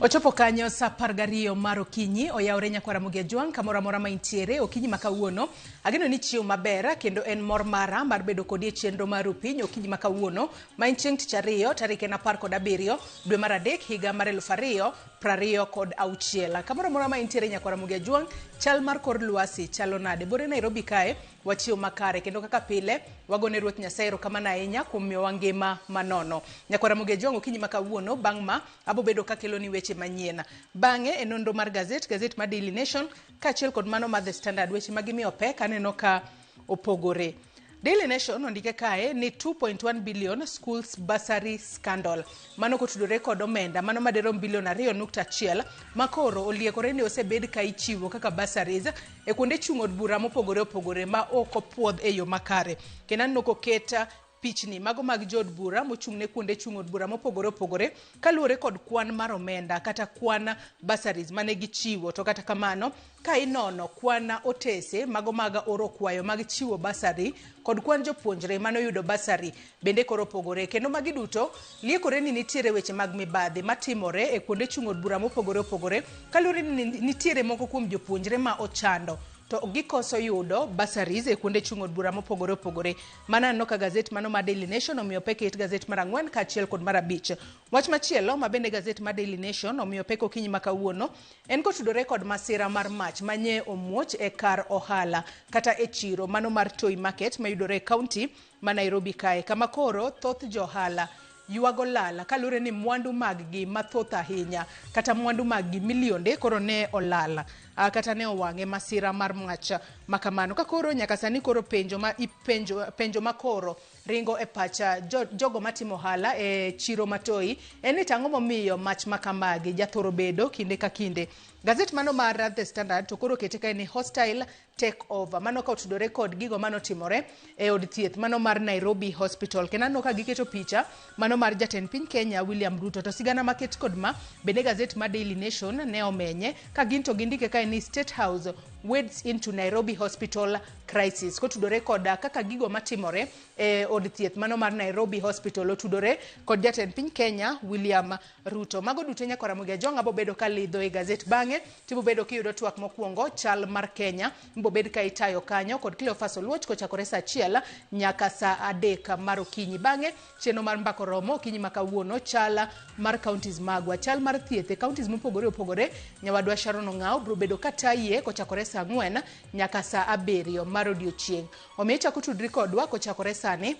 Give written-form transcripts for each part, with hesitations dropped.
Ochopo kanyo sa 12 mar okinyi oyawre Nyakwaramogi Ajwang' kamoro amora ma intiere okinyi ma kawuono. Ageno ni chieng' maber kendo en mor mara mar bedo kodi e chenro mar Opiny okinyi ma kawuono ma en chieng' tich ariyo tarik 17 dwe mar adek higa mar 2026. Kamoro amora ma intiere Nyakwaramogi Ajwang', chal mar kor lwasi chalo nade? Bore Nairobi kae wachiew makare kendo kaka pile wagone Ruoth Nyasaye erokamano ahinya kuom miyowa ngima manono. Nyakwaramogi Ajwang' okinyi ma kawuono bang' ma abobedo ka kelo ni weche manyien. Bang'e e nonro mar gazet mar Daily Nation kaachiel kod mano mar The Standard, weche magimiyo pek aneno ka opogore. Daily Nation ondike kae ni 2.1 billion schools bursary scandal. Mano kotudore kod omenda mano maderom bilion 2.1 makoro oliekore ni osebed ka ichiwo kaka bursaries e kuonde chung' od bura mopogore opogore ma ok opuodh e yo makare. Kendo aneno koketa pichni mago mag jod bura mochung' ne kuonde chung' od bura mopogore opogore kaluwore kod kwan mar omenda kata kwan bursaries mane gichiwo. To kata kamano ka inono kwan otese mago mag oro kwayo mag chiwo bursary kod kwan jopuonjre mano yudo bursary bende koro opogore, kendo magi duto liekore ni nitiere weche mag mibadhi matimore e kuonde chung' od bura mopogore opogore kaluwore ni nitiere moko kuom jopuonjre ma ochando to gikoso yudo bursaries e kuonde chung' od bura mopogore opogore. Mana no ka gazet mano ma Daily Nation omiyo pek it gazet mar 4 kaachiel kod mar 5. Wach machielo ma bende gazet mar Daily Nation omiyo pek okinyi ma kawuono en kotudore kod masira mar mach manye omuoch e kar ohala kata e chiro mano mar Toy Market mayudore e kaunti ma Nairobi kae, kama koro thoth johala yuago lala kalure ni mwandu maggi mathoth ahinya kata mwandu maggi milionde koro ne olala kata ne owang'e masira mar mach makamano. Ka koro nyaka sani koro penjo makoro ringo e pacha jogo matimo hala e chiro matoi en ni tang'o momiyo mach makamagi jathoro bedo kinde ka kinde. Gazet mano mar The Standard to koro kete kae ni hostile take over, mano ka otudore kod gigo mano timore e od thieth mano mar Nairobi Hospital. Kendo aneno ka giketo picha mano mar jatend piny Kenya William Ruto. To sigana maket kod ma bende gazet mar Daily Nation ne omenye ka ginto gindike kae ni State House wades into Nairobi Hospital crisis, kotudore kod kaka gigo matimore e od thieth mano mar Nairobi Hospital otudore kod jatend piny Kenya William Ruto. Mago duto Nyakwaramogi Ajwang' abobedo ka lidho e gazet bang'e tibobedo kiyudo twak mokwongo chal mar Kenya mbobed ka itayo kanyo kod Cleophas Oluoch kochakore saa 1 nyaka saa 3 mar okinyi. Bang'e chenro mar mbako romo okinyi ma kawuono chal mar counties magwa, chal mar thieth e counties mopogore opogore. Nyawadwa Sharon Ong'ao bro bedo ka taye kochakore saa 4 nyaka saa 7 mar odiochieng'. Omiyo chako tudri kodwa kochakore sani.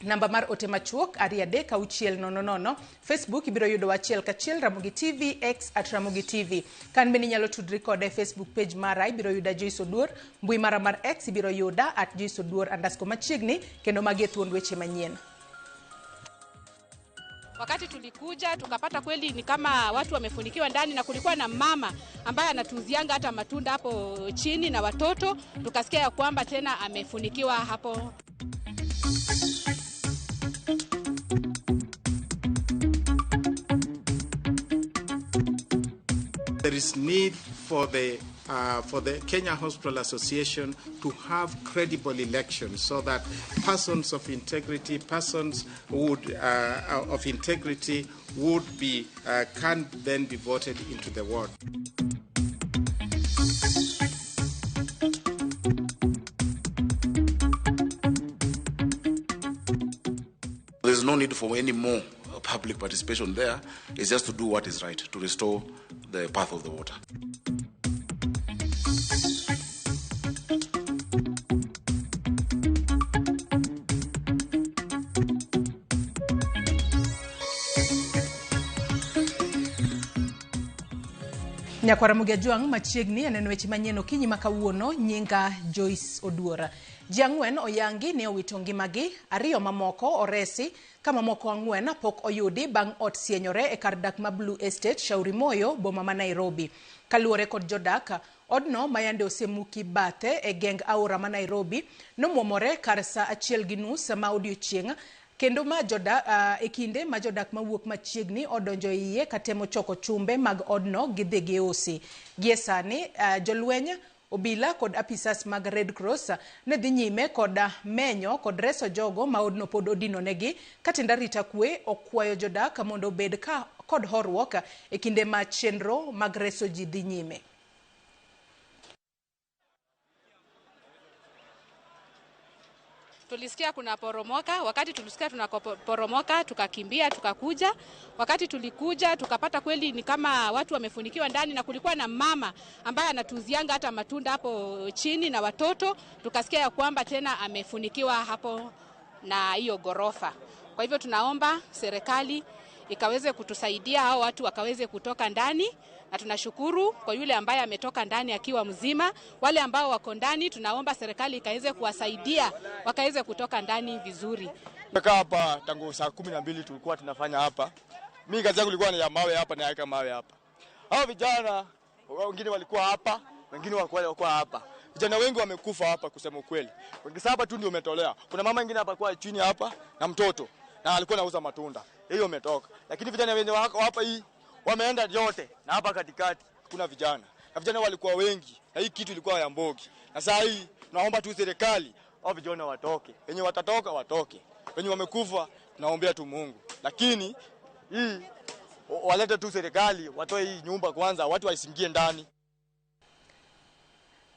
Namba mar ote machuok 236000. Facebook ibiro yudo wachiel kachiel Ramogi TV X @Ramogi TV. Kan bende nyalo tudri kode Facebook page mara ibiro yuda Joyce Oduor, mbui mara mar X ibiro yuda @Joyce Oduor_ machiegni kendo magi thuond weche manyien. Wakati tulikuja tukapata kweli ni kama watu wamefunikiwa ndani na kulikuwa na mama ambaye anatuzianga hata matunda hapo chini na watoto, tukasikia ya kwamba tena amefunikiwa hapo. There is need for the Kenya Hospital Association to have credible elections so that persons of integrity, would be can then be voted into the ward. There's no need for any more public participation there. It's just to do what is right, to restore the path of the water. Nyakwaramogi Ajwang' machiegni aneno weche manyien okinyi ma kawuono. Nyinga Joyce Oduor. Ji 4 oyangi ne owito ngimagi, 2 mamoko oresi kama moko 4 pok oyudi bang' ot sienyore e kar dak ma Blue Estate Shauri Moyo boma ma Nairobi. Kaluwore kod jodak, odno mayande osemuki bathe e geng aora ma Nairobi nomwomore kar saa 1:30 ma odiochieng'. Kendo ma e kinde ma jodak mawuok machiegni odonjo iye katemo choko chumbe mag odno gi dhegi osi. Gie sani jolweny Obila kod apisas mag Red Cross ne dhi nyime kod menyo kod reso jogo ma odno pod odino negi katenda rita kwe okwayo jodak mondo obed kod horruok e kinde ma chenro mag reso ji dhi nyime. Tulisikia kuna poromoka, wakati tulisikia tunaporomoka tukakimbia tukakuja. Wakati tulikuja tukapata kweli ni kama watu wamefunikiwa ndani, na kulikuwa na mama ambaye anatuzianga hata matunda hapo chini na watoto. Tukasikia ya kwamba tena amefunikiwa hapo na hiyo gorofa. Kwa hivyo tunaomba serikali ikaweze kutusaidia hao watu wakaweze kutoka ndani, na tunashukuru kwa yule ambaye ametoka ndani akiwa mzima. Wale ambao wako ndani tunaomba serikali ikaweze kuwasaidia wakaweze kutoka ndani vizuri. Tumekaa hapa tangu saa 12 tulikuwa tunafanya hapa. Mimi kazi yangu ilikuwa ni ya mawe hapa, naweka mawe hapa. Hao vijana wengine walikuwa hapa, wengine walikuwa hapa. Vijana wengi wamekufa hapa kusema ukweli. Wengi hapa tu ndio umetolea. Kuna mama mwingine hapa kwa chini hapa na mtoto, na alikuwa anauza matunda. Hiyo umetoka. Lakini vijana wengi wako hapa hii wameenda yote, na hapa katikati kuna vijana. Na vijana walikuwa wengi, na hii kitu ilikuwa ya mbogi. Na sasa hii tunaomba tu serikali au vijana watoke. Wenye watatoka watoke. Wenye wamekufa tunaombea tu Mungu. Lakini hii walete tu serikali watoe hii nyumba kwanza, watu waisingie ndani.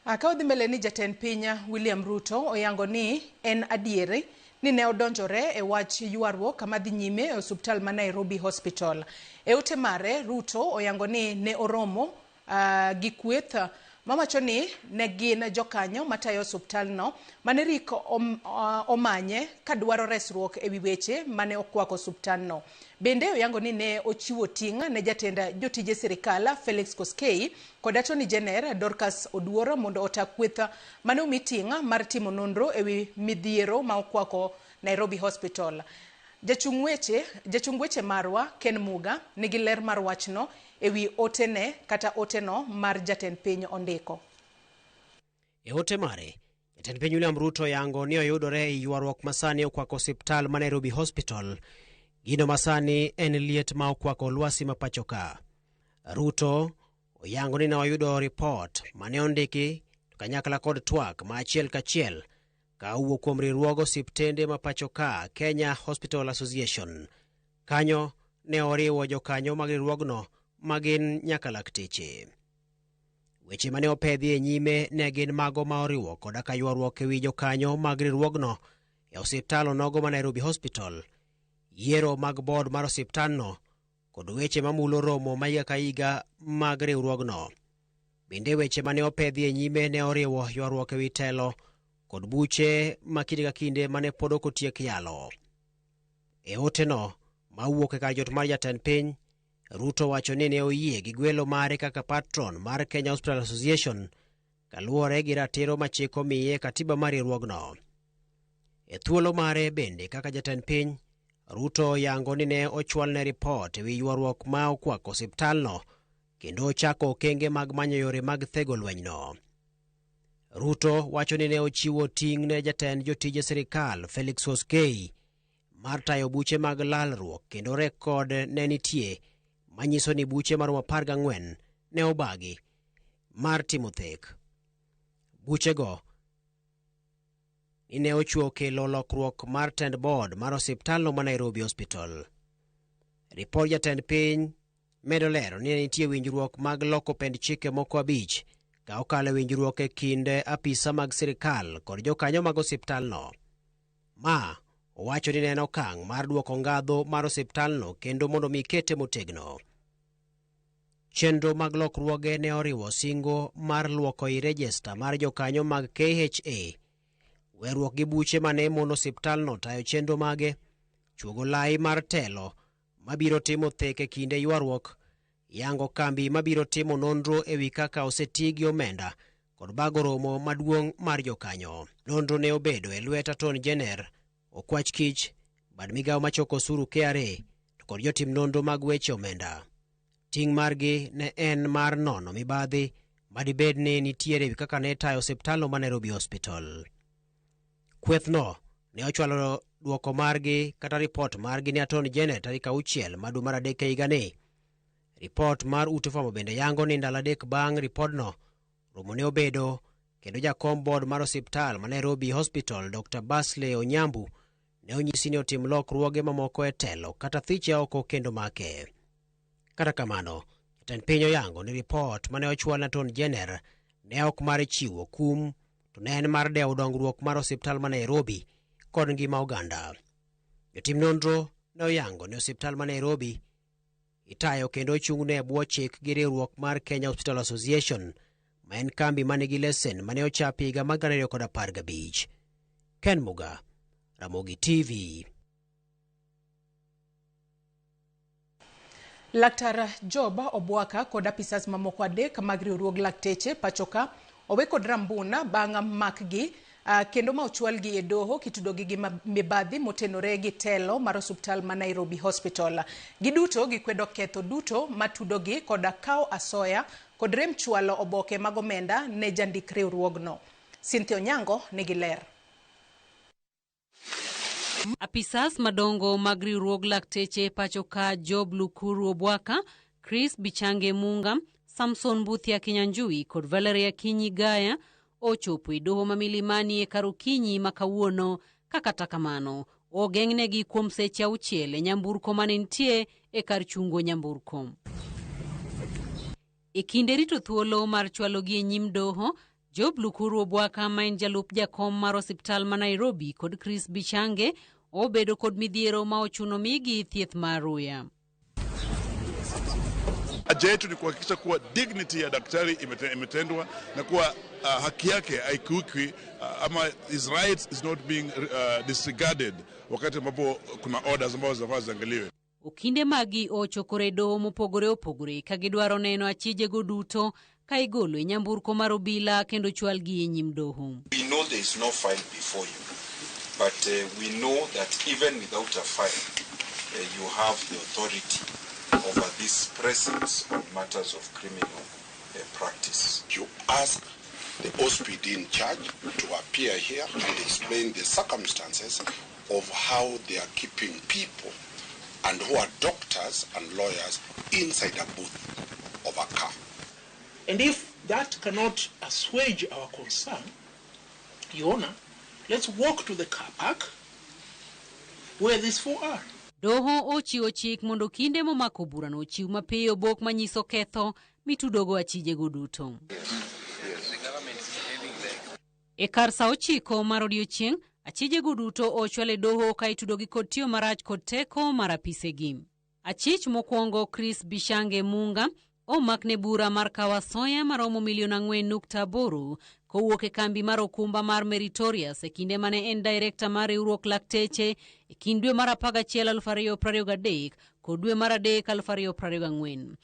Akaudhi mbele ni Jatend Piny William Ruto oyango ni en adieri ni ne odonjore e wach ywaruok madhi nyime e osuptal ma Nairobi Hospital. E ote mare Ruto oyango ni ne oromo gi kweth mamacho ni ne gin jokanyo matayo osuptal no mane riko omanye kadwaro resruok e wi weche mane okwako osuptal no. Bende oyango ni ne ochiwo ting' ne jatenda jotije sirikal Felix Koskei kod Attorney General Dorcas Oduor mondo ota kweth mane omi ting' mar timo nonro e wi midhiero ma okwako Nairobi Hospital. Jachung weche marwa Ken Muga nigi ler mar wachno e wi otene kata oteno mar Jatend Piny ondiko. E ote mare, Jatend Piny William Ruto yango ni oyudore e ywaruok masani okwako osiptal ma Nairobi Hospital. Gino masani en liet ma okwako lwasi mapachoka. Ruto oyango ni ne oyudo report mane ondiki kanyakla kod twak ma achiel kachiel ka owuok kuom riwruogo osiptende mapachoka Kenya Hospital Association. Kanyo ne oriwo jokanyo mag riwruogno magin nyaka lakteche. Weche mane opedhi e nyime ne gin mago ma oriwo koda ka ywaruok e wi jokanyo mag riwruogno e osiptal onogo ma Nairobi Hospital, yiero mag board mar osiptalno kod weche mamulo romo ma higa ka higa mag riwruogno. Bende weche mane opedhi e nyime ne oriwo ywaruok e wi telo kod buche ma kinde ka kinde mane pod ok otiek yalo. E oteno ma wuok e kar jot mar Jatend Piny, Ruto wacho ni ne oyie gi gwelo mare kaka patron mar Kenya Hospital Association kaluwore gi ratiro ma chik omiye katiba mar riwruogno. E thuolo mare bende kaka Jatend Piny, Ruto yango ni ne ochwalne report e wi ywaruok ma okwako osiptalno kendo ochako okenge mag manyo yore mag thego lwenyno. Ruto wacho ni ne ochiwo ting' ne jatend jotije sirikal Felix Koskei mar tayo buche mag lalruok kendo rekod ne nitie manyiso ni buche maromo 14 ne obagi mar timo thek. Buchego ne ochuo kelo lokruok mar tend board mar osiptalno ma Nairobi Hospital. Ripot Jatend Piny medo lero ni nitie winjruok mag loko pend chike moko 5 ka okalo winjruok e kind apisa mag sirikal kod jokanyo mag osiptalno. Ma owacho ni en okang' mar duoko ngadho mar osiptalno kendo mondo mi kete motegno. Chenro mag lokruoge ne oriwo singo mar luoko i rejesta mar jokanyo mag KHA, weruok gi buche mane mono osiptalno tayo chenro mage, chuogo lai mar telo mabiro timo thek e kinde ywaruok, yango kambi mabiro timo nonro e wi kaka oseti gi omenda kod bago romo maduong' mar jokanyo. Nonro ne obedo e lwet Attorney General Okwach Kich, bad migawo machoko osuru KRA to kod jotim nonro mag weche omenda. Ting' margi ne en mar nono mibadhi madibed ni nitiere e wi kaka ne tayo osiptalno ma Nairobi Hospital. Kwethno ne ochwalo duoko margi kata report margi ni Attorney General tarik 6 dwe mar adek higani. Report mar ute fwambo bende yango ni ndalo 3 bang' ripodno romo ne obedo kendo jakom board mar osiptal ma Nairobi Hospital Dr. Basley Onyambu ne onyisi ni otim lokruoge mamoko e telo kata thiche oko kendo make. Kata kamano, jatend piny oyango ni ripot mane ochwal na Attorney General ne ok mar chiwo kum, to ne en mar dewo dongruok mar osiptal ma Nairobi kod ngima oganda. Jotim nonro ne oyango ni osiptal ma Nairobi itayo kendo ochung'ne e bwo chik gi riwruok mar Kenya Hospital Association, ma en kambi mane gi lesen mane ochapi higa mar 2015. Ken Muga, Ramogi TV. Laktar Job Obwaka kod apisas mamoko adek mag riwruog lakteche pachoka owe kod rambuna bang' makgi kendo ma ochwalgi e doho kitudogi gi mibadhi motenore gi telo mar osiptal ma Nairobi Hospital. Giduto gikwedo ketho duto matudogi kod kawo asoya kod rem chwalo oboke mag omenda ne jandik riwruogno. Cynthia Onyango nigi ler. Apisas madongo mag riwruog lakteche pachoka Job Lukuru Obwaka, Chris Bichange Munga, Samson Buthia Kinyanjui kod Valeria Kinyi Gaya ochopo e doho ma Milimani e Karukinyi makawuono. Kata kamano ogeng'negi kuom seche 6 e nyamburko mane nitie e kar chungo nyamburko. E kinde rito thuolo mar chwalogi e nyim doho, Job Lukuru Obwaka ma en jalup jakom mar osiptal ma Nairobi kod Chris Bichange obedo kod midhiero ma ochuno migi thieth mar ruya. Haja yetu ni kuhakikisha kuwa dignity ya daktari imetendwa na kuwa haki yake haikiukwi ama his rights is not being disregarded wakati ambapo kuna orders ambazo zinafaa ziangaliwe. Okinde magi ochokore doho mopogore opogore ka gidwaro neno achijego duto ka igolo e nyamburko mar obila kendo chwalgi e nyim doho. We know there is no file before you, but we know that even without a file, you have the authority over this presence on matters of criminal practice. You ask the OSPD in charge to appear here and explain the circumstances of how they are keeping people and who are doctors and lawyers inside a booth of a car. And if that cannot assuage our concern, Your Honor, let's walk to the car park where these four are. Doho ochiwo chik mondo kinde momako bura no chiw mapiyo bok manyiso ketho mitudogo achijego duto. E kar sa 9 mar odiechieng', achijego duto ochwal e doho ka itudogi kod tiyo marach kod teko mar apisegi. Achich mokwongo Chris Bichange Munga omakne bura mar kawo asoya maromo $4.8 kowuok e kambi mar okumba mar Meritorious e kinde mane en director mar riwruok lakteche e kind dwe mar 11 2023 kod dwe mar 3 2024.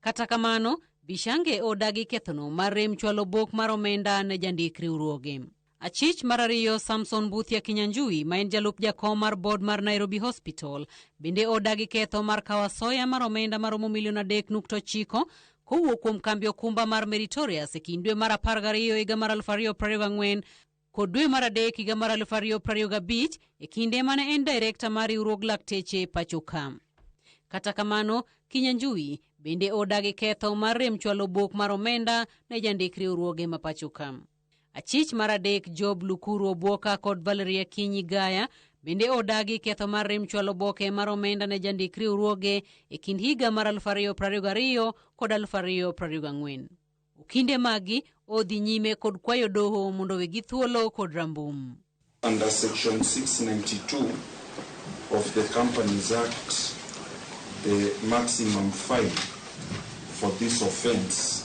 Kata kamano, Bichange odagi kethono mar rem chwalo bok mar omenda ne jandik riwruoge. Achich mar 2 Samson Buthia Kinyanjui ma en jalup jakom mar board mar Nairobi Hospital bende odagi ketho mar kawo asoya mar omenda maromo $3.9 kowuok kuom kambi okumba mar Meritorious e kind dwe mar 12 higa mar 2024 kod dwe mar 3 higa mar 2025 e kinde mane en director mar riwruog lakteche pachoka. Kata kamano, Kinyanjui bende odagi ketho mar rem chwalo bok mar omenda ne jandik riwruoge ma pachoka. Achich mar 3 Job Lukuru Obwaka kod Valeria Kinyi Gaya bende odagi ketho mar rem chwalo boke mar omenda ne jandik riwruoge e kind higa mar 2022 kod 2024. Okinde magi odhi nyime kod kwayo doho mondo wegi thuolo kod rambum. Under section 692 of the Companies Act, the maximum fine for this offense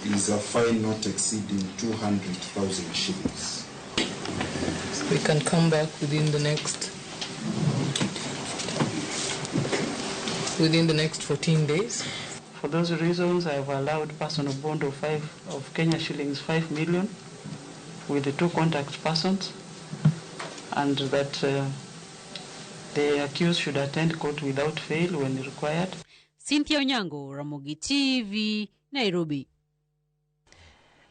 is a fine not exceeding 200,000 shillings. We can come back within the next 14 days. For those reasons, I have allowed personal bond of Kenya shillings 5 million with the 2 contact persons, and that the accused should attend court without fail when required. Cynthia Onyango, Ramogi TV, Nairobi.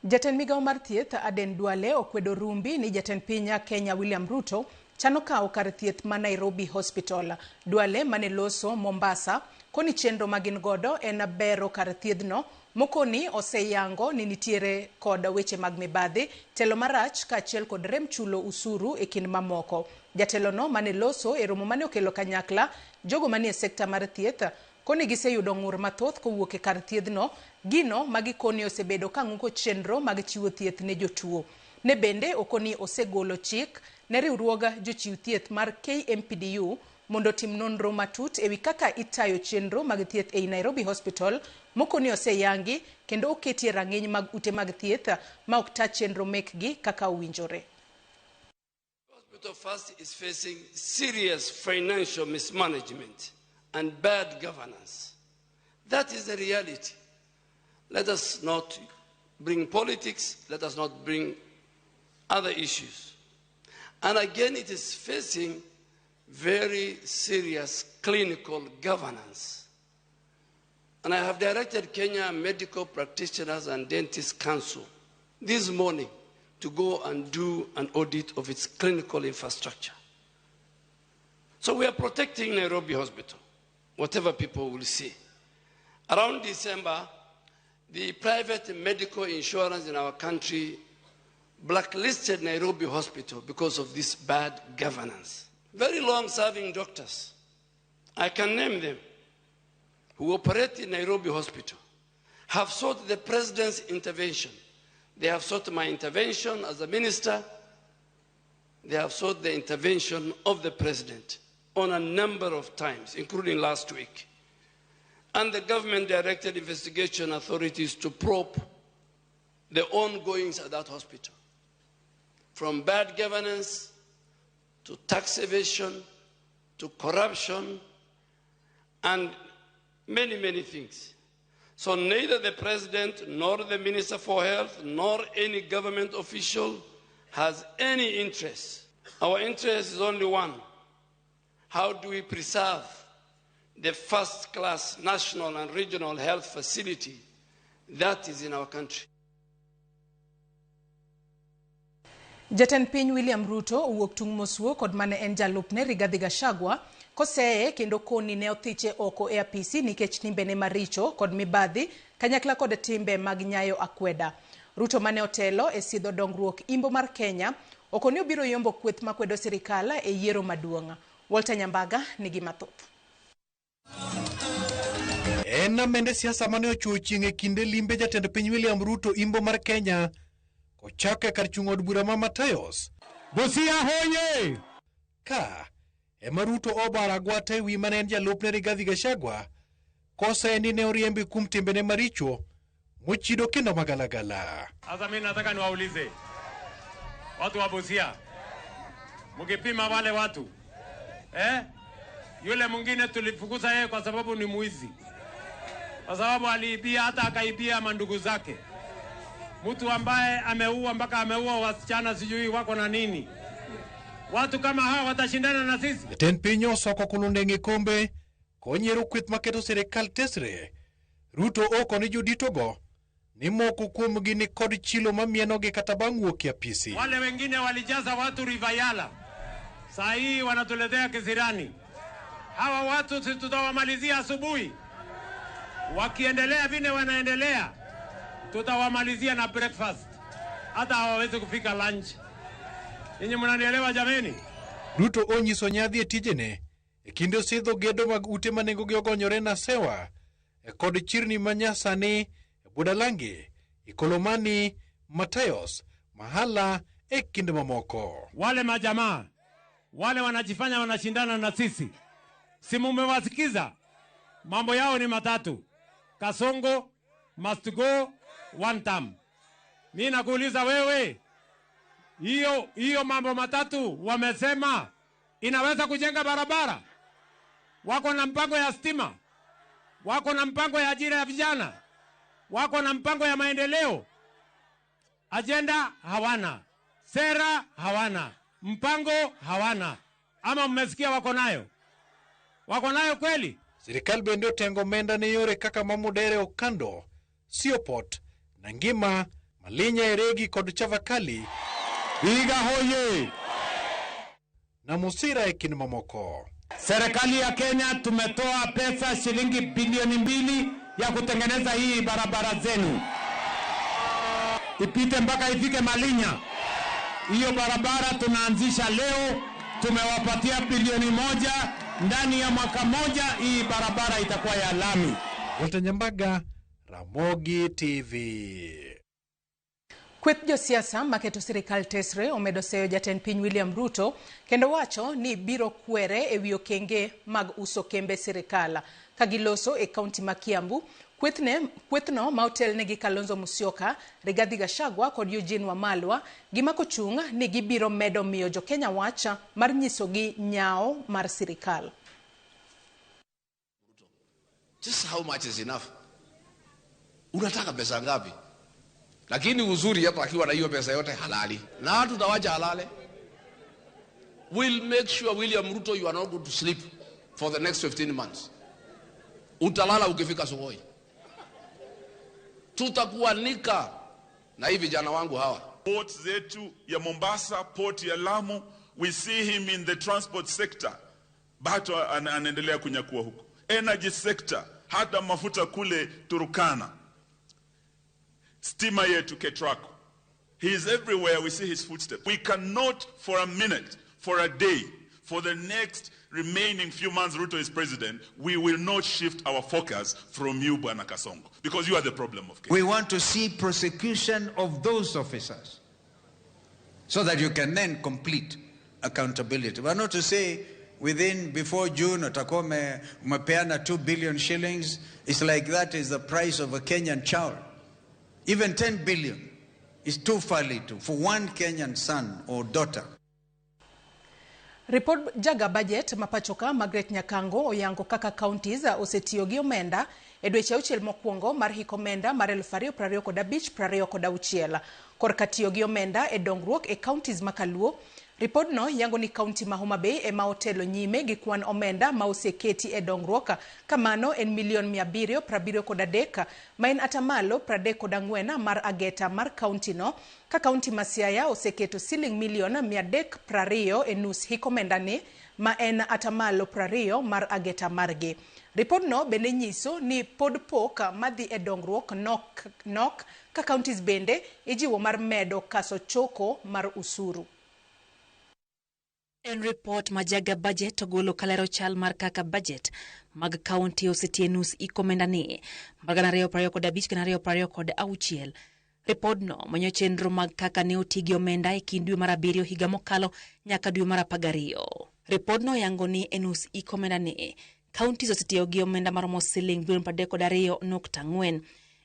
Jatend migao mar thieth Aden Duale okwedo rumbi ni jatend piny Kenya William Ruto chano kawo kar thieth ma Nairobi Hospital. Duale mane loso Mombasa koni chenro magin godo en bero kar thiedhno Mokoni oseyango ni nitiere kod weche mag mibadhi, telo marach kaachiel kod rem chulo usuru e kind mamoko. Jatelo no mane loso e romo mane okelo kanyakla jogo manie sekta mar thieth koni giseyudo ng'ur mathoth kowuok e kar thiedhno, gino magikoni osebedo kang'uko chenro mag chiwo thieth ne jotuo. Ne bende okoni osegolo chik ne riwruoga jochiw thieth mar KMPDU mondo tim nonro matut ewi kaka itayo chenro mag thieth ei Nairobi Hospital. Mokoni oseyangi kendo oketie rang'iny mag ute mag thieth ma ok ta chenro mekgi kaka owinjore. Hospital First is facing serious financial mismanagement and bad governance. That is the reality. Let us not bring politics, let us not bring other issues. And again, it is facing very serious clinical governance. And I have directed Kenya Medical Practitioners and Dentists Council this morning to go and do an audit of its clinical infrastructure. So we are protecting Nairobi Hospital, whatever people will see. Around December, the private medical insurance in our country blacklisted Nairobi Hospital because of this bad governance. Very long-serving doctors, I can name them, who operate in Nairobi Hospital, have sought the president's intervention. They have sought my intervention as a minister. They have sought the intervention of the president on a number of times, including last week. And the government directed investigation authorities to probe the ongoings at that hospital, from bad governance to tax evasion to corruption and many, many things. So neither the president nor the Minister for Health nor any government official has any interest. Our interest is only one. How do we preserve the first-class national and regional health facility that is in our country? Jatend piny William Ruto owuok tung' mosuo kod mane en jalupne Rigathi Gachagua koseye kendo koni ne othiche oko e apisi nikech timbene maricho kod mibadhi kanyakla kod timbe mag nyayo akweda. Ruto mane otelo e sidho dongruok imbo mar Kenya okoni obiro yombo kweth makwedo sirikal e yiero maduong'. Walter Nyambaga nigi mathoth. En mende siasa mane ochuo chieng' e kinde limbe jatend piny William Ruto imbo mar Kenya kochake kar chung' od bura ma Matayos. Busia hoye! Ka ema Ruto obara gwate wi mane en jalupne Rigathi Gachagua kose ni ne oriembi kum timbene maricho mochido kendo magalagala. Sasa mimi nataka niwaulize watu wa Busia, mkipima wale watu yule mwingine tulifukuza yeye kwa sababu ni muizi, kwa sababu aliibia, hata akaibia mandugu zake. Mtu ambaye ameua mpaka ameua wasichana sijui wako na nini. Watu kama hawa watashindana na sisi? Jatend piny osoko kulundengi kombe konyiero kweth maketo sirikal tesre. Ruto oko ni joditogo ni moko kuomgi ni kod chilo mamienogi kata bang' wuok e apisi. Wale wengine walijaza watu Rivayala, saa hii wanatuletea Kisirani. Hawa watu si tutawamalizia asubuhi. Wakiendelea vile wanaendelea, tutawamalizia na breakfast. Hata hawawezi kufika lunch. Ninyi mnanielewa jameni? Ruto onyiso nyadhi e tijene e kinde osidho gedo mag ute manengogi ogonyore na sewa e kod chirni manyasani e Budalangi, Ikolomani, Matayos, Mahala e kinde mamoko. Wale majamaa, wale wanajifanya wanashindana na sisi, si mumewasikiza? Mambo yao ni matatu: Kasongo, must go, one term. Mimi nakuuliza wewe, hiyo mambo matatu wamesema inaweza kujenga barabara? Wako na mpango ya stima? Wako na mpango ya ajira ya vijana? Wako na mpango ya maendeleo? Agenda hawana, sera hawana, mpango hawana. Ama mmesikia wako nayo? Wako nayo kweli? Sirikal bende otengo menda ne yore kaka Mamudere Okando, Siopot, Nangima, Malinya Eregi kod Chavakali. Vihiga hoye! Na Musira e kindu mamoko. Serikali ya Kenya tumetoa pesa shilingi bilioni 2 ya kutengeneza hii barabara zenu, ipite mpaka ifike Malinya. Hiyo barabara tunaanzisha leo, tumewapatia bilioni 1. Ndani ya mwaka moja hii barabara itakuwa ya lami. Walter Nyambaga, Ramogi TV. Kweth josiasa maketo sirikal tesre omedo seyo jatend piny William Ruto kendo wacho ni biro kwere e wi okenge mag uso kembe sirikal kagiloso e kaunti ma Kiambu. Kwethno ma otelnegi Kalonzo Musyoka, Rigathi Gachagua kod Eugene Wamalwa gimako chung ni gibiro medo miyo jo Kenya wacha mar nyisogi nyao mar sirikal. Just how much is enough? Unataka pesa ngapi? Lakini uzuri hapa akiwa na hiyo pesa yote halali. Na watu tutawacha halale. We'll make sure William Ruto you are not going to sleep for the next 15 months. Utalala ukifika Sokoi. Tutakuanika na hivi vijana wangu hawa. Port zetu ya Mombasa, port ya Lamu, we see him in the transport sector. Bato anaendelea kunyakua huko. Energy sector, hata mafuta kule Turkana. Stima yetu Ketraco. He is everywhere, we see his footsteps. We cannot for a minute, for a day, for the next remaining few months Ruto is president, we will not shift our focus from you, Bwana Kasongo, because you are the problem of Kenya. We want to see prosecution of those officers so that you can then complete accountability. But not to say before June utakuwa umepeana 2 billion shillings. It's like that is the price of a Kenyan child. Even 10 billion is too far little for one Kenyan son or daughter. Report jaga budget mapachoka Margaret Nyakango oyango kaka counties osetiyogi omenda edweche auchiel mokwongo mar hikomenda mar 2025-2026 korka tiyogi omenda e dongruok e counties makaluo. Report no yango ni county ma Homa Bay ema otelo nyime gi kwan omenda ma oseketi e dongruok kamano en $773 ma en atamalo 34 mar ageta mar county no ka county ma Siaya oseketo $320 e nus hikomenda ni ma en atamalo 20 mar ageta margi. Report no bende nyiso ni pod pok madhi e dongruok nok ka counties bende ijiwo mar medo kaso choko mar usuru. En report majaga budget ogolo kalero chal mar kaka budget mag county osetie nus ikomenda ni magana 2025-2026. Report no manyo chenro mag kaka ne otigi omenda e kind dwe mar 7 higa mokalo nyaka dwe mar 12. Report no yango ni enus ikomenda ni counties osetiyo gi omenda maromo $32.4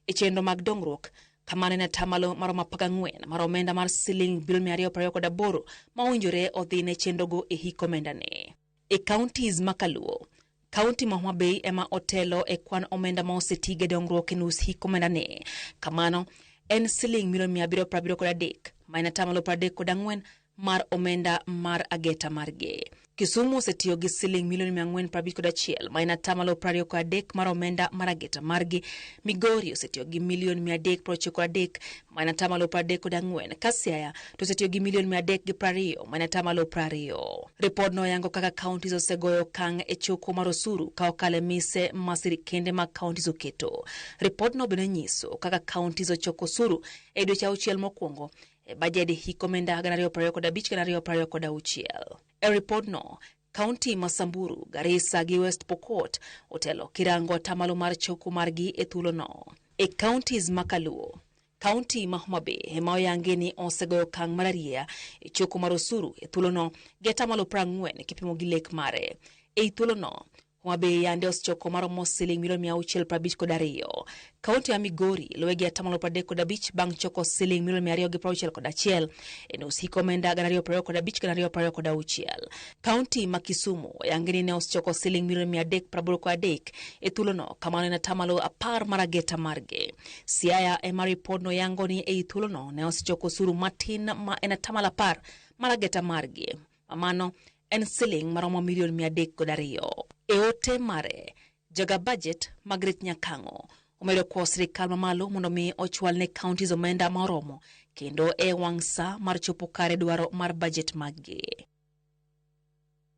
e chenro mag dongruok kamano na tamalo maromo 14 mar omenda mar $228 ma owinjore odhine chendogo e hikomenda ne. E counties makaluo, county ma Homa Bay ema otelo e kwan omenda ma osetige dongruok e nus hikomenda ne. Kamano en $773 ma en atamalo 34 mar omenda mar ageta marge. Kisumu osetiyo gi $451 ma en atamalo 23 mar omenda mar ageta margi. Migori osetiyo gi $393 ma en atamalo 34. Siaya to osetiyo gi $320 ma en atamalo 20. Report no yango kaka counties osegoyo kang e choko mar osuru ka okale mise ma sirikende ma counties oketo. Report no bende nyiso kaka counties ochoko osuru e dweche auchiel mokwongo budget hikomenda 2025-2026. A report no, county ma Samburu, Garissa gi West Pokot otelo kirango tamalo mar choko margi e thuolo no. E counties makaluo, county ma Homa Bay ema oyangi ni osegoyo kang malaria e choko mar osuru e thuolo no gi atamalo 40 kipimo gi lek mare. E thuolo no Homa Bay yande osechoko maromo $652. County ya Migori luwegi atamalo 35 bang' choko $261 e nus hikomenda 2025-2026. County ma Kisumu yangini ne osechoko $383 e thuolo no kamano na tamalo 10 mar ageta marge. Siaya ema report no yango ni e thuolo no ne osechoko osuru matin ma en atamalo 10 mar ageta marge. Mamano en siling maromo $302. E ote mare, jaga budget Margaret Nyakango omedo kwa sirikal mamalo mondo mi ochwal ne counties omenda maromo kendo e wangsa mar chopo kare dwaro mar budget maggi.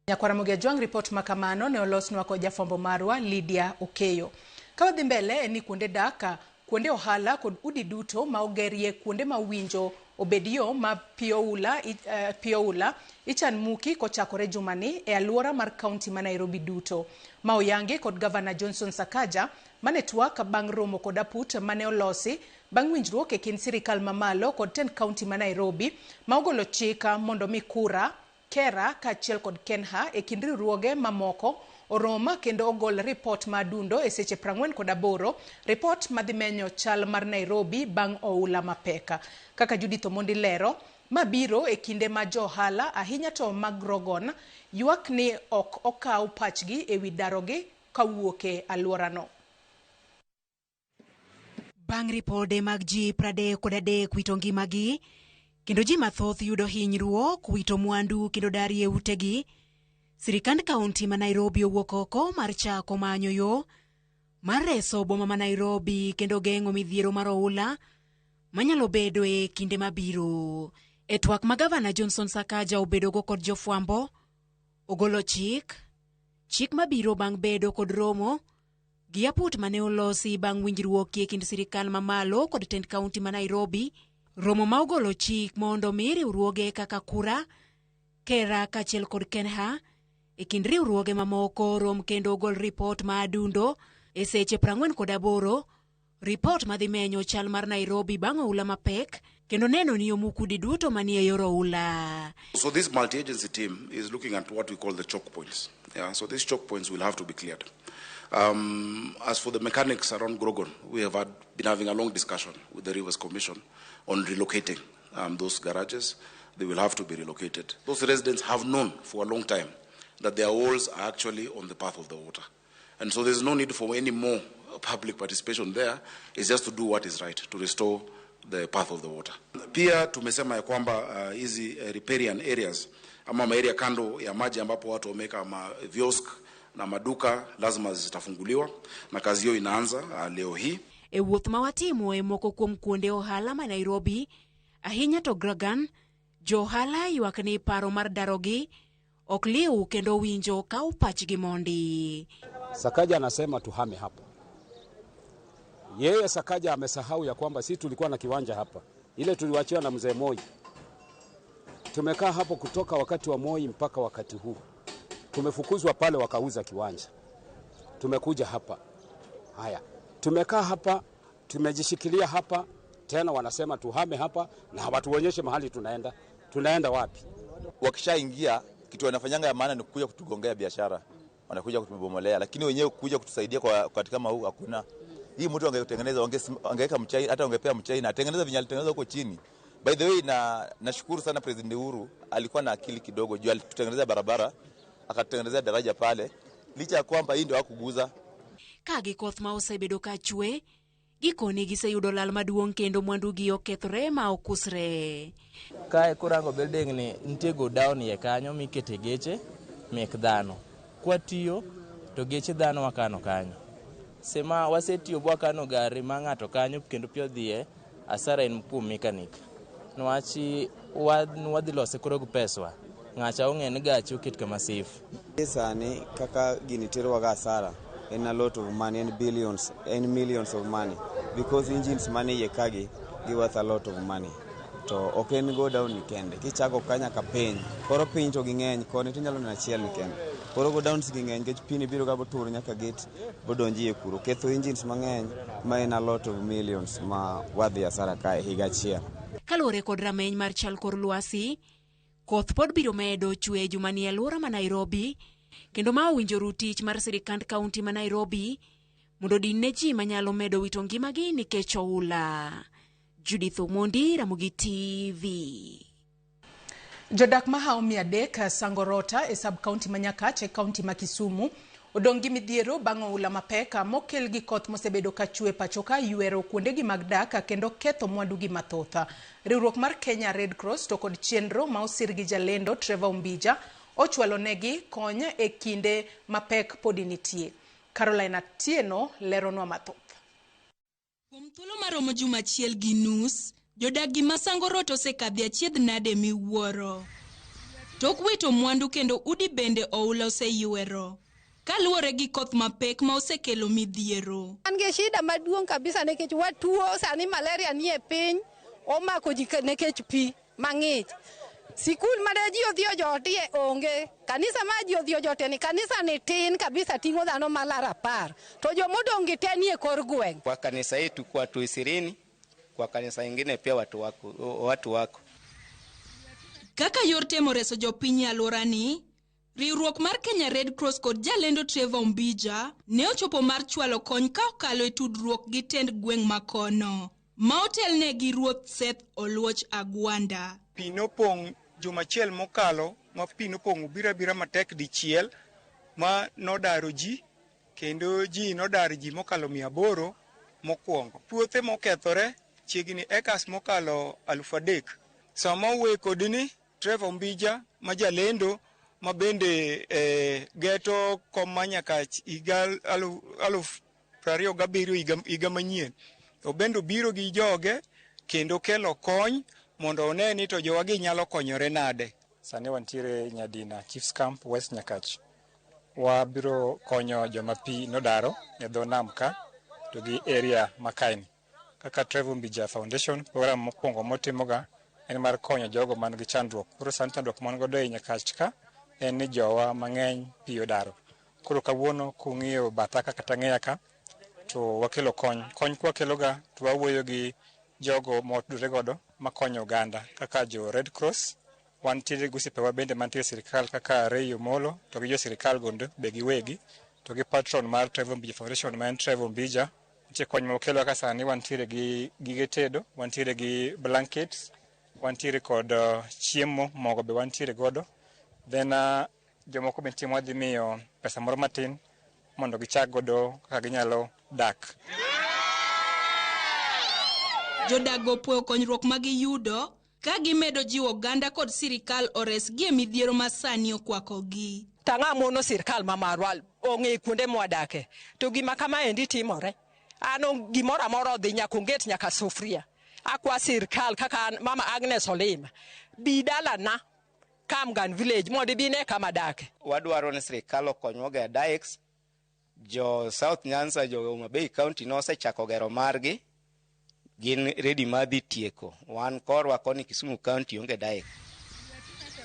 Nyakwara Mugia Jwang report makamano ne olosnwa ko jafombo marwa Lydia Okeyo. Kawadhi mbele ni kuonde daka, kuonde ohala kod udi duto ma ogerie kuonde ma winjo obedio ma Pioula ichan muki kochakore jumani e aluora mar kaunti ma Nairobi duto. Ma oyangi kod Governor Johnson Sakaja mane twak bang' romo kod aput mane olosi bang' winjruok e kind sirikal mamalo kod ten kaunti ma Nairobi ma ogolo chika mondo mi kura, kera kaachiel kod kenha e kind riwruoge mamoko oroma kendo ogol report ma adundo e seche 48 report madhi menyo chal mar Nairobi bang' oula mapeka. Kaka Judith Omondi lero, mabiro e kinde ma johala ahinya to mag Rogon ywak ni ok okaw pachgi e wi darogi kawuoke aluorano. Bang' ripode mag ji 33 wito ngimagi kendo ji mathoth yudo hinyruok, wito mwandu kendo darie utegi, sirikand kaunti ma Nairobi owuok oko mar chako manyo yo mar reso boma ma Nairobi kendo geng'o midhiero mar oula manyalo bedo e kinde mabiro. E twak ma Governor Johnson Sakaja obedogo kod jofwambo, ogolo chik mabiro bang' bedo kod romo gi aput mane olosi bang' winjruok e kind sirikal mamalo kod tend kaunti ma Nairobi, romo ma ogolo chik mondo mi riwruoge kaka kura, kera kaachiel kod kenha e kind riwruoge mamoko rom kendo ogol report ma adundo e seche 48 report madhi menyo chal mar Nairobi bang' oula mapek kendo neno ni omukudi duto manie yor oula. So this multi-agency team is looking at what we call the choke points. Yeah, so these choke points will have to be cleared. As for the mechanics around Grogon, we have been having a long discussion with the Rivers Commission on relocating those garages. They will have to be relocated. Those residents have known for a long time that their walls are actually on the path of the water. And so there's no need for any more public participation there. It's just to do what is right, to restore the path of the water. Pia tumesema ya kwamba hizi riparian areas ama area kando ya maji ambapo watu wameka viosk na maduka lazima zitafunguliwa na kazi hiyo inaanza leo hii. E wuoth ma watimo e moko kuom kuonde ohala ma Nairobi, ahinya to Grogan, johala ywak ni paro mar darogi ok liu kendo winjo ka upachgi mondi. Sakaja anasema tuhame hapa. Yeye Sakaja amesahau ya kwamba sisi tulikuwa na kiwanja hapa. Ile tuliwachiwa na mzee Moi. Tumekaa hapo kutoka wakati wa Moi mpaka wakati huu. Tumefukuzwa pale wakauza kiwanja. Tumekuja hapa. Haya. Tumekaa hapa, tumejishikilia hapa, tena wanasema tuhame hapa na hawatuonyeshe mahali tunaenda. Tunaenda wapi? Wakishaingia kitu wanafanyanga ya maana ni kuja kutugongea biashara. Wanakuja kutubomolea, lakini wenyewe kuja kutusaidia kwa katika kama huu hakuna. Hii mtu angetengeneza angeweka mchai, hata angepea mchai na atengeneza vinyali tengeneza huko chini. By the way, nashukuru sana President Uhuru, alikuwa na akili kidogo juu alitutengenezea barabara, akatengenezea daraja pale. Licha ya kwamba hii ndio hakuguza. Kagi koth ma osebedo ka chwe, gikoni giseyudo lal maduong' kendo mwandugi okethre ma okusre. Kae kurango building ni nitie go down ye kanyo mikete geche mek dhano. Kwa tiyo to geche dhano wakano kanyo. Sema wasetiyo bwakano gari ma ng'ato kanyo kendo pio dhie asara en kuom mechanic. Nwachi wadhi lose koro gu peswa. Ng'acha ong'e ni gachi oket kama safe. Sani kaka gini tero waga asara in a lot of money and billions and millions of money because engines money ye kagi give us a lot of money. To oken go down nikende. Kichago kanya ka piny. Koro piny to ging'eny koni tinyalo na chiel nikende. Koro go down ging'eny kech pini biro ga botur nyaka gate bodonji e kuro. Ketho engines mang'eny ma in a lot of millions ma wadhi asara kae higa chiel. Kalore kod rameny mar chal kor lwasi, koth pod biro medo chwe juma ni aluora ma Nairobi, kendo ma owinjoru tich mar sirikand kaunti ma Nairobi mondo dinne ji manyalo medo wito ngimagi nikech oula. Judith Omondi, Ramogi TV. Jodak mahao 300 Sangorota e sub-county Manyakach e county ma Kisumu odongi midhiero bang' oula mapeka mokel gi koth mosebedo ka chwe pachoka ywero kuondegi mag dak kendo ketho mwandugi mathotha. Riwruok mar Kenya Red Cross to kod chenro ma osir gi jalendo Trevor Umbija ochwalo negi kony e kinde mapek podi nitie. Carolina Tieno leronwa mathoth. Kuom thuolo maromo juma achiel gi nus, jodagi ma Sangorota osekadhi achiedh nade miwuoro. Tok wito mwandu kendo udi bende oula oseywero. kaluwore gi koth mapek ma osekelo midhiero. An gi shida maduong' kabisa nikech watuo sani malaria nie piny omako ji nikech pi mang'ich. Sikul mane ji odhi ojotie onge. Kanisa ma ji odhi ojotie ni kanisa ni tin kabisa ting'o dhano malara 10. To jomodong' gi te nie kor gweng'. Kwa kanisa yetu kwa watu 20, kwa kanisa ingine pia watu wako. Kaka yor temo reso jopiny alworani, riwruok mar Kenya Red Cross kod jalendo Trevor Mbija ne ochopo mar chwalo kony ka okalo e tudruok gi tend gweng' makono, ma otelne gi Ruoth Seth Oluoch Agwanda. Pi nopong' jumachiel mokalo, ma pi nopong' birabira matek dichiel, ma nodaro ji, kendo ji nodar ji mokalo 800 mokwongo. Puothe mokethore chiegni ekas mokalo 3,000. Sama wuoyo kodini Trevor Mbija ma jalendo ma bende geto koma nyaka higa 2027 higa manyien. Obendo biro gi joge kendo kelo kony mondo one ni to jowagi nyalo konyore nade. Sani wantiere Nyadina Chiefs Camp West Nyakach. Wabiro konyo joma pi nodaro e dho nam ka to gi area makaini. Kaka Trevor Mbija Foundation, program mokwongo motimoga en mar konyo jogo man gi chandruok. Koro sani chandruok man godo e Nyakach ka en ni jowa mang'eny pi odaro. Koro kawuono kung'iyo bataka kata ng'eya ka to wakelo kony. Kony kwakeloga to wawuoyo gi jogo motudore godo makonyo oganda kaka jo Red Cross. Wantiere gosiepewa bende mantiere sirikal kaka Ray Omolo to gi jo sirikal gondo be giwegi to gi patron mar Trevor Mbija Foundation ma en Trevor Mbija. Nitie kony mokelo kaka sani wantiere gi gige tedo, wantiere gi blankets, wantiere kod chiemo mogo be wantiere godo. Then jomoko be nitie wadhi miyo pesa moro matin mondo gichak godo kaka ginyalo dak. Jodak opuoyo konyruok ma giyudo ka gimedo jiwo oganda kod sirikal ores gie midhiero ma sani okwakogi. Tang'a mono sirikal ma marwa ong'e kuonde mwadake to gima kama endi timore. Ano gimoro amora odhi nyaka onget nyaka sufria. Akwa sirikal kaka Mama Agnes Olima bi dalana Kamgan village mondo bine kama dake. Wadwaro ni sirikal okonywa Daex. Jo South Nyanza, jo Homa Bay County nosechako gero margi. Gin ready madhi tieko. Wan korwa koni Kisumu County onge Daex.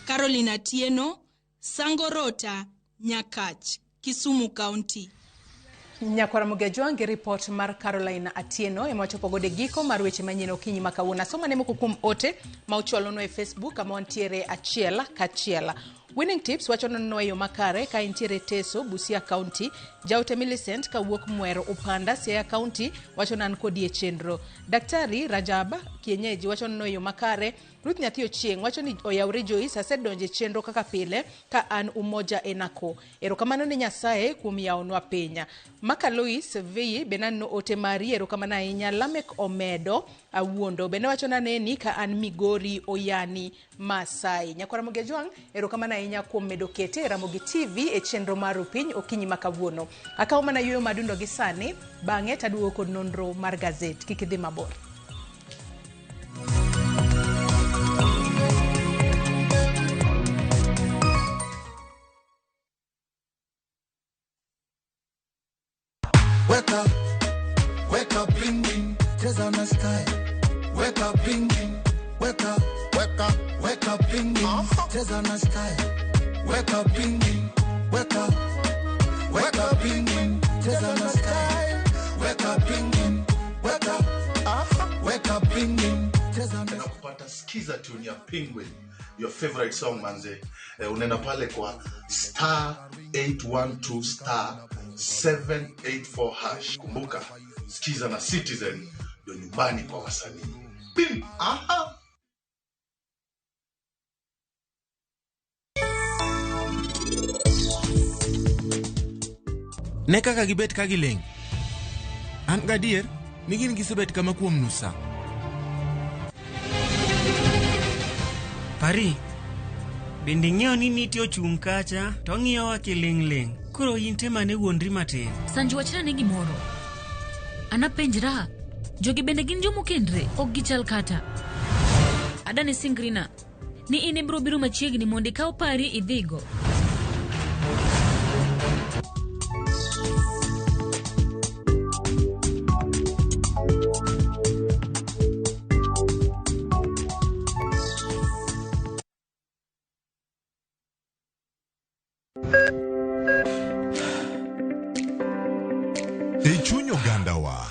Carolina Atieno, Sangorota, Nyakach, Kisumu County. Nyakwara Mugejwangi report mar Carolina Atieno ema wachopo gode giko mar weche manyien okinyi makawuono. Soma ne moko kuom ote ma uchwalono e Facebook ama wantiere achiel kachiel. Winning Tips wacho nono yo makare ka intiere Teso, Busia County, Jaute Millicent ka wuok Mwero Upanda, Siaya County wacho nan kodi e chenro. Daktari Rajab Kienyeji wacho nono yo makare. Ruth Nyathi Ochieng wacho ni oyawre Joyce asedonje chenro kaka pile ka an umoja enako. Erokamano ne Nyasaye kuom yawonwa penya. Maka Lois Vei benano ote mari erokamano ahinya. Lamek Omedo Awuondo bende wacho naneni ka an Migori Oyani Masai. Nyakwara Mugejwang erokamano ahinya kuom medo kete e Ramogi TV e chenro mar piny okinyi makawuono. Akaw mana yuyo madundo gi sani bang'e taduogo kod nonro mar gazet. Kik idhi mabor. Wake up, bling bling, tears on the sky. Wake up, bling bling, wake up, bling bling, tears on the sky. Wake up, bling bling, wake up, bling bling, tears on the sky. Wake up, bling bling, wake up, bling bling, tears on the sky. Kupata skiza tune ya Penguin, your favorite song manze. Unaenda pale kwa *812 *784 hash. Kumbuka skiza na Citizen ndio nyumbani kwa wasanii. Bim! Aha! Ne kaka gibet ka gileng. An gadier ni gin gisebet kama kuom nusa. Pari, bende ng'eyo ni niti ochung' kacha to ng'iyowa kiling'. Koro inte mane wuondri matin. Sanju wachna ni gimoro. Anapenjra, jogi bende gin jomokendre, ok gichal kata. Adani singrina, ni ine biro machiegni mondo ikaw pari idhigo. kiawa.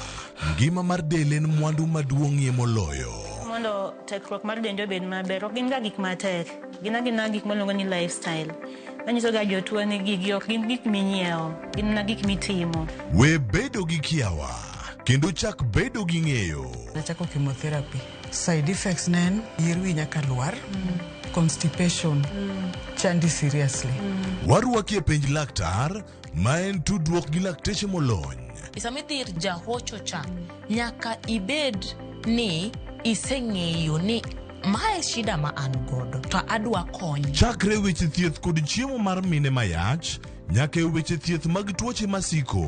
Ngima mar del en mwandu maduong'ie moloyo. Mondo tekruok mar dende obed maber, ok gin ga gik matek. Gin gik miluongo ni lifestyle. Manyiso ga jotuo ni gigi ok gin gik minyiewo, gin na gik mitimo. We bedo gi kiawa, kendo chak bedo gi ng'eyo. Nachako chemotherapy. Side effects nen, yier wi nyaka lwar, constipation, chandi seriously. Waruaki e penj laktar, ma en tudruok gi lakteche molony. Sama idhi ir jahocho cha, nyaka ibed ni iseng'eyo ni mae shida ma an godo to adwa kony. Chakre weche thieth kod chiemo mar mine mayach, nyaka weche thieth mag tuoche masiko.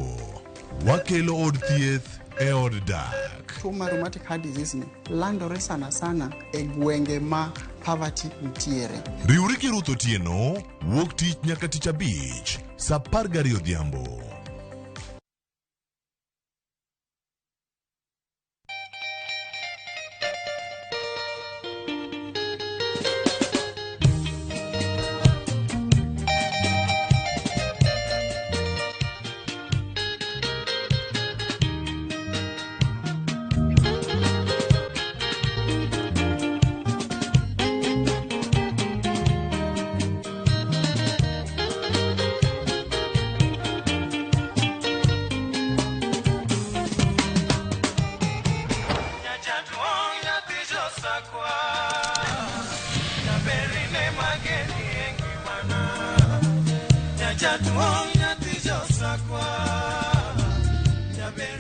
Wakelo od thieth e od dak. Tuo mar rheumatic heart disease ni landore sana e gwenge ma poverty nitiere. Riwri gi Ruth Otieno, wuok tich nyaka tich abich, saa 12 odhiambo.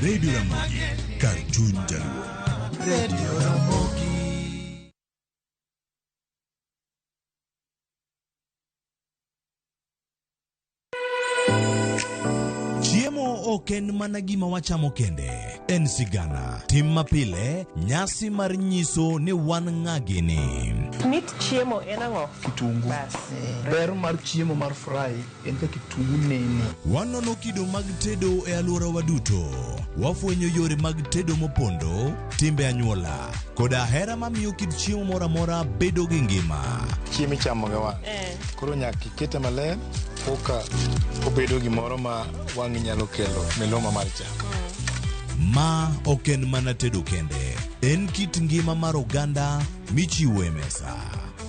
Radio Ramogi, Cartoon Jaluo. Radio Ramogi. Chiemo ok en mana gima wachamo kende, en sigana. Tim mapile, nyasi mar nyiso ni wan ng'agini. Mit chiemo en ang'o? Kitungu. Ber mar chiemo mar fry en ka kitungu nene. Wanono kido mag tedo e alworawa duto. Wafwenyo yore mag tedo mopondo, timbe anyuola, koda hera mamiyo kit chiemo moro amora bedo gi ngima. Chiemo ichamo ga wang'. Koro nyaka ikete maler, koka obedo gimoro ma wang'i nyalo kelo miluma mar chak. Ma ok en mana tedo kende, en kit ngima mar oganda michiwo e mesa.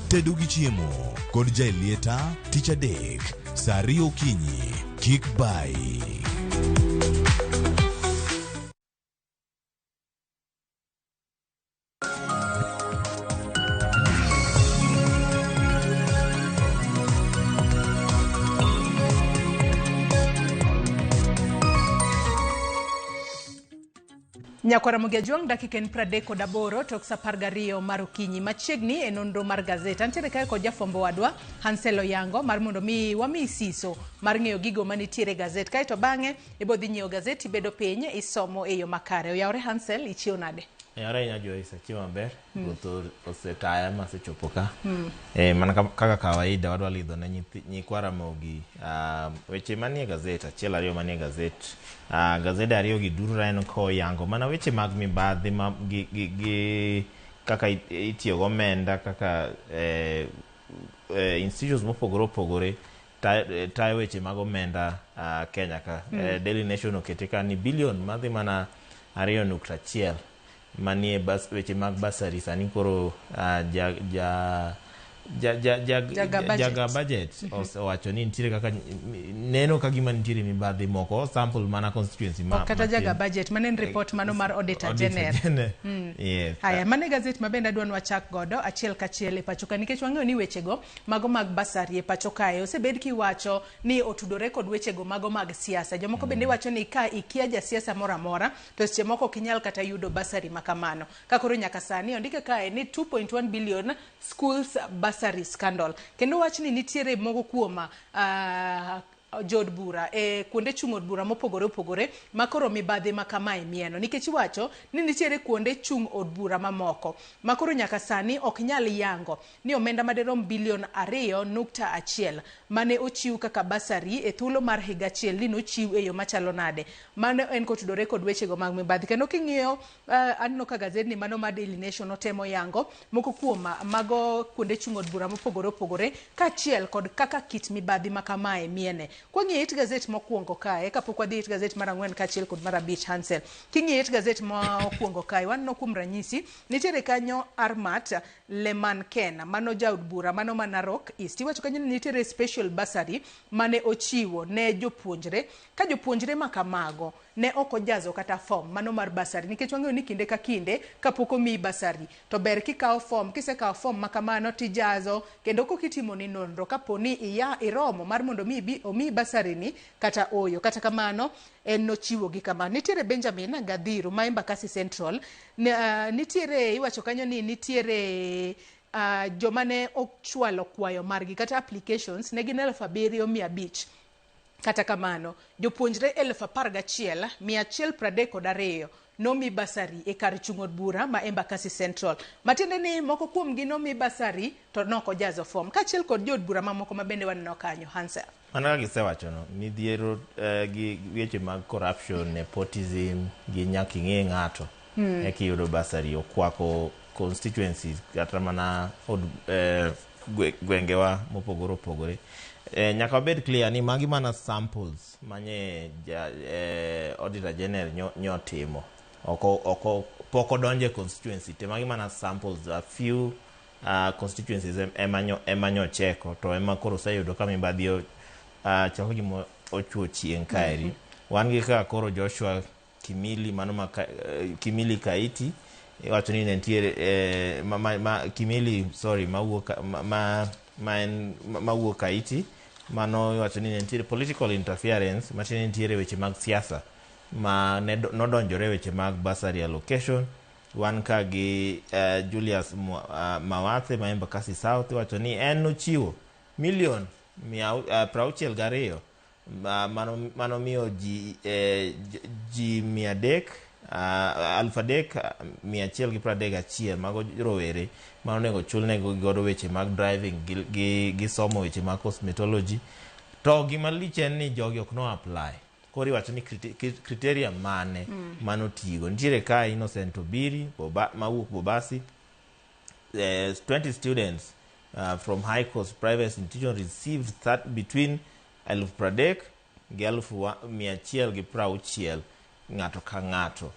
Tedo gi chiemo kod jailieta tich adek, saa 2 okinyi, kik bai. Nyakwara Mugiajuang dakika en 38 tok saa 12 mar okinyi. Machiegni e nonro mar gazeta antiere kae kod jafwambo wadwa Hansel Oyango mar mondo mi wami siso mar ng'eyo gigo manitiere gazet. Kae to bang'e ibodhi nyiewo gazet ibedo piny isomo e yo makare. Oyawre Hansel, ichiew nade? Yara ina Joyce chiema ber, goto osetaya masechopo ka. Mana kaka kawaida wadwa lidho na nyikwara Mogi. Weche manie gazet, achiel ariyo manie gazet. Gazet ariyo gi durra en ko yango mana weche mag mibadhi gi kaka itiyo go omenda, kaka institutions mopogore opogore tayo weche mag omenda Kenya ka. Daily Nation okete ka ni bilion madhi mana 2.1 manie weche mag basari sani koro jaga budget owacho ni nitiere kaka neno ka gima nitiere mibadhi moko sample mana constituency ma kata jaga budget manen report mano mar auditor general. Yes. Haya mane gazet mabenda dwan wachak godo achiel kachiel e pachoka nikech wang'eyo ni wechego mago mag basari e pachoka osebed kiwacho ni otudore kod wechego mago mag siasa. Jomoko bende wacho ni ka ikia ja siasa mora mora to seche moko kinyal kata yudo basari makamano. Kakoro nyaka sani ondike kae ni 2.1 billion schools basari scandal. Kendo wach ni nitiere mogo kuoma jod bura kuonde chung od bura mopogore opogore makoro mibadhi makamae mieno nikech wacho ni nitiere kuonde chung od bura mamoko makoro nyaka sani ok nyal yango ni omenda maderom bilion 2.1 mane ochiw kaka basari e thuolo mar higa achiel ni nochiw e yo machalo nade. Mano en kotudore kod wechego mag mibadhi. Kendo king'iyo anno ka gazet ni mano mar Daily Nation otemo yango moko kuom mago kuonde chung od bura mopogore opogore ka achiel kod kaka kit mibadhi makamae miene. Kwang'e it gazet mokwongo kae kapok wadhi it gazet mar 4 kachiel kod mar 5 Hansel. King'e it gazet mokwongo kae wan no kuom ranyisi nitiere kanyo Armat Leman Ken mano jaod bura mano Narok East. Iwacho kanyo nitiere special bursary mane ochiwo ne jopuonjre ka jopuonjre makamago ne ok ojazo kata form mano mar bursary nikech wang'eyo ni kinde ka kinde kapok omiyi bursary to ber kikawo form kisekawo form makamano tijazo kendo kokitimo ni nonro kaponi iromo mar mondo omiyi bursary ni kata oyo kata kamano en nochiwo gi kama. Nitiere Benjamin Gadhiru ma Embakasi Central nitiere iwacho kanyo ni nitiere joma ne ochwalo kwayo margi kata applications ne gin 7,500 kata kamano jopuonjre 11,132 nomi basari e kar chung' od bura ma Embakasi Central. Matiende ni moko kuom gi nomi basari to noko jazo form kachiel kod jod bura mamoko ma bende waneno kanyo Hansel. Mana gisewacho no midhiero gi weche mag corruption, nepotism gi nyaki ng'e ng'ato eki yudo basari okwako constituencies kata mana od gwengewa mopogore opogore. Nyaka wabed clear ni magi mana samples manye Auditor General nyotimo. Poko donje constituency te magi mana samples, a few constituencies emanyo cheko to ema koro sayudo ka mibadhi chako gimo ochuo chieng' kaeri. Wan gi ka koro Joshua Kimili mano Kimili Kaiti iwacho ni nentiere Kimili sorry mawuok Kaiti mano iwacho ni nentiere political interference machine nentiere weche mag siasa ma nodonjore weche mag bursary allocation. Wan ka gi Julius Mawathe ma Embakasi South iwacho ni en nochiwo milion 62 mano miyo ji 3,131 mago rowere mano nego chulne godo weche mag driving gi somo weche mag cosmetology to gima lich en ni jogi ok no apply. Koro iwacho ni criteria mane mano tigo nitiere ka Innocent Obiri mawuok Bobasi. 20 students from High Coast Private Institution received between 30,000 gi 160 ng'ato ka ng'ato.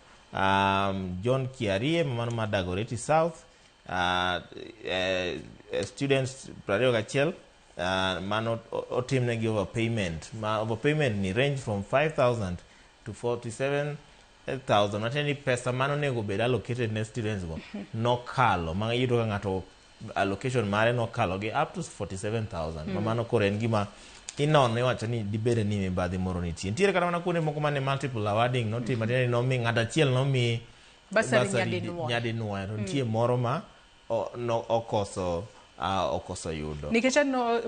John Kiarie mano ma Dagoretti South students 21 mano otimnegi overpayment. Overpayment ni range from 5,000 to 47,000. Mateni pesa mano nego bed allocated ne students go nokalo ma yudo ka ng'ato allocation mare nokalo gi up to 47,000. Mano koro en gima inono iwacho ni dibede ni mibadhi moro nitie. Nitiere kata mana kuonde moko mane multiple awarding notima tene nomi ng'ato achiel nomi basari nyadinwoya to nitie moro ma okoso yudo. Nikech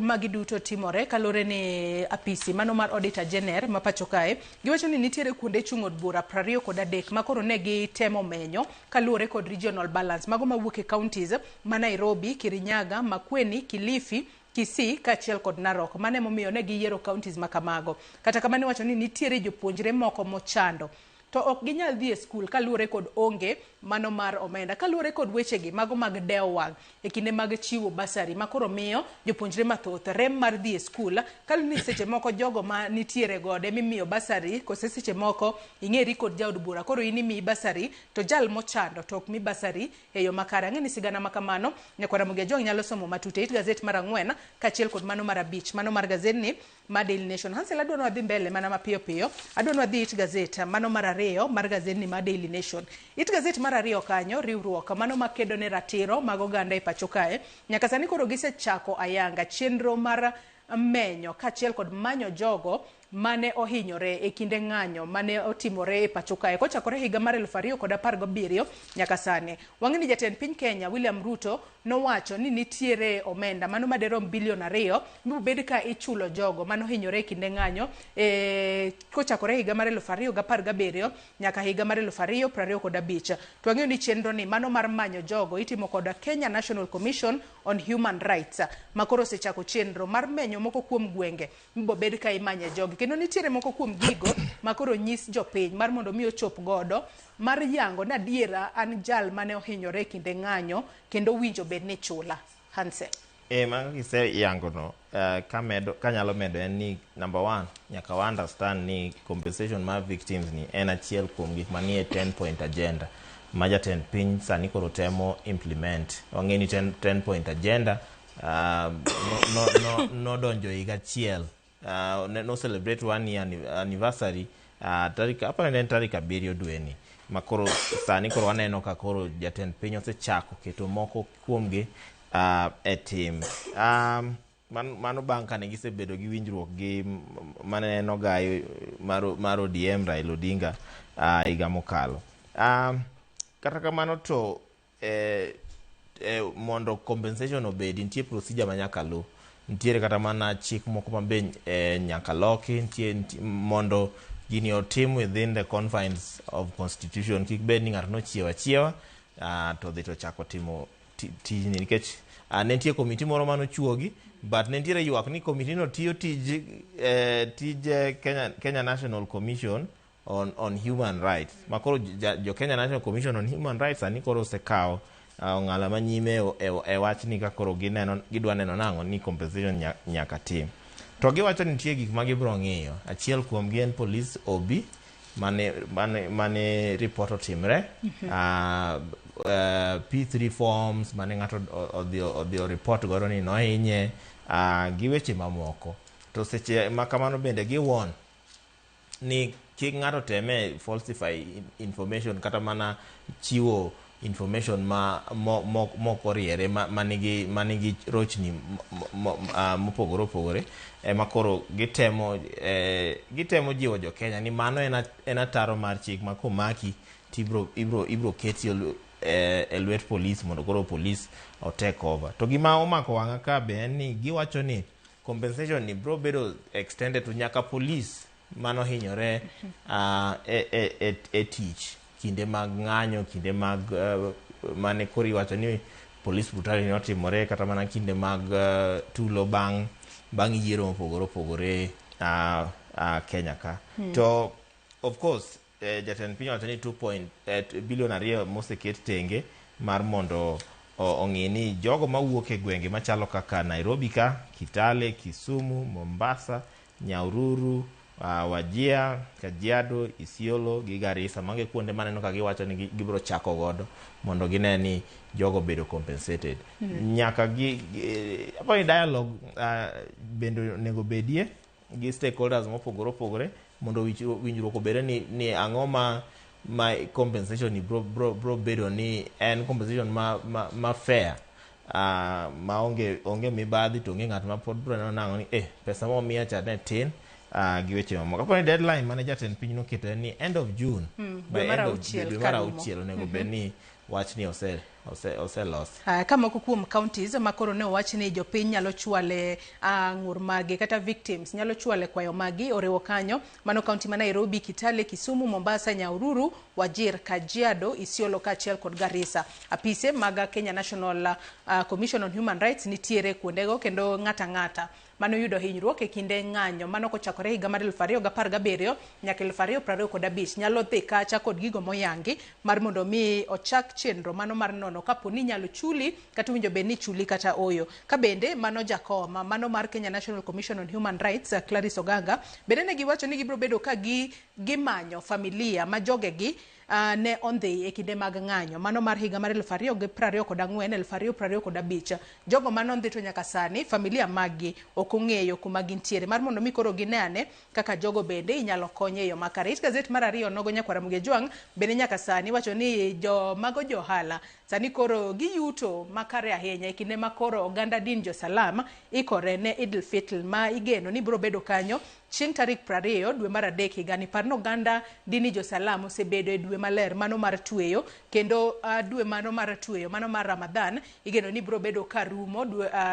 magi duto timore kalore ni apisi mano mar Auditor General ma pacho kae giwacho ni nitiere kuonde chung' od bura 23 ma koro ne gitemo menyo kalure kod regional balance mago mawuok e counties ma Nairobi, Kirinyaga, Makueni, Kilifi, Kisii kachiel kod Narok. Mane momiyo ne giyiero counties makamago. Kata kamane wacho ni nitiere jopuonjre moko mochando to ok ginyal dhi e skul kalure kod onge mano mar omenda kalure kod wechegi mago mag dewo wang' e kinde mag chiwo basari makoro miyo jopuonjre mathoth rem mar dhi e skul kalni seche moko jogo ma nitiere gode mimiyo basari kose seche moko ing'eri kod jaod bura koro in imiyi basari to jal mochando to ok mi basari e yo makare. Ang'e ni sigana makamano Nyakwara Mugia nyalo somo matut e gazet mar 4 kachiel kod mano mar 5 mano mar gazet ni ma Daily Nation. Hansel adwa wadhi mbele mana mapiyo piyo adwa wadhi it gazet mano mar 2 mar gazet ni ma Daily Nation. It gazet mar 2 kanyo riwruok mano makedo ne ratiro mag oganda e pacho kae nyaka sani koro gisechako ayanga chenro mar menyo kachiel kod manyo jogo mane ohinyore e kinde ng'anyo mane otimore e pacho kae kochakore higa mar 2017 nyaka sani. Wang'eni jatend piny Kenya William Ruto nowacho ni nitiere omenda mano maderom bilion 2 mibed ka ichulo jogo mano hinyore e kinde ng'anyo kochakore higa mar 2017 nyaka higa mar 2025. To wang'eyo ni chenro ni mano mar manyo jogo itimo kod Kenya National Commission on Human Rights makoro sechako chenro mar menyo moko kuom gwenge mibed ka imanye jogo kendo nitiere moko kuom gigo makoro nyis jopiny mar mondo mi ochop godo mar yango na diera an jal mane ohinyore kinde ng'anyo kendo winjo bed ni chula. Hansel Mano kise yango no, kanyalo medo en ni number 1, nyaka wa understand ni compensation mar victims ni en achiel kuom gik manie 10-point agenda. Ma jatend piny sani koro temo implement. Wang'e ni 10-point agenda no donjo higa achiel. No celebrate 1 year anniversary tarik 7 dwe ni. Ma koro sani koro waneno ka koro jatend piny osechako keto moko kuomgi e tim. Mano bang' kane gisebedo gi winjruok gi maneno gayo mar ODM Raila Odinga higa mokalo. Kata kamano to mondo compensation obedi nitie procedure ma nyaka lu. Nitiere kata mana chik moko mabe nyaka loki, nitie mondo gini otim within the confines of constitution. Kik bed ni ng'ato nochiewa to dhi to chako timo tijni nikech ne nitie komiti moro mano chuogi, but ne nitiere ywak ni komiti no tiyo tije Kenya National Commission on Human Rights. Makoro jo Kenya National Commission on Human Rights ani koro osekawo ng'ala manyime e wach ni ka koro gidwa neno nang'o ni compensation nyaka tim. To giwacho ni nitie gik ma gibro ng'iyo. Achiel kuom gi en police obi mane report otimre. P3 forms mane ng'ato odhi report godo ni nohinye gi weche mamoko. To seche makamano bende giwon ni kik ng'ato teme falsify information kata mana chiwo information mokoriere manigi rochni mopogore opogore. Makoro gitemo jiwo jo Kenya ni mano en ataro mar chik ma komaki ibro keti e lwet police mondo koro police o take over. To gima omako wang'a ka be en ni giwacho ni compensation ni bro bedo extended to nyaka police mano hinyore e tich, kinde mag ng'anyo, kinde mag mane kori wacho ni police brutality notimore, kata mana kinde mag tulo bang' yiero mopogore opogore Kenya ka. To of course jatend piny wacho ni 2 billion moseket tenge mar mondo ong'i ni jogo mawuok e gwenge machalo kaka Nairobi ka, Kitale, Kisumu, Mombasa, Nyahururu, Wajir, Kajiado, Isiolo gi Garissa, mange kuonde maneno ka giwacho ni gibro chako godo mondo gine ni jogo bedo compensated. Nyaka apani dialogue bendo nego bedie gi stakeholders mopogore opogore mondo winjruok obede ni ang'o ma compensation ni bro bedo ni en compensation ma fair, ma onge mibadhi, to onge ng'at ma pod bro neno nang'o ni pesa momiya cha ne tin gi weche mamoko. Apani deadline mane jatend piny noketo ni end of June, by end of dwe mar auchiel onego bed ni wach ni oselos. Kamoko kuom counties makoro ne owach ni jopiny nyalo chwale ng'ur magi kata victims nyalo chwale kwayo magi oriwo kanyo mano county ma Nairobi, Kitale, Kisumu, Mombasa, Nyahururu, Wajir, Kajiado, Isiolo kaachiel kod Garissa. Apise mag Kenya National Commission on Human Rights nitiere kuondego, kendo ng'ata mano yudo hinyruok e kinde ng'anyo mano kochakore higa mar 2017 nyaka 2025 nyalo dhi kacha kod gigo moyangi mar mondo mi ochak chenro mano mar nono kapo ni nyalo chuli kata winjo be ni chuli kata oyo. Ka bende mano jakoma mano mar Kenya National Commission on Human Rights Clarice Oganga bende ne giwacho ni gibro bedo ka gimanyo familia ma jogegi ne ondhi e kinde mag ng'anyo mano mar higa mar 2024 2025. Jogo manondhi to nyaka sani familia magi ok ong'eyo kuma gintiere mar mondo mi koro ginene kaka jogo bende inyalo konye e yo makare. It Gazette mar 2 nogo Nyakwara Mugiajwang' bende nyaka sani wacho ni mago johala sani koro giyuto makare ahinya e kinde ma koro oganda din jo Salam ikore ne Idil Fitr ma igeno ni bro bedo kanyo chieng' tarik 20 dwe mar 3 higani. Parno oganda dini jo Salam osebedo e dwe maler mano mar tweyo, kendo dwe mano mar tweyo mano mar Ramadhan igeno ni bro bedo karumo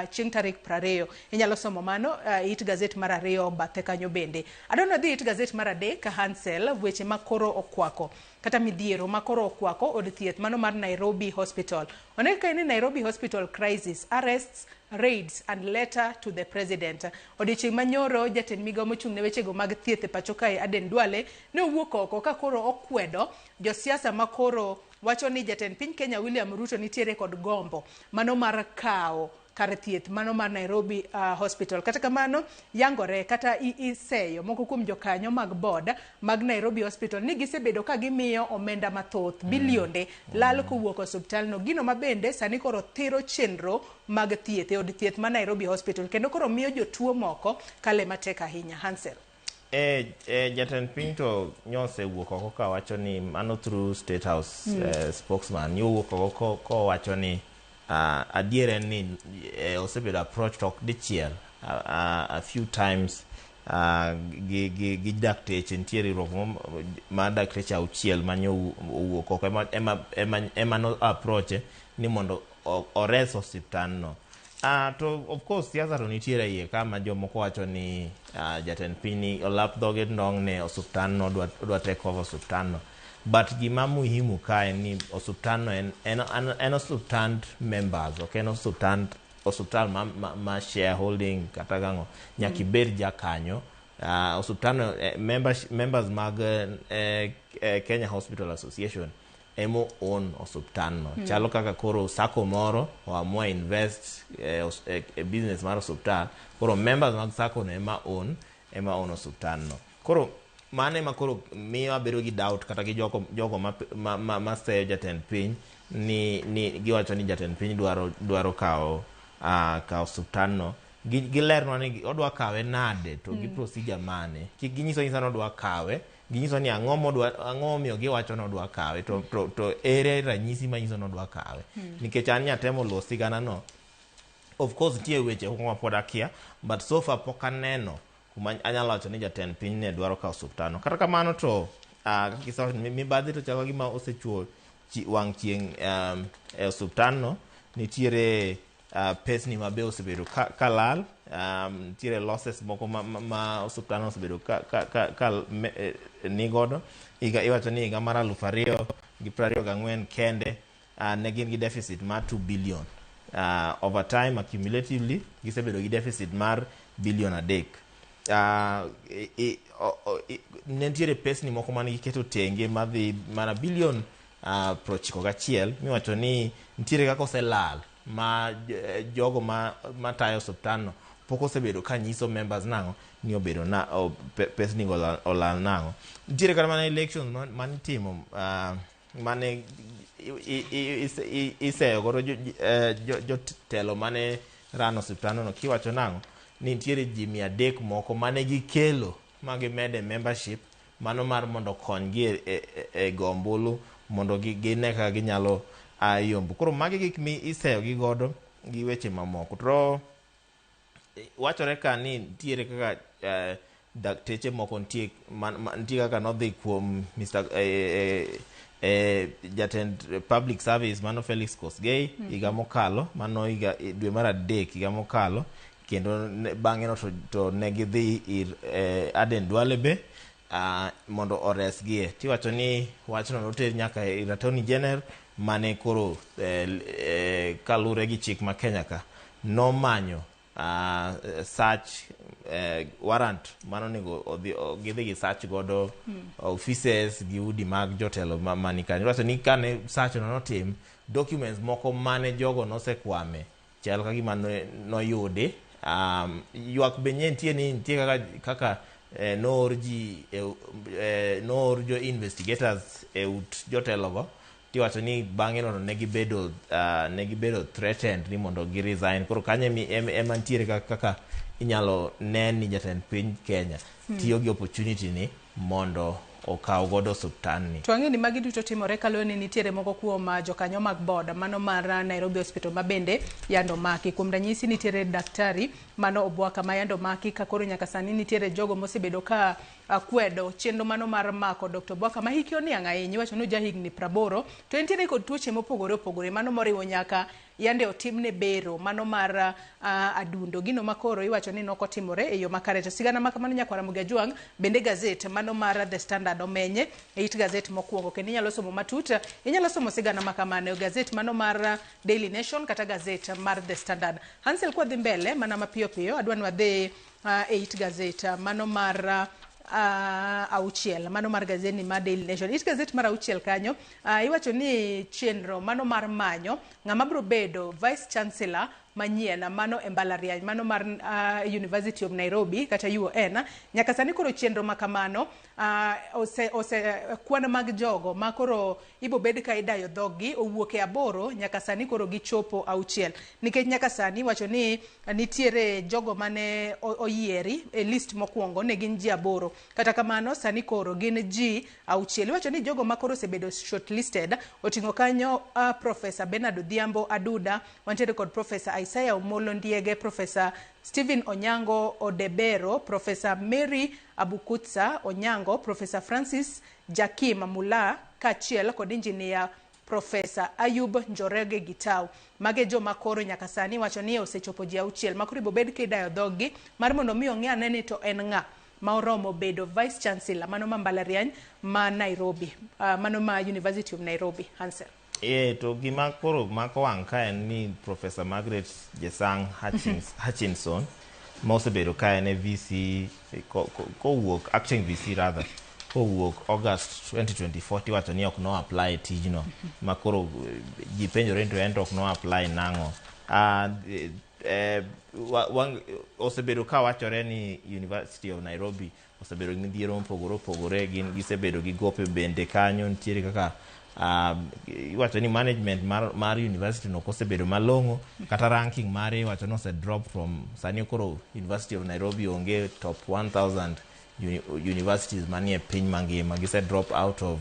chieng' tarik 20. Inyalo somo mano It Gazette mar 2 bathe kanyo bende. Adona dhi It Gazette mar 3 ka Hansel weche makoro okwako kata midhiero makoro okwako od thieth mano mar Nairobi Hospital. Oneka ni Nairobi Hospital crisis, arrests, raids and letter to the president. Odiochieng' manyoro jatend migawo mochung' ne wechego mag thieth e pacho kae Aden Duale ne owuok oko ka koro okwedo josiasa makoro wacho ni jatend piny Kenya William Ruto nitiere kod gombo mano mar kawo kar thieth mano mar Nairobi Hospital. Kata kamano yangore kata iseyo moko kuom jokanyo mag board mag Nairobi Hospital ni gisebedo ka gimiyo omenda mathoth bilionde lal kowuok osiptal no, gino mabende sani koro thiro chenro mag thieth e od thieth ma Nairobi Hospital kendo koro miyo jotuo moko kale matek ahinya. Hansel. Jatend piny to nyose wuok oko ka wacho ni mano through State House spokesman wuok oko ko wacho ni adiere ni osebedo approach talk dichiel a few times gi dakteche ntiere riwruok ma dakteche auchiel manyo wuok oko ema no approach ni mondo ores osiptal no. To of course siasa to nitiere iye kama jomoko wacho ni jatend piny olap dhoge ndong ne osiptal no dwa take over osiptal no, but gima muhimu kae ni osiptal no en osiptal members, ok en osiptal ma shareholding kata gango nyaki ber jakanyo. Osiptal no members mag Kenya Hospital Association emo own osiptal no. Chalo kaka koro sako moro oamua invest e business mar osiptal, koro members mag sako no ema own osiptal no. Koro mane ma koro miyo abedo gi doubt kata gi jogo ma seyo jatend piny ni giwacho ni jatend piny dwaro kawo osiptal no. Gilerno ni odwa kawe nade to gi procedure mane. Ginyiso ni odwa kawe, ginyiso ni ang'o miyo giwacho ni odwa kawe to ere ranyisi manyiso ni odwa kawe. Nikech an nyatemo losi gana no. Of course tie weche kuma pod akia, but so far pok aneno kuma anyalo wacho ni jatend piny ne dwaro kawo osiptal no. Kata kamano to mibadhi to chalo gima osechuo wang' chieng' e osiptal no. Nitiere pesni mabe osebedo kalal, nitiere losses moko ma osiptal no osebedo ka nigodo. Iwacho ni higa mar 2024 kende ne gin gi deficit mar 2 billion. Over time accumulatively gisebedo gi deficit mar billion adek. Nitiere pesni moko mane giketo tenge madhi mana billion 91 miwacho ni nitiere kako selal ma jogo ma tayo osiptal no pok osebedo ka nyiso members nango ni obedo na pesni olal nango. Nitiere kata mana elections mane timo mane iseyo goro jotelo mane ran osiptal no kiwacho nango ni nitiere ji 300 moko mane gikelo magimede membership mano mar mondo konygi e gombulu mondo gine ka ginyalo yombo. Koro magi gik mi iseyo gi godo gi weche mamoko. To wachore ka ni nitiere kaka dakteche moko ntie kaka nodhi kuom Mr. Jatend Public Service mano Felix Kosgei higa mokalo, mano higa dwe mar adek higa mokalo, kendo bang'e no to ne gidhi ir Aden Duale be mondo oresgie. Tiwacho ni wachno noter nyaka ir Attorney General mane koro kalure gi chik ma Kenya ka nomanyo search warrant mano nego gidhi gi search godo offices gi udi mag jotelo mani kanyo. Wacho ni kane search no notim, documents moko mane jogo nosekwame chal ka gima noyude. Ywak benye nitie kaka noor jo investigators e ut jotelogo. Tiwacho ni bang'e no ne gibedo threatened ni mondo gi resign. Koro kanye ema ntiere kaka inyalo ni jatend piny Kenya tiyo gi opportunity ni mondo okaw godo osiptal ni. To ang'eni magi duto timore kaluwore ni nitiere moko kuom jokanyo mag board mano mar Nairobi Hospital mabende yando maki. Kuom ranyisi nitiere daktari mano Obwaka ma yando maki ka koro nyaka sani nitiere jogo mosebedo ka kwedo chenro mano mar mako Dr. Obwaka ma hiki oniang' ahinya, iwacho ni jahigni 80 to nitiere kod tuoche mopogore opogore mano moriwo nyaka yande otimne bero mano mar adundo, gino makoro iwacho ni nokotimore e yo makare. To sigana makamano Nyakwara Mugejwang bende gazet mano mar The Standard omenye e it gazet mokwongo, kendo inyalo somo matut, inyalo somo sigana makamano e gazet mano mar Daily Nation kata gazet mar The Standard. Hansel kwa dhi mbele mana mapiyo piyo adwani wadhi e it gazet mano mar auchiel mano mar gazeti mar Daily Nation. It gazet mar auchiel kanyo iwacho ni chenro mano mar manyo ng'ama bro bedo Vice Chancellor manyien mano e mbalariany mano mar University of Nairobi kata UON. Nyaka sani koro chenro makamano kwan mag jogo ma koro ibo bed ka idayo dhoggi owuok e 8 nyaka sani koro gichopo 6 nikech nyaka sani wacho ni nitiere jogo mane oyieri e list mokwongo ne gin ji 8 kata kamano sani koro gin ji 6 wacho ni jogo ma koro osebedo shortlisted oting'o kanyo Professor Bernard Odhiambo Aduda, wantiere kod Professor Isaiah Omolo Ndiege, Professor Stephen Onyango Odebero, Professor Mary Abukutsa Onyango, Professor Francis Jakim Mula kachiel kod Engineer Professor Ayub Njorege Gitau. Mage joma koro nyaka sani wacho ni osechopo ji 6 makoro ibo bed kidayo dhoggi mar mondo mi ong'e ane ni to en ng'a ma oromo bedo Vice Chancellor mano ma mbalariany ma Nairobi, mano ma University of Nairobi. Hansel. To gima koro mako wang' ka en ni Professor Margaret Jesang Hutchinson ma osebedo ka en VC kowuok acting VC rather kowuok August 2024 tiwacho ni ok no apply tijno ma koro ji penjore to en ok no apply nang'o. Osebedo ka wachore ni University of Nairobi osebedo gi midhiero mopogore opogore, gisebedo gi gope bende kanyo, nitiere kaka iwacho ni management mar university no kosebedo malong'o kata ranking mare iwacho ni ose drop from sani koro University of Nairobi onge top 1000 universities manie piny mangima, gise drop out of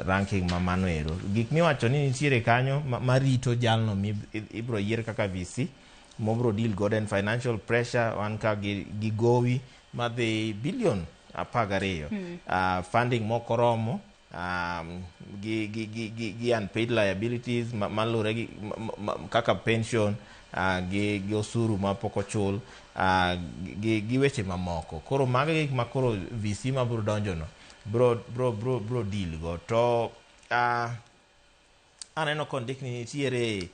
ranking mamano ero. Gik miwacho ni nitiere kanyo marito jalno ibro yier kaka VC mobro deal god and financial pressure wan ka gi gowi madhi billion 12 funding mokoromo gi unpaid liabilities malure gi kaka pension gi osuru ma pok ochul gi weche mamoko. Koro mago gik ma koro VC ma bro donjono bro deal go to aneno kondik ni nitiere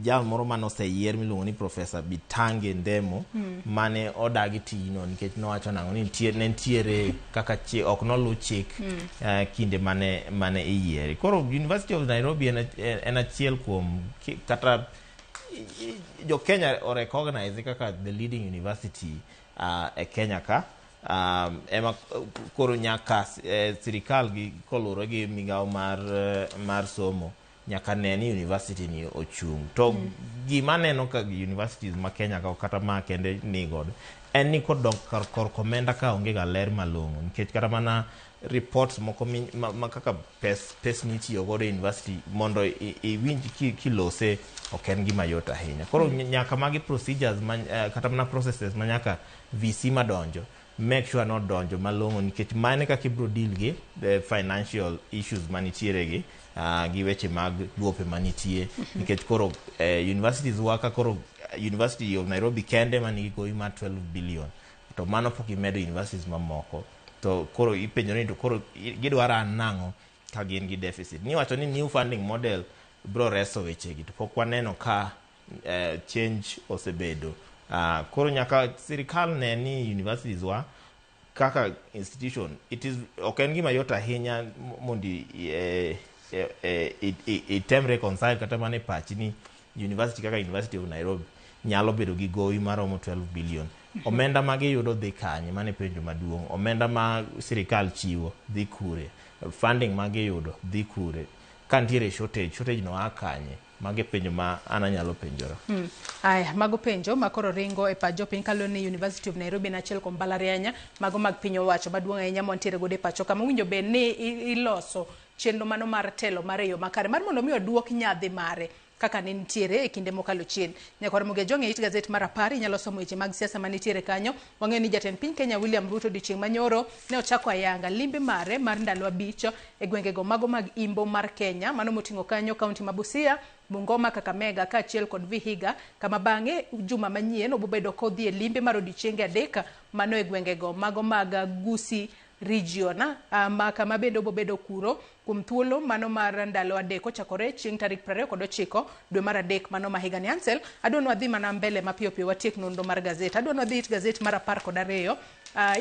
jal moro mane oseyier miluongo ni Professor Bitange Ndemo mane odagi tijno nikech nowacho nang'o ni nitiere kaka ok noluw chik kinde mane iyiere. Koro University of Nairobi en achiel kuom kata jo Kenya o recognize kaka the leading university e Kenya ka. Ema koro nyaka sirikal gi kolure gi migawo mar somo nyaka neni university ni ochung. To gima neno ka universities ma Kenya ka kata ma kende ni god en ni kod kor komenda ka onge ga ler malong'o nikech kata mana reports moko ma kaka pes mitiyo godo university mondo iwinj kilose ok en gima yot ahinya. Koro nyaka magi procedures kata mana processes ma nyaka VC madonjo make sure not donjo malong'o nikech mane kaka ibro deal gi the financial issues manitiere gi weche mag duope manitie nikech koro universities waka koro University of Nairobi kende manigi gowi mar 12 billion to mano pok imedo universities mamoko to koro ipenjore to koro gidwara nang'o ka gin gi deficit. Niwacho ni new funding model bro reso weche gi to pok waneno ka change osebedo. Koro nyaka sirikal ne ni universities wa kaka institution it is ok en gima yot ahinya mondi item reconcile kata mane pachi ni university kaka University of Nairobi nyalo bedo gi gowi maromo 12 billion. Omenda ma giyudo dhi kanye mane penjo maduong', omenda ma sirikal chiwo dhi kure, funding ma giyudo dhi kure, ka nitiere shortage no akanye mage penjo ma ana nyalo penjora. Aya mago penjo makoro ringo e pacho piny kalo ni University of Nairobi na achiel kuom mbalariany mago mag piny owacho maduong' ahinya montiere godo e pacho kama winjo be ni iloso chenro mano mar telo mar yo makare mar mondo mi oduok nyadhi mare kaka ne nitiere e kinde mokalo chien. Nyakor Muge Jonge it gazet mar 10 nyalo somo weche mag siasa manitiere kanyo. Wang'e ni jatend piny Kenya William Ruto dichieng' manyoro ne ochako ayanga limbe mare mar ndalo abich e gwengego mago mag Imbo mar Kenya mano moting'o kanyo kaunti ma Busia, Bungoma, Kakamega ka achiel kod Vihiga kama bang'e juma manyien obobedo kodhi e limbe mar odiochienge 3 mano e gwengego mago mag Gusii region ma kama bende obobedo kuro kuom thuolo mano mar ndalo 3 kochakore chieng' tarik 29 dwe mar 3 mano ma higa ni. Ansel adwano wadhi mana mbele mapiyo piyo watiek nonro mar gazet. Adwano wadhi it gazet mar 12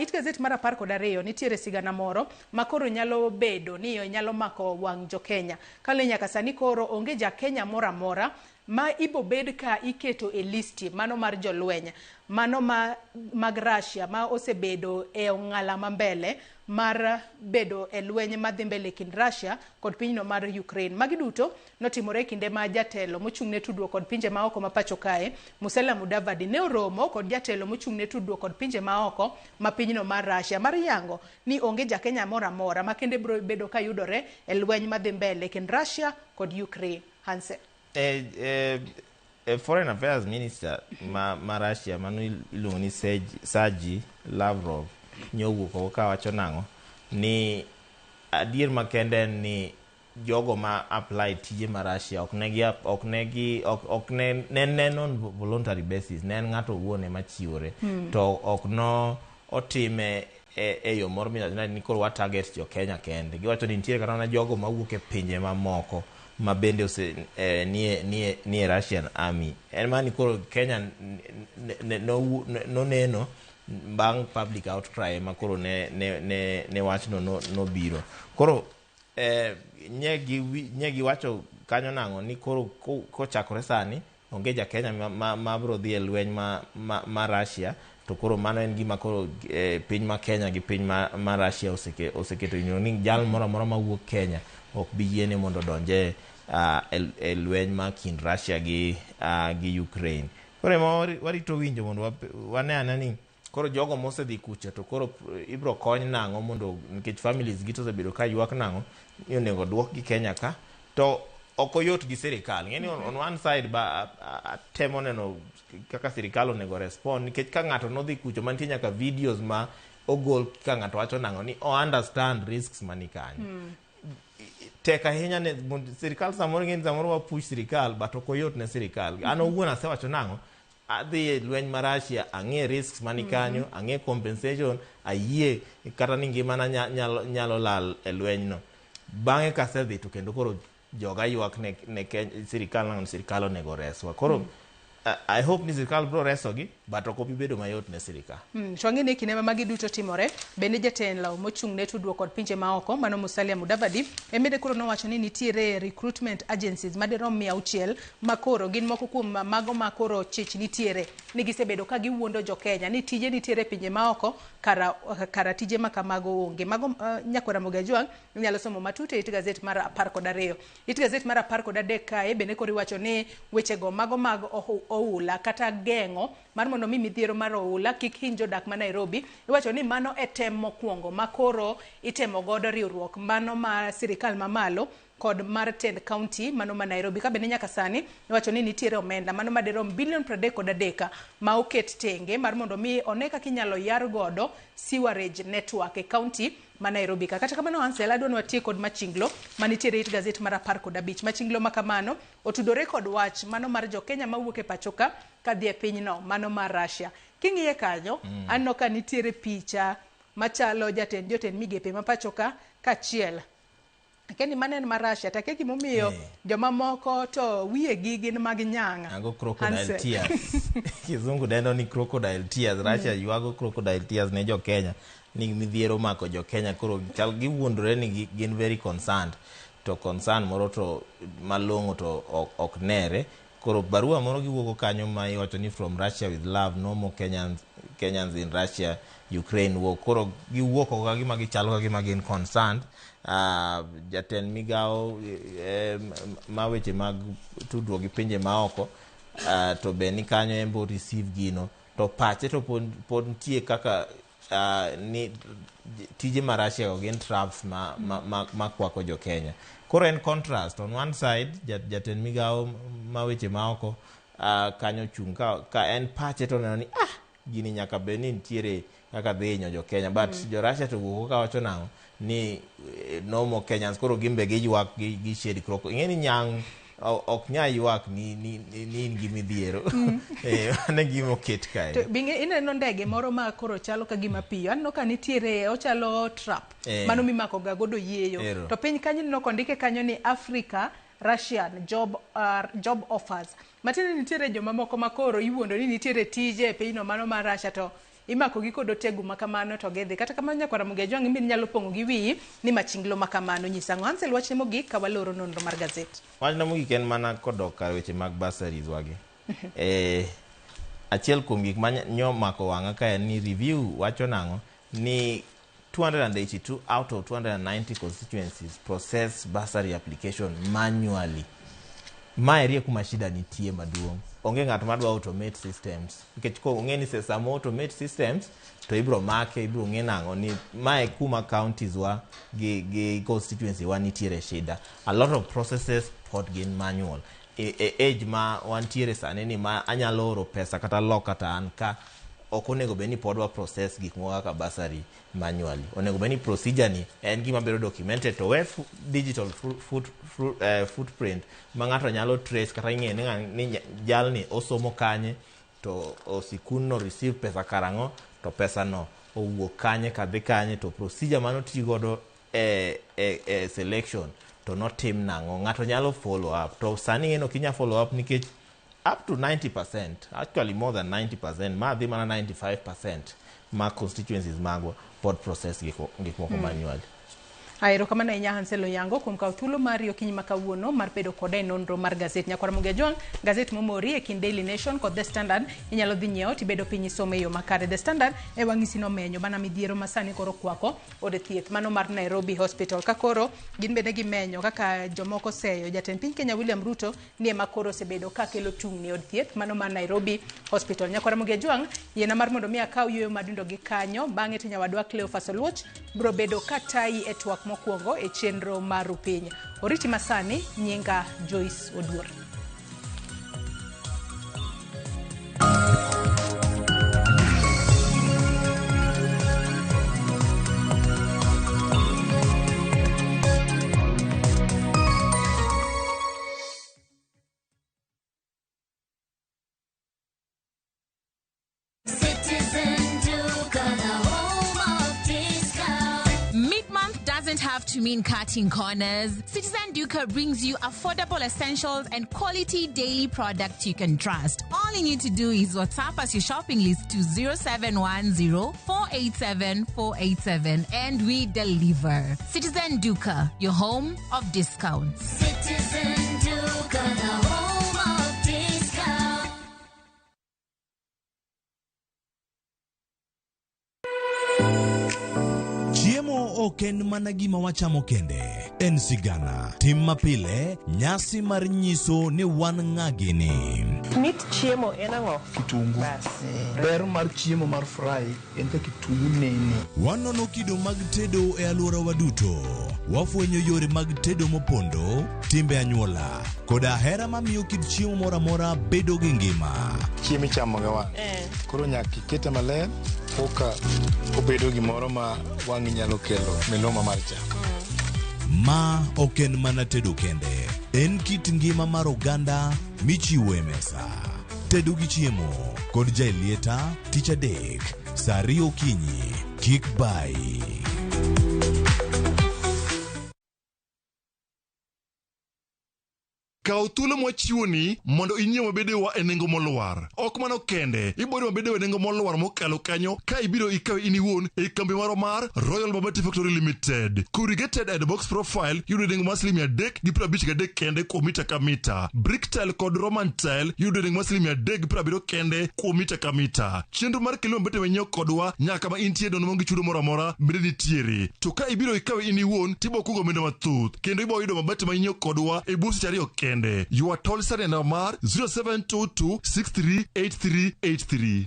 it gazet mar 12 nitiere sigana moro makoro nyalo bedo ni nyalo mako wang' jo Kenya kale nyaka sani koro onge ja Kenya mora mora ma ibo bed ka iketo e listi mano mar jolweny mano mag Russia ma osebedo e ong'ala mambele mar bedo e lweny madhi mbele kind Russia kod pinyno mar Ukraine. Magi duto notimore kinde ma jatelo mochung'ne tudruok kod pinje maoko ma pacho kae Musalia Mudavadi ne oromo kod jatelo mochung'ne tudruok kod pinje maoko ma pinyno mar Russia mar yango ni onge jakenya moro amora ma kende biro bedo ka yudore e lweny madhi mbele kind Russia kod Ukraine. Hanse Foreign Affairs Minister ma Russia mano iluongo ni Sergey Lavrov nyowuok ka wacho nango ni adier makende ni jogo ma apply tije ma Russia ok ne non voluntary basis, ne ng'ato wuone machiwore to ok no otime e yo moro ni koro wa target jo Kenya kende. Giwacho ni nitie kata na jogo mawuok e pinje mamoko ma bende nie Russian army. En mani koro Kenya no neno bang public outcry ma koro ne wachno no biro. Koro nyegi wacho kanyo nango ni koro kochakore sani onge ja Kenya ma biro dhi e lweny ma Russia, to koro mano en gima koro piny ma Kenya gi piny ma Russia oseketo ni jal moro amora mawuok Kenya ok bi yiene mondo donje e lweny ma kind Russia gi Ukraine. Koro warito winjo mondo wane ni koro jogo mosedhi kucha to koro ibro kony nango mondo nikech families gi to osebedo ka ywak nango ni onego duok gi Kenya ka to ok oyot gi sirikal. Ngeni on one side ba temo neno kaka sirikal onego respond nikech ka ng'ato nodhi kucha mantie nyaka videos ma ogol ka ng'ato wacho nango ni understand risks mani kanyo. Teka hinya ne sirikal samoro ngeni samoro wa push sirikal but ok oyot ne sirikal. An owuon asewacho nango adhi lweny ma Russia ang'e risks mani kanyo, ang'e compensation, ayie kata ni ngimana nyalo lal e lweny no. Bang'e kasedhi to kendo koro joga ywak ne sirikal onego reswa. Koro I hope ni sirikal bro resogi but ok obi bedo mayot ne sirikal. Twang'e kinde ma magi duto timore bende jatelo mochung'ne tudruok kod pinje maoko mano Musalia Mudavadi emede koro nowacho ni nitiere recruitment agencies madirom 600 ma koro gin moko kuom mago ma koro chich nitiere ni gisebedo ka giwuondo jo Kenya ni tije nitiere pinje maoko kara tije ma kamago onge. Mago Nyakwera Mogajwang inyalo somo matute it gazet mar 12. It gazet mar 13 kae bende koro iwacho ni wechego mago mag oula kata geng'o mar mondo mi midhiero mar oula kik hiny jodak ma Nairobi. Iwacho ni mano e tem mokwongo makoro itemo godo riwruok mano ma sirikal mamalo kod mar tend county mano ma Nairobi. Ka bende nyaka sani iwacho ni nitiere omenda mano madirom bilion 33 ma oket tenge mar mondo mi one kaka inyalo yar godo sewerage network e county ma Nairobi. Kata kamano Ansel adwa watie kod machinglo manitiere it gazet mar 15. Machinglo makamano otudore kod wach mano mar jo Kenya mawuok e pachoka kadhi e pinyno mano mar Russia. King'iye kanyo anno ka nitiere picha machalo jotend migepe ma pachoka kachiel Keni manen marasha take gimomiyo joma moko to wiye gin mag nyanga. Ago crocodile tears. Kizungu dendo ni crocodile tears. Russia yuago crocodile tears ne jo Kenya. Ni midhiero mako jo Kenya koro chal giwuondore ni gin very concerned. To concern moro to malongo to ok nere. Koro barua moro giwuoko kanyo ma iwacho ni from Russia with love, no more Kenyans in Russia, Ukraine war. Koro giwuoko ka gima gichalo ka gima gin concerned. Jatend migao maweche mag tudruok gi pinje maoko to be ni kanyo embo receive gino to pache to pod nitie kaka ni tije ma Russia gin traps ma kwako jo Kenya. Koro en contrast on one side jatend migao maweche maoko kanyo chung ka en pache to neno ni gini nyaka be ni nitiere kaka dhinyo jo Kenya, but jo Russia to wuoko ka wacho nango ni no more Kenyans koro gimbe gi ywak gi shed kroko ngeni nyang ok nya ywak ni gimidhiero ne gimo ket kae to binge ineno ndege moro ma koro chalo ka gima piyo anno ka nitiere ochalo trap mano mimako ga godo yeyo to piny kanyo no kondike kanyo ni Africa Russian job offers matine nitiere joma moko makoro iwuondo ni nitiere tije e pinyno mano ma Russia to imako gi kod otegu makamano to gedhi kata kamano nyakwara Mugia Jwang imbe nyalo pongo gi wi ni machinglo makamano nyisa ngo Ansel wachne mogik ka waloro nonro mar gazet. Wachna mogik en mana kodok kar weche mag bursaries wagi. Achiel kuom gik manyomako wanga ka en ni review wacho nango ni 282 out of 290 constituencies process bursary application manually. Maerie kuma shida nitie maduong'. Onge ng'at madwa automate systems. Nikech ko ong'e ni sama automate systems to ibro make ibro ng'e nango ni mae kuma counties wa gi constituency wa nitiere shida. A lot of processes pod gin manual. Age ma wantiere sane ni ma anyalo oro pesa kata loka kata an ka ok onego beni podwa process gik moko kaka bursary manually. Onego beni procedure ni en gima bedo documented to where digital footprint ma ng'ato nyalo trace kata ing'e ni jalni osomo kanye to osikuno receive pesa karango to pesa no owuok kanye kadhi kanye to procedure mano tigodo selection to not team nango ng'ato nyalo follow up to sani eno kinya follow up nikech up to 90%, actually more than 90%, ma dhi mana 95% ma constituencies magwa pod process gik moko manually. Aero kama na inya Anselo yango kuom ka thuolo mari okinyi makawuono mar bedo kode nonro mar gazet nyakwara Mugia Jwang gazet momori e kin Daily Nation kod The Standard inyalo dhi nyiewo tibedo piny some yo makare. The Standard e wang'isi no menyo bana midhiero masani koro kwako od thieth mano mar Nairobi Hospital ka koro gin bende gi menyo kaka jomoko seyo jatend piny Kenya William Ruto ni ema koro sebedo ka kelo tungni od thieth mano mar Nairobi Hospital. Nyakwara Mugia Jwang yena mar mondo mi akaw yoyo madundo gi kanyo bang'e to nyawadwa Cleophas Oluoch bro bedo katai e twak mokwongo e chenro mar piny. Oriti masani nyinga Joyce Oduor. Have to mean cutting corners. Citizen Duca brings you affordable essentials and quality daily products you can trust. All you need to do is WhatsApp us your shopping list to 0710-487-487 and we deliver. Citizen Duca, your home of discounts. Citizen Duca, the home of discounts. Chiemo oken mana gima wachamo kende. En sigana. Tim mapile, nyasi mar nyiso ni wan ng'agini. Mit chiemo en ang'o? Kitungu. Ber mar chiemo mar fry en ka kitungu nene. Wanono kido mag tedo e alwora waduto. Wafwenyo yore mag tedo mopondo, timbe anyuola, koda hera mamiyo kit chiemo mora mora bedo gi ngima. Chiemo ichamo ga wang'. Koro nyaka ikete maler koka obedo gimoro ma wang'i nyalo kelo miluma mar cham. Ma oken mana tedo kende. En kit ngima mar oganda michiwo e mesa. Tedo gi chiemo kod jailieta tich adek saa 2 okinyi. Kik bai. Kaw thuolo mwachiwoni mondo inyiew mabedewa e nengo molwar. Ok mano kende, ibiro mabedewa e nengo molwar mokalo kanyo ka ibiro ikawe in iwuon e kambi maro mar Royal Mabati Factory Limited. Corrugated and box profile yudo nengo mar $353 kende kuom mita ka mita. Brick tile kod Roman tile yudo nengo mar $370 kende kuom mita ka mita. Chenro mar kelo mabete manyiew kodwa nyaka ma intie dono mongi chudo moro amora bende nitiere. To ka ibiro ikawe in iwuon tibo kugo omenda mathoth kendo ibiro yudo mabete manyiew kodwa e bus chariyo kende. You are told Saturday Namar 0722638383.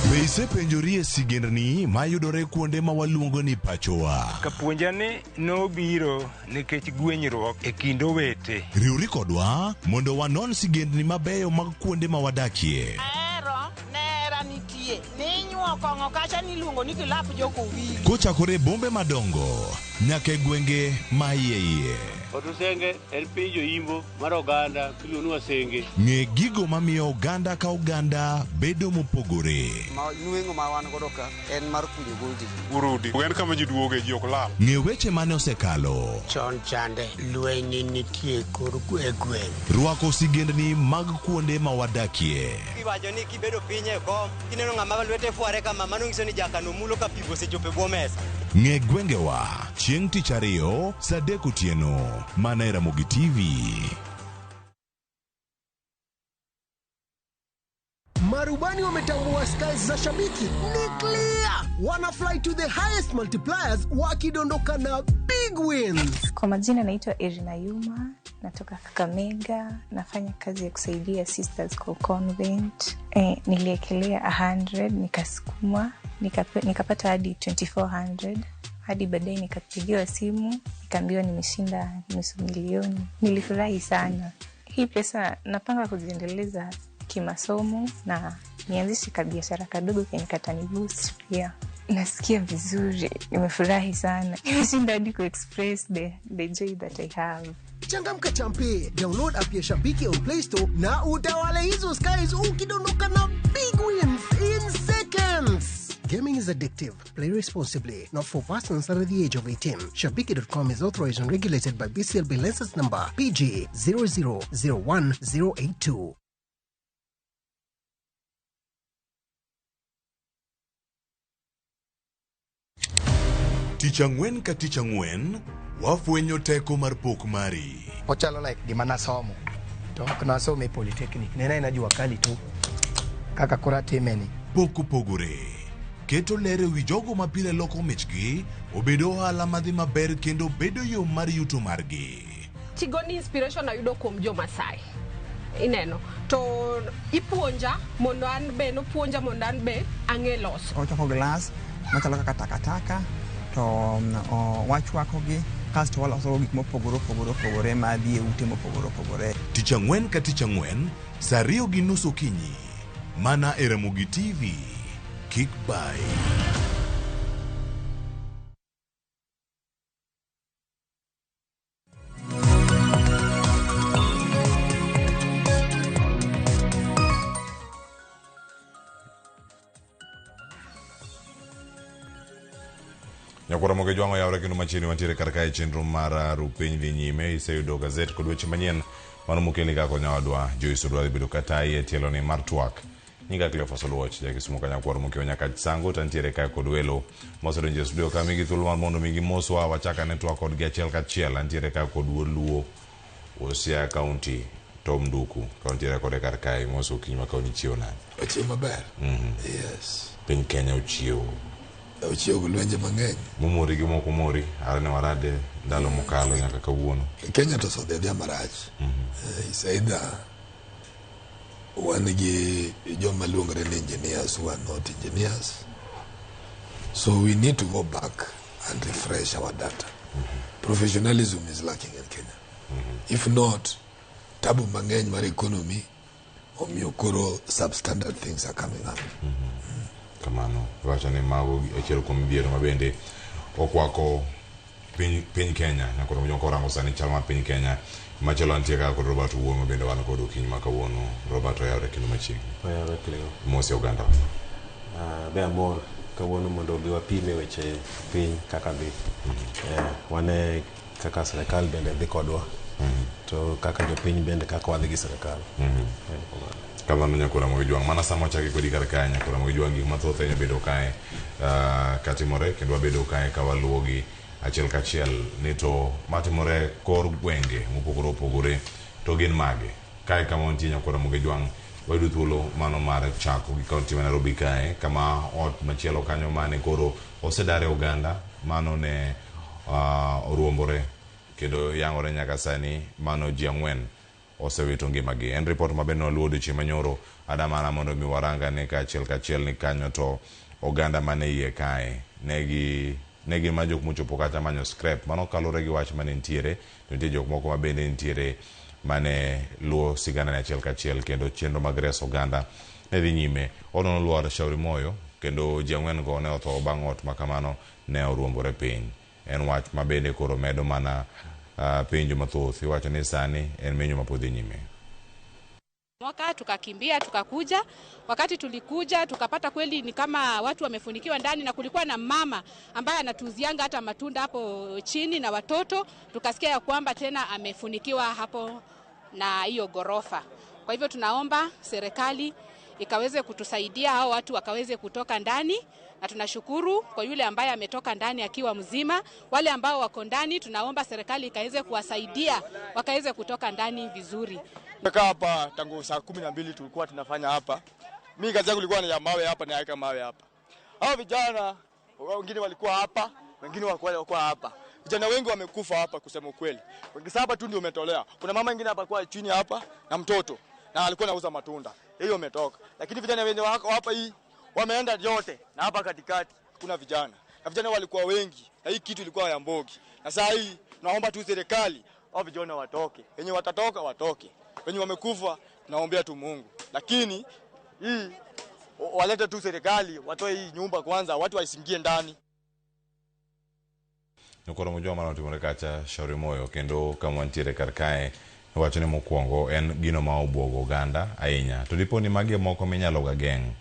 Be isepenjori e sigendni mayudore kuonde ma waluongo ni pachowa? Kapuonjani nobiro nikech gwenyruok e kind owete. Riwri kodwa mondo wanon sigendni mabeyo mag kuonde ma wadakie. Nera nitie. Ninyuo kong'o kacha niluongo ni kilap joko wigi. Kochakore bombe madongo nyaka e gwenge ma iye. Otusenge en piny joimbo mar oganda miluongo ni Wasenge. Ng'e gigo mamiyo oganda ka oganda bedo mopogore. Nueng'o ma wan godo ka en mar kunyo goldi. Urudi. En kama ji duoge ji ok lal. Ng'e weche mane osekalo. Chon chande lweny nitie kor gweng'. Rwako sigendni mag kuonde ma wadakie. Iwacho ni kibedo piny e kom, kineno ng'ama lwete fuare kama, mano nyiso ni jakano mulo ka pi osechopo e bwo mesa. Ng'e gwengewa chieng' tich ariyo saa 3 otieno mana e Ramogi TV. Marubani wametambua skies za Shabiki ni clear. Wana fly to the highest multipliers wakidondoka na big wins. Kwa majina naitwa Irina Yuma, natoka Kakamega, nafanya kazi ya kusaidia sisters kwa convent. Niliekelea 100, nikasukuma, nikapata hadi 2400. Hadi baadaye nikapigiwa simu, nikaambiwa nimeshinda nusu milioni. Nilifurahi sana. Hii pesa napanga kuziendeleza kimasomo na nianzishe kabiashara kadogo kenye katani-boost pia. Nasikia vizuri, nimefurahi sana. Nimeshinda hadi ku-express the joy that I have. Changamka champe, download app ya Shabiki on Play Store na utawale hizo skies ukidondoka na big wins in seconds. Gaming is addictive. Play responsibly. Not for persons under the age of 18. Shabiki.com is authorized and regulated by BCLB license number PG 0001082. Tich ang'wen ka tich ang'wen, wafwenyo teko mar pok mari. Ochalo like gima nasomo. To ok nasomo e polytechnic. Nena inajua kali tu. Kaka kura timeni. Pok pogore. Keto lere wi jogo ma pile loko michgi, obedo ohala madhi maber kendo bedo yo mar yuto margi. Tigoni inspiration ayudo kuom jo Masai. Ineno. To ipuonja mondo an be no puonja mondo an be ang'e loso. Ochoko glass, machalo kaka takataka, to wachwakogi, kasto waloso gik mopogore madhi e ute mopogore. Tich ang'wen ka tich ang'wen, saa 2:30 okinyi. Mana e Ramogi TV. Kick by. Nyakura moge jwango yawre kendo machiegni mantiere karka e chenro mar rupiny dhi nyime. Iseyudo gazet kod weche manyien mano mokeli kaka nyawadwa Joyce Odwar bedo katai e tieloni mar twak. Nyinga Cleophas Oluoch jakisumo kanyakwar mokiwa nyaka sango tantiere ka kod welo mosedonjo e studio ka migi thuolo mar mondo migi moswa wachaka ne twak kodgi achiel kachiel. Antiere ka kod wuod Luo Osia County Tom Nduku kauntiere kode karkae moso kiny ma kauni chiewo nade. Ochiewo maber. Yes. Piny Kenya ochiewo gi lwenje mang'eny. Mumori gi moko mori arane warade ndalo mokalo nyaka kawuono. Kenya to sodhia marach. Isaida wan gi joma luongre ni engineers who are not engineers. So we need to go back and refresh our data. Professionalism is lacking in Kenya. If not, tabu mang'eny mar economy omiyo koro substandard things are coming up. Kamano wacha ne mago achiel kuom biero mabende okwako piny Kenya nyakoro mjongo rango sani chal mar piny Kenya machalo antie kaka kod Robert Wuomo bende wan kod okinyi ma kawuono. Robert oyawre kendo machiegni. Oyawre Cleo. Mose oganda. Be amor kawuono mondo bi wapime weche piny kaka dhi. Wane kaka serikal bende dhi kodwa. To kaka jopiny bende kaka wadhi gi serikal. Kamano nyakura mogi jwang mana samo chaki kodi karkae nyakura mogi jwang gik mathoth enya bedo kae katimore kendo wabedo kae ka waluogi achiel kachiel ni to matimore kor gwenge mopogore opogore to gin mage kae kama wantie nyakura mogi jwang wayudo thuolo mano mar chako gi kaunti ma Nairobi kae kama ot machielo kanyo mane koro osedare oganda mano ne oruombore kendo yangore nyaka sani mano ji 4 osewito ngimagi. En report mabende oluodo chi manyoro adamana mondo mi waranga ne kachiel kachiel ni kanyo to oganda mane iye kae negi ma jok mochopo kata manyo scrap mano kalore gi wach mane ntiere to nitie jok moko mabende ntiere mane luo sigana ne achiel kachiel kendo chenro mag reso oganda ne dhi nyime. Ono luar Shauri Moyo kendo ji 4 go ne otho bang' ot makamano ne oruombore piny. En wach mabende koro medo mana penjo mathoth iwacho ni sani en menyo mapodhi nyime. Mwaka tukakimbia tukakuja, wakati tulikuja tukapata kweli ni kama watu wamefunikiwa ndani, na kulikuwa na mama ambaye anatuzianga hata matunda hapo chini na watoto, tukasikia ya kwamba tena amefunikiwa hapo na hiyo gorofa. Kwa hivyo tunaomba serikali ikaweze kutusaidia hao watu wakaweze kutoka ndani, na tunashukuru kwa yule ambaye ametoka ndani akiwa mzima. Wale ambao wako ndani tunaomba serikali ikaweze kuwasaidia wakaweze kutoka ndani vizuri. Tumekaa hapa tangu saa 12 tulikuwa tunafanya hapa. Mimi kazi yangu ilikuwa ni ya mawe hapa, na naweka mawe hapa. Hao vijana wengine walikuwa hapa, wengine walikuwa hapa. Vijana wengi wamekufa hapa kusema ukweli. Wengi saba tu ndio umetolea. Kuna mama mwingine hapa kwa chini hapa na mtoto, na alikuwa anauza matunda. Hiyo umetoka. Lakini vijana wengi wako hapa hii wameenda yote, na hapa katikati kuna vijana. Na vijana walikuwa wengi. Na hii kitu ilikuwa ya mbogi. Na sasa hii naomba tu serikali hao vijana watoke. Wenye watatoka watoke. Wenye wamekufa naombea tu Mungu. Lakini hii walete tu serikali watoe hii nyumba kwanza, watu waisingie ndani. Nukoro mujua mano timore kacha shauri moyo kendo kama ntiere karkae wacho ni mokwongo en gino ma obwogo oganda ahinya. To dipo ni magi moko minyalo ga geng'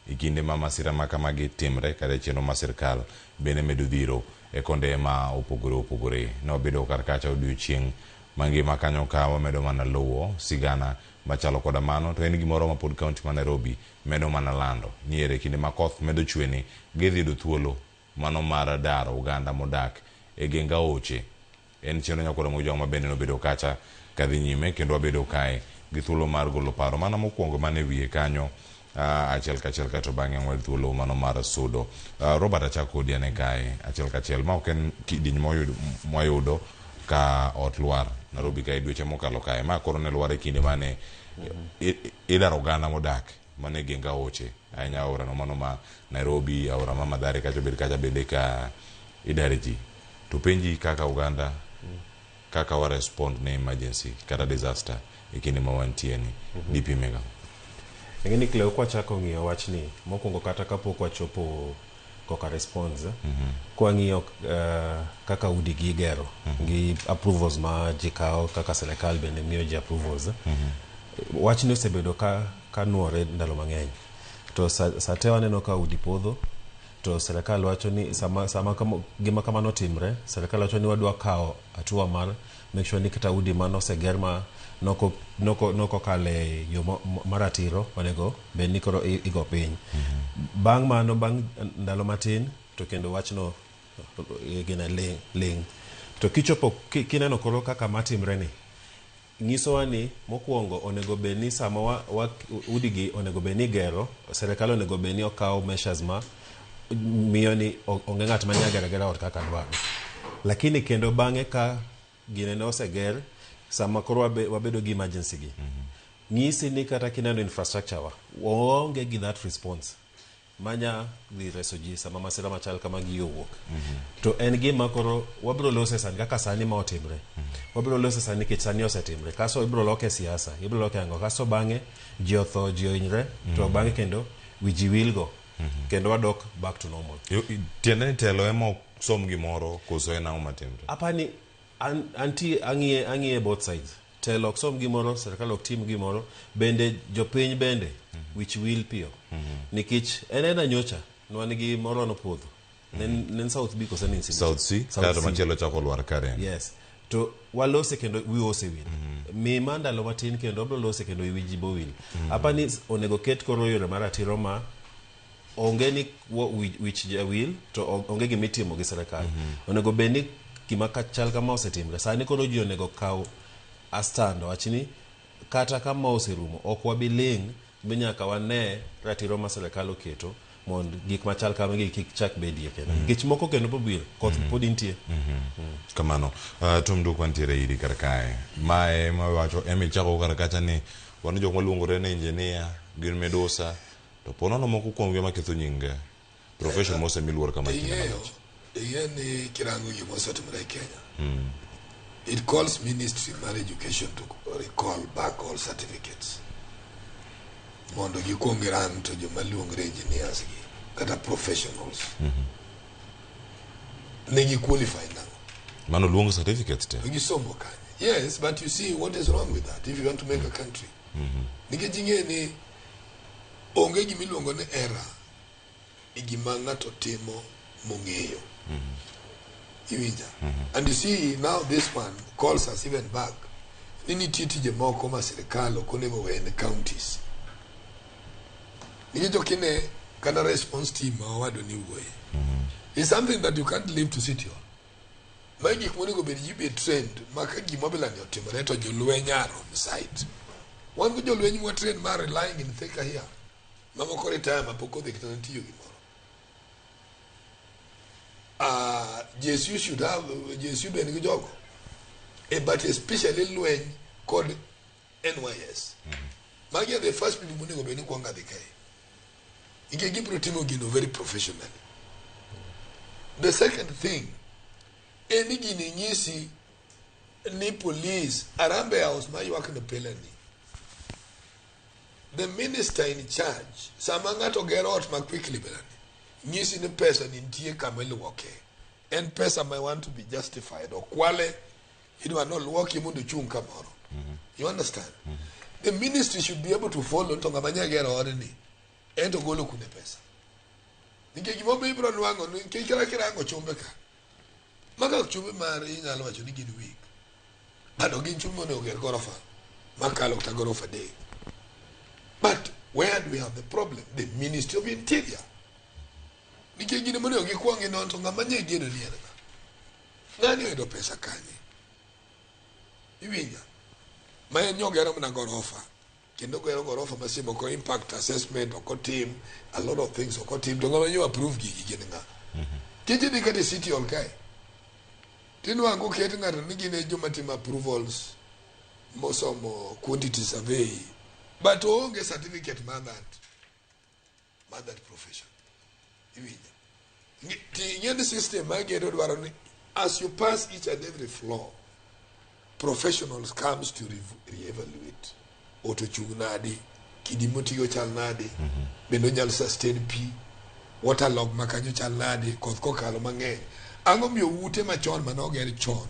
ikinde ma masira ma kamagi timre kata chenro ma sirkal bende medo dhiro e konde ma opogore nobedo karkacha odiochieng' mangima kanyo ka wamedo mana luwo sigana machalo koda mano. To en gimoro ma pod kaunti ma Nairobi medo mana lando niere kinde ma koth medo chweni gidhi yudo thuolo mano mar daro oganda modak e genga oche. En chenro nyakoro mojong mabende nobedo kacha kadhi nyime kendo wabedo kae gi thuolo mar golo paro mana mokwongo mane wiye kanyo achiel kachiel kato bang'e ng'wed thuolo mano mar sudo. Robert achako odiane kae achiel kachiel ma ok en kidiny moyudo ka ot lwar Nairobi kae dweche mokalo kae ma koro ne lwar e kinde mane idaro oganda modak mane genga oche ahinya aora no mano ma Nairobi, aora ma Mathare kacha bende ka idare ji. To penji kaka oganda kaka wa respond ne emergency kata disaster e kinde ma wantie ni dipimega. Ngeni kleo kwa chako ng'iyo wachni mokwongo kata kapok wachopo koka response kwa ng'iyo kaka udi gi gero gi approvals ma jikao kaka serikal bende miyo ji approvals wachni osebedo ka nuore ndalo mang'eny. To sate waneno ka udi podho to serikal wacho ni sama gima kamano timre, serikal wacho ni wadwa kao hatua mar make sure ni kata udi mano oseger ma noko kale yo maratiro onego bed ni koro igo piny. Bang' mano bang' ndalo matin to kendo wachno gina ling. To kichopo kineno koro kaka matimre ni nyisowa ni mokwongo onego bed ni sama udi gi onego bed ni gero, serikal onego bed ni okawo measures ma miyo ni onge ng'at manyagera ot kaka dwaro. Lakini kendo bang'e ka gine ne oseger sama koro wabedo gi emergency gi nyisi ni kata kineno infrastructure waonge gi that response manya dhi reso ji sama masira machal kama gi owuok. To en gima koro wabiro lose sani kaka sani ma otimre. Wabiro lose sani kech sani osetimre kaso ibiro loke siasa, ibiro loke ango kaso bang'e ji otho ji ohinyre to bang'e kendo wiji wilgo kendo wadok back to normal. Tiende ni telo emo som gimoro koso en ang'o matimre? Apani anti ang'iye both sides. Telo ok som gimoro, serikal ok tim gimoro, bende jopiny bende which will piyo. Nikech en nyocha nwan gi moro no podho. Nen South B koso nen South C kata machielo chako lwar kare. Yes. To walose kendo wi ose wil. Mi mandalo matin kendo obro lose kendo wi ji bo wil. Apani onego ket koro yore maratiro ma onge ni which will to onge gimitimo gi serikal. Onego beni gima kachal kama osetimre sani koro ji onego kaw astando wachni kata kama oserumo ok wabiling minyaka wane ratiro ma serikal oketo mond gik machal kama kik chak bedie kendo gich moko kendo pobiro koth pod intie. Kamano tum duk wantiere iri karkae mae ma wacho emi chako karkacha ni wan jok maluongore ne engineer gin medosa to ponono moko kuom gi maketho nyinge profession mose miluor kama ni kirango gima osetimre Kenya. It calls Ministry of Education to recall back all certificates. Mondo gikwong ran to joma luongre engineers gi kata professionals. Ne gi qualify nango. Mano luongo certificate te. Gisomo kanye. Yes, but you see what is wrong with that if you want to make a country. Nikech ni onge gimiluongo ni era igima ng'ato timo mong'eyo. Iwinja. And you see now this one calls us even back. Nini tije moko ma sirikal okonego wene counties. Nikech okine kana response team ma wado ni wuoye. It's something that you can't live to sit on. Magi kumonego bed jibe trend maka gima bila ni otimore to jolweny are on site. Wan go jolweny mo trend ma lying in Thika here. Mama ko retire mapoko de kitana tiyo gimoro. JSU should have JSU be ni jogo. But especially lweny called NYS. Magi are the first people monego bed ni kwanga de kai. Ike gibro timo gino very professionally. The second thing, any gini nyisi ni police arambe house ma yuak na pelani. The minister in charge, samanga to get out ma quickly belani. Nyisi ni pesa ni ntie kamelu wake. And pesa may want to be justified or kwale hidu anol waki mundu chung kamoro. You understand? The ministry should be able to follow tonga manya get out ni. And to go look kune pesa. Nike gimobe ibro nwango nike kira ngo chumbe ka. Maka chumbe mari inyalo wacho ni gin week. Ado gin chumbe ne oger gorofa. Makalo ta gorofa day. But where do we have the problem? The Ministry of Interior. Nike gin mo ne ogi kwangi non to ngamanye gino ni yana. Ngani odo pesa kanye. Iwinja. Maye nyogero mna gorofa. Kendo ko gorofa masimo ko impact assessment ko team a lot of things ko team to ngama you approve gigi geninga tije ni kati city all kai tinwa ngo kete ngata ni gine joma team approvals mosomo quantity survey but onge certificate man that profession iwija the system magero dwaro ni as you pass each and every floor professionals comes to re-evaluate auto chugnadi kidimotigo chalnadi bendo nyal sustain pi waterlog makanyo chalnadi koth kokalo mang'eny ang'o miyo ute machon manoger chon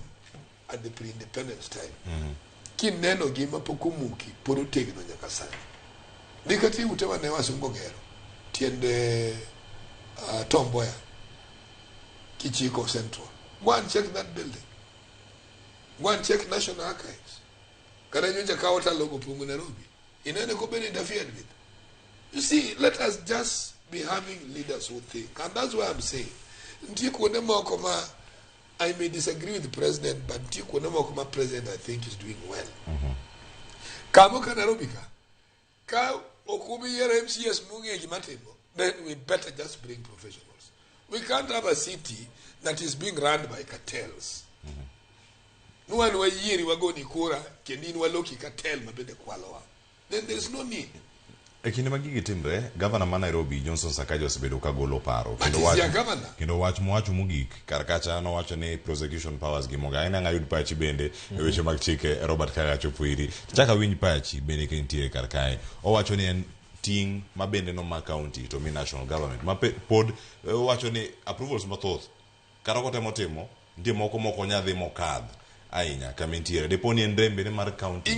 at the pre-independence time kineno gima poko muki pod otegno nyaka sani nikati ute mane wasungo gero tiende Tomboya Kichiko Central. Go and check that building. Go and check National Archives. Karanyoja Kawata logo Pungu Nairobi. In any company interfered with. You see, let us just be having leaders who think. And that's why I'm saying, I may disagree with the president, but president I think is doing well. Kamuka Narobika. Ka Okubi MCS Mungi Matemo. Then we better just bring professionals. We can't have a city that is being run by cartels. No one will hear you go Nikura, Kenin Waloki cartel, Mabede Kwaloa. Then there's no need. Ekinde magigi timre, Governor ma Nairobi Johnson Sakaja osebedo ka golo paro. Kendo wach mowacho mogik karkacha nowacho ni prosecution powers gi moga ina ngayud pachi bende e weche mag chike Robert Kagacho Puiri. Chaka winj pachi bende kentie karkae. Owacho ni en ting mabende no ma county to mi national government. Ma pod owacho ni approvals mathoth. Karoko temo ndie moko nyadhi mokadh. Ainya kamentiere deponi endrembe ne mar county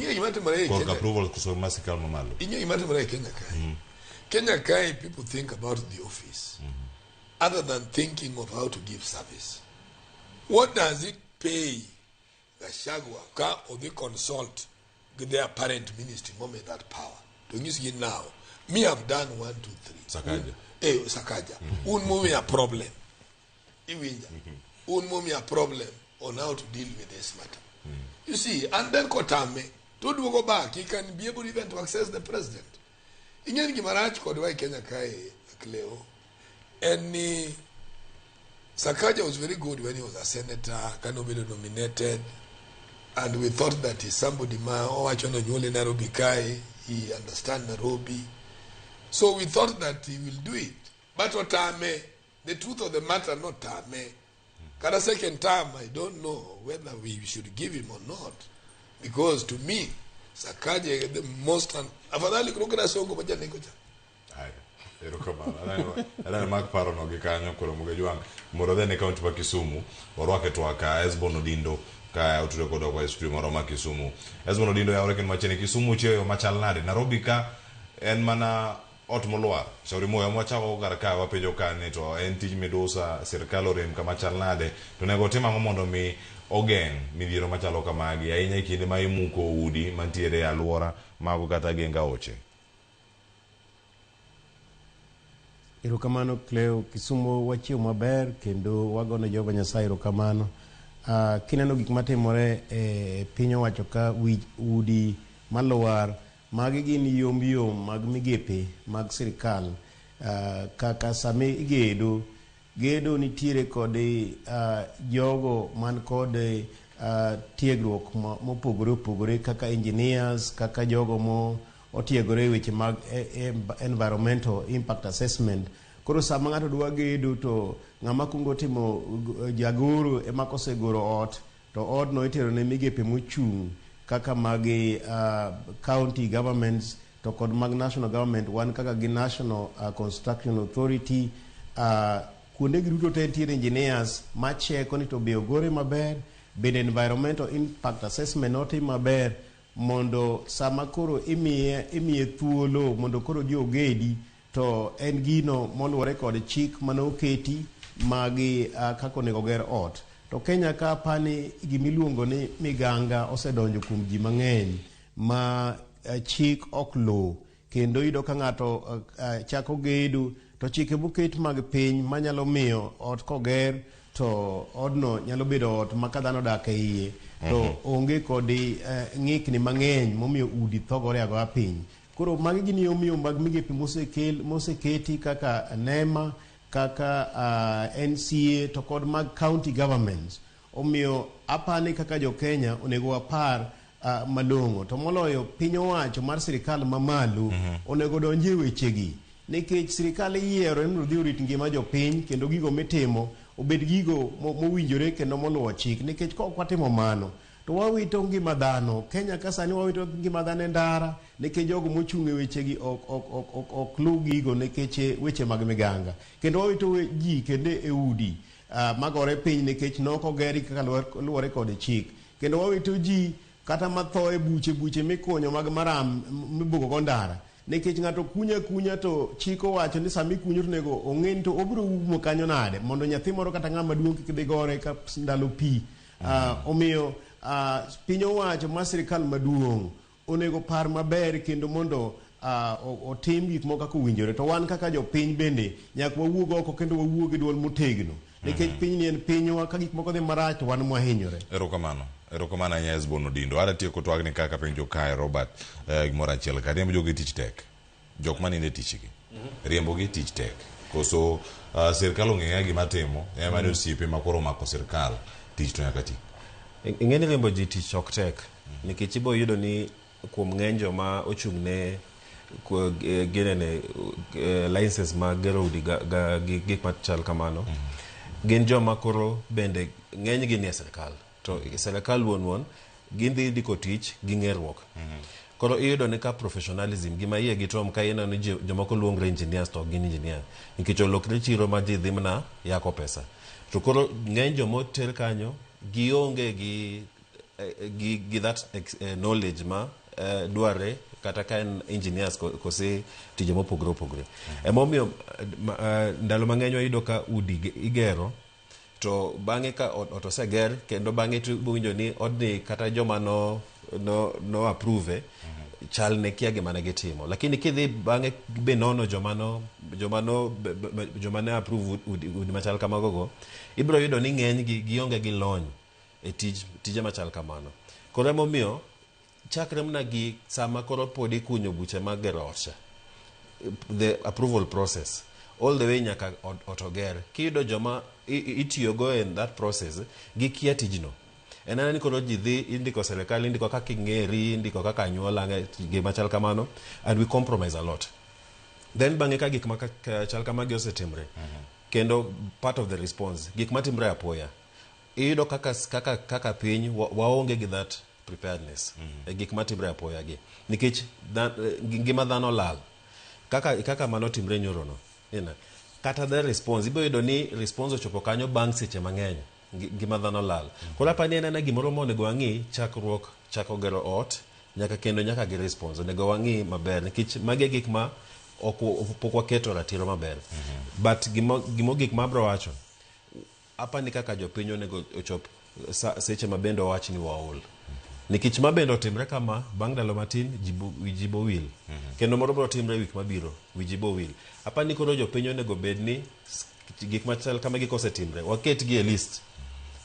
for approval kuso masikal mamalo inyo imate mara Kenya kai Kenya kai people think about the office other than thinking of how to give service. What does it pay the Shagwa ka or they consult their parent ministry moment that power to use it now me have done 1 2 3 Sakaja unmove a problem iwinja unmove a problem on how to deal with this matter. You see, and then Kotame, to go back, he can be able even to access the president. In any Gimaraj Kodwai Kenya Kai Cleo, and Sakaja was very good when he was a senator, Kanobilo nominated, and we thought that he's somebody Nairobi Kai, he understands Nairobi. So we thought that he will do it. But Otame, the truth of the matter, not Tame. Kada second time, I don't know whether we should give him or not. Because to me, Sakaja the most... Afadhali kurukira songo maja nikocha. Erokamano. Ana mag paro no gi kanyo koro Mugejwang. Moro ne kaunti ma Kisumu, orwake to aka Esbon Odindo ka otudo kodo kwa stream moro ma Kisumu. Esbon Odindo ya oreken machene Kisumu cheyo machal nade. Nairobi ka en mana ot molwar. Shauri moyo mwachako kar ka wapenjo ka ne to en tij midusa sirkal orem kama chal nade to nego tim ang'o mondo mi ogeng' midhiero machalo kamagi ahinya e kinde ma imuko udi mantiere e alwora mago kata genga oche. Erokamano Cleo, Kisumu wachiew maber kendo wagono Jehova Nyasaye erokamano. Kineno gik matimore e piny owacho ka udi malwar magi gin yom mag migepe mag sirkal kaka same gedo nitiere kod jogo man kod tiegruok mopogore opogore kaka engineers, kaka jogo otiegore e weche mag environmental impact assessment. Koro sama ng'ato dwa gedo to ng'ama kungo timo jagoro ema kosegoro ot to odno itero ne migepe mochung' kaka magi county governments to kod mag national government wan kaka gi National Construction Authority. Kuonde gi duto te nitiere engineers macheko ni to be ogore maber, bende environmental impact assessment otim maber mondo sama koro imiye thuolo mondo koro ji ogedi to en gino moluwore kod chik manoketi magi kako onego ger ot. To Kenya ka pani gimiluongo ni miganga osedonjo kuom ji mang'eny ma chik ok luw kendo iyudo ka ng'ato chako gedo to chike moket mag piny manyalo miyo ot koger to odno nyalo bedo ot ma ka dhano dak e iye to onge kod ng'ikni mang'eny momiyo udi thogore agoya piny. Koro magi gin yom mag migepe moseketi kaka NEMA, kaka NCA to kod mag county governments. Omiyo apani kaka jo Kenya onego apar malong'o to moloyo piny owacho mar sirkal mamalo onego donjie wechegi nikech sirkal yiero en dhi orit ngima jopiny kendo gigo mitimo obed gigo mowinjore kendo moluwo chik nikech kok watimo mano to wawito ngima dhano. Kenya ka sani wawito ngima dhano e ndara nikech jogo mochung' e wechegi ok luw gigo nikech weche mag miganga kendo wawito ji kendo e udi magore piny nikech nokogeri kaka luwore kod chik kendo wawito ji kata matho e buche mikunyo mag maram mibugogo ndara nikech ng'ato kunya to chik owacho ni sami kunyo to nego ong'eni to obiro umo kanyo nade mondo nyathi moro kata ng'ama duong' kik dhi gore ka ndalo pi. Omiyo piny owacho mar sirkal maduong' onego par maber kendo mondo otim gik moko kaka owinjore to wan kaka jopiny bende nyaka wawuog oko kendo wawuog e duol motegno nikech piny ni en pinywa ka gik moko dhi marach to wan mwahinyore. Erokamano ahinya Esbon Odindo. Ada tieko twagni kaka penjo kae Robert gimoro achiel ka riembo jogi tich tek. Jok maninde tichgi. Riembo gi tich tek. Koso sirkal ong'eya gima timo ema ne osiepe makoro mako sirkal tich to nyaka ti. Ing'eni riembo ji tich ok tek nikech ibo yudo ni kuom ng'eny joma ochung' ne ginene licenses mag gero udi gik machal kamano gin joma koro bende ng'eny gi nie sirkal to sirkal won gin dhi ko tich gi ng'eruok. Koro iyudo ni ka professionalism gima iye gitom ka ineno ni jomoko luongre engineers to gin engineer nikech olokre chiro ma ji dhi mana yako pesa to koro ng'eny jomoter kanyo gionge gi that knowledge ma dware kata ka en engineers kose tije mopogore opogore. Emomiyo ndalo mang'eny wayudo ka udi igero to bang'e ka ot oseger kendo bang'e tubowinjo ni odni kata joma no approve chal ne kia gima ne gitimo lakini kidhi bang'e be nono joma ne approve udi machal kamagogo ibiro yudo ni ng'eny gionge gi lony e tije machal kamano. Koro emomiyo chakre mna gi sama koro pod ikunyo buche mag gero ot the approval process all the way nyaka otoger kiyudo joma itiyogo in that process gi kia tijno enana ni koro ji dhi indiko serikali indiko kaka ing'eri indiko kaka anyuola gima chal kamano and we compromise a lot then bang'e ka gik machal kamagi osetimre kendo part of the response gik matimre apoya iyudo kaka piny waonge gi that preparedness gik matimre apoya gi nikech ngima dhano lal kaka mano timre nyorono ina kata the response ibo yudo ni response ochopo kanyo bang' seche mang'eny gima dhano lal koro apani en gimoro monego wang'i chako gero ot nyaka kendo nyaka gi response onego wang'i maber nikech magi gik ma pok waketo ratiro maber but gik ma abro wacho apani kaka jopiny onego ochop seche mabende owach ni waol nikech mabende otimre kama bang' ndalo matin wijibo wil kendo moro bro timre wik mabiro wijibo wil apani koro jopiny onego bed ni gik machal kama gikosetimre waket gi e list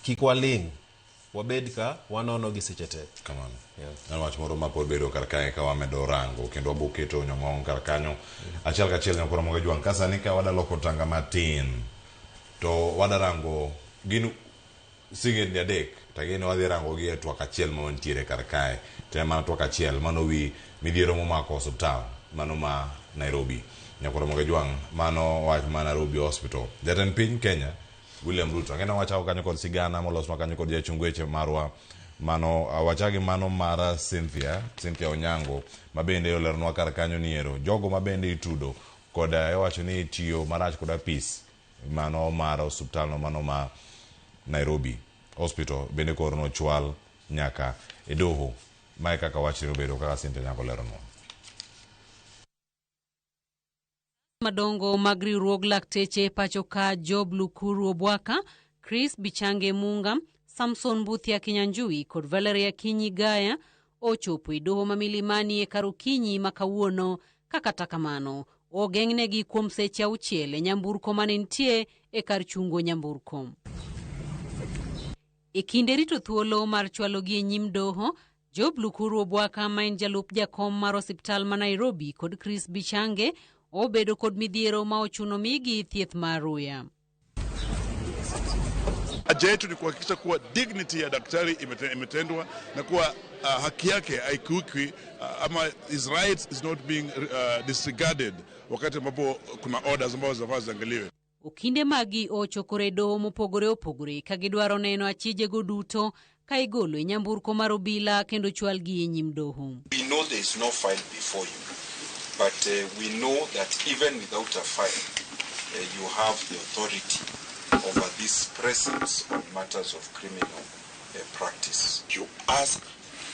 kik waling wabed ka wanono gi seche te kamano en wach moro ma pod bedo kar kae ka wamedo rango kendo waboketo nyong'ong kar kanyo achiel kachiel nyakoro moga juang kasa ni ka wadaloko tanga matin to wadarango gin sigend adek tagini wadhi rango gi e twak achiel ma wantiere kar kae to mana twak achiel mano wi midhiero momako osiptal mano ma Nairobi nyakoro moga juang mano wach ma Nairobi Hospital jatend piny Kenya William Ruto ngena wacha kanyo kod sigana molos kanyo kod jachungu weche marwa mano wachagi mano mara Cynthia Onyango mabende olernwa kar kanyo niero jogo mabende itudo kod wacho ni tiyo marach kod apis mano mara hospital no mano ma Nairobi Hospital bende koro no chwal nyaka e doho mai kaka wachiro bedo kaka Cynthia Onyango leronwa madongo mag riwruog lakteche pachoka Job Lukuru Obwaka, Chris Bichange Munga, Samson Buthia Kinyanjui kod Valeria Kinyi Gaya ochopo e doho ma Milimani e kar okinyi ma kawuono kata kamano ogeng'negi kuom seche 6 e nyamburko mane nitie e kar chungo nyamburko. E kinde rito thuolo mar chwalogi e nyim doho, Job Lukuru Obwaka ma en jalup jakom mar osiptal ma Nairobi kod Chris Bichange obedo kod midhiero ma ochuno migi thieth maruya. Haja yetu ni kuhakikisha kuwa dignity ya daktari imetendwa na kuwa haki yake haikiukwi ama his rights is not being disregarded wakati ambapo kuna orders ambazo zinafaa ziangaliwe. Okinde magi ochokore doho mopogore opogore ka gidwaro neno achijego duto ka igolo e nyamburko mar obila kendo chwalgi e nyim doho. We know there is no file before you, but we know that even without a file, you have the authority over this presence on matters of criminal practice. You ask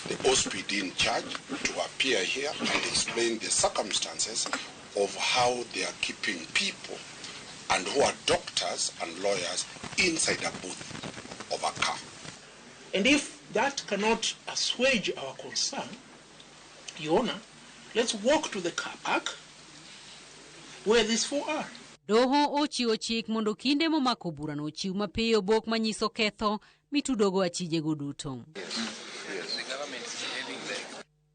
the OSPD in charge to appear here and explain the circumstances of how they are keeping people and who are doctors and lawyers inside a booth of a car. And if that cannot assuage our concern, Your Honor, let's walk to the car park where these four are. Doho ochiwo chik mondo kinde momako bura no chiw mapiyo obok manyiso ketho mitudogo achijego duto.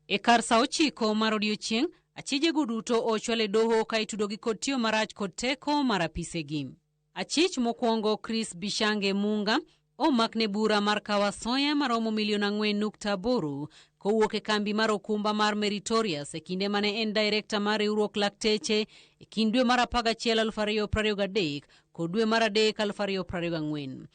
E kar sa 9 mar odiechieng', achijego duto ochwale doho ka itudogi kod tiyo marach kod teko mar apisegi. Achich mokwongo Chris Bichange Munga omakne bura mar kawasoya maromo $4.8 kowuok e kambi mar okumba mar Meritorious e kinde mane en director mar riwruok lakteche e kind dwe mar 11 2023 kod dwe mar 3 2024.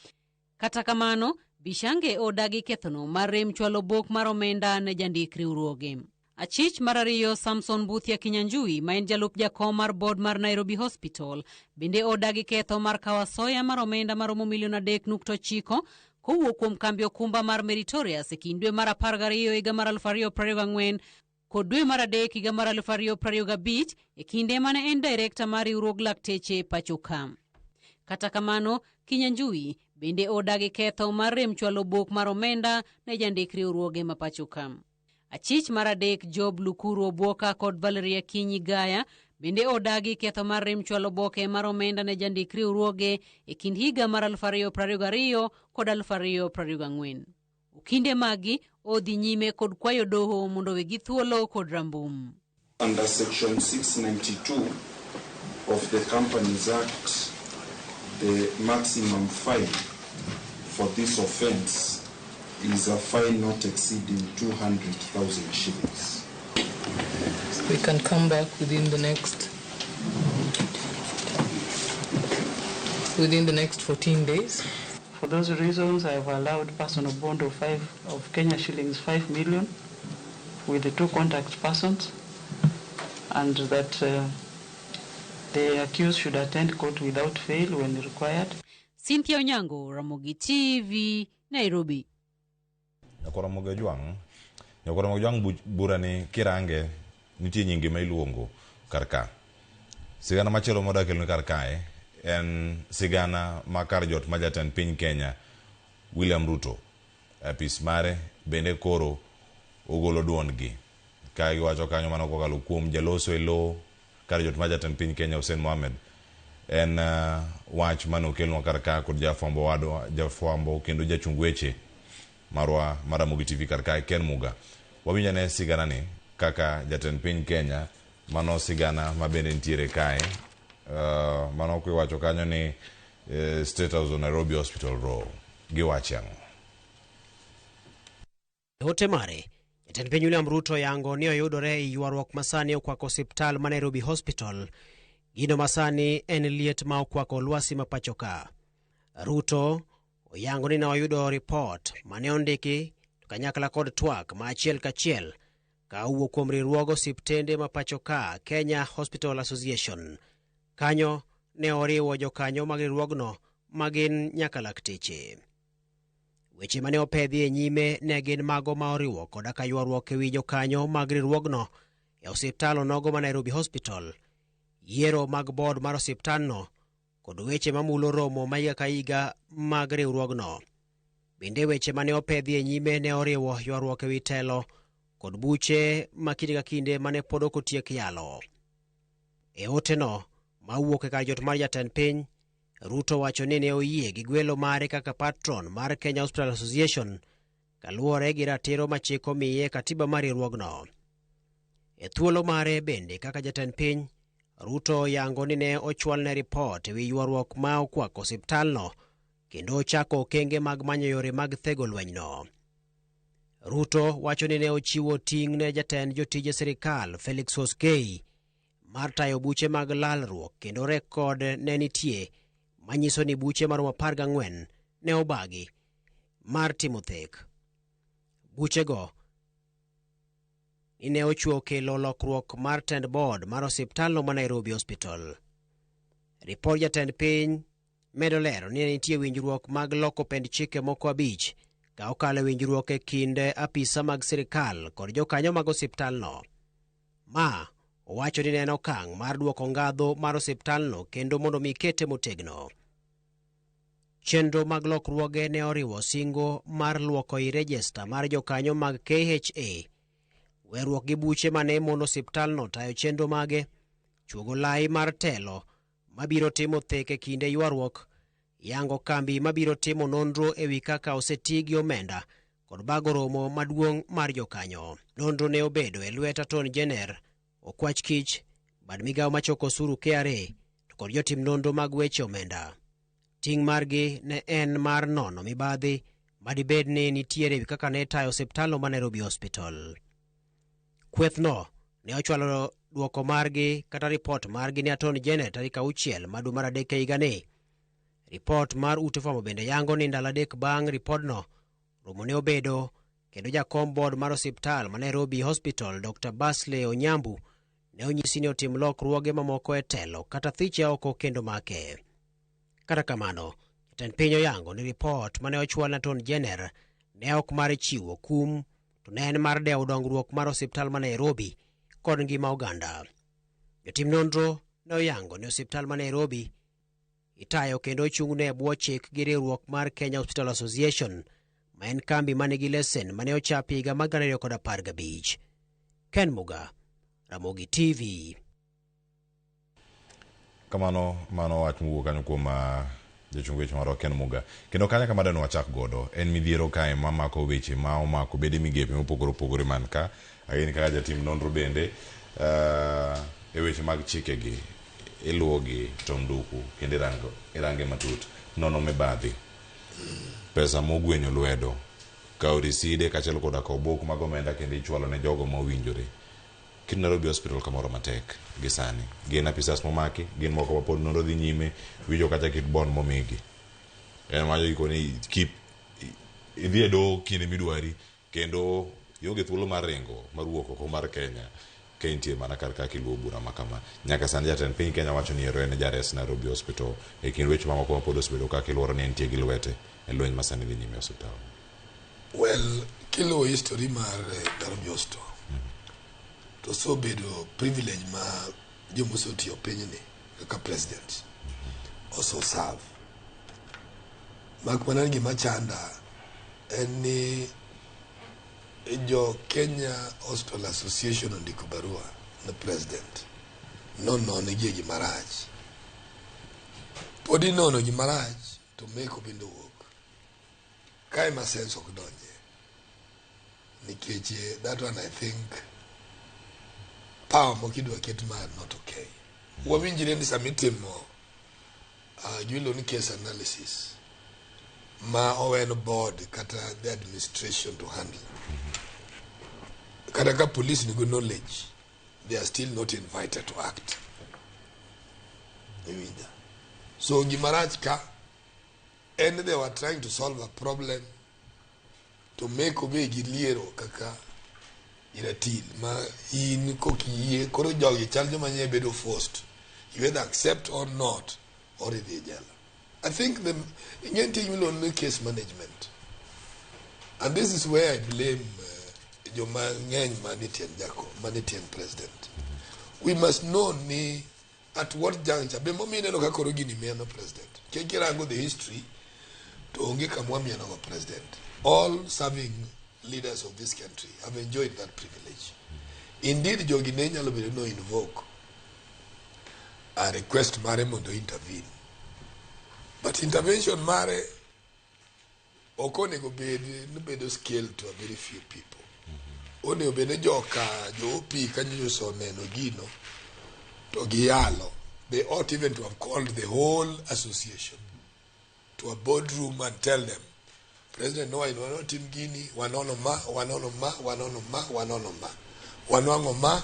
Kata kamano, Bichange odagi kethono mar rem chwalo bok mar omenda ne jandik riwruoge. Achich mar 2 Samson Buthia Kinyanjui ma en jalup jakom mar board mar Nairobi Hospital bende odagi ketho mar kawasoya mar omenda maromo $3.9 kowuok kuom kambi okumba mar Meritorious e kind dwe mar 12 higa mar 2024 kod dwe mar 3 higa mar 2025 e kinde mane en director mar riwruog lakteche pachoka. Kata kamano, Kinyanjui bende odagi ketho mar rem chwalo bok mar omenda ne jandik riwruoge ma pachoka. Achich mar 3 Job Lukuru Obwaka kod Valeria Kinyi Gaya bende odagi ketho mar rem chwalo boke mar omenda ne jandik riwruoge e kind higa mar 2022 kod 2024. Okinde magi odhi nyime kod kwayo doho mondo wegi thuolo kod rambum. Under section 692 of the Companies Act, the maximum fine for this offense is a fine not exceeding 200,000 shillings. We can come back within the next 14 days. For those reasons, I have allowed personal bond of Kenya shillings 5 million with the 2 contact persons, and that The accused should attend court without fail when required. Cynthia Onyango, Ramogi TV, Nairobi. Nyakora Mogejwang burani kirange nitie nyingi ma iluongo karka. Sigana machielo modakelno karkae en sigana ma kar jot ma jatend piny Kenya William Ruto. Apis mare bende koro ogolo duondgi. Ka giwacho kanyo mano kokalo kuom jaloso elo kar jot ma jatend piny Kenya Hussein Mohamed. En wach manokelno karka kod jafwambo kendo jachung weche marwa Ramogi TV karka Ken Muga. Wawinjane sigana ni kaka jatend piny Kenya mano sigana mabende ntiere kae mano kiwacho kanyo ni State House of Nairobi Hospital Row giwachang. Hote mare jatend piny William Ruto yango ni oyudore i ywaruok masani okwako osiptal ma Nairobi Hospital. Gino masani en liet ma okwako lwasi mapachoka. Ruto oyango ni na oyudo report mane ondiki kanyakla kod twak ma achiel kachiel ka owuok kuom riwruogo osiptende mapachoka Kenya Hospital Association. Kanyo ne oriwo jokanyo mag riwruogno magin nyaka lakteche. Weche mane opedhi e nyime ne gin mago ma oriwo koda ka ywaruok ewi jokanyo mag riwruogno e osiptal onogo ma Nairobi Hospital, yiero mag board mar osiptalno kod weche mamulo romo ma higa ka higa mag riwruogno. Bende weche mane opedhi e nyime ne oriwo ywaruok ewi telo kod buche ma kinde ka kinde mane pod ok otiek yalo. E oteno ma wuok e kar jot mar jatend piny, Ruto wacho ni ne oyie gi gwelo mare kaka patron mar Kenya Hospital Association kaluwore gi ratiro ma chik omiye katiba mar riwruogno. E thuolo mare bende kaka jatend piny, Ruto yango ni ne ochwalne report ewi ywaruok ma okwako osiptalno kendo ochako okenge mag manyo yore mag thego lwenyno. Ruto wacho ni ne ochiwo ting' ne jatend jotije sirikal Felix Koskei mar tayo buche mag lalruok kendo rekod ne nitie manyiso ni buche maromo 14 ne obagi mar timo thek. Buchego ne ochuo kelo lokruok mar tend board mar osiptalno ma Nairobi Hospital. Ripot jatend piny medo lero ni nitie winjruok mag loko pend chike moko 5 ka okalo winjruok e kind apisa mag sirikal kod jokanyo mag osiptalno. Ma owacho ni neno okang' mar duoko ngadho mar osiptalno kendo mondo mi kete motegno. Chenro mag lokruoge ne oriwo singo mar luoko i rejesta mar jokanyo mag KHA, weruok gi buche mane mono osiptalno tayo chenro mage, chuogo lai mar telo mabiro timo thek e kinde ywaruok, yango kambi mabiro timo nonro ewi kaka oseti gi omenda kod bago romo maduong' mar jokanyo. Nonro ne obedo e lwet Attorney General Okwach Kich, bad migawo machoko osuru KRA to kod jotim nonro mag weche omenda. Ting' margi ne en mar nono mibadhi madibed ni nitiere ewi kaka ne tayo osiptalno ma Nairobi Hospital. Kwethno ne ochwalo duoko margi kata report margi ni Attorney General tarik 6 dwe mar adek higani. Report mar ute fwambo bende yango ni ndalo 3 bang' ripodno, romo ne obedo kendo jakom board mar osiptal ma Nairobi Hospital Dr. Basley Onyambu ne onyisi ni otim lokruoge mamoko e telo kata thiche oko kendo make. Kata kamano, jatend piny oyango ni report mane ochwal na Attorney General ne ok mar chiwo kum, to ne en mar dewo dongruok mar osiptal ma Nairobi kod ngima oganda. Jotim nonro ne oyango ni osiptal ma Nairobi itayo kendo ochung'ne e bwo chik gi riwruok mar Kenya Hospital Association, ma en kambi mane gi lesen mane ochapi higa mag 2015. Ken Muga, Ramogi TV. Kamano mano wach mugo kanyo kuom jachung weche marwa Ken Muga. Kendo kanya kama dano wachak godo en midhiero kae mamako weche ma omako bede migepe mopogore opogore man ka. Ageni kaka jatim nonro bende e weche mag chikegi iluwogi to nduku kendo irange matut nono mibadhi. Pesa mogwenyo lwedo kao riside kachelo koda ka obok mag omenda kendo ichwalo ne jogo mowinjore. Kin Nairobi Hospital kamoro matek gi sani. Gin apisas momaki, gin moko ma pod nonro dhi nyime, wijo kata kit bond momigi. En majo iko ni keep idhi edo kinde midwari kendo ionge thuolo mar ringo mar wuok oko mar Kenya. kentie mana kar ka kiluo bura makama nyaka sani jatend piny Kenya wacho ni ero en jares Nairobi Hospital e kind weche mamoko ma pod osebedo ka kiluoro ni entie gi lwete e lweny masani dhi nyime osiptal. Well, kilo history mar Nairobi Hospital to so bedo privilege ma jomo so tiyo piny ni kaka president also serve mak mana gima chanda en ni jo Kenya Hospital Association ondiko barua na president nono gi gima rach podi nono gima rach to meko bendo wuok kai ma sense ok donje nikech that one I think power mokidwa ket ma not okay wawinjire ni samitimo julo ni case analysis ma owen board kata the administration to handle kata ka police ni good knowledge they are still not invited to act. So Gimaraj ka and they were trying to solve a problem to make obe giliero kaka iratil ma in kokiye koro jogi chaljo manye bedo forced you either accept or not or the jail. I think the Indian team will only case management, and this is where I blame Joma Ngeny Manitian president. We must know ni at what juncture. Be momi ne loka korogi ni miano president. Kekirango the history to onge kamwa miano president. All serving leaders of this country have enjoyed that privilege. Indeed, Jogi Nenya Lobele no invoke a request Mare Mondo intervene. But intervention Mare okone go bedo scale to a very few people. One obene joka jo pi kanyo so neno gino to gialo. They ought even to have called the whole association to a boardroom and tell them, President Noah ino team gini wanono ma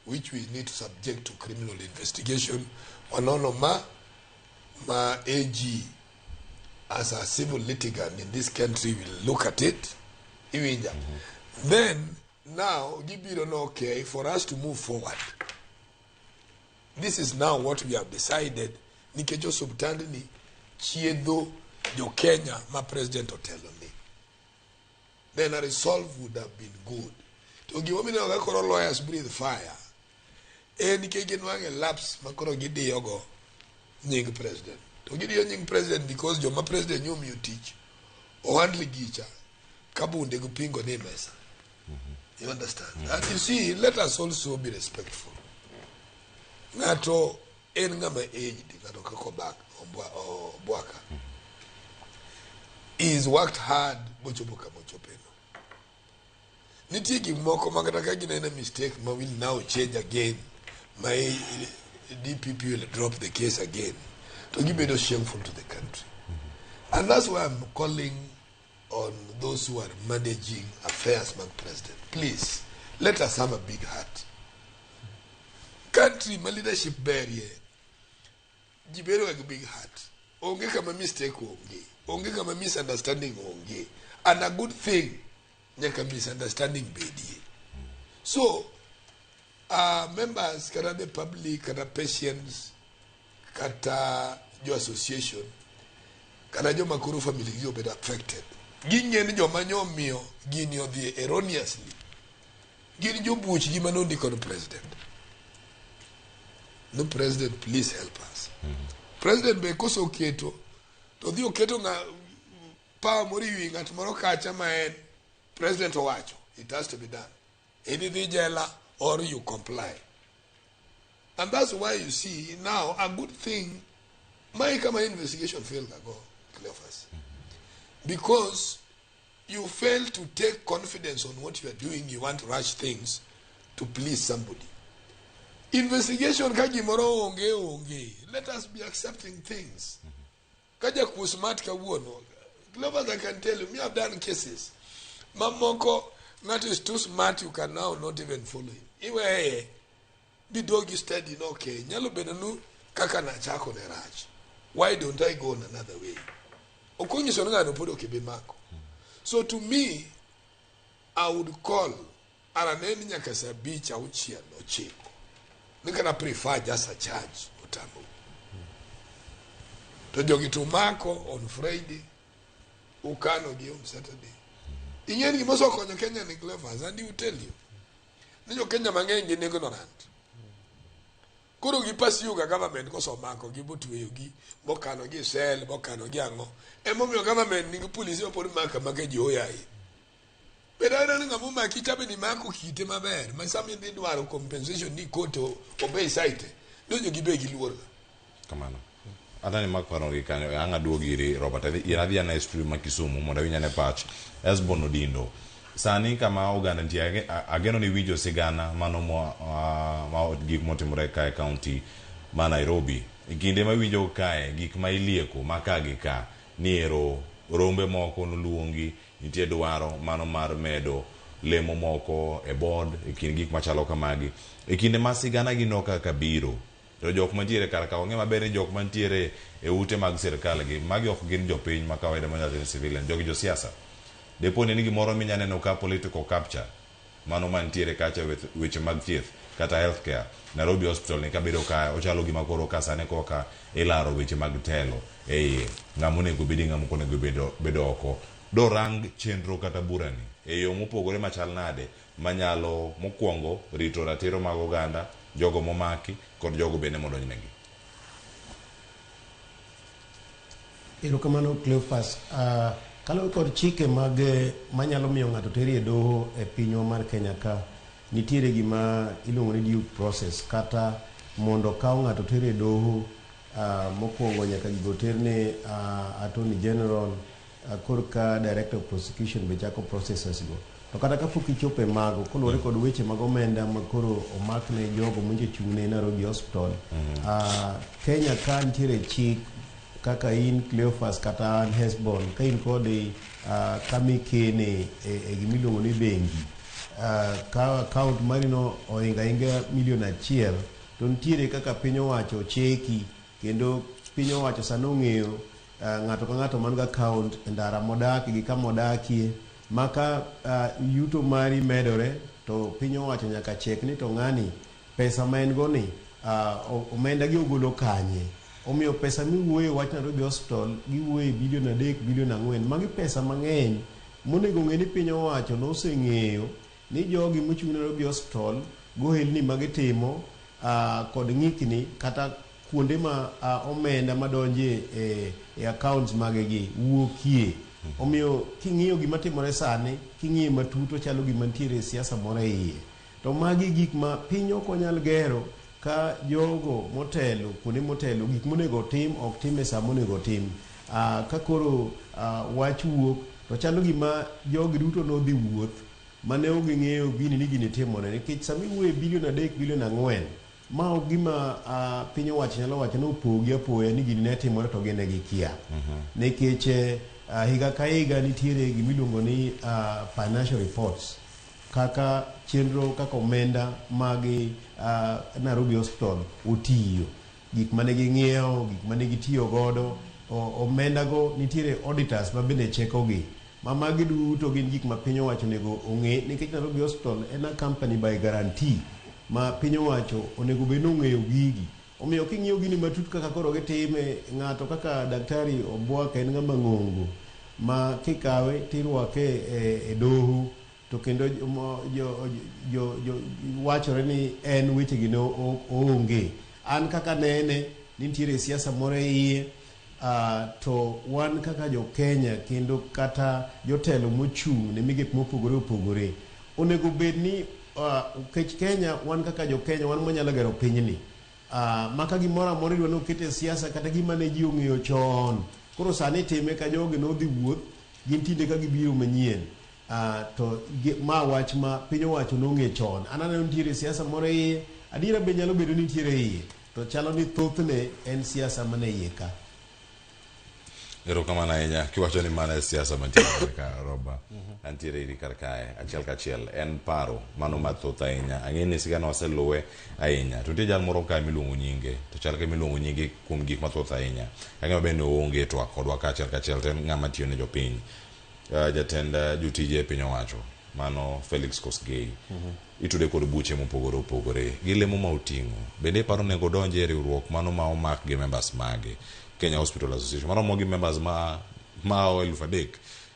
which we need to subject to criminal investigation. Wanono ma AG as a civil litigant in this country will look at it. Then now Gibiro no okay for us to move forward. This is now what we have decided. Nikejo subtandini chiedo jo Kenya ma president otelo ni. Then a resolve would have been good. To give me no koro lawyers breathe fire. Nikejo nwange lapse makoro gidi yogo nying president. To gidi nying president because jo ma president nyom you teach. O handle gicha kabunde gupingo ne mesa. You understand? And you see, let us also be respectful. Ngato engama age ngato kako back or Bwaka. He's worked hard bochoboka mochopeno. Nitiki moko magataka gina na mistake ma will now change again. My DPP will drop the case again. To give it shameful to the country. And that's why I'm calling on those who are managing affairs, Madam President. Please, let us have a big heart. Country, my leadership barrier, jibero a big heart. Onge kama mistake onge kama misunderstanding onge. And a good thing, nyaka misunderstanding bedie. So, members, kata the public, kata patients, kata your association, kata jo makuru family you better affected. Ginye ni jo manyomio gini odhi erroneously. Gini jo buch gi manondi kon president. No president, please help us. President be koso keto to dhi oketo nga pa mori wi ngat moro kacha ma en president owacho. It has to be done. Any jela or you comply. And that's why you see now a good thing my kama investigation failed go Cleophas. Because you fail to take confidence on what you are doing, you want to rush things to please somebody. Investigation kaji moro onge. Let us be accepting things. Kaja ku smart ka wono. Cleophas, I can tell you, me have done cases. Mamoko, that is too smart, you can now not even follow him. Iwe be doggy study no okay. Nyalo benanu kaka na chako ne raj. Why don't I go on another way? Okunyi songa no podo kebe mako. So to me, I would call ananeni nyaka saa 5 au 6 ochiko nikana prefer just a charge utamu to jogi tumako on Friday ukano gi on Saturday ingeni gimoso konyo Kenya ni clever and you tell you niyo Kenya mang'eny gin ignorant koro gi pass yuga government koso mako gi butweyo gi bokano gi sel bokano gi ango emomiyo government nigi polisi opod maka mage joyai bedana nga muma kitabe ni mako kite maber masami ndi dwaro compensation ni koto obey site dojo gi be gi luor kamano adani makparo gi kanyo anga duogiri Robert iradhi na stream makisumu mondo winyane patch Esbon Odindo sani kama oganda ntie ageno ni wijo sigana mano ma gik motimore kae county ma Nairobi ikinde ma wijo kae gik ma ilieko makagi ka niero rombe moko noluongi nitie dwaro mano mar medo lemo moko e board ikin gik machalo kamagi ikinde ma sigana gi noka kabiro to jok mantiere kar ka onge maber jok mantiere e ute mag sirkal gi magi ok gin jopiny ma kawaida ma nyalo civilian jogi jo siasa depo ni gimoro minyane no ka political capture mano mantiere kacha weche mag thieth kata healthcare Nairobi hospital ni kabedo ka ochalo gima koro ka sane koka ilaro weche mag telo ngamune go bedi ngamu kone go bedo oko do rang chenro kata burani yo mopogore machal nade manyalo mokwongo rito ratiro mag oganda jogo momaki kod jogo bene modonjnegi. Erokamano Cleophas, kalo kod chike mag manyalo miyo ng'ato teri e doho e pinywa mar Kenya ka nitiere gima iluongo ni due process kata mondo kaw ng'ato teri e doho mokwongo nyaka gigo terne Attorney General korka Director of Prosecution be chako processes go to kata kapok ichope mago koluwore kod weche mag omenda ma koro omakne jogo monje chung'ne Nairobi Hospital. Kenya ka nitiere chik kaka in Cleophas kata an Hesbon ka in kod kami kene e gimiluongo ni bengi ka account marino oinga $1 million to nitiere kaka piny owacho cheki kendo piny owacho sano ng'eyo ng'ato ka ng'ato man ga account ndara modaki gi kama odakie maka yuto mari medore to piny owacho nyaka chek ni to ng'ani pesa ma en go ni omenda gi ogolo kanye. Omiyo pesa miwuoye wach Nairobi Hospital giwuoye $3 billion, $4 billion magi pesa mang'eny monego ng'e ni piny owacho noseng'eyo ni jogi mochung' Nairobi Hospital gohelni magitimo kod ng'ikni kata kuonde ma omenda madonje e accounts magegi wuokie. Omiyo king'iyo gima timore sani king'iyo matuto chalo gima ntiere siasa moro e iye to magi gik ma piny ok onyal gero ka jogo motelo kuonde motelo gik monego tim ok tim e sa monego tim. Ka koro wach wuok to chalo gima jogi duto nodhi wuoth mane ok ging'eyo gini ni gini timore nikech sami wuoye $3 billion, $4 billion ma ok gima piny owacho nyalo wacho ni opogi apoya ni gini ne timore to gine gikia nikech higa ka higa nitiere gimiluongo ni financial reports kaka chenro kaka omenda magi Nairobi Hospital otiyo gik mane ging'iewo gik mane gitiyo godo omenda go nitiere auditors ma bende chekogi magi duto gin gik ma piny owacho nego ong'e nikech Nairobi Hospital en a company by guarantee ma piny owacho onego bed ni ong'eyo gigi. Omiyo king'iyo gini matut kaka koro gitime ng'ato kaka Daktari Obwaka en ng'ama ng'ongo ma kikawe tirwake e doho to kendo wachore ni en weche gi no onge. An kaka nene nitiere siasa moro e iye to wan kaka jo Kenya kendo kata jotelo mochung' ne migepe mopogore opogore onego bed ni kech Kenya wan kaka jo Kenya wan manyalo gero pinyni maka gimoro amora idwa ni okete siasa kata gima ne ji ong'eyo chon koro sani time ka jogi nodhi wuoth gin tinde ka gibiro manyien to ma wach ma piny owacho nong'e chon. Anano nitiere siasa moro iye adiera be nyalo bedo nitiere iye to chalo ni thothne en siasa mane iye ka. Erokamano ahinya kiwacho ni mana siasa mantiere ka Roba antiere iri kar kae achiel kachiel en paro mano mathoth ahinya ang'e ni sigana waseluwe ahinya to nitie jal moro ka miluongo nyinge to chal ka miluongo nyinge kuom gik mathoth ahinya ang'e mabende oonge to kodwa ka achiel kachiel to en ng'ama tiyo ne jopiny jatend jotije piny owacho mano Felix Kosgei itude kod buche mopogore opogore gilemo ma uting'o bende paro nego donje e riwruok mano ma omak gi members mage Kenya Hospital Association mano mogi members ma 3,000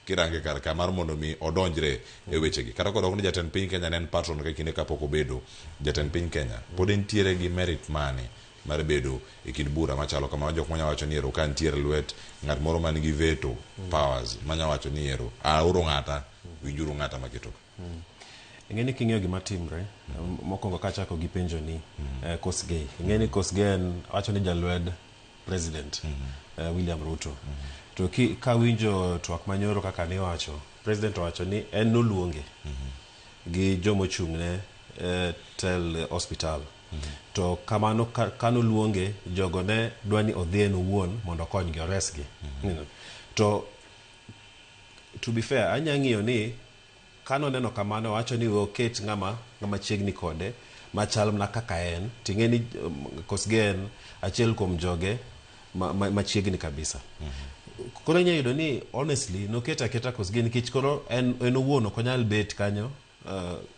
kirange kar ka mar mondo mi odonjre e wechegi kata kod ni jatend piny Kenya nen patron ka kinde kapok obedo jatend piny Kenya pod entiere gi merit mane mar bedo e kind bura machalo kama jok manya wacho ni ero kan tiere lwet ng'at moro man gi veto powers manya wacho ni ero auro ng'ata winjuru ng'ata maketo ingeni king'eyo gima timre mokongo kachako gi penjo ni Kosgei ingeni Kosgei wacho ni jalwed president William Ruto to ka winjo twak manyoro kaka ne wacho president wacho ni en noluonge gi jomo chung'ne tel hospital to kamano kano luonge jogo ne dwani odhien owuon mondo kony gi oresgi to be fair anyang'iyo ni kano neno kamano wacho ni oket ng'ama chiegni kode machal na kaka en ting'eni Kosgei achiel kuom joge machiegni kabisa koro nya yudo ni honestly noketa keta Kosgei nikech koro en owuon ok onyal bet kanyo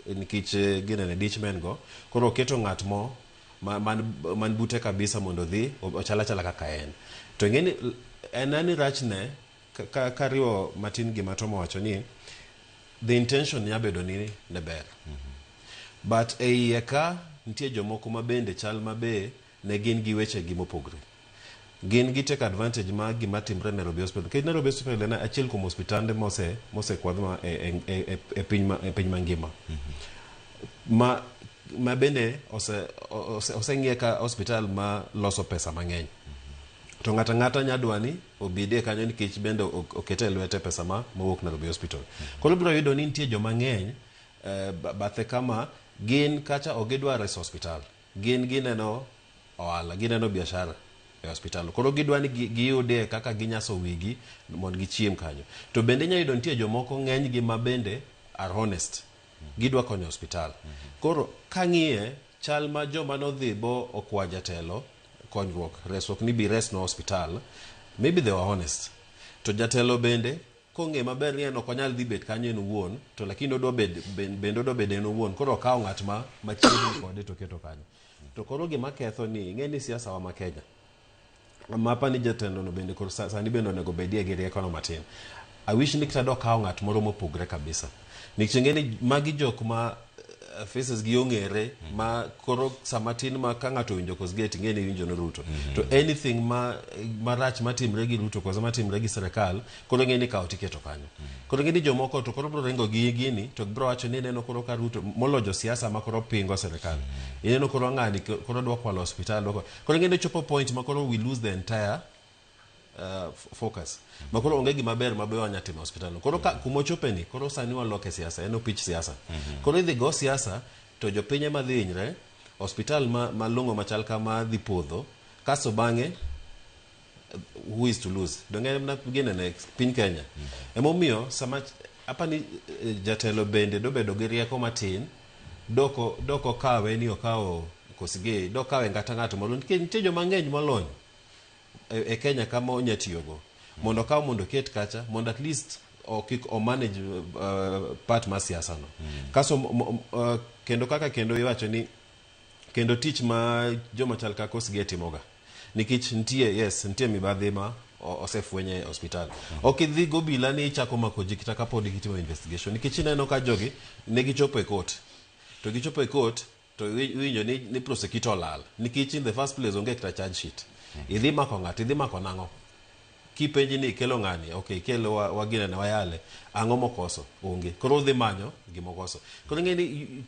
nikech ginene ditchmen go koro oketo ng'at mo man bute kabisa mondo dhi ochala kaka en to ngeni enani rachne ka riwo matin gima tomo wacho ni the intention nyabedo ni ne ber but e ka nitie jomoko mabende chal mabe ne gin gi weche gi mopogre gin gi take advantage ma gima timre Nairobi Hospital ke Nairobi Hospital en achiel kuom hospitande mose kwadhma e piny mangima ma bende ose ng'iye ka hospital ma loso pesa mang'eny to ng'ata nyadwani obide kanyo nikech bende okete lwete pesa mowuok Nairobi Hospital koro biro yudo ni nitie joma ng'eny bathe kama gin kacha ogidwa res hospital gin gineno ohala gineno biashara e hospital koro gidwani giyude kaka ginyaso wigi mondo gichiem kanyo to bende nyayudo nitie jomoko ng'eny gi mabende are honest gidwa konyo hospital koro kang'iye chal ma joma nodhi bo okwa jatelo konyruok resruok ni bi res no hospital maybe they were honest to jatelo bende kong'e maber ni en ok onyal dhi bet kanyo en owuon to lakini odwa bed en owuon koro okawo ng'at machiegni kode to keto kanyo to koro gima ketho ni ng'eni siasa wa ma Kenya mapa ni jatendo no bende koro sani bende onego bedie gi rieko no matin I wish ni kitado kawo ng'at moro mopogre kabisa nikech ng'eni magi jok ma faces gi ong'ere ma koro samatin ma ka ng'ato winjo Kosgei ng'eni winjo no Ruto to anything marach matimre gi Ruto kosa matimre gi serikal koro ng'eni kawo tiketo kanyo koro ng'eni jomoko to koro bro rengo gi gini to bro wacho ni neno koro ka Ruto molojo siasa ma koro pingo serikal ineno koro ng'ani koro dwa kwalo hospital koro ng'eni chopo point ma koro we lose the entire focus makoro onge gima ber mabe wanya timo hospital koro kuma chopeni koro sani waloke siasa eno pitch siasa koro idhi go siasa to jopinye madhinyre hospital malongo machal kama dhi podho kaso bang'e who is to lose donge na gine ne piny Kenya emomiyo sama apani jatelo bende dobedo gi rieko matin doko kawe ni okawo Kosgei dokawe ng'ato moro nitie joma ng'eny molony e Kenya kama onyatiyogo mondo kaw mondo ket kacha mondo at least o manage part ma siasa no kaso kendo iwacho ni kendo tich ma joma chal ka Kosgei timoga nikech nitie mibadhi ma osefwenye hospital okidhi go bila ni chako mako ji kitaka pod gitimo investigation nikech ineno ka jogi ne gichopo e court to winjo ni prosecutor lal nikech in the first place onge kata charge sheet idhi mako nang'o kipenji ni kelo ng'ani okay kelo wagina na wayale ang'o mokoso onge koro dhi manyo gimokoso koro ng'eni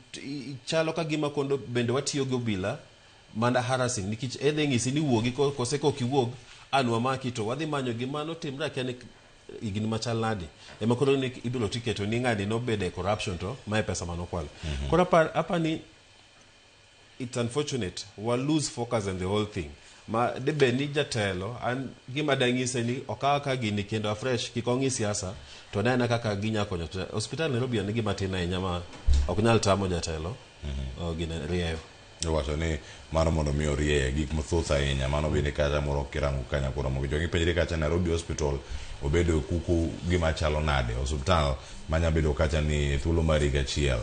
chalo ka gima kondo bende watiyo go bila manda harassing nikech edhe ng'isi ni wuogi kose kokiwuog anwa maki to wadhi manyo gima notimre kene igni machal nadi ema koro ni ibiro tiketo ni ng'ani nobede corruption to mae pesa manokwalo koro apa ni it's unfortunate we lose focus on the whole thing ma debe ni jatelo an gima dang'ise ni okawa ka gini kendo afresh kikong'i siasa to nena kaka ginya konyo hospital Nairobi en gima tin ahinya ma ok nyal tamo jatelo gine rieyo wacho ni mano mondo mi orie gik mathoth ahinya mano bende kacha moro kirango kanya kura mo jogi penjre kacha Nairobi Hospital obedo kuku gima chalo nade hospital manya bedo kacha ni thuolo mari gachiel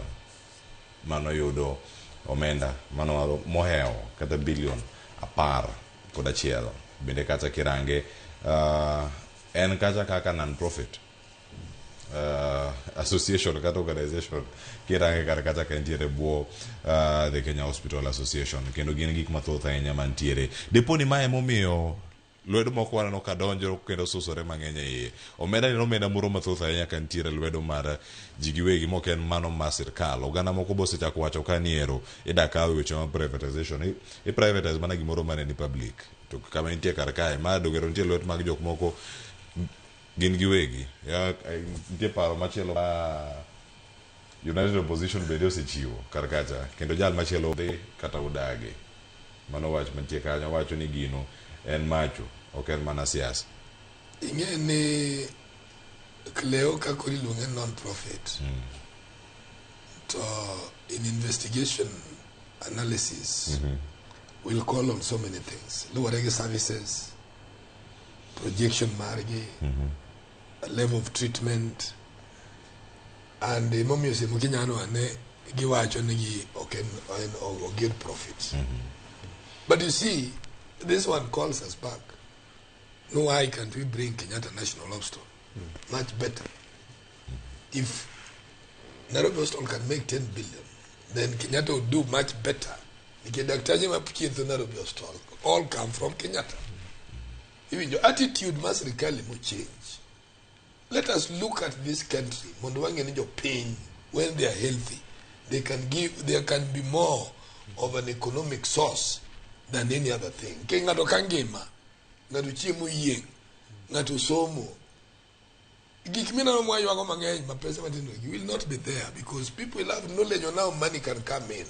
mano yudo omenda mano moheo kata bilion 10 bende kacha kirange en kacha kaka non profit association kata organization kirange kar kacha kantiere buo the Kenya Hospital Association kendo gin gik mathoth ahinya mantiere deponi mae momiyo lwedo moko waneno ka donjo kendo susore mang'eny iye omenda ni omenda moro mathoth ahinya kantiere lwedo mar ji giwegi moken mano mar sirkal oganda moko bosechako wacho ka niero idakawe weche mag privatization i privatize mana gimoro mane ni public to kama nitie kar kae ma dogero nitie lwet mag jok moko gin giwegi ya nitie paro machielo United Opposition bende osechiwo kar kacha kendo jal machielo dhi kata udage mano wach mantie kanyo wacho ni gino en macho ok en mana siasa ing'e ni Cleo kakori luonge non-profit to in investigation analysis we'll call on so many things luwore gi services projection margi a level of treatment and momiyo semo kinyano ane giwacho ni gi ok en good profit but you see this one calls us back. No, why can't we bring Kenyatta National Hospital? Much better. If Nairobi Hospital can make 10 billion, then Kenyatta will do much better. Nairobi Hospital all come from Kenyatta. Even your attitude must really change. Let us look at this country. Your pain when they are healthy, there can be more of an economic source than any other thing. Ngato kangema, ngato chiemo yeng, ngato somo. Gikmina no mwayo wako mang'eny mapesa matino, you will not be there because people have knowledge on how money can come in.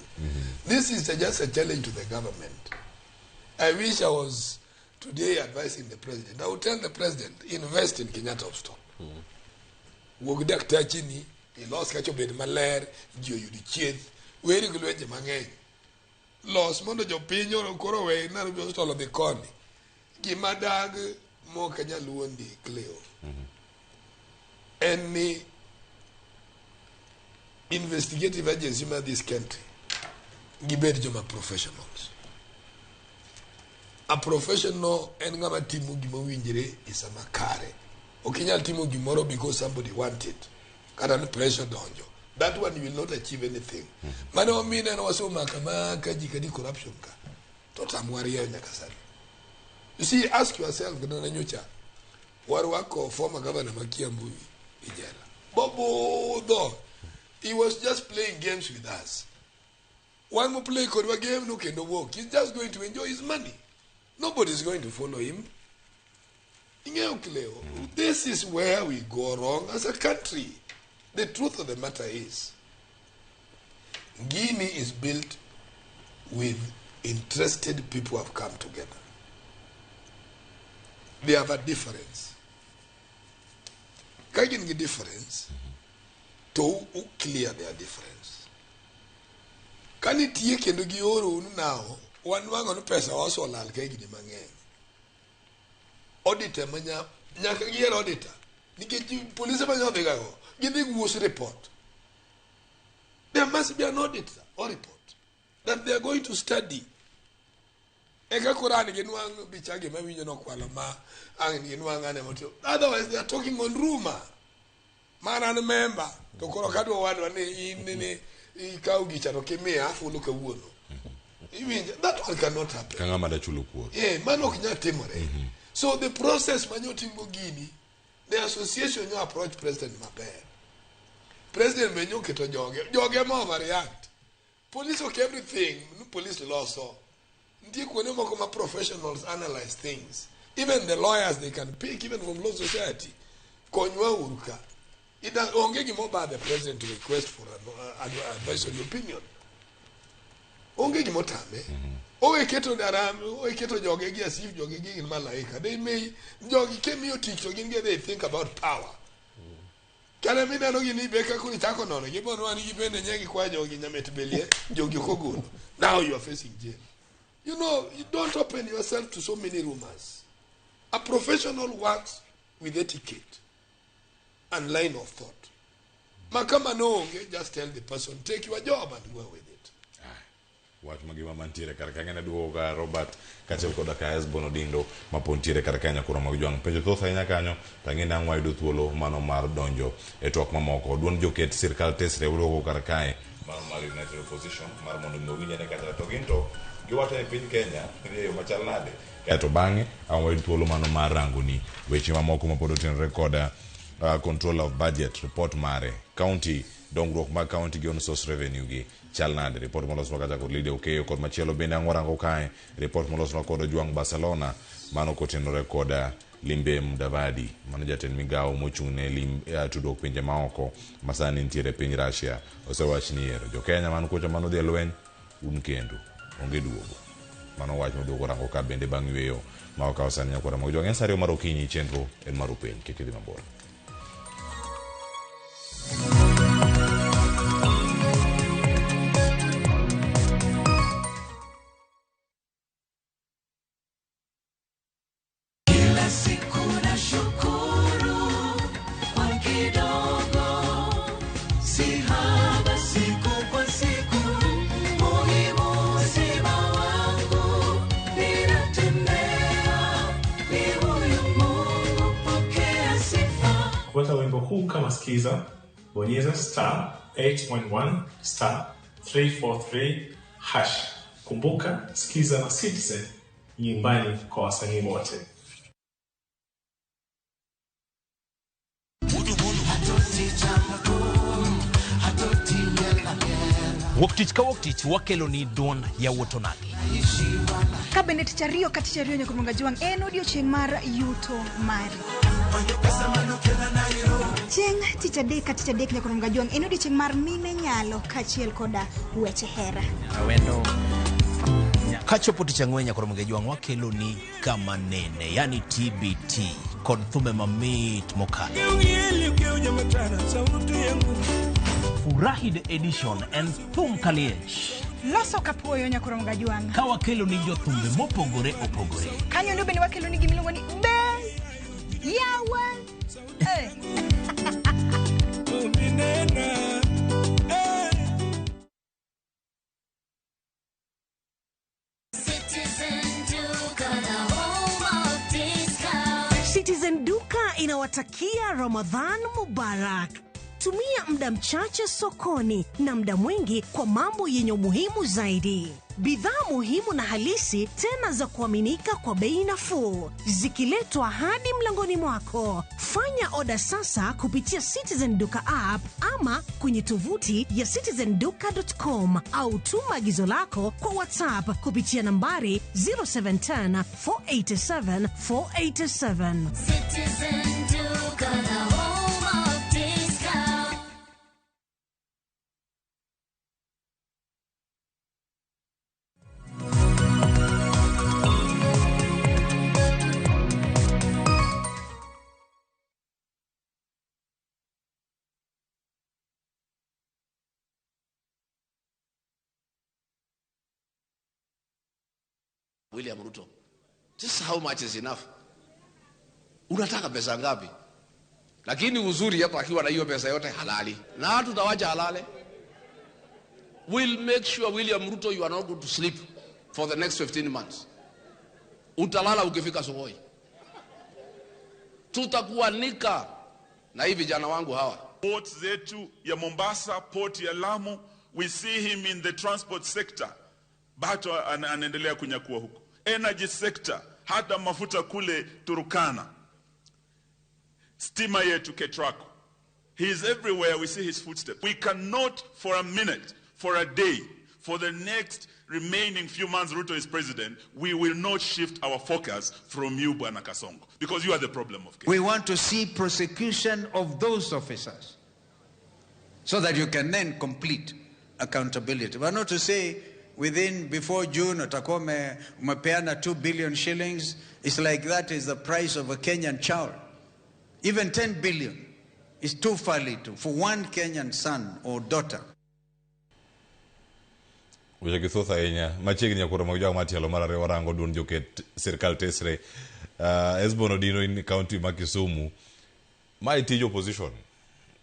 This is just a challenge to the government. I wish I was today advising the president. I would tell the president, invest in Kenyatta Hospital. Wogdak tachini, he lost kacho bed maler, jio yudi chieth, weri gulwenje mang'eny. Los mondo jopinyo koro we Nairobi Hospital dhi koni gima dag mo Kenya luondi Cleo en ni investigative agency ma this country gibed joma professionals. A professional en ngama timo gima winjire isa makare okinyal timo gimoro because somebody wanted kata ni pressure donjo. That one you will not achieve anything. Mano mina na wasoma kama kaji kadi corruption ka. Totamwaria nyakasani. You see, ask yourself gana nyocha. Waru wako former governor Makia Mbuvi ijana. Bobo though he was just playing games with us. One more play could game no can work. He's just going to enjoy his money. Nobody is going to follow him. This is where we go wrong as a country. The truth of the matter is, Guinea is built with interested people who have come together. They have a difference. Kagin the difference to clear their difference. Can it take and gioro now? One on pesa also lal kagin mange. Auditor manya nyakagier auditor. Nike police manya begago. Giving was report. There must be an audit or report that they are going to study. Otherwise, they are talking on rumor. Man and member to Korokado one in that one cannot happen. Yeah, man. So the process Manyotimbo Guinea. The association you approach President Maber. President Menyo Keto Joge more overreact. Police okay everything, no police law so. Ndiko professionals analyze things. Even the lawyers they can pick, even from law society. Konywa uruka. It does ongegi more by the president to request for an advisory opinion. Ongegi more time. Owe keto daram, owe keto jogegi as if jogegi in Malaika. They may jogi came here teach again they think about power. Kana mina no gini beka kuni tako nono. Gibo no ani gibende nyegi kwa jogi nyamet belie jogi koguno. Now you are facing jail. You know, you don't open yourself to so many rumors. A professional works with etiquette and line of thought. Makama no, just tell the person, take your job and go with it. Watu magima mantire karakanya duoga Robert kachel koda KS Bonodindo mapontire karakanya kura magjuang penjo thosa nya kanyo tangina ngwa idu thuolo mano mar donjo e tok mamoko duon joket sirkal tesre urogo karakae mar United Opposition mar mondo ngowinye ne kata to ginto giwacho e piny Kenya yo machal nade kato bange awwa idu thuolo mano mar rangoni weche mamoko mapodo tin recorder control of budget report mare county dongruok mag county gi on source revenue gi chalnade report molos wakaja kod Lydia Okeyo kod machielo bende ang'orango kae report molos kod Juang Barcelona mano kotenore kod Limbe Mudavadi mano jatend migawo mochung'ne tudruok pinje maoko masani nitiere piny Russia osewach ni ero jo Kenya mano kocha mano dhi lweny kendo onge duogo mano wach moduogo rango ka bende bang' yweyo ma okawo sani nyakora mag jwang' en sario mar okinyi chenro en mar openy kik idhi mabor. Kupata wimbo huu kama skiza, bonyeza *811 *343 hash. Kumbuka, skiza na Citizen nyumbani kwa wasanii wote. Waktich ka waktich wakelo ni don ya wotonagi. Kabinet chario kati chario nyakumunga juang en odiochieng' mar yuto mari. Chieng' tich adek nyakumunga juang en odiochieng' mar mine nyalo kachiel koda weche hera. Awendo kachopo tich ang'wen nyakumunga juang wakelo ni kama nene, yani TBT kod thume mamit mokalo. Furahid edition and thum kaliech. Loso kapuoyo nyakumunga juang. Ka wakelo ni jo thumbe mopogore opogore. Kanyo ndio bende wakelo ni gimilongo ni be yawa. Citizen Duka inawatakia Ramadhan Mubarak. Tumia muda mchache sokoni na muda mwingi kwa mambo yenye umuhimu zaidi. Bidhaa muhimu na halisi tena za kuaminika kwa bei nafuu, zikiletwa hadi mlangoni mwako. Fanya oda sasa kupitia Citizen Duka app ama kwenye tovuti ya citizenduka.com au tuma agizo lako kwa WhatsApp kupitia nambari 0710 487 487. Citizen Duka, the home of discount. William Ruto, just how much is enough? Unataka pesa ngapi? Lakini uzuri hapa akiwa na hiyo pesa yote halali. Na watu tutawacha halale. We'll make sure William Ruto you are not going to sleep for the next 15 months. Utalala ukifika sokoni. Tutakuanika na hivi vijana wangu hawa. Port zetu ya Mombasa, port ya Lamu, we see him in the transport sector. Bato anaendelea kunyakua huko. Energy sector, hata mafuta kule Turkana. Stima yetu Ketraco. He is everywhere, we see his footsteps. We cannot for a minute, for a day, for the next remaining few months Ruto is president, we will not shift our focus from you, Bwana Kasongo, because you are the problem of Kenya. We want to see prosecution of those officers so that you can then complete accountability. But not to say before June utakuwa umepeana 2 billion shillings. It's like that is the price of a Kenyan child. Even 10 billion is too far little for one Kenyan son or daughter. Weche githoth ahinya machiegni nyakuro mag jogo matielo mar ariyo warango duond joket sirkal tesre Esbon Odino in county ma Kisumu. My tij opposition,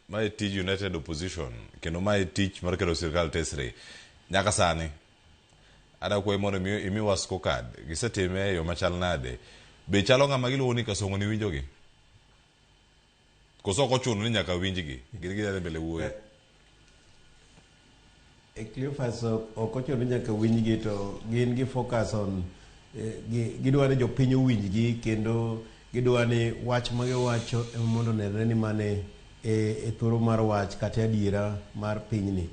my tij united opposition, kendo my tich mar kelo sirkal tesre nyaka sani ada kwe mondo imi wasko kad gisetime yo machal nade be chalo ng'ama giluwo ni Kasongo ni winjogi koso ko chuno ni nyaka winjgi gidhi mbele wuoyo Cleophas okochuno nyaka winjgi to gin gi focus on gidwa ni jopiny winjgi kendo gidwa ni wach ma giwacho mondo nenre ni mane e thoro mar wach kata adiera mar pinyni.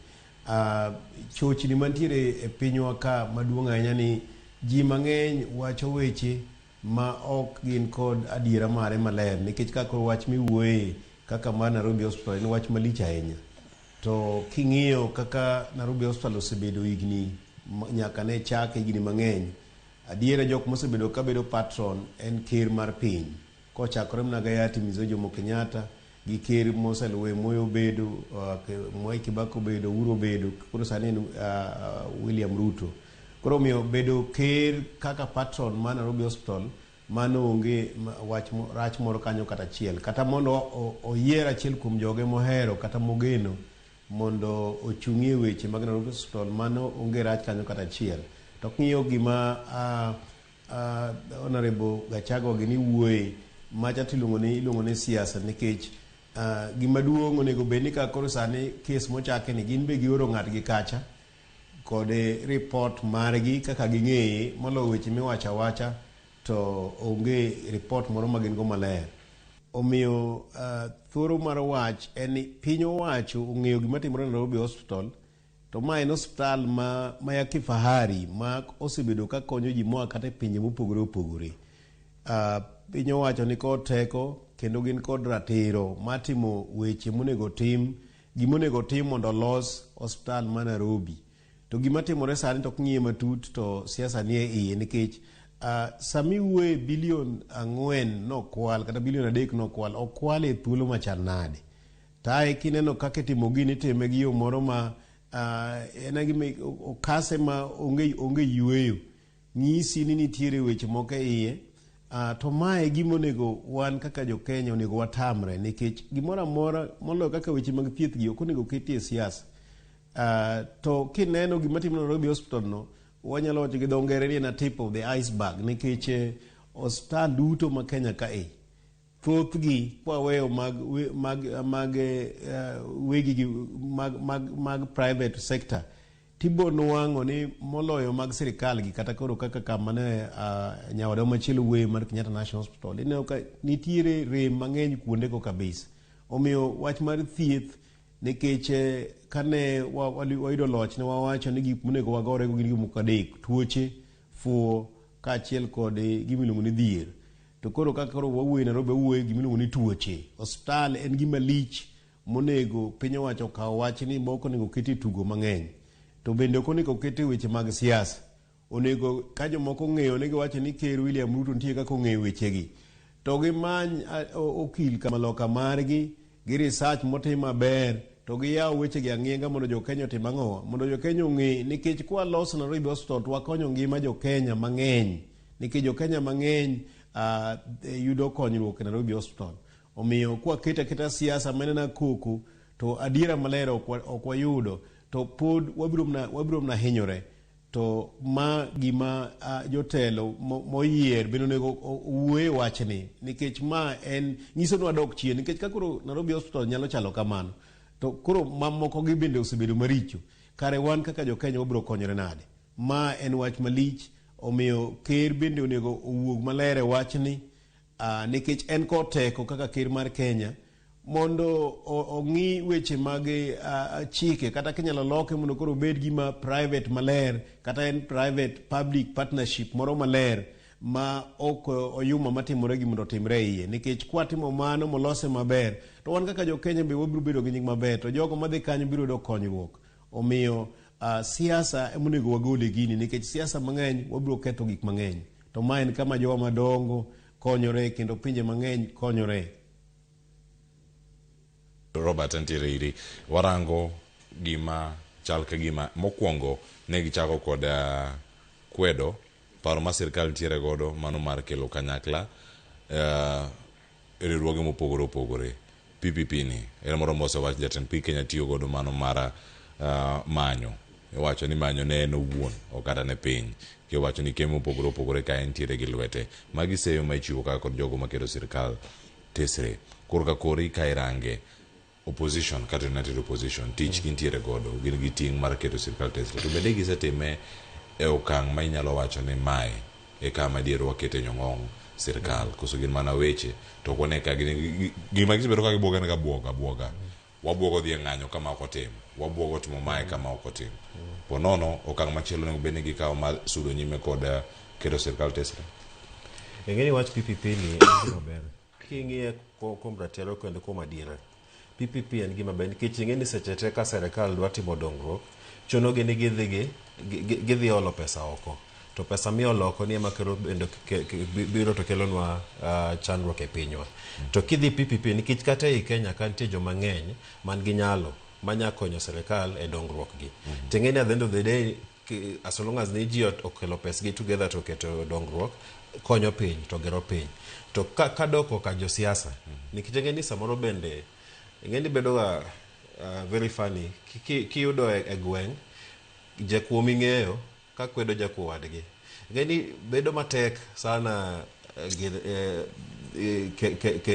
Chochni mantiere e pinywa ka maduong' ahinya ni ji mang'eny wacho weche ma ok gin kod adiera mare maler nikech kaka wach miwuoye kaka mar Nairobi Hospital en wach malich ahinya. To king'iyo kaka Nairobi Hospital osebedo higni nyaka ne chake higni mang'eny, adiera jok mosebedo ka bedo patron en ker mar piny kochakore mana Hayati Mzee Jomo Kenyatta gi ker moseluwe Moi obedo, Mwai Kibaki obedo, Uhuru obedo, koro sani William Ruto. Koro miyo bedo ker kaka patron mar Nairobi Hospital mano onge wach rach moro kanyo kata achiel, kata mondo oyier achiel kuom joge mohero kata mogeno mondo ochung'ie weche mag Nairobi Hospital mano onge rach kanyo kata achiel. To ng'iyo gima Honorable Gachagua gini wuoye macha iluongo ni siasa nikech gima duong' onego bed ni ka koro sani kes mochake ni gin be gioro ng'atgi kacha kod report margi kaka ging'eye molo weche miwacho awacha to onge report moro ma gin go maler. Omiyo thoro mar wach en piny owacho ong'eyo gima timore e Nairobi Hospital, to ma en hospital ma ya kifahari ma osebedo ka konyo ji moa kata pinje mopogore opogore. Piny owacho ni kod teko kendo gin kod ratiro matimo weche monego tim, gimonego tim mondo los hospital ma Nairobi. To gima timore sani to ng'iye matut to siasa nie iye nikech sami wuoye bilion 4 nokwal kata bilion 3 nokwal, okwal e thuolo machal nade. Tae kineno kaka timo gini time gi yo moro ma okase ma onge yueyo, nyisi ni nitiere weche moko e iye. To mae gimonego wan kaka jo Kenya onego watamre nikech gimoro amora molo kaka weche mag thieth gi ok onego ketie siasa. To kineno gima timo Nairobi Hospital no, wanyalo wacho gi dho ngere ni na tip of the iceberg nikech hospital duto ma Kenya ka thothgi kwaweyo mag private sector tibo nuang'o ni moloyo mag sirikal gi kata koro kaka kama ne nyawada machielo wuoye mar Kenyatta National Hospital ineno ka nitiere rem mang'eny kuonde ko kabisa. Omiyo wach mar thieth nikech kane wayudo loch ne wawacho ni gik monego wagore go gin gik moko adek: tuoche, fuo kaachiel kod gimiluongo ni dhier. To koro kaka koro wawuoye Nairobi wawuoye gimiluongo ni tuoche. Hospital en gima lich monego piny owacho kawo wach ni moko onego kete tugo mang'eny. To bende ok onego kete weche mag siasa. Onego ka jomoko ng'eyo ni giwacho ni ker William Ruto nitie kaka ong'eyo wechegi, to gimany okil kama loka margi gi research motim maber, to giyaw wechegi ang'inga mondo jo Kenya otim ang'o, mondo jo Kenya ong'e. Nikech kwa loso Nairobi Hospital to wakonyo ngima jo Kenya mang'eny, nikech jo Kenya mang'eny yudo konyruok e Nairobi Hospital. Omiyo kwa keta siasa manena koko to adiera maler ok wayudo, to pod wabiro mna hinyore. To ma gima jotelo moyier bende onego wuoye wachni nikech ma en nyiso ni wadok chien, nikech ka koro Nairobi Hospital nyalo chalo kamano to koro mamoko gi bende osebedo maricho, kare wan kaka jo Kenya wabiro konyore nade? Ma en wach malich. Omiyo ker bende onego owuog maler e wachni nikech en kod teko kaka ker mar Kenya mondo ong'i weche mag chike kata kinyalo loke mondo koro bed gima private maler kata en private public partnership moro maler ma ok oyuma matimore gi mondo timre iye. Nikech kwatimo mano molose maber to wan kaka jo Kenya be wabiro bedo gi nying maber, to jogo madhi kanyo biro yudo konyruok. Omiyo siasa emonego wagole gini nikech siasa mang'eny wabiro ketho gik mang'eny. To ma en kama jowa madongo konyore kendo pinje mang'eny konyore. Robert antiere iri warango gima chal ka gima mokwongo ne gichako kod kwedo paro ma sirkal ntiere godo mano mar kelo kanyakla riwruoge mopogore opogore. PPP ni ere moro mosewach jatend piny Kenya tiyo godo mano mar manyo. Iwacho ni manyo ne en owuon okata ne piny. Kiwacho ni kemo mopogore opogore ka entiere gi lwete. Magi seyo ma ichiwo kaka kod jogo makero sirkal tesre. Korka kori ka irange opposition kata United Opposition tich gintiere godo gin gi ting' mar keto sirkal tesre. To bende gisetime e okang' ma inyalo wacho ni mae e kama diere wakete nyong'ong sirkal. Koso gin mana weche to kone ka gima gisebedo ka gibuoga ne buoga. Wabuogo dhi ng'anyo kama ok otim. Wabuogo timo mae kama ok otim. Ponono okang' machielo nego bende gikawo mar sudo nyime kod keto sirkal tesre. Ng'eni wach PPP ni gima ber. King'iye kuom ratiro kendo kuom adiera. PPP en gima ber nikech ng'eni seche te ka sirkal dwa timo dongruok chuno gi ni gidhi olo pesa oko. To pesa miolo oko ni ema kero biro to kelonwa chandruok e pinywa. To kidhi PPP nikech kata e Kenya ka nitie joma ng'eny man gi nyalo manya konyo sirkal e dongruok gi. Tengeni at the end of the day as long as ji okelo pesa gi together to keto dongruok konyo piny to gero piny. To kadoko ka josiasa nikech ng'eni samoro bende ng'eni bedo very funny kiyudo e gweng' jakuo ing'eyo ka kwedo jakuo wadgi. Ng'eni bedo matek sana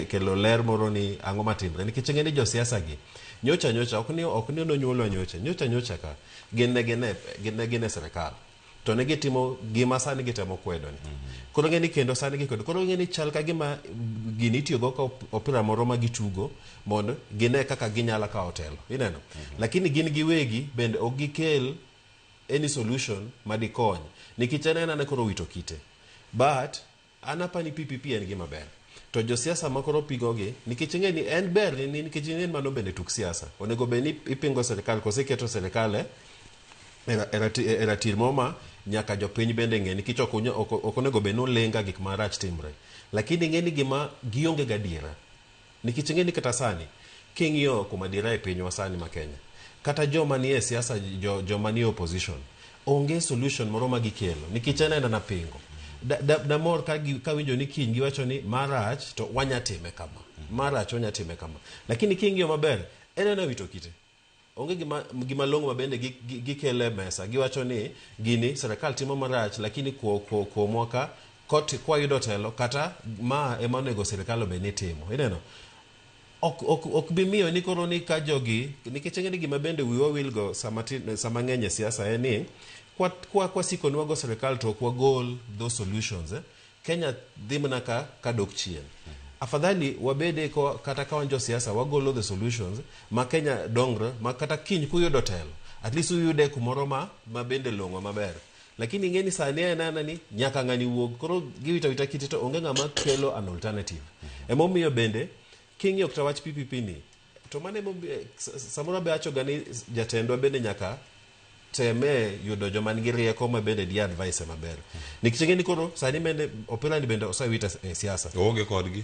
kelo ler moro ni ang'o matimre nikech ng'eni josiasa gi nyocha ok ni nonyuolo nyocha ka gin sirkal to ne gitimo gima sani gitemo kwedo ni. Koro ng'eni kendo sani gikwedo. Koro ng'eni chal ka gima gini itiyogo ka opira moro ma gitugo mondo gine kaka ginyala ka otelo. Ineno? Lakini gin giwegi bende ok gikel any solution madikony nikech anena koro wito kite. But anapani PPP en gima ber. To josiasa makoro pigogi nikech ng'eni en ber ni nikech en mano bende tuk siasa. Onego be ni ipingo sirkal kose keto sirkal e ratil moma nyaka jopiny bende ng'e nikech ok onego be nolenga gik marach timre. Lakini ng'eni gima gionge gadiera. Nikech ng'eni kata sani king'iyo kuma diera e pinywa sani ma Kenya. Kata joma ni e siasa joma ni opposition onge solution moro ma gikelo nikech en na pingo. Damor ka winjo ni kiny giwacho ni marach to wanyatime kama. Marach wanyatime kama. Lakini king'iyo maber en na wito kite. Onge gima longo mabende gikele mesa giwacho ni gini sirkal timo marach lakini kuo mwaka kwa yudo telo kata ma emanego sirkal be ni timo. Ineno? Ok bi miyo ni koro ni ka jogi nikech ng'eni gima bende wiwa wilgo sama ng'eny siasa en ni kwa siko nwago sirkal to kwa gol those solutions Kenya dhi mana ka dok chien. Afadhali wabede kata ka wanjo siasa wagolo the solutions ma Kenya dongre ma kata kiny kuyudo telo at least uyude kumoro ma bende longo maber. Lakini ng'eni sani enana ni nyaka ng'ani wuog koro giwita kiti to onge ng'ama kelo an alternative. Emomiyo bende king'iyo kata wach PPP ni to mane samoro be acho gani jatendwa bende nyaka teme yudo joma nigi rieko ma bende di advice maber. Nikech ng'eni koro sani bende opira ni bende osewita e siasa. Onge kodgi.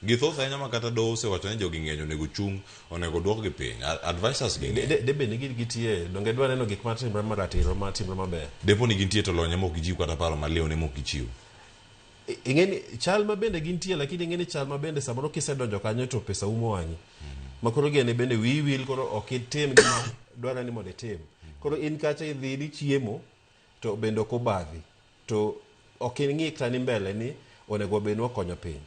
Githoth ahinya ma kata do osewacho ni jogi ng'eny onego chung, onego duok gi piny. Advisors gi ng'eny. Debe ni gitie, donge dwa neno gik matimre maratiro matimre maber. Depo ni gintie to lonye mok gichiw kata paro maleo ne mok gichiw. Ng'eni chal ma bende gintie lakini ng'eni chal ma bende samoro kisedonjo kanyo to pesa umo wang'i. Makoro gene bende wil koro ok itim gima dwara ni mondo itim. Koro in kacha idhi ni chiemo to bende ok obadhi. To ok ing'i kata ni mbele ni onego bende wakonyo piny.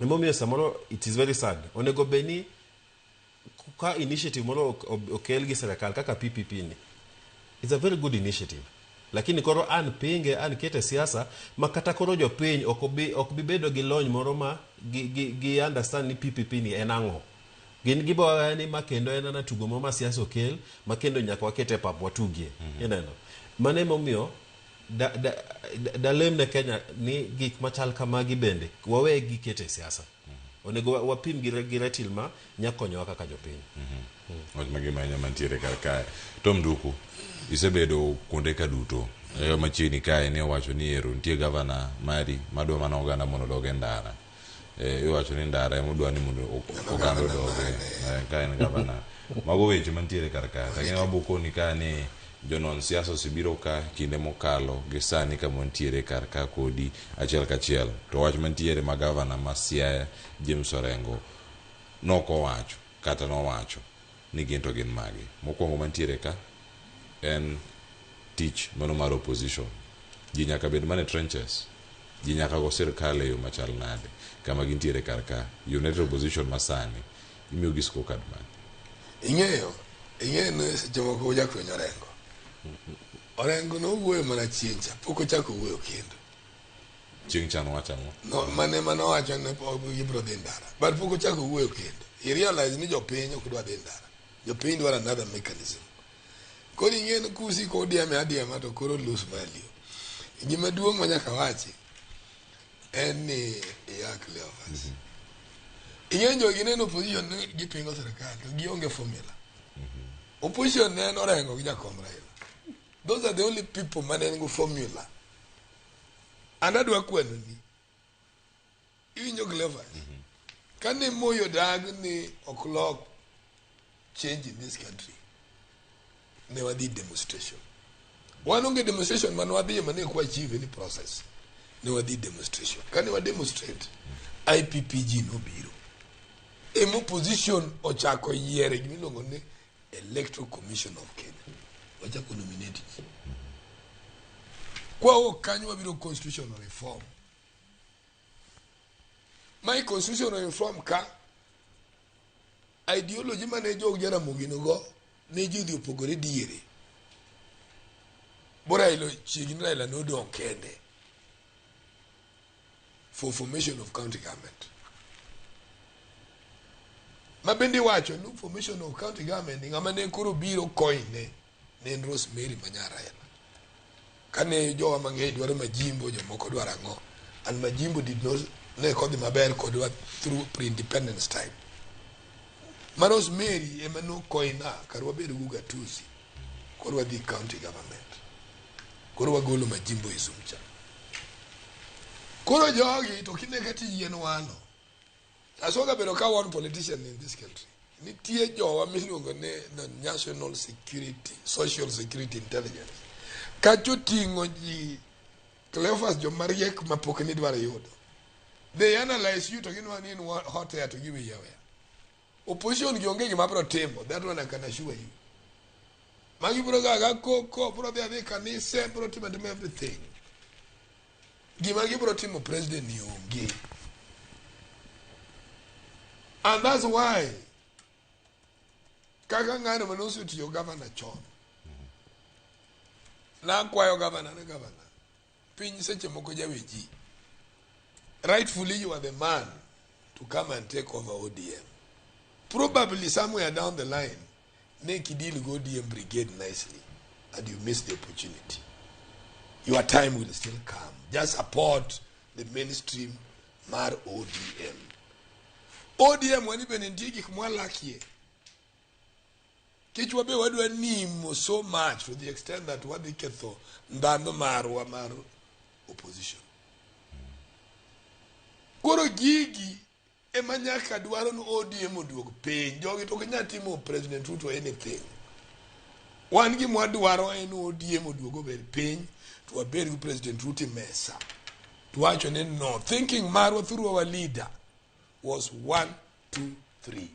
Emomiyo samoro it is very sad. Onego beni ka initiative moro okel gi sirkal kaka PPP ni. It's a very good initiative. Lakini koro an pinge an kete siasa makata koro jopiny ok bi bedo gi lony moro ma gi understand ni PPP ni en ang'o. Gin gibo ni makendo en na tugo moro ma siasa okel makendo nyaka wakete pap watugie. Ineno. Mane emomiyo dalem ne Kenya ni gik machal kamagi bende wawe gikete siasa. Onego wapim gi ratil ma nyakonyo kaka jopiny. Wach magima mantiere kar kae. Tom Nduku isebedo kuonde ka duto. Machiegni kae ne wacho ni ero nitie gavana mari madwa mana oganda mondo dog e ndara. iwacho ni ndara emodwa ni mondo oganda odoge ka en gavana mago weche mantiere kar ka lakini wabukoni ka ni jonon siasa osebiro ka kinde mokalo gi sani ka mantiere kar ka kodi achiel kachiel to wach mantiere ma gavana ma Siaya James Orengo noko wacho kata nowacho ni gin to gin magi. Mokwongo mantiere ka en tich mano mar opposition. Ji nyaka bed mane trenches, ji nyaka go sirkal e yo machal nade kama gintiere kar ka United Opposition masani imiyo gi scorecard man. Ing'eyo no seche moko jakwenyo Orengo no wuoyo mana chieng' cha pok ochako wuoyo kendo. Chieng' cha nowacho ang'o? No mane wacho ne ibro dhi ndara but pok ochako wuoyo kendo. He realized ni jopiny ok dwa dhi ndara. Jopiny dwaro another mechanism. Koro ing'eyo kusi kodi adiama to koro lose value. Gima duong' ma nyaka wachi en ni yak Cleophas. Ing'eyo jogi neno opposition ne gipingo sirkal to gionge formula. Opposition ne Orengo gi jakom Raila. Those are the only people managing formula. And adwa kwano ni iwinjo Cleophas. Kane moyo dag ni o'clock change in this country. Ne wadi demonstration. Wanonge demonstration man wadhi mane kwa achieve any process. Ne wadi demonstration. Kane wa demonstrate IPPG no biro. Emo position ochako yiere gimiluongo ni Electoral Commission of Kenya. Wachako nominate. Kwa kanyo wabiro constitutional reform. My constitutional reform ka ideology mane jog jana mogino go ne jidhi opogore diere. Bora ilo chiegni Raila no don kende for formation of county government. Mabendi wacho no formation of county government ngama ne koro biro koine ne Rosemary Manyara. Kane jowa mang'eny dwaro majimbo jomoko dwaro ang'o and majimbo did not ne kodhi maber kodwa through pre-independence time. Ma Rosemary ema no koina kar wabed gu gatuzi koro wadhi county government koro wagolo majimbo isumcha koro jogi to kine kati yien wano asoga bedo ka one politician in this country nitie jowa miluongo ne national security social security intelligence kacho tingo ji Cleophas jomariek mapok ni dwaro yudo. They analyze you to give one in hot air to give you away. Opposition gionge gima bro timo, that one I can assure you. Magi bro gaga koko bro they kanise bro timo everything. Gimagi bro timo president ni onge. And that's why kaka ngano manusu to your governor John. Na kwayo governor na governor. Piny seche moko jaweji. Rightfully you are the man to come and take over ODM. Probably somewhere down the line, Neki deal go ODM brigade nicely, and you miss the opportunity. Your time will still come. Just support the mainstream mar ODM. ODM when even in Tigi Kumwalakie. Kichwabe wadwa nimo so much to the extent that what they ketho ndando maru opposition. Koro gigi emanyaka dwaro no ODM oduog piny jogi to kenya timo President Ruto anything. Wan gi mwadwaro en ODM oduogo bed piny to wabed gi President Ruto mesa. To wacho ne no thinking marwa through our leader was 1, 2, 3.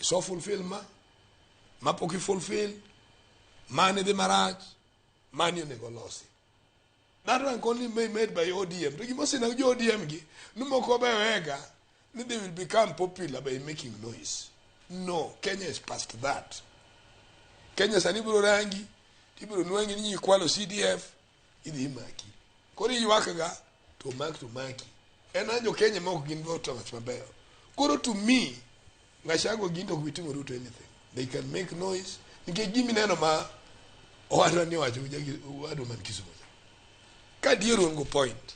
Iso fulfill ma poki fulfill mane the marriage mani onego. That one only made by ODM. They will become popular by making noise. No, Kenya is past that. Kenya saniburo rangi, tiburo nwangi ni kwalo CDF, idi himaki. Kori yuwakaga to maki. Enanjo Kenya moko gin voto mabeyo. Koro to me, ngashago ginto kuitimo Ruto anything. They can make noise. Nike gimi neno ma owadwa ni wacho wadwa man Kisumu. Kadiero ngo point.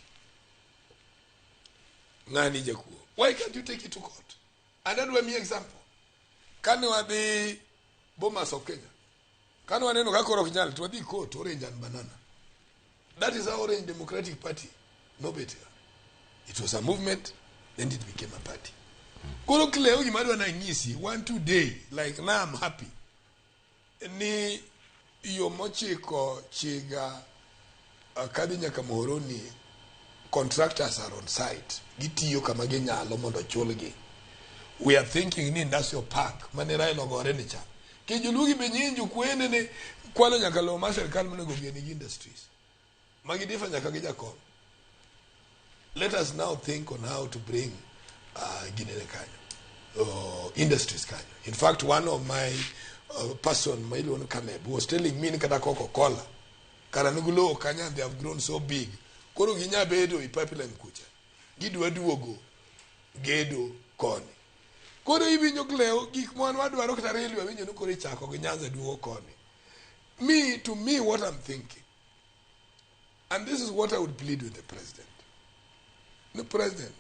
Ngani jakuo. Why can't you take it to court? Another me example. Kani wadhi Bomas of Kenya. Kani waneno kakoro kinyal to wadhi court Orange and Banana. That is our Orange Democratic Party. No better. It was a movement, then it became a party. Koro Cleo Gimado na ngisi 1-2 day, like now I'm happy. Ni yomochiko chiga kadi nyaka Mohoro ni contractors are on site. Gitiyo kama ginyalo mondo chulgi. We are thinking ni industrial park manera ilogore ni cha. Kijulugi benyinju kwene ne kwalo nyaka lo ma serikal monego geni industries. Magi difa nyaka gijakon. Let us now think on how to bring Ginene Kanyo, industries Kanyo. In fact, one of my person, Mailon Kameb, was telling me Nikata Coca-Cola, Karanugulo, Kanya, they have grown so big. Koro Ginya Bedo, I pipeline kucha. Gidu Aduogo, Gedo, Koni. Koro even Yogleo, Gikman, what do I look at really when you look at Chako, Ginyaza Duo Koni. To me, what I'm thinking, and this is what I would plead with the president. The president,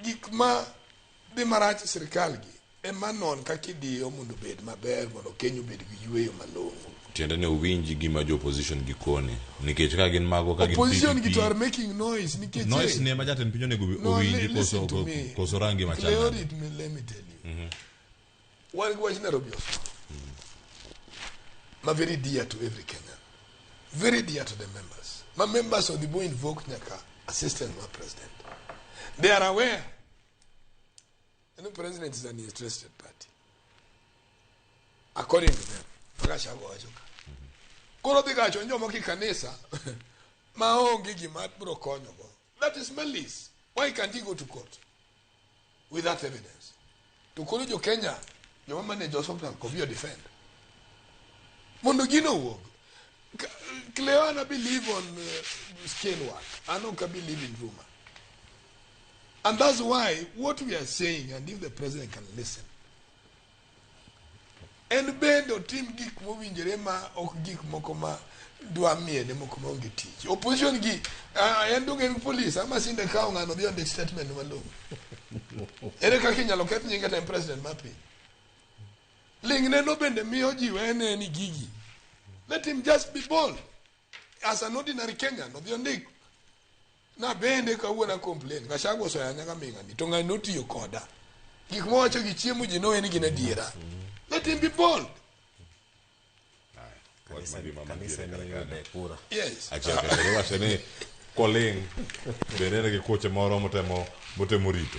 Gikma, the Marachi Sirikalgi, a man on Kakidi, Omundu bed, my bear, Mono Kenyu bed, you malone. Tiendane uwinji gima jo opposition gikone. Nikech ka gin mago ka gin opposition gitu are making noise. Nikech noise ne majaten pinyo ne uwinji koso rangi machana. Let me tell you. One question Nairobi. Ma very dear to every Kenyan. Very dear to the members. My members of the boy invoke Nyaka, assistant my president. They are aware. And the president is an interested party. According to them. Koro diga chonjo moki kanisa maonge gimat bro konyo go. That is malice. Why can't he go to court with that evidence? To Korojo Kenya, your manager hospital could be defend. Mondogino work. Cleona believe on scale work. I don't believe in rumor. And that's why what we are saying, and if the president can listen, and bend or team geek moving Jerema or geek mokoma do a mere mokoma teach. Opposition geek, I am doing police. I must in the cow and be on the statement alone. Ereka Kenya locating you get a president mapping. Ling no bend the mioji when any gigi. Let him just be bold as an ordinary Kenyan of your neck. Na bend a kawana complain. Kashago so Yanaminga, Tonga noti your corda. Geek more chimu, you know any gina dear. Let him be bold. Yes. Actually, calling benene ke koche moro motemo rito.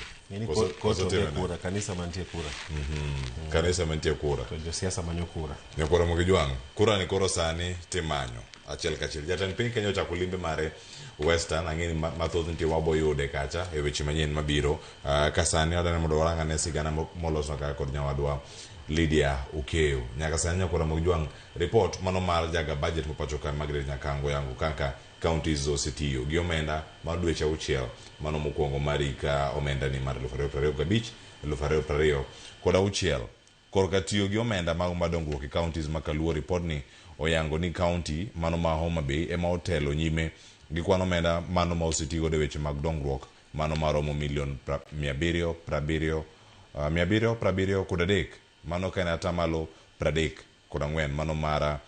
Kanisa mantie kura. Kanisa mantie kura. To siasa manyo kura. Nyakora mogejwang. Kura ni koro sani timanyo. Achiel kachil. Jatan piny Kenya chakulimbe mare Western angeni mathoth nitie waboyude kacha e weche manyien mabiro. Kasani odane mondo warangane sigana moloso kaka kod nyawadwa Lydia Ukeo. Nyaka sani nyakora mogejwang report mano mar jaga budget mopacho kan Margaret Nyakango yangu kaka counties osetiyo gi omenda mar dweche auchiel mano mokwongo marika omenda ni mar 2025 2020 kod auchiel korka tiyo gi omenda mag madongruok e counties makaluwo report ni oyango ni county mano ma Homa Bay ema otelo nyime gi kwan omenda mano ma osetigo de weche mag dongruok mano maromo milion 773 kod adek mano ka en atamalo 34 mano mara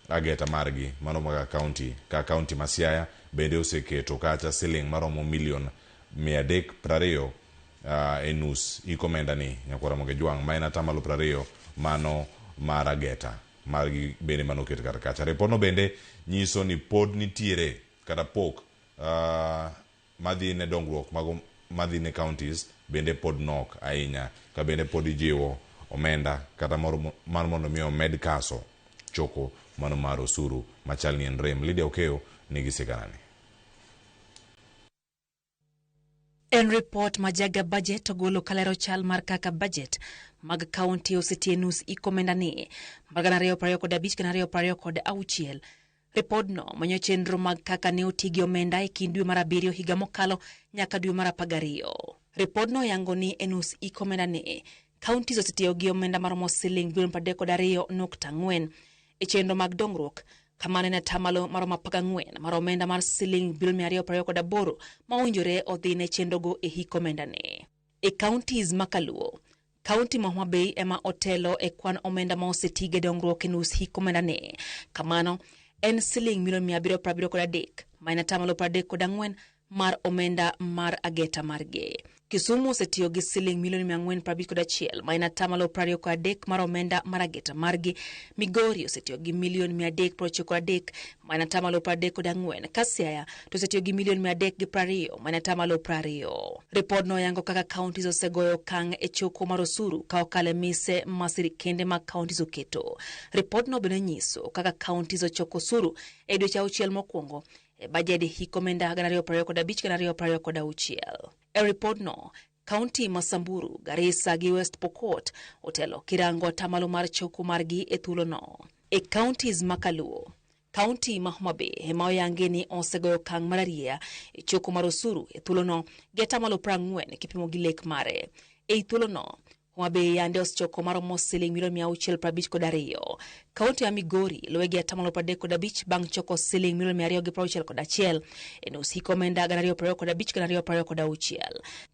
ageta margi mano maga county ka county ma Siaya bende oseketo kacha siling maromo milion 320 enus ikomenda ni nyakora mogejwang ma en atamalo 20 mano mara ageta margi bende mano keto kar kacha. Reportno bende nyiso ni pod nitiere kata pok madhi ne dongruok mago madhi ne counties bende pod nok ahinya ka bende pod ijiwo omenda kata mar mondo mi omed kaso choko mano mar osuru machal ni en rem. Lydia Ukeo nigi siganani. En report majaga budget ogolo kalero chal mar kaka budget mag county osetie nus ikomenda ni magana 225 kana 226. Report no manyo chenro mag kaka ne otigi omenda e kind dwe mar 7 higa mokalo nyaka dwe mar 12. Report no yango ni enus ikomenda ni counties osetio gi omenda maromo siling bilion 32.4 e chenro mag dongruok kamane na tamalo maromo 14 mar omenda mar siling bilion 228 ma owinjore odhi ne chenrogo e hik omenda ne. E counties makaluwo, county ma Homa Bay ema otelo e kwan omenda ma osetige dongruok e nus hik omenda ne. Kamano en siling milion 773 ma en tamalo 34 mar omenda mar ageta margi. Kisumu osetiyo gi siling milioni 451 ma en atamalo 23 mar omenda mar ageta margi. Migori osetiyo gi milioni 393 ma en atamalo 34. Ka Siaya to osetiyo gi milioni 320 ma en atamalo 20. Ripodno yango kaka counties osegoyo okang' e choko mar osuru ka okale mise ma sirikende mag counties oketo. Ripodno bende nyiso kaka counties ochoko osuru e dweche 6 mokwongo e bajed hik omenda 2025-2026. E ripodno, kaunti ma Samburu, Garissa gi West Pokot otelo kirango atamalo mar choko margi e thuolono. E counties ma Kaluo, kaunti ma Homa Bay ema oyangi ni osegoyo okang' mararieya e choko mar osuru e thuolono gi atamalo 40 kipimo gi lek mare. E thuolono, Homa Bay yande osechoko maromo siling milioni 652. Kaunti ya Migori luwe gi atamalo 35 bang' choko siling milioni 261 e nus hik omenda 2025-2026.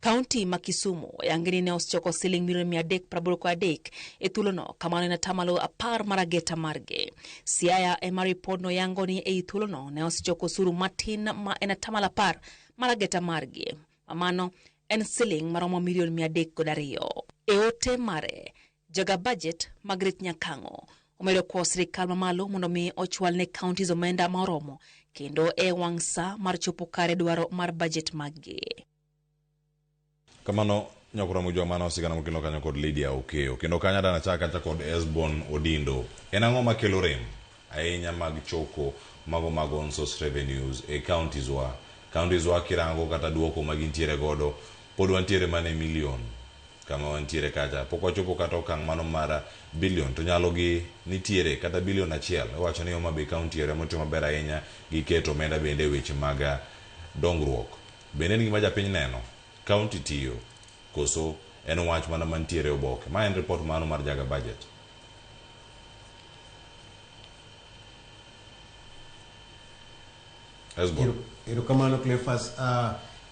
Kaunti ma Kisumu yangi ni osechoko siling milioni 383 e thuolono kamano en atamalo 10 mar ageta margi. Siaya ema ripodno yango ni e thuolono ne osechoko osuru matin ma en atamalo 10 mar ageta margi. Mamano en siling maromo milioni 302. E ote mare, jaga budget Margaret Nyakango omedo kwa sirikal mamalo mondo mi ochwal ne counties omenda maromo kendo e wang' sa mar chopo kare dwaro mar budget maggi. Kamano nyakura mujwa mano sigana mukino kanyo kod Lydia Okeo kendo kanya dana chaka kod Esbon Odindo. En ang'o makelo rem ahinya mag choko mago onsos revenues e counties wa kirango kata duoko magintiere godo pod wantiere mane million kama wantiere kacha pok wachopo kata okang' mano mar billion to nyalo gi nitiere kata billion 1 wacho ni Homa Bay county ere motimo maber ahinya gi keto omenda bende weche mag dongruok. Bende ni gima japiny neno county tiyo koso en wach mana mantiere oboke. Ma en report mano mar jaga budget. Erokamano Cleophas.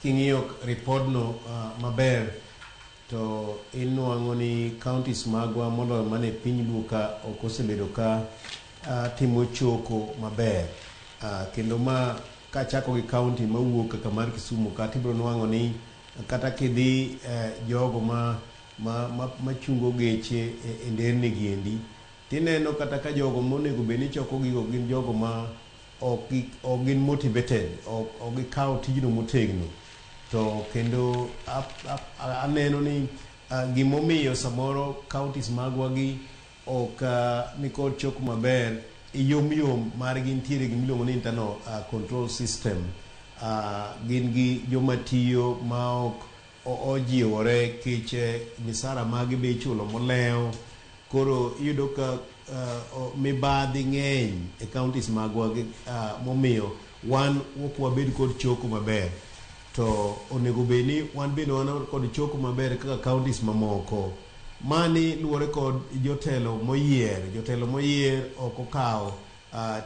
King'iyo ripodno maber to inuang'o ni counties magwa moloyo mane piny duka ok osebedo ka timo choko maber. Kendo ma kachako gi county mawuok kaka mar Kisumu ka tibro nuang'o ni kata kidhi jogo machungo geche e nderni giendi tineno kata ka jogo monego bed ni choko gigo gin jogo ma ok gin motivated, ok gikawo tijno motegno. To kendo aneno ni gimomiyo samoro counties magwa gi ok nikod choko maber yom margi ntiere gi miluongo ni internal control system. Gin gi joma tiyo ma ok ojiwore kich misara magi be ichulo molewo. Koro iyudo ka mibadhi ng'eny e counties magwa gi momiyo wan ok wabed kod choko maber. To onego bed ni wan bende wan kod choko maber kaka counties mamoko. Mani luwore kod jotelo moyier ok okawo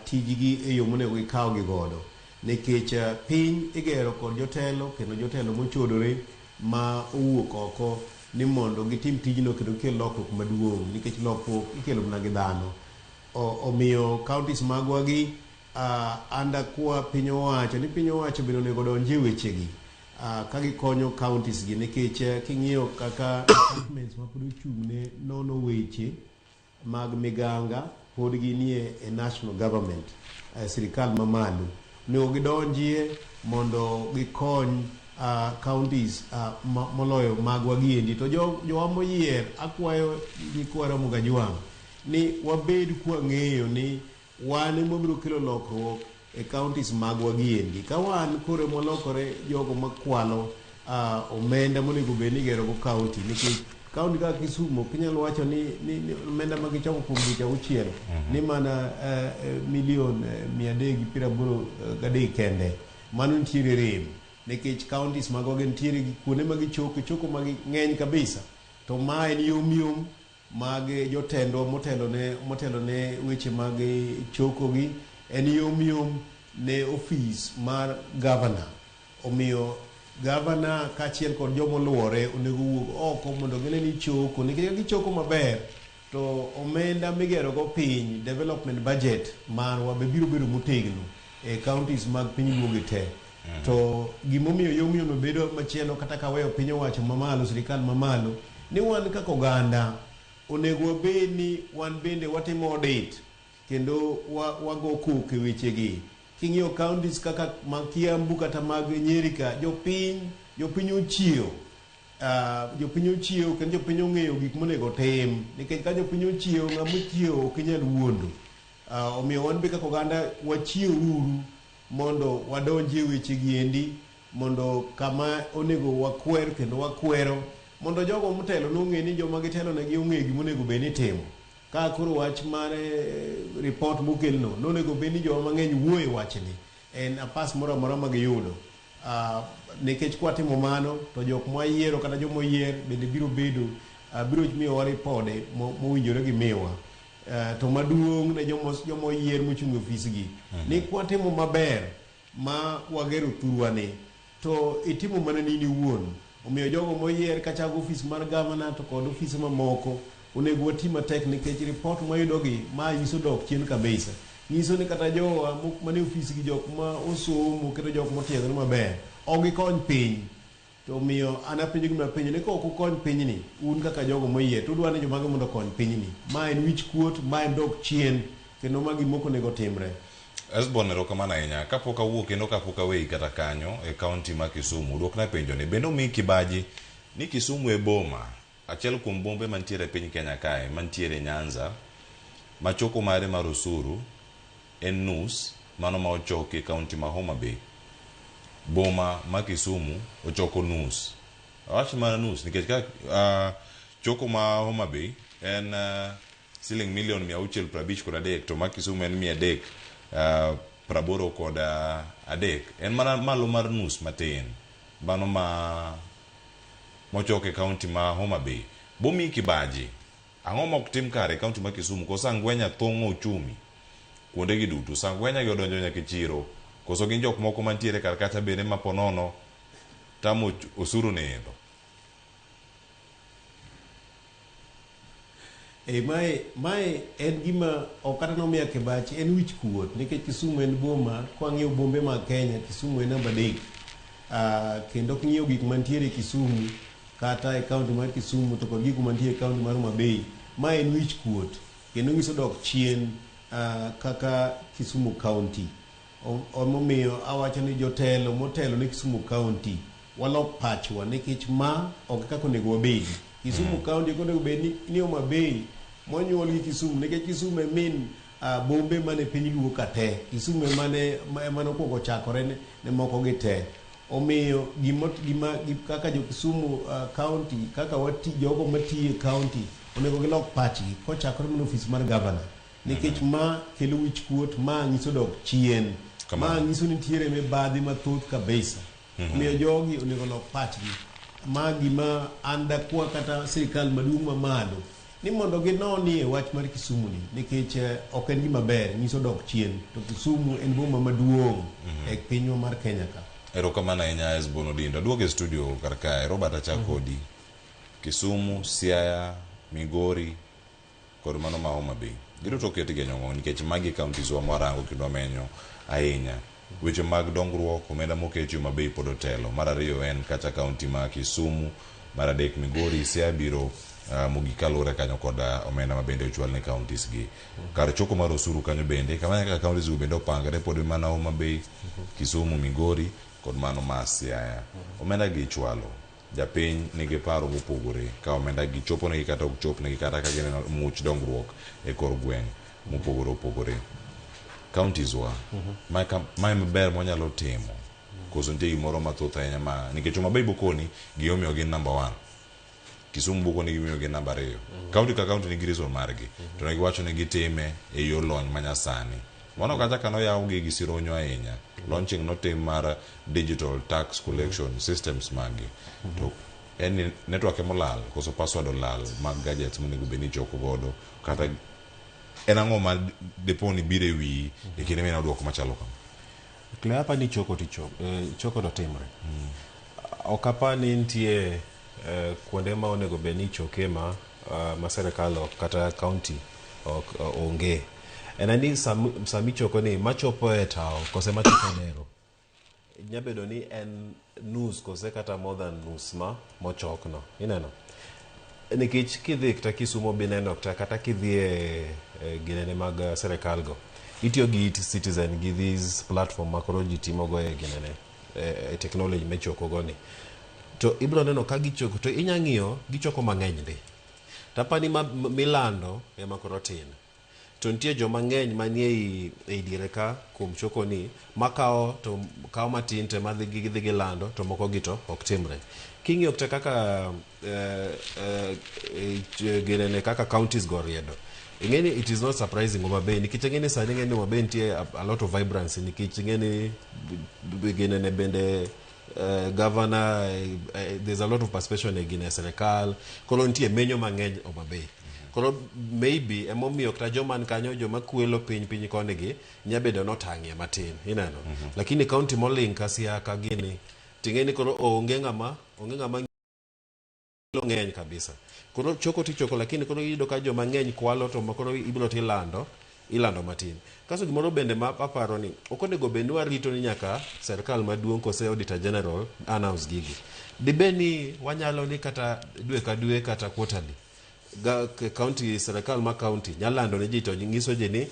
tijgi e yo monego gikaw gi godo. Nikech piny igero kod jotelo kendo jotelo mochodore ma owuok oko ni mondo gitim tijno kendo kel lokruok maduong' nikech lokruok ikelo mana gi dhano. Omiyo counties magwa gi anda kwa piny owacho bende onego donjie wechegi ka gikonyo counties gi nikech king'iyo kaka departments ma pod ochung'ne nono weche mag miganga pod ginie e national government, sirikal mamalo. Onego gidonjie mondo gikony counties moloyo magwa giendi. To jowa moyier akwayo gikwara Mugajwang' ni wabed kwa ng'eyo ni wan mobiro kelo lokruok e counties magwa giendi. Ka wan kore molokore jogo makwalo omenda monego bed ni gero go county nikech county kaka Kisumu kinyalo wacho ni omenda magichoko kuom dweche 6 ni mana milion 383 kende. Mano ntiere rem nikech counties magwa gin ntiere kuonde magichoko magi ng'eny kabisa. To ma en yom mag jotendwa motelo ne weche mag choko gi en yom ne office mar governor. Omiyo governor kachiel kod jomoluore onego wuog oko mondo gine ni choko nikech gichoko maber to omenda migero go piny development budget marwa be biro bedo motegno e counties mag piny duoge te. To gimomiyo yomiyo no bedo machielo kata ka weyo piny owacho mamalo, sirikal mamalo, ni wan kaka oganda onego wabed ni wan bende watimo audit kendo wago kok e wechegi. King'iyo counties kaka mag Kiambu kata mag Nyeri ka, jopiny ochiew. Jopiny ochiew kendo jopiny ong'eyo gik monego tim, nikech ka jopiny ochiew, ng'ama ochiew ok inyal wuondo. Omiyo wan be kaka oganda wachiew uru mondo wadonje wechegi endi, mondo kama onego wakwer kendo wakwero, mondo jogo motelo nong'e ni joma gitelo negi ong'e gima onego bed ni timo. Ka koro wach mar report mokelno nonego bed ni joma mang'eny wuoyo wachni, en apas moro amora ma giyudo. Nikech kwatimo mano to jok mwayiero kata joma oyier bende biro miyowa ripode mowinjore gi miwa. To maduong' ne joma oyier mochung' ofisgi ni kwatimo maber ma wagero thurwani to itimo mana nini iwuon. Omiyo jogo moyier kachako ofis mar gavana to kod ofise mamoko onego wati matek, nikech report mayudogi ma nyiso dok chien kabisa. Nyiso ni kata jowa mane ofisgi jok ma osomo kendo jok motiegore maber ok gikony piny. To omiyo an apenjo gima penjo ni kok ukony pinyni, un kaka jogo moyier to udwa ni jomage mondo okony pinyni. Ma en wich kuot, ma en dok chien, kendo ma gimoko onego timre. Esbon erokamano ahinya. Kapok awuok kendo kapok aweyi kata kanyo e kaunti ma Kisumu, duokna penjo ni bende omi kibaji ni Kisumu e boma achiel kuom bombe mantiere e piny Kenya kae, mantiere Nyanza, machoko mare mar osuru en nus mano ma ochoke kaunti ma Homa Bay. Boma ma Kisumu ochoko nus. Awach mana nus nikech ka choko ma Homa Bay en siling milion 653 to ma Kisumu en 383. En mana malo mar nus matin. Bano ma mochoke kaunti ma Homa Bay. Bomi kibaji ang'o mok tim kare kaunti ma Kisumu kosa ngwenya thong'o uchumi kuonde gi duto. Sangwenya gi odonjo nyaka chiro. Koso gin jok moko mantiere kar kacha bende maponono tamo osuru nendo. Mae en gima okata nomiya kibachi, en wich kuot, nikech Kisumu en boma, kwa ng'iyo bombe mag Kenya, Kisumu en namba 3. Kendo king'iyo gik mantiere Kisumu kata e kaunti mar Kisumu to kod gik mantiere e kaunti mar Homa Bay, ma en wich kuot kendo nyiso dok chien kaka Kisumu County. Omomiyo awacho ni jotelo motelo ne Kisumu County walok pachwa, nikech ma ok kaka onego wabedi. Kisumu County onego bed ni Homa Bay monyuol gi Kisumu, nikech Kisumu e min bombe mane piny luo ka te. Kisumu emane okwongo chakore ne moko gi te. Omiyo kaka jo Kisumu County, kaka jogo matiyo e county onego gilok pachgi kochakore mana ofis mar gavana, nikech ma kelo wich kuot, ma nyiso dok chien, ma nyiso ni nitiere mibadhi mathoth kabisa. Omiyo jogi onego lok pachgi. Ma gima an dakwa kata sirikal maduong' mamalo ni mondo ginonie wach mar Kisumu ni, nikech ok en gima ber, nyiso dok chien. To Kisumu en boma maduong' e pinywa mar Kenya ka. Erokamano ahinya Esbon Odindo. Duogo e studio kar kae, Robert achakodi. Kisumu, Siaya, Migori kod mano ma Homa Bay. Giduto oketi genyong'o nikech magi counties wa mwarango kendo wamenyo ahinya. Weche mag dongruok omenda moketi Homa Bay pod otelo. Mar ariyo en kacha kaunti ma Kisumu, mar adek Migori, Siaya biro mogik kalure kanyo kod omenda ma bende ochwal ne counties gi. Kar choko mar osuru kanyo bende, kama kaka counties go bende opangre pod mana Homa Bay, Kisumu, Migori kod mano ma Siaya. Omenda gi chwalo. Japiny nigi paro mopogore ka omenda gi chopo negi kata ok chop negi kata ka gin much dongruok e kor gweng' mopogore opogore. Counties wa ma maber monyalo timo koso nitie gimoro mathoth ahinya ma nikech Homa Bay bokoni giomiyo gin number 1, Kisumu bokoni gimiyo gin number 2. County ka county nigi reason margi, to negiwacho ni gitime e yor lony manyasani. Mano kata kano yawgi gi sironyo ahinya. Launching notim mar digital tax collection systems magi. To en network emolal koso password olal mag gadgets monego beni choko godo kata en ang'o ma deponi bire wi e kinde mena duoko machalo kama. Hapa ni choko to timre. Okapa ni nitie kuonde ma onego beni choke ma serikal kata county onge. En ani sami choko ni machopo e tao kose machopo nero. nyabedo ni en nus kose kata more than nus mochokno ineno nikech kidhi kata Kisumo bineno kata kidhi ginene mag serikal go itiyo gi Citizen gi these platform makoro ji timogo ginene technology mechoko go ni to ibro neno ka gichoko to inyang'iyo gichoko mang'eny ndi tapani milando makoro tin to nitie joma ng'eny manie ei diere ka kuom choko ni makao to kao matin te madhi gilando to moko gito ok timre king'iyo kata kaka ginene kaka counties go riedo ingeni it is not surprising Homa Bay nikech ingeni sani ngeni Homa Bay nitie a lot of vibrancy nikech ingeni ginene bende governor there's a lot of participation in serikal kolo nitie menyo mang'eny Homa Bay kolo maybe emomiyo kata joma kanyo joma kwelo piny koni gi nyabedo notang'ie matin ineno lakini county moling kasia ka gini tingeni kolo onge ng'ama ng'eny kabisa kolo choko tichoko lakini kolo yudo ka joma ng'eny kwalo to makoro ibiro ilando matin kaso gimoro bende aparo ni okonego bende warito ni nyaka serikal maduong' kose auditor general announce gigi dibeni wanyalo ni kata dwe ka dwe kata quarterly county serikal ma county nyalando ne ji to nyiso ji ni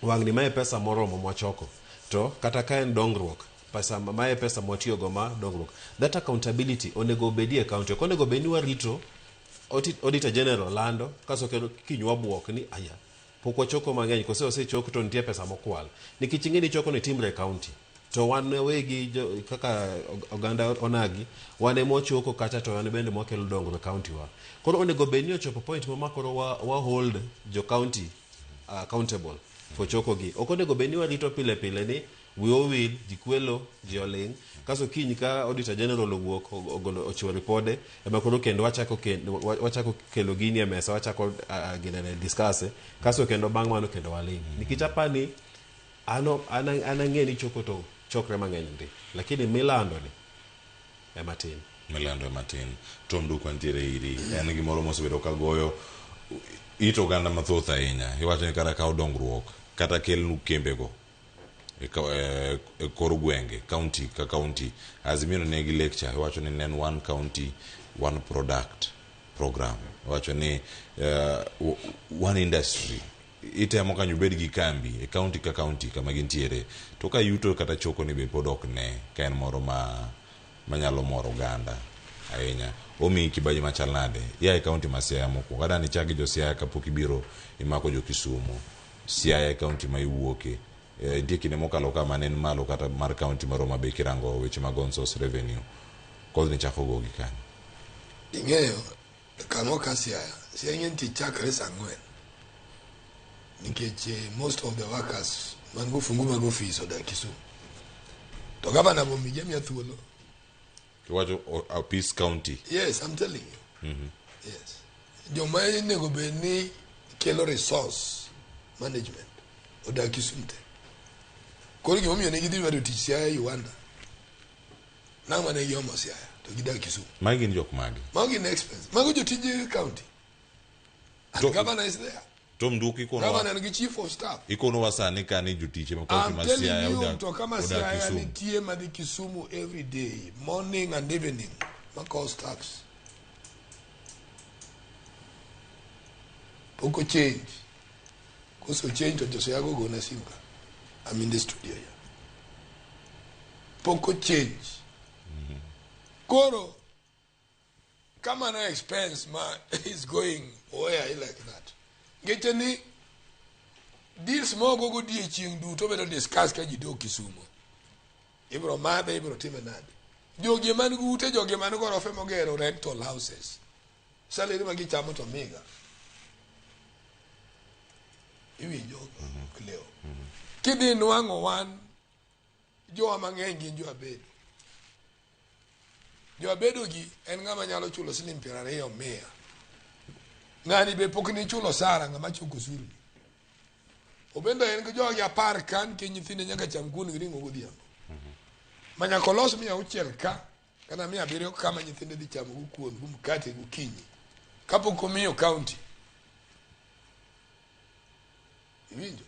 wang'ni mae pesa moromo mwachoko to kata ka en dongruok pesa mae pesa mwatiyogo ma dongruok that accountability onego bedie county okonego beni warito auditor general lando kaso kinywa buok ni aya pok wachoko mang'eny kose osechoko to nitie pesa mokwal nikech ing'eni choko ni timre county to wan wegi kaka oganda onagi wane mochoko kata to wane bende mwakelo dongruok county wa koro onego beni ochopo point makoro wa hold jo county accountable for choko gi okonego beni warito pile ni will jikwelo jioling kaso kiny ka auditor general owuok ogolo ochiwo ripode ema koro kendo wachako kelo gini e mesa wachako ginene discuss kaso kendo bang' mano kendo waling nikech apani anang'eni choko to chokre mang'eny ndi lakini milando ni ematin Tom Duku antiere iri en gimoro mosebedo ka goyo it oganda mathoth ahinya iwacho ni kata ka dongruok kata kelnu kembego kor gwenge county ka county Azimio negi lecture iwacho ni nen one county one product program iwacho ni one industry itemo kanyo bed gi kambi county ka county kama gintiere to ka yuto kata choko ni be pod ok ne ka en moro manyalo moro oganda ahinya omi kibaji machal nade ya county ma Siaya moko kada ni chagi jo Siaya kapok ibiro imako jo Kisumu Siaya county ma iwuoke ndiki ne mokalo kama nen malo kata mar county maro mabe kirango weche mag census revenue kod ni chako gogi kan ing'eyo kano ka Siaya ng'enti chakre sang'wen nikech most of the workers man go fungu mag office odak Kisumu to governor bo mijamia thuolo iwacho a peace county. Yes, I'm telling you. Yes. Joma nego beni kelo resource management odak Kisumu te koro gimo miyo ne gidhi wado tich Siaya Uganda nang'o ne giomo Siaya to gidak Kisumu magi ni jok magi magi ne expense mago jotije county and governor is there. Tom Duku ikono governor and chief of staff ikono wasani kani jotiche makofi ma Siaya odak to kama Siaya nitie madhi Kisumu every day morning and evening cost tax poko change koso change to Siaya go na simka I'm in the studio here poko change koro kama na expense ma is going where like that geteni deals mogo go die chieng duto bedo discuss ka ji do Kisumu ibro madhe ibro time nade jogi man gute jogi man go rofe mogero rental houses salary magi chamo to miga iwinjo kleo kidhi nwang'o wan jo mang'eny gin jo abedo gi en ng'ama nyalo chulo siling 20,000 ng'ani be pok ni chulo sara ng'ama choko suru obendo en jogi 10 kan ke nyithinde nyaka cham kuon gi ring'o godhiambo manya kolos 600 ka kana 700 kama nyithinde dhi chamo kuon gu mkate gokinyi kapok omiyo county iwinjo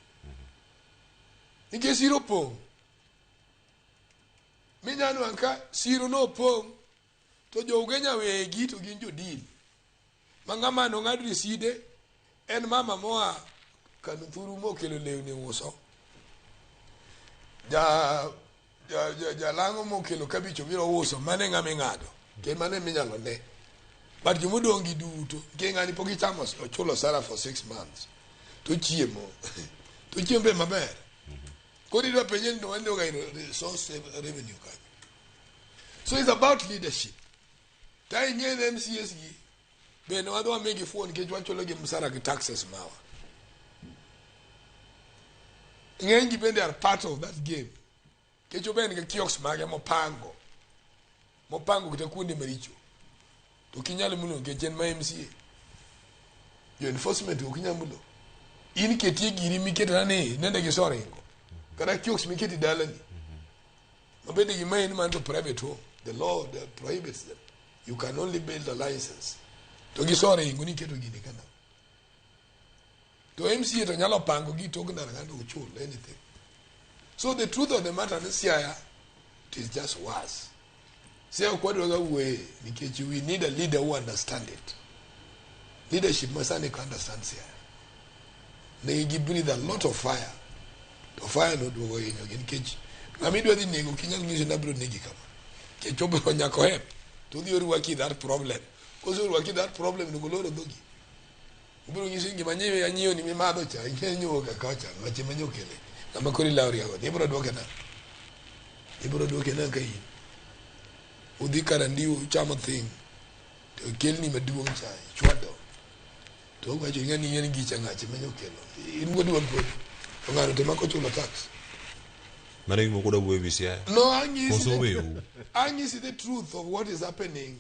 nikech siro pong Minyano anka siro no pong to jo Ugenya wegi to gin jo deal. Mangama no ngadu riside en mama moa kanthuru mo kelo lewni uso. Ja lango mo kelo kabicho biro uso mane ngame ngado. Ke mane minyalo ne. But jumudongi duto ke ngani poki chamos ochulo sara for 6 months. To chiemo. To chiembe maber. Kodi do penyen no ando ga resource revenue ka. So it's about leadership. Tai nyene MCS gi be no ado amegi phone ke jwancholo ge msara ge taxes mawa. Ngengi bende are part of that game. Ke choben ge kiosk mage mopango. Mopango kitakundi maricho. To kinyale mulo ge jen ma MCA. Yo enforcement ko kinyamulo. In ketie giri miketa ne nende ge sorengo. Kada kiosk miketi dalani. Mabede gi main man to private home. The law that prohibits them. You can only build a license. To gisore inguni keto gini kana. To MCA to nyalo pango gi to gna ngando uchul anything. So the truth of the matter is here, it is just worse. Say what way because we need a leader who understands it. Leadership must understand here. They breathe a lot of fire. To fire not go in again cage. Namido di nego kinyan ngizo na bro negi kama. Ke chobe honya ko hem. To the work that problem. Because you work that problem no go dogi. Bro ngizo ngi manyewe ya nyiyo ni mimado cha. Nyenyo ka kacha ngache menyo kele. Kama kori lauri yako. Ni bro doke na. Ni bro doke na kai. Udikara ndiyo chama thing. To kill ni maduong cha. Chwado. To ga jo ngani ngani gicha ngache menyo kele. In ngodi wanko. Ngaro te mako chula tax. Mane mo kuda bwe bisia. No, Angi is the truth of what is happening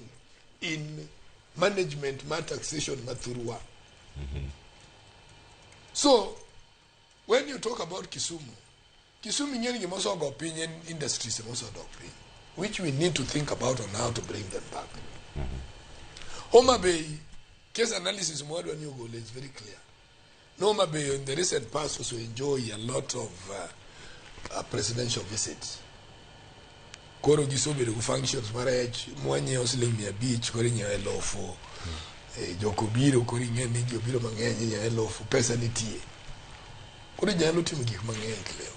in management, taxation, mathurua. So, when you talk about Kisumu nyeni most of opinion industries most of opinion, which we need to think about on how to bring them back. Homa Bay case analysis more when you go is very clear. No, Homa Bay in the recent past also enjoy a lot of presidential visits. Koro gisobere ku functions marriage mwanye oslimia beach kori nya elofo jokobiro kori ngeni jobiro mang'eny nya elofo pesa nitie kori nyalo timo gik mang'eny leo.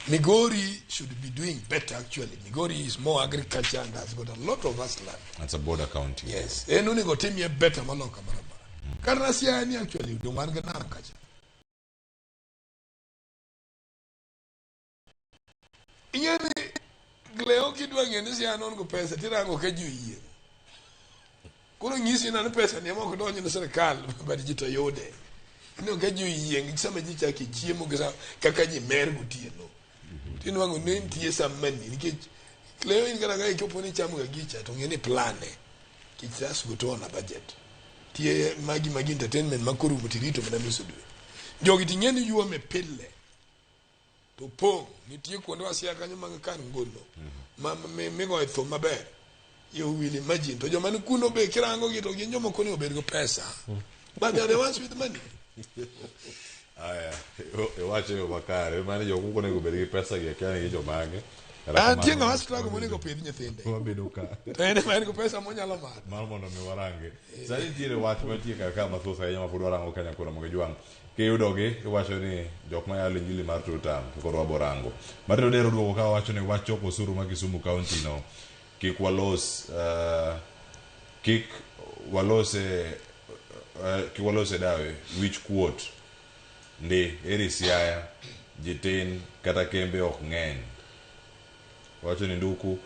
Migori should be doing better actually. Migori is more agriculture and has got a lot of vast land. That's a border county. Yes. Eno ni go temie better maloka barabara. Karnasia ni actually do man gana kacha. Inyani Gleo kidwa ngene si anon go pesa tirango ke juye. Kuno ngisi na pesa ni amoko donyo na serikali ba digital yode. Ino ke juye ngisama jicha ki chiemo gisa kaka ji mer gutieno. Tino wango nenti yesa mani nike Gleo ingara ga ikoponi chamu ga gicha to ngene plane. Kichas gutona budget. Tie magi entertainment makuru mutirito mna misudu. Jogi tingeni yuwa mepele. To pong nitie kuonde wasia kanyo mag kan ngono me go etho maber you will imagine to joma ni kuno be kirango gi to gin joma koni obed go pesa but they are the ones with money. Aya wache yo bakare mane jo kuko ne go bed gi pesa gi kani gi jomage tienga wastrago mone go pidh nyithinde wabedo ka tene man go pesa monyalo mar mondo mi warange sani tiere wach matie kaka mathoth ahinya ma pod warango kanya koro moge jwang kiyudogi iwacho ni jok ma yalo injili mar tutam koro waborango Martin Odero duogo ka wacho ni wach choko osuru ma Kisumu County no kik walose dawe which quote ndi eri Siaya jitin kata kembe ok ng'eny wacho ni nduku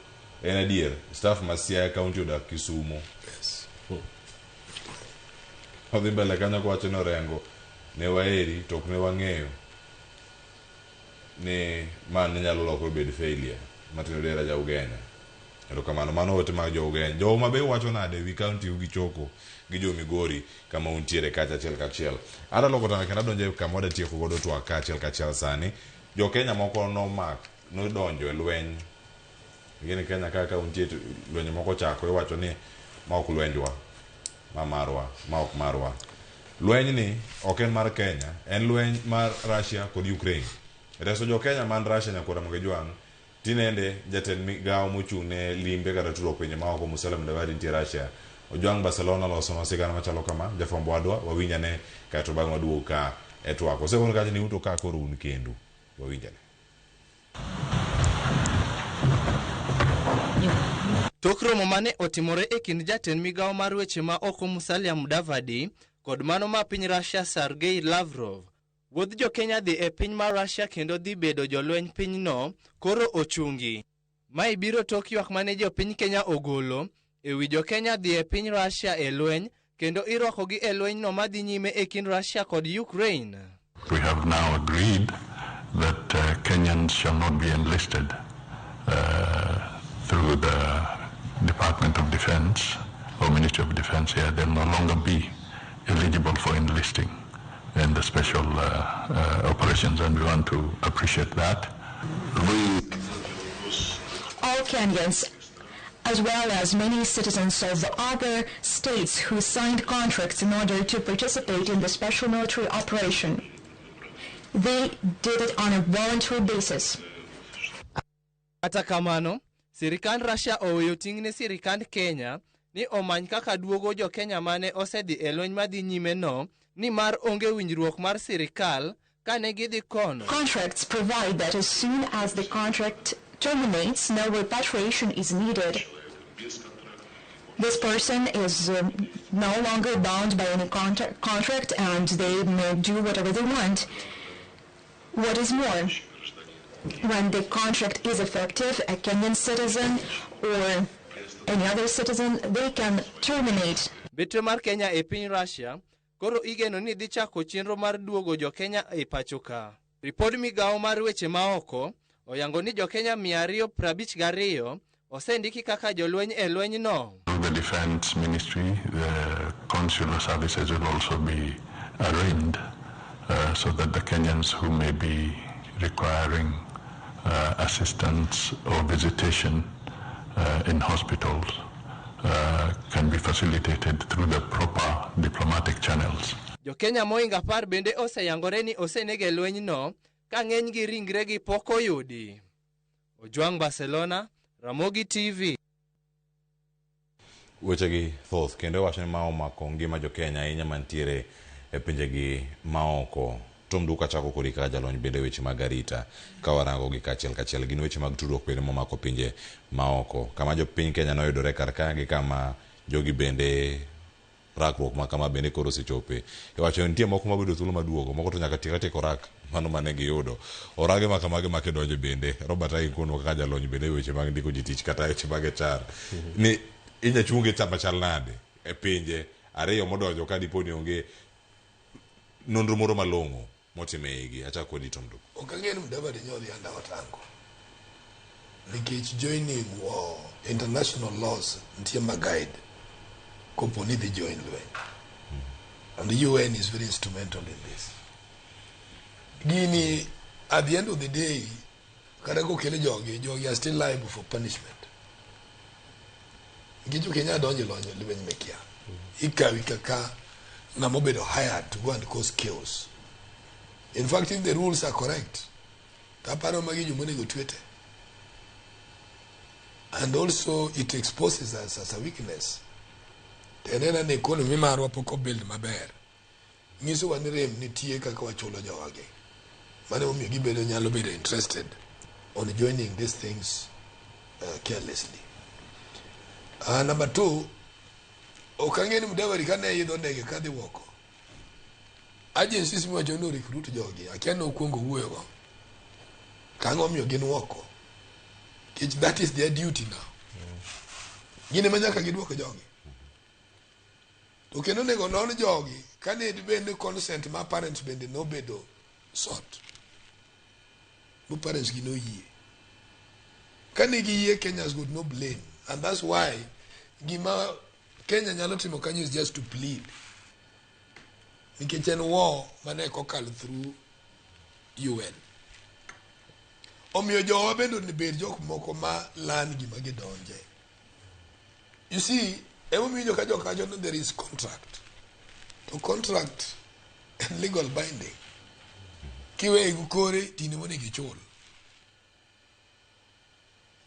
en adier staff ma Siaya County odak Kisumu. Yes. Odhi mbele kanyo kwa wacho ni orengo ne waeri tok ne wang'eyo ni man nyalo loko bed failure Martin Odero ja Ugenya. Ero kamano mano ote mag jo Ugenya. Jo mabe wacho nade wi county ugi choko gi jo Migori kama untiere kacha achiel kachiel. Ada loko tana kena donje kama wada tieko godo to kachiel sani. Jo Kenya moko no donjo e lweny. Gini Kenya kaka untiere lweny moko chako iwacho ni ma ok lwenjwa ma ok marwa. Lweny ni ok en mar Kenya, en lweny mar Russia kod Ukraine. Reso jo Kenya man Russia nyakora moge jwang tinende jatend migao mochung'ne limbe kata tudruok pinje maoko Musalia Mudavadi nitie Russia. Ojwang' Barcelona loso sigana machalo kama, jafwambo wadwa wawinjane kato bang' waduogo ka e twak. Osekono kacha ni uto ka koro un kendo wawinjane. Tok romo mane otimore e kind jatend migao mar weche ma oko Musalia Mudavadi kod mano ma piny Russia Sergei Lavrov, wuodh jo Kenya dhi e piny mar Russia kendo dhi bedo jolweny pinyno koro ochungi. Mae biro tok ywak mane jo piny Kenya ogolo e wi jo Kenya dhi e piny Russia e lweny kendo irwakogi e lweny no madhi nyime e kind Russia kod Ukraine. We have now agreed that Kenyans shall not be enlisted through the Department of Defense or Ministry of Defense here. They'll no longer be eligible for enlisting in the special operations, and we want to appreciate that. All Kenyans, as well as many citizens of other states who signed contracts in order to participate in the special military operation, they did it on a voluntary basis. Kata kamano, sirikand Russia oweyo ting'ne sirikand Kenya ni omany kaka duogo jo Kenya mane osedhi e lweny madhi nyime no, ni mar onge winjruok mar sirikal kane gidhi kono. Contracts provide that as soon as the contract terminates, no repatriation is needed. This person is no longer bound by any contract, and they may do whatever they want. What is more, when the contract is effective, a Kenyan citizen or any other citizen, they can terminate. Betre mar Kenya e piny Russia koro igeno ni dhi chako chenro mar duogo jo Kenya e pacho ka. Ripod migao mar weche maoko oyango ni jo Kenya 252 osendiki kaka jolweny e lweny no. The Defense Ministry, the consular services will also be arraigned so that the Kenyans who may be requiring assistance or visitation in hospitals can be facilitated through the proper diplomatic channels. Jo Kenya moinga par bende oseyangore ni osenege lweny no ka ng'eny gi ringre gi pok oyudi. Ojwang' Barcelona, Ramogi TV. Wechegi thoth kendo wacho ni ma omako ngima jo Kenya ahinya mantiere e pinjegi maoko. Tom Duka chako kodi kaka jalony bende weche mag arita ka warango gi kachiel gin weche mag tudruok bende momako pinje maoko. Kama jo piny Kenya noyudore kar ka gi kama jogi bende rakruok ma kama bende koro sechope. Iwacho nitie moko mabedo thuolo maduogo, moko to nyaka tieko rak mano mane giyudo. Orage ma kamage make donjo bende. Robert Ainkono kaka jalony bende weche mag ndiko ji tich kata weche mag HR. Ni inya chunge chama chal nade e pinje ariyo modonjo ka diponi onge nonro moro malong'o motime igi. Acha kodi Tom Duka. Okang'eni Mudavadi nyodhi anda otango. Nikech joining war, international laws nitie guide kopo ni dhi join lweny. And the UN is very instrumental in this. Gini, at the end of the day, kata kokele jogi are still liable for punishment. Nikech Kenya donje lonyo lweny mekia. Ikawi kaka namobedo hired to go and cause chaos. In fact, if the rules are correct, taparo magi jumonego twete. And also it exposes us as a weakness. Tenena ne economy marwa poko build maber. Ngiso wan rem nitie kaka wachulo jowage. Mane omiyo gibedo nyalo bedo interested on joining these things carelessly. Number 2, okang'eni Mudavadi kane idho ndege kadhi woko. Agencies miwacho no recruit jogi, akia no kuongo wuoyo go. Kang'o omiyo gin woko. That is their duty now. Gine manyaka giduoko jogi. To kendo nego non jogi, kane bende consent ma parents bende no bedo sort. No parents gi no yie. Kane gi yie, Kenyans got no blame. And that's why gima Kenya nyalo timo kanyo is just to plead. Nikech en war mane kokalo through UN. Omiyo jowa bendo ni bed jok moko ma lan gima gidonje. You see, emomiyo ka joka no there is contract. To contract and legal binding. Kiwe igukore tini mone gichul.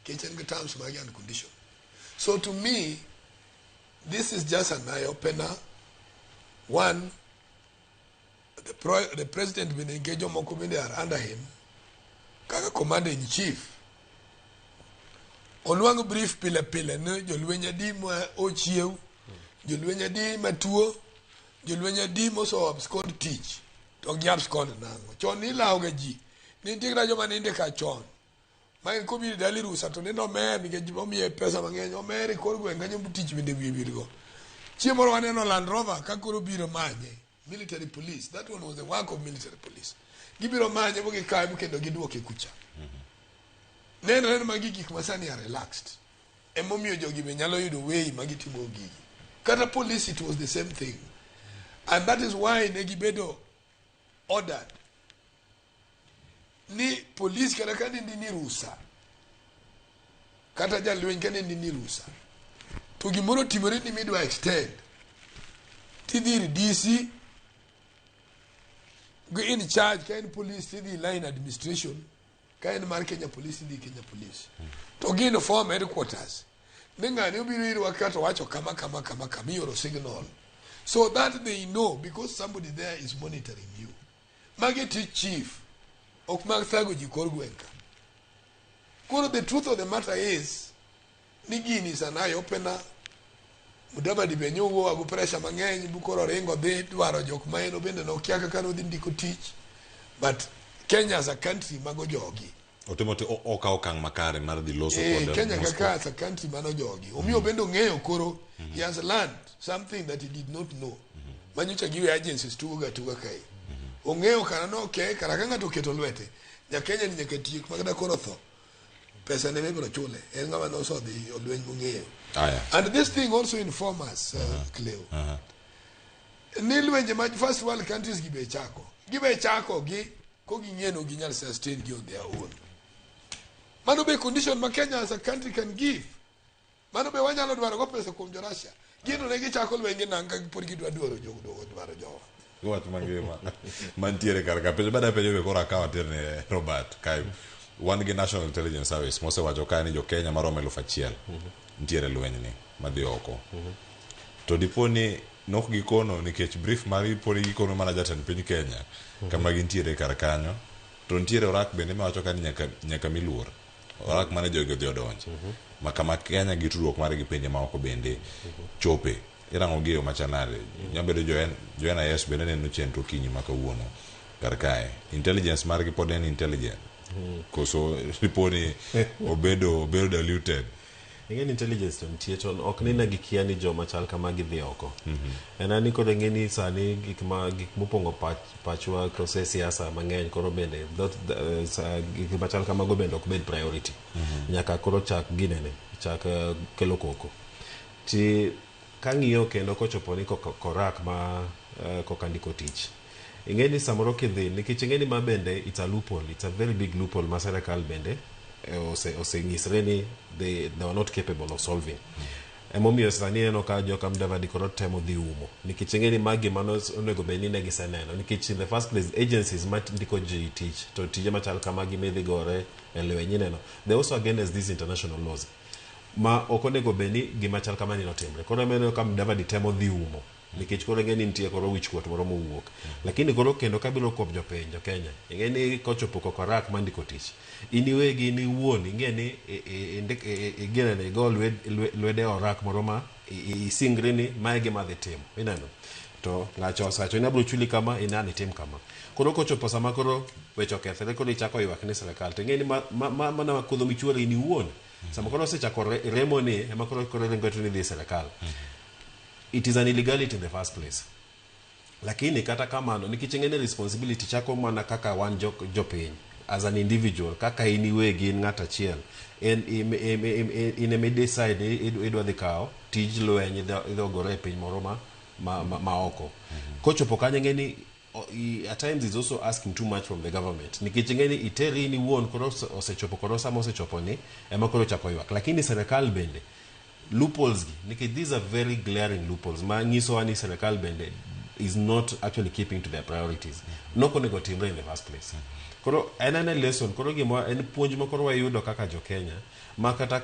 kitchen terms and condition. So to me, this is just an eye-opener. One, the president been engaged on Mokuminde are under him, kaka commander-in-chief. Onwang brief pile no jolwenya di ma ochiew, jolwenya di matuo, jolwenya di moso abscond teach. To gi abscond nango. Chon ni laoga ji. Ni ntigra joma ninde ka chon. Ma en kobi dali rusa to ne no mer ni ge omiye pesa mang'eny omeri kor gwenga nyom tich bende wiye go. Chieng' moro waneno Land Rover ka koro biro manye military police. That one was the work of military police. Gibiro manye bo gikae bo kendo giduoke kucha. Neno magi gik masani are relaxed. Emomiyo jogi be nyalo yudo way magitimo gigi. Kata police, it was the same thing. And that is why negibedo ordered. Ni police kada kani ni rusa. Kata jalweny kani ni rusa. To gimoro timore ni midwa extend. Tidhiri DC go in charge kind police tidhi line administration kind mar Kenya police tidhi Kenya police. To gino form headquarters. Ningani obiro iri wakato wacho kama yoro signal. So that they know because somebody there is monitoring you. Mageti chief ok mag thago ji kor gwenka. Koro the truth of the matter is nigini is an eye opener. Mudavadi be nyugo agu pressure mang'eny bukoro ringo dhi dwaro jok ma eno bende no kia kaka no dhi ndiko tich. But Kenya as a country mago jogi. Otemote okang makare mar dhi loso kod Kenya kaka as a country mano jogi. Omiyo bende ng'eyo koro he has learned something that he did not know. Manyocha giwe agencies tuga kai. Ong'eyo kana no okay kara ka ng'ato keto lwete. Ja Kenya ni nyaka tiek magda koro tho. Pesa ne mebro chule. En ng'ama no so dhi olweny mong'eyo. And this thing also informs us, Cleo. Ni lwenje ma first world countries gibe chako gi ko ging'eno ginyal sustain gi on their own. Mano be condition ma Kenya as a country can give. Mano be wanyalo dwaro go pesa kuom jo-Russia. Gino ne gichako lwenje nanga pod gidwa dwaro dwaro jowa. Wach mangima mantiere kar ka penjo bada penjo be kora kawa terne Robert kai wan gi National Intelligence Service mose wacho ka ni jo Kenya maromo 1,000 ntiere lweny ni madhi oko. To diponi nok gikono nikech brief mari pori gikono mana jatend piny Kenya kama gintiere kar kanyo to ntiere orak bende ma wacho ka nyaka miluor orak mane jogo dhi odonje ma kama Kenya gi tudruok mare gi pinje ma oko bende chope irango giyo machanare nyabedo NIS bende neno chenro kinyi ma kawuono kar kae intelligence margi pod en intelligent koso riponi obedo diluted. Ingeni intelligence to ntie to ok nina gikia ni jo machal kama gidhi oko. Enani kod ngeni sani gik mopongo pachwa kose siasa mang'eny koro bende gik machal kama go bende ok bed priority. Nyaka koro chak ginene chak kelo koko. Ti kang'iyo kendo kochopo ni korak ma kokandiko tich. Ingeni samoro kidhi nikech ingeni ma bende it's a loophole, it's a very big loophole ma serikal bende ose nyisre ni they were not capable of solving. Emomiyo sani eno ka joka Mudavadi koro temo dhi umo nikech ingeni magi mano onego beni ne giseneno nikech in the first place agencies mat ndiko ji tich to tije machal kama gimedhi gore elwenyi neno they also against these international laws ma okonego beni gimachal kama ni notimre. Koro meno ka Mudavadi temo dhi umo nikech koro ngeni nitie koro wichkuot moro mowuok. Lakini koro kendo kabiro kuom jopiny Kenya ingeni kochopo korak mandiko tich iniwegi ni wuon ingeni igene go lwede orak moro ma isingre ni maege madhi timo ineno to ngacho sacho inabro chuli kama inani tim kama koro kochopo sama koro wecho kethre koro ichako ywak ni serikal to ingeni mana makudho michuore ni wuon sama koro sechako remo ni ema koro rengo ni dhi serikal. It is an illegality in the first place. Lakini kata kamano nikichengene responsibility chako mana kaka wan jopiny as an individual kaka iniwegi ng'ata chiel in a mid side idwa dhi kao tij lweny idho gore piny moro ma oko. Kochopo kanyo ngeni at times is also asking too much from the government. Nikichengene iteri ni wuon koro osechopo koro sama osechopo ni ema koro chako ywak. Lakini serikal bende loopholes gi these are very glaring loopholes ma nyiso ani serikal bende is not actually keeping to their priorities. No konego timre in the first place. Koro en lesson, koro gimo en puonj ma koro wayudo kaka jo Kenya, ma kata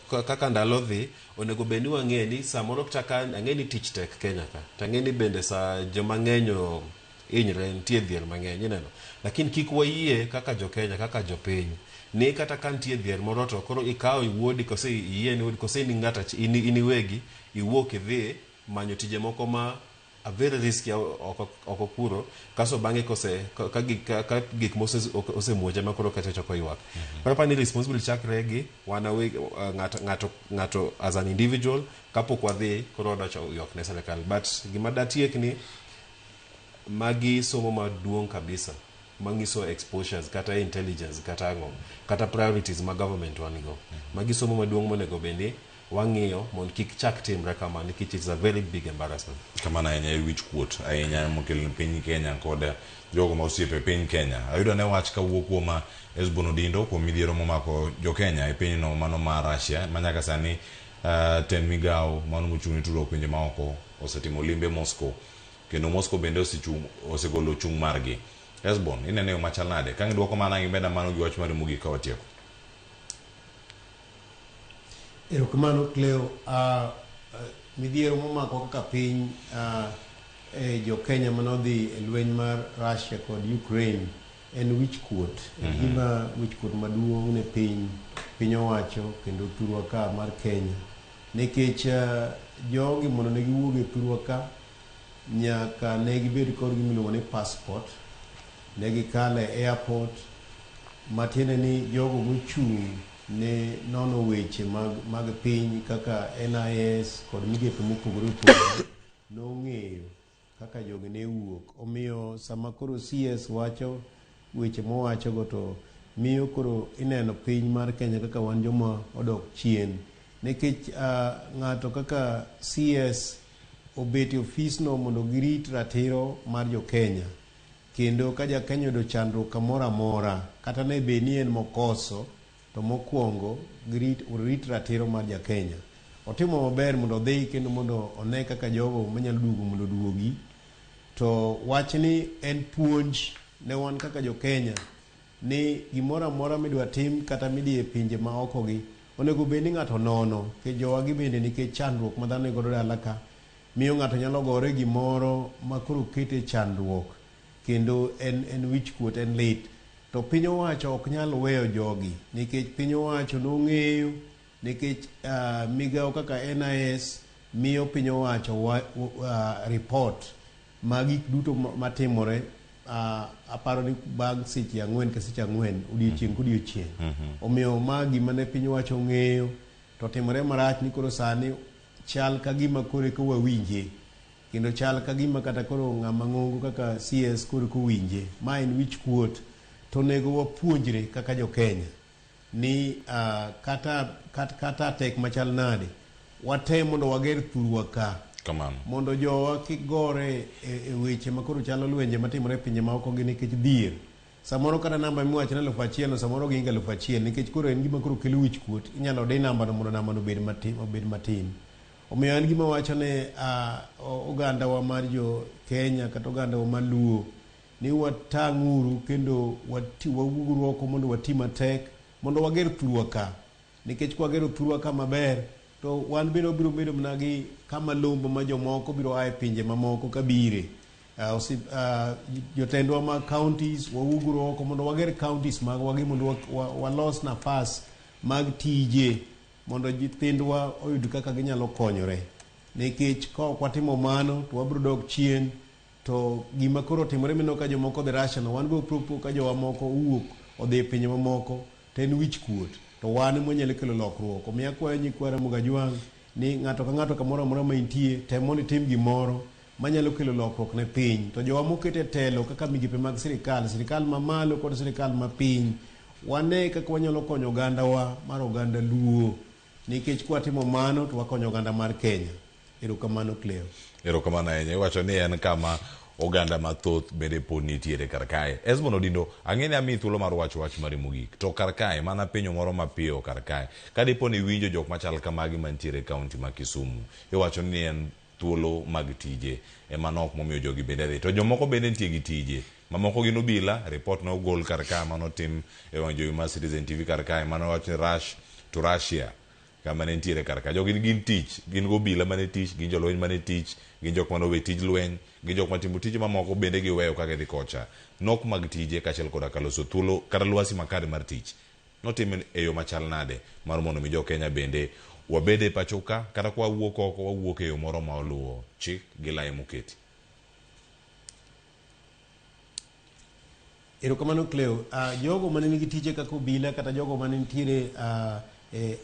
kaka ndalo dhi onego beni wang'e ni samoro kaka ang'e ni tich tek Kenya ka. Tang'e ni bende sa joma ng'enyo inyre nitie dhier mang'eny ineno. Lakini kik wayie kaka jo Kenya, kaka jo piny ni kata kan tie dhier moro to koro ikawo iwuodi kose yie ni kose ni ng'ata iniwegi iwuok idhi manyo tije moko ma a very risky oko kuro kaso bange kose ka gik mose muoje makoro kata choko ywak. Papa ni responsible chakre gi wana we ngato as an individual kapok wadhi koro dacho ywak ne serikal, but gima datiek ni magi somo maduong' kabisa mangiso exposures kata intelligence kata ango kata priorities ma government wanigo. Magi somo maduong' monego bendi wang'iyo mondo kik chak timre kama nikech it's a very big embarrassment. Kama na yenye wich kuot ahinya mokel piny Kenya kod jogo ma osiepe piny Kenya. Ayudo ne wach kawuok kuom Esbon Odindo kuom midhiero momako jo Kenya e piny no mano ma Russia manyaka sani ten migao mano mochung'ne tudruok pinje maoko osetimo limbe Moscow kendo Moscow bende osegolo chung' margi. Esbon inene machal nade ka ngidwoko mana ngibeda mano gi wach mar mugi ka watieko. Erokamano Cleo, midhiero momako kaka piny jo Kenya manodhi e lweny mar Russia kod Ukraine en wich kuot. Gima wich kuot maduong' ne piny owacho kendo thurwa ka mar Kenya. Nikech jogi mondo ne giwuog e thurwa ka nyaka ne gibed kod gimiluongo ni passport, ne gikale airport, matiende ni jogo mochung' ne nono weche mag piny kaka NIS kod migepe mopogore opogore nong'eyo kaka jogi ne wuok. Omiyo sama koro CS wacho weche mowachogo to miyo koro ineno piny mar Kenya kaka wan joma odok chien. Nikech ng'ato kaka CS obet e ofisno mondo girit ratiro mar jo Kenya. Kendo ka ja Kenya oyudo chandruok kamoro amora kata ne be ni en mokoso to mokwongo rit ratiro mar ja Kenya. Otimo maber mondo odhi kendo mondo one kaka jogo manyalo duogo mondo duogi. To wachni en puonj ne wan kaka jo Kenya ni gimoro amora midwa tim kata midhi e pinje ma oko gi onego bed ni ng'ato nono ke jowagi bende nikech chandruok ma dhano nigodo dala ka miyo ng'ato nyalo gore gimoro ma koro kete chandruok kendo en wich kuot, en lit. To piny owacho ok nyal weyo jogi nikech piny owacho nong'eyo nikech migao kaka NIS miyo piny owacho report mag gik duto matimore aparo ni bang' seche 4 ka seche 4 odiochieng' kodiochieng'. Omiyo magi mane piny owacho ng'eyo to timore marach ni koro sani chal ka gima kore ko wawinje kendo chal ka gima kata koro ng'ama ng'ongo kaka CS kore ko winje. Ma en wich kuot. To nego wapuonjre kaka jo Kenya ni kata tek machal nade watem mondo wager thurwa ka kamano mondo jowa kigore e weche makoro chalo lwenje matimore pinje maoko gi nikech dhier samoro kata namba miwacho na 1,000 samoro gi 1,000 nikech koro en gima koro kelo wich kuot. Inyalo de namba no mondo namba no obed matin. Omiyo en gima wacho ne oganda wa mar jo Kenya kata oganda wa maluo ni watang'uru kendo wawuoguru oko mondo wati matek mondo wager thurwa ka. Nikech kwa gero thurwa ka maber to wan biro bedo mnagi kama lombo ma jomoko biro ae pinje mamoko kabire. Jotendwa ma counties wawuoguru oko mondo wager counties mag wagi mondo walos nafas mag tije mondo nyithindwa oyud kaka ginyalo konyore. Nikech ka ok watimo mano to wabiro dok chien. To gima koro timore mino ka jomoko dhi Russia no wan go propo ka jowa moko uwuok odhi pinje mamoko to en wich kuot. To wan monyalo kelo lokruok. Omiya kwayo nyikwara Mugajwang' ni ng'ato ka ng'ato kamoro amora ma intie temo ni tim gimoro manyalo kelo lokruok ne piny. To jowa mokete telo kaka migepe mag sirikal mamalo kod sirikal ma piny wane kaka wanyalo konyo oganda wa mar oganda luo. Nikech kwa timo mano to wakonyo oganda mar Kenya. Erokamano Cleo. Erokamano ahinya. Iwacho ni en kama oganda mathoth bende pod nitiere kar kae. Esbon Odindo, ang'eni ami thuolo mar wach mari mogik. To kar kae mana penyo moro mapiyo kar kae. Ka dipo ni winjo jok machal kamagi mantiere kaunti ma Kisumu. Iwacho ni en thuolo mag tije ema nok momiyo jogi bende dhi. To jomoko bende nitie gi tije. Mamoko gin obila, report no gol karka manotim e wang' jowi mar Citizen TV karka mano wacho rush to Russia kama ne ntiere karka. Jogi gin tich, gin gobila mane tich, gin jolweny mane tich, gin jok manowe tij lweny, gin jok matimo tije mamoko bende giweyo kaka dhi kocha. Nok mag tije kaachiel koda kaloso thuolo kata lwasi makare mar tich. Notim e yo machal nade mar mondo mi jo Kenya bende wabede pachoka kata kwa wuok oko wawuok e yo moro ma oluwo chik gi lai moketi. Erokamano Cleo, jogo mane nigi tije kaka obila kata jogo mane nitiere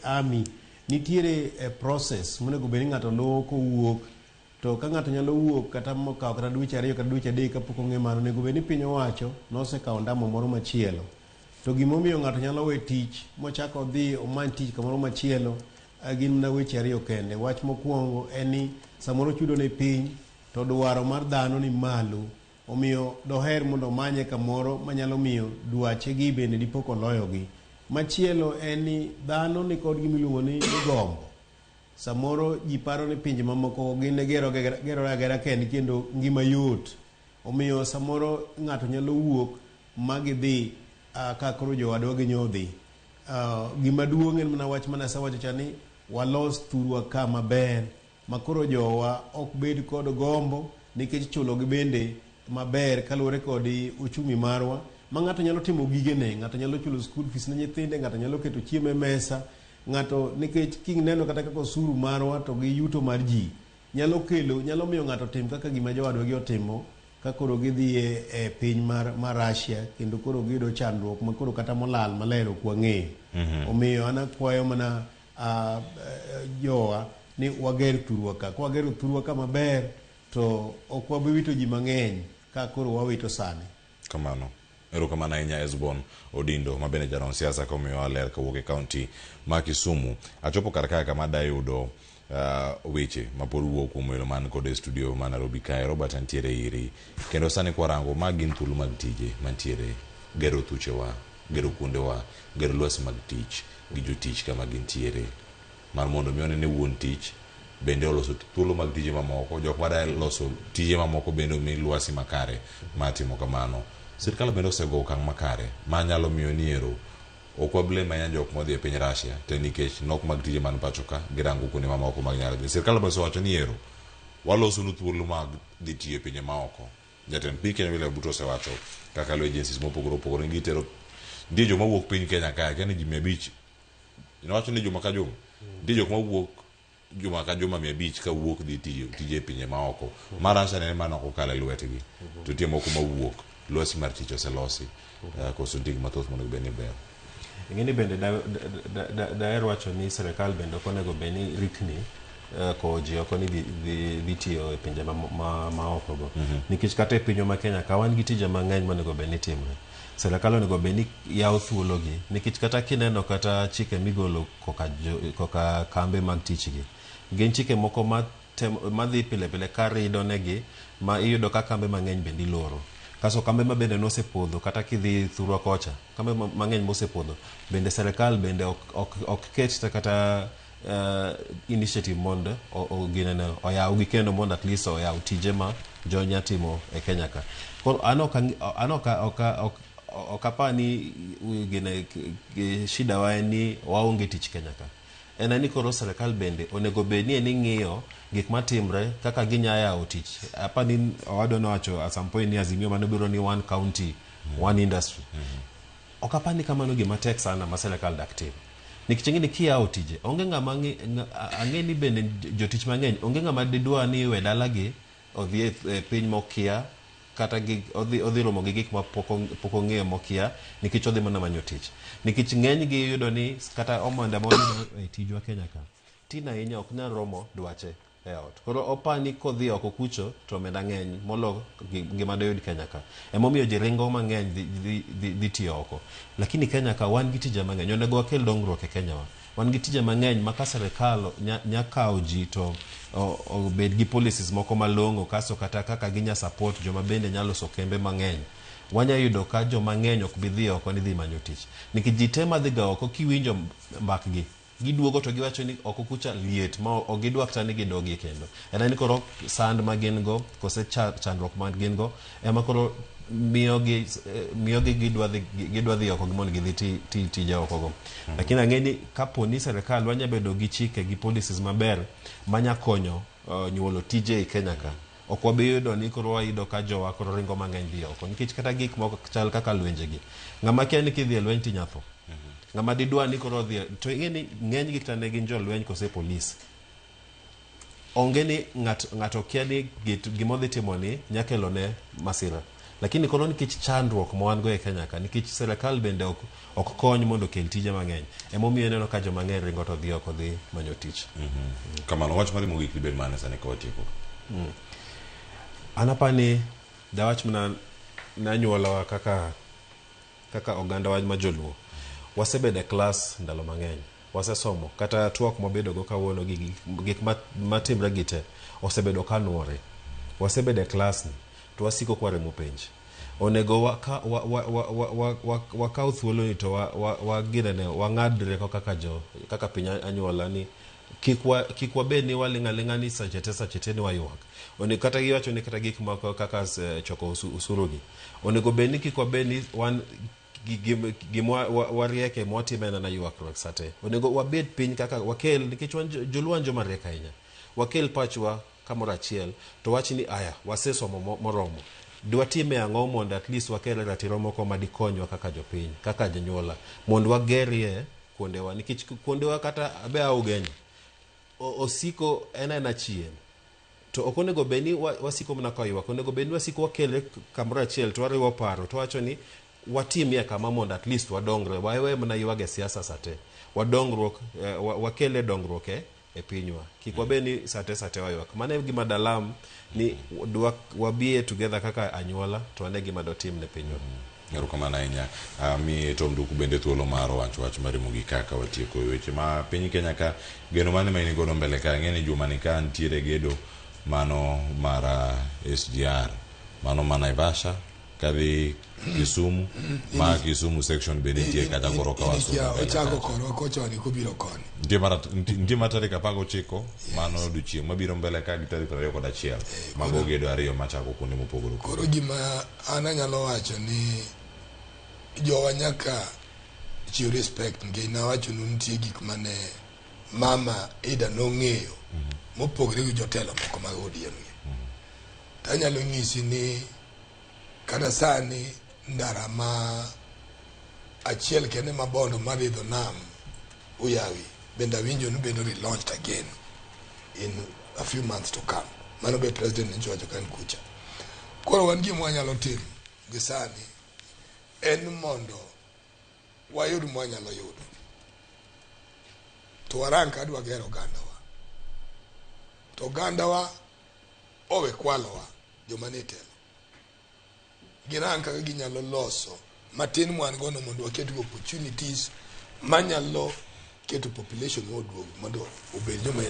army nitiere process monego bed ni ng'ato luwo kowuok, to ka ng'ato nyalo wuok kata mokawo kata dweche 2 kata dweche 3 kapok ong'e mano, onego bed ni piny owacho nosekawo ndamo moro machielo. To gimomiyo ng'ato nyalo we tich mochako dhi omany tich kamoro machielo gin mana weche 2 kende. Wach mokwongo en ni samoro chudo ne piny to dwaro mar dhano ni malo, omiyo doher mondo manye kamoro manyalo miyo dwache gi bende dipok oloyogi. Machielo en ni dhano ni kod gimiluongo ni gombo. Samoro ji paro ni pinje mamoko gin gero agera kendi kendo ngima yot, omiyo samoro ng'ato nyalo wuok magidhi ka koro jowadwa ginyodhi. Gima duong' en mana wach manasawacho cha ni walos thurwa ka maber makoro jowa ok bed kod gombo nikech chulogi bende maber kaluwore kod uchumi marwa, ma ng'ato nyalo timo gigene. Ng'ato nyalo chulo school fees ne nyithinde, ng'ato nyalo keto chiemo e mesa, ng'ato nikech kineno kata kaka osuru marwa to gi yuto mar ji nyalo miyo ng'ato tim kaka gima jowadwa gi otimo ka koro gidhi e piny mar Russia, kendo koro giyudo chandruok ma koro kata molal maler ok wang'eyo. Omiyo an akwayo mana jowa ni wager thurwa ka. Ka wagero thurwa ka maber to ok wabewito ji mang'eny ka koro wawito sani. Kamano. Erokamano ahinya Esbon Odindo ma bende jaron siasa komiyo aler kawuok e kaunti ma Kisumu. Achopo kar kae kama dayudo weche mapod wuok kuom welo man kod e studio ma Nairobi kae. Robert antiere iri kendo sani kwarango mag gin thuolo mag tije mantiere gero thuchewa, gero kuondewa, gero lwasi mag tich gi jotich kama gintiere mar mondo mi onene wuon tich bende oloso thuolo mag tije mamoko, jok mada loso tije mamoko bende omi lwasi makare matimo kamano. Sirkal bende osego okang' makare ma nyalo miyo niero ok wablame ahinya jok modhi e piny Russia to nikech nok mag tije man pacho ka girango kuonde mamoko mag nyalo dhi. Sirkal bende osewacho ni ero waloso nu thuolo mag dhi tiyo e pinje maoko. Jatend piny Kenya William Ruto osewacho kaka lo agencies mopogore opogore gitero nitie joma wuok piny Kenya kae kani ji 500. Inawacho ni juma ka juma nitie jok mawuok juma ka juma 500 ka wuok dhi tiyo tije e pinje maoko. Mar Russia ne mana ok kale lwetgi, to tie moko mawuok lwasi mar tich oselosi koso ndig mathoth mondo bende ber. Ng'eni bende daher wacho ni serikal bende ok onego bed ni rikni ko ji ok ni dhi tiyo e pinje maoko go. Nikech kata e pinywa ma Kenya ka wan gi tije mang'eny monego bed ni timre. Serikal onego bed ni yawo thuologi, nikech kata kineno kata chike migolo koka kambe mag tichgi gin chike moko madhi pile ka rido negi ma iyudo ka kambe mang'eny bende iloro. Kaso kambe ma bende nosepodho kata kidhi thurwa kocha kambe mang'eny mosepodho bende serikal bende ok ket kata initiative mondo ginene oyaw gi kendo mondo at least oyaw tije ma jonya timo e Kenya ka. Koro ok apani gine shida wa ni waonge tich Kenya ka. En ni koro serikal bende onego bed ni ng'iyo gik matimre kaka ginya yawo tich. Apani owadwa nowacho at some point ni azimio manobiro ni one county one industry. Ok apani kamano gima tek sana ma serikal dak tim. Nikech ng'eni kiyawo tije onge ng'ama ang'e ni bende jotich mang'eny onge ng'ama didwa ni we dalagi odhi e piny mokia kata odhi romo gi gik ma pok ong'eyo mokia nikech odhi mana manyo tich. Nikech ng'eny gi yudo ni kata omenda moyudo e tijwa Kenya ka tin ahinya ok nyal romo dwache e ot. Koro opani kodhi oko kucho to omenda ng'eny molo gima doyud Kenya ka. Emomiyo ji ringo mang'eny dhi tiyo oko. Lakini Kenya ka wan gi tije mang'eny, onego wakel dongruok e Kenya wa. Wan gi tije mang'eny ma ka serikal nyakawo ji to obed gi policies moko malong'o kaso kata kaka ginya support joma bende nyalo loso kembe mang'eny. Wanya yudo ka joma ng'eny ok bi dhi oko ni dhi manyo tich. Nikech ji tema dhi ga oko kiwinjo mbakgi giduogo to giwacho ni oko kucha liet ma ogidwa kata ni gidogi kendo en koro sand ma gin go kose chandruok ma gin go ema koro miyogi gidwa dhi oko gimondo gidhi tije oko go lakini ang'eni kapo ni serikal wanya bedo gi chike gi policies maber manya konyo nyuolo tije e Kenya ka ok wabiyudo ni koro wayudo ka jowa koro ringo mang'eny dhi oko nikech kata gik moko chal kaka lwenjegi ng'ama kia ni kidhi e lweny tinyatho ng'ama didwa ni koro dhi to ing'eni ng'eny gik tane gin jolweny kose polis onge ni ng'ato kia ni gimodhi timo ni nyakelo ne masira lakini koro nikech chandruok mwan go e Kenya ka nikech serikal bende ok kony mondo kel tije mang'eny emomiyo neno ka joma ng'eny ringo to dhi oko dhi manyo tich kamano wach mari mogik libed mane sani ka watieko anapani dawach mna nanyuolawa kaka oganda wa majoluo wasebede klas ndalo mang'eny wasesomo kata tuok mobedo go kawuono gik matimre gite osebedo kanuore wasebede klas ni to wasiko kwaremo penj onego wakaw thuolo ni to wagirene wang'adre kaka piny anyuola ni kik wabed ni waling'aling'a ni sachete ni wayuak onego kata giwacho ni kata gik moko kaka choko usurugi onego bed ni kik wabed ni wan warieke mwatimena na yuakruok sate onego wabed piny kaka wakel nikech joluo joma riek ahinya wakel pachwa kamoro achiel to wach ni aya wasesomo moromo dwatime ang'o mondo at least wakel ratiro moko madikonywa kaka jopiny kaka janyuola mondo wagerie kuondewa nikech kuondewa kata abe augenyo osiko en chien to ok onego bed ni wasiko mna koywak onego bed ni wasiko wakele kamoro achiel to wariwo paro to wacho ni watimie kama mondo at least wadongre wawe mna ywage siasa sate wadongruok wakele dongruok e pinywa kik wabed ni sate waywak mane gima dalam ni wabie together kaka anyuola to ane gima dotim ne pinywa erokamano ahinya mi Tom Nduku bende thuolo mar wacho wach mari mogik kaka watieko weche ma piny Kenya ka geno mane ma in godo mbele ka ng'eni juma ni ka ntiere gedo mano mar SGR mano ma Naivasha kadhi Kisumu ma Kisumu section bende nitie kata koro ka wasumo ochako koro kochoni kubiro koni ntie ma tarik 19 mano odiochieng' mabiro mbele ka gi tarik 21 mago gedo ariyo machako kuonde mopogore koro gima an anyalo wacho ni jowa nyaka chiw respect nikech nawacho ni nitie gik mane mama Ida nong'eyo mopogore gi jotelo moko mag ODM tanyalo nyisi ni kata sani ndara ma achiel kende mabondo maridho nam uyawi bende awinjo ni bendo relaunched again in a few months to come mano be president nchowacho kan kucha koro wan gima wanyalo timo gi sani en mondo wayud mwanyalo yudo to warang kadwa gero ogandawa to ogandawa owe kwalowa joma ne telo ginang kaka ginyalo loso matin mwan gono mondo waket opportunities manyalo keto population moduog mondo obed joma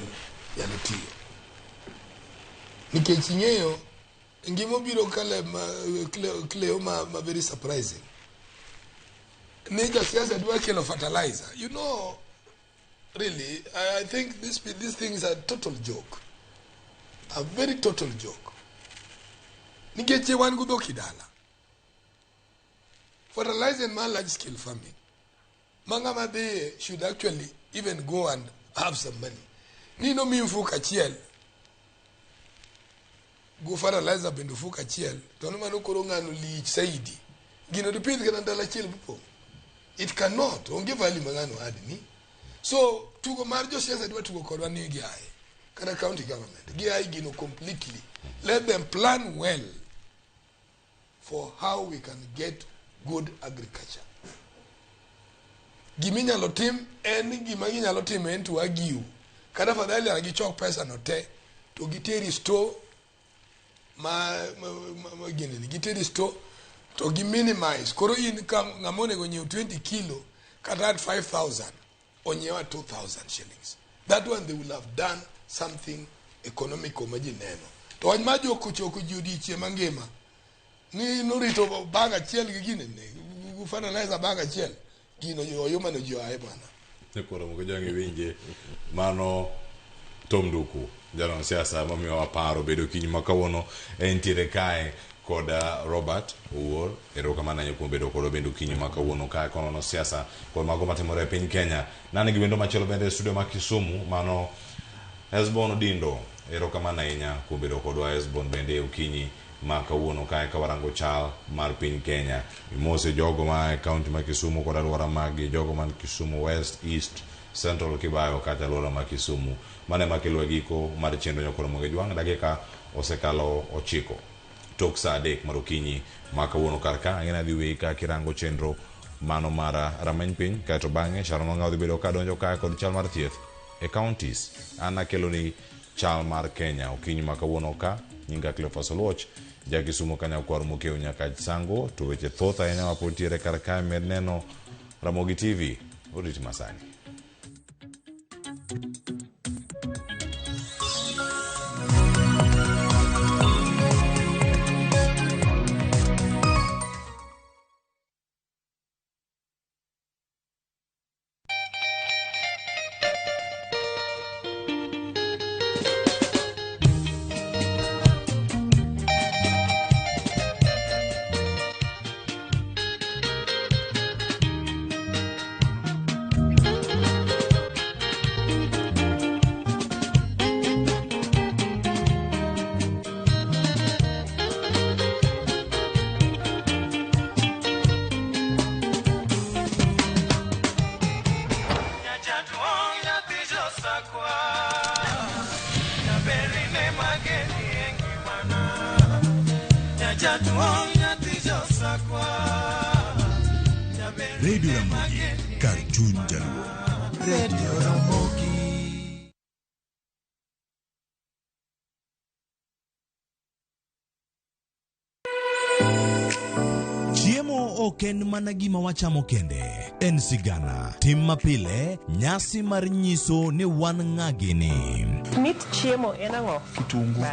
nyalo tiyo nikech ing'eyo ngimo biro kale Cleo ma very surprising ni jasiasa dwa kelo fertilizer you know really I think these things are total joke a very total joke nikech wan go dhoki dala fertilizer and large scale farming mangama they should actually even go and have some money ni no mi mfuka chiel go fertilizer bendo fuka chiel to no mano koro ngano lich saidi gino to pith kana dala chiel bupo it cannot onge value mangano adi ni so tugo mar jo siasa dwa tugo kodwa ni gi ai kana county government gi ai gino completely let them plan well for how we can get good agriculture giminyalo tim en gima ginyalo tim en to agiu kada fadhali ana gichok pesa no te to giteri store gini giteri store to gi minimize koro in ngamone go nyiew 20 kilo kata 5,000 onyewa 2,000 shillings that one they will have done something economical majineno to wany majo kuchoko judi chie mangema ni norito baga chiel gi gine ne fertilizer baga chiel gino yo mano jo ae bwana Nyakora Mogojangi winje mano Tom Duku jalo siasa mamiyo waparo bedo kiny makawuono entiere kae koda Robert Uor erokamano kuom bedo kodo bendo kiny makawuono kae kono siasa kod mago matimore e piny Kenya. Nani gi bendo machielo bende e studio ma Kisumu mano Hesbon Odindo erokamano ahinya kuom bedo kodwa Hesbon bende okinyi makawuono kae kawarango chal mar piny Kenya. Imose jogo ma kaunti ma Kisumu kod alwora mag jogo man Kisumu West, East, Central Kibayo kata alwora ma Kisumu. Mane makelo giko mar chenro Nyakoro Mogejwang' dakika osekalo 9 tok saa 3 mar okinyi makawuono karka ang'ena dhi weyi ka kirango chenro mano mar rameny piny kaeto bang'e Sharon Ong'aw dhi bedo ka donjo kae kod chal mar thieth e counties. An akelo ni chal mar Kenya okinyi makawuono ka nyinga Cleophas Oluoch ja Kisumu Kanyakwar Mokeo nyaka Sango to weche thoth ahinya mapod tiere karka med neno Ramogi TV orit masani. Radio Ramogi, Karchun Jaluo. Radio Ramogi. Chiemo oken mana gima wachamo kende. En sigana, tim mapile, nyasi mar nyiso ni wan ng'agini. Mit chiemo en ang'o? Kitungu.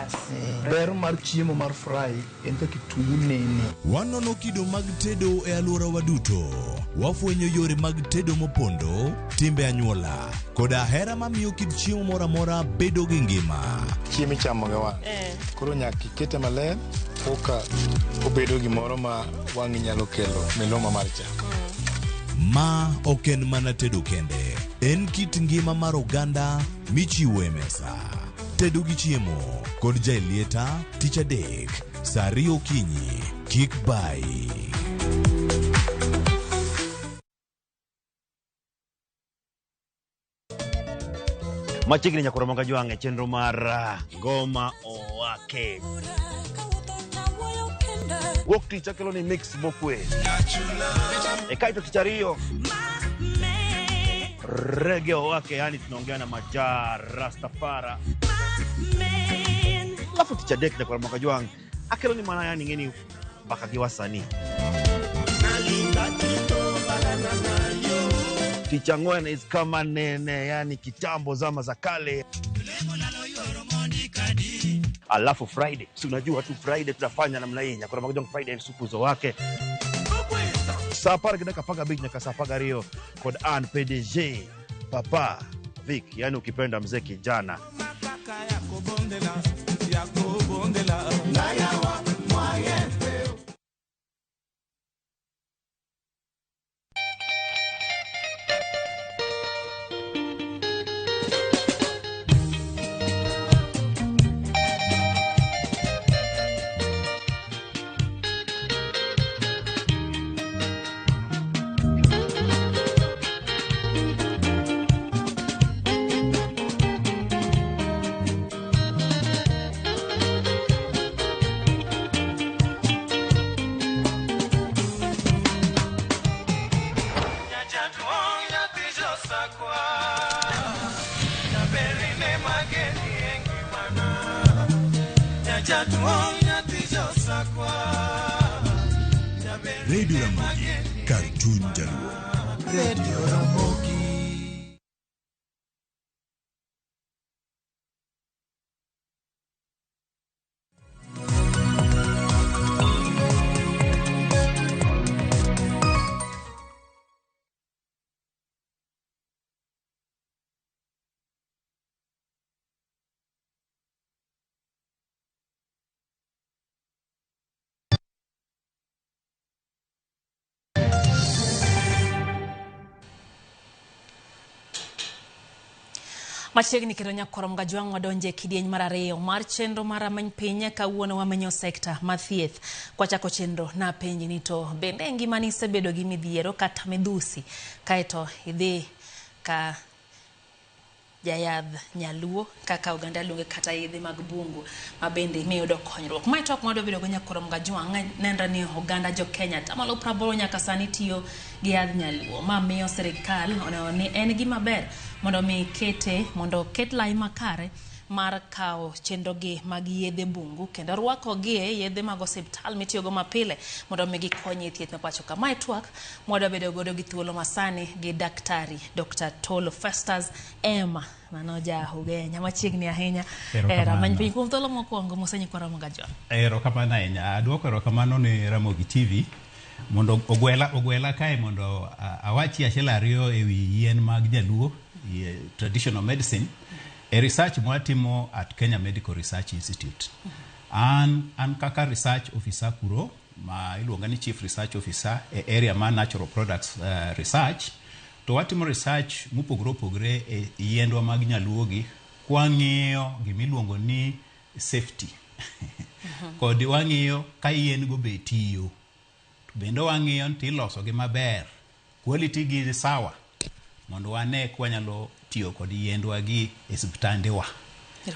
Ber mar chiemo mar fry en ka kitungu nene. Wanono kido mag tedo e alwora waduto. Wafwenyo yore mag tedo mopondo, timbe anyuola, koda hera mamiyo kit chiemo mora mora bedo gi ngima. Chiemo ichamo ga wang'. Koro nyaka ikete maler oka obedo gimoro ma wang'i nyalo kelo miloma mar chak. Ma oken mana tedo kende. En kit ngima mar oganda michiwo e mesa. Tedo gi chiemo kod jailieta tich adek saa 2 okinyi kik bai. Machiegni Nyakoro Mogejwang' e chenro mar Ngoma Owake. Wuok tich akelo ni mix mokwe. E kaito tich ariyo Reggae Owake, yani tunaongea na Majar Rastafara. Alafu tich adek Nyakoro Mogejwang' akelo ni mana yani ngeni mpaka gi wasanii. Tich ang'wen is kama nene, yani kitambo zama za kale. Alafu Friday, si unajua tu Friday tutafanya namna hii Nyakoro Mogejwang' Friday supu zo wake. Sapara kidaka paga beach nyaka sapaga Rio kod Ann PDG Papa Vic, yani ukipenda mzee kijana. Radio Ramogi, Karchun Jaluo. Radio Ramogi. Machiegni kendo nyakoro mgajwang' wadonje kidieny mar ariyo mar chenro mar amany piny kawuono wamenyo sekta ma thieth. Kwachako chenro na penji ni to bende ngimani sebedo gi midhiero kata midhusi kaeto idhi ka jayadh nyaluo kaka oganda luonge kata yedhe mag bungu ma bende miyudo konyruok. Mae tok mwado bedo go nyakoro mgajwang' nenre ni oganda jo Kenya tamalo 80 nyaka sani tiyo gi yadh nyaluo ma miyo sirikal oneno ni en gima ber mondo ket lai makare mar kao chenro gi mag yedhe bungu kendo rwako gi yedhe mag osiptal mitiyo go mapile mondo mi gikonye thieth ma pacho ka. Mae twak mwado bedo godo gi thuolo masani gi daktari Dr. Tolo Festus Emma manoja Ugenya machiegni ahinya ramany piny kuom thuolo mokwongo mosenyi kwa Ramogi Mgajwang'. Erokamano ahinya aduoko erokamano ni Ramogi TV mondo ogwela kae mondo awachi achiel ariyo ewi yien mag nyaluo traditional medicine a research mwatimo at Kenya Medical Research Institute. An kaka research officer kuro ma iluonga ni chief research officer e area ma natural products research to watimo research mupogore e yiendwa mag nyaluo gi kwang'iyo gimiluongo ni safety kod wang'iyo ka yien go be tiyo bende wang'iyo ni iloso gi maber quality gi sawa mondo wane kwanyalo tiyo kod yiendwa gi e osiptandewa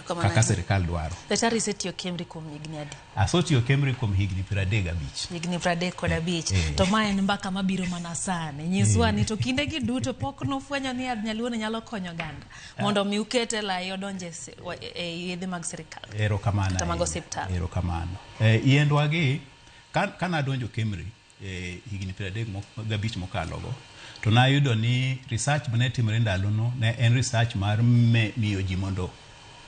kaka serikal dwaro. Daktari setiyo Kemri kuom higni adi? Asetiyo Kemri kuom higni 35. Higni 35. To mae en mbaka mabiro mana sani. Nyiswa ni to kinde gi duto pok nofwenyo ni yadh nyaluo nyalo konyo oganda mondo mi ukete lai odonje e yedhe mag serikal. Erokamano. Kata mag osiptal. Erokamano. Yiendwa gi kana donjo Kemri higni 35 mokalogo to nayudo ni research mane timore ndalono ne en research mar miyo ji mondo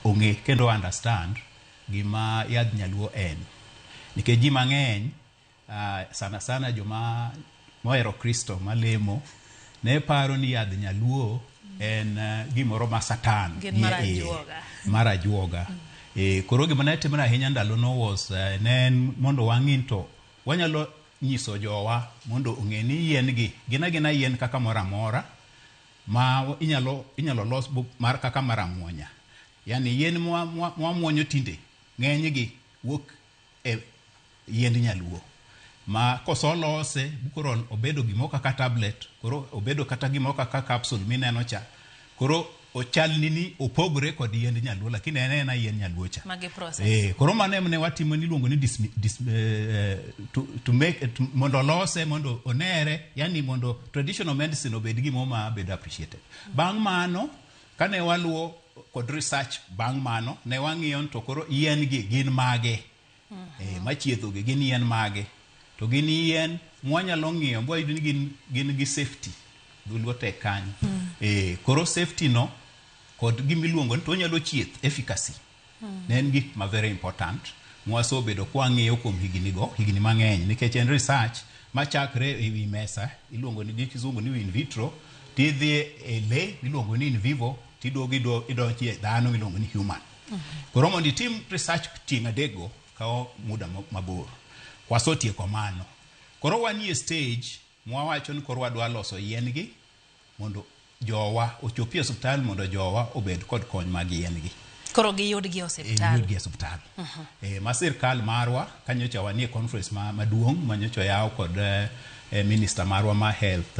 ong'e kendo understand gima yadh nyaluo en. Nikech ji mang'eny sana joma mohero Kristo malemo ne paro ni yadh nyaluo en gimoro ma satan mar ajuoga. Koro gima ne timore ahinya ndalono was nen mondo wang'in to wanyalo nyiso jowa mondo ong'e ni yien gi gina yien kaka moramora ma inyalo los mar kaka maramuonya. Yani yien muonyo tinde ng'eny gi wuok e yiend nyaluo ma kosolose koro obedo gimo kaka tablet koro obedo kata gimo kaka capsule mineno cha koro ochalni ni opogre kod yiend nyaluo lakini en yien nyaluo cha magi process. Koro mane watimo ni luongo ni to make mondo lose mondo onere yani mondo traditional medicine obed gimo ma bedo appreciated. Bang' mano kane waluo kod research bang' mano ne wang'iyo to koro yien gi gin mage machiedho gi gin yien mage to gin yien mwanyalo ng'iyo mbwayudo ni gin gi safety dhulgo tek kanyo. Koro safety no kod gimiluongo ni to nyalo chieth efficacy ne en gik ma very important mwasobedo kwang'iyo kuom higni mang'eny nikech en research machakre ewi mesa iluongo ni kizungu ni in vitro tidhi e le iluongo ni in vivo tiduogo idonji dhano miluongo ni human. Koro mondo itim research tieng' adego kao muda mabor. Wasotieko mano. Koro wanie stage mwawacho ni koro wadwa loso yien gi mondo jowa ochopie osiptal mondo jowa obed kod kony mag yien gi. Koro giyud gi osiptal. Yud gi osiptal. Ma sirkal marwa kanyocha wanie conference maduong' manyocha yaw kod minister marwa ma health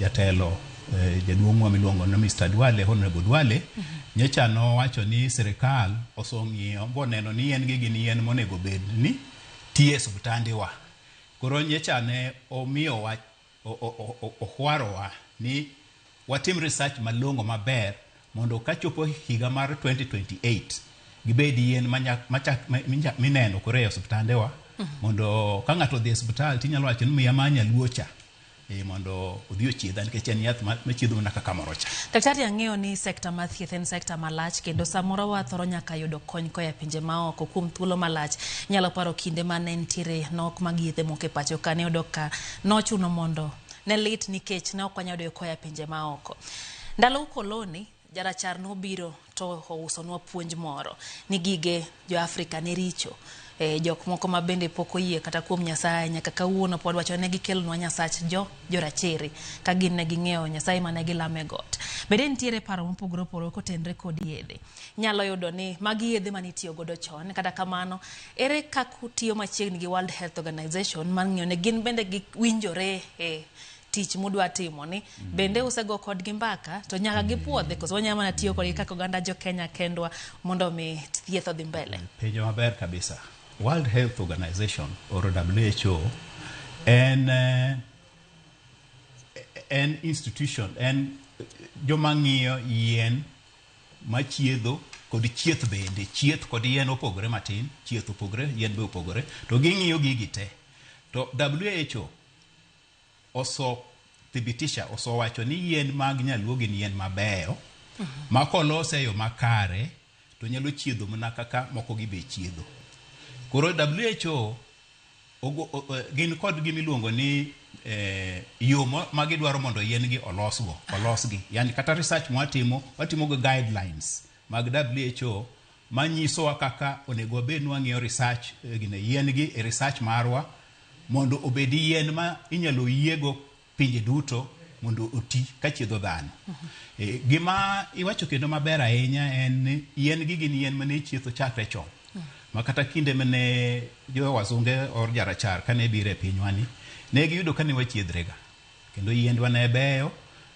jatelo jaduong'wa miluongo ni Mr. Duale, Honorable Duale, nyocha no wacho ni serikal osong'iyo boneno ni yien gi gin yien monego bed ni tie osiptandewa. Koro nyocha ne omiyo ohwarowa ni watim research malong'o maber mondo kachopo higa mar 2028 gibed yien mineno kore e osiptandewa mondo ka ng'ato dhi e osiptal tinyalo wacho ni miya ma nyaluo cha mondo odhi ochiedha nikech en yath machiedho mana kaka moro cha. Daktari ang'eyo ni sekta ma thieth en sekta malach kendo samoro wathoro nyaka yudo kony koya pinje maoko kuom thuolo malach. Nyalo paro kinde mane nitiere nok mag yedhe moko e pacho ka ne yudo ka nochuno mondo ne lit nikech ne ok wanyalo yudo koya pinje maoko. Ndalo koloni jarachar nobiro to ousonwa puonj moro ni gige jo Afrika ne richo jok moko ma bende pok oyie kata kuom Nyasaye nyaka kawuono pod wacho ne gikelnwa Nyasach jo rachere ka gin ne ging'eyo Nyasaye mane gilame got. Bende nitiere paro mopogore opogore kotenre kod yedhe. Nyalo yudo ni magi yedhe manitiyo godo chon, kata kamano ere kaka tiyo machiegni gi World Health Organization man ng'iyo ne gin bende giwinjore tich mudwa timo ni bende usego kodgi mbaka to nyaka gipuodhe koso wanyama na tiyo kodgi kaka oganda jo Kenya kendwa mondo mi thieth odhi mbele. Penjo maber kabisa. World Health Organization or WHO en institution en joma ng'iyo yien machiedho kod chieth bende. Chieth kod yien opogore matin, chieth opogore, yien be opogore, to ging'iyo gigi te. To WHO thibitisha wacho ni yien mag nyaluo gin yien mabeyo ma kolose yo makare to nyalo chiedho mana kaka moko gi be chiedho. Koro WHO gin kod gimiluongo ni yo ma gidwaro mondo yien gi olosgi. Yani kata research watimo go guidelines mag WHO manyisowa kaka onego bed ni wang'iyo research gine yien gi research marwa mondo obedi yien ma inyalo yiego pinje duto mondo oti ka chiedho dhano. Gima iwacho kendo maber ahinya en yien gi gin yien mane chietho chakre chon. Ma kata kinde mane jo wazunge or jarachar kane bire pinywani ne giyudo kane wachiedhrega. Kendo yiendwa ne beyo,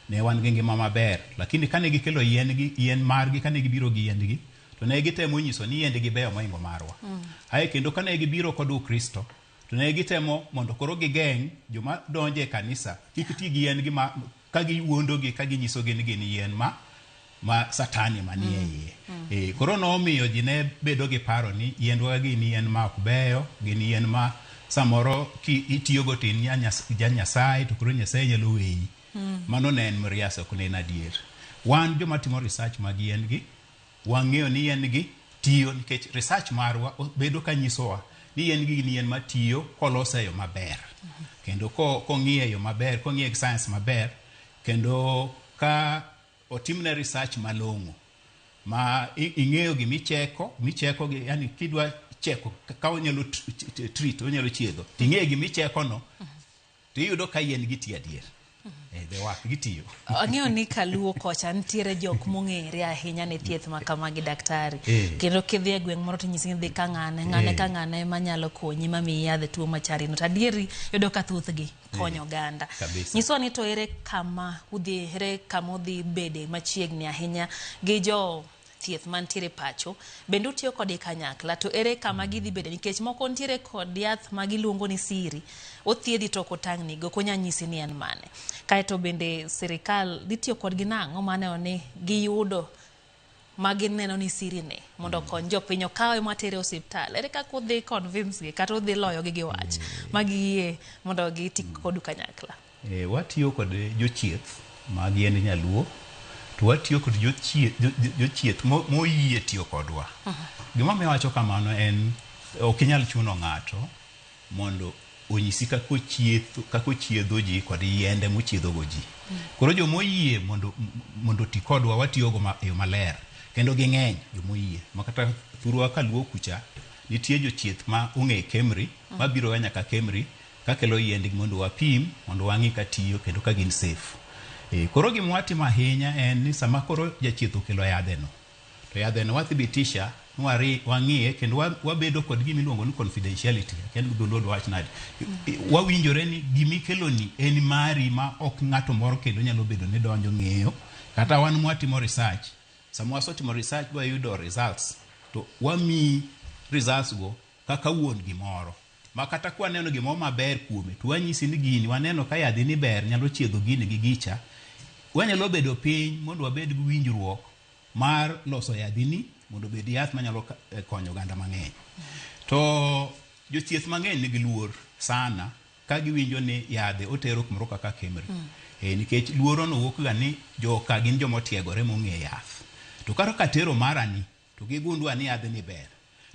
ne wan gi ngima maber, lakini kane gikelo yien margi kane gibiro gi yiendgi to ne gitemo nyiso ni yiendgi beyo moingo marwa. Ae kendo kane gibiro kod Ukristo to ne gitemo mondo koro gigeng' joma donje kanisa kik ti gi yien gi ka giwuondogi ka ginyiso gin yien ma satani manie iye. Koro nomiyo ji ne bedo gi paro ni yiendwa gin yien ma ok beyo, gin yien ma samoro ki itiyogo tin Nyasaye to koro Nyasaye nyalo weyi. Mano ne en mriasa ok ne en adier. Wan joma timo research mag yien gi wang'eyo ni yien gi tiyo nikech research marwa bedo ka nyisowa ni yien gi ni yien matiyo kolose yo maber. Kendo kong'iye yo maber, kong'iye science maber, kendo ka otimne research malong'o ma ing'eyo gi micheko gi, yani kidwa cheko ka onyalo treat, onyalo chiedho, ting'e gi micheko no tiyudo ka yien gi tiyo adier. Gitiyo. Ang'eyo ni kaluo kocha nitiere jok mong'ere ahinya ne thieth ma kamagi daktari. Kendo kidhi e gweng' moro to nyisi ni dhi ka ng'ane manyalo konyi mamiyi yadhe tuo machari no. Tadieri yudo ka thuthgi konyo oganda. Nyiswa ni to ere kama udhi bede machiegni ahinya gi jo thieth mantiere pacho bende utiyo kod kanyakla, to ere kama gidhi bede nikech moko ntiere kod yath ma giluongo ni siri othiedhi to kotang'ni go konya nyisi ni en mane. Kaeto bende sirikal dhi tiyo kod ginang'o mane ni giyudo ma gineno ni siri ne mondo kony jopiny okawe matere osiptal. Ere kaka udhi convince gi kata udhi loyo gi wach ma giyie mondo giti kod kanyakla? Watiyo kod jochieth mag yien nyaluo, to watiyo kod jochieth moyie tiyo kodwa. Gima me wacho kamano en ok inyal chuno ng'ato mondo onyisi kako chiedho ji kod yiende mochiedho go ji. Koro jomoyie mondo ti kodwa watiyo go yo maler, kendo ging'eny jomoyie. Makata thurwa kaluo kucha nitie jochieth ma ong'e Kemri mabiro nyaka Kemri kakelo yiendgi mondo wapim, mondo wang'i ka tiyo kendo ka gin safe. Koro gima watimo ahinya en ni sama koro jachieth okelo yadheno, to yadheno wathibitisha wang'iye kendo wabedo kod gimiluongo ni confidentiality. Kendo dholuo wach nadi, wawinjore ni gimikelo ni en mari ma ok ng'ato moro kendo nyalo bedo ni donjo ng'eyo. Kata wan mwatimo research, sama wasotimo research wayudo results, to wami results go kaka wuon gimoro ma kata kwa neno gimoro maber kuome to wanyisi ni gini waneno ka yadhi ni ber nyalo chiedho gini gi gicha. Wanyalo bedo piny mondo wabed gi winjruok mar loso yadhini mondo bed yath manyalo konyo oganda mang'eny. To jochieth mang'eny nigi luor sana ka giwinjo ni yadhe otero kumoro kaka Kemri. Nikech luoro no wuok ga ni joka gin jomotiegore mong'e yath. To karo katero marani to gigundwa ni yadhe ni ber,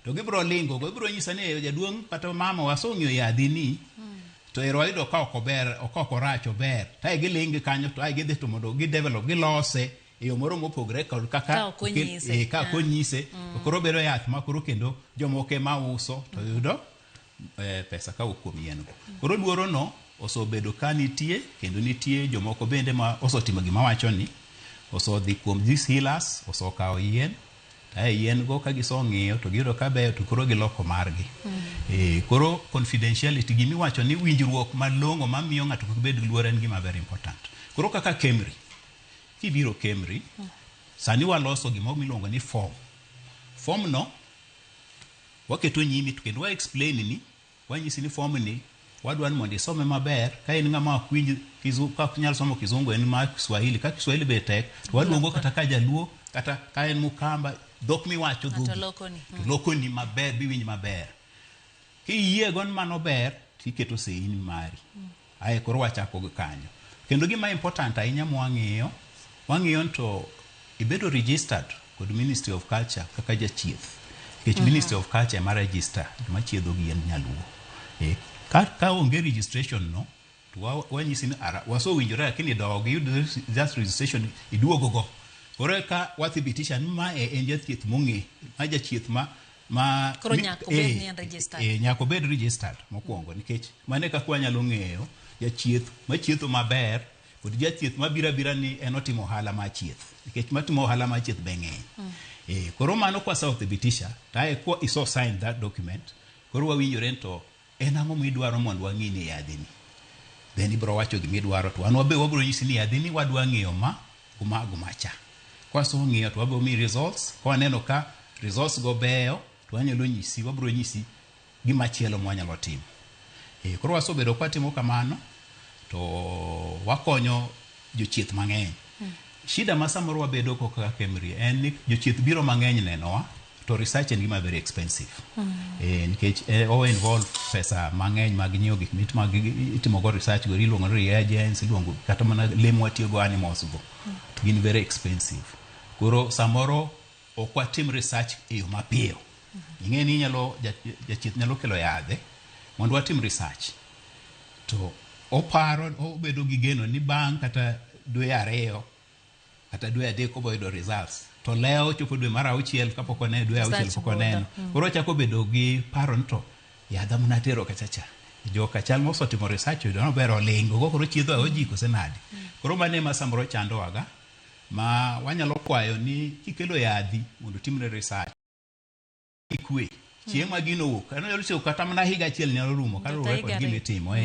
to gibro lingo go, gibro nyisa ni jaduong' kata mama wasong'yo yadhini to ero ayudo ka ok ober, ok orach ober. Ta gilingi kanyo to gidhi to mondo gidevelop, gilose yo moro mopogre kod kaka Ka ok onyise. ka konyise koro bedo yath ma koro kendo jomoke ma uso to yudo pesa ka kuom yien go. Koro luoro no osebedo ka nitie kendo nitie jomoko bende ma osotimo gima wacho ni osodhi kuom these healers osokawo yien yien go ka gisong'iyo to giyudo ka beyo to koro giloko margi. Koro confidentiality gimi wacho ni winjruok malong'o mamiyo ng'ato kik bed gi luoro en gima very important. Koro kaka Kemri kibiro Kemri sani waloso gima miluongo ni form no waketo nyimi to kendo wa explain ni wanyisi ni form ni wadwa ni mondo isome maber ka in ng'ama kwinj ka nyalo somo kizungu en ma Kiswahili ka Kiswahili be tek to waluongo kata ka Jaluo kata ka en Mukamba dhok miwacho dhogi to lokoni maber biwinj maber kiyie gon mano ber tiketo seini mari koro wachako go kanyo kendo gima important ahinya wang'iyo to ibedo registered kod Ministry of Culture kaka jachieth kech Ministry of Culture ma register ma chiedho gi en Nyaluo ka onge registration no to wanyisi ni waso winjore lakini dog yud just registration iduogo go koro ka wathibitisha ni ma en jachieth mong'e ma jachieth ma koro nyako bed ni registered nyako bed registered mokwongo nikech mane ka kwanyalo ng'eyo jachieth machietho maber kod jachieth mabira ni en otimo ohala ma chieth nikech matimo ohala ma chieth be ng'eny koro mano kwa sa othibitisha tae ko iso sign that document koro wawinjore to en ang'o midwaro mondo wang'i ni yadhini then ibro wacho gimidwaro to an wabro nyisi ni yadhini wadwa ng'iyo gumacha kwa so ng'iyo to wabro mi results kwa neno ka results go beyo to wanyalo nyisi wabro nyisi gimachielo mwanyalo timo koro wasobedo kwa timo kamano to wakonyo jochieth mang'eny shida ma samoro wabedo ko kaka Kemri en ni jochieth biro mang'eny nenowa to research en gima very expensive nikech o involve pesa mang'eny mag nyiewo gik itimo go research go iluongo ni reagents iluongo kata mana lemo watiyo go animals go gin very expensive koro samoro ok watim research e yo mapiyo ing'e ni jachieth nyalo kelo yadhe mondo watim research to oparo obedo gi geno ni bang' kata dwe 2 kata dwe 3 koboyudo results to leo chopo dwe mar 6 kapok one dwe 6 pok oneno koro chako bedo gi paro to yadha munatero kachacha joka chal mosotimo research yudo no bero lingo koro chiedho ojiko senadi koro mane ma samoro chando waga ma wanyalo kwayo ni kikelo yadhi mondo timre research ikwe chieng' ma gino wuok ano nyalo chiwo kata mana higa achiel nyalo rumo ka ruwe kod gimitimo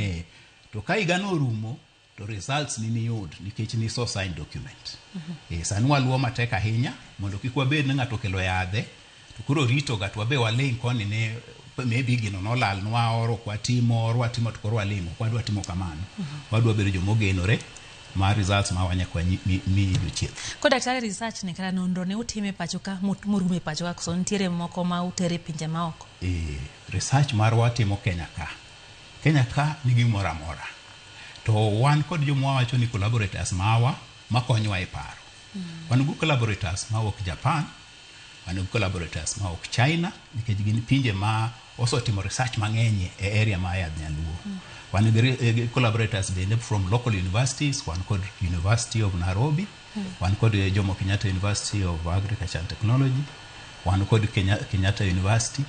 to ka higa no rumo to results ni yud nikech ni so sign document sani waluwo matek ahinya mondo kik wabed ni ng'ato kelo yadhe to koro rito ga to wabe waling koni ne maybe gino nolal nwa oro watimo to koro walimo wadwa timo kamano wadwa bedo jomogenore ma results ma wanyakwa mi jochieth ko daktari research ne kata nonro ne utime pacho ka morume pacho ka so ntiere moko ma utere pinje ma oko research mar watimo Kenya ka nigi mora to wan kod jomwa wacho ni collaborators mawa makonywa e paro wan go collaborators ma wok Japan wan go collaborators ma wok China nikech gin pinje ma osotimo research mang'eny e area ma yadh Nyaluo wan gi collaborators bende from local universities wan kod University of Nairobi wan kod Jomo Kenyatta University of Agriculture and Technology wan kod Kenyatta University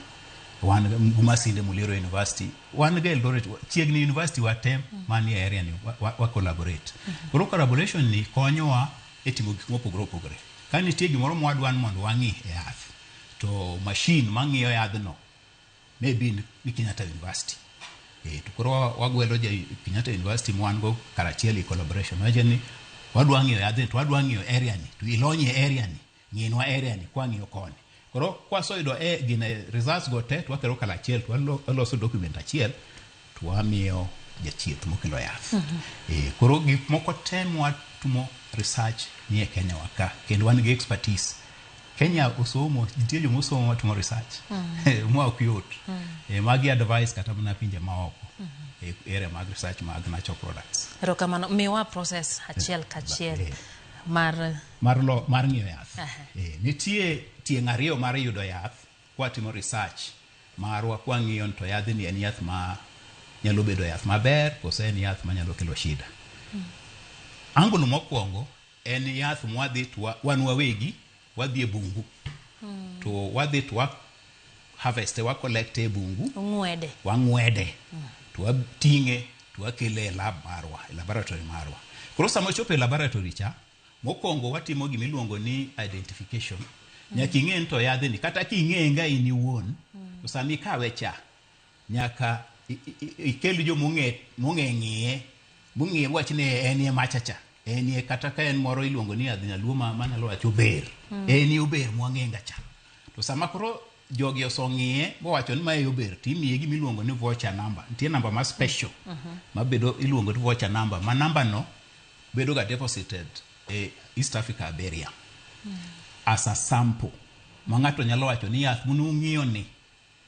wan Masinde Muliro University wan gi Eldoret chiegni university watem mani area ni wa collaborate koro collaboration ni konyowa e timo gik mopogore opogore ka nitie gimoro mwadwan mondo wang'i e yath to machine mang'iyo yadhno maybe ni Kenyatta University to koro wagwelo Kenyatta University mwan go karachiel e collaboration waje ni wadwa ng'iyo yadhno to wadwa ng'iyo area ni to ilonye area ni ng'inwa area ni kwa ng'iyo koni koro kwa soido gine results go te to wakero kala achiel to waloso document achiel to wamiyo jachieth mokelo yath koro gik moko tem watumo research ni e Kenya waka kendo wan gi expertise Kenya osomo nitie jomo somo watumo research mwa ok yot magi advice kata mana pinje maoko area mag research mag natural products rokamano miwa process achiel kachiel mar ng'iyo yath nitie tieng' ariyo mar yudo yath kwa timo research marwa kwa ng'iyo to yadhni en yath ma nyalo bedo yath maber kose en yath ma nyalo kelo shida angulo mokwongo en yath mwadhi to wan wawegi wadhi e bungu to wadhi to harvest wa collect e bungu wang'wede to wating'e to wakele e lab marwa e laboratory marwa. Koro sama chopo e laboratory cha mokongo watimo gimiluongo ni identification. Nyaka ing'e to yadhni kata king'e nga in iwuon to sami kawe cha nyaka ikel jo mong'e ng'iye mong'e wach ni en e machacha en e kata ka en moro iluongo ni yadh nyaluo manyalo wacho ber en e ober mwang'enga cha. To sama koro jogi osong'iye bowacho ni mae ober timiye gimiluongo ni voucher number. Nitie namba ma special mabedo iluongo ni voucher number ma namba no bedo ga deposited e East Africa Beria as a sample ma ng'ato nyalo wacho ni yath munung'iyo ni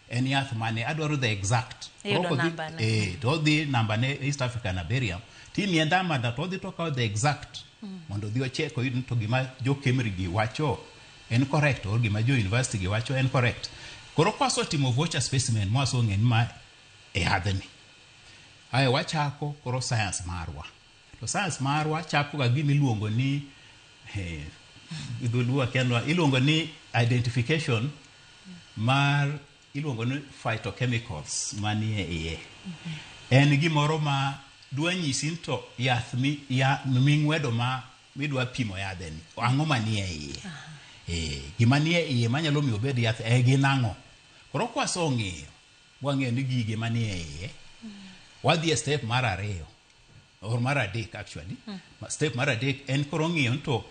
en yath mane adwaro the exact to dhi namba ne East African Beria timiye namba da to dhi to kawo the exact mondo dhi ocheko oyud to gima jo Kemri gi wacho en correct or gima jo university gi wacho en correct. Koro kwaso timo voucher specimen mwaso ng'en ma e yadhni aye wachako koro science marwa. To science marwa chako ga gimiluongo ni idhuluwa kenwa iluongo ni identification mar iluongo ni phytochemicals manie iye. En gimoro ma dwa nyisi to yath ming'wedo ma midwa pimo yadheni ang'o manie iye gima nie iye manyalo miyo bed yath gin ang'o. Koro kwaso ng'iyo wang'eyo ni gige manie iye wadhi e step mar ariyo or mar adek actually. Step mar adek en koro ng'iyo to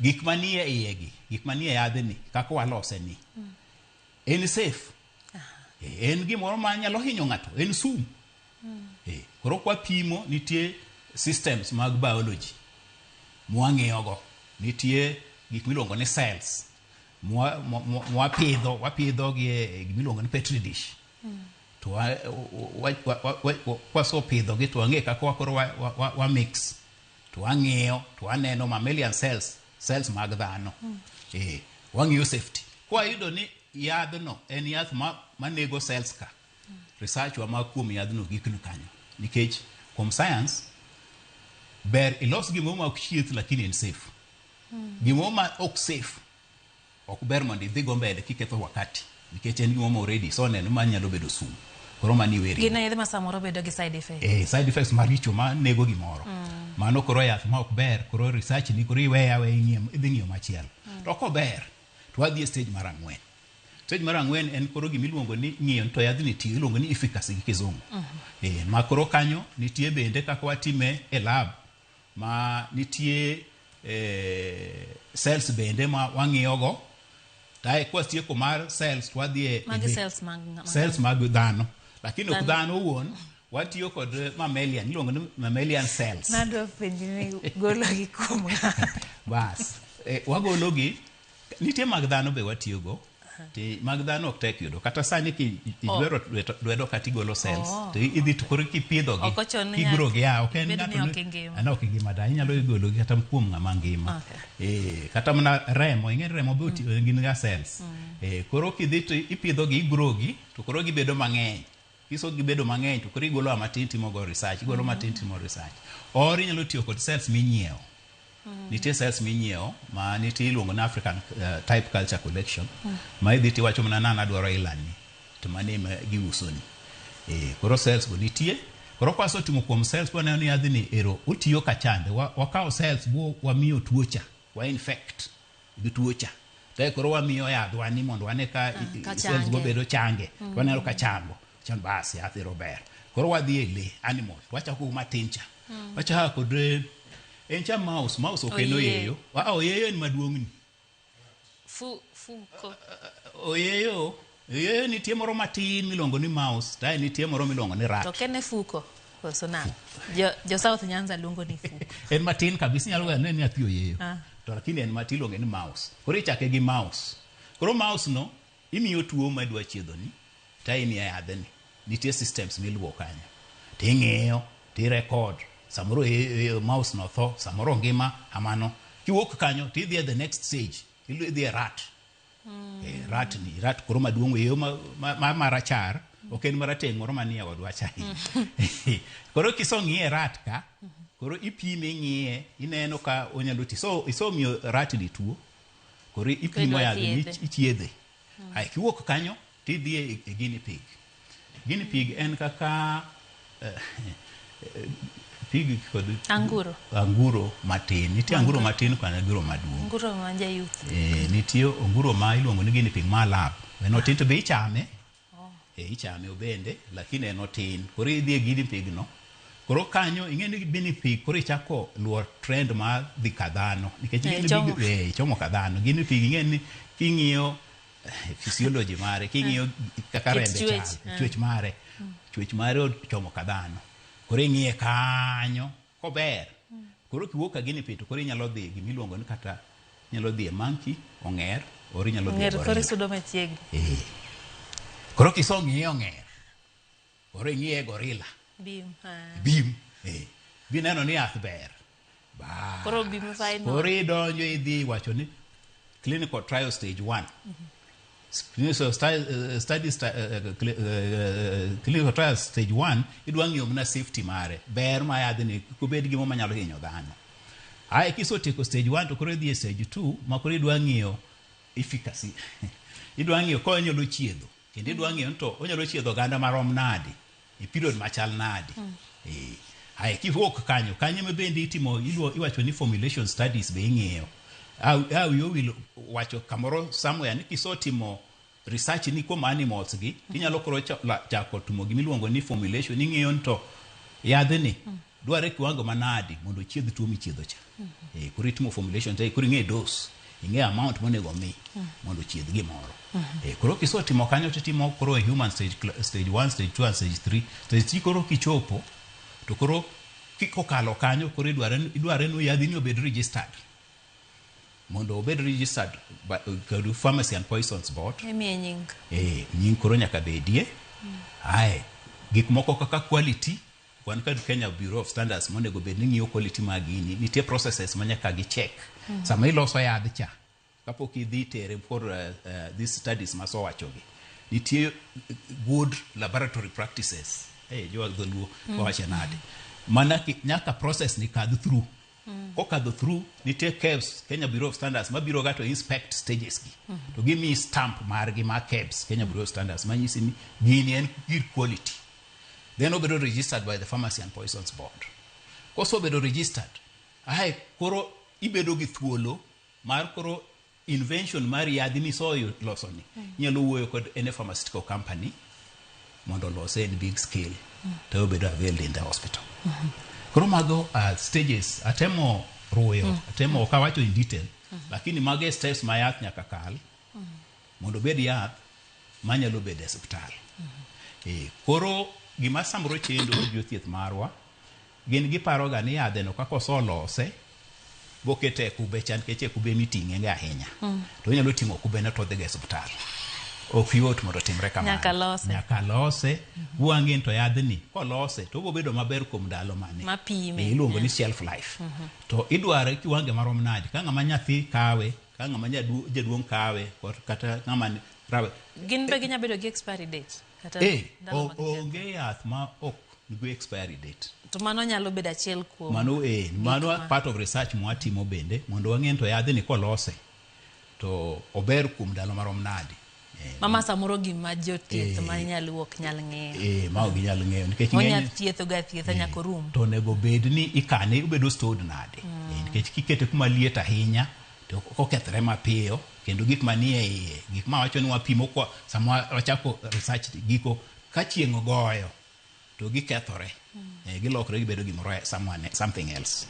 gik manie iye gik manie yadhni kaka walose ni en safe en gimoro ma nyalo hinyo ng'ato en sum. Koro kwa pimo nitie systems mag biology mwang'iyogo nitie gik miluongo ni cells wapidho gi gimiluongo ni petri dish to kwaso pidho gi to wang'e kaka wakoro wa mix to wang'iyo to waneno mammalian cells mag dhano wang'iyo safety kwa yudo ni yadhno en yath manego cells ka research wa ma kuom yadhno gikno kanyo nikech kuom science ber ilos gimo ma ok chieth lakini en safe. Gimo ma ok safe ok ber mondo idhi go mbele kiketho wakati nikech en gimo ma already so neno ma nyalo bedo sum. Koro mani weri gina yedhe ma samoro bedo gi side effects side effects maricho ma nego gimoro mano koro yath ma ok ber. Koro research ni koro iweya idhi ng'iyo machielo to ok ber to wadhi e stage mar ang'wen. Stage mar ang'wen en koro gimiluongo ni ng'iyo to yadhni tiyo iluongo ni efficacy gi kizungu. Ma koro kanyo nitie bende kaka watime e lab ma nitie cells bende ma wang'iyogo tae kwa tieko mar cells wadhi e cells mag dhano lakini ok dhano owuon watiyo kod mammalian iluongo ni mammalian cells. Nado penjini gologi kuom bas wagologi nitie mag dhano be watiyogo ti mag dhano ok tek yudo kata sani kijwero dwedo kata igolo cells to idhi to koro kipidhogi kigrogi ok en ng'ato ok ngima da inyalo igologi kata kuom ng'ama ngima kata mana remo ing'e remo be gin ga cells koro kidhi to ipidhogi igrogi to koro gibedo mang'eny kiso gibedo mang'eny to koro igolo matin timogo research igolo matin timo research or inyalo tiyo kod cells minyiewo. Nitie cells minyiewo ma nitie iluongo ni African type culture collection ma idhi tiwacho mana nana dwaro ilani to mane ma giuso ni koro cells go nitie. Koro kwaso timo kuom cells kwa neno ni yadhni ero utiyo kachande wakawo cells bo wamiyo tuocha wa infect gi tuocha to koro wamiyo yadhwa ni mondo wane ka cells go bedo change to waneno ka chango chan basi yath ero ber. Koro wadhi e le animal wachako matincha wachako kod encha mouse okeno yeyo yeyo ni maduong'ni fuko yeyo nitie moro matin miluongo ni mouse tae nitie moro miluongo ni rat to kene fuko personal jo South Nyanza luongo ni fuko en matin kabisa nyalo neno ni atiyo yeyo to lakini en matin luongo ni mouse. Koro ichake gi mouse. Koro mouse no imiyo tuo ma dwa chiedhoni tae imiyo yadhni nitie systems miluwo kanyo ting'iyo tirecord samoro mouse no tho samoro ngima amano kiwuok kanyo to idhi the next stage idhi rat rat koro maduong' yeyo ok en marateng' moro manie odwa chai koro kisong'iye rat ka koro ipime ng'iye ineno ka onyalo ti so isomiyo ratni tuo koro ipimo ya ichiedhe ai kiwuok kanyo tidhi e guinea pig en kaka pig kod anguro matin nitie anguro matin kod anguro maduong anguro ma jayuth nitie anguro ma iluongo ni guinea pig ma lab en otin to be ichame ichame obende lakini en otin koro idhi e guinea pig no koro kanyo ing'e ni guinea pig koro ichako luwo trend ma dhi ka dhano nikech chomo ka dhano guinea pig ing'e ni king'iyo physiology mare king'iyo kaka rembe chal chwech mare chomo ka dhano koro ing'iye kanyo kober koro kiwuok ka guinea pig to koro inyalo dhi gimiluongo ni kata inyalo dhi e monkey ong'er or inyalo dhi koro sudo machiegni koro kisong'iye ong'er koro ing'iye gorilla bim bineno ni yath ber koro bim fine koro idonjo idhi wacho ni clinical trial stage 1 clinical trial stage 1 idwa ng'iyo mana safety mare ber ma yadhni kubed gimo manyalo hinyo dhano ai kisotieko stage 1 to koro idhi e stage 2 ma koro idwa ng'iyo efficacy idwa ng'iyo ko onyalo chiedho kendo idwa ng'iyo to onyalo chiedho ganda marom nadi e period machal nadi ai kiwuok kanyo me bende itimo iwacho ni formulation studies be ing'iyo you will wacho kamoro somewhere ni kisotimo research ni kuom animals gi inyalo koro chako timo gimiluongo ni formulation ing'iyo to yadhni dware kiwango manadi mondo chiedh tuo michiedho cha koro itimo formulation te koro ing'e dose ing'e amount monego mi mondo chiedh gimoro koro kisotimo kanyo titimo koro e human stage 1 stage 2 and stage 3 stage 3 koro kichopo to koro kikokalo kanyo koro idware no yadhni obed registered mondo obed registered by the Pharmacy and Poisons Board nying koro nyaka bedie ai gik moko kaka quality wan kad Kenya Bureau of Standards monego bed ni ng'iyo quality magini nitie processes manyaka gi check sama iloso yadh cha kapok idhi tere for these studies maso wachogi nitie good laboratory practices jo dholuo wacho nade mana nyaka process ni kadh through kokadho through nitie KEBS Kenya Bureau of Standards mabiro ga to inspect stages gi to give me stamp margi ma KEBS Kenya Bureau of Standards manyisi ni gini en good quality then obedo registered by the Pharmacy and Poisons Board koso obedo registered ai koro ibedo gi thuolo mar koro invention mar yadhi misoyo losoni nyalo wuoyo kod any pharmaceutical company mondo lose in big scale to obedo available in the hospital koro mago stages atemo ruyo atemo kawacho in detail lakini mago steps ma yath nyaka kal mondo bed yath manyalo bed e hospital koro gima samro chendo jothieth marwa gin giparo ga ni yadhe no kako solose bokete kube chan keche kube miting'e ga ahinya to nyalo timo kube na to dhi e hospital ok yot mondo timre kamano nyaka lose buang'e to yadhni kolose to obedo maber kuom ndalo mane mapime iluongo ni shelf life to idware kiwange marom nadi ka ng'ama nyathi kawe ka ng'ama jaduong' kawe kata ng'ama rawe gin be ginya bedo gi expiry date kata onge yath ma ok nigi expiry date to mano nyalo bedo achiel kuom mano part of research mwatimo bende mondo wang'e to yadhni kolose to ober kuom ndalo marom nadi mama samoro gima jothieth ma nyalo wuok nyal ng'eyo ma ok nyal ng'eyo nikech ng'eny thietho ga thietha nyaka rum to nego bed ni ikane obedo stored nade nikech kikete kuma liet ahinya to okethre mapiyo kendo gik manie iye gik ma wacho ni wapimo kwa sama wachako research giko ka chieng' goyo to gikethore gilokre gibedo gimoro something else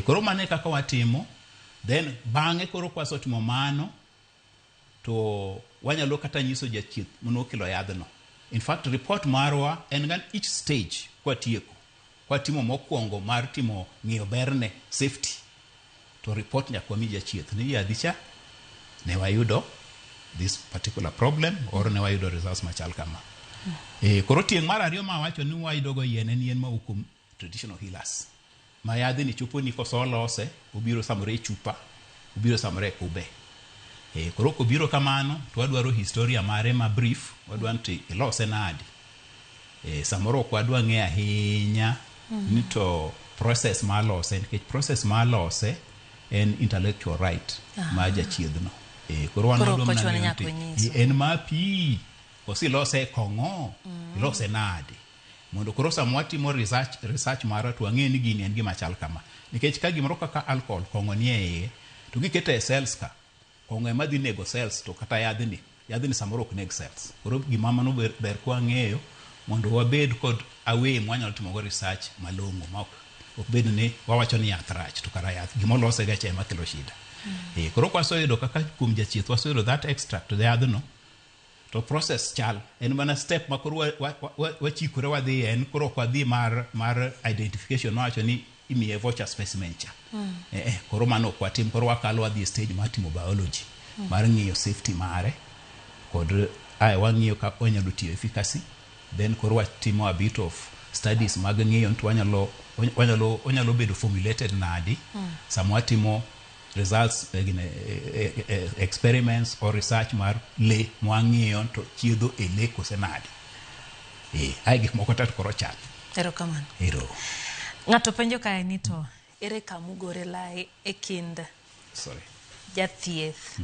koro mane kaka watimo then bang'e koro kwasotimo mano to wanyalo kata nyiso jathieth mono kelo yadhno in fact report marwa en gan each stage kwatimo mokwongo mar timo ng'iyo berne safety to report nyakwa mi jathieth ni yadhicha ne wayudo this particular problem or ne wayudo results machal kama koro tieng' mar ariyo ma wacho ni wayudogo yien en yien ma ukum traditional healers ma yadhni chopo ni kosolose obiro samore chupa obiro samore kube koro kobiro kamano to wadwaro historia mare ma brief wadwaro to ilose nadi samoro ok wadwa ng'e ahinya ni to process ma lose nikech process ma lose en intellectual right ma jachiedhno koro en ma pi osilose kongo ilose nade mondo koro samwatimo research mara to ang'e ni gini en gima chal kama nikech ka gimoro kaka alcohol kongo nie iye to gikete e cells ka kongo ema dhi nego cells to kata yadhni samoro ok neg cells koro gima mano ber kwa ng'eyo mondo wabed kod away mwanyalo timogo research malong'o ma ok bed ni wawacho ni yath rach to kara yath gima olose gacha ema kelo shida koro kwasoyudo kaka kuom jachieth wasoyudo that extract to the yadhno to process chal en mana step ma koro wachikore wadhi en koro ok wadhi mar identification wacho ni imiye voucher specimen cha koro mano ok watim koro wakalo wadhi stage mar timo biology mar ng'iyo safety mare kod wang'iyo ka onyalo tiyo efficacy then koro watimo a bit of studies mag ng'iyo to onyalo bedo formulated nadi sama watimo results experiments or research mar le mwang'iyo to chiedho e le kose nadi ai gik moko tat koro chal erokamano ng'ato penjo kae ni to ere kamugore lai e kind jathieth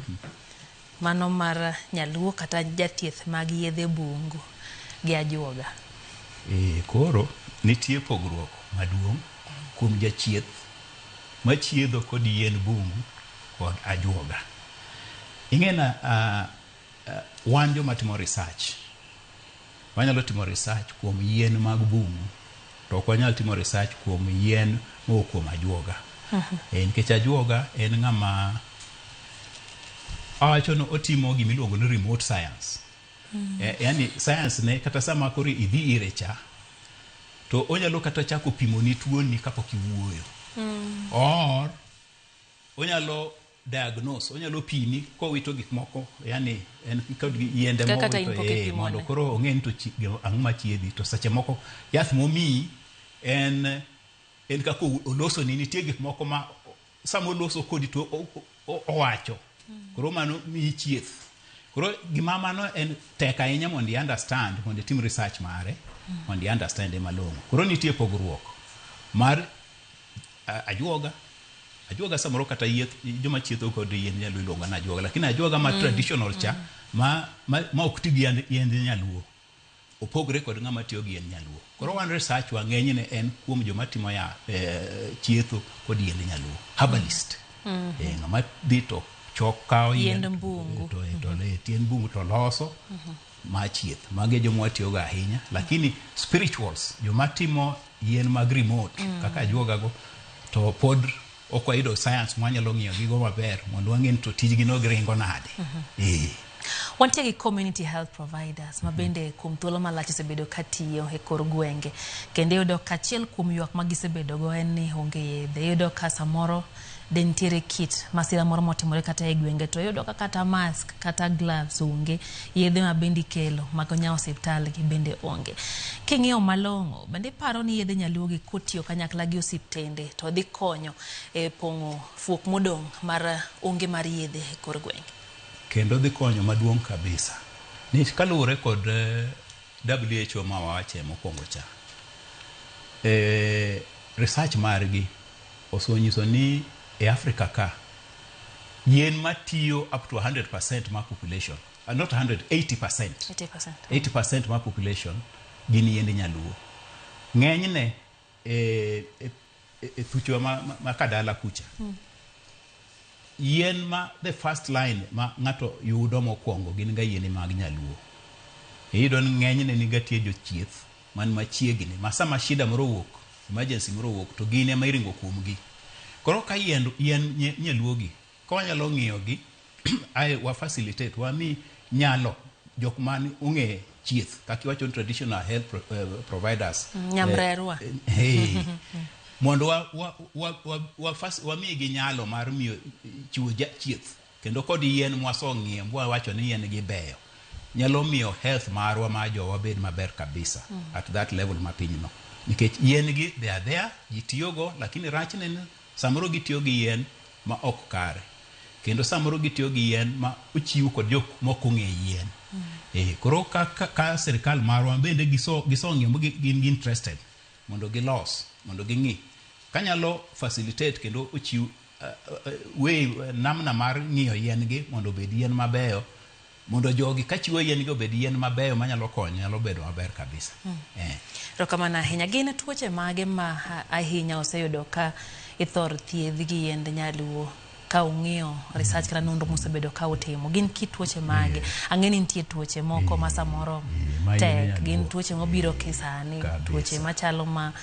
mano mar nyaluo kata jathieth mag yedhe bungu gi ajuoga koro nitie pogruok maduong' kuom jachieth machiedho kod yien bungu kod ajuoga ing'ena wan joma timo research wanyalo timo research kuom yien mag bungu to ok wanyalo timo research kuom yien mowuok kuom ajuoga nikech ajuoga en ng'ama awacho no otimo gimiluongo ni remote science yani science ne kata sama koro idhi ire cha to onyalo kata chako pimo ni tuoni kapok iwuoyo or onyalo diagnose onyalo pimi kowito gik moko yani en kod yiende moko mondo koro ong'e ni to ang'o machiedhi to seche moko yath momi en kako oloso ni nitie gik moko ma samo loso kodi to owacho koro mano mi chieth koro gima mano en tek ahinya mondo i understand mondo tim research mare mondo i understand malong'o koro nitie pogruok mar ajuoga samoro kata joma chietho kod yien nyalo iluongo na ajuoga lakini ajuoga ma traditional cha ma ok ti gi yiende nyaluo opogre kod ng'ama tiyo gi yien nyaluo koro wan research wa ng'enyne en kuom joma timo chietho kod yiende nyaluo herbalist ng'ama dhi to chokao yiend bungu to tien bungu to loso ma chieth mage joma watiyogo ahinya lakini spirituals joma timo yien mag remote kaka ajuoga go to pod ok wayudo science mwanyalo ng'iyo gigo maber mondo wang'e to tijgi no giringo nade wantie gi community health providers ma bende kuom thuolo malach osebedo katiyo e kor gwenge kendo yudo kachiel kuom ywak magisebedo go en ni onge yedhe yudo ka samoro dentiere kit masira moro motimore kata e gwenge to yudo kata mask kata gloves onge yedhe ma bende kelo magonya osiptal gi bende onge king'iyo malong'o bende paro ni yedhe nyaluo gi kotiyo kanyakla gi osiptende to dhi konyo e pong'o fuok modong' mar onge mar yedhe e kor gwenge kendo dhi konyo maduong' kabisa ni kaluwore kod WHO ma wawache mokwongo cha research margi osonyiso ni e Africa ka yien matiyo up to 100% ma population not 80% ma population gini yiende nyaluo ng'enyne thuchwa ma kadala kucha yien ma the first line ma ng'ato yudo mokwongo gin ga yien mag nyaluo iyudo ni ng'enyne ni gatie jochieth man machiegni ma sama shida moro wuok emergency moro wuok to gin ema iringo kuomgi koro ka yien nyaluo gi ka wanyalo ng'iyo gi ai wa facilitate wami nyalo jok man ung'e chieth kaki wacho traditional health providers nyamrerwa mondo wami gi nyalo mar miyo chiwo chieth kendo kod yien mwasong'ie mbwa wacho ni yien gi beyo nyalo miyo health marwa ma jowa bed maber kabisa at that level ma pinyno nikech yien gi they are there gitiyogo lakini rachne ni samoro gitiyo gi yien ma ok kare kendo samoro gitiyo gi yien ma ochiw kod jok moko ng'e yien koro ka serikal marwa bende gisong'ie gin interested mondo gilos mondo ging'i kanyalo facilitate kendo uchiu way namna mar ng'iyo yien gi mondo obed yien mabeyo mondo jogi kachiwo yien gi obed yien mabeyo manyalo konyo nyalo bedo maber kabisa. Rokamana ahinya gin tuoche mage ma ahinya oseyudo ka ithor thiedh gi yiend nyaluo ka ung'iyo research kata nonro mosebedo ka utimo gin kit tuoche mage ang'eni nitie tuoche moko ma samoro tek gin tuoche mobiro kisani tuoche machalo ma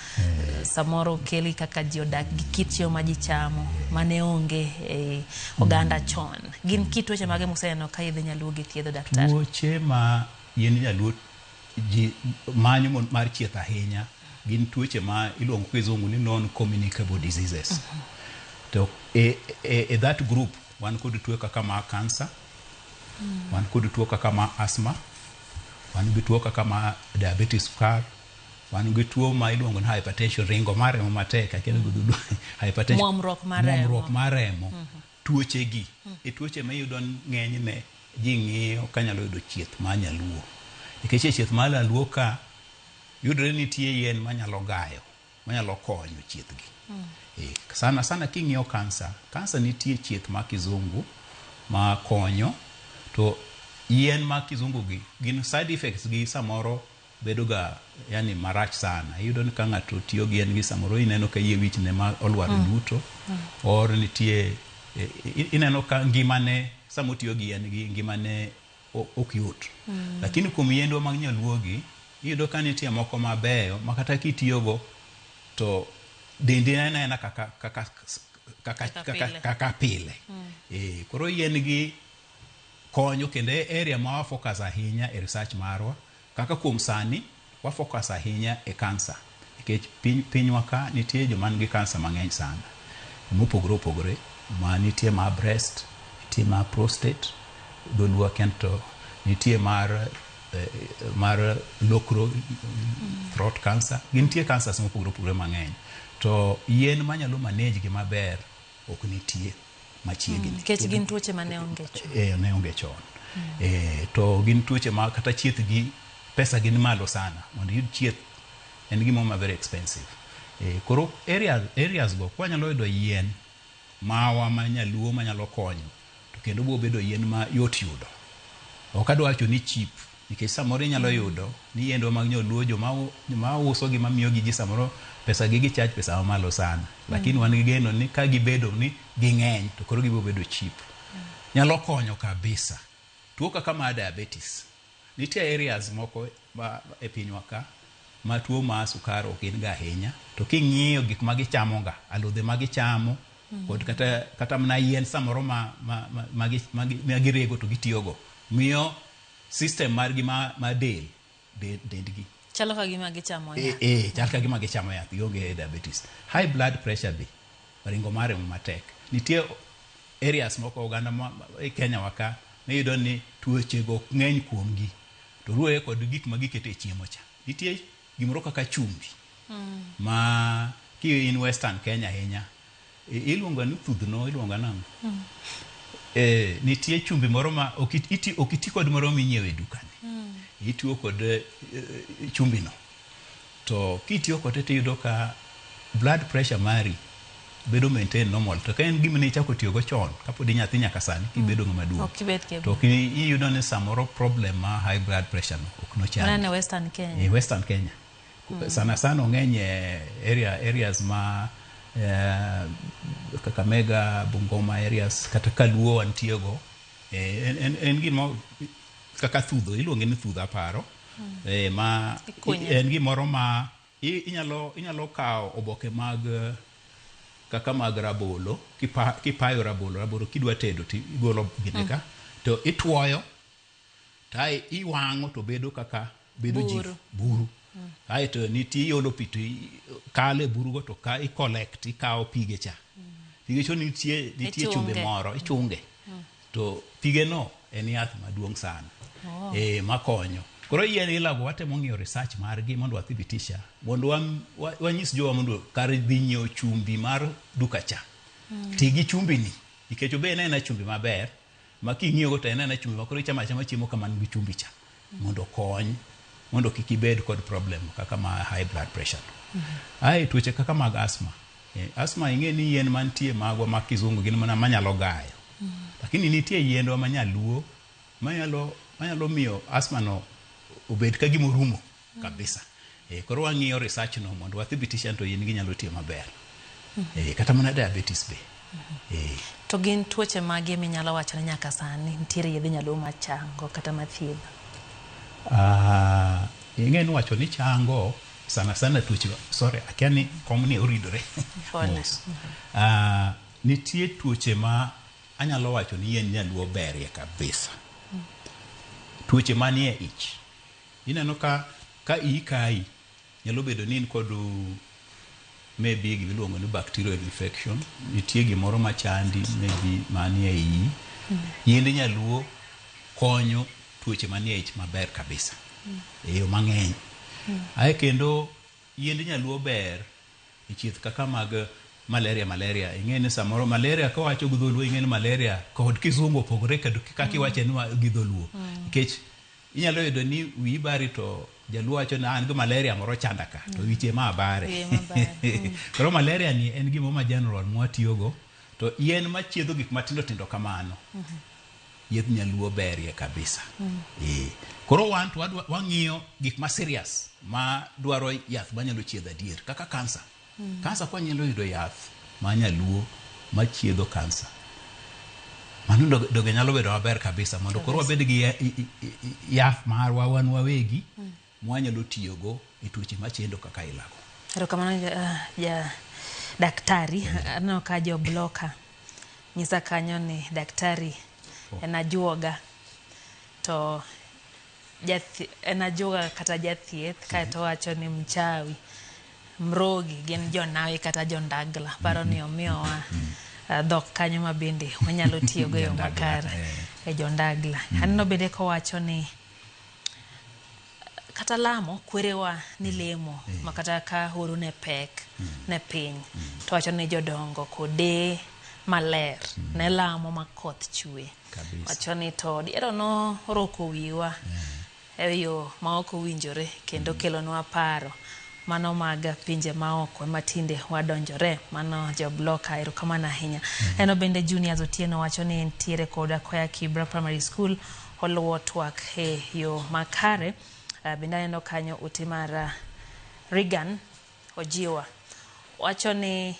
samoro keli kaka ji odak gi kit chiemo ma ji chamo mane onge e oganda chon gin kit tuoche mage moseneno ka yedhe nyaluo gi thiedho daktari. Tuoche ma yien nyaluo ji manyo mar chieth ahinya gin tuoche ma iluongo kizungu ni non communicable diseases. To that group wan kod tuo kaka ma cancer, wan kod tuo kaka ma asthma, wan gi tuo kaka ma diabetes sukar, wan gi tuo ma iluongo ni hypertension ringo mar remo matek akelo gudu hypertension muomruok mar remo. Tuoche gi tuoche ma yudo ng'eny ne ji ng'iyo kanyalo yudo chieth ma nyaluo nikech chieth ma nyaluo ka yudore nitie yien manyalo gayo manyalo konyo chieth gi. Sana king'iyo kansa nitie chieth ma kizungu ma konyo to yien ma kizungu gi gin side effects gi samoro bedo ga yani marach sana. Iyudo ni ka ng'ato tiyo gi yien gi samoro ineno ka yie wich ne ma olwaro duto or nitie ineno ka ngimane samo tiyo gi yien gi ngimane ok yot. Lakini kuom yiendwa mag nyaluo gi iyudo ka nitie moko mabeyo makata kitiyogo to dendi na kaka pile. Koro yien gi konyo kendo area ma wa focus ahinya e research marwa kaka kuom sani wa focus ahinya e cancer nikech pinywa ka nitie joma nigi cancer mang'eny sana mopogore ma nitie ma breast, nitie ma prostate, doluwa kento nitie mar lokro throat cancer gintie cancers mopogore mang'eny. To yien manyalo manage gi maber ok nitie machiegni kech gin tuoche mane onge chon. Ne onge chon. To gin tuoche ma kata chieth gi pesa gin malo sana mondo yud chieth en gimo ma very expensive. Koro areas go kwanyalo yudo yien mawa manyaluo manyalo konyo to kendo bo bedo yien ma yot yudo. Ok adwa wacho ni cheap nikech samoro inyalo yudo ni yendo mag nyaluo jo ma uso gi mamiyo gi ji samoro pesa gi charge pesa malo sana. Lakini wan gi geno ni ka gibedo ni ging'eny to koro gibo bedo cheap. Nyalo konyo kabisa. Tuo kaka ma diabetes nitie areas moko e pinywa ka ma tuo ma sukar ok in ga ahinya to king'iyo gik ma gichamo ga alodhe ma gichamo kod kata mna yien samoro ma girego to gitiyogo miyo system margi ma dendgi chalo ka gima gichamo chalo ka gima gichamo yath gionge diabetes. High blood pressure be ringo mar remo matek nitie areas moko oganda e Kenya waka ne yudo ni tuoche go ng'eny kuomgi to ruoye kod gik ma gikete e chiemo cha. Nitie gimoro kaka chumbi ma ki in Western Kenya ahinya iluongo ni thudhno iluongo nang'o nitie chumbi moro ma okiti kod moro minyiewe dukani itiyo kod chumbi no to kitiyo kod tiyudo ka blood pressure mari bedo maintain normal to ka en gima ne chako tiyo go chon kapod nyathi nyaka sani kibedo ng'ama duong' to iyudo ni samoro problem ma high blood pressure no ok no chal na Western Kenya. Western Kenya sana ng'eny areas ma Kakamega, Bungoma areas kata Kaluo antiego en gimo kaka thudho iluonge ni thudha paro ma en gimoro ma inyalo kawo oboke mag kaka mag rabolo kipayo rabolo kidwa tedo to igolo gine ka to itwoyo tai iwang'o to bedo kaka buru aito nitie iolo pi to kale burugo to ka i-collect ikawo pige cha pige cho nitie chumbe moro ichunge to pige no en yath maduong' sana makonyo. Koro yien ilago watemo ng'iyo research margi mondo wathibitisha mondo wanyis jowa mondo kar dhi nyiewo chumbi mar duka cha tigi chumbi ni nikech obe en chumbi maber ma king'iyogo to en chumbi makoro ichamo chiemo kama nigi chumbi cha mondo kony mondo kik ibed kod problem kaka ma high blood pressure. Ai tuoche kaka mag asthma Asma ing'e ni yien mantie magwa ma kizungu gin mana manyalo gayo. Lakini nitie yiendwa manyaluo manyalo miyo asma no obed ka gima rumo kabisa. Koro wang'iyo research no mondo wathibitisha to yien ginyalo tiyo maber. Kata mana diabetes be. To gin tuoche mage minyalo wacho ni nyaka sani nitiere yedhe nyaluo machango kata mathiedho? Ing'e ni wacho ni chango sana tuoche, sorry, akia ni komni oridore. Nitie tuoche ma anyalo wacho ni yien nyaluo berie kabisa. Tuoche manie ich. Ineno ka ikai nyalo bedo ni kod maybe giluongo ni bacterial infection, nitie gimoro machandi maybe manie iyi. Yiende nyaluo konyo tuoche manie ich maber kabisa. Eyo mang'eny. Ae kendo yiende nyaluo ber e chieth kaka mag malaria. Ing'e ni samoro malaria ka wacho gi dholuo, ing'e ni malaria kod kizungu opogore kaka iwacho ni gi dholuo. Nikech inyalo yudo ni wi bari to jaluo wacho ni an gi malaria moro chanda ka to wiche ma bare. Koro malaria ni en gimo ma general mwatiyogo, to yien machiedho gik matindo kamano. Yedh nyaluo berie kabisa. Koro wang'iyo gik ma serious ma dwaro yath manyalo chiedho adier kaka kansa. Kansa kwa nyalo yudo yath ma nyaluo ma chiedho kansa. Mano doge nyalo bedo maber kabisa mondo koro wabed gi yath marwa wan wawegi mwanyalo tiyogo e tuoche machendo kaka ilago. Erokamano daktari, aneno ka jo bloka nyisa kanyo ni daktari en ajuoga to en ajuoga kata jathieth kaeto wacho ni mchawi, mrogi gin jonawi kata jondagla. Paro ni omiyowa dhok kanyo ma bende wanyalo tiyogo yo makare e jondagla. Aneno bende kowacho ni kata lamo kwerewa ni lemo makata ka horo ne pek ne piny to wacho ni jodongo kode maler ne lamo makoth chwe. Wacho ni to diero no roko wiwa e yo ma ok owinjore kendo kelonwa paro mano mag pinje maoko matinde wadonjore. Mano jo bloka. Erokamano ahinya. Eno bende Junior Otieno wacho ni entiere koda Koya Kibra Primary School oluwo twak e yo makare. Bende aneno kanyo ote mar Regan Ojiwa wacho ni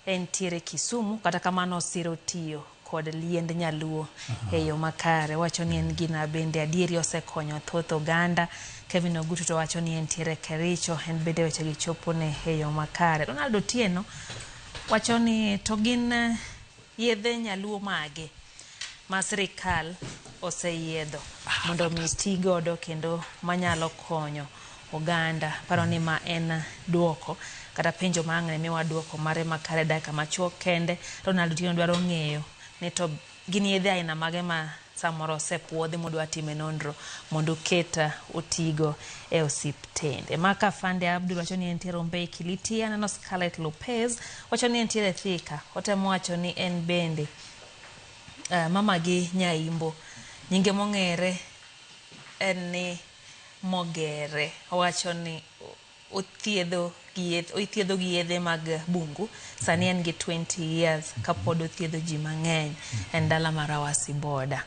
entiere Kisumu, kata kamano osiro tiyo kod yiend nyaluo e yo makare. Wacho ni en gina bende adieri osekonyo thoth oganda. Kevin Ogutu to wacho ni entiere Kericho, en bende weche gi chopo ne e yo makare. Ronald Otieno wacho ni to gin yedhe nyaluo mage ma sirikal oseyiedho mondo mi tigodo kendo manyalo konyo oganda. Paro ni ma en duoko kata penjo mang'e miwa duoko mare makare dakika machuok kende. Ronald Otieno dwaro ng'eyo ni to gin yedhe aina mage ma samoro osepuodhi modwa time nonro mondo keta otigo e osiptende. Maka Fande Abdul wacho ni entiere Ombei Kilitia. Nano Scarlett Lopez wacho ni entiere Thika. Otemo wacho ni en bende mama gi Nyaimbo, nyinge mong'ere en ni Mogere. Wacho ni othiedho gi yedhe mag bungu. Sani en gi 20 years kapod othiedho ji mang'eny en dala mar Awasi Boda.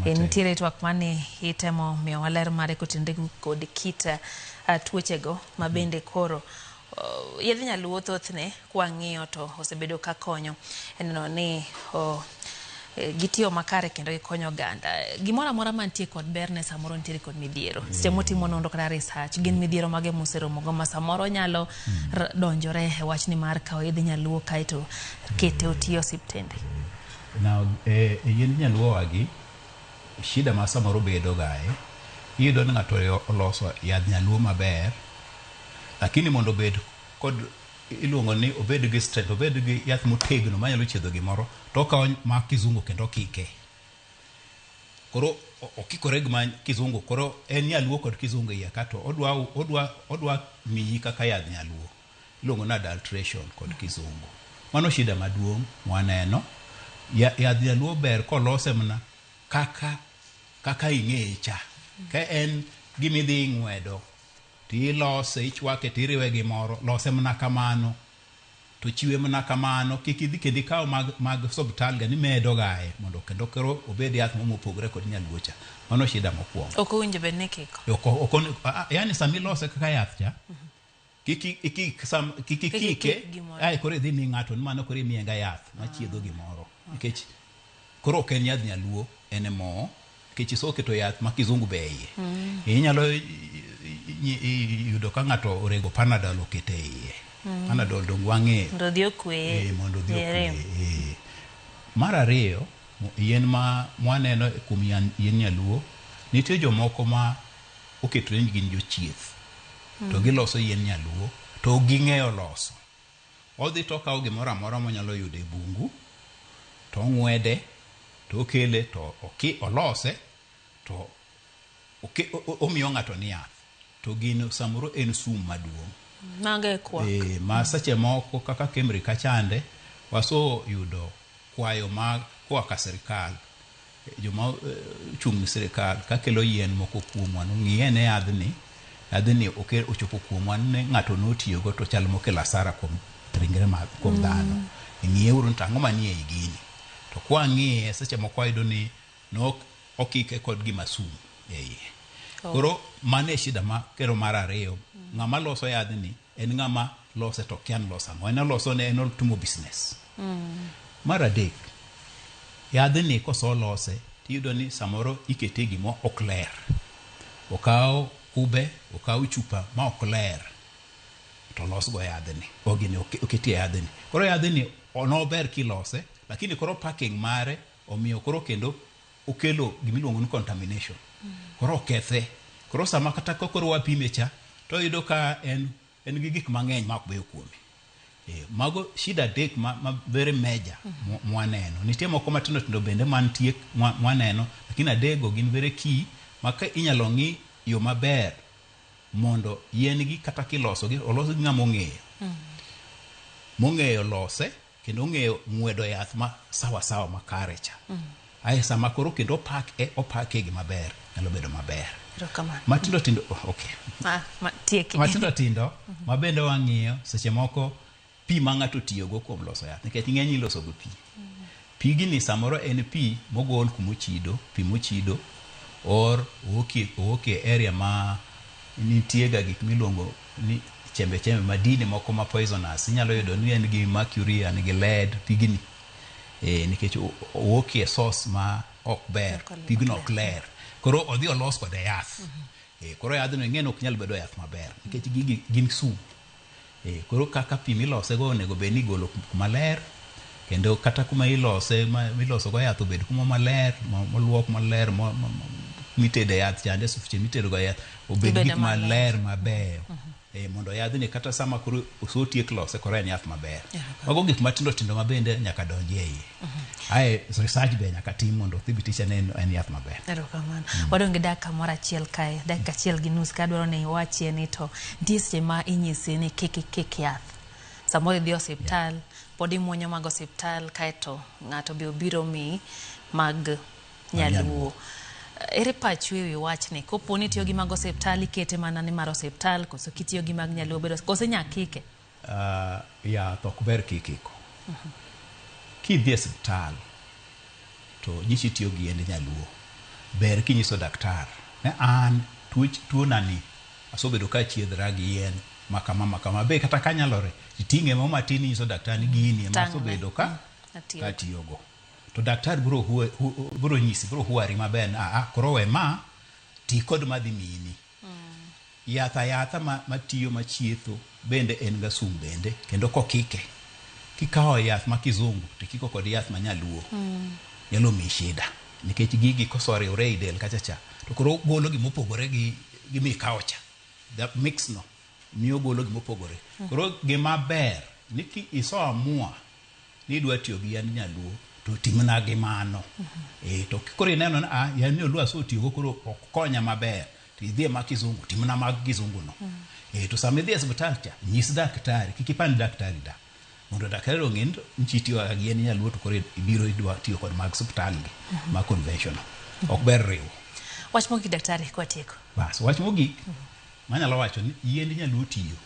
Nitiere twak mane itemo miyo waler mare kotinde kod kita tuochego ma bende koro yedhe nyaluo thothne kwang'iyo to osebedo ka konyo. Eneno ni gitiyo makare kendo gikonyo oganda. Gimoro amora mantie kod berne samoro nitiere kod midhiero. Seche motimo nonro kata research gin midhiero mage moseromogo ma samoro nyalo donjore e wachni mar kawo yedhe nyaluo kaeto kete otiyo osiptende. Now yedhe nyaluo wagi shida ma samoro bedo gae iyudo ni ng'ato oloso yadh nyaluo maber, lakini mondo obed kod iluongo ni obed gi strength, obed gi yath motegno manyalo chiedho gimoro, to okawo ma kizungu kendo kike. Koro okikore gi kizungu, koro en nyaluo kod kizungu iye kato odwa miyi kaka yadh nyaluo. Iluongo ni adulteration kod kizungu. Mano shida maduong' waneno. Yadh nyaluo ber kolose mana kaka ing'eye cha. Ka en gimidhi ng'wedo ti lose ichwake tiriwe gimoro, lose mana kamano to chiwe mana kamano kik idhi kendo ikaw mag osiptal ga ni medo gae mondo kendo koro obed yath mopogore kod nyaluocha. Mano shida mokwongo. Ok owinjo bed ni kiko. Yani samilose kaka yath cha kike ai kore dhi mi ng'ato mano kore mienga yath machiedho gimoro nikech koro ok en yadh nyaluo en mo nikech isoketo yath ma kizungu be iye. Inyalo yudo ka ng'ato orego Panadol okete iye. Panadol dong wang'e mondo dhi okwe. Mondo dhi okwe. Mar ariyo, yien ma mwaneno kuom yien nyaluo, nitie jomoko ma oketore ni gin jochieth. To giloso yien nyaluo to ging'eyo loso. Odhi to kawo gimoro amora monyalo yudo e bungu to ong'wede to okele to olose to omiyo ng'ato ni yath. To gino samoro en sum maduong'. Nange kwak. Ma seche moko kaka Kemri kachande waso yudo kwayo ma koa ka sirikal joma chung' ni sirikal ka kelo yien moko kuomwa ng'iene yadhni ochopo kuomwa ne ng'ato notiyogo to chal mokelo asara kuom ringre kuom dhano. Ng'iye uru tang'o manie i gini to kwa ng'iye seche moko ayudo ni okike kod gima sum e iye. Koro mane shida ma kero mar ariyo ng'ama loso yadhni en ng'ama lose to kian losa ang'o en loso ne en timo business. Mar adek yadhni koso lose tiyudo ni samoro ikete gimo ok ler. Okaw kube okaw chupa ma ok ler to los go yadhni ogini oketi yadhni. Koro yadhni onober kilose lakini koro packing mare omiyo koro kendo okelo gimiluongo ni contamination. Koro kethe. Koro sama kata koro wapime cha to yudo ka en gi gik mang'eny ma ok beyo kuome. Mago shida adek ma very major mwaneno. Nitie moko matindo tindo bende mantie mwaneno lakini adego gin very key ma ka inyalo ng'i yo maber mondo yien gi kata kiloso gi oloso gi ng'ama ong'eyo. Mong'eyo lose kendo ong'eyo ng'wedo yath ma sawa makare cha. Ai sama koro kendo opake gi maber nyalo bedo maber. Matindo tindo matindo tindo ma bende wang'iyo seche moko pi ma ng'ato tiyogo kuom loso yath nikech ng'eny iloso go pi. Pi gini samoro en pi mogol kumochido, pi mochido or oke area ma nitie ga gik miluongo ni chembe madini moko ma poisonous. Inyalo yudo ni en gi mercury en gi lead pigni nikech oke source ma ok ber, pigno ok ler. Koro odhi olos kode yath. Koro yadhno ing'eno ok nyal bedo yath maber nikech gin sum. Koro kaka pi milose go onego bed ni igolo kuma ler kendo kata kuma miloso go yath obed kuma maler moluok maler mitede yath chande sufiche mitede go yath obed gik maler maber. Mondo yadhni kata sama koro osotiek lose koro en yath maber. Mago gik matindo tindo ma bende nyaka donjie iye. Ai research be nyaka tim mondo thibitisha ne en yath maber. Erokamano. Wadonge dakika moro achiel kae, dakika achiel gi nus ka dwaro ni iwachie ni to nitie seche ma inyisi ni kik yath. Samoro idhi osiptal, pod imuonyo mag osiptal kaeto ng'ato be obiro mi mag nyaluo. Ere pachu ewi wachni kopo ni tiyo gi mag osiptal ikete mana ni mar osiptal koso kitiyo gi mag nyaluo bedo koso nyakike? Yath ok ber kikiko. Kidhi e osiptal to nyichi tiyo gi yiend nyaluo ber kinyiso daktar ne an tuo nani asobedo ka chiedhra gi yien makama be kata kanyalore iting'e mo matin nyiso daktar ni gini ema asobedo ka tiyogo. To daktar biro nyisi biro huari maber koro we ma ti kod madhi mini. Yatha matiyo machietho bende en ga sum bende kendo kokike. Kikawo yath ma kizungu to kiko kod yath ma nyaluo nyalo mi shida nikech gigi kosoriwre i del kachacha to koro golo gimopogore gi mikawo cha. The mix no miyo golo gimopogore. Koro gima ber ni iso amua ni idwa tiyo gi yien nyaluo to timna gi mano. To koro ineno na yien nyaluo asotiyogo koro ok konya maber to idhi ma kizungu timna mag kizungu no. To sama idhi e osiptal cha nyis daktari kik ipand daktari da mondo daktari ong'e nichitiyo gi yien nyaluo to koro ibiro idwa tiyo kod mag osiptal gi ma conventional. Ok ber riwo. Wach mogik daktari kwa tieko. Bas wach mogik manyalo wacho ni yien nyaluo tiyo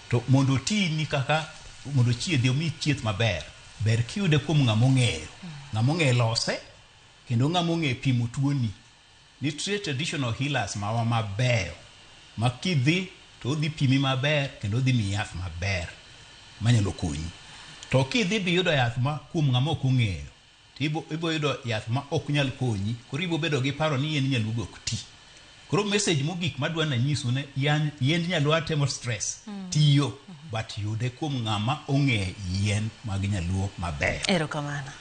to mondo ti ni kaka mondo chiedhi omi chieth maber ber kiyude kuom ng'amo ng'eyo lose kendo ng'amo ng'eyo pimo tuoni. Nitie traditional healers mawa mabeyo ma kidhi to odhi pimi maber kendo odhi miyi yath maber manyalo konyi. To kidhi biyudo yath ma kuom ng'ama ok ong'eyo to ibo yudo yath ma ok nyal konyi, koro ibo bedo gi paro ni yien nyaluo ok ti. Koro message mogik madwa na nyisu ne yien nyaluo temo stress tiyo but yude kuom ng'ama ong'e yien mag nyaluo maber. Erokamano.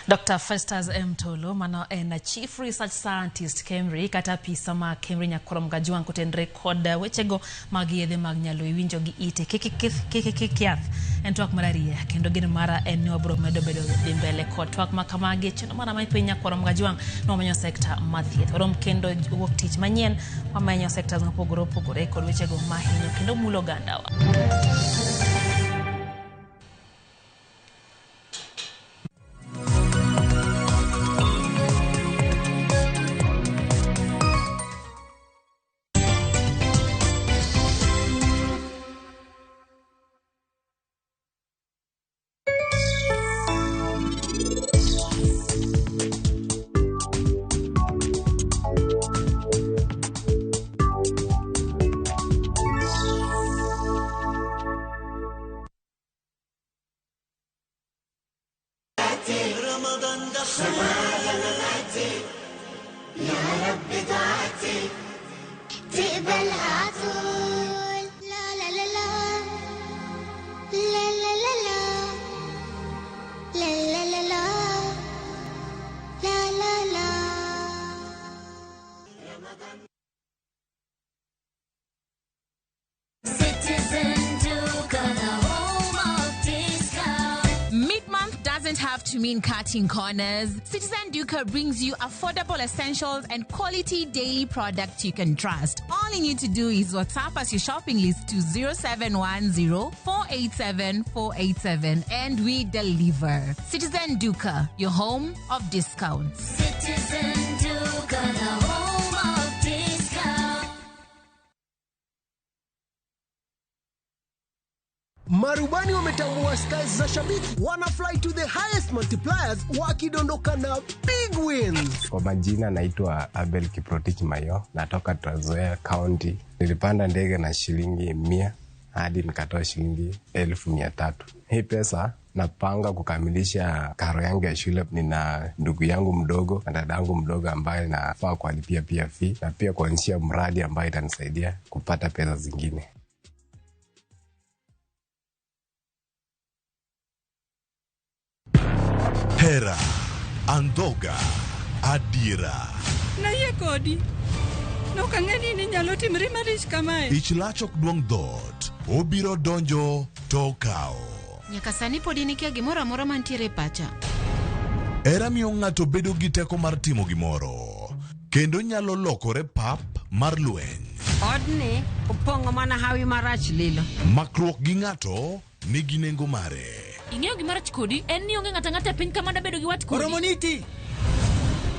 Dr. Festus M. Tolo, mano en Chief Research Scientist KEMRI, kata apisa ma KEMRI Nyakorom Gajwang' kotenre kod wechego mag yedhe mag nyaluo iwinjo gi ite kik yath en twak marariya kendo gin mara en ni wabro medo bedo dhi mbele kod twak makamagi chendo mana ma piny Nyakorom Gajwang' nomenyo sekta mathieth orom kendo wuok tich manyien wamenyo sekta mopogore opogore kod wechego mahinyo kendo mulo gandawa. To mean cutting corners, Citizen Duca brings you affordable essentials and quality daily products you can trust. All you need to do is WhatsApp us your shopping list to 0710-487-487 and we deliver. Citizen Duca, your home of discounts. Citizen Duca, the home of discounts. Marubani wametambua skies za shabiki, wana fly to the highest multipliers wakidondoka na big wins. Kwa majina naitwa Abel Kiprotich Mayo, natoka Trans Nzoia County. Nilipanda ndege na shilingi 100 hadi nikatoa shilingi 1,300. Hii pesa napanga kukamilisha karo yangu ya shule. Nina ndugu yangu mdogo na dada yangu mdogo ambaye nafaa kualipia pia fee na pia kuanzisha mradi ambaye itanisaidia kupata pesa zingine. Hera, Andoga, Adira. Na ye kodi. No kangeni ni nyalo timri marish kamae. Ichlachok duong dot, obiro donjo tokao. Nyaka sani podi nikia gimoro amora mantiere pacha. Hera miyo ng'ato bedo gi teko mar timo gimoro, kendo nyalo lokore pap mar lweny. Odni opong'o mana hawi marach lilo. Makruok gi ng'ato nigi nengo mare. Ing'eyo gimarach kodi en ni onge ng'ata piny kama da bedo gi wat kodi. Oromoniti.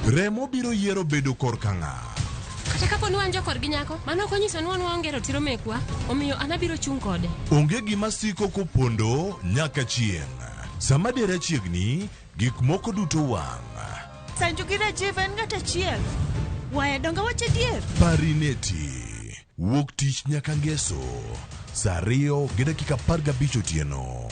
Remo biro yiero bedo korka ng'a. Kata kapo ni wan jokor gi nyako, mano ok onyiso ni wan waonge ratiro mekwa, omiyo an abiro chung' kode. Onge gima siko kopondo nyaka chieng'. Sama dere chiegni, gik moko duto wang'. Sanju gi Rajiv en ng'at achiel. Wae donga wache dier. Parineti. Wuok tich nyaka ngeso. Saa 2:15 otieno.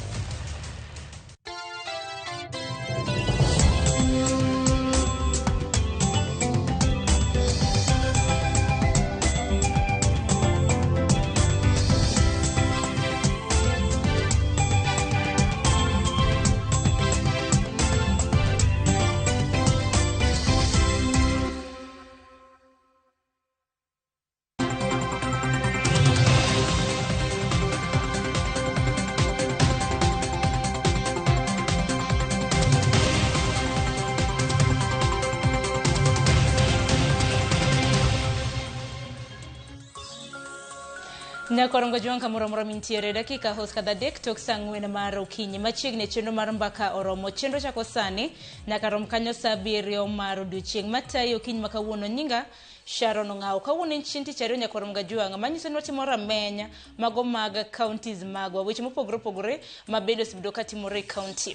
Nyakorom Gajwang' kamoro mintiere dakika host kada dek tok sang'wen mar okinyi machiegni chenro mar mbaka oromo chenro chako sani nyaka rom kanyo saa 7 mar odiochieng' matayo okinyi makawuono nyinga Sharon Ngao kawuono chinti charo Nyakoronga Juang manyiso ni watimore amenya mago mag counties magwa weche mopogore opogore mabedo sibedo katimore county.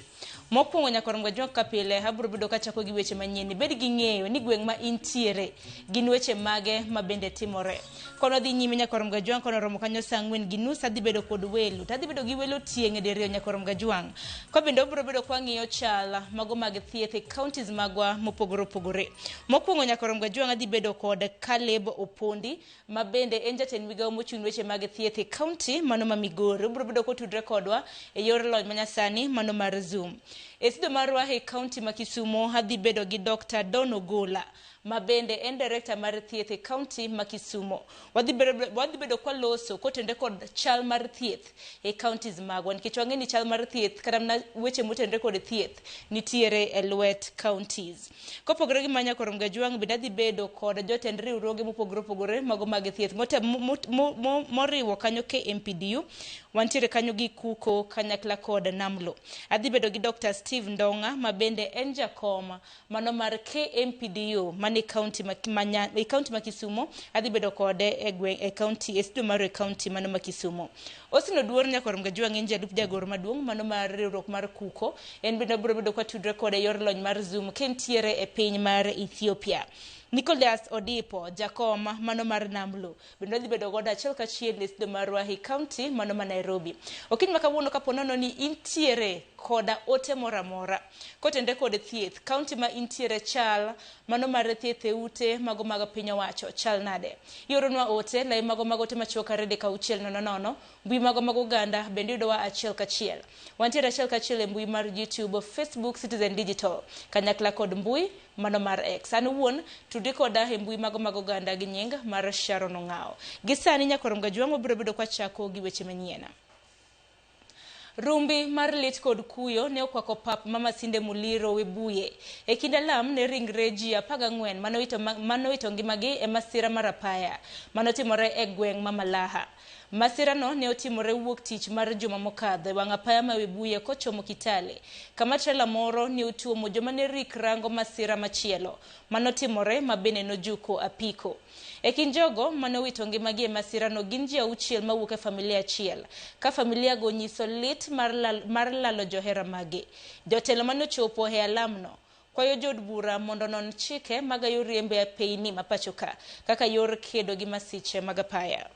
Mokwongo Nyakoronga Juang kapile habro bedo kachako gi weche manyien bed gi ng'eyo ni gweng' ma intiere gin weche mage mabende timore. Kono dhi nyime Nyakoronga Juang kono romo kanyo saa 4:30 adhi bedo kod welo tadhi bedo gi welo tieng' diriyo Nyakoronga Juang. Ko bende obro bedo kwa ng'iyo chala mago mag thieth e counties magwa mopogore opogore. Mokwongo Nyakoronga Juang adhi bedo kod Caleb Opondi mabende en jatend migawo mochung' weche mag thieth e county mano ma Migori. Obro bedo kotudre kodwa e yor lony manyasani mano mar Zoom. E sido marwa e county ma Kisumo adhi bedo gi Dr. Don Ogola mabende en director mar thieth e county ma Kisumo. Wadhi bedo kwa loso kotende kod chal mar thieth e counties magwa nikech wang'e ni chal mar thieth kata na weche motende kod thieth nitiere e lwet counties. Kopogore gi manya Nyakoronga Juang bende adhi bedo kod jotend riwruoge mopogore opogore mago mag thieth moriwo kanyo KMPDU wantiere kanyo gi Kuko kanyakla kod Namlo. Adhi bedo gi Dr. Steve Ndonga mabende en jakoma mano mar KMPDU mani county ma Kisumo. Adhi bedo kode e county e sido mar county mano ma Kisumo. Osino duor Nyakoronga Juang en jalup jagoro maduong' mano mar riwruok mar Kuko. En bende biro bedo kwa tudre kode yor lony mar Zoom kentiere e piny mar Ethiopia. Nicholas Odipo jakoma mano mar Namlo bende dhi bedo goda achiel kachiel e sido marwa e county mano ma Nairobi. Okiny makawuono kaponono ni intiere koda ote moramora kotende kod thieth county ma intiere chal mano mar thieth e ute mago mag piny owacho chal nade. Yoronwa ote lai mago ote machoka rede kauchiel nono mbui mago oganda bende yudowa achiel kachiel. Wantiere achiel kachiel e mbui mar YouTube, Facebook, Citizen Digital kanyakla kod mbui mano mar X. An wuon tudri koda e mbui mago oganda gi nying mar Sharon Ngao. Gisani Nyakoronga Juang obiro bedo kwa chako gi weche manyiena. Rumbi mar lit kod kuyo ne okwako pap Mama Sinde Muliro Webuye e kinda lam ne ringre ji 14 manowito ngimagi e masira mar apaya manotimore e gweng' ma Malaha. Masira no ne otimore wuok tich mar juma mokadho e wang' apaya ma Webuye kochomo Kitale kama trela moro ne otuomo joma ne rik rango masira machielo manotimore mabene nojuko apiko. E kin jogo manowito ngimagi e masira no gin ji 6 mawuok e familia achiel ka familia go nyiso lit mar lalo johera magi. Jotelo manochopo e alamno kwayo jod bura mondo non chike magayo riembe e peini mapachoka kaka yor kedo gi masiche magapaya.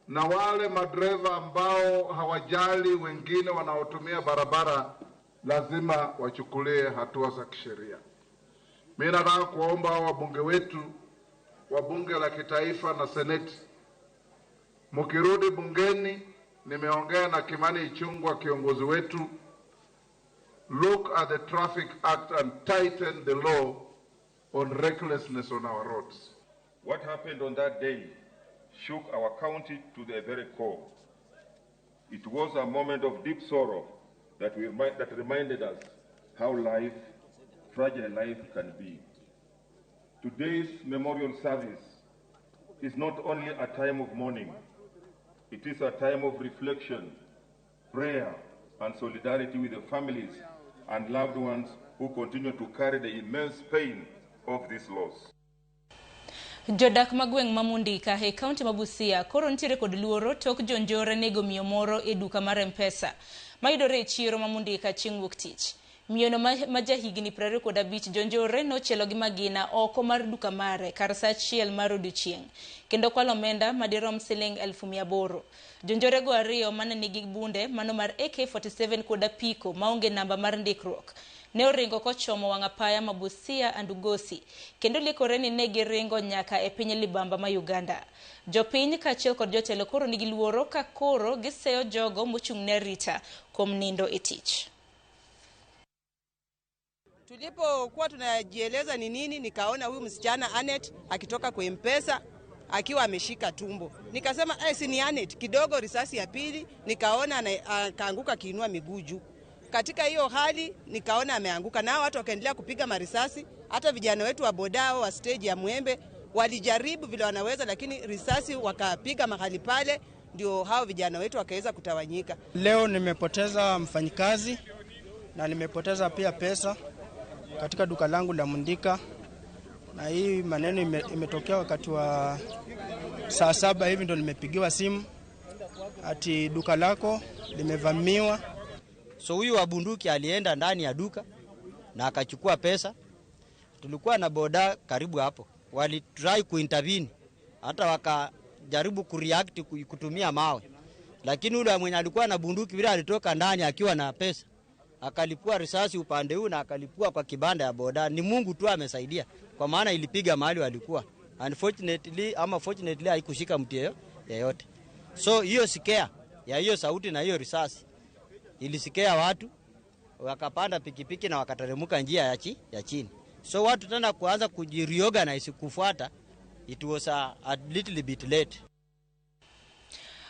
Na wale madereva ambao hawajali wengine wanaotumia barabara lazima wachukulie hatua za kisheria. Mimi nataka kuomba wabunge wetu wa bunge la kitaifa na seneti, mkirudi bungeni, nimeongea na Kimani Ichung'wah kiongozi wetu, look at the Traffic Act and tighten the law on recklessness on our roads. What happened on that day shook our county to the very core. It was a moment of deep sorrow that reminded us how fragile life can be. Today's memorial service is not only a time of mourning, it is a time of reflection, prayer, and solidarity with the families and loved ones who continue to carry the immense pain of this loss. Jodak magweng' mamundika e county mabusia koro ntiere kod luoro tok jonjore nego miyo moro e duka mar M-Pesa mayudore e chiro mamundika chieng' wuok tich. Miyono ma jahigni 25 jonjore nochelo gi magina oko mar duka mare kar saa achiel mar odiechieng' kendo kwalo omenda madirom siling 800. Jonjore go ariyo mane nigi bunde mano mar AK47 kod apiko maonge namba mar ndikruok ne oringo kochomo wang' apaya Mabusia Andugosi kendo likore ni ne giringo nyaka e piny Libamba ma Uganda. Jopiny kaachiel kod jotelo koro nigi luoro ka koro giseyo jogo mochung' ne rita kuom nindo e tich. Tulipokuwa tunajieleza ni nini, nikaona huyu msichana Anet akitoka kwa M-Pesa akiwa ameshika tumbo. Nikasema si ni Anet. Kidogo risasi ya pili nikaona akaanguka kiinua miguu juu. Katika hiyo hali nikaona ameanguka, na watu wakaendelea kupiga marisasi. Hata vijana wetu wa bodao wa stage ya Mwembe walijaribu vile wanaweza, lakini risasi wakapiga mahali pale, ndio hao vijana wetu wakaweza kutawanyika. Leo nimepoteza mfanyikazi na nimepoteza pia pesa katika duka langu la Mundika, na hii maneno imetokea wakati wa saa 7 hivi ndo nimepigiwa simu ati duka lako limevamiwa. So huyu wa bunduki alienda ndani ya duka na akachukua pesa. Tulikuwa na boda karibu hapo, walitry kuintervene, hata wakajaribu kureact kutumia mawe, lakini yule mwenye alikuwa na bunduki vile alitoka ndani akiwa na pesa, akalipua risasi upande huu na akalipua kwa kibanda ya boda. Ni Mungu tu amesaidia, kwa maana ilipiga mahali walikuwa. Fortunately haikushika mtu yeyote. So hiyo sikea ya hiyo sauti na hiyo risasi ilisikea watu, wakapanda pikipiki na wakateremka njia ya chini. So watu tena kuanza kujireorganize kufuata. It was a little bit late.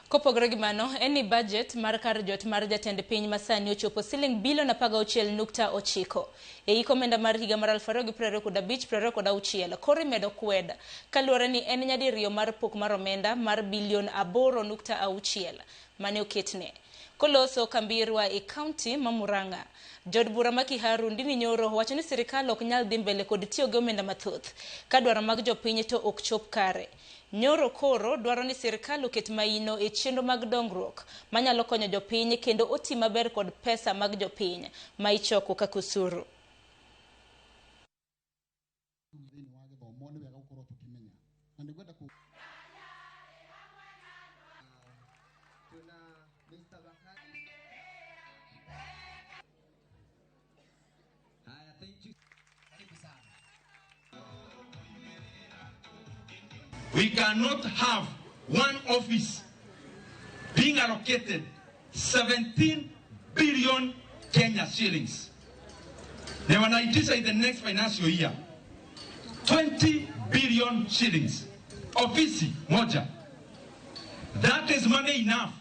Kopogore gimano, eni budget mar kar jot mar jatend piny masani ochopo siling bilion 16.9. Iko menda mar higa mar 2025-2026 koro imedo kweda kaluwore ni en nyadiriyo mar pok mar omenda mar bilion 8.6 mane oketne. Koloso kambirwa e county ma Murang'a, Jod bura ma Kiharu Ndini Nyoro wacho ni sirikal ok nyal dhi mbele kod tiyo gi omenda mathoth ka dwaro mag jopiny to ok chop kare. Nyoro koro dwaro ni sirikal oket maino e chenro mag dongruok manyalo konyo jopiny kendo oti maber kod pesa mag jopiny ma ichoko kaka osuru. We cannot have one office being allocated 17 billion Kenya shillings. They wanaitisha in the next financial year 20 billion shillings. Ofisi moja. That is money enough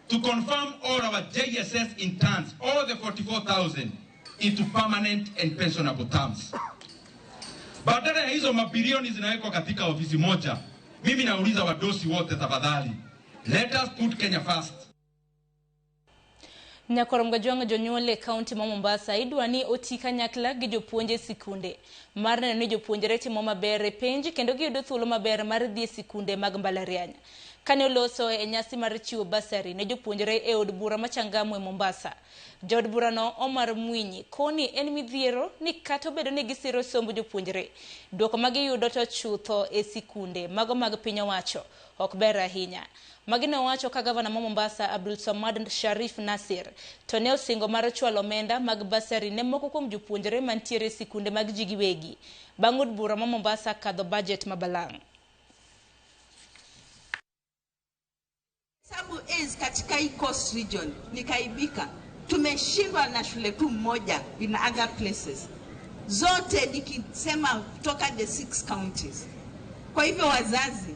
to confirm all our JSS interns, all the 44,000, into permanent and pensionable terms. Badala ya hizo mabilioni zinawekwa katika ofisi moja, mimi nauliza wadosi wote tafadhali, let us put Kenya first. Nyakorom Gajwang' jonyuol e kaunti ma Mombasa idwa ni oti kanyakla gi jopuonje sikunde mar neno ni jopuonjre timo maber e penj kendo giyudo thuolo maber mar dhi sikunde mag mbalariany. Kane oloso e nyasi mar chiwo basari ne jopuonjre e od bura ma Changamwe e Mombasa, jod burano Omar Mwinyi koni en midhiero ni kata obedo ni gisiro sombo jopuonjre, duoko ma giyudo to chutho e sikunde mago mag piny owacho ok ber ahinya. Magina wacho ka gavana ma Mombasa Abdul Samad Sharif Nasir to ne osingo mar chwalo omenda mag basari ne moko kuom jopuonjre mantiere sikunde mag ji giwegi bang' od bura ma Mombasa kadho budget mabalang'. Sababu katika hii coast region nikaibika, tumeshindwa na shule tu moja in other places, zote nikisema kutoka the 6 counties. Kwa hivyo wazazi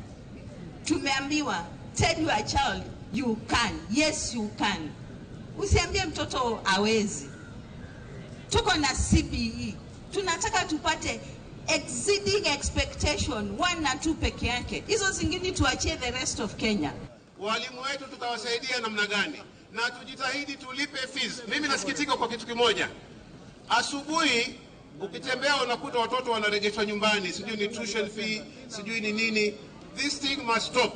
tumeambiwa, tell your child you can. Yes you can. Usiambie mtoto hawezi. Tuko na CBE, tunataka tupate exceeding expectation 1 na 2 peke yake, hizo zingine tuachie the rest of Kenya. Walimu wetu tutawasaidia namna gani? Na tujitahidi tulipe fees. Mimi nasikitika kwa kitu kimoja. Asubuhi ukitembea unakuta watoto wanarejeshwa nyumbani, sijui ni tuition fee, sijui ni nini. This thing must stop.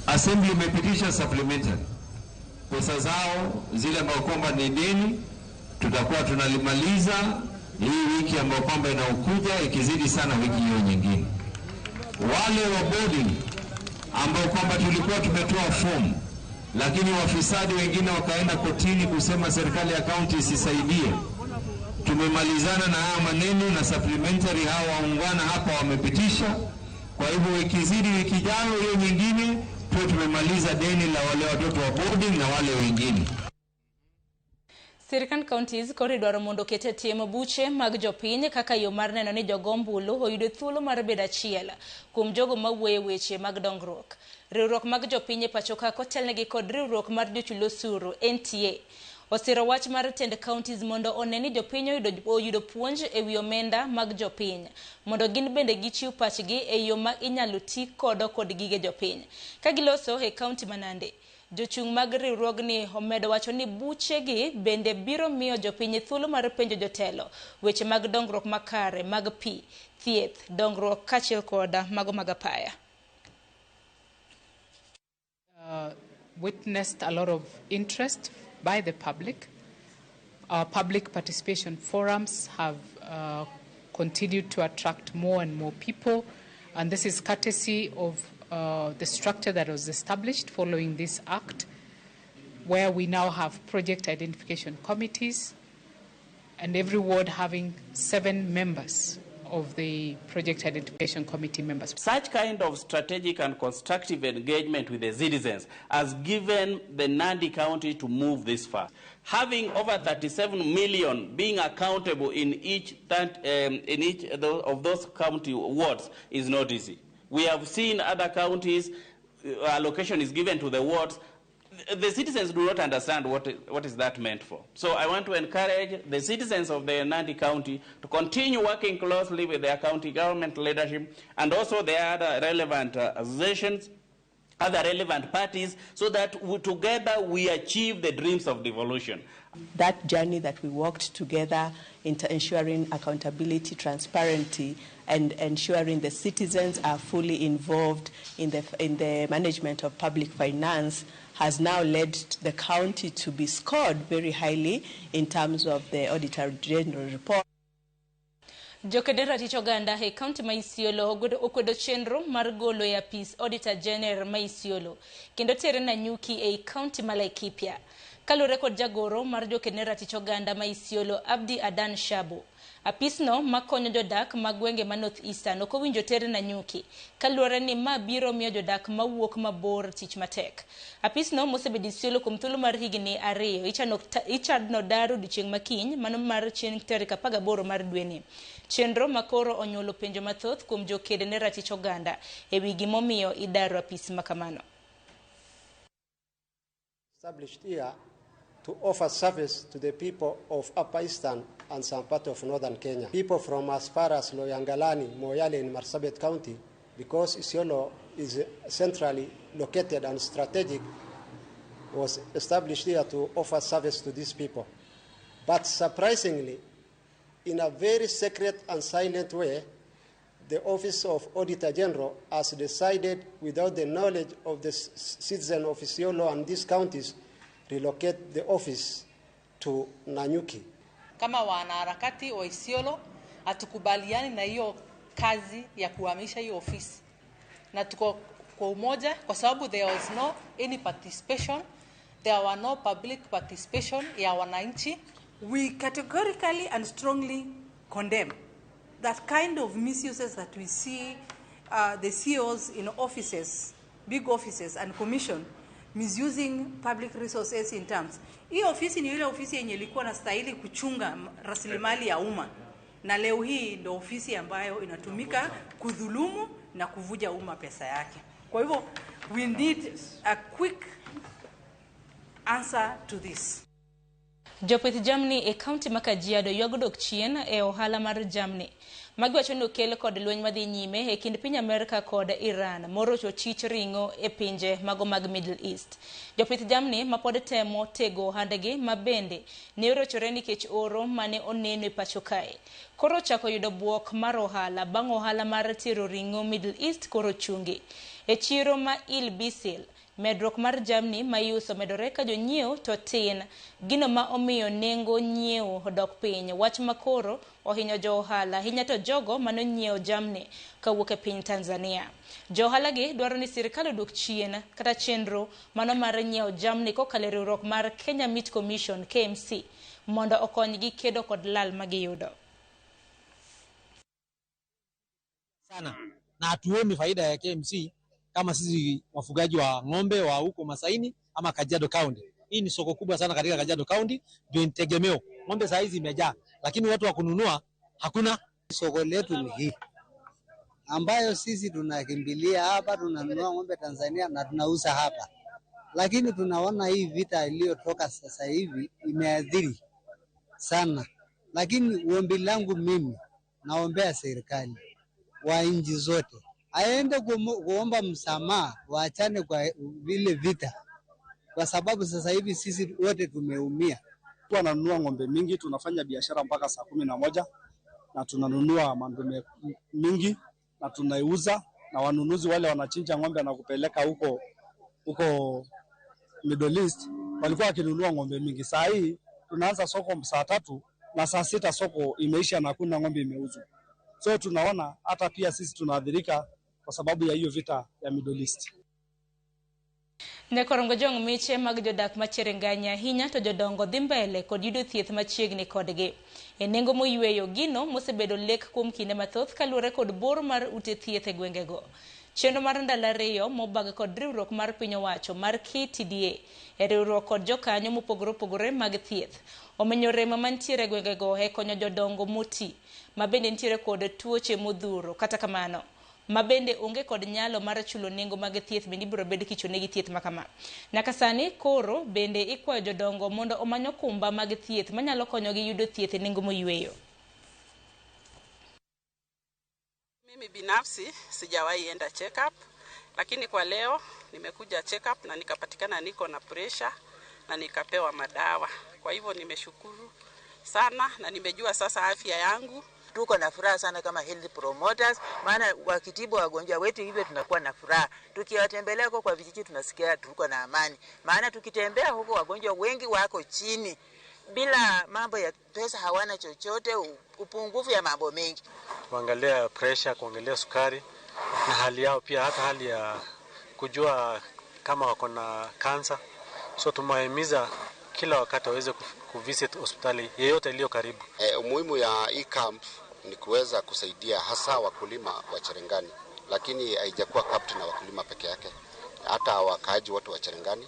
Assembly imepitisha supplementary. Pesa zao zile ambao kwamba ni deni tutakuwa tunalimaliza hii wiki ambayo kwamba inaokuja, ikizidi sana wiki hiyo nyingine. Wale wa boarding ambao kwamba tulikuwa tumetoa fomu lakini wafisadi wengine wakaenda kotini kusema serikali ya kaunti isisaidie, tumemalizana na haya maneno na supplementary hawa waungwana hapa wamepitisha. Kwa hivyo ikizidi wiki ijayo hiyo nyingine tuwe tumemaliza deni la wale watoto wa boarding na wale wengine. Sirikal counties koridwaro mondo kete timo buche mag jopiny kaka yo mar neno ni jogombulu oyudo thuolo mar bedo achiel kuom jogo mawuoyo weche mag dongruok. Riwruok mag jopiny e pacho ka kotelnegi kod riwruok mar jochul osuru NTA osiro wach mar tend counties mondo oneni jopiny oyudo puonj e wi omenda mag jopiny mondo gin bende gichiw pachgi e yo ma inyalo ti kod gige jopiny. Ka giloso e county ma Nandi, Jochung' mag riwruogni omedo wacho ni buchegi bende biro miyo jopiny thuolo mar penjo jotelo weche mag dongruok makare mag pi, thieth, dongruok kaachiel koda mago mag apaya. Witnessed a lot of interest by the public. Our public participation forums have continued to attract more and more people, and this is courtesy of the structure that was established following this act, where we now have project identification committees, and every ward having 7 members of the project identification committee members. Such kind of strategic and constructive engagement with the citizens has given the Nandi County to move this far. Having over 37 million being accountable in each of those county wards is not easy. We have seen other counties, allocation is given to the wards. The citizens do not understand what is that meant for. So I want to encourage the citizens of the Nandi County to continue working closely with their county government leadership and also the other relevant associations, other relevant parties, so that together we achieve the dreams of devolution. That journey that we walked together into ensuring accountability, transparency, and ensuring the citizens are fully involved in the management of public finance has now led the county to be scored very highly in terms of the Auditor General report. Jokedera ticho ganda he county ma Isiolo okwedo chenro mar golo ya apis Auditor General ma Isiolo kendo tere na nyuki e county ma Laikipia. Kalure kod jagoro mar jokedera ticho ganda ma Isiolo Abdi Adan Shabu. Apisno makonyo jodak magwenge ma North Eastern ok owinjo tere na nyuki kaluore ni ma biro miyo jodak mawuok mabor tich matek. Apisno mosebedo Isiolo kuom thuolo mar higni 2 ichano daru dichieng' makiny mano mar chieng' tarik 18 mar dweni. Chenro makoro onyuolo penjo mathoth kuom jokede ne ratich oganda ewi gimomiyo idaro apis makamano. Established here to offer service to the people of Upper Eastern and some part of Northern Kenya. People from as far as Loyangalani, Moyale in Marsabit County, because Isiolo is centrally located and strategic, was established here to offer service to these people. But surprisingly, in a very secret and silent way, the Office of Auditor General has decided, without the knowledge of the citizen of Isiolo and these counties, relocate the office to Nanyuki. Kama wanaharakati wa Isiolo hatukubaliani na hiyo kazi ya kuhamisha hiyo ofisi, na tuko kwa umoja kwa sababu there was no any participation, there were no public participation ya wananchi. We categorically and strongly condemn that kind of misuses that we see the CEOs in offices, big offices and commission misusing public resources in terms. Hii ofisi ni ile ofisi yenye ilikuwa na stahili kuchunga rasilimali ya umma, na leo hii ndio ofisi ambayo inatumika kudhulumu na kuvuja umma pesa yake. Kwa hivyo we need a quick answer to this. Jopith jamni e county ma Kajiado ywagodok chien e ohala mar jamni. Magi wacho ni okel kod lweny madhi nyime e kind piny Amerika kod Iran morocho chich ringo e pinje mago mag Middle East. Jopith jamni ma pod temo tego ohandegi ma bende ne orochore nikech oro mane oneno e pacho kae. Koro chako yudo buok mar ohala bang' ohala mar tero ringo Middle East koro chungi. E chiro ma Il Bisil medruok mar jamni ma iuso medore ka jonyiewo to tin, gino ma omiyo nengo nyiewo odok piny, wach makoro ohinyo jo ohala hinya to jogo mano nyiewo jamni kawuok e piny Tanzania. Jo ohala gi dwaro ni sirkal odwok chien kata chenro mano mar nyiewo jamni kokalo riwruok mar Kenya Meat Commission KMC mondo okonygi kedo kod lal magiyudo. Sana na hatuoni faida ya KMC kama sisi wafugaji wa ng'ombe wa huko Masaini ama Kajiado County. Hii ni soko kubwa sana katika Kajiado County, ndio integemeo. Ng'ombe saa hizi imejaa, lakini watu wa kununua hakuna. Soko letu ni hii ambayo sisi tunakimbilia hapa, tunanunua ng'ombe Tanzania na tunauza hapa, lakini tunaona hii vita iliyotoka sasa hivi imeadhiri sana. Lakini ombi langu mimi, naombea serikali wa nchi zote aende kuomba msamaha, waachane kwa vile vita. kwa sababu sasa hivi sisi wote tumeumia. Tunanunua ng'ombe mingi, tunafanya biashara mpaka saa 11 na tunanunua ng'ombe mingi na tunaiuza, na wanunuzi wale wanachinja ng'ombe na kupeleka huko Middle East walikuwa wakinunua ng'ombe mingi. Saa hii tunaanza soko saa 3 na saa 6 soko imeisha na hakuna ng'ombe imeuzwa. So tunaona hata pia sisi tunaathirika kwa sababu ya hiyo vita ya Middle East. Ne korongo jong miche mag jodak macherenganya hinya to jodongo dhi mbele kod yudo thieth machiegni kodgi. E nengo moyweyo gino mosebedo lek kuom kinde mathoth kaluwore kod bor mar ute thieth e gwengego. Chenro mar ndalo 2 mobag kod riwruok mar piny owacho mar KTDA e riwruok kod jokanyo mopogore opogore mag thieth omenyo remo mantiere gwengego e konyo jodongo moti mabende ntiere kod tuoche modhuro. Kata kamano mabende onge kod nyalo mar chulo nengo mag thieth bende biro bed kichonegi thieth makama. Nyaka sani koro bende ikwayo jodongo mondo omanyo kumba mag thieth manyalo konyogi yudo thieth e nengo moyweyo. Mimi binafsi sijawahi enda check up, lakini kwa leo nimekuja check up na nikapatikana niko na pressure na nikapewa madawa. Kwa hivyo nimeshukuru sana na nimejua sasa afya yangu. Tuko na furaha sana kama health promoters, maana wakitibu wagonjwa wetu hivyo tunakuwa na furaha. Tukiwatembelea huko kwa vijiji tunasikia tuko na amani. Maana tukitembea huko wagonjwa wengi wako chini bila mambo ya pesa, hawana chochote, upungufu ya mambo mengi. Kuangalia pressure, kuangalia sukari na hali yao pia, hata hali ya kujua kama wako na cancer. So tumahimiza kila wakati waweze kuvisit hospitali yeyote iliyo karibu. Umuhimu ya hii camp ni kuweza kusaidia hasa wakulima wa Cherengani, lakini haijakuwa camp na wakulima peke yake. Hata wakaaji wote wa Cherengani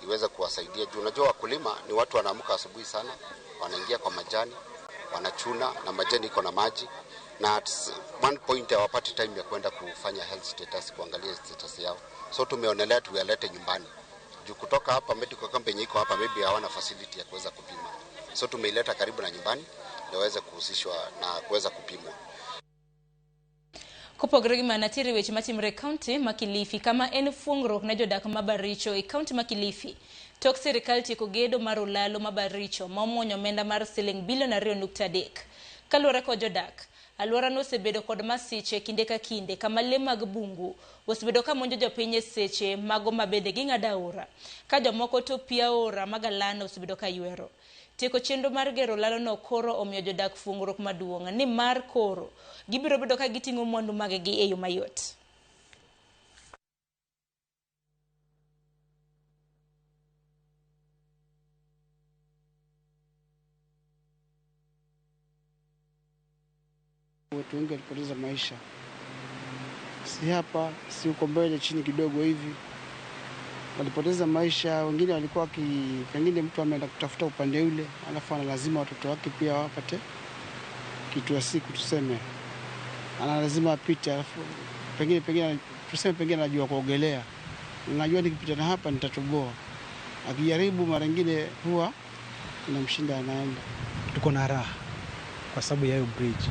iweze kuwasaidia. Juu unajua wakulima ni watu wanaamka asubuhi sana, wanaingia kwa majani, wanachuna na majani iko na maji, na at one point hawapati time ya kwenda kufanya health status, kuangalia status yao. So tumeonelea tuwalete nyumbani. Juu kutoka hapa medical camp yenye iko hapa maybe hawana facility ya kuweza kupima. So tumeileta karibu na nyumbani ndio waweze kuhusishwa na kuweza kupimwa. Kopogore gi manatiri weche matimre county Makilifi kama en fungruok na jodak mabaricho e county Makilifi. Tok sirikal tieko gedo mar ulalo mabaricho momonyo omenda mar siling bilion 2.3. Kaluwore kod jodak, alwora no osebedo kod masiche kinde ka kinde kama le mag bungu osebedo ka monjo jopiny seche mago mabende ging'ado aora, ka jomoko to pia aora magalano osebedo ka ywero. Tieko chenro mar gero lalo no koro omiyo jodak fungruok maduong' ni mar koro gibiro bedo ka giting'o mwandu magegi e yo mayot. Watu wengi walipoteza maisha, si hapa si uko mbele chini kidogo hivi walipoteza maisha. Wengine walikuwa pengine mtu ameenda kutafuta upande ule, alafu ana lazima watoto wake pia wapate kitu ya siku, tuseme ana lazima apite, alafu pengine tuseme pengine anajua kuogelea, najua nikipita na hapa nitatoboa, akijaribu mara nyingine huwa inamshinda, anaenda. Tuko na raha kwa sababu ya hiyo bridge,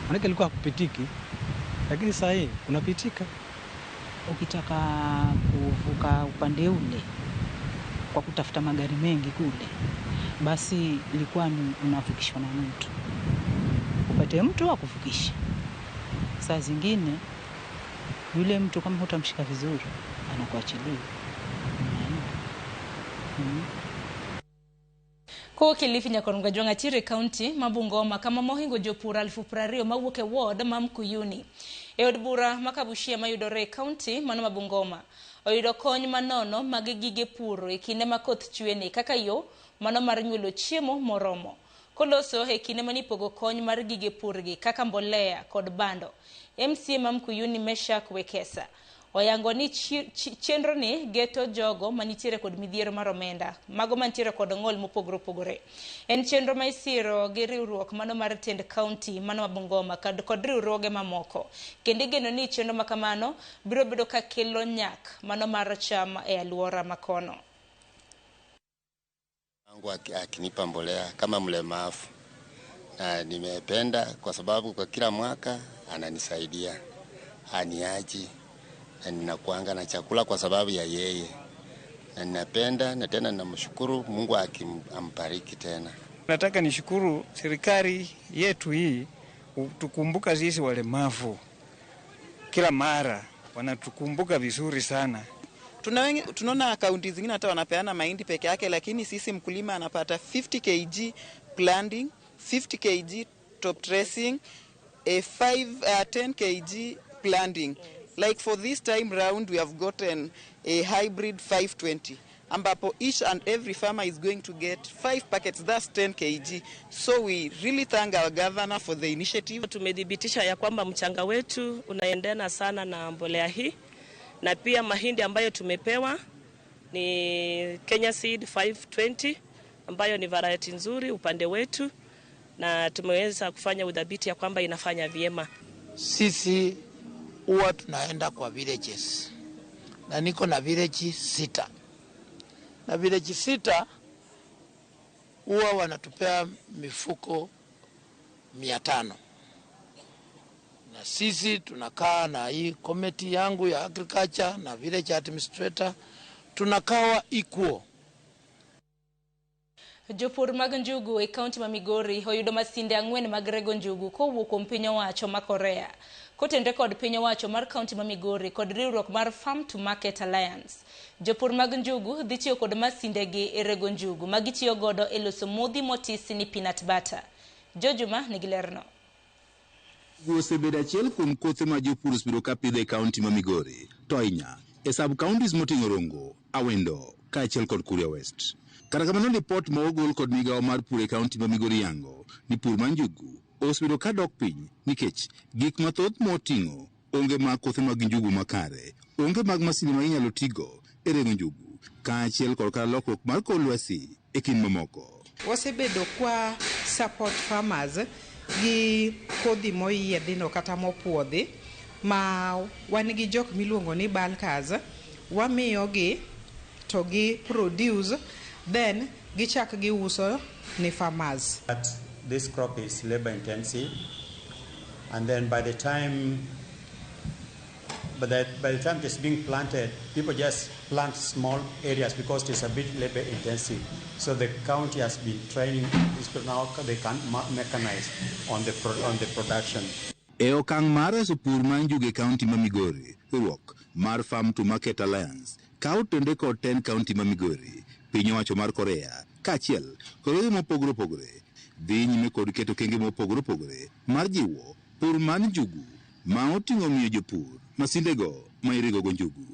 maana ilikuwa kupitiki, lakini sasa hii unapitika. Ukitaka kuvuka upande ule kwa kutafuta magari mengi kule, basi ilikuwa ni unavukishwa na mtu, upate mtu wa kuvukisha. Saa zingine yule mtu kama hutamshika vizuri anakuachilia. Ko Kilifi nyakoronga jonga tire county mabungoma kama mohingo jopura 1020 mawuoke ward mamkuyuni. E od bura makabushia mayudore county mano mabungoma oyudo kony manono mag gige puro e kinde makoth chwene kaka yo mano mar nyuolo chiemo moromo. Koloso e kinde manipogo kony mar gige purgi kaka mbolea kod bando. MCA mamkuyuni Meshak Wekesa oyango ni chenro ni geto jogo manitiere kod midhiero mar omenda mago mantiere kod ng'ol mopogore opogore. En chenro ma isiro gi riwruok mano mar tend county mano mabungoma kod riwruoge mamoko, kendo igeno ni chenro makamano biro bedo ka kelo nyak mano mar cham e alwora makono. Wangu akinipa mbolea kama mlemavu, na nimependa kwa sababu kwa kila mwaka ananisaidia, aniaji na ninakuanga na chakula kwa sababu ya yeye. na ninapenda na tena namshukuru Mungu ambariki tena. Nataka nishukuru serikali yetu hii tukumbuka sisi walemavu. Kila mara wanatukumbuka vizuri sana. Tunaona kaunti zingine hata wanapeana mahindi peke yake, lakini sisi mkulima anapata 50 kg planting, 50 kg top dressing, 10 kg planting. Like for this time round we have gotten a hybrid 520, ambapo each and every farmer is going to get 5 packets, that's 10 kg. So we really thank our governor for the initiative. Tumedhibitisha ya kwamba mchanga wetu unaendana sana na mbolea hii, na pia mahindi ambayo tumepewa ni Kenya Seed 520 ambayo ni variety nzuri upande wetu, na tumeweza kufanya udhabiti ya kwamba inafanya vyema. Sisi huwa tunaenda kwa villages, na niko na village 6, na village 6 huwa wanatupea mifuko 500, na sisi tunakaa na hii committee yangu ya agriculture na village administrator tunakawa equal. Jopur mag njugu e kaunti ma Migori oyudo masinde 4 mag rego njugu kowuok kuom piny owacho ma Korea. Kotende kod piny owacho mar kaunti ma Migori kod riwruok mar Farm to Market Alliance. Jopur mag njugu dhi tiyo kod masinde gi e rego njugu ma gitiyo godo e loso modhi motisi ni peanut butter. Jojuma nigi lerno. Osebedo achiel kuom kothe ma jopur osebedo ka pidho e kaunti ma Migori, to ahinya e sub counties moting'o Rongo, Awendo kaachiel kod Kuria West. Kata kamano, ripot ma ogol kod migawo mar pur e kaunti ma Migori yango ni pur mar njugu osebedo ka dok piny nikech gik mathoth moting'o onge mag kothe mag njugu makare, onge mag masinde ma inyalo tigo e rego njugu, kaachiel kod lokruok mar kor lwasi e kind mamoko. Wasebedo kwa support farmers gi kodhi moyiedhino kata mopuodhi ma wan gi jok miluongo ni bulkers, wamiyogi to gi produce, then gichak giuso ni farmers. This crop is labor intensive, and then by the time it's being planted, people just plant small areas because it's a bit labor intensive. So the county has been training people now they can mechanize on the production. E okang' mar reso pur mar njugu e kaunti ma Migori, riwruok mar Farm to Market Alliance kawo tende kod 10 kaunti ma Migori, piny owacho mar Korea kaachiel kod yore mopogore opogore dhi nyime kod keto kenge mopogore opogore mar jiwo pur mar njugu ma oting'o miyo jopur masindego ma iregogo njugu.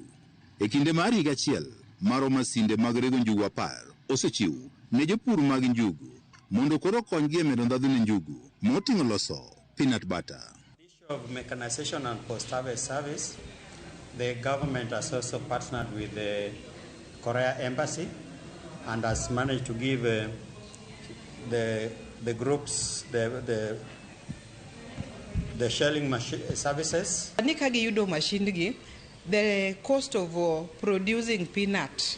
E kinde mar higa achiel, maro masinde mag rego njugu 10 osechiw ne jopur mag njugu mondo koro konygi e medo ndhadhu ne njugu moting'o loso peanut butter. Of mechanization and post-harvest service, the government has also partnered with the Korea Embassy and has managed to give the groups the shelling services. Nika giyudo mashindgi, the cost of producing peanut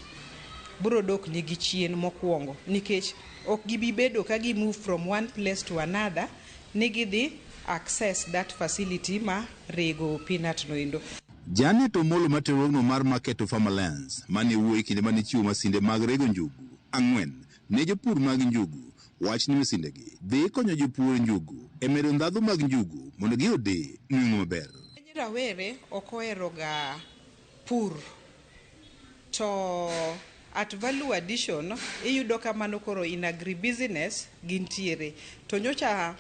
bro dok nigi chien mokwongo nikech ok gibibedo ka gi move from one place to another, nigi dhi access that facility ma rego peanut noindo. Janet Omolo materogno mar Market of Farm Alliance mane wuoyi kinde mane chiwo masinde mag rego njugu 4 ne jopur mag njugu, wach ni masindegi dhi konyo jopur njugu e medo ndhadhu mag njugu mondo giyudi nweng'o maber. Rawere ok oheroga pur, to at value addition iyudo kamano koro in agribusiness gintiere, to nyocha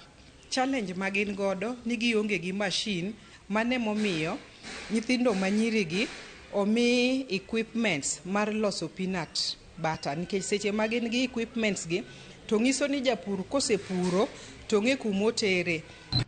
challenge magin godo ni gionge gi machine mane momiyo nyithindo manyirigi omi equipments mar loso peanut butter, nikech seche magin gi equipments gi to nyiso ni japur kosepuro to ng'e kumotere.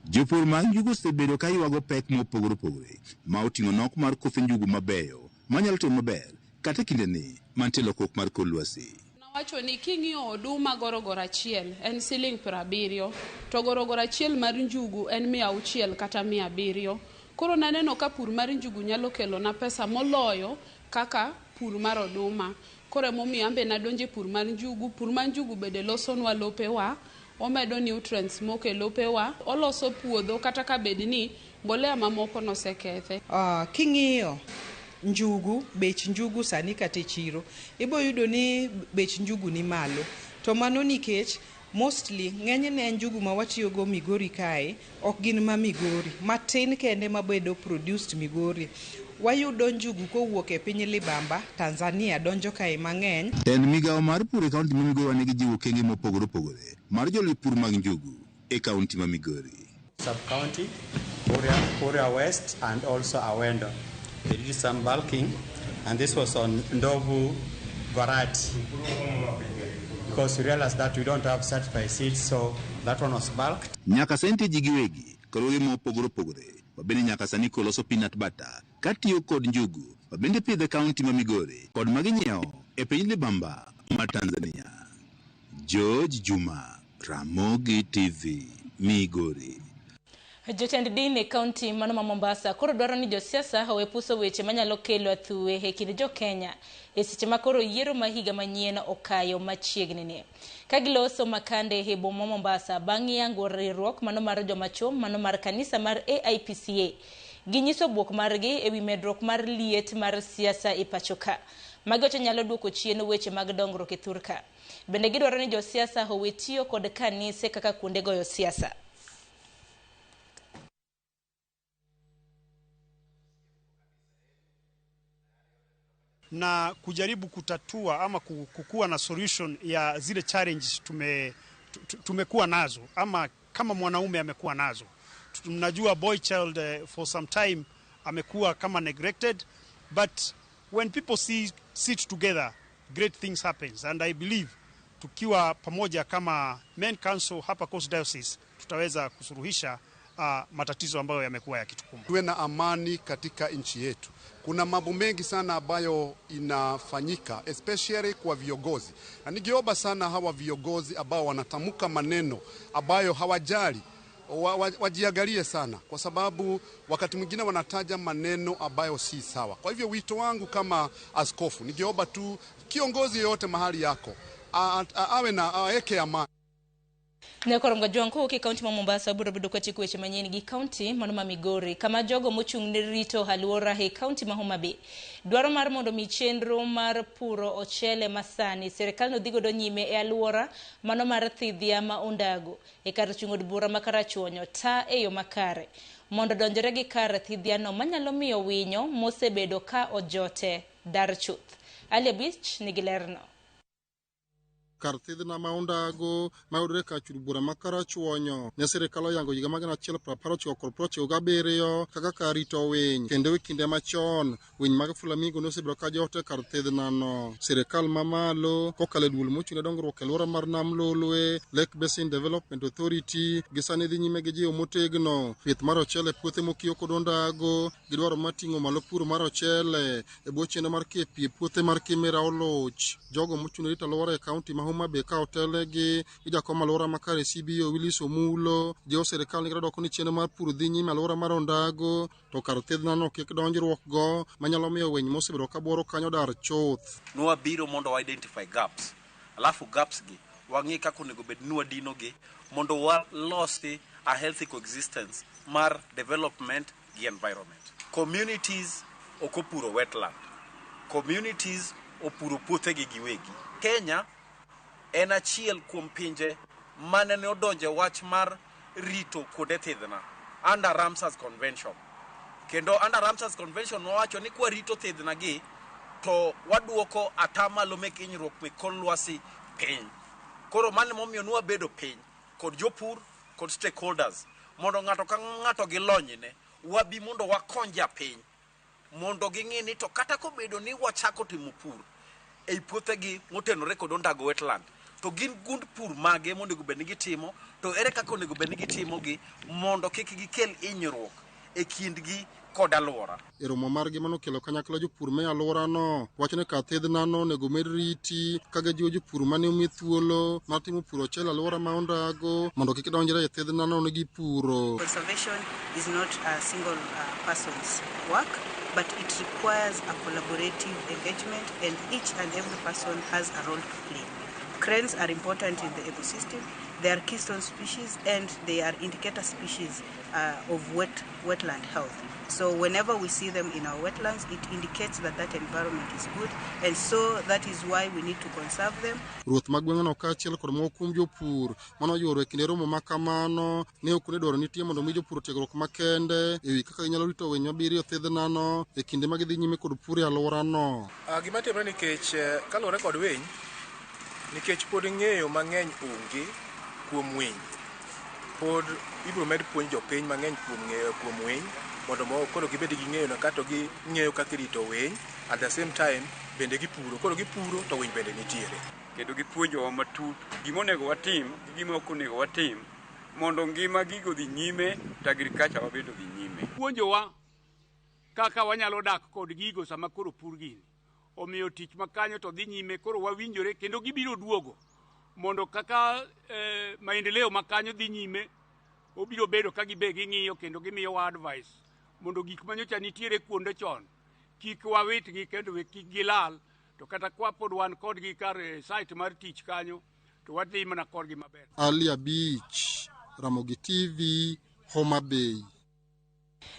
Jopur mag njugu osebedo ka ywago pek mopogore opogore ma oting'o nok mar kothe njugu mabeyo manyalo timo maber kata kindeni mantie lokruok mar kor lwasi. Wacho ni king'iyo oduma gorogoro achiel en siling 70, to gorogoro achiel mar njugu en 600 kata 700. Koro naneno ka pur mar njugu nyalo kelo na pesa moloyo kaka pur mar oduma. Koro emomiyo ambe nadonje pur mar njugu. Pur mar njugu bede losonwa lopewa, omedo nutrients moke lopewa, oloso puodho kata ka bedni mbolea mamoko nosekethe. King'iyo njugu, bech njugu sani kate chiro, ibo yudo ni bech njugu ni malo. To mano nikech mostly ng'enyne njugu ma watiyogo Migori kae ok gin ma Migori, matin kende mabedo produced Migori. Wayudo njugu kowuok e piny libamba Tanzania donjo kae mang'eny. En migawo mar pur e kaunti ma Migori nigi jiwo okenge mopogore opogore mar jolipur mag njugu e kaunti ma Migori. Sub-county, Kuria West and also Awendo. They did some bulking and this was on Ndovu variety. Because we realized that we don't have certified seeds, so that one was bulked. Nyaka sente ji giwegi koroge mopogore opogore. Wabende nyaka sani koloso peanut butter katiyo kod njugu. Wabende pidhe kaunti ma Migori kod maginyiewo e piny libamba ma Tanzania. George Juma, Ramogi TV, Migori. Jotend din e kaunti mano ma Mombasa koro dwaro ni josiasa owepuso weche manyalo kelo athuwe e kind jo-Kenya e seche ma koro yiero ma higa manyien okayo machiegni ni. Ka giloso makande e boma Mombasa bang' yango riwruok mano mar joma chwo mano mar kanisa mar AIPCA ginyiso buok margi e wi medruok mar liet mar siasa e pacho ka. Magi wacho nyalo duoko chien weche mag dongruok e thurka. Bende gidwaro ni josiasa owe tiyo kod kanise kaka kuonde goyo siasa. Na kujaribu kutatua ama kukuwa na solution ya zile challenges tumekuwa nazo ama kama mwanaume amekuwa nazo. Tunajua boy child for some time amekuwa kama neglected, but when people sit together great things happens, and I believe tukiwa pamoja kama Men Council hapa Coast Diocese tutaweza kusuruhisha matatizo ambayo yamekuwa yakitukumba. Tuwe na amani katika nchi yetu. Kuna mambo mengi sana ambayo inafanyika especially kwa viongozi. Na ningeomba sana hawa viongozi ambao wanatamuka maneno ambayo hawajali wajiangalie sana, kwa sababu wakati mwingine wanataja maneno ambayo si sawa. Kwa hivyo wito wangu kama askofu, ningeomba tu kiongozi yote mahali yako awe na aweke amani. Nekoronga jonko ke kaunti ma Mombasa biro bedo kwati kweche manyien gi kaunti mano ma Migori kama jogo mochung' ne rito aluora he kaunti ma Homa Bay dwaro mar mondo mi chenro mar puro ochele masani serikal no dhigo do nyime e aluora mano mar Thidhia ma Ondago e kar chung' od bura makarachuonyo ta e yo makare mondo donjore gi kar Thidhia no manyalo miyo winyo mosebedo ka ojote dar chuth. Ali Beach nigilerno. Kar thidhna ma Ondago mayudore ka chud bura ma Karachuonyo ne sirikal oyango higa mag 1997 kaka kar rito winy kendo e kinde machon winy mag flamingo nosebedo ka jote kar thidhna no. Sirikal mamalo kokalo duol mochung'ne dongruok e alwora mar Nam Lolwe Lake Basin Development Authority gisani dhi nyime gi jiwo motegno pith mar ochele puothe mokiyo kod Ondago gidwaro mating'o malo pur mar ochele e bwo chenro mar kepi puothe mar Kimera Oloch. Jogo mochung'ne rito alwora e kaunti ma Homa Bay ka otelegi ijakom alwora makare CBO Willis Omulo jiwo sirikal ni doko ni chenro mar pur dhi nyime alwora mar Ondago to kar thidhna no kik donjruok go manyalo miyo winy mosebedo ka bworo kanyo dar chuth. Nwa biro mondo identify gaps, alafu gaps gi wang'e kaka onego bed ni wadino gi mondo walosi a healthy coexistence mar development gi environment. Communities okopuro wetland, communities opuro puothe gi giwegi. Kenya en achiel kuom pinje mane ne odonje wach mar rito kuonde thidhna under Ramsar Convention. Kendo under Ramsar Convention wacho ni kwa rito thidhna gi to waduoko atamalo mek hinyruok me kor lwasi piny. Koro mane momiyo nwa bedo piny kod jopur kod stakeholders mondo ng'ato ka ng'ato gi lonyne wabi mondo wakonja piny mondo ging'e ni to kata kobedo ni wachako timo pur ei puothegi motenore kod Ondago wetland to gin gund pur mage mondo bed ni gitimo to ere kaka onego bed ni gitimo gi mondo kik gikel hinyruok e kindgi kod alwora. E romo margi manokelo kanyakla jopur me alwora no wacho ni kar thidhna no onego med riti kaga jiwo jopur mane omi thuolo mar timo puro ochele alwora ma Ondago mondo kik donjre e thidhna no ne gipuro. Conservation is not a single person's work, but it requires a collaborative engagement and each and every person has a role to play. Cranes are important in the ecosystem. They are keystone species and they are indicator species of wetland health. So whenever we see them in our wetlands, it indicates that that environment is good, and so that is why we need to conserve them. Ruoth magweng'o no kaachiel kod mokum jopur mano yoro e kinde romo makamano ne ok ne dwaro nitie mondo mi jopur tiegruok makende ewi kaka ginyalo rito winy mabiro thedhnano e kinde ma gidhi nyime kod pur e alworano. Gima timore nikech kaluwore kod winy, nikech pod ng'eyo mang'eny onge kuom winy, pod ibiro med puonj jopiny mang'eny kuom winy mondo koro gibed gi ng'eyo na kato gi ng'eyo kaka irito winy, at the same time bende gipuro, koro gipuro to winy bende nitiere. Kendo gipuonjowa matut gima onego watim gi gima ok onego watim mondo ngima gigo dhi nyime to agriculture wabedo dhi nyime. Puonjowa kaka wanyalo dak kod gigo sama koro pur gini, omiyo tich makanyo to dhi nyime, koro wawinjore kendo gibiro duogo mondo kaka maendeleo makanyo dhi nyime obiro bedo ka gibe ging'iyo kendo gimiyowa advice mondo gik manyocha nitiere kuonde chon kik wawitgi kendo kik gilal, to kata kwa pod wan kodgi kar site mar tich kanyo to wadhi mana kodgi maber. Ali Beach, Ramogi TV, Homa Bay.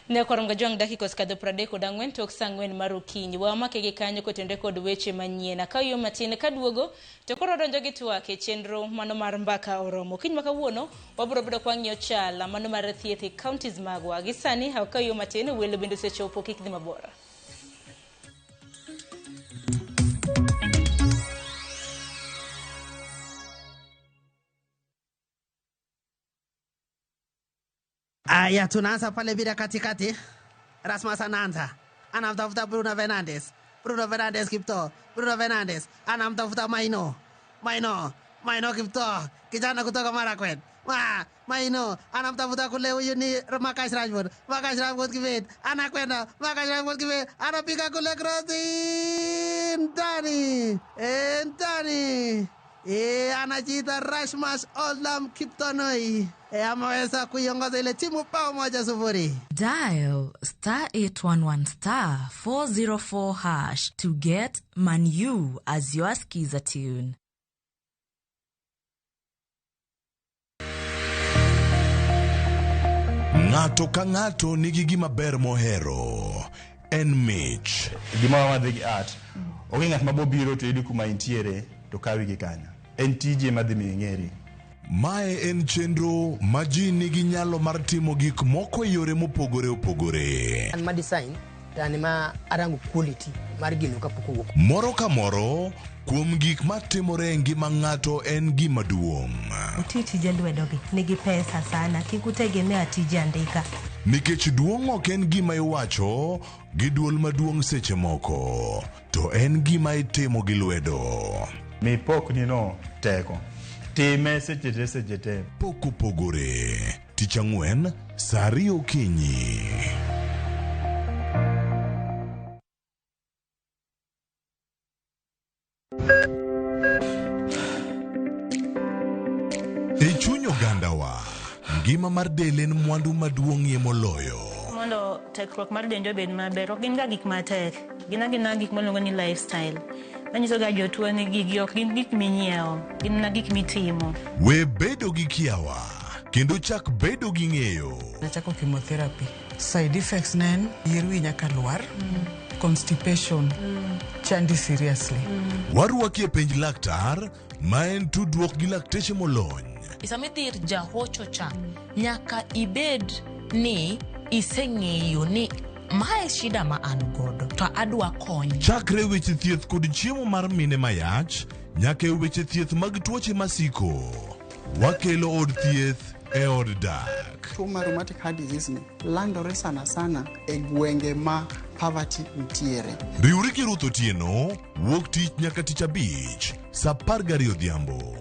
Ne koronga jwang dakika oskadho 34 tok saa 4 mar okinyi. Wamake gi kanyo kotende kod weche manyien. Ka yo matin ka duogo to koro donjo gi twake chenro mano mar mbaka oromo. Kiny maka wuono wabro bedo kwa ng'iyo chala mano mar thieth e counties magwa. Gi sani ha ka yo matin welo bende sechopo kik dhi mabora. Aya, tunaanza pale bila katikati. Rasmus anaanza. Anamtafuta Bruno Fernandes. Bruno Fernandes Kipto. Bruno Fernandes anamtafuta Maino. Maino Kipto. Kijana kutoka Marakwet. Maino anamtafuta kule, huyu ni Marcus Rashford. Marcus Rashford kibet. Anakwenda. Marcus Rashford kibet. Anapiga kule crossing. Ndani. Anajiita Rasmus Olam Kiptonoi. Ameweza kuiongoza ile timu bao 1-0. Dial *811 404# to get Manu as your skiza tune. Ng'ato ka ng'ato nigi gima ber mohero. En mich. Gima wadhi gi art. Onge ng'at mabobiro to yudi kuma intiere to kawi gi kanyo. En tije madhi ming'eri. Mae en chenro ma ji nigi nyalo mar timo gik moko e yore mopogore opogore. An ma design tani ma arango quality mar gino kapoko wuok. Moro ka moro kuom gik matimore e ngima ng'ato en gima duong'. Tije lwedogi nigi pesa sana, kikutegemea tije andika. Nikech duong' ok en gima iwacho gi duol maduong' seche moko, to en gima itimo gi lwedo. Mipokni no teko. Time seche te. Pok opogore. Tich Ang'wen, saa 2 okinyi. E chuny ogandawa, ngima mar del en mwandu maduong'ie moloyo. Mondo tekruok mar dend obed maber, ok gin ga gik matek. Gin gik miluongo ni lifestyle. Manyiso ga jotuo ni gigi ok gin gik minyiewo, gin na gik mitimo. We bedo gi kiawa, kendo chak bedo gi ng'eyo. Nachako chemotherapy. Side effects nen, yier wi nyaka lwar, constipation, chandi seriously. Waruaki e penj laktar, ma en tudruok gi lakteche molony. Isame dhir jahocho cha, nyaka ibed ni iseng'eyo ni mae shida ma an godo to adwa kony. Chakre weche thieth kod chiemo mar mine mayach nyaka weche thieth mag tuoche masiko. Wakelo od thieth e od dak. Tuo mar rheumatic heart disease ni landore sana e gwenge ma poverty nitiere. Riwri gi Ruth Otieno, wuok tich nyaka tich abich, saa 12 odhiambo.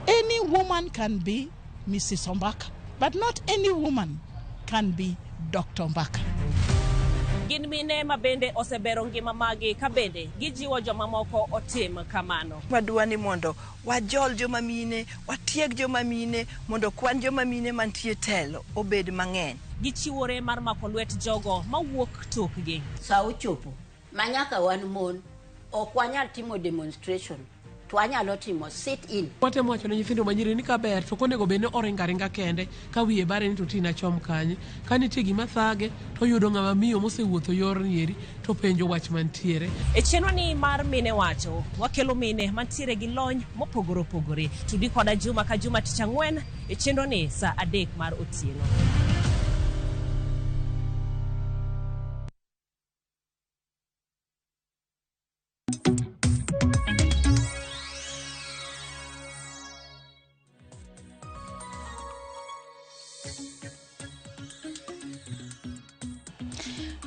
Any woman can be Mrs. Ombaka, but not any woman can be Dr. Ombaka. Gin mine ma bende osebero ngima magi ka bende gijiwo joma moko otim kamano. Wadwani mondo wajol joma mine, watieg joma mine, mondo kwan joma mine mantie telo obed mang'eny. gichiwore mar mako lwet jogo mawuok tokgi. Sa ochopo manyaka wan mon ok wanyal timo demonstration to wanyalo timo sit in. Watemo wacho ne nyithindo manyiri ni kaber to konego bene oringa kende ka wiye bare ni to tina chom kanye ka nitie gima thage to yudo ng'ama miyo mosewuotho yor nieri to penjo wach mantiere. E chenro ni mar mine wacho wakelo mine mantiere gi lony mopogore opogore. Tudi koda juma ka juma tich ang'wen e chenro ni sa 3 mar otieno.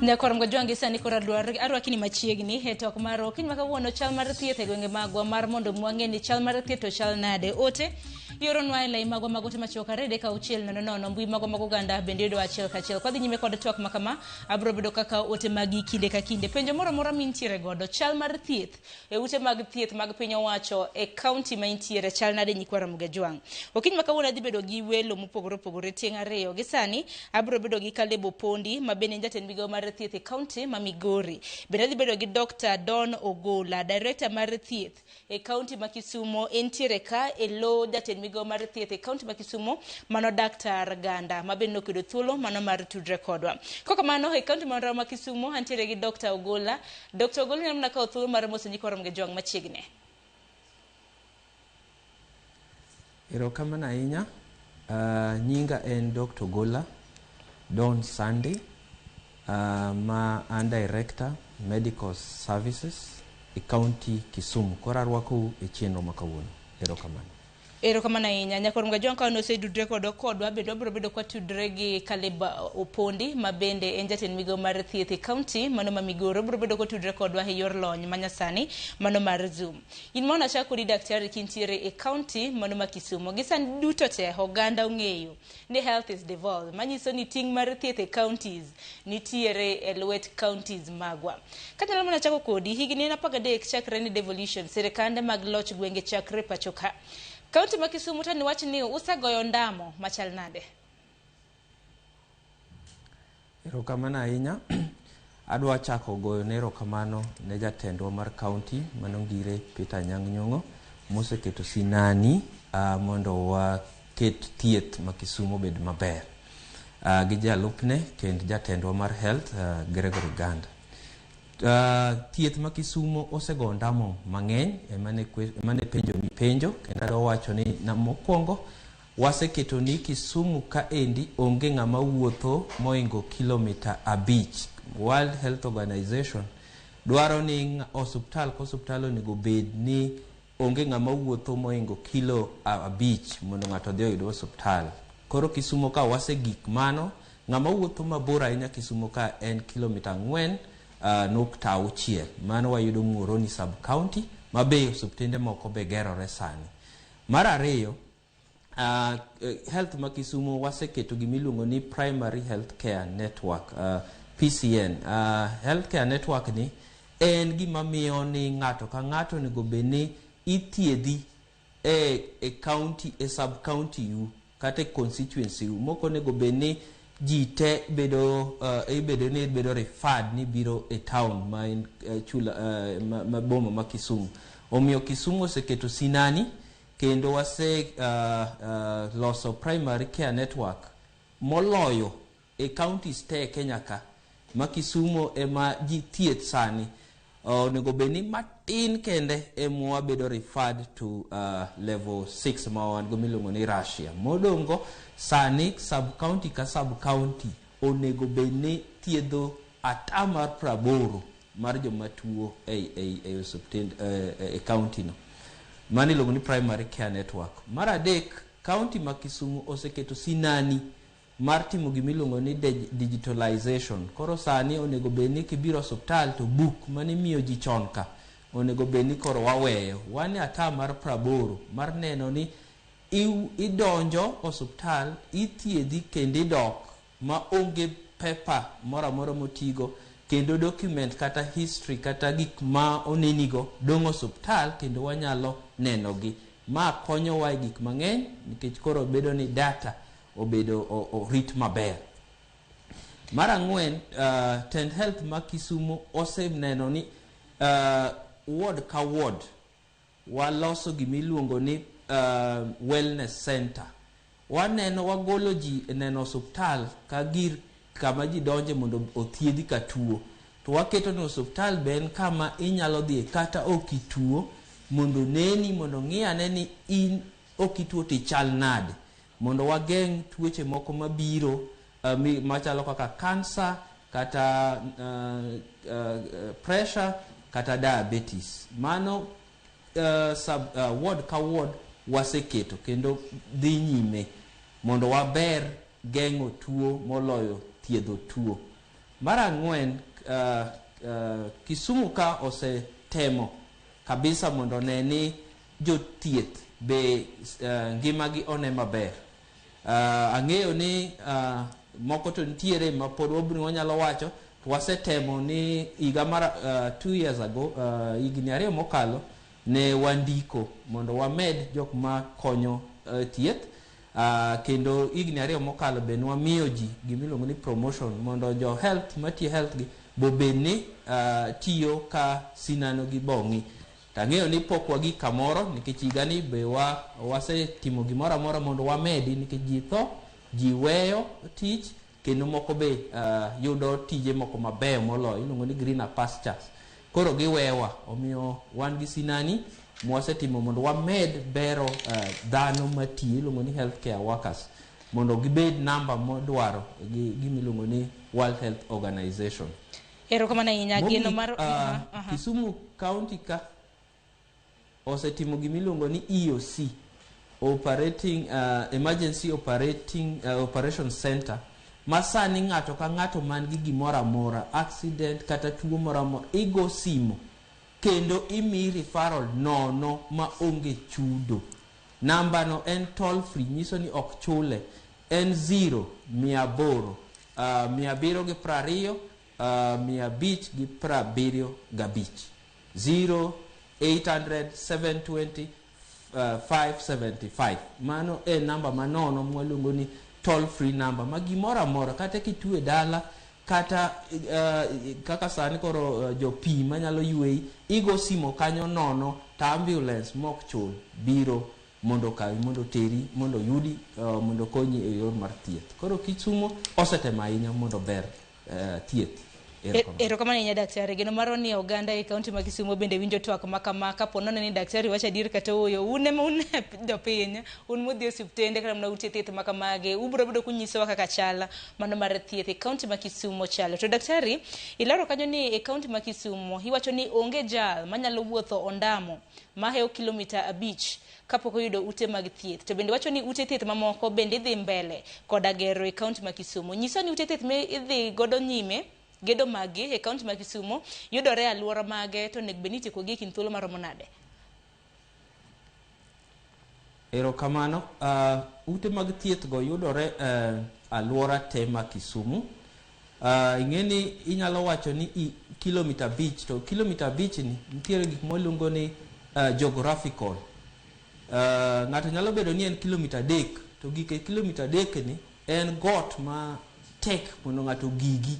Nyakorom gajwangi sani kora arwaki ni machiegni e tok maro kiny makawuono chal mar thieth e gwenge magwa mar mondo mwang'e ni chal mar thieth to chal nade ote yoronwa elai magwa magote machoka rede ka uchiel nono mbui magwa mag Uganda bende yudo achiel kachiel kwa dhi nyime kod twak makama abro bedo kaka ote magi kinde ka kinde penjo moro mora mintiere godo chal mar thieth e ute mag thieth mag piny owacho e county ma intiere chal nade nyikwara Mugajwang okiny makawuono dhi bedo gi welo mopogore opogore tieng' ariyo gi sani abro bedo gi Kalebo Pondi ma bende jatend migawo mar thieth e county ma Migori bende dhi bedo gi Dr. Don Ogola director mar thieth e county ma Kisumo entiere ka e lo jatend migawo mar thieth e county ma Kisumo mano Dr. Ganda ma bende nokedo thuolo mano mar tudre kodwa koko mano e county ma Kisumo antiere gi Dr. Ogola. Dr. Ogola namna ka thuolo mar moso nyikwara Mugajwang machiegni. Erokamano ahinya. Nyinga en Dr. Ogola Don Sunday ma an director medical services e county Kisumu kora rwako e chenro makawuono. Erokamano ahinya Nyakorom Mugajwang ka no sedudre kodwa bendo bro bedo kwa tudre gi Kaleba Opondi ma bende en jatend migawo mar thieth e county mano ma Migoro bro bedo kwa tudre kodwa e yor lony manyasani mano mar Zoom. In mona chako di daktari kintiere e county mano ma Kisumo gisan duto te Oganda ong'eyo ni health is devolved manyiso ni ting' mar thieth e counties nitiere e lwet counties magwa. Kanyalo mona chako kodi higni na 13 chakre ni devolution sirikande mag loch gwenge chakre pachoka County ma Kisumu tani wach ni usegoyo ndamo machal nade? Erokamano ahinya. Adwa chako goyo erokamano ne jatendwa mar county manongire Peter Nyang'nyong'o moseketo sinani mondo waket thieth ma Kisumu bed maber. Gi jalupne kendo jatendwa mar health Gregory Ganda. Thieth ma Kisumu osego ndamo mang'eny emane penjo kendo adwa wacho ni mokwongo waseketo ni Kisumu ka endi onge ng'ama wuotho moingo kilomita 5. World Health Organization dwaro ni hospital onego bed ni onge ng'ama wuotho moingo kilo 5 mondo ng'ato dhi oyud hospital. Koro Kisumu ka wasegik mano ng'ama wuotho mabor ahinya Kisumu ka en kilomita 4.6 mano wayudo Muhoroni sub county mabe osuptende moko be gerore sani. Mar ariyo health ma Kisumu waseketo gimiluongo ni Primary Health Care Network PCN. Health Care Network ni en gima miyo ni ng'ato ka ng'ato onego bedni ithiedhi e county e sub county u kata constituency u moko onego bedni ji te bedo bedo referred ni biro e town ma in ma boma ma Kisumu. Omiyo Kisumu oseketo sinani kendo wase loso Primary Care Network moloyo e counties te Kenya ka ma Kisumu ema ji thieth sani onego bedni matin kende ema bedo referred to level 6 ma wan go miluongo ni Russia. Modongo sani sub county ka sub county onego bedni thiedho atamar 80 mar joma tuo e hospital e county no. Mani luongo ni Primary Care Network. Mar adek county ma Kisumu oseketo sinani mar timo gimiluongo ni digitalization. Koro sani onego bedni kibiro hospital to book mani miyo ji chon ka onego bedni koro waweyo wani atamar 80 mar neno ni idonjo hospital ithiedhi kendo idok ma onge paper mora motigo kendo document kata history kata gik ma onenigo dong hospital kendo wanyalo nenogi. Ma konyo wa gik mang'eny nikech koro bedo ni data obedo rit maber. Mar ang'wen, Tend Health ma Kisumo oseneno ni ward ka ward waloso gimiluongo ni wellness center. Waneno wagolo ji neno osuptal ka gir kama ji donje mondo othiedhi ka tuo. To waketo no osuptal ben kama inyalo dhi kata okituo mondo neni mondo ng'iyane ni in okituo tichal nade mondo wageng' tuoche moko mabiro machalo kaka cancer kata pressure kata diabetes. Mano ward ka ward waseketo kendo dhi nyime mondo waber geng'o tuo moloyo thiedho tuo. Mar ang'wen, Kisumu ka osetemo kabisa mondo ne ni jothieth be ngimagi one maber. Ang'eyo ni moko to nitiere ma pod wanyalo wacho, to wasetemo ni higa mar 2 years ago, higni 2 mokalo, ne wandiko mondo wamed jok ma konyo thieth. Kendo higni 2 mokalo be wamiyo ji gimiluongo ni promotion mondo jo health matiyo health gi bobeni tiyo ka sinano gi bongi. Tang'eyo ni pok wagi kamoro nikech higani be wasetimo gimoro amora mondo wamedi nikech ji tho, ji weyo tich kendo moko be yudo tije moko mabeyo moloyo iluongo ni greener pastures. Koro giwewa, omiyo wan gi sinani mwasetimo mondo wamed bero dhano matiyo iluongo ni healthcare workers mondo gibed namba modwaro gimiluongo ni World Health Organization. Erokamano ahinya gino mar Kisumu County ka osetimo gimiluongo ni EOC, Operating Emergency Operation Center, masani ng'ato ka ng'ato man gi gimoro amora, accident kata tuo moro amora, igo simo kendo imi referral nono ma onge chudo. Namba no en toll free, nyiso ni ok chule, en 0 100 720 575 0 800 720 575. Mano e namba manono mwaluongo ni toll free number ma gimoro amora kata kitue dala kata kaka sani koro jo pi manyalo yueyi igo simo kanyo nono ta ambulance mok chul biro mondo kawi mondo teri mondo yudi mondo konyi e yor mar thieth. Koro Kisumo osetemo ahinya mondo ber thieth. Erokamano ahinya daktari. Gino maro ni oganda e kaunti ma Kisumo bende winjo twak makama kapo nono ni daktari wacha dir kata oyo une jopiny un modhi osiptende kata mna ute thieth makamage ubro bedo kunyisowa kaka chala mano mar thieth e kaunti ma Kisumo chalo. To daktari ilaro kanyo ni e kaunti ma Kisumo iwacho ni onge jal manyalo wuotho ondamo maheo kilomita 5 kapok oyudo ute mag thieth. To bende wacho ni ute thieth mamoko bende idhi mbele koda gero e kaunti ma Kisumo. Nyiso ni ute thieth me idhi godo nyime gedo magi e kaunti ma Kisumo yudore aluora mage to nek beniti ko giki thuolo maromo nade? Erokamano, ute mag thieth go yudore aluora te ma Kisumo. Ing'eni inyalo wacho ni kilomita 5 to kilomita 5 ni nitiere gik moluongo ni geographical. Ng'ato nyalo bedo ni en kilomita 3 to gike kilomita 3 ni en got ma tek mondo ng'ato gigi.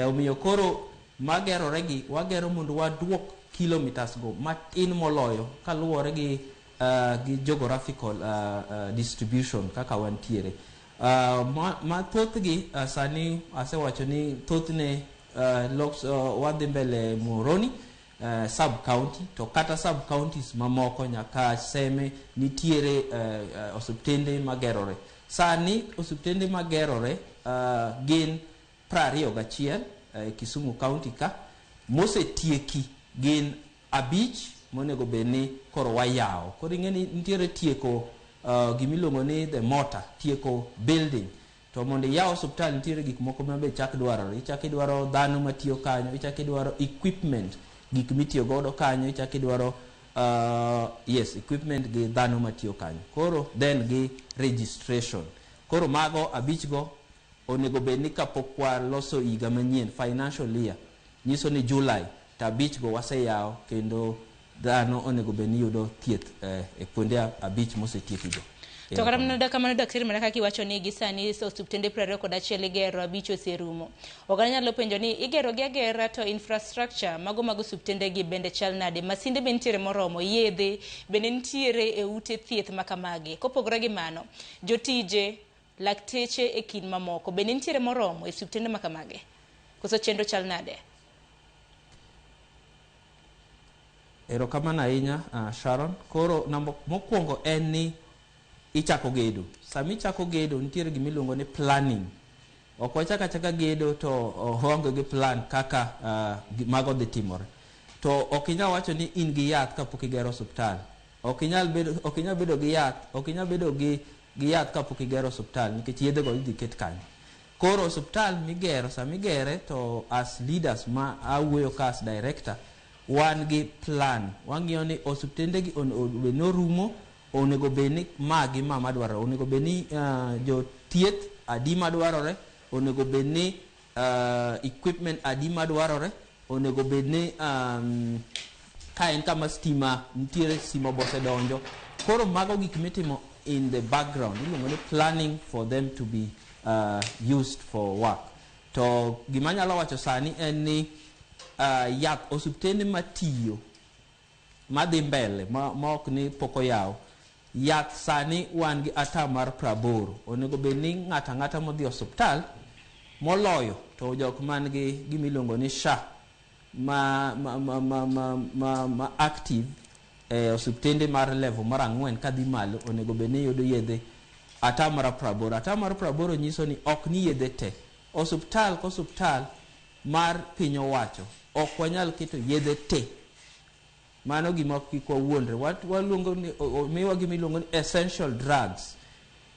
Omiyo koro magerore gi wagero mondo waduok kilometers go matin moloyo kaluwore gi geographical distribution kaka wantiere. Ma thoth gi sani asewacho ni thothne wadhi mbele Muhoroni sub county to kata sub counties mamoko nyaka Seme nitiere osiptende magerore. Sani osiptende magerore gin 21 Kisumu County ka mosetieki gin 5 monego bedni koro wayawo. Koro ing'eni nitiere tieko gimiluongo ni the mortar, tieko building. To mondo iyaw osiptal nitiere gik moko ma be chak dwarore. Ichak idwaro dhano matiyo kanyo, ichak idwaro equipment, gik mitiyo godo kanyo, ichak idwaro equipment gi dhano matiyo kanyo. Koro then gi registration. Koro mago 5 go onego bedni kapok waloso higa manyien financial year nyiso ni July ta 5 go waseyawo kendo dhano onego bedni yudo thieth e kuonde 5 mosetieki go. To kata mana kamano daktari mana kaka iwacho ni gisani osuptende 21 igero 5 oserumo. Oganda nyalo penjo ni igero gi agera to infrastructure mago osuptende gi bende chal nade, masinde be nitiere moromo, yedhe bende nitiere e ute thieth makamagi. Kopogore gi mano, jotije lakteche e kin mamoko bende nitiere moromo e osuptende makamagi. Koso chenro chal nade? Erokamano ahinya Sharon. Koro mokwongo en ni ichako gedo. Sami chako gedo nitiere gimiluongo ni planning. Ok wachaka chaka gedo to honge gi plan kaka mago dhi timore. To ok inyal wacho ni in gi yath kapok igero osuptal. Ok inyal bedo gi yath kapok igero osuptal nikech yedhe go idhi ket kanyo. Koro osuptal migero, sami gere to as leaders ma awuoyo ka as director, wan gi plan. Wang'iyo ni osuptende gi orumo, onego bedni magi ma dwarore, onego bedni jothieth adi madwarore, onego bedni equipment adi madwarore, onego bedni ka en kama stima nitiere, stima bose donjo. Koro mago gik mitimo in the background, iluongo ni planning for them to be used for work. To gima nyalo wacho sani en ni yath osuptende matiyo madhi mbele ma ok ni poko yaw, yath sani wan gi atamar 80. Onego bedni ng'ata modhi osuptal moloyo to jok man gi gimiluongo ni SHA ma active osuptende mar level mar 4 kadhi malo, onego bedni yudo yedhe atamar 80. Atamar 80 nyiso ni ok ni yedhe te. Osuptal mar piny owacho ok wanyal keto yedhe te. Mano gima kik wawuondre. Waluongo ni miwa gimiluongo ni essential drugs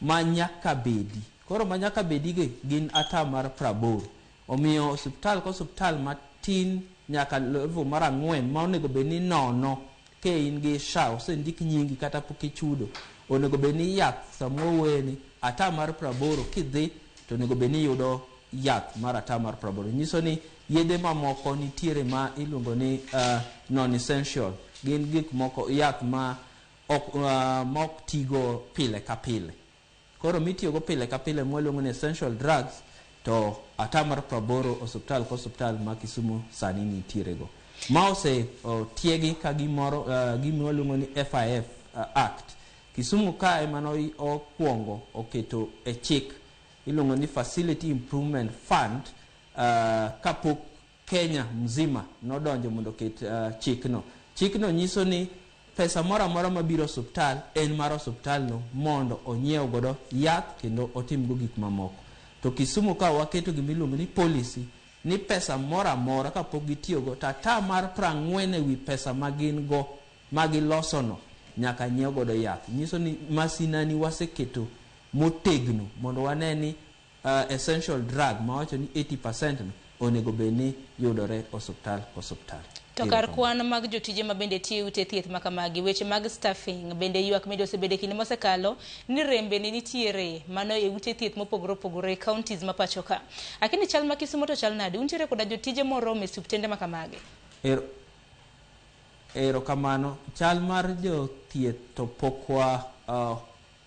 ma nyaka bedi. Koro ma nyaka bedi gin atamar 80. Omiyo osuptal matin nyaka level mar 4 ma onego bedni nono ke in gi SHA osendik nyingi kata pok ichudo, onego bedni yath samoweni atamar 80 kidhi to onego bedni yudo yath mar atamar 80. Nyiso ni yedhe mamoko nitiere ma iluongo ni non essential, gin gik moko yath ma ok tigo pile ka pile. Koro mitiyogo pile ka pile mwaluongo ni essential drugs to atamar 80 osuptal ma Kisumu sani nitiere go. Ma ose tiegi ka gimwaluongo ni FIF Act. Kisumu ka emano okwongo oketo e chik iluongo ni Facility Improvement Fund kapok Kenya mzima nodonjo mondo ket chikno. Chikno nyiso ni pesa mora mabiro osuptal en mar osuptal no mondo onyiew godo yath kendo otim go gik mamoko. To Kisumu ka waketo gimiluongo ni policy ni pesa mora kapok gitiyogo tata mar 40 ewi pesa magin go magilosono nyaka nyiew godo yath. Nyiso ni masinani waseketo motegno mondo waneni essential drug ma wacho ni 80% no onego bedni yudore osuptal. To kar kwan mag jotije ma bende tiyo ute thieth makamagi, weche mag staffing bende ywak medo osebede kinde mosekalo ni rembe ni nitiere mano e ute thieth mopogore counties ma pacho ka. Lakini chal ma Kisumu to chal nade? Untiere koda jotije moromo e suptende makamagi? Erokamano. Chal mar jothieth to pokwa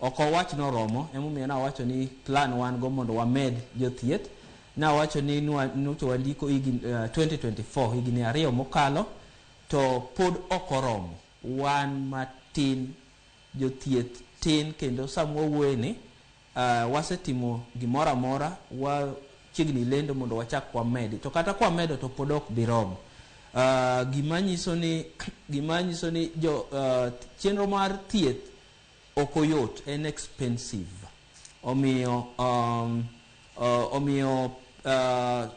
ok owach noromo, emomiyo nawacho ni plan wan go mondo wamed jothieth. Nawacho ni nuto wandiko 2024 higni 2 mokalo to pod ok oromo. Wan matin, jothieth tin, kendo samwa wuoyeni wasetimo gimoro amora, wachiegni lendo mondo wachak wamedi, to kata kwa medo to pod ok biromo. Gima nyiso ni chenro mar thieth ok oyot, en expensive. Omiyo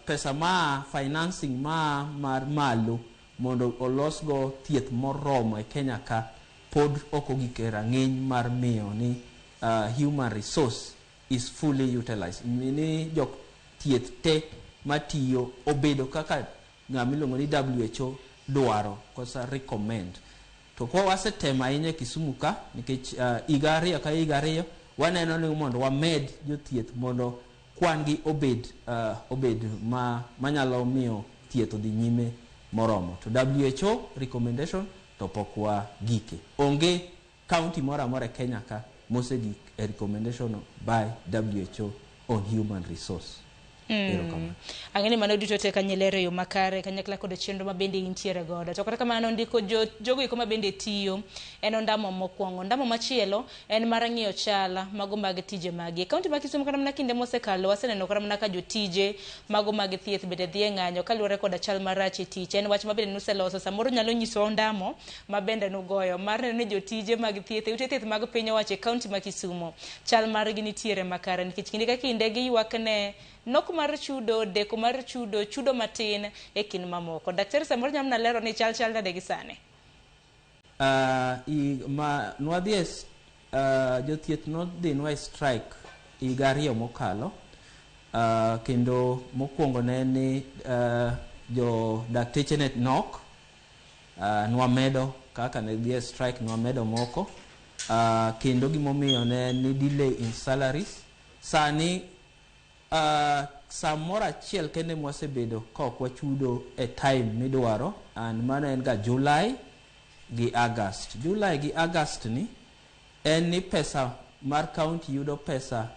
pesa ma financing mar malo mondo olosgo thieth moromo e Kenya ka pod ok ogik e rang'iny mar miyo ni human resource is fully utilized. Ni jok thieth te matiyo obedo kaka ng'amiluongo ni WHO dwaro kosa recommend. To kwa wasetema ahinya Kisumu ka nikech higa ariyo ka higa ariyo waneno ni mondo wamed jothieth mondo kwan gi obed manyalo miyo thieth odhi nyime moromo. To WHO recommendation to pok wa gike. Onge county mora Kenya ka mosegik a recommendation by WHO on human resource. Ang'eni mano duto te kanyelere yo makare kanyakla kod chenro mabende intiere godo. To kata kamano ndiko jogo iko mabende tiyo en ondamo mokwongo. Ndamo machielo en mar ng'iyo chala mago mag tije magi. Kaunti ma Kisumu kata mana kinde mosekalo waseneno kata mana ka jotije mago mag thieth bende dhi e ng'anyo kaluwore kod chal marach e tich. En wach mabende nuseloso samoro nyalo nyiso ondamo mabende nugoyo mar neno ni jotije mag thieth ute thieth mag piny owacho e kaunti ma Kisumu chal margi nitiere makare nikech kinde ka kinde giywak ne nok mar chudo, deko mar chudo matin e kin mamoko. Daktari samoro nyamna lero ni chal nade gi sane? Nwadhies jothieth nodhi nwa strike higa ariyo mokalo, kendo mokwongo ne ni jo dakteche net nok, nwa medo kaka ne dhie strike nwa medo moko, kendo gimomiyo ne ni delay in salaries. Sani samora achiel kende mwasebedo kok wachudo e time midwaro, and mano en ga July gi August. July gi August ni en ni pesa mar county yudo pesa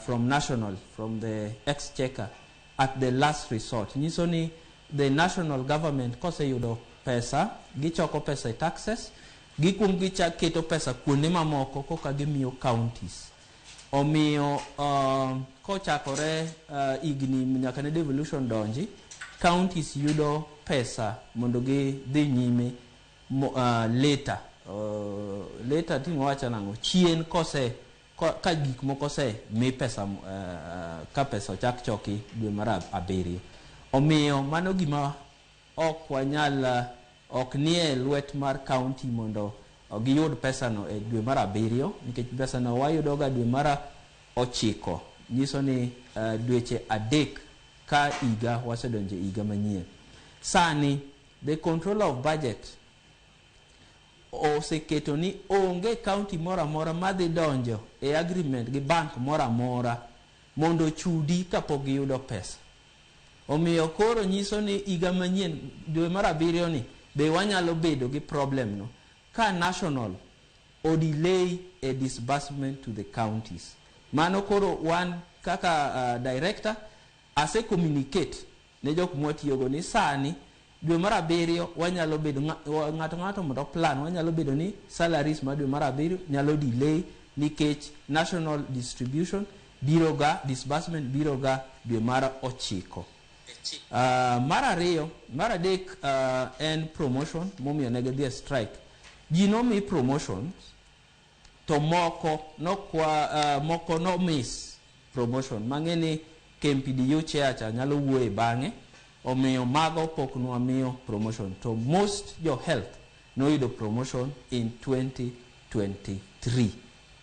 from national, from the exchequer at the last resort. Nyiso ni the national government kose yudo pesa, gichoko pesa e taxes, gikum keto pesa kuonde mamoko koka gimiyo counties. Omiyo kochakore igni nyaka ne devolution donji, counties yudo pesa mondo gi dhi nyime later. Later tingo wacha nango chien kose ka gik moko se mi pesa ka pesa chak choki dwe mar abiriyo. Omiyo mano gima ok wanyal ok nie lwet mar county mondo giyud pesa no e dwe mar abiriyo, nikech pesa no wayudo ga dwe mar 9. Nyiso ni dweche adek ka iga wasedonje iga manyien. Sani the controller of budget oseketo ni onge county mora mora madhi donjo e agreement gi bank mora mora mondo chudi kapok giyudo pesa. Omiyo koro nyiso ni iga manyien dwe mar abiriyo ni be wanyalo bedo gi problem no ka national o delay a disbursement to the counties. Mano koro wan kaka director ase communicate ne jok mwatiyogo ni sani dwe mar abiriyo wanyalo bedo ng'ato mondo plan wanyalo bedo ni salaries ma dwe mar abiriyo nyalo delay nikech national distribution biroga disbursement biroga dwe mar 9. Mar ariyo, mar adek en promotion momiyo ne gidhi strike. Ji nomi promotions to moko no miss promotion. Mang'eni KMPDU chair nyalo wuoye bang'e, omiyo mago pok nwamiyo promotion. To most your health no yudo promotion in 2023.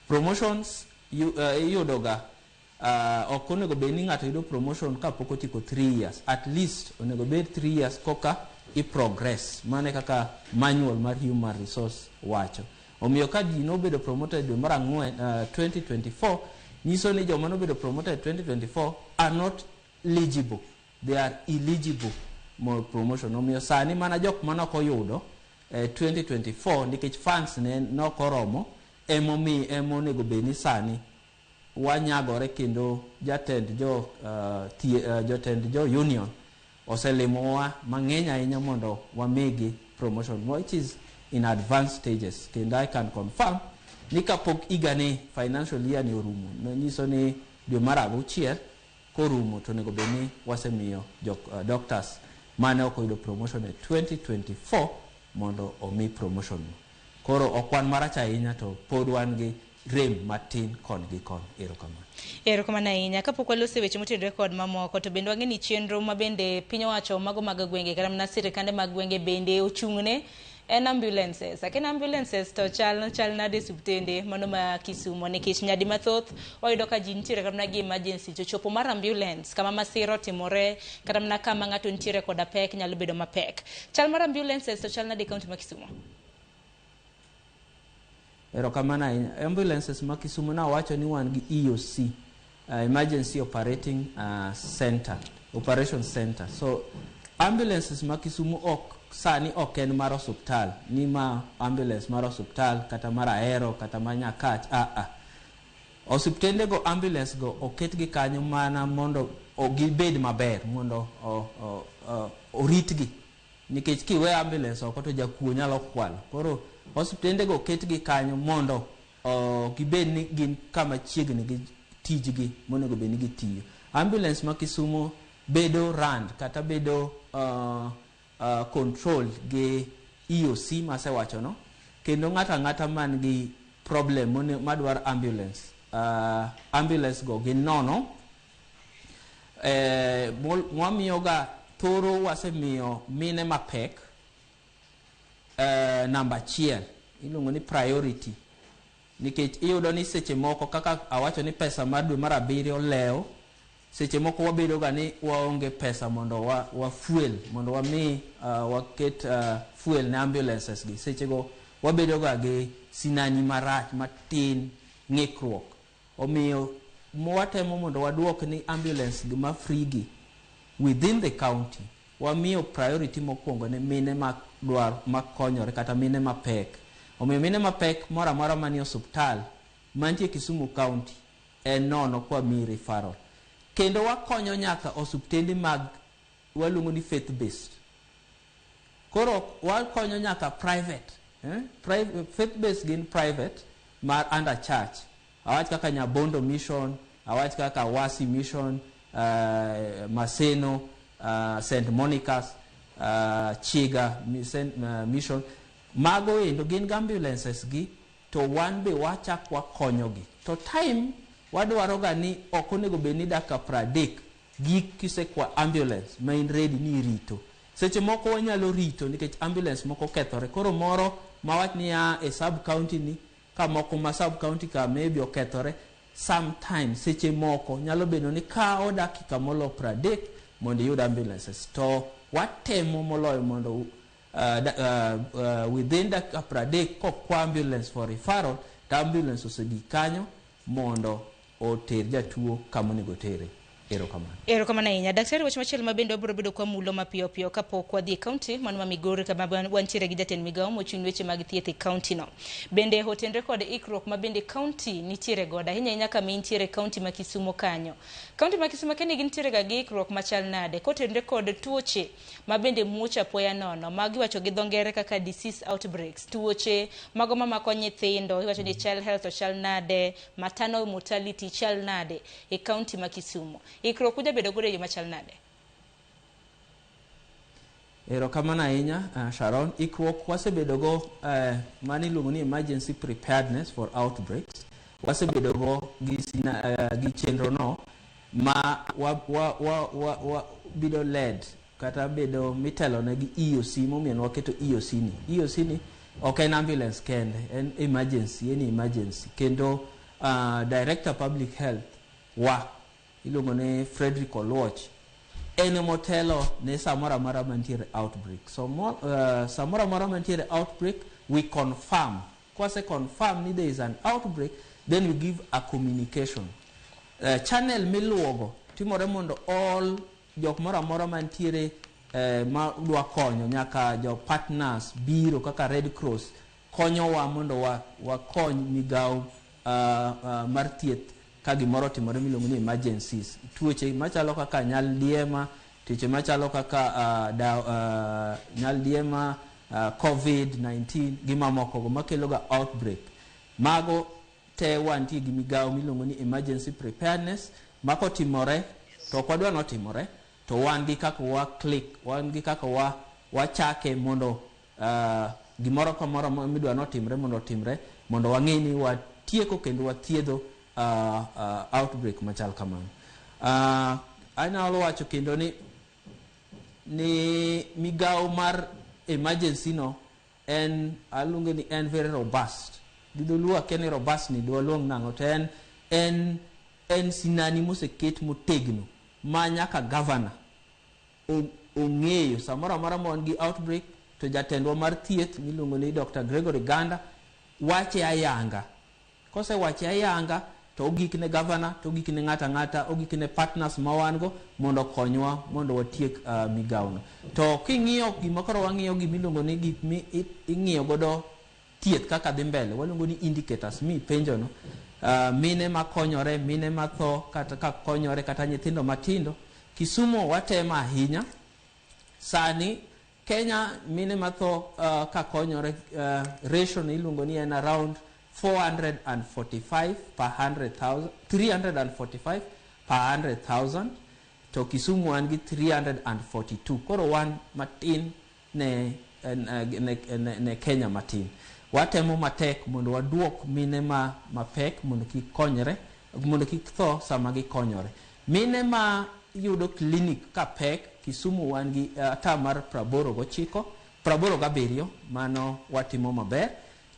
Promotions yudoga ok onego bed ni ng'ato yudo promotion kapok otiko 3 years. At least onego bed 3 years koka i progress. Mane kaka manual mar human resource wacho. Omiyo ka ji nobedo promoted dwe mar 4 2024, nyiso ni joma nobedo promoted 2024 are not eligible. They are eligible for promotion. Omiyo sani mana jok manok oyudo 2024 nikech funds ne nokoromo emonego bed ni sani wanyagore kendo jotend jo union oselimowa mang'eny ahinya mondo wamigi promotion, which is in advanced stages. Kendo I can confirm ni kapok igani financial year ni orumo, nyiso ni dwe mar 6 korumo to nego bed ni wasemiyo doctors mane ok oyudo promotion e 2024 mondo omi promotion. Koro okwan marach ahinya to pod wan gi rem matin kon gi kon. Erokamano ahinya. Kapok walose weche motudore kod mamoko, to bende wang'e ni chenro mabende piny owacho mago mag gwenge kata mana sirikande mag gwenge bende ochung'ne en ambulances. Aken ambulances to chal nade subtende mano ma Kisumo, nikech nyadi mathoth oyudo ka ji nitiere kata mana gi emergency to chopo mar ambulance kama masiro timore kata mana kama ng'ato nitiere koda pek nyalo bedo mapek. Chal mar ambulances to chal nade kaunti ma Kisumo? Erokamano ahinya. Ambulances ma Kisumo na wacho ni wan gi EOC, Emergency Operating Center, Operation Center. So ambulances ma Kisumo ok sani ok en mar osuptal ni ma ambulance mar osuptal kata mar Ahero kata mar Nyakach osuptende go ambulance go oket gi kanyo mana mondo gibed maber mondo oritgi nikech kiwe ambulance oko to jakuo nyalo kwalo koro osuptende go oket gi kanyo mondo gibed ni gin kama chiegni gi tijgi monego bed ni gitiyo. Ambulance ma Kisumu bedo rand kata bedo control gi EOC masewacho no kendo ng'ata man gi problem madwar ambulance ambulance go gin nono mwamiyo ga thoro wasemiyo mine mapek namba 1 iluongo ni priority nikech iyudo ni seche moko kaka awacho ni pesa mar dwe mar 7 leo seche moko wabedo ga ni waonge pesa mondo wa fuel mondo wami waket fuel na ambulances gi seche go wabedo ga gi sinani marach matin ng'ikruok omiyo mwatemo mondo waduok ni ambulance gi ma free gi within the county wamiyo priority mokwongo ne mine madwar makonyore kata mine mapek omiyo mine mapek mora mani osuptal mantie Kisumu County en nono kwa mi referral kendo wakonyo nyaka osuptende mag waluongo ni faith based koro wakonyo nyaka private faith based gin private mar under church awach kaka Nyabondo Mission awach kaka Wasi Mission Maseno St Monica's Chiga Mission mago endo gin ambulances gi to wan be wachak wakonyo gi to time wadwaro ga ni ok onego bed ni dakika 30 gi kisekwa ambulance main ready ni rito seche moko wanyalo rito nikech ambulance moko kethore koro moro mawach ni e sub county ni ka moko ma sub county ka maybe okethore sometimes seche moko nyalo bedo ni kao dakika molo 30 mondo yud ambulances to watemo moloyo mondo within dakika 30 kwa ambulance for referral ta ambulance osegi kanyo mondo oter jatuo kama onego tere. Erokamano ahinya. Daktari wach machielo mabende wabiro bedo kwa mulo mapiyo piyo kapok wadhi e kaunti mano ma Migori kama wantiere gi jatend migawo mochung' weche mag thieth e kaunti no. Bende hotenre kod ikruok ma bende kaunti nitiere goda ahinya nyaka mi nitiere kaunti ma Kisumu kanyo. Kaunti ma Kisumu kende gintiere ga gi ikruok machal nade kotenre kod tuoche ma bende muocha apoya nono magi wacho gi dhongere kaka disease outbreaks tuoche mago mamako nyithindo iwacho ni child health chal nade maternal mortality chal nade e kaunti ma Kisumu. Ikruok kuja bedo gore yo machal nade. Erokamano ahinya Sharon. Ikruok wasebedo go mani luongo ni emergency preparedness for outbreaks wasebedo go gi chenro no ma bido led kata bedo mitelo ne gi EOC momiyo waketo EOC ni ok en ambulance kende en emergency kendo director public health iluongo ne Frederick Oluoch en motelo ne samora mara mantiere outbreak so samora mara mantiere outbreak we confirm kwase confirm ni there is an outbreak then we give a communication channel miluogo timore mondo all jok mora mantiere ma dwa konyo nyaka jo partners biro kaka Red Cross konyowa mondo wakony migawo mar thieth ka gimoro timore miluongo ni emergencies tuoche machalo kaka nyaldiema tuoche machalo kaka nyaldiema COVID-19 gimamoko go makelo ga outbreak mago te wantie gi migawo miluongo ni emergency preparedness mako timore to kwadwa no timore to wan gi kaka wachake mondo gimoro kamoro midwa no timre mondo wang'e ni watieko kendo wathiedho outbreak machal kamano. Anyalo wacho kendo ni migawo mar emergency no aluongo ni en very robust. Didoluwa kene robust ni dwaluong nango to en sinani moseket motegno ma nyaka governor ong'eyo samora mara mon gi outbreak to jatendwa mar thieth miluongo ni Dr. Gregory Ganda wache ayanga. Kose wache ayanga to ogik ne governor, to ogik ne ng'ata, ogik ne partners ma wan go mondo konywa mondo watiek migawno. To king'iyo gima koro wang'iyo gimiluongo ni gik mi ing'iyo godo thieth kaka dhi mbele, waluongo ni indicators mi penjo no. Mine ma konyore, mine ma tho kata ka konyore kata nyithindo matindo. Kisumu watemo ahinya. Sani Kenya mine ma tho ka konyore ratio ni iluongo ni en around 445 per 100,000, 345 per 100,000. To Kisumu wan gi 342. Koro wan matin ne Kenya matin. Watemo matek mondo waduok mine ma pek mondo kikonyre, mondo kik tho sama gikonyore. Mine ma yudo clinic ka pek, Kisumu wan gi atamar 87, mano watimo maber.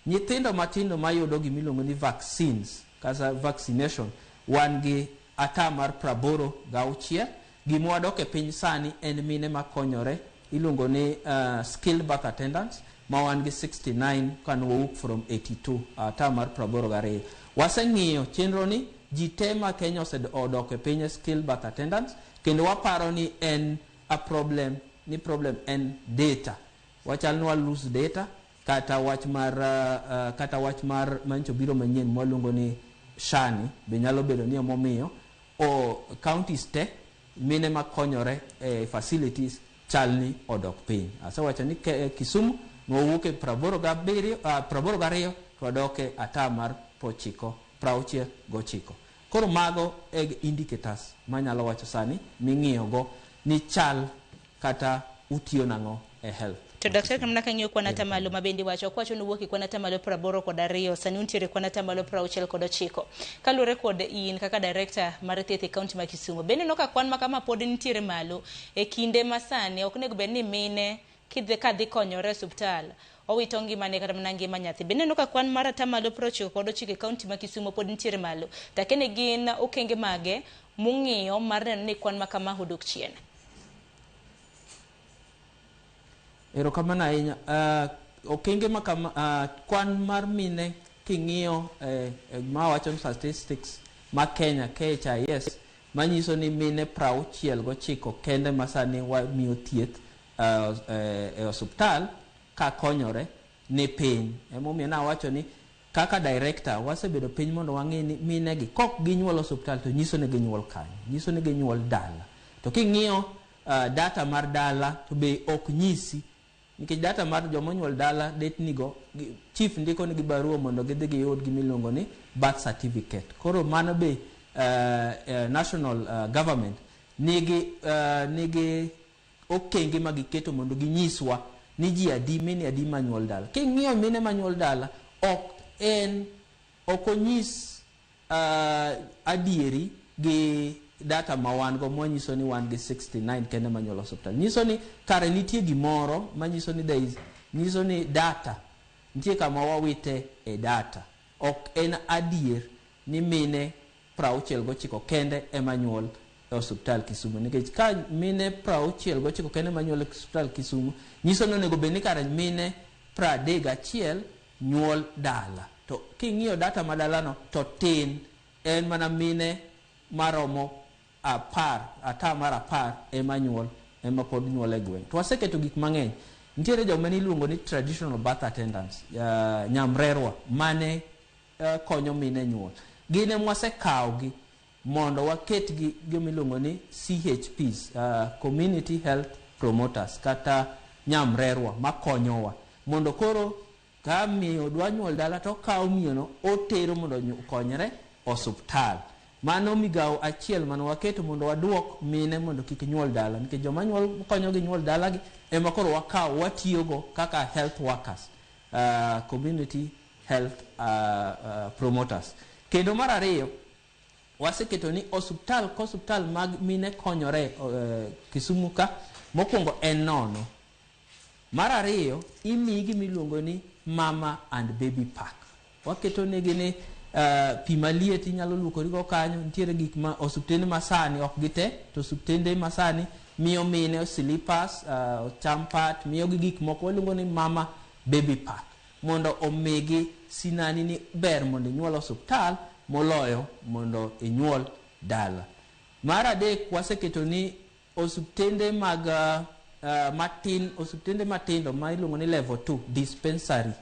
Nyithindo matindo ma yudo gimiluongo ni vaccines, kasa vaccination, wan gi atamar 86. Gima wadoke piny sani en mine ma konyore, iluongo ni skilled birth attendants, ma wan gi 69 kan wawuok from 82, atamar 82. Waseng'iyo chenro ni ji te ma Kenya osedok e piny skilled birth attendants, kendo waparo ni en a problem, ni problem en data. Wachal ni lose data kata wach mar mancho biro manyien mwaluongo ni shani be nyalo bedo ni omomiyo o counties te mine ma konyore facilities chalni odok piny. Asa wacho ni Kisumu nwawuok e 82 to wadoke atamar 69. Koro mago indicators manyalo wacho sani ming'iyogo ni chal kata utiyo nang'o e health. To daktari kamna kang'iyo kwan atamalo mabendi wacho kwacho nuwuoki kwan atamalo 82 sani untiere kwan atamalo 69. Kalure kod in kaka director mar thieth e kaunti ma Kisumu. Bende no ka kwan makama pod nitiere malo e kinde masani ok nego bed ni mine kadhi konyore osuptal owito ngimane kata mana ngima nyathi. Bende no ka kwan mar atamalo 99 e kaunti ma Kisumu pod nitiere malo. Takene gin okenge mage mung'iyo mar neno ni kwan makama odok chien. Erokamano ahinya. Okenge makama kwan mar mine king'iyo ma wacho statistics ma Kenya KHIS manyiso ni mine 69 kende masani wamiyo thieth e osuptal ka konyore ne piny. Emomiyo na wacho ni kaka director wasebedo piny mondo wang'e ni mine gi kok ginyuol osuptal to nyiso ni ginyuol kanyo, nyiso ni ginyuol dala. To king'iyo data mar dala to be ok nyisi, nikech data mar jomonyuol dala detnigo chief ndiko ni barua mondo gidhi giyud gimiluongo ni birth certificate. Koro mano be national government nigi okenge ma giketo mondo ginyiswa ni ji adi mine adi manyuol dala. King'iyo mine manyuol dala ok onyis adieri gi data ma wan go mwanyiso ni wan gi 69 kende manyuol osuptal. Nyiso ni kare nitie gimoro manyiso ni nyiso ni data nitie kama wawite e data. Ok en adier ni mine 69 kende emanyuol e osuptal Kisumu. Nikech ka mine 69 kende manyuol e osuptal Kisumu nyiso ni onego bed ni kare mine 31 nyuol dala. To king'iyo data madalano to tin en mana mine maromo atamar 10 emanyuol ema pod nyuol e gweng'. To waseketo gik mang'eny. Nitiere joma niluongo ni traditional birth attendants, nyamrerwa mane konyo mine nyuol. Gine mwasekawgi mondo waketgi gimiluongo ni CHPs, community health promoters kata nyamrerwa makonyowa mondo koro ka miyo dwa nyuol dala to kawo miyono otero mondo konyre osuptal. Mano migawo achiel mano waketo mondo waduok mine mondo kik nyuol dala, nikech joma nyuol konyo gi nyuol dala gi ema koro wakawo watiyogo kaka health workers, community health promoters. Kendo mar ariyo waseketo ni osuptal mag mine konyore Kisumu ka mokwongo en nono. Mar ariyo imiyi gimiluongo ni mama and baby pack. Waketo negi ni pi maliet inyalo luokorigo kanyo. Nitiere gik ma osuptende masani ok gite, to osuptende masani miyo mine slippers, champat, miyo gi gik moko waluongo ni mama baby pack mondo omigi sinani ni ber mondo nyuol osuptal moloyo mondo inyuol dala. Mar adek waseketo ni osuptende mag osuptende matindo ma iluongo ni level 2 dispensary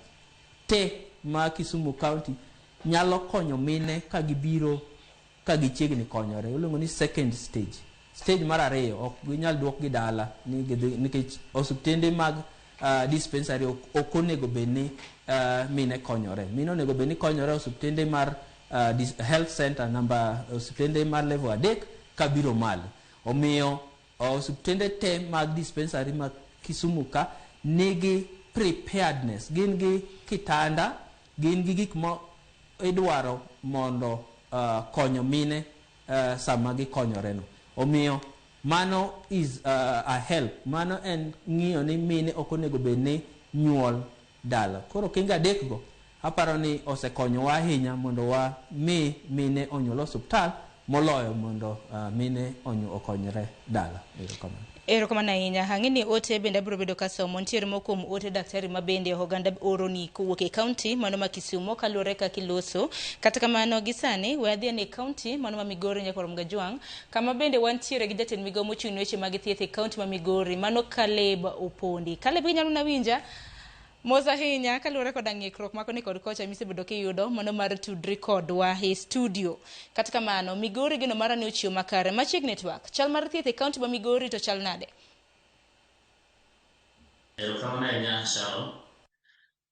te ma Kisumu County nyalo konyo mine ka gibiro ka gichiegni konyore, iluongo ni second stage mar ariyo ok ginyal duok gi dala nikech osuptende mag dispensary ok onego bedni mine konyore. Mine onego bedni konyore osuptende mar health center osuptende mar level 3 kabiro malo. Omiyo osuptende te mag dispensary mag Kisumu ka nigi preparedness, gin gi kitanda, gin gi gik ma idwaro mondo konyo mine sama gikonyore no. Omiyo mano is a help, mano en ng'iyo ni mine ok onego bedni nyuol dala. Koro kinga adek go aparo ni osekonyowa ahinya mondo wa mine onyuol osuptal moloyo mondo mine okonyre dala. Erokamano ahinya. Ang'eni ote bende biro bedo ka somo ntiere mo kuom ote daktari ma bende oganda oroni kowuok e kaunti mano ma Kisumu kaluwore kaka iloso. Kata kamano gisani wadhi ne kaunti mano ma Migori nyaka Gajwang' kama bende wantiere gi jatend migawo mochung' weche mag thieth e kaunti ma Migori mano Caleb Opondi. Caleb inyalo na winja moza hinya kaluwore kod ng'ikruok makoni kod kocha misebedo kiyudo mano mar tudri kodwa e studio. Kata kamano Migori gino mara ne ochiwo makare machiegni network chal mar thieth e kaunti ma Migori to chal nade? Erokamano ahinya Sharon.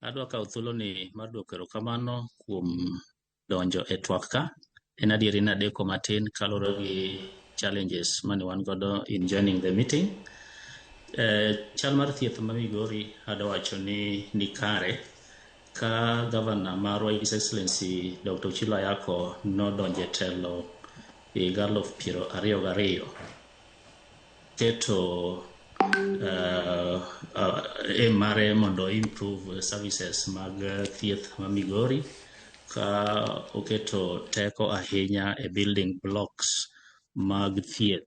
Adwa kawo thuolo ni mar duoko erokamano kuom donjo e twak ka. En adieri nadeko matin kaluwore gi challenges mane wan godo in joining the meeting. Chal mar thieth ma Migori adawacho ni kare ka Governor marwa His Excellency Dr. Ochilo Ayako nodonje telo e Galof 22 keto mare mondo improve services mag thieth ma Migori ka oketo teko ahinya e building blocks mag thieth.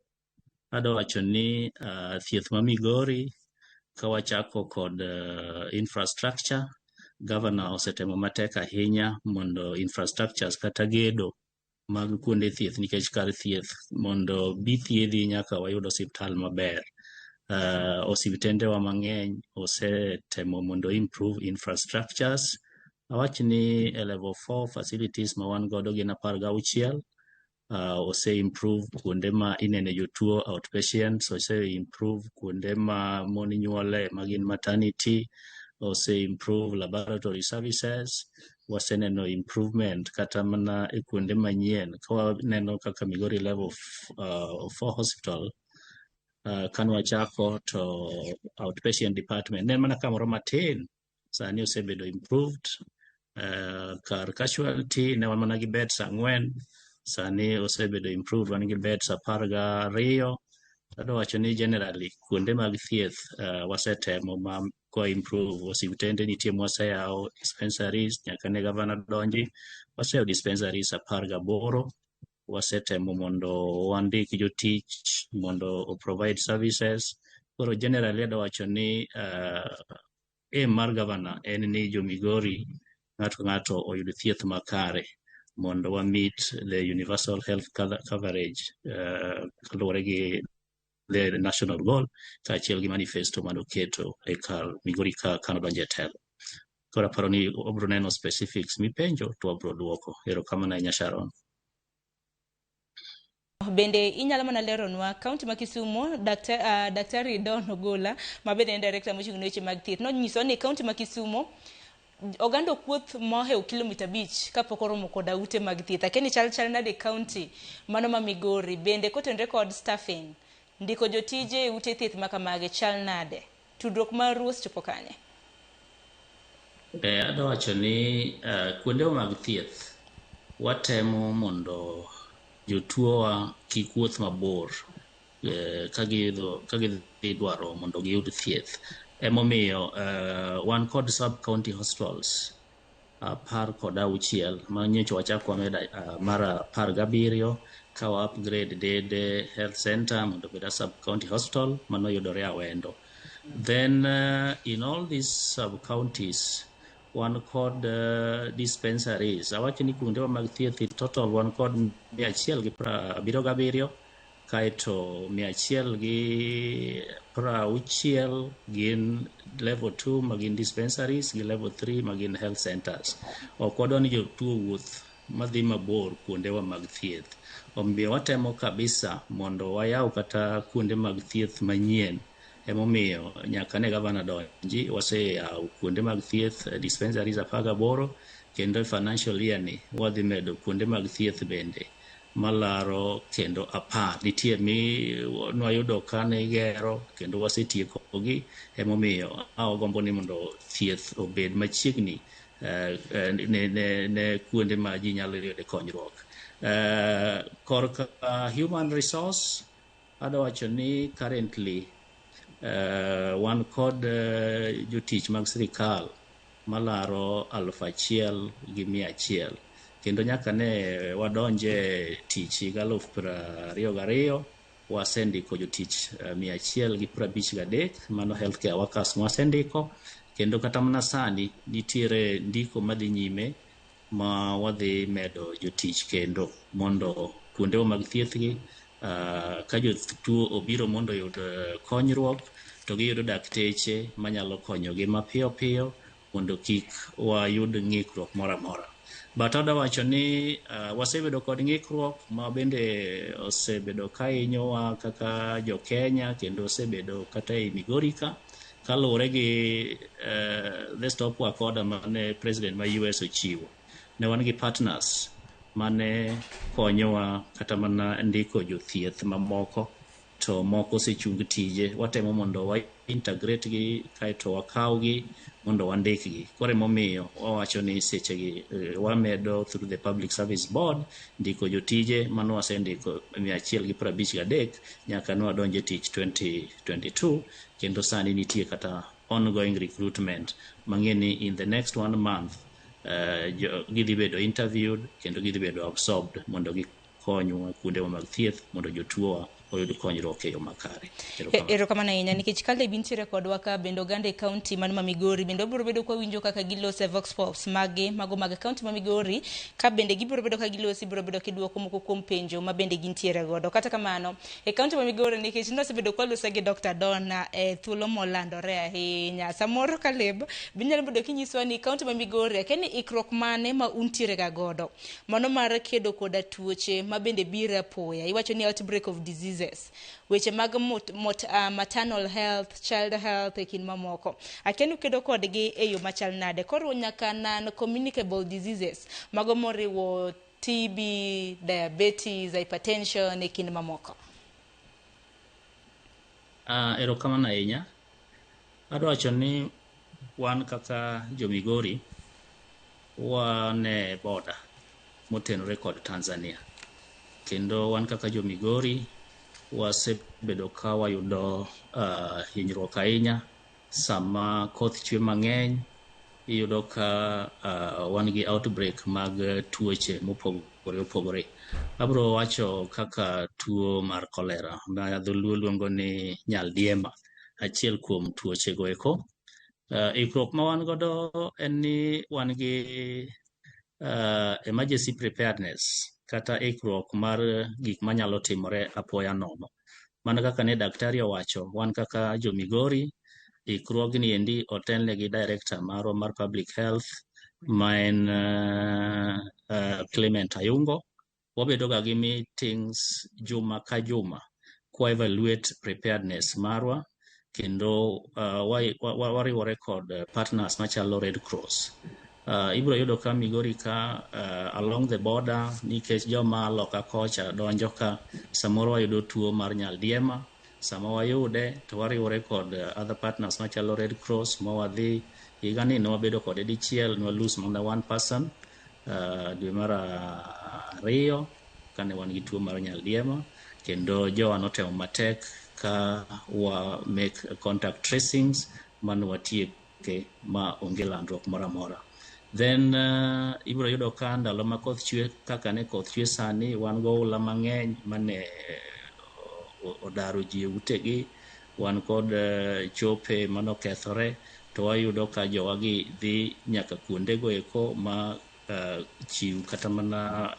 Adawacho ni thieth ma Migori kawachako kod infrastructure, Governor osetemo matek ahinya mondo infrastructures kata gedo mag kuonde thieth nikech kar thieth mondo bithiedhi nyaka wayud osiptal maber. Osiptendewa mang'eny osetemo mondo improve infrastructures. Awach ni level 4 facilities ma wan godo gin 16. Ose improve kuonde ma inene jotuo outpatients, ose improve kuonde ma mon nyuole magin maternity, ose improve laboratory services, waseneno improvement kata mana e kuonde manyien kwa neno kaka Migori level 4 hospital. Kanwa chako to outpatient department nen mana kamoro matin sani osebedo improved. Kar casualty ne wan mana gi beds 4 sani osebedo improved, wan gi beds 12. Adawacho ni generally kuonde mag thieth wasetemo ma kwa improve. Osiptende nitie mwaseyawo dispensaries nyaka ne Governor donji, waseyawo dispensaries 18. Wasetemo mondo wandik jotich mondo provide services. Koro generally adawacho ni mar Governor en ni jo Migori ng'ato oyud thieth makare mondo wa meet the universal health coverage kaluwore gi the national goal kaachiel gi manifesto manoketo e kar Migori ka kanodonje telo. Koro aparo ni obro neno specifics mipenjo to wabro duoko. Erokamano ahinya Sharon. Bende inyalo mana leronwa kaunti ma Kisumu Daktari Don Ogola ma bende en director mochung' weche mag thieth nonyiso ni kaunti ma Kisumu oganda kuoth moheo kilomita 5 kapok oromo kod ute mag thieth. Akeni chal nade kaunti mano ma Migori bende kotenre kod staffing ndiko jotije ute thieth makamage chal nade? Tudruok mar ruos chopo kanye? Adawacho ni kuonde mag thieth watemo mondo jotuowa kik wuoth mabor ka gidwaro mondo giyud thieth. Emomiyo wan kod sub county hospitals 16 ma nyocha wachako wameda mara 17 ka wa upgrade Dede Health Center mondo beda sub county hospital mano yudore Awendo. Then in all these sub counties wan kod dispensaries. Awacho ni kuonde mag thieth total wan kod 177 kaeto 160 gin level 2 magin dispensaries gi level 3 magin health centers. Ok wadwa ni jotuo wuoth madhi mabor kuondewa mag thieth. Omiyo watemo kabisa mondo wayaw kata kuonde mag thieth manyien. Emomiyo nyaka ne gavana donji waseyaw kuonde mag thieth dispensaries 18 kendo financial year ni wadhi medo kuonde mag thieth bende malaro kendo 10 nitie mi nwayudo kane igero kendo wasetieko gi. Emomiyo agombo ni mondo thieth obed machiegni ne kuonde ma ji nyalo yude konyruok. Korka human resource adawacho ni currently wan kod jotich mag sirikal malaro 1,100 kendo nyaka ne wadonje tich higa 2022 wasendiko jotich 153 mano healthcare workers wasendiko, kendo kata mana sani nitiere ndiko madhi nyime ma wadhi medo jotich kendo mondo kuonde mag thiethgi ka jotuo obiro mondo yud konyruok to giyudo dakteche manyalo konyogi mapiyo piyo mondo kik wayud ng'ikruok moro amora. But adawacho ni wasebedo kod ng'ikruok ma bende osebedo ka hinyowa kaka jo Kenya kendo osebedo kata e Migori ka kaluwore gi the stop work order mane president ma US ochiwo. Ne wan gi partners mane konyowa kata mana ndiko jothieth mamoko to moko osechung tije. Watemo mondo wa integrate gi kaeto wakawgi mondo wandikgi. Koro emomiyo wawacho ni sechegi wamedo through the Public Service Board ndiko jotije mano wasendiko 153 nyaka ne wadonje tich 2022 kendo sani nitie kata ongoing recruitment mang'eni in the next 1 month gidhi bedo interviewed kendo gidhi bedo absorbed mondo gikonywa kuonde mag thieth mondo jotuo oyud konyruok e yo makare. Erokamano ahinya nikech kale bintiere kodwa ka bendo gande county man ma Migori bende obiro bedo kwa winjo kaka gilose vox pops mage mago mag county ma Migori ka bende gibiro bedo ka gilosi biro bedo kiduoko moko kuom penjo ma bende gintiere godo. Kata kamano e county ma Migori nikech nosebedo kwa lose gi Dr. Donna thuolo molandore ahinya. Samoro Caleb binyalo bedo kinyiswa ni county ma Migori keni ikrok mane ma untiere ga godo mano mar kedo koda tuoche ma bende biro apoya. Iwacho ni outbreak of disease weche mag maternal health, child health ekin mamoko. Akenu kedo kodgi e yo machal nade. Koro nyaka nan communicable diseases mago moriwo TB, diabetes, hypertension ekin mamoko. Erokamano ahinya. Adwacho ni wan kaka jo Migori wan e border motenore kod Tanzania. Kendo wan kaka jo Migori wasebedo ka wayudo hinyruok ahinya sama koth chwe mang'eny. Iyudo ka wan gi outbreak mag tuoche mopogore opogore. Abro wacho kaka tuo mar kolera ma dholuo luongo ni nyaldiema, achiel kuom tuoche go eko. Ikruok ma wan godo en ni wan gi emergency preparedness kata ikruok mar gik manyalo timore apoya nono. Mana kaka ne daktari owacho, wan kaka jo Migori ikruogni endi otelne gi director mar public health ma en Clement Ayungo. Wabedo ga gi meetings juma ka juma kwa evaluate preparedness marwa kendo wariwore kod partners machalo Red Cross. Ibro yudo ka Migori ka along the border nikech joma loka kocha donjo ka samoro wayudo tuo mar nyaldiema. Sama wayude to wariwore kod other partners machalo Red Cross ma wadhi higani ne wabedo kod dichiel no lose mana 1 person dwe mar 2 kane wan gi tuo mar nyaldiema kendo jowa notemo matek ka wa make contact tracings man watieke ma onge landruok moro amora. Then ibro yudo ka ndalo ma koth chwe kaka ne koth chwe sani wan go ula mang'eny mane odaro ji utegi, wan kod chope manokethore to wayudo ka jowagi dhi nyaka kuondego eko ma chiw kata mana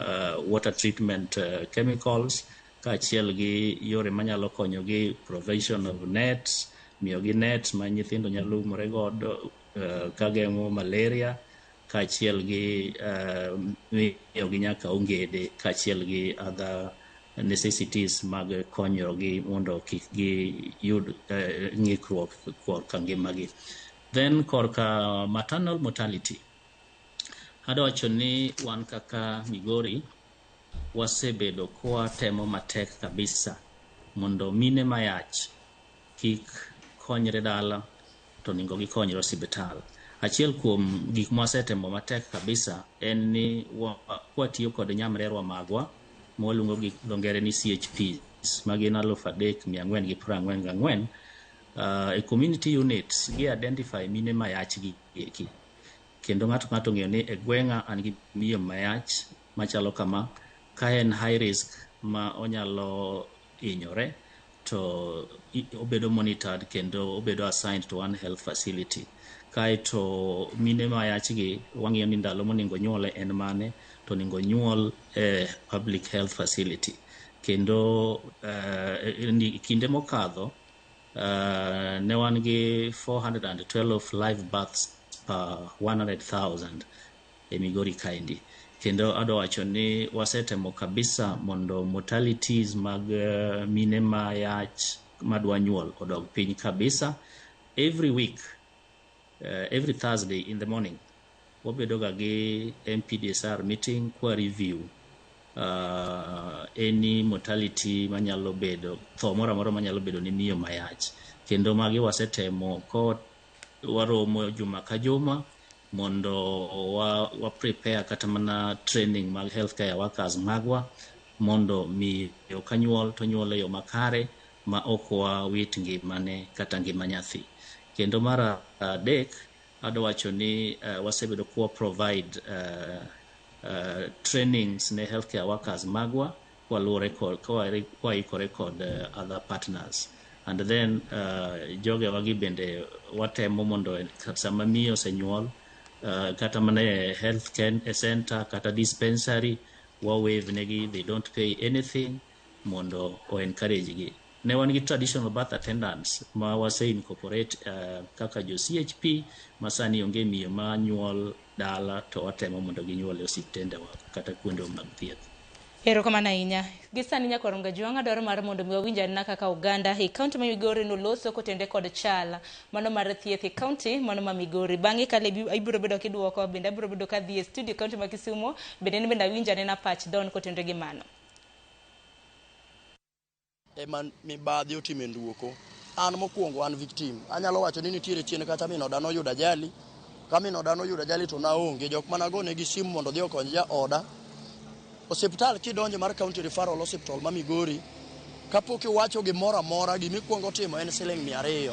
water treatment chemicals, kaachiel gi yore manyalo konyogi provision of nets, miyogi nets ma nyithindo nyalo umore godo kageng'o malaria, kaachiel gi miyogi nyaka ongede, kaachiel gi other necessities mag konyogi mondo kik giyud ng'ikruok korka ngimagi. Then korka maternal mortality, adwacho ni wan kaka Migori wasebedo kwa temo matek kabisa mondo mine mayach kik konyre dala to ningo gikonyre osiptal. Achiel kuom gik mwasetemo matek kabisa en ni kwatiyo kod nyamrerwa magwa mwaluongo gi dongere ni CHPs magin 3,444 e community units gi identify mine mayach gi eki, kendo ng'ato ng'eyo ni e gweng'a an gi miyo mayach machalo kama, ka en high risk ma onyalo hinyore to obedo monitored kendo obedo assigned to one health facility. Kaeto mine mayach gi wang'iyo ni ndalo monego nyuole en mane, to onego nyuol public health facility. Kendo kinde mokadho ne wan gi 412 live births per 100,000 e Migori kaendi. Kendo adwacho ni wasetemo kabisa mondo mortalities mag mine mayach madwa nyuol odog piny kabisa. Every week, every Thursday in the morning, wabedoga gi MPDSR meeting kwa review any mortality manyalo bedo, tho moro amora manyalo bedo ni miyo mayach. Kendo magi wasetemo ko waromo juma ka juma mondo wa prepare kata mana training mag healthcare workers magwa mondo miyo kanyuol to nyuol e yo makare ma ok wawit ngimane kata ngima nyathi. Kendo mara adek adwacho ni wasebedo kwa provide trainings ne healthcare workers magwa kwaluore kod other partners. And then joge wagi bende watemo mondo sama miyo senyuol kata mana health care center kata dispensary wawave negi, they don't pay anything mondo encourage gi. Ne wan gi traditional birth attendants ma wase incorporate kaka jo CHP masani onge miyo ma nyuol dala to watemo mondo ginyuol e osiptende wa kata kuonde mag thieth. Erokamano ahinya. Gisani Nyakoronga Jwanga dwaro mar mondo mi wawinjana kaka Uganda e kaunti ma Migori no loso kotende kod chal mano mar thieth e kaunti mano ma Migori. Bang'e kale ibiro bedo kiduoko bende ibiro bedo ka dhi e studio kaunti ma Kisumu bende bende awinjane na patch down kotende gi mano. Man mibadhi otime nduoko. An mokwongo an victim. Anyalo wacho ni nitiere chien kata min oda noyudo ajali. Ka min oda noyudo ajali to naonge jok managone gi simu mondo dhi okony ja oda. Osiptal kidonjo mar county referral hospital ma Migori kapok iwacho gimoro amora gimikwongo timo en $200.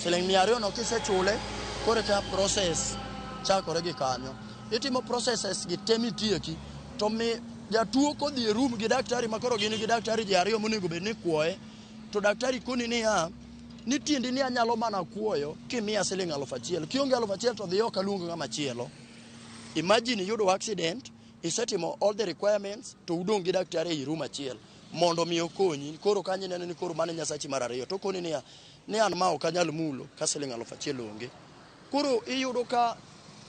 $200 no kisechule kore ka process chakore gi kanyo. Itimo processes gi temi tieki to mi jatuo kodhi e room gi daktari makoro gini gi daktari ji ariyo monego bed ni kuoye to daktari koni ni ni tiendi ni anyalo mana kuoyo kimiya $1,000 kionge $1,000 to dhiyo kalungu ng'ama chielo. Imagine yudo accident isetimo all the requirements to udong gi daktari e room achiel mondo mi okonyi. Koro kanyi neno ni koro mane nyasachi mar ariyo to koni ni an ma ok anyal mulo ka $1,000 onge. Koro iyudo ka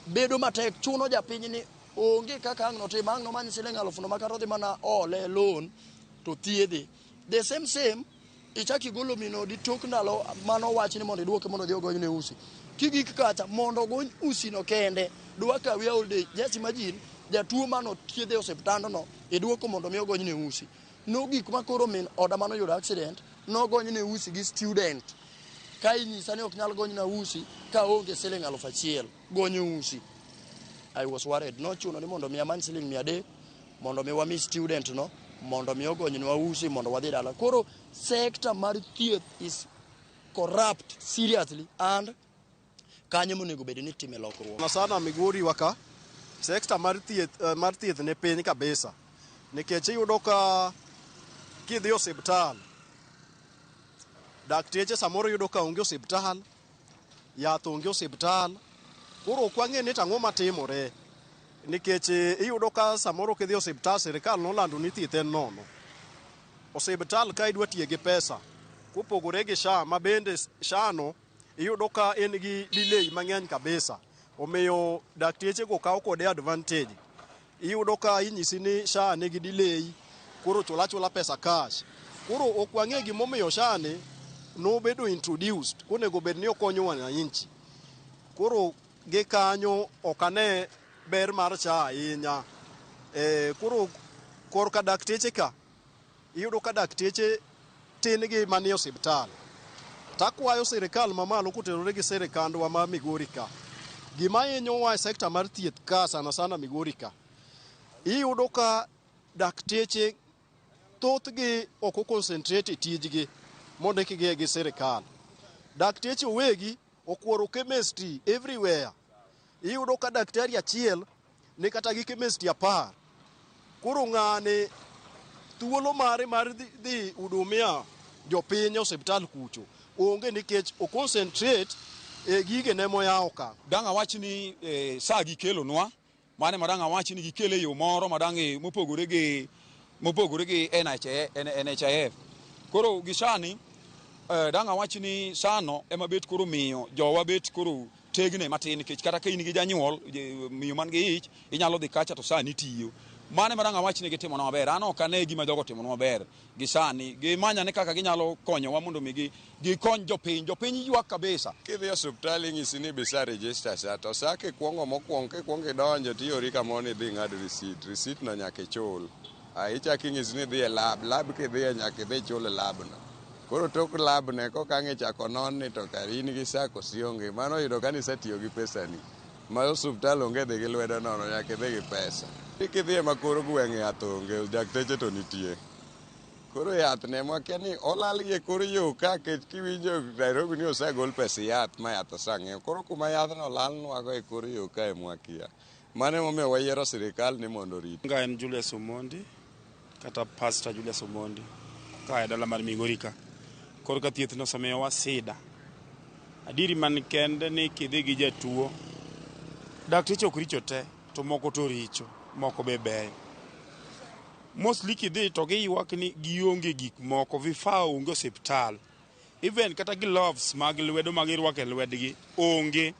bedo matek chuno japiny ni onge kaka ang'no tim ang'no many $1,000 no makata odhi mana ole loan to thiedhi. The same ichaki golo mino di tok ndalo mano wach ni mondo iduoke mondo dhi ogony ne usi. Kigik kacha mondo ogony usi no kende dwa kawi all day. Just imagine jatuo mano thiedhe osiptando no iduoko mondo mi ogony ne usi. No gik makoro min oda mano yudo accident no gony ne usi gi student. Ka inyisa ni ok nyal gony na usi ka onge $1,000 gonyo usi. I was worried. No chuno ni mondo mi amany $300 mondo mi wami student no mondo mi ogony nwa usi mondo wadhi dala. Koro sector mar thieth is corrupt seriously and kanyo monego bed ni time lokruok. Na sana Migori waka sector mar thieth ne piny kabisa. Nikech iyudo ka kidhi osiptal dakteche samoro yudo ka onge osiptal yath onge osiptal. Koro kwang'e ni tang'o matimore nikech iyudo ka samoro kidhi osiptal sirikal nolando ni thieth en nono. Osiptal ka idwa tiye gi pesa kopogore gi SHA ma bende SHA no iyudo ka en gi delay mang'eny kabisa. Omiyo dakteche go kawo kode advantage. Iyudo ka inyisi ni SHA nigi delay, koro chula pesa cash. Koro okwang'e gimomiyo SHA ni nobedo introduced konego bed ni okonyo wananchi. Koro gi kanyo okane ber mar SHA ahinya. Koro korka dakteche ka iyudo ka dakteche tin gi manie osiptal. Takwayo sirikal mamalo koterore gi sirikandwa ma Migori ka. Gima hinyowa e sekta mar thieth ka sana Migori ka. Iyudo ka dakteche thothgi ok concentrate tijgi mondikgi gi sirikal. Dakteche owegi okworo chemistry everywhere. Iyudo ka daktari achiel ni kata gi chemistry 10. Koro ng'ane thuolo mare mar dhi hudumia jopiny osiptal kucho onge nikech o concentrate e gige ne moyawo ka. Dang' awach ni SHA gikelonwa mane madang' awach ni gikele yo moro madang' mopogore gi NHIF. Koro gi SHA ni dang' awach ni SHA no ema bet koro miyo jowa bet koro tegne matin nikech kata ka in gi janyuol miyo man gi ich inyalo dhi kacha to SHA ni tiyo. Mane madang' awach ni gitimo na maber. An ok ane gima jogo timo maber gi SHA ni. Gimanya ni kaka ginyalo konyowa mondo mi gikony jopiny ywak kabisa. Kidhi osiptal ing'isi ni bisa register SHA to SHA kikwongo kikwongo idonjo tiyori kamoro idhi ng'ad receipt no nyaka ichul. Ichak ing'isi ni idhi e lab kidhiye nyaka idhi chul e lab no. Koro tok lab ne kokang' ichako non ni to kar in gi SHA kosi onge. Mano yudo ka nisetiyo gi pesa ni. Ma osiptal onge dhi gi lwedo nono nyaka idhi gi pesa. Kidhi ema koro gweng' yath onge, dakteche to nitie. Koro yath ne mwakia ni olal gi koro yo ka kiwinjo Nairobi ni osegol pesa yath ma yath osang'iew. Koro kuma yath no lalnwago e koro yo ka e mwakia. Mane momiyo wayiero sirikal ni mondo orit. Nga en Julius Omondi kata Pastor Julius Omondi ka e dala mar Migori ka. Koro ka thieth no osemiyowa sida. Adiri man kende ni kidhi gi jatuo dakteche ok richo te to moko to richo. Moko be beyo. Mostly kidhi to giywak ni gionge gik moko vifaa onge osiptal. Even kata gloves mag lwedo mag irwako e lwedgi onge.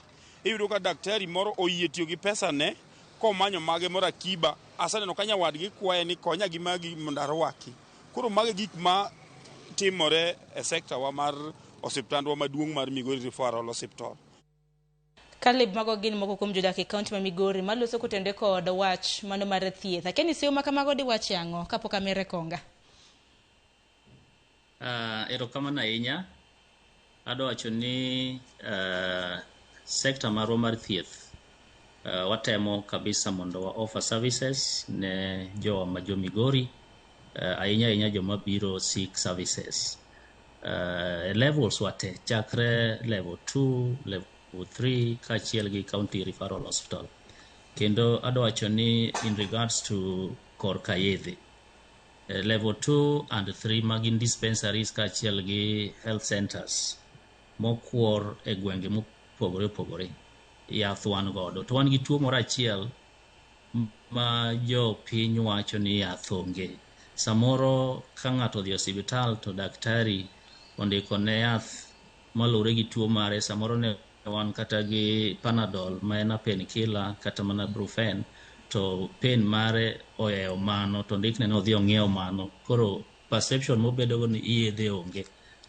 Iyudo ka daktari moro oyie tiyo gi pesa ne komanyo mage moro akiba. Asaneno ka nyawadgi kwaye ni konya gi magi mondo arwaki. Koro mage gik ma timore e sekta wa mar osiptandwa maduong' mar Migori Referral Hospital. Caleb mago gin moko kuom jodak e kaunti ma Migori maloso kotende kod wach mano mar thieth. Akeni siyo makamago di wach yango kapok amere konga. Erokamano ahinya. Adwa wacho ni sekta marwa mar thieth watemo kabisa mondo wa offer services ne jowa ma jo Migori ahinya joma biro seek services. Levels wate chakre level 2, level 3 kachiel gi County Referral Hospital. Kendo adwa wacho ni in regards to korka yedhe level 2 and 3 magin dispensaries kachiel gi health centers mokwor e gwenge mopogore yath wan godo. To wan gi tuo moro achiel ma jo piny wacho ni yath onge. Samoro ka ng'ato dhi osiptal to daktari ondiko ne yath malure gi tuo mare, samoro ne wan kata gi Panadol ma en painkiller kata mana Brufen to pain mare oyeyo mano to ndikne no dhi ong'iew mano. Koro perception mobedo go ni yedhe onge.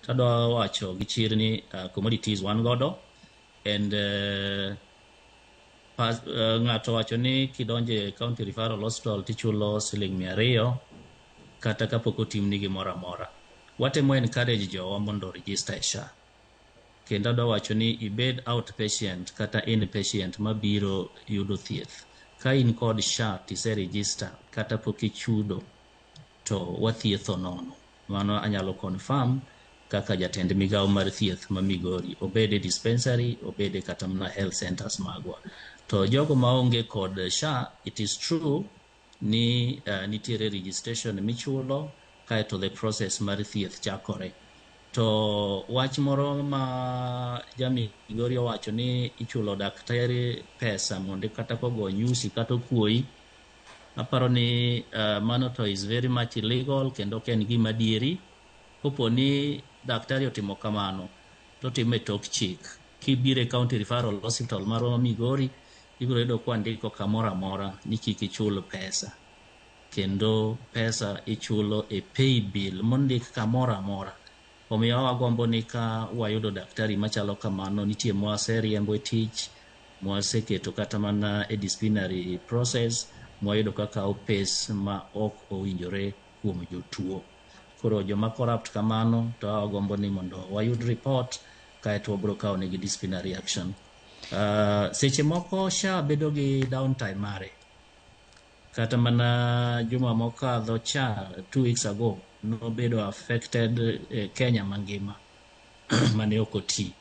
Tadwa wacho gi chir ni commodities wan godo and ng'ato wacho ni kidonje County Referral Hospital tichulo $200 kata kapok otimni gimoro amora. Watemo encourage jowa mondo register SHA. Kendo adwa wacho ni ibed outpatient kata inpatient mabiro yudo thieth. Ka in kod SHA tise register kata pok ichudo to wathietho nono. Mano anyalo confirm kaka jatend migawo mar thieth ma Migori, obede dispensary, obede kata mana health centers magwa. To jogo maonge kod SHA, it is true ni nitiere registration michulo kaeto the process mar thieth chakore. to wach moro ma Migori owacho ni ichulo daktari pesa mondo kata kogo nyusi kata kuoyi, aparo ni mano to is very much illegal kendo ken gima dieri. Kopo ni daktari otimo kamano to time tok chik, kibire county referral hospital maro Migori ibiro yudo kwa ndiko kamora mora ni kik ichul pesa, kendo pesa ichulo e pay bill mondik kamora mora. Omiyo wagombo ni ka wayudo daktari machalo kamano, nitie mwaseriembo e tich, mwaseketo kata mana e disciplinary process, mwayudo kaka opes ma ok owinjore kuom jotuo. Koro joma corrupt kamano to wagombo ni mondo wayud report kaeto wabiro kawo negi disciplinary action. Seche moko SHA bedo gi downtime mare. Kata mana juma mokadho cha 2 weeks ago no bedo affected Kenya mangima mane okoti.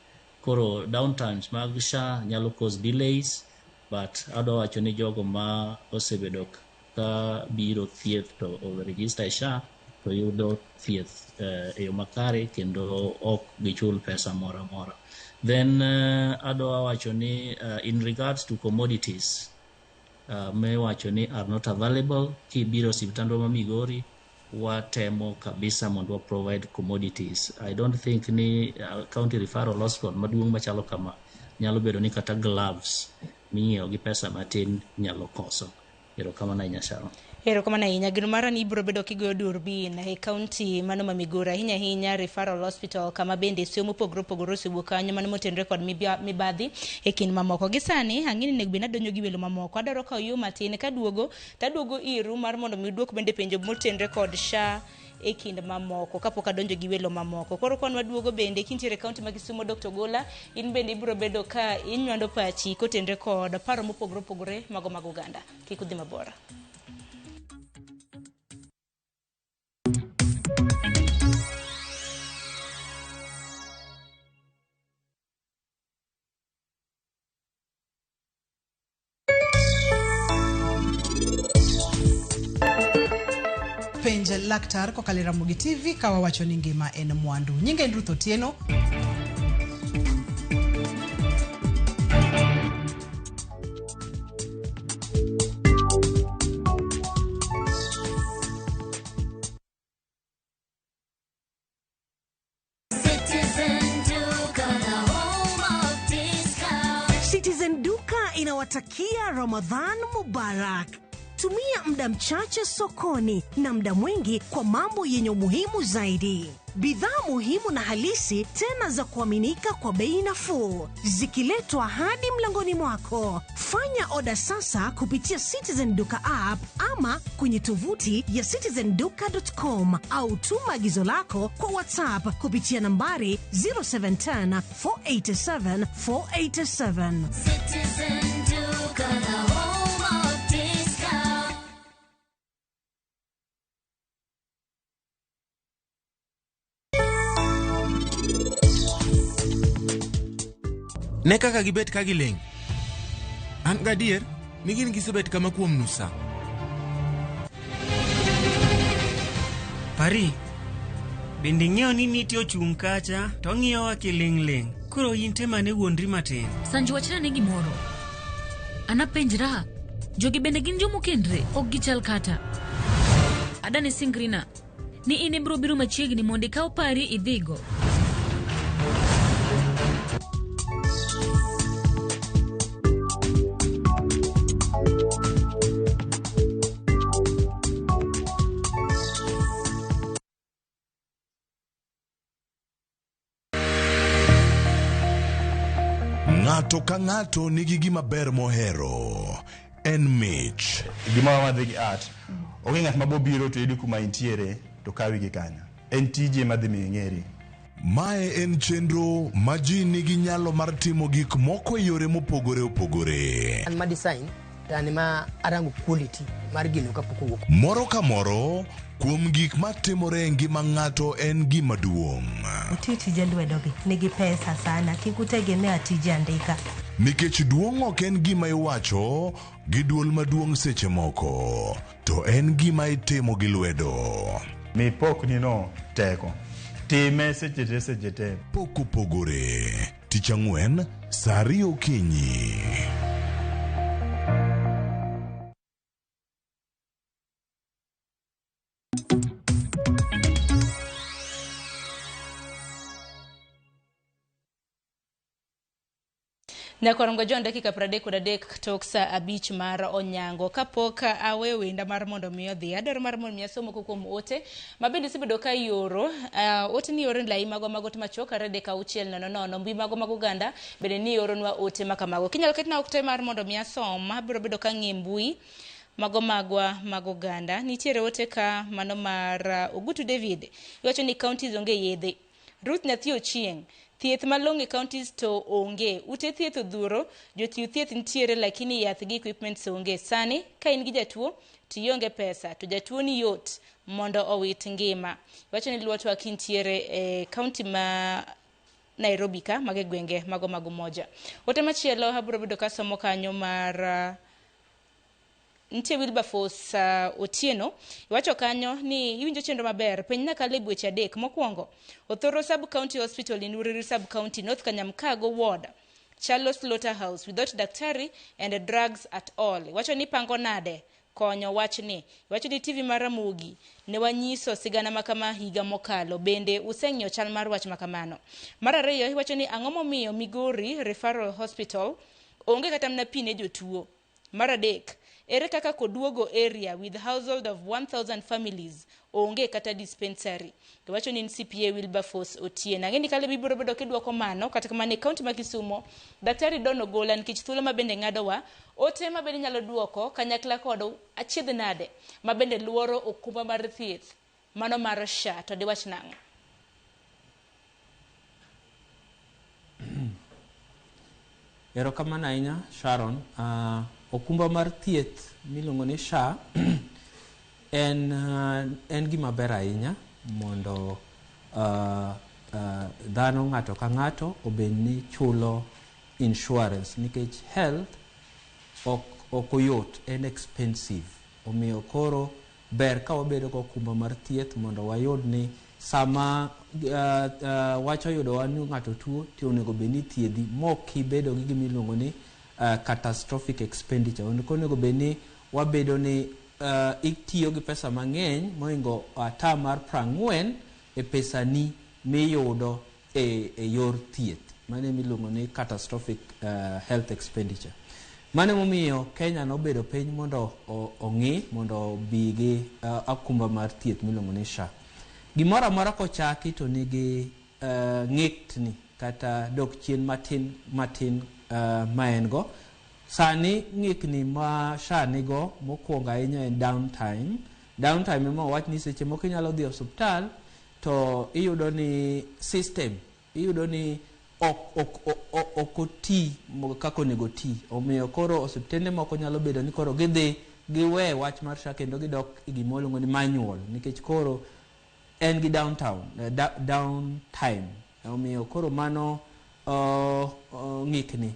Koro downtimes mag SHA nyalo cause delays, but ado wacho ni jogo ma osebedo ka biro thieth to register SHA to yudo thieth e makare kendo ok gichul pesa mora mora. Then ado wacho ni in regards to commodities me wacho ni are not available, kibiro siptandwa ma Migori watemo kabisa mondo provide commodities. I don't think ni county referral hospital maduong' machalo kama nyalo bedo ni kata gloves minyiewo gi pesa matin nyalo koso. Erokamano ahinya Sharon. Erokamano ahinya. Gino mara ni ibiro bedo kigoyo durbin e county mano ma Migori ahinya referral hospital kama bende sio mopogore opogore osewuok kanyo mano motenore kod mibadhi e kind mamoko. Gisani ang'ini nego bende adonjo gi welo mamoko, adwaro kawo yo matin kaduogo taduogo iru mar mondo mi duok bende penjo motenore kod SHA e kind mamoko kapok adonjo gi welo mamoko. Koro kon waduogo bende kintiere county ma Kisumo Dr. Gola, in bende ibiro bedo ka inywando pachi kotenore kod paro mopogore opogore mago mag Uganda. Kik udhi mabor. Penj laktar kokalo Ramogi TV kawa wacho ni ngima en mwandu. Nyinge Ruth Otieno. Citizen Duka inawatakia Ramadhan Mubarak. Tumia muda mchache sokoni na muda mwingi kwa mambo yenye umuhimu zaidi. Bidhaa muhimu na halisi tena za kuaminika kwa bei nafuu, zikiletwa hadi mlangoni mwako. Fanya oda sasa kupitia Citizen Duka app ama kwenye tovuti ya citizenduka.com au tuma agizo lako kwa WhatsApp kupitia nambari 0710 487 487. Citizen Duka, the home of discount. Ne kaka gibet ka giling. An gadier ni gin gisebet kama kuom nusa. Pari, bende ng'eyo ni nitie ochung' kacha to ng'iyowa kiling'. Koro in tema ne wuondri matin. Sanju wachna ni gimoro. Anapenjra, jogi bende gin jomokendre, ok gichal kata. Adane singrina, ni in ibiro biro machiegni mondo ikaw pari idhigo. Ng'ato ka ng'ato nigi gima ber mohero. En mich. Gima wadhi gi art. Onge ng'at mabobiro to yudi kuma intiere to kawi gi kanya. En tije madhi mi ng'eri. Mae en chenro ma ji nigi nyalo mar timo gik moko e yore mopogore opogore. An ma design tani ma arango quality mar gino kapok owuok. Moro ka moro kuom gik matimore e ngima ng'ato en gima duong'. Tije lwedogi nigi pesa sana, kikutegemea tije andika. Nikech duong' ok en gima iwacho gi duol maduong' seche moko, to en gima itimo gi lwedo. Mi pok ni no teko. time seche te. Pok opogore. Tich Ang'wen, saa 2 okinyi. Nyakorongo John dakika 33 tok saa 5 mar onyango kapok awe wenda mar mondo mi odhi adwaro mar mondo mi asomo kuom ote mabende sibedo ka yoro ote ni yoro lai mago machoka rede ka uchiel nono mbi mago Uganda bende ni yoro nwa ote makamago kinyalo ketna okte mar mondo mi asom biro bedo ka ng'imbui mago magwa mag Uganda nitiere ote ka mano mar Ogutu David iwacho ni counties onge yedhe Ruth Nyathi Ochieng thieth malonge counties to onge ute thieth odhuro jotiu thieth nitiere lakini yath gi equipments onge sani ka in gi jatuo tionge pesa to jatuo ni yot mondo owit ngima wacho ni luoto akintiere e county ma Nairobi ka mage gwenge mago moja ote machielo habro bedo ka somo kanyo mar Ntie Wilberforce Otieno iwacho kanyo ni iwinjo chenro maber piny na kale bueche adek mokwongo Othoro Sub County Hospital in Uriri Sub County North Kanyamkago Ward Charles Slaughterhouse without daktari and drugs at all iwacho ni pango nade konyo wachni iwacho ni TV maramugi ne wanyiso sigana makama higa mokalo bende useng'yo chal mar wach makamano mar ariyo iwacho ni ang'o momiyo Migori Referral Hospital onge kata mna pine jotuo mar adek ere kaka Koduogo area with household of 1000 families onge kata dispensary wacho ni CPA Wilberforce Otieno ngeni kale bibiro bedo kidwoko mano kata kamane county ma Kisumo daktari Dono Gola nikech thuolo mabende ng'adowa ote mabende nyalo duoko kanyakla kod achiedh nade mabende luoro okumba mar thieth mano mar SHA to diwach nang'o Erokamano ahinya Sharon okumba mar thieth miluongo ni SHA en gima ber ahinya mondo dhano ng'ato ka ng'ato obed ni chulo insurance nikech health ok oyot en expensive omiyo koro ber ka wabedo go okumba mar thieth mondo wayud ni sama wacho yudo ni ng'ato tuo ti onego bed ni thiedhi mok ibedo gi gima iluongo ni catastrophic expenditure onego bed ni wabedo ni itiyo gi pesa mang'eny moingo ata mar 40 e pesa ni miyudo e yor thieth mane miluongo ni catastrophic health expenditure mane momiyo Kenya nobedo piny mondo ong'i mondo bigi akumba mar thieth miluongo ni SHA gimoro amora kochaki to nigi ng'ikni kata dok chien matin ma en go sani ng'ikni ma SHA nigo mokwongo ahinya en downtime ema wach ni seche moko inyalo dhi osiptal to iyudo ni system iyudo ni ok oti kaka onego ti omiyo koro osiptende moko nyalo bedo ni koro gidhi giwe wach mar SHA kendo gidok gima iluongo ni manual nikech koro en gi downtime omiyo koro mano ng'ikni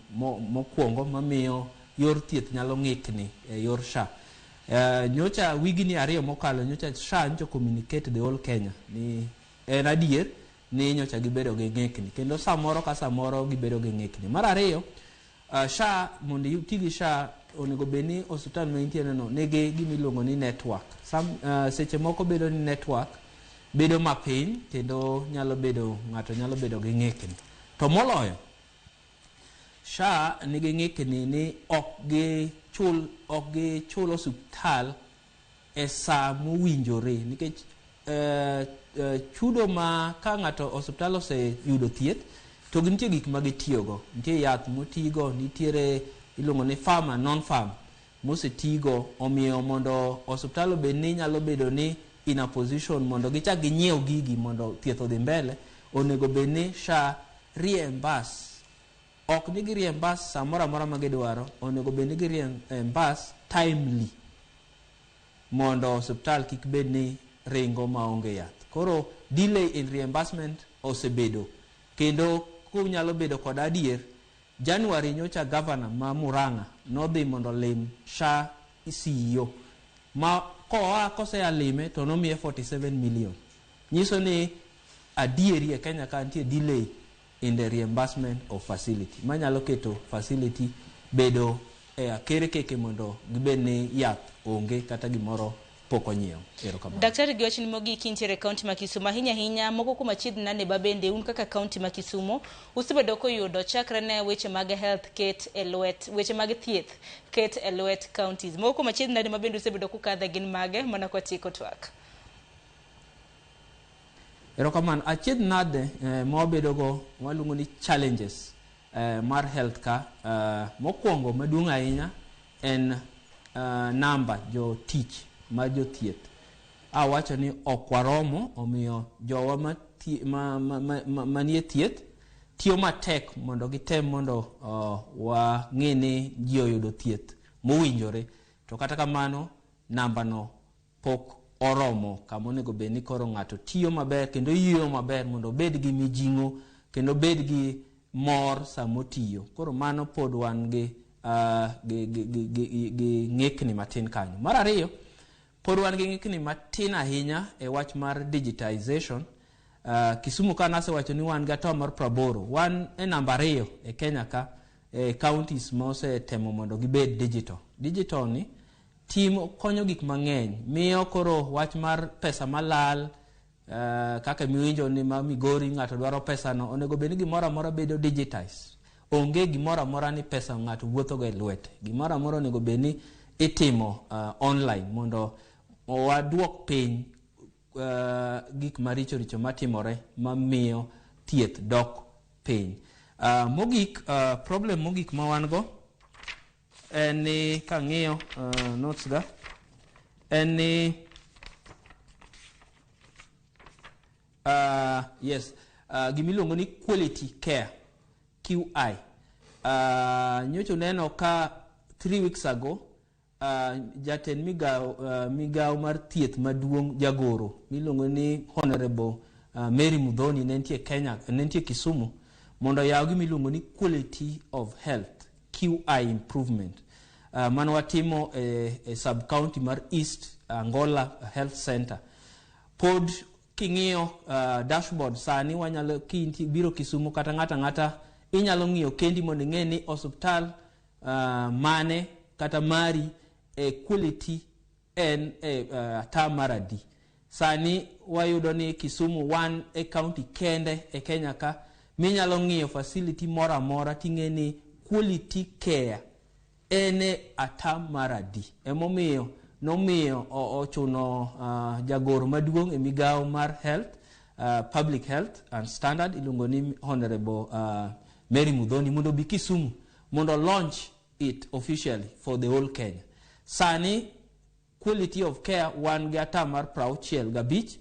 mokwongo mamiyo yor thieth nyalo ng'ikni e yor SHA nyocha wigni 2 mokalo nyocha SHA nyocha communicate the whole Kenya ni en adier ni nyocha gibedo gi ng'ikni kendo samoro ka samoro gibedo gi ng'ikni mar ariyo SHA mondo iti gi SHA onego bed ni osiptal ma intiere no nigi gima iluongo ni network seche moko bedo ni network bedo mapiny kendo ng'ato nyalo bedo gi ng'ikni to moloyo SHA nigi ng'ikni ni ok gichul osiptal e saa mowinjore nikech chudo ma ka ng'ato osiptal oseyudo thieth to nitie gik ma gitiyogo nitie yath motigo nitiere iluongo ni farm and non-farm mosetigo omiyo mondo osiptal obed ni nyalo bedo ni in a position mondo gichak ginyiew gigi mondo thieth odhi mbele onego bed ni SHA reimburse ok ni gi reimburse samoro amora ma gidwaro onego bed ni gi reimburse timely mondo osiptal kik bed ni ringo maonge yath koro delay in reimbursement osebedo kendo kunyalo bedo kod adier January nyocha governor ma Murang'a nodhi mondo lim SHA CEO ma kosea lime to nomiye 47 million nyiso ni adieri e Kenya ka nitie delay in the reimbursement of facility. Manyalo keto facility bedo akere keke mondo gibed ni yath onge kata gimoro pok onyiew. Erokamano. Daktari giwacho ni mogik intiere kaunti ma Kisumu ahinya moko kuom achiedh nane babende un kaka kaunti ma Kisumu usebedo koyudo chakre ne weche mag health ket e lwet weche mag thieth ket e lwet counties. Moko kuom achiedh nane mabende usebedo kukadhe gin mage mana kwa tieko twak. Erokamano. Achiedh nade mawabedo go waluongo ni challenges mar health ka mokwongo maduong' ahinya en namba jo tich ma jo thieth. Awacho ni ok waromo, omiyo jowa manie thieth tiyo matek mondo gitem mondo wang'e ni ji oyudo thieth mowinjore. To kata kamano namba no pok oromo kama onego bed ni koro ng'ato tiyo maber kendo yiyo maber mondo bed gi mijing'o kendo bed gi mor samotiyo. Koro mano pod wan gi ng'ikni matin kanyo. Mar ariyo, pod wan gi ng'ikni matin ahinya e wach mar digitization. Kisumu ka nasewacho ni wan gi ato mar 80. Wan e namba 2 e Kenya ka counties ma osetemo mondo gibed digital. Digital ni timo konyo gik mang'eny, miyo koro wach mar pesa malal kaka miwinjo ni ma Migori ng'ato dwaro pesa no, onego bed ni gimoro amora bedo digitized. Onge gimoro amora ni pesa ng'ato wuotho go e lwete. Gimoro amora onego bed ni itimo online mondo waduok piny gik maricho richo matimore mamiyo thieth dok piny. Mogik, problem mogik ma wan go en ni kang'iyo notes ga en ni gimiluongo ni quality care, QI. Nyocho neno ka 3 weeks ago jatend migao mar thieth maduong' jagoro miluongo ni Honorable Mary Mudhoni nentie Kenya, nentie Kisumu mondo yaw gimiluongo ni quality of health, QI improvement. Mano watimo e sub county mar East Angola Health Center. Pod king'iyo dashboard sani wanyalo kinti biro Kisumu kata ng'ata inyalo ng'iyo kendi mondo ing'e ni osuptal mane kata mari quality en tamaradi. Sani wayudo ni Kisumu wan e county kende e Kenya ka minyalo ng'iyo facility moro amora ting'e ni quality care ene atamaradi. Emomiyo nomiyo ochuno jagoro maduong' e migao mar health, public health and standard iluongo ni Honorable Mary Mudhoni mondo bi Kisumu mondo launch it officially for the whole Kenya. Sani quality of care wan gi atamar 65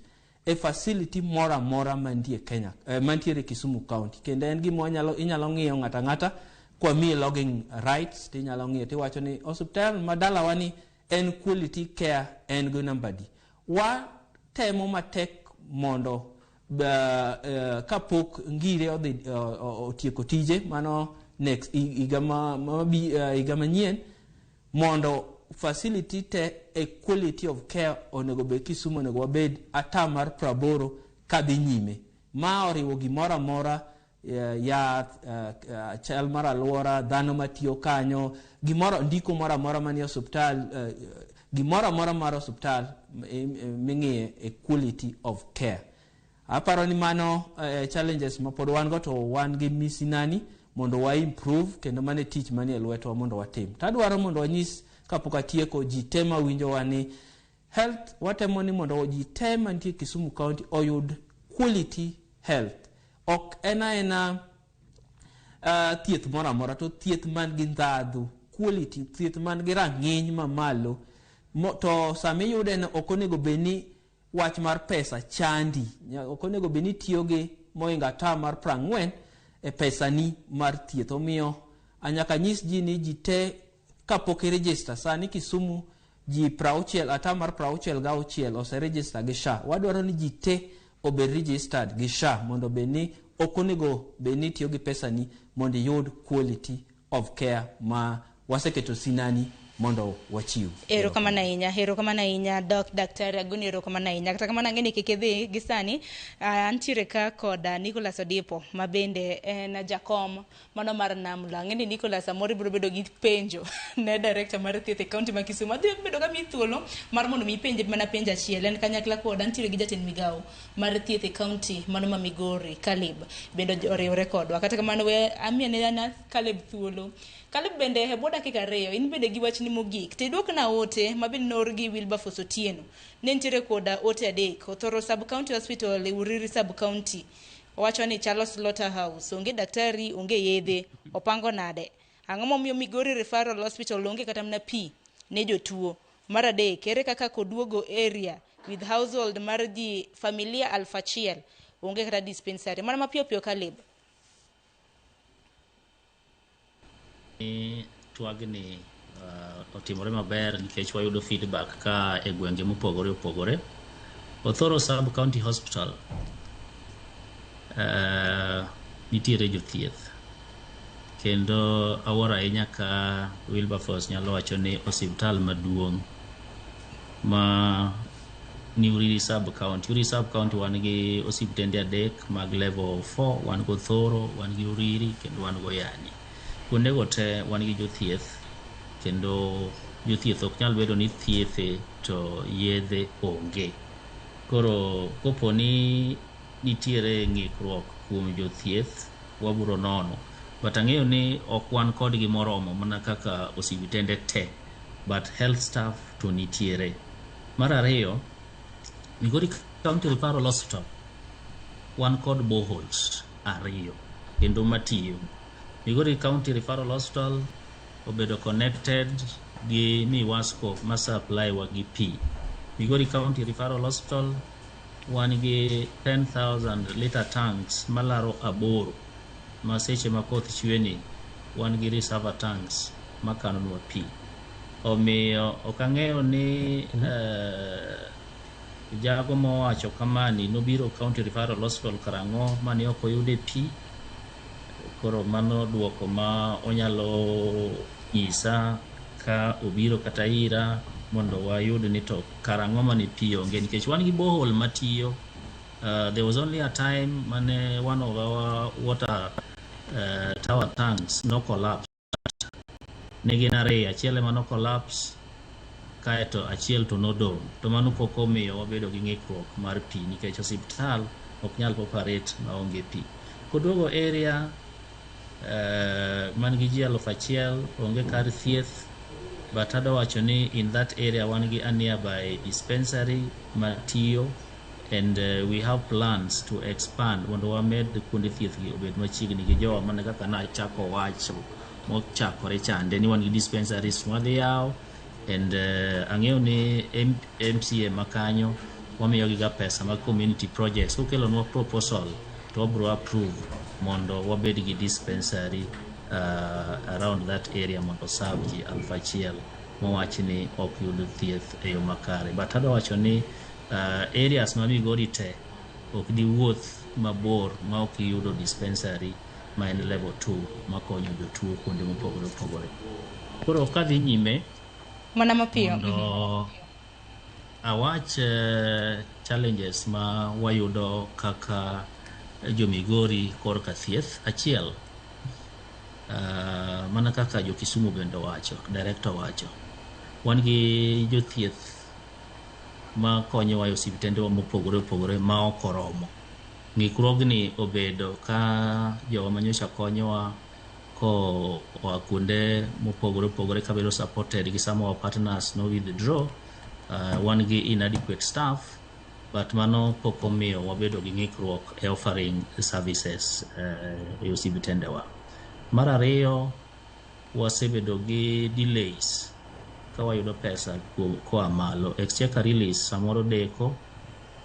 e facility mora mora mantie Kenya, mantiere Kisumu County. Kendo en gimo inyalo ng'iyo ng'ata kwa mi login rights tinyalo ng'iyo tiwacho ni hospital madala wani en quality care en go nambadi. Wa temo matek mondo kapok ngire odhi otieko tije mano next iga manyien mondo facility te e quality of care onego be Kisumu onego wabed atamar 80 kadhi nyime ma oriwo gimoro amora ya chal mar alwora dhano matiyo kanyo gimoro ndiko moro amora manie hospital gimoro amora mar hospital ming'iye e quality of care. Aparo ni mano challenges ma pod wan go to wan gi misinani mondo wa improve kendo mane tich manie lwetwa mondo watim. Tadwaro mondo wanyis kapok atieko ji tema winjo wani health watemo ni mondo ji tema nitie Kisumu County oyud quality health. Ok ena thieth moro amora to thieth man gi ndhadhu, quality thieth man gi rang'iny mamalo to sami yude no ok onego beni wach mar pesa chandi, ok onego beni tiyo gi moinga ta mar 40 e pesa ni mar thieth. Omiyo anyaka nyis ji ni ji te kapok register sani Kisumu ji 60 ata mar 66 ose register gi SHA. Wadwaro ni ji te obed registered gi SHA mondo beni ok onego beni tiyo gi pesa ni mondo yud quality of care ma waseketo sinani mondo wachiw. Erokamano ahinya Dok Daktari Aguni, erokamano ahinya. Kata kamano ang'eni kik idhi gi sani, antiere ka koda Nicholas Odipo ma bende en jakom mano mar Namlo. Ang'eni Nicholas amoro ibiro bedo gi penjo ne director mar thieth e kaunti ma Kisumu. Adhi bedo ka mi thuolo mar mondo mi penje mana penjo achiel. En kanyakla koda antiere gi jatend migawo mar thieth e kaunti mano ma Migori, Caleb bende oriwore kodwa. Kata kamano we amiane Caleb thuolo. Caleb bende e bwo dakika 2 in bende gi wachni mogik. Tidwok na ote ma bende nor gi Wilberforce Otieno. Ne ntiere koda ote adek. Othoro sub county hospital e Uriri sub county. Owacho ni Charles Slaughterhouse onge daktari, onge yedhe, opango nade. Ang'o momiyo Migori Referral Hospital onge kata mna pi ne jotuo. Mar adek, ere kaka Koduogo area with household mar ji familia Alfachiel onge kata dispensary. Mana mapiyo piyo Caleb. Twagni otimore maber nikech wayudo feedback ka e gwenge mopogore opogore. Othoro Sub County Hospital nitiere jothieth kendo awara ahinya ka Wilberforce nyalo wacho ni osiptal maduong' ma ni Uriri Sub County. Uriri Sub County wan gi osiptende 3 mag level 4, wan go Thoro, wan gi Uriri kendo wan go Yani. Kuonde go te wan gi jothieth kendo jothieth ok nyal bedo ni thiethe to yedhe onge. Koro kopo ni nitiere ng'ikruok kuom jothieth waburo nono. But ang'eyo ni ok wan kodgi moromo mana kaka osiptende te, but health staff to nitiere. Mar ariyo, Migori County Referral Hospital wan kod boreholes 2 kendo matiyo. Migori County Referral Hospital obedo connected gi Miwasco ma supply wa gi pi. Migori County Referral Hospital wan gi 10,000 liter tanks malaro 8 ma seche ma koth chweni wan gi reservoir tanks makanonwa pi. Omiyo ok ang'eyo ni jago mowacho kamani nobiro County Referral Hospital karang'o mane ok oyude pi. Koro mano duoko ma onyalo nyisa ka obiro kata ira mondo wayud ni to karang'o mane pi onge nikech wan gi borehole matiyo. There was only a time mane one of our water tower tanks no collapse. Negin 2, achiel ema no collapse kaeto achiel to nodong'. To mano pok omiyo wabedo gi ng'ikruok mar pi nikech osiptal ok nyal operate maonge pi. Koduogo area man gi ji 1,000 onge kar thieth, but adawacho ni in that area wan gi a nearby dispensary matiyo and we have plans to expand mondo wamed kuonde thieth gi obed machiegni gi jowa mana kaka na chako wacho mochakore chande ni wan gi dispensaries mwadhi yaw and ang'eyo ni MCA makanyo wamiyo giga pesa mag community projects. Kokelo nwa proposal to wabro approve mondo wabed gi dispensary around that area mondo serve ji 1,000 mowach ni ok yud thieth e yo makare. But adawacho ni areas ma Migori te ok di wuoth mabor ma ok yudo dispensary ma en level 2 makonyo jotuo kuonde mopogore opogore. Koro kadhi nyime mana mapiyo awach challenges ma wayudo kaka jo Migori korka thieth. Achiel mana kaka jo Kisumu bende wacho, director wacho, wan gi jothieth ma konyo wa osiptende mopogore opogore ma ok oromo. Ng'ikruogni obedo ka jowa manyocha konyowa ko kuonde mopogore opogore ka bedo supported gi some of our partners no withdraw. Wan gi inadequate staff, but mano pok omiyo wabedo gi ng'ikruok e offering services e osiptende wa. Mar ariyo, wasebedo gi delays ka wayudo pesa koa malo. Exchequer release samoro deko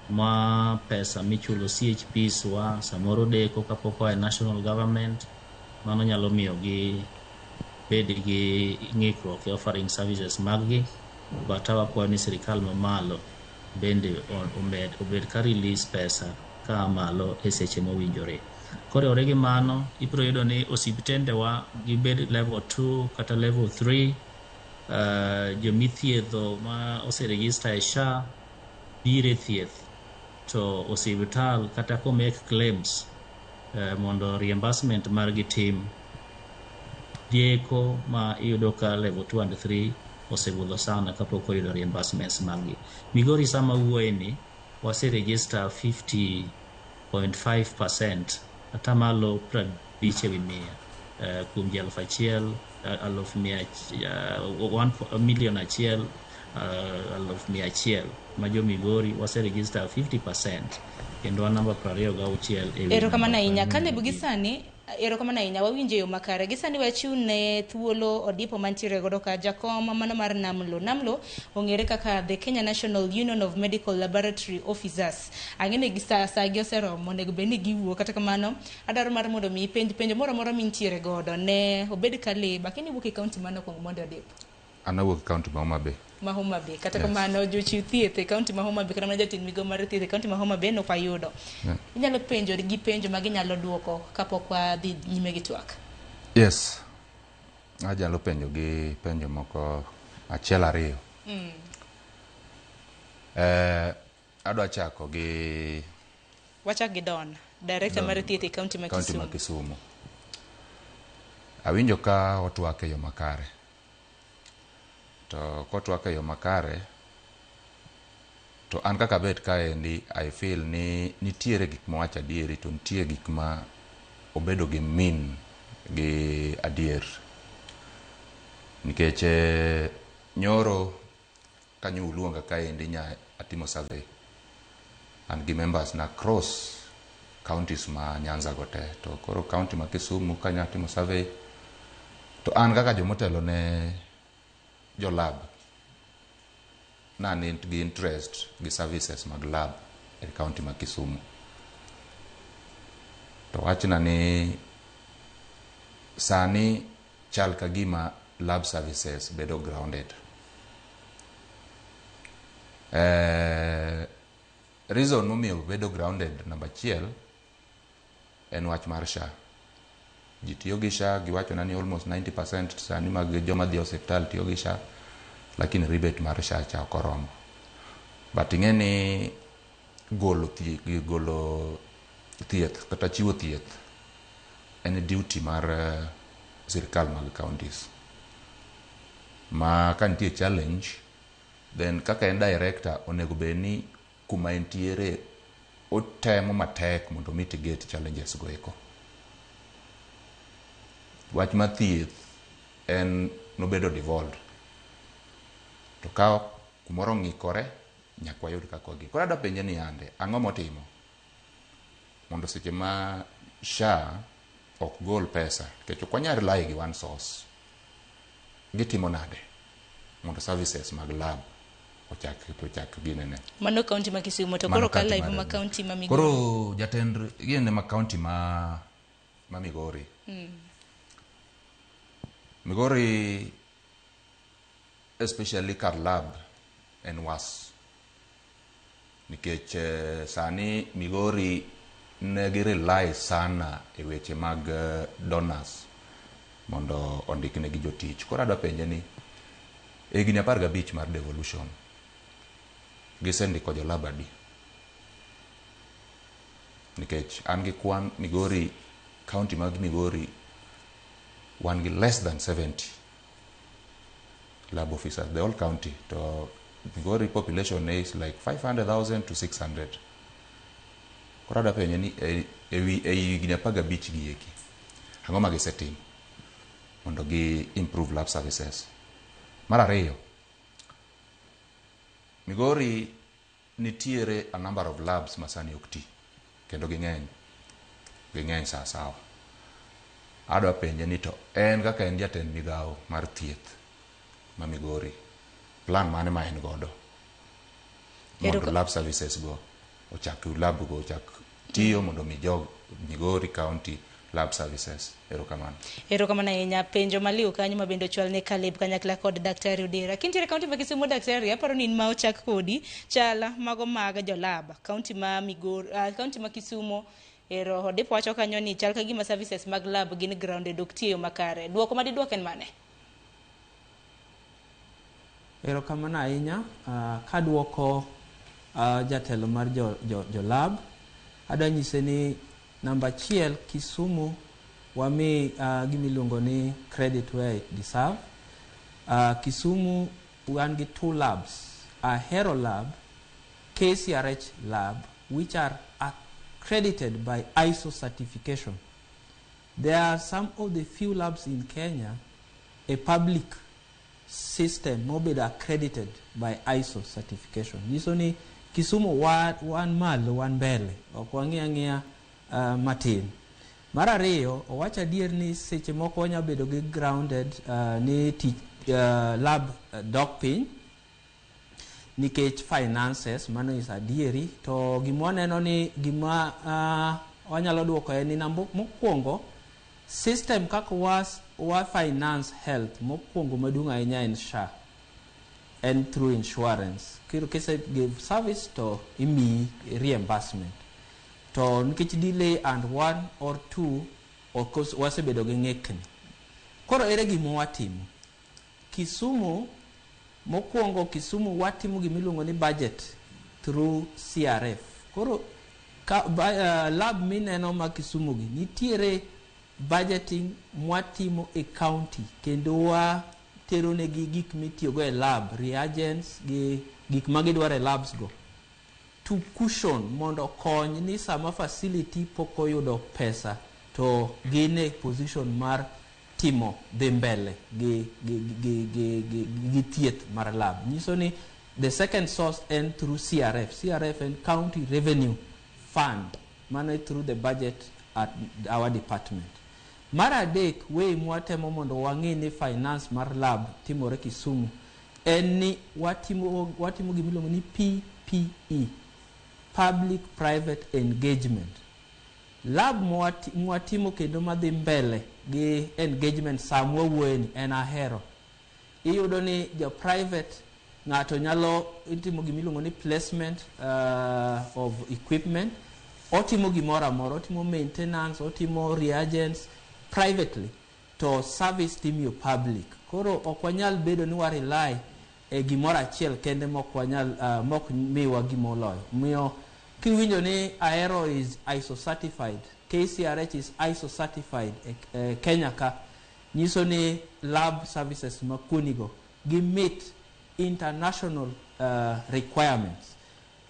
ma pesa michulo CHPs wa samoro deko kapok oa national government. Mano nyalo miyo gi bed gi ng'ikruok e offering services maggi, but wakwayo ni sirikal mamalo bende obed ka release pesa ka malo e seche mowinjore. Koriwore gi mano ibiro yudo ni osiptende wa gibed level 2 kata level 3 jomithiedho ma oseregister e SHA bire thieth to osiptal kata ko make claims mondo reimbursement margi tim dieko ma iyudo ka level 2 and 3 osebudho sana kapok oyudo reimbursements margi. Migori sama wuoyeni waseregister 50.5% atamalo 50% kuom ji 1,000 1,100,000 ma jo Migori waseregister 50% kendo namba 26 erokamano ahinya Caleb gisani erokamano ahinya wawinjo yo makare gisani wachune thuolo odipo mantiere godo ka jakom mano mar namlo ong'ere kaka the Kenya National Union of Medical Laboratory Officers ang'ene gi saa gi oseromo onego bed ni giwuo kata kamano adaro mar mondo mi penjo moro mintiere godo ne obed Caleb lakini wuok e kaunti mano kuongo mondo odipo anawuok e kaunti ma Homa Bay kata kamano jochiw thieth e kaunti ma Homa Bay kata mana jatin migo mar thieth e kaunti ma Homa Bay no fayudo inyalo penjo gi penjo ma ginyalo duoko kapok wadhi nyime gi twak. Yes, ajalo penjo gi penjo moko achiel ariyo. Adwa chako gi wachak gi Don director mar thieth e kaunti ma Kisumu. Awinjo ka otwak e yo makare. To kotwak e yo makare to an kaka bet kaendi I feel ni nitiere gik mowacho adieri to nitie gik ma obedo gi min gi adier nikech nyoro kanyo luonga kaendi nya atimo survey an gi members na cross counties ma Nyanza gote to koro county ma Kisumu kanya atimo survey to an kaka jomotelo ne jo lab na gi interest gi services mag lab e county ma Kisumu to wachna ni sani chal ka gima lab services bedo grounded. Reason momiyo bedo grounded number 1 en wach mar SHA. Ji tiyo gi SHA giwacho na ni almost 90% sani mag joma dhi hospital tiyo gi SHA lakini rebate mar SHA cha okoromo. But ing'eni golo thieth kata chiwo thieth en duty mar sirkal mag counties. Ma ka nitie challenge then kaka en director onego bed ni kuma entiere otemo matek mondo mitigate challenges go eko. Wach ma thieth en nobedo devolved to ka kumoro ng'ikore nyaka wayud kaka gi. Koro adwa penje ni ande ang'o motimo mondo seche ma SHA ok gol pesa nikech ok wanyal rely gi one source gitimo nade mondo services mag lab ochak ginene mano county ma Kisumu to koro ka live ma county ma Migori koro jatend gine ma county ma Migori Migori especially kar lab en was nikech sani Migori ne gi rely sana e weche mag donors mondo ondikne gi jotich. Koro adwa penje ni e gini 15 mar devolution gisendiko jolab adi nikech an gi kwan Migori county mag Migori wan gi less than 70 lab officers the whole county to Migori population is like 500,000 to 600. Koro adwa penje ni e gini 15 gi eki ang'o ma gisetim mondo gi improve lab services. Mar ariyo, Migori nitiere a number of labs masani ok ti kendo ging'eny sawa. Adwa penje ni to en kaka en jatend migawo mar thieth ma Migori plan mane ma en godo mondo lab services go ochak tiyo mondo mi jog Migori county lab services. Erokamano ahinya penjo maliw kanyo ma bende ochwal ne Caleb kanyakla kod Daktari Odera. Kintiere kaunti ma Kisumu daktari aparo ni ma ochak kodi chala mago mag jolab kaunti ma Migori kaunti ma Kisumu ero depo wacho kanyo ni chal ka gima services mag lab gin grounded ok tiyo makare. Duoko ma diduok en mane? Erokamano ahinya. Kaduoko jatelo mar jo lab, adanyise ni namba 1 Kisumu wami gimiluongo ni credit where it deserve. Kisumu wan gi 2 labs, Ahero lab, KCRH lab, which are accredited by ISO certification. There are some of the few labs in Kenya, a public system mobile accredited by ISO certification. Yiso ni Kisumu wan malo wan mbele, ok wang'ia matin. Mar ariyo, owacho adier ni seche moko wanya bedo gi grounded ni lab dok piny nikech finances, mano is adieri. To gima neno ni gima wanyalo duoko en ni mokwongo system kaka wa finance health mokwongo maduong' ahinya en SHA, and through insurance. Kiro kise give service to imi reimbursement. To nikech delay and 1 or 2 of course wasebedo gi ng'ekni. Koro ere gima watimo? Kisumu mokwongo watimo gimiluongo ni budget through CRF. Koro lab mineno ma Kisumu gi nitiere budgeting mwatimo e county kendo watero negi gik mitiyogo e lab, reagents gi gik magidwaro e labs go, to cushion mondo kony ni sama facility pok oyudo pesa to gin e position mar timo dhi mbele gi thieth mar lab. Nyiso ni the second source and through CRF and county revenue fund, mano through the budget at our department. Mar adek, way mwatemo mondo wang'e ni finance mar lab timore Kisumu en ni watimo gimiluongo ni PPE, public private engagement. Lab mwatimo kendo madhi mbele gi engagement samwa wueni en Ahero. Iyudo ni private ng'ato nyalo itimo gimiluongo ni placement of equipment, otimo gimoro amora, otimo maintenance, otimo reagents privately, to service timiyo public. Koro ok wanyal bedo ni warely e gimoro achiel kende mok miwa gimoloyo. Miyo kiwinjo ni Ahero is ISO certified, KCRH is ISO certified Kenya ka, nyiso ni lab services makunigo gi meet international requirements.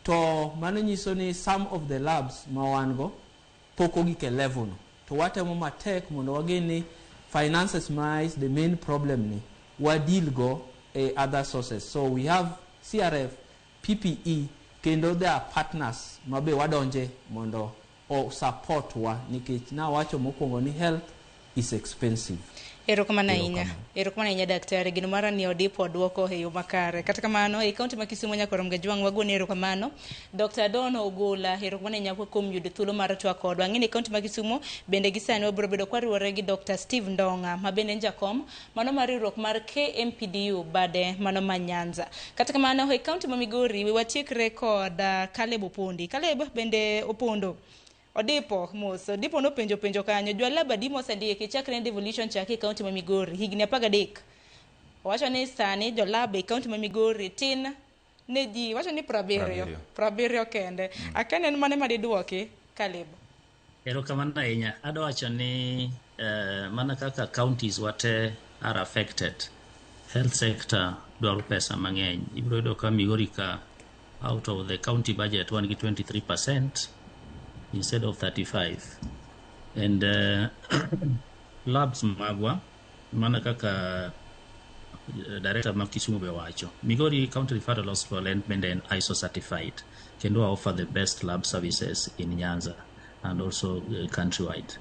To mano nyiso ni some of the labs mawango poko gike level no. To watemo matek mondo wageni finances is the main problem ni wadil go other sources. So we have CRF, PPE, kendo there are partners mabe wadonje mondo support wa nikech na wacho mokwongo ni health is expensive. Erokamano ahinya daktari, gino mara ni odipo duoko e yo makare. Kata kamano e kaunti ma Kisumu nyakoro mgajwang' wagone erokamano. Dr. Dono Ogola, erokamano nyakwa kuom yudo thuolo mar twak kodwa. Ng'eni kaunti ma Kisumu bende gisani wabiro bedo kwariwore gi Dr. Steve Ndonga ma bende jakom mano mar riwruok mar KMPDU bade mano ma Nyanza. Kata kamano e kaunti ma Migori we watiekre kod Caleb Opondi. Caleb bende opondo Odipo moso, Odipo no penjo kanyo, jwala badimo sandike chakre devolution chake kaunti ma Migori higni 13. Wacho ni sani jolab e kaunti ma Migori tin ne ji, wacho ni 70 kende. Akane en mane madiduoki Caleb. Erokamano ahinya. Adwacho ni mana kaka counties wate are affected. Health sector dwaro pesa mang'eny. Ibiro yudo ka Migori ka out of the county budget wan gi 23%. Instead of 35. And labs magwa mana kaka director ma Kisumu be wacho, Migori County Referral Hospital and bende ISO certified kendo offer the best lab services in Nyanza and also countrywide.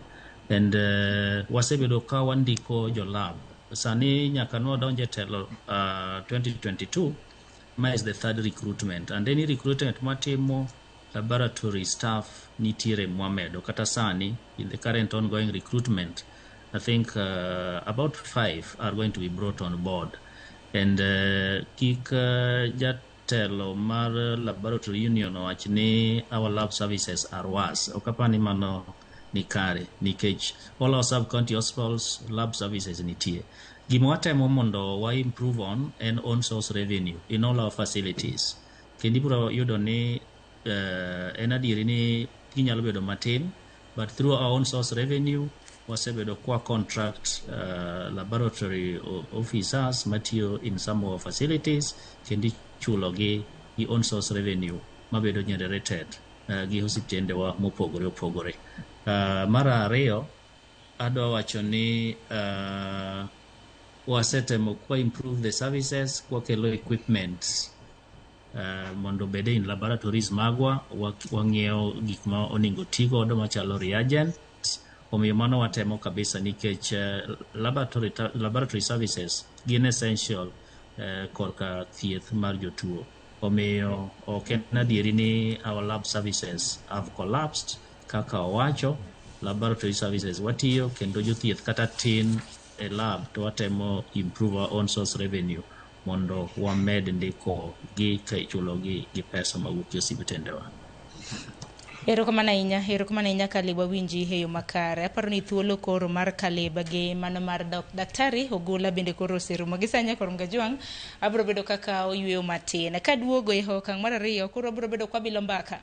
And wasebedo ka wandiko jo lab sani nyaka no donje telo 2022 ma is the third recruitment, and any recruitment matimo laboratory staff nitiere Mohamed kata sani in the current ongoing recruitment. I think about 5 are going to be brought on board, and kik jatelo mar laboratory union wachni our lab services are worse. Okapani mano ni kare nikech all our sub-county hospitals lab services nitie. Gima watemo mondo wa improve on en on source revenue in all our facilities. Kendo ibiro yudo ni en adieri ni ginyalo bedo matin, but through our own source revenue wasebedo kwa contract laboratory officers matiyo in some of our facilities kendo chulo gi own source revenue mabedo generated gi hospitende wa mopogore opogore. Mara ariyo adwa wacho ni wasetemo kwa improve the services kwa kelo equipment mondo bede in laboratories magwa wang'iewo gik ma oningo tigo do machalo reagent. Omiyo mano watemo kabisa nikech laboratory services gin essential korka thieth mar jotuo. Omiyo ok en adieri ni our lab services have collapsed kaka owacho. Laboratory services watiyo kendo jothieth kata tin e lab to watemo improve our own source revenue mondo wamed ndiko gi kaichulo gi pesa mawuok e osiptendewa. Erokamano ahinya Kaleba winji heyo makare. Aparo ni thuolo koro mar Kaleba gi mano mar daktari Ogola bende koro serumo gisanya koro Mgajwang abro bedo kaka oyweyo matin. Ka duogo e okang' mar ariyo koro abro bedo kwa bilo mbaka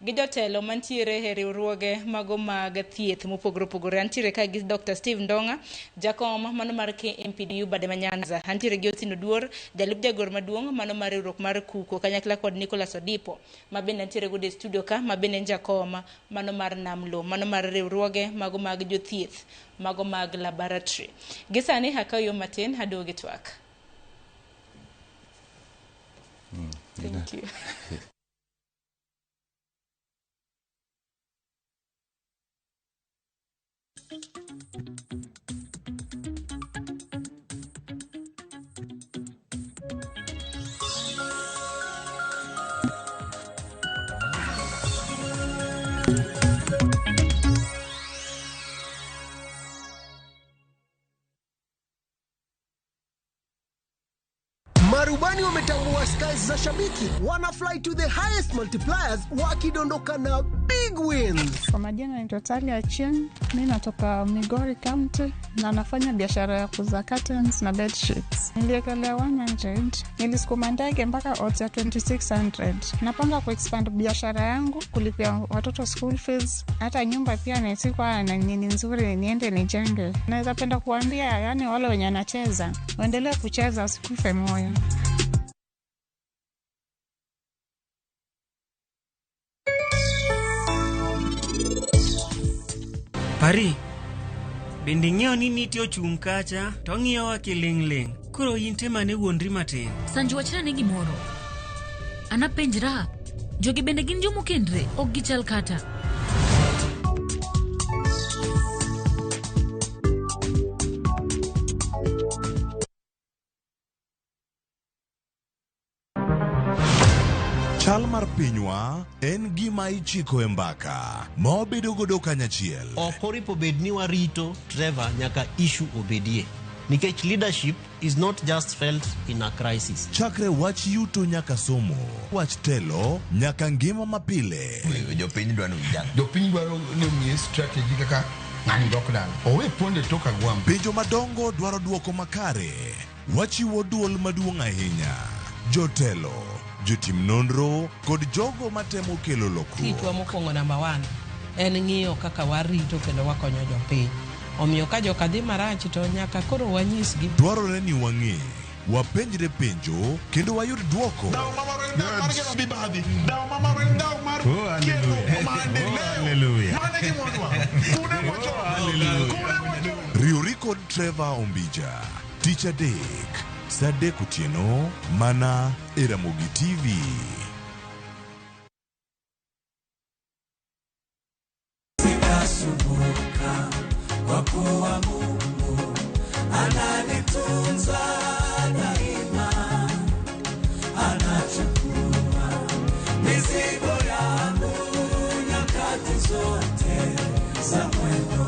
gi jotelo mantiere e riwruoge mago mag thieth mopogore opogore. Antiere ka gi Dr. Steve Ndonga, jakom mano mar KMPDU Bade Manyanza. Antiere gi Otino Duor, jalup jagoro maduong' mano mar riwruok mar Kuko kanyakla kod Nicholas Odipo mabende antiere go e studio ka mabende jakom mano mar Namlo mano mar riwruoge mago mag jothieth mago mag laboratory. Gisani hakayo matin hadoge twak. Thank you. Marubani wametambua skies za shabiki, wana fly to the highest multipliers wakidondoka na big wins. Kwa majina ni Totalia Chen, mimi natoka Migori County na nafanya biashara ya kuuza curtains na bed sheets. Niliekelea 100, nilisukuma ndege mpaka odds ya 2600. Napanga kuexpand biashara yangu, kulipia watoto school fees, hata nyumba pia nisikuwa na nini nzuri niende nijenge. Naweza penda kuambia yani wale wenye wanacheza, waendelee kucheza usikufe moyo. Pari, bende ng'eyo ni nitio chung' kacha, to ng'iyo wa kiling'. Koro inte mane wuondri matin. Sanju wachna ni gimoro. Anapenjra, jogi bende gin jomokendre, ok gichal kata. Chal mar pinywa en gima ichiko e mbaka ma wabedo godo kanyachiel. Okoripo bed ni warito Trevor nyaka issue obedie. Nikech leadership is not just felt in a crisis. Chakre wach yuto nyaka somo, wach telo nyaka ngima mapile. Jopiny dwaro ni strategy kaka ng'ani lockdown. Owe ponde toka gwam. Penjo madongo dwaro duoko makare. Wachiwo duol maduong' ahinya. Jotelo, jotim nonro kod jogo matemo kelo lokruok. Kitwa mokwongo number 1 en ng'iyo kaka warito kendo wakonyo jopiny. Omiyo ka joka dhi marach to nyaka koro wanyisgi. Dwarore ni wang'e, wapenjre penjo kendo wayud duoko. Riwri kod Trevor Ombija, Tich Adek, Saa 3 otieno mana e Ramogi TV. Sitasubuka kwa kuwa Mungu ananitunza daima, anachukua mizigo yangu nyakati zote za mwendo.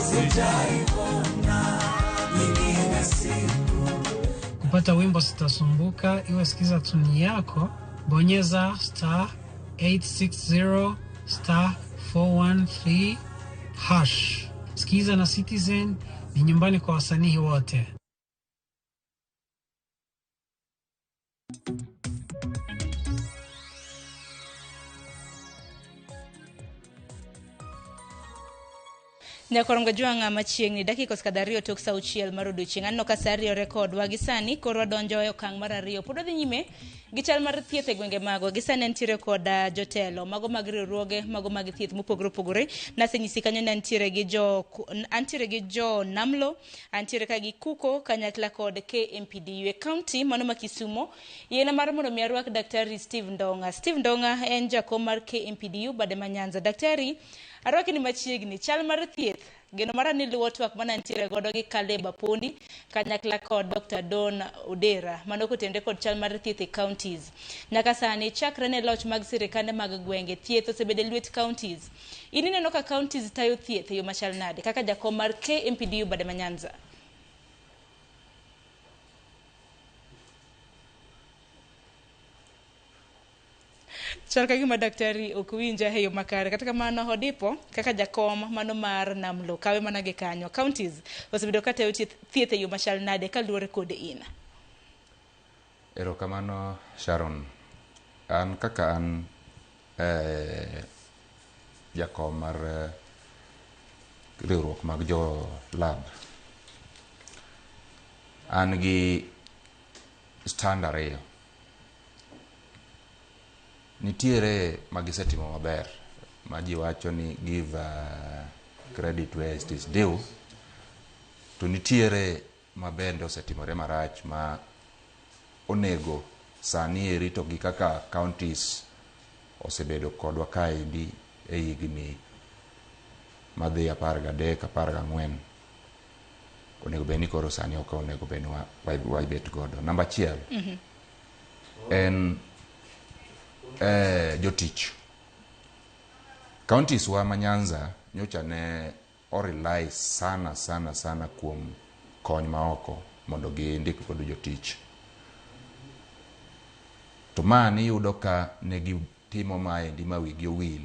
Sijaona nyingine siku. Kupata wimbo Sitasumbuka, iwe sikiza tuni yako, bonyeza *860*4 413 hash. Skiza na Citizen ni nyumbani kwa wasanii wote. Nyakoronga juanga machiegni dakika skadario tok sa uchiel mar odiochieng' anno ka sa ariyo rekod wa gi sani koro donjo e okang' mar ariyo pod odhi nyime gi chal mar thieth e gwenge mago gi sani nitiere kod jotelo mago mag riwruoge mago mag thieth mopogore opogore nasenyisi kanyo ni antiere gi jo Namlo, antiere ka gi Kuko kanyakla kod KMPDU e county mano ma Kisumo. Yena mar mondo mi arwak Daktari Steve Ndonga. Steve Ndonga en jakom mar KMPDU bade ma Nyanza. Daktari, arwaki ni machiegni chal mar thieth geno mara ni luwo twak mana ntiere godo gi Caleb Apondi kanyakla kod Dr. Don Odera mano kotende kod chal mar thieth e counties. Nyaka sani chakre ne loch mag sirikande mag gwenge thieth osebede lwet counties. Ini neno ka counties tayo thieth yo machal nade kaka jakom mar KMPDU bade ma Nyanza? Chal ka gima daktari ok winja e yo makare kata kamano hodipo kaka jakom mano mar Namlo kawe mana gi kanyo counties osebedo ka tayo thieth e yo machal nade kaluwore kod ina. Erokamano Sharon, an kaka an jakom mar riwruok mag jo lab, an gi stand ariyo. Nitiere magisetimo maber ma ji wacho ni give credit where it is due, to nitiere mabende osetimore marach ma onego sani eri to gi kaka counties osebedo kodwa kaendi e higni madhi 13 14 onego beni koro sani ok onego beni waibet godo. Namba achiel en jotich. Counties wa Manyanza nyocha ne orely sana kuom kony maoko mondo gi ndik kod jotich. To mani yudo ka ne gitimo maendi ma wigi owil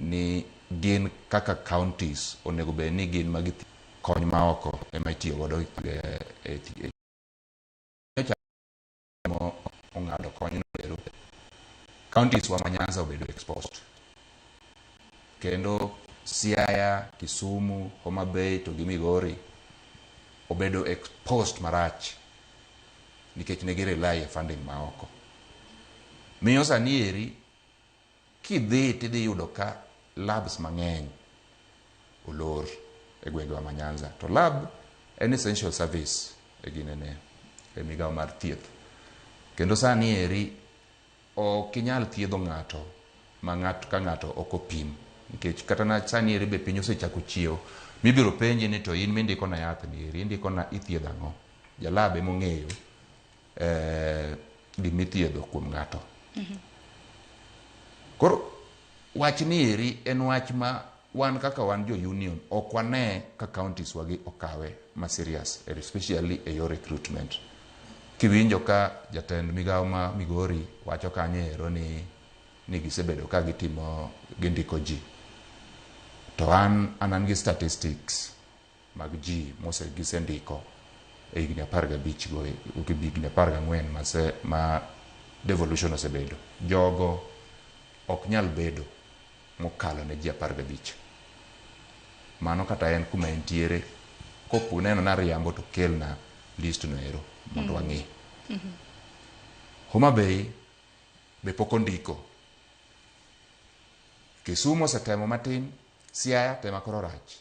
ni gin kaka counties onego bed ni gin magi kony maoko ema itiyo godo ong'ado kony no. Counties wa Manyanza obedo exposed. Kendo Siaya, Kisumu, Homa Bay to gi Migori obedo exposed marach nikech ne girely e funding maoko. Miyo sani eri kidhi tidhi yudo ka labs mang'eny olor e gwenge wa Manyanza. To lab en essential service e ginene e migawo mar thieth. Kendo sani eri ok inyal thiedho ng'ato ma ng'ato ka ng'ato ok opim, nikech kata na sani eri be piny osechako chiewo mibiro penji ni to in mindiko na yath ni eri indiko na ithiedho ang'o. Jalab ema ong'eyo gimithiedho kuom ng'ato. Koro wach ni eri en wach ma wan kaka wan jo union ok wane ka counties wagi okawe ma serious, especially e your recruitment. Kiwinjo ka jatend migawo ma Migori wacho kanyo ni gisebedo ka gindiko ji, to an gi statistics mag ji mose gisendiko e higni 15 go higni 14 ma devolution osebedo. Jogo ok nyal bedo mokalo ne ji 15. Mano kata en kuma entiere kopo neno na riambo to kelna list no ero mondo wang'i. Homa Bay be pok ondiko. Kisumu osetemo matin, Siaya tema koro rach.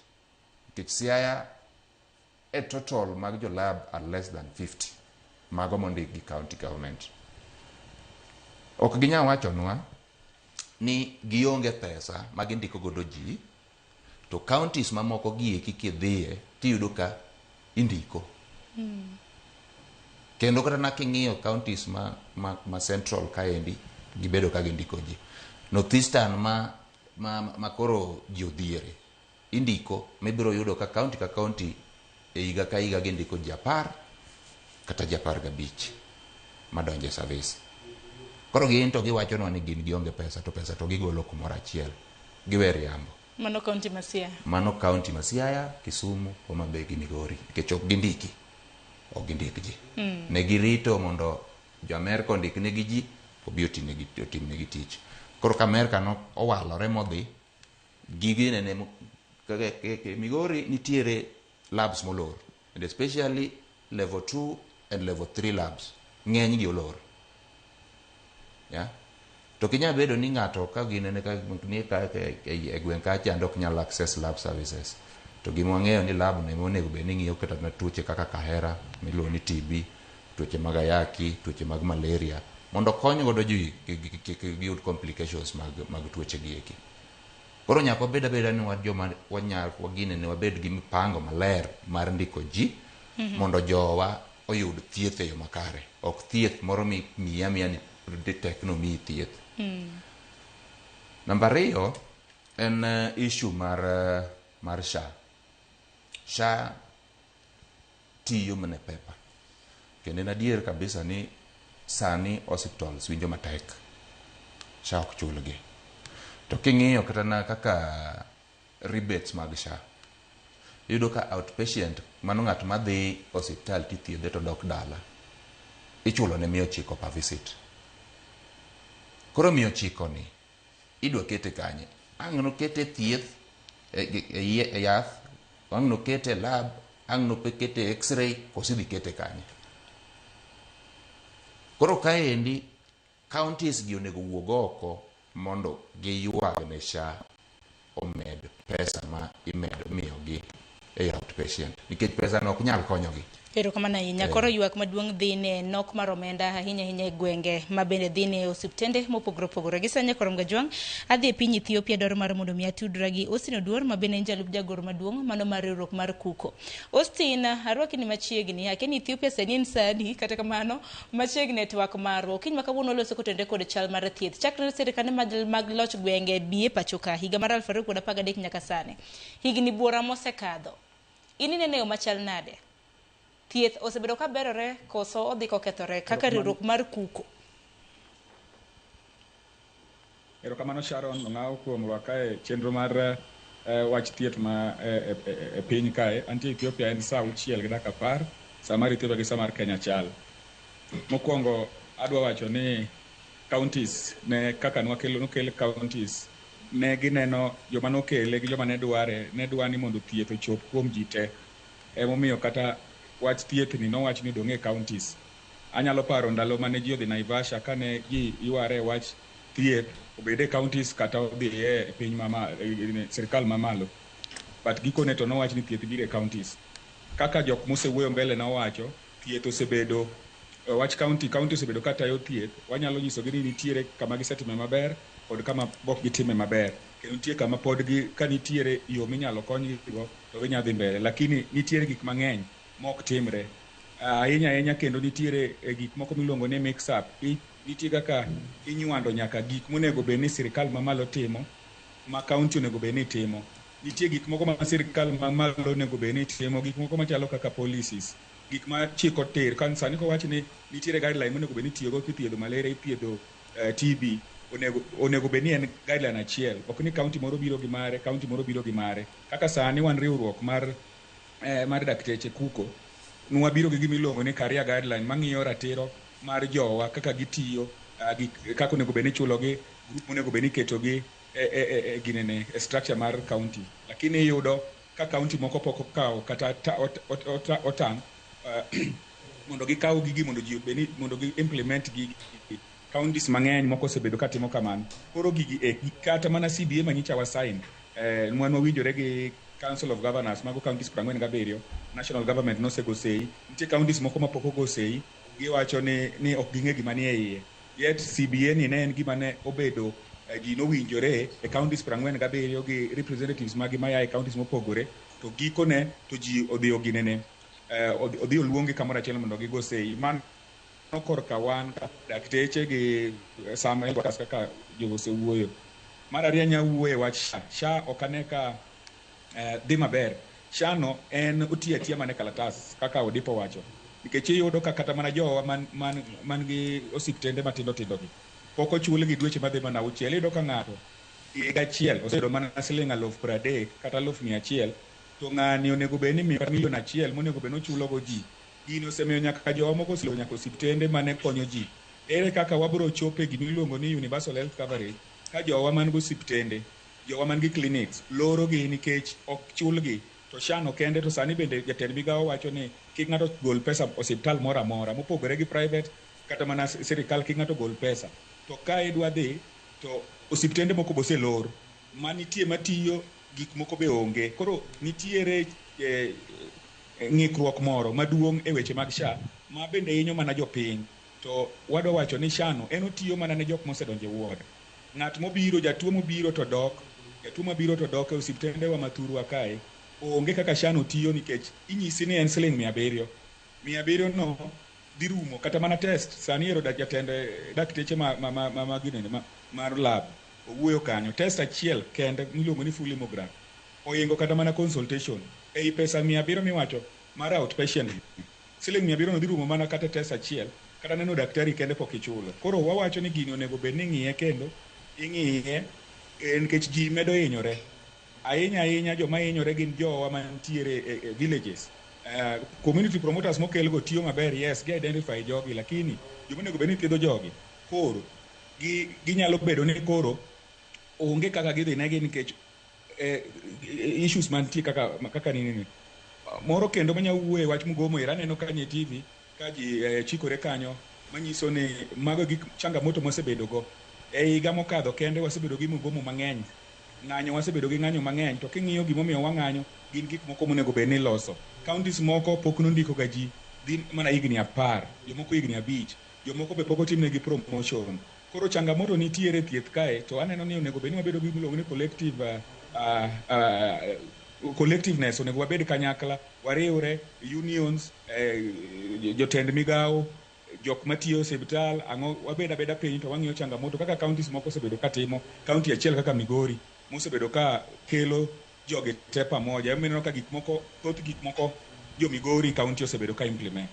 Nikech Siaya e total mag jo lab are less than 50 mago mondik gi county government. Ok ginya wachonwa ni gionge pesa ma gindiko godo ji, to counties mamoko gieki kidhiye tiyudo ka indiko. Kendo kata naking'iyo counties ma central kaendi gibedo ka gindiko ji. Northeastern ma koro ji odhiere indiko, mibiro yudo ka county e higa ka higa gindiko ji 10 kata ji 15 madonje service. Koro gin to giwachonwa ni gin gionge pesa, to pesa to gigolo kumoro achiel. giwe riambo. Mano kaunti ma Siaya. Mano kaunti ma Siaya, Kisumu, Homa Bay gi Migori. Nikech ok gindiki. Ok gindik ji. Ne girito mondo jo Amerika ondik negi ji, obi otim negi tich. Koro ka Amerika no owalore modhi, gigi nene Migori nitiere labs molor. And especially level 2 and level 3 labs. Ng'eny gi olor. Yeah? To kinya bedo ni ng'ato ka ginene ka ni ka e gweng' ka chando ok nyal access lab services. To gima ng'eyo ni lab ne monego be ni ng'iyo kata na tuoche kaka kahera, miluongo ni TB, tuoche mag ayaki, tuoche mag malaria, mondo kony godo ji giyud complications mag tuoche gi eki. Koro nyaka beda ni joma wagine ne wabed gi mipango maler mar ndiko ji mondo jowa oyud thieth e yo makare. Ok thieth moro miya ni tekno mi thieth. Namba 2 en issue mar SHA. SHA tiyo mane pepa. Kendo en adier kabisa ni sani hospitals winjo matek. SHA ok chulgi. To king'iyo kata na kaka rebates mag SHA, yudo ka outpatient mano ng'at madhi hospital tithiedhe to dok dala, ichulo ne 109 per visit. Koro 109 ni idwa kete kanye? Ang' no kete thieth e yath, ang' no kete lab, ang' no kete x-ray, kosidhi kete kanye? Koro kaendi counties gi onego wuog oko mondo giyuag ne SHA omed pesa ma imedo miyogi e outpatient, nikech pesa no ok nyal konyogi. Erokamano ahinya. Koro ywak maduong' dhi ne nok mar omenda ahinya e gwenge ma bende dhi ne osiptende mopogore opogore. Gisanya Korom Gajwang' adhi e piny Ethiopia dwaro mar mondo mi atudra gi Austin Oduor ma bende en jalup jagoro maduong' mano mar riwruok mar Kuko. Austin, arwaki ni machiegni akeni Ethiopia sani en sani, kata kamano machiegni twak marwa kiny ma kawuono loso kotende kod chal mar thieth. Chakre sirikande mag loch gwenge bie pacho ka higa mar 2013 nyaka sani. Higni buora mosekadho. Ini nene machal nade? Thieth osebedo ka berore koso odhi kokethore kaka riwruok mar Kuko. Erokamano Sharon ng'aw kuom rwakae chenro mar wach thieth ma e piny kae. Antie Ethiopia en saa 6:10, saa mar Ethiopia gi saa mar Kenya chal. Mokwongo adwa wacho ni counties ne kaka nokel counties ne gineno joma nokele gi joma ne dwani mondo thieth ochop kuom ji te. Emomiyo kata wach thieth ni nowach ni dong'e counties. Anyalo paro ndalo mane ji odhi Naivasha kane ji yware wach thieth obede counties kata odhi e piny sirikal mamalo. But gikone to nowach ni thieth bire counties. Kaka jok mosewuoyo mbele nowacho, thieth osebedo wach county osebedo katayo thieth. Wanyalo nyisogi ni nitiere kama gisetime maber kod kama bok gitime maber. Kendo nitie kama pod ka nitiere yo minyalo konygigo to ginyadhi mbele. Lakini nitiere gik mang'eny mok timre. Ahinya kendo nitiere gik moko miluongo ni mix up. Nitie kaka inywando nyaka gik monego bed ni sirikal mamalo timo ma county onego bed ni timo. Nitie gik moko ma sirikal mamalo onego bed ni timo, gik moko machalo kaka policies, gik ma chiko ter. Kan sani ko wach ni nitiere guideline monego bed ni tiyogo kithiedho malaria, ithiedho TB, onego bed ni en guideline achiel. Ok ni county moro biro gi mare. Kaka sani wan riwruok mar dakteche Kuko, nwabiro gi gimiluongo ni career guideline mang'iyo ratiro mar jowa kaka gitiyo, kaka onego bed ni chulogi, grup onego bed ni ketogi ginene structure mar county. Lakini iyudo ka county moko pok okawo kata otang' mondo gikaw gigi mondo gi implement gigi. Counties mang'eny moko osebedo katimo kamano. Koro gigi kata mana CBA manyicha wasign nwan wawinjore gi Council of Governors mago counties 47, national government nosego sei. Nitie counties moko mapok ogo sei, giwacho ni ok ging'e gima nie iye. Yet CBA ni ne en gima ne obedo ji nowinjore e counties 47 gi representatives magi maya e counties mopogore, to gikone to ji odhi oginene odhi oluongi kamoro achiel mondo gigo sei. Man korka wan dakteche gi Samuel kaka jogo osewuoyo. Mar ariyo nya wuoye wach SHA ok ane ka dhi maber. SHA no en otiyo atiya mane kalatas kaka Odipo wacho. Nikech iyudo ka kata mana jowa man gi osiptende matindo gi pok ochul gi dweche madhi mana 6. Iyudo ka ng'ato higa achiel osebedo mana siling 30,000 kata 100,000 to ng'ani onego bed ni miyo milion achiel monego bed nochulogo ji. Gini osemiyo nyaka jowa moko osilo nyaka osiptende mane konyo ji. Ere kaka wabiro chope gima iluongo ni universal health coverage ka jowa man go osiptende, jowa man gi clinics loro gi nikech ok chulgi. To shano kende to sani bende jatend migawo wacho ni kik ng'ato gol pesa osiptal moro amora mopogore gi private kata mana sirikal, kik ng'ato gol pesa. To ka idwa dhi to osiptende moko bose lor, manitie matiyo gik moko be onge. Koro nitiere ng'ikruok moro maduong' e weche mag SHA ma bende hinyo mana jopiny. To wadwa wacho ni SHA en otiyo mana ne jok mosedonje wuod. Ng'at mobiro, jatuo mobiro to dok e osiptende wa mathurwa kae onge kaka SHA tiyo nikech inyisi ni en siling 700. 700 no dhi rumo kata mana test. Sani ero jatend dakteche mar lab owuoyo kanyo, test achiel kende miluongo ni full hemogram oingo kata mana consultation ei pesa 700 miwacho mar outpatient. Siling 700 no dhi rumo mana kata test achiel kata neno daktari kende pok ichulo. Koro wawacho ni gini onego bed ni ng'iye kendo ing'iye nikech ji medo hinyore. Ahinya joma hinyore gin jowa mantiere e villages. Community promoters mokelgo tiyo maber, yes, gi identify jogi, lakini joma onego bed ni thiedho jogi koro ginyalo bedo ni koro onge kaka gidhi negi nikech issues mantie kaka nini. Moro kendo manya wuoye wach Mugomo ira neno kanye TV ka ji chikore kanyo manyiso ni mago gik changamoto mosebedo go. E higa mokadho kende wasebedo gi Mugomo mang'eny, ng'anyo wasebedo gi ng'anyo mang'eny. To king'iyo gimomiyo wang'anyo gin gik moko monego bed ni loso. Counties moko pok nondiko ga ji dhi mana higni 10, jomoko higni 5, jomoko be pok otimnegi promotion. Koro changamoto nitiere thieth kae, to aneno ni onego bed ni wabedo gi miluongo ni collectiveness. Onego wabed kanyakla, wariwre, unions, jotend migawo, jok matiyo osiptal, ang'o wabed abeda piny to wang'iyo changamoto kaka counties moko osebedo katimo. County achiel kaka Migori mosebedo ka kelo joge te pamoja. Neno ka thoth gik moko jo Migori county osebedo ka implement.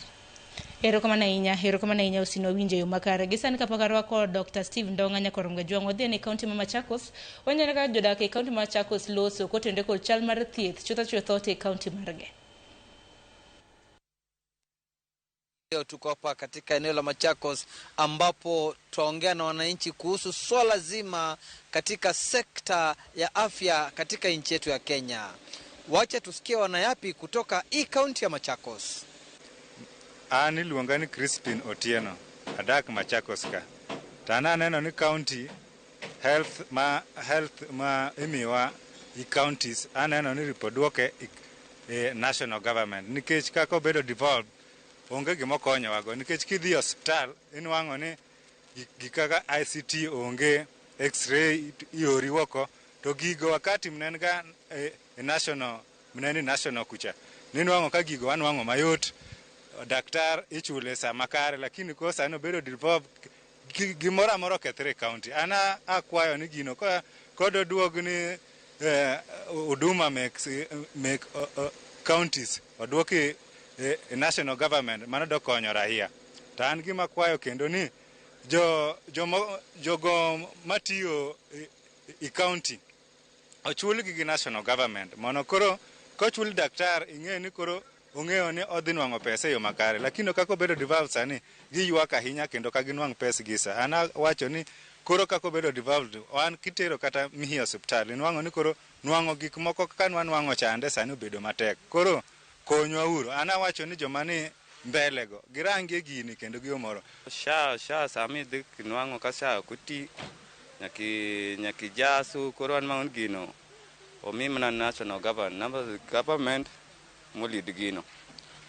Erokamano ahinya Osino winjo yo makare. Gisani kapok arwako Dr. Steve Ndonga nyakorom Gajwang' wadhi e kaunti ma Machakos. Wanyalo ka jodak e kaunti ma Machakos loso kotende kod chal mar thieth chutho e kaunti marge. Leo tuko hapa katika eneo la Machakos ambapo tuongea na wananchi kuhusu swala zima katika sekta ya afya katika nchi yetu ya Kenya. Wacha tusikie wanayapi kutoka hii kaunti ya Machakos. Ani luongani Crispin Otieno, adak Machakos ka. Tana neno ni county health ma imiwa i counties aneno ni ripoduoke national government. Nikech kako obedo devolved onge gima konyo wago. Nikech kidhi hospital inwang'o ni gikaka ICT onge, x-ray iori woko, to gigo wakati mnenga national kucha. Ninwang'o ka gigo anwang'o mayot, daktar ichule sa makare, lakini kosa ano bedo devolved gimora moro kethre county. Ana akwayo ni gino kodo duog ni Huduma make counties oduoki national government mano do konyo rahia. Ta an gima kwayo kendo ni jogo matiyo i county ochul gi national government mono koro kochul daktar ing'e ni koro ong'eyo ni odhi nwang'o pesa yo makare, lakini kako bedo devolved sani giywak ahinya kendo ka ginwang' pesa gisa. Ana wacho ni koro kako bedo devolved wan kitero kata mihi hospital nwang'o ni koro nwang'o gik moko kaka nwang'o chande sani obedo matek. Koro konywa uru. Ana wacho ni joma ni mbele go girangie gini kendo giomoro. SHA sami dhi nwang'o ka SHA kuti nyaki jasu koro an maun gino omimna national government molid gino.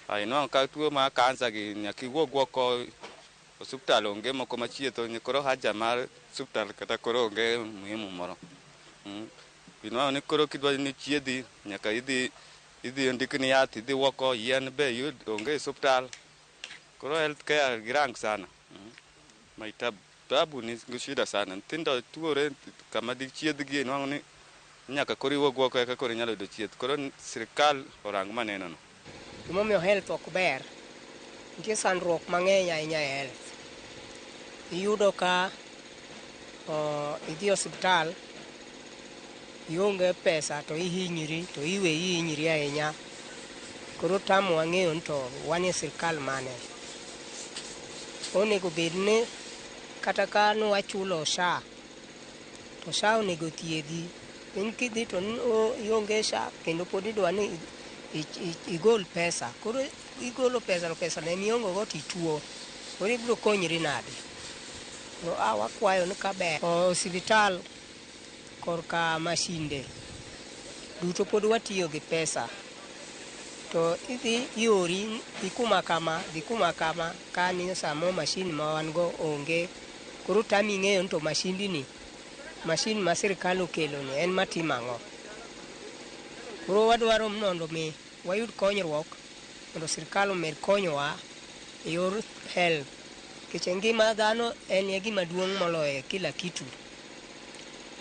Ai nwang'o ka tuo ma kansa gi nyaki wuok osuptal onge moko machietho ni koro haja mar osuptal kata koro onge muhimu moro. Nwang'o ni koro kidwa ni chiedhi nyaka idhi ndikni yath, idhi woko yien be yud onge osuptal. Koro health care girang sana. Maitabu ni shida sana. Nthindo tuore kama di chiedhgi nwang'o ni nyaka koro iwuog woko eka koro inyalo yudo chieth. Koro sirikal orang maneno no. Gimomiyo health ok ber, nitie sandruok mang'eny ahinya e health. Iyudo ka idhi osiptal ionge pesa to ihinyiri to iwe ihinyiri ahinya. Koro tamo wang'eyo to wan e sirkal mane. Onego bed ni kata ka wachulo SHA to SHA onego thiedhi. In kidhi to ionge SHA kendo pod idwa ni igol pesa. Koro igolo pesa to pesa ne miongo go tituo. Koro ibiro konyri nade? No wakwayo ni kaber osiptal korka mashinde duto pod watiyo gi pesa. To idhi iori ikuma kama kani samo mashin ma wan go onge. Koro tami ng'eyo to mashin ma sirkal okelo ni en matimo ang'o. Koro wadwaro mondo mi wayud konyruok mondo sirkal omed konyowa e yor health. Nikech ngima dhano en gima duong' moloyo kila kitu.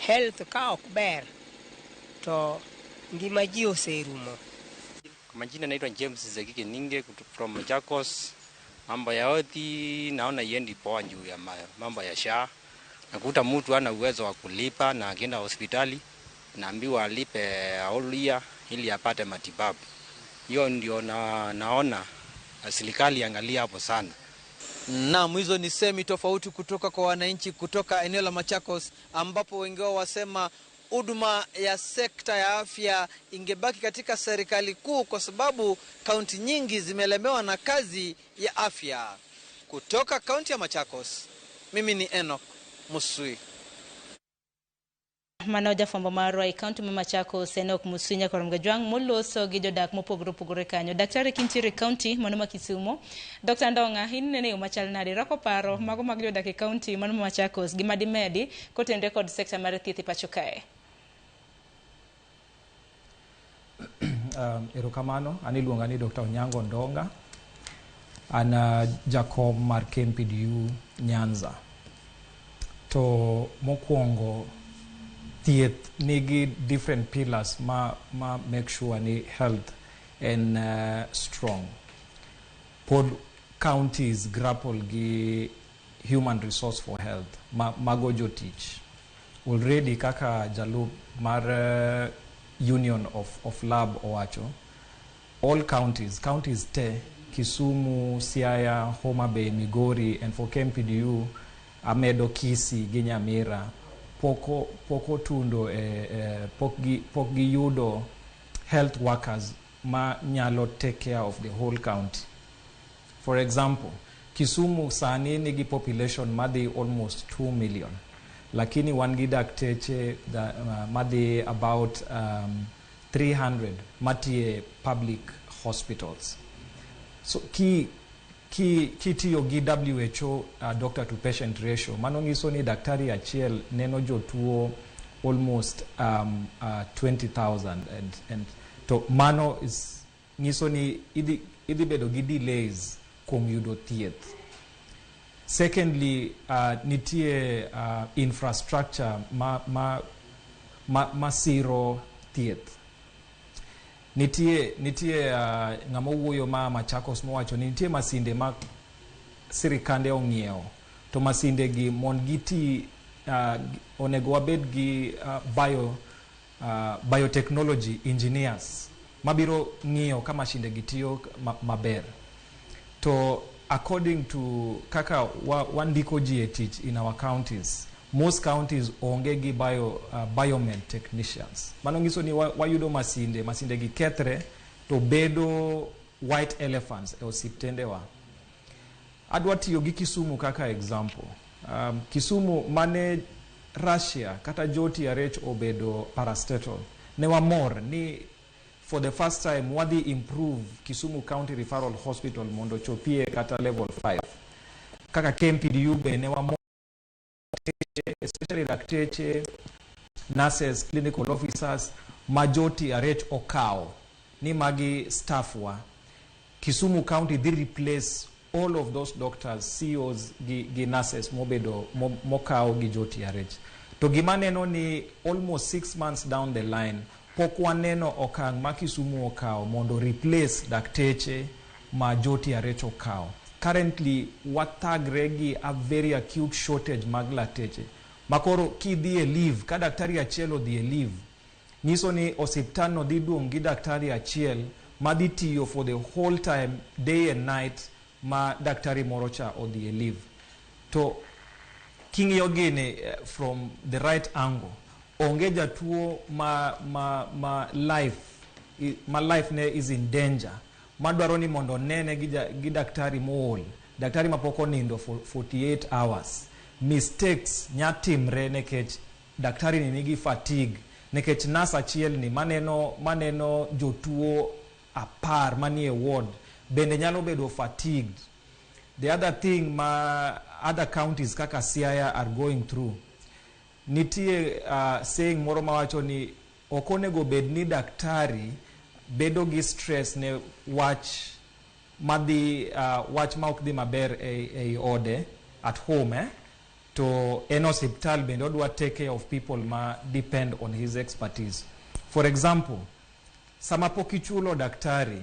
Health ka ok ber to ngima ji oserumo. Majina naitwa James Zegike Ninge from Machakos. Mambo ya odi naona yendi poa juu ya mambo ya SHA. Nakuta mtu ana uwezo wa kulipa na akienda hospitali naambiwa alipe aulia ili apate matibabu. Hiyo ndio naona serikali angalia hapo sana. Naam, hizo ni semi tofauti kutoka kwa wananchi kutoka eneo la Machakos, ambapo wengi wao wasema huduma ya sekta ya afya ingebaki katika serikali kuu kwa sababu kaunti nyingi zimelemewa na kazi ya afya. Kutoka kaunti ya Machakos, mimi ni Enoch Musui. Manoja fombo marwa I kaunti ma Machakos Enoch Musui Nyakorom Gajwang moloso gi jodak mopogore kanyo. Daktari Kinchiri County mano ma Kisumo. Dr. Ndonga hinene yo machal nade rako paro mago mag jodak e kaunti mano ma Machakos gi madimedi kotende kod sekta mar thieth pacho kae. Erokamano, aniluonga ni Dr. Onyango Ndonga. Ana Jacob mar KMPDU Nyanza. To mokwongo thieth nigi different pillars ma make sure ni health and strong. Pod counties grapple gi human resource for health mago jotich. Already kaka jalup mar Union of Lab owacho, all counties te Kisumu, Siaya, Homa Bay, Migori, and for KMPDU amedo Kisii gi Nyamira poko tundo pokgi yudo health workers ma nyalo take care of the whole county. For example, Kisumu sani nigi population madhi almost 2 million. Lakini wan gi dakteche madhi about 300 matie public hospitals. So kitiyo gi WHO doctor to patient ratio, mano ngiso ni daktari achiel neno jotuo almost 20,000 and to mano is ngiso ni idhi bedo gi delays kuom yudo thieth. Secondly, nitie infrastructure ma siro thieth. Nitie ng'ama wuoyo ma Machakos mowacho ni nitie masinde ma sirikande ong'iewo. To masinde gi mon giti onego wabed gi biotechnology engineers mabiro ng'iyo ka masinde gi tiyo maber. To according to kaka wandiko ji e tich in our counties, most counties onge gi biomed technicians. Mano ngiso ni wayudo masinde gi kethre to bedo white elephants e osiptende wa. Adwa tiyo gi Kisumu kaka example. Kisumu mane Russia kata joti arech obedo parastatal. Ne wamor ni for the first time wadi improve Kisumu County Referral Hospital mondo chopie kata level 5. Kaka KMPDU be ne wamor especially dakteche, nurses, clinical officers, majority arech okao ni magi staff wa. Kisumu County they replace all of those doctors, CEOs gi nurses mokao gi joti arech. To gimaneno ni almost 6 months down the line pok waneno okang' ma Kisumu okao mondo replace dakteche ma joti arech okao. Currently, watagre gi a very acute shortage mag lakteche. Makoro ki dhi e leave, ka daktari achiel odhi e leave, nyiso ni osiptal no dhi duong' gi daktari achiel madhi tiyo for the whole time, day and night, ma daktari moro cha odhi e leave. To king'iyo gini from the right angle, onge jatuo ma life ne is in danger, madwaro ni mondo nene gi daktari mool, daktari mapoko nindo for 48 hours. Mistakes nyatimre nekech daktari ni nigi fatigue, nekech nurse achiel ni maneno jotuo apar manie ward bende nyalo bedo fatigued. The other thing ma other counties kaka Siaya are going through, nitie saying moro mawacho ni okonego bed ni daktari bedo gi stress ne wach ma ok dhi maber ei ode at home, to en hospital bende odwa take care of people ma depend on his expertise. For example, sama pok ichulo daktari,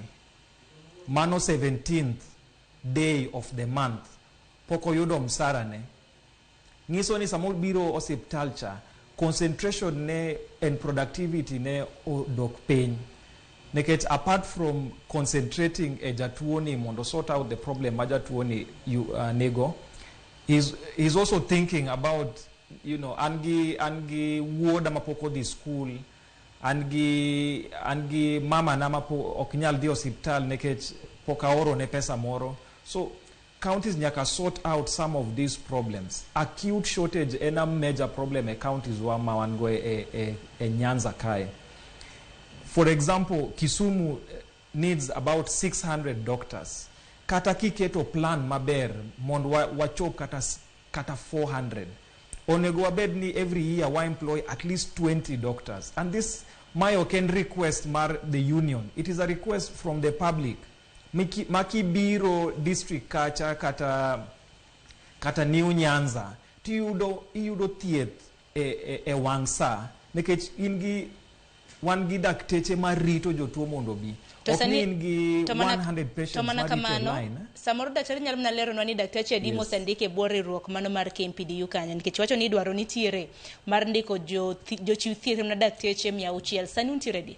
mano 17th day of the month, pok oyudo msarane, nyiso ni sama biro hospital cha, concentration ne and productivity ne odok piny. Nekech apart from concentrating e jatuo ni mondo sort out the problem ma jatuo ni nego, he's also thinking about, you know, angi wuoda mapoko di school, angi mama na mapo oknyal di hospital nekech poka oro ne pesa moro. So counties nyaka sort out some of these problems. Acute shortage en a major problem e counties wa mawango e Nyanza kae. For example, Kisumu needs about 600 doctors. Kata kiketo plan maber mondo wachop kata 400. Onego wabed ni every year wa employ at least 20 doctors. And this Mayo can request mar the union. It is a request from the public. Maki biro district kacha kata New Nyanza tiyudo thieth e wangsa, nekech ingi wan gi dakteche marito jotuo mondo bi. Ok in gi 100 patients marito line. Samoro daktari nyalo mana lero ni dakteche adi mosendike bwo riwruok mano mar KMPDU kanyo, nikech wacho ni dwaro nitiere mar ndiko jochiw thieth na dakteche 600. Sani untiere di?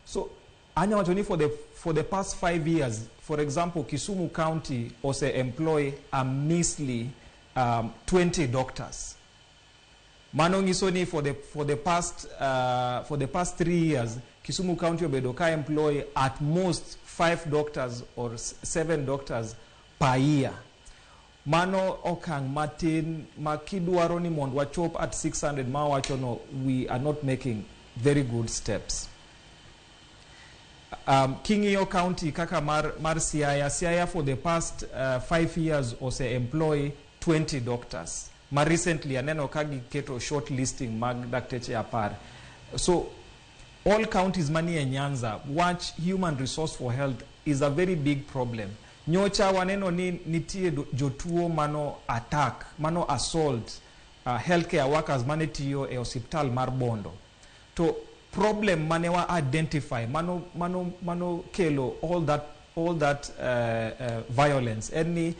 So anya wacho ni for the past 5 years, for example, Kisumu County ose employ a measly 20 doctors. Mano ngiso ni for the past 3 years, Kisumu County obedo ka employ at most 5 doctors or 7 doctors per year. Mano okang matin makidwaro ni mondo wachop at 600 ma wacho no, we are not making very good steps. King'iyo County kaka mar Siaya for the past 5 years ose employ 20 doctors. Ma recently aneno kagi keto short listing mag dakteche apar. So all counties mani e Nyanza, watch human resource for health is a very big problem. Nyocha waneno ni nitie jotuo mano attack, mano assault healthcare workers mane tiyo e hospital mar Bondo. To problem mane wa identify mano kelo all that violence. Any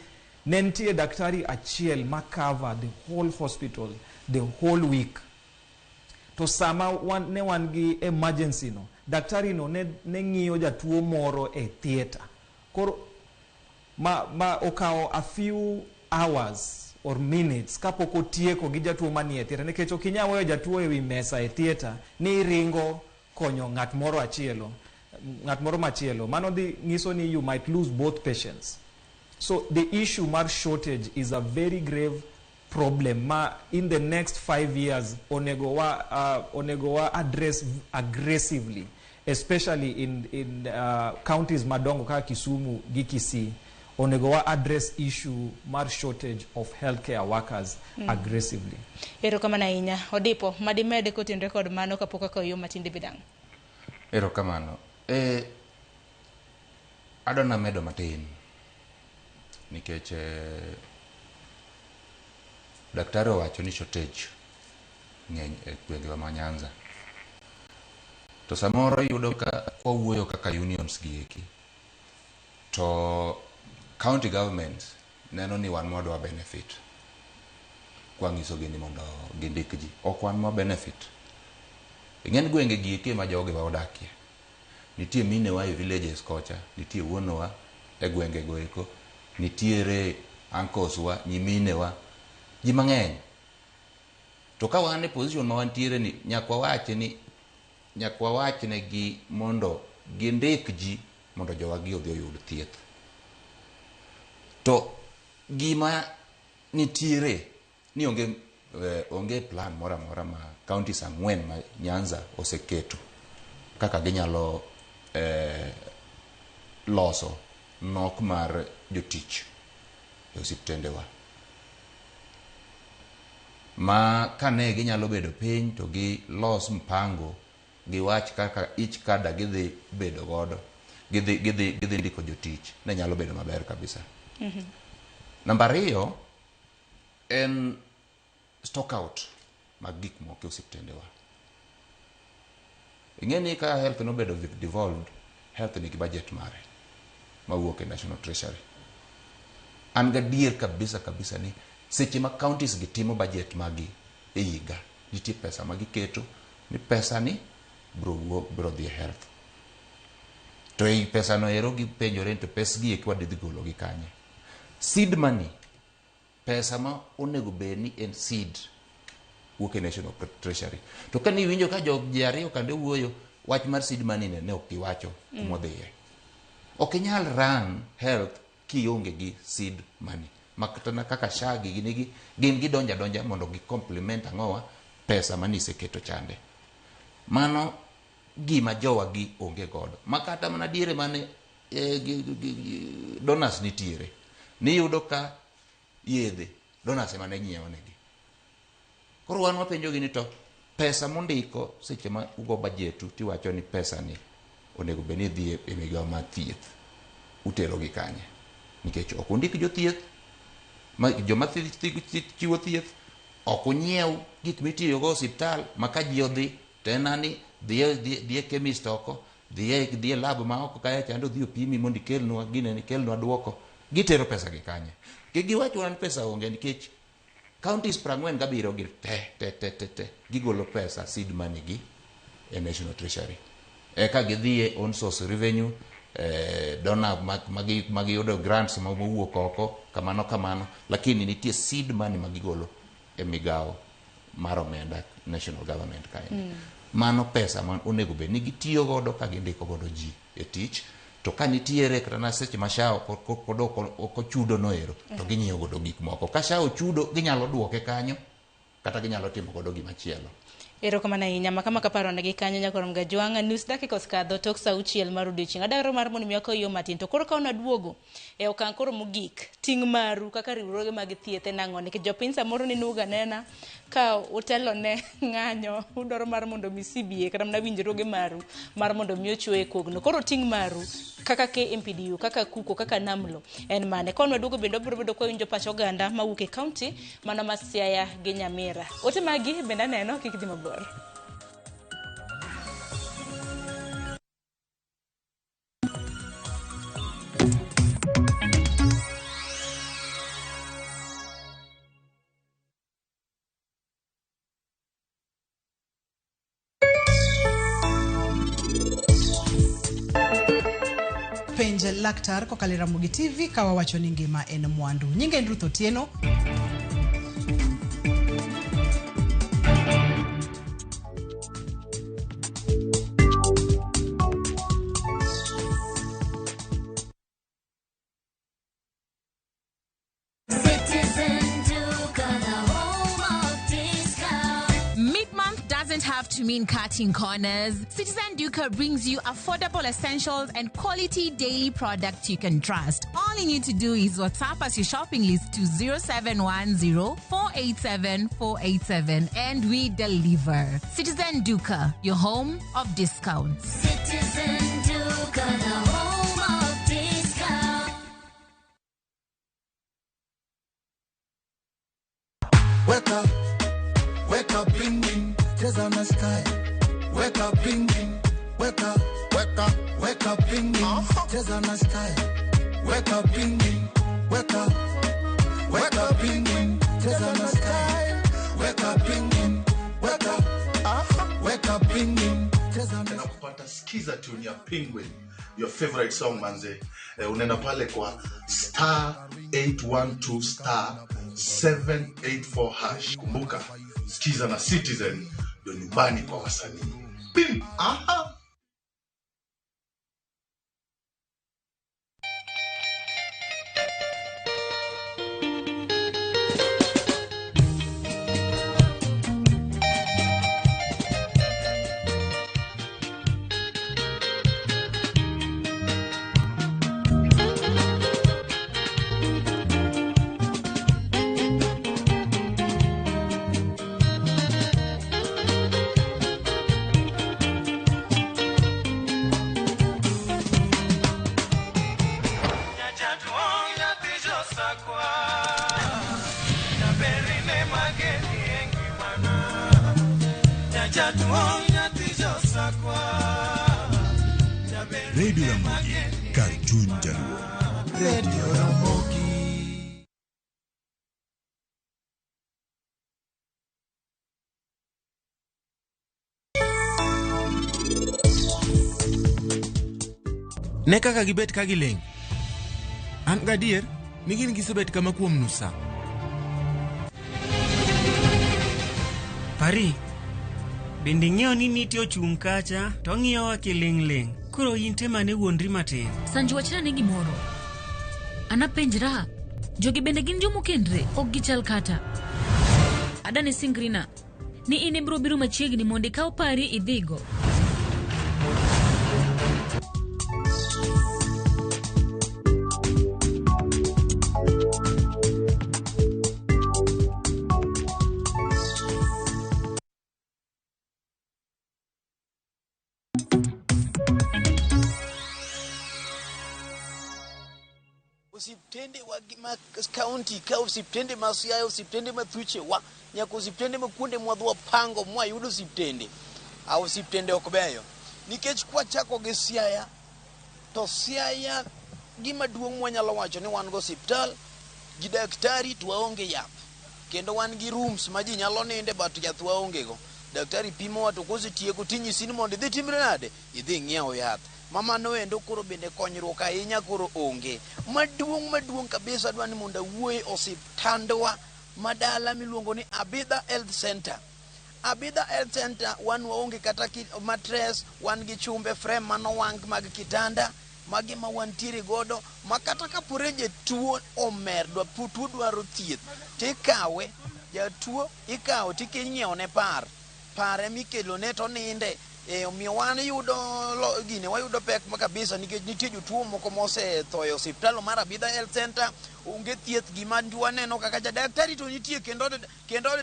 nentie daktari achiel ma cover the whole hospital the whole week. To sama ne wan gi emergency no, daktari no ne ng'iyo jatuo moro e theater. Koro ma okao a few hours or minutes kapok otieko gi jatuo manie theater, nikech okinya weyo jatuo e wi mesa e theater ni ringo konyo ng'at moro machielo. Mano dhi ngiso ni you might lose both patients. So the issue mar shortage is a very grave problem ma in the next 5 years onego wa address aggressively, especially in counties madongo kaka Kisumu gi Kisii. Onego wa address issue mar shortage of healthcare workers aggressively. Erokamano ahinya. Odipo madimede kotenre kod mano kapok akayo matinde bidang'. Erokamano. Adona medo matin. Nikech daktari owacho ni shortage ng'eny e gwengewa ma Nyanza. To samoro yudo ka owuoyo kaka unions gieki, to county governments neno ni wan modwa benefit. kwangiso gini mondo gindik ji okwan ma benefit ing'en gwenge gi ma joge wa odakie nitie minewa e villages kocha nitie wuonowa e gwenge go eko nitiere uncles-wa nyiminewa ji mang'eny to ka wan e position ma wantiere ni nyakwa wachne gi mondo gindik ji mondo jowagi odhi oyud thieth to gima nitiere ni onge plan mora mora ma counties 4 ma Nyanza oseketo kaka ginyalo loso nok mar jotich e osiptendewa ma kane ginyalo bedo piny to gi los mpango giwach kaka each kada gidhi bedo godo gidhi ndiko jotich ne nyalo bedo maber kabisa. Namba 2 en stock out mag gik moko osiptendewa. Ing'eni ka health no bedo devolved, health ni budget mare mawuok e National Treasury. An gadier kabisa ni seche ma counties gitimo budget magi e higa nitie pesa magi keto ni pesa ni bro dhi health. To ei pesa no ero gi penjore to pesa gi ekwa dhi golo gi kanye. Seed money, pesa ma onego beni en seed wuok e National Treasury. To ka ni winjo ka ji ariyo kande wuoyo wach mar seed money ne ok giwacho modhiye. Ok inyal run health kionge gi seed money. Makatana kaka shagi gin gidonja mondo gi complement ang'owa pesa maniseketo chande. Mano gima jowa gi onge godo. Makata mana diere mane donors nitiere. Niyudo ka yedhe donors mane nyiewo negi. Koro wan wapenjo gini to pesa mondiko seche ma ugo budgetu tiwacho ni pesa ni onego beni dhi e migawo mar thieth. Utero gi kanye. Nikech ok undik jothieth joma chiwo thieth ok onyiew gik mitiyo go osiptal maka ji odhi tenani dhi e chemist oko dhi e lab ma oko kaya chando dhi opimi mondo ikelnwa gine ni kelnwa duoko gitero pesa gi kanye giwacho wan pesa onge nikech counties 47 gi te gigolo pesa seed money gi e National Treasury ka gidhi e on source revenue donor magi yudo grants ma wuok oko kamano lakini nitie seed money magigolo e migawo mar omenda national government kae. Mano pesa man onego bed ni gitiyo godo ka gindiko godo ji e tich to ka nitiere kata na seche ma SHA ok chudo no ero to ginyiewo godo gik moko ka SHA chudo ginyalo duoke kanyo kata ginyalo timo godo gimachielo. Erokamano ahinya makama kaparo ne gi kanyo Nyakorom Gajwanga nus dakika oskadho tok saa 6 mar odiochieng' adaro mar mondo miyo yo matin to koro ka ona duogo e okang' koro mogik ting' maru kaka riwruoge mag thieth e nang'o nikech jopiny samoro ni nuga nena ka utelo ne ng'anyo udwaro mar mondo mi CBA kata mana winjruoge maru mar mondo mi ochwe kogno koro ting' maru kaka KMPDU kaka kuko kaka namlo en mane konwa duogo bendo biro bedo kwa winjo pach oganda mawuok e county mana ma Siaya gi Nyamira ote magi benda neno kik dhi mabor. Penj laktar kokalo Ramogi TV kawa wacho ni ngima en mwandu. Nyinge en Ruth Otieno. To mean cutting corners, Citizen Duca brings you affordable essentials and quality daily products you can trust. All you need to do is WhatsApp us your shopping list to 0710-487-487 and we deliver. Citizen Duca, your home of discounts. Citizen Duca, the home of discounts. Wake up, bing bing. Tears on the sky. Wake up, bing bing. Wake up, bing bing. Tears on the sky. Wake up, bing bing. Wake up, bing bing. Tears on the sky. pingin. Tena kupata skiza tune ya Penguin, your favorite song manze. Unaenda pale kwa *812 *784#. Kumbuka skiza na Citizen ndio nyumbani kwa wasanii. Pim! Aha! Radio Ramogi, Cartoon Jaluo. Radio Ramogi. Ne kaka gibet ka gileng. An gadier ni gin gisebet kama kuom nusa. Pari, bende ng'eyo ni nitie ochung' kacha to ng'iyowa kiling'. Koro inte mane wuondri matin. Sanji wachna ne gimoro. Anapenjra, jogi bende gin jomokendre, ok gichal kata. Adane Singrina, ni ine bro biro machiegni mondo ikaw pari idhigo. Usiptende wa county ka usiptende Masiaya usiptende Mathuche wa nyaka usiptende makunde mwadhwa pango mwa yudo usiptende au usiptende okbeyo nikech kwa chako gi Siaya to Siaya gima duong' mwanyalo wacho ni wan go hospital gi daktari to waonge yath kendo wan gi rooms ma ji nyalo ninde but yath waonge go daktari pimo wato kosetieko tinyisi ni mondo idhi timre nade idhi ng'iewo yath mama noendo koro bende konyruok ahinya koro onge maduong' kabisa dwani mondo wuoye osiptandwa madala miluongo ni Abidha Health Center. Abidha Health Center wan waonge kata mattress, wan gi chumbe frame manowang mag kitanda magi ma wantiere godo makata kaporeje tuo omerdwa tuo dwaro thieth tikawe jatuo ikawo tikinyiewo ne pare mikelo ne to ninde omiyo wan yudo gine wayudo pek kabisa nikech nitie jotuo moko mosethoyo osiptal mar Abidha Health Center onge thieth gima waneno kaka daktari to nitie kendo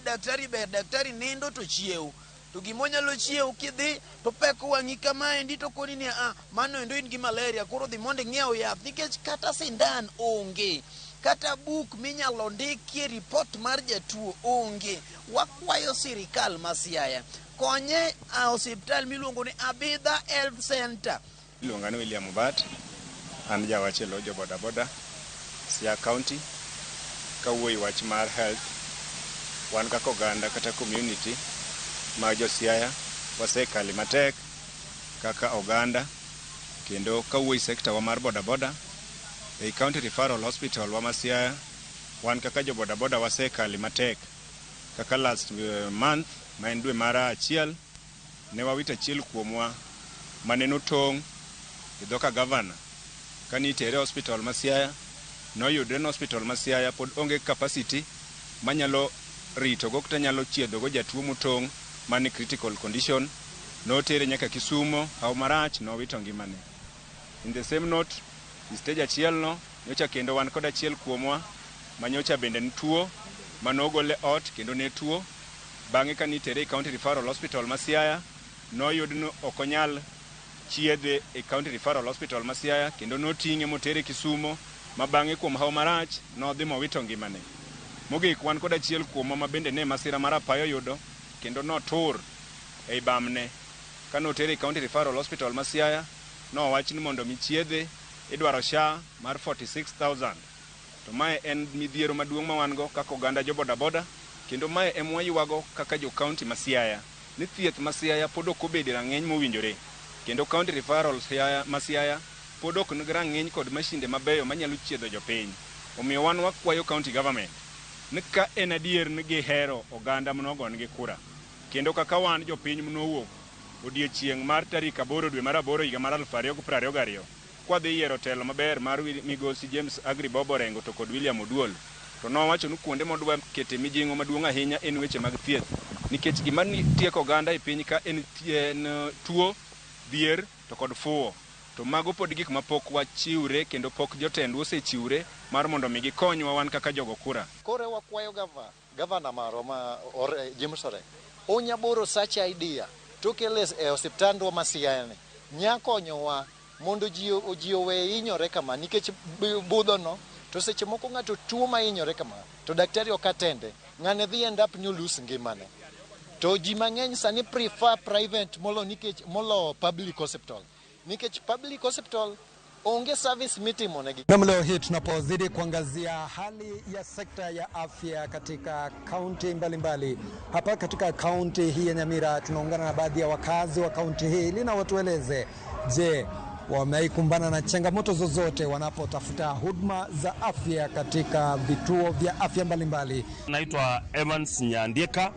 daktari ber daktari nindo to chiew to gimonyalo chiew kidhi to pek wangi kama endi to koni ni mano endo in gi malaria koro dhi mondo ng'iew yath nikech kata sindan onge kata buk minyalo ndikie report mar jatuo onge wakwayo sirikal ma Siaya konye hospital miluongo ni Abidha Health Center. Iluonga ni William Mubat, an jawachelo jo boda Siaya County. Kawuoyi wach mar health, wan kaka oganda kata community ma jo Siaya wasekali matek kaka oganda kendo kawuoyi sector wa mar boda ei County Referral Hospital wa Siaya wan kaka jo boda wasekali matek kaka last month ma en dwe mar achiel ne wawito achiel kuomwa mane notong' e dhoka gavana kanitere hospital ma Siaya noyudre no hospital ma Siaya pod onge capacity manyalo rito go kata nyalo chiedho go jatuo motong' mane critical condition notere nyaka Kisumo au marach nowito ngimane. In the same note stage achiel no nyocha kendo wan kod achiel kuomwa manyocha bende nituo manogole ot kendo ne tuo bang'e kanitere County Referral Hospital ma Siaya noyud no okonyal chiedhe e County Referral Hospital ma Siaya kendo noting'e motere Kisumo ma bang'e kuom hawo marach nodhi mowito ngimane. Mogik wan kod achiel kuomwa ma bende ne masira mar apayo yudo kendo notur ei bamne kanotere County Referral Hospital ma Siaya nowach ni mondo michiedhe idwaro SHA mar 46,000 to mae en midhiero maduong' ma wan go kaka oganda jo boda kendo mae emwa ywago kaka jo county ma Siaya ni thieth ma Siaya pod ok obedo rang'eny mowinjore, kendo county referrals ma Siaya pod ok nigi rang'eny kod mashinde mabeyo manyalo chiedho jopiny. Omiyo wan wakwayo county government ni ka en adier ni gihero oganda mnogonegi kura, kendo kaka wan jopiny mnowuok odiechieng' mar tarik 8 dwe mar 8 higa mar 2022 kwadhi yiero telo maber mar migosi James Agri Bob Orengo to kod William Oduol, to nowacho ni kuonde modwa kete mijing'o maduong' ahinya en weche mag thieth, nikech gima tieko oganda e piny ka en tuo, dhier to kod fuwo. To mago pod gik mapok wachiwre kendo pok jotendwa osechiwre mar mondo mi gikonywa wan kaka jogo kura. Koro wakwayo gavana marwa ma James Orengo onyaboro such idea to kele e osiptandwa ma Siaya ne nyakonyowa mondo ji owe hinyore kama, nikech budhono to seche moko ng'ato tuo ma hinyore kama to daktari ok atende, ng'ane dhi end up ni olus ngimane. To ji mang'eny sani prefer private molo public hospital, nikech public hospital onge service mitimonegi. Na leo hii tunapozidi kuangazia hali ya sekta ya afya katika kaunti mbalimbali. Hapa katika kaunti hii ya Nyamira tunaungana na baadhi ya wakazi wa kaunti hii ili na watueleze, je, wameikumbana na changamoto zozote wanapotafuta huduma za afya katika vituo vya afya mbalimbali. Naitwa Evans Nyandieka.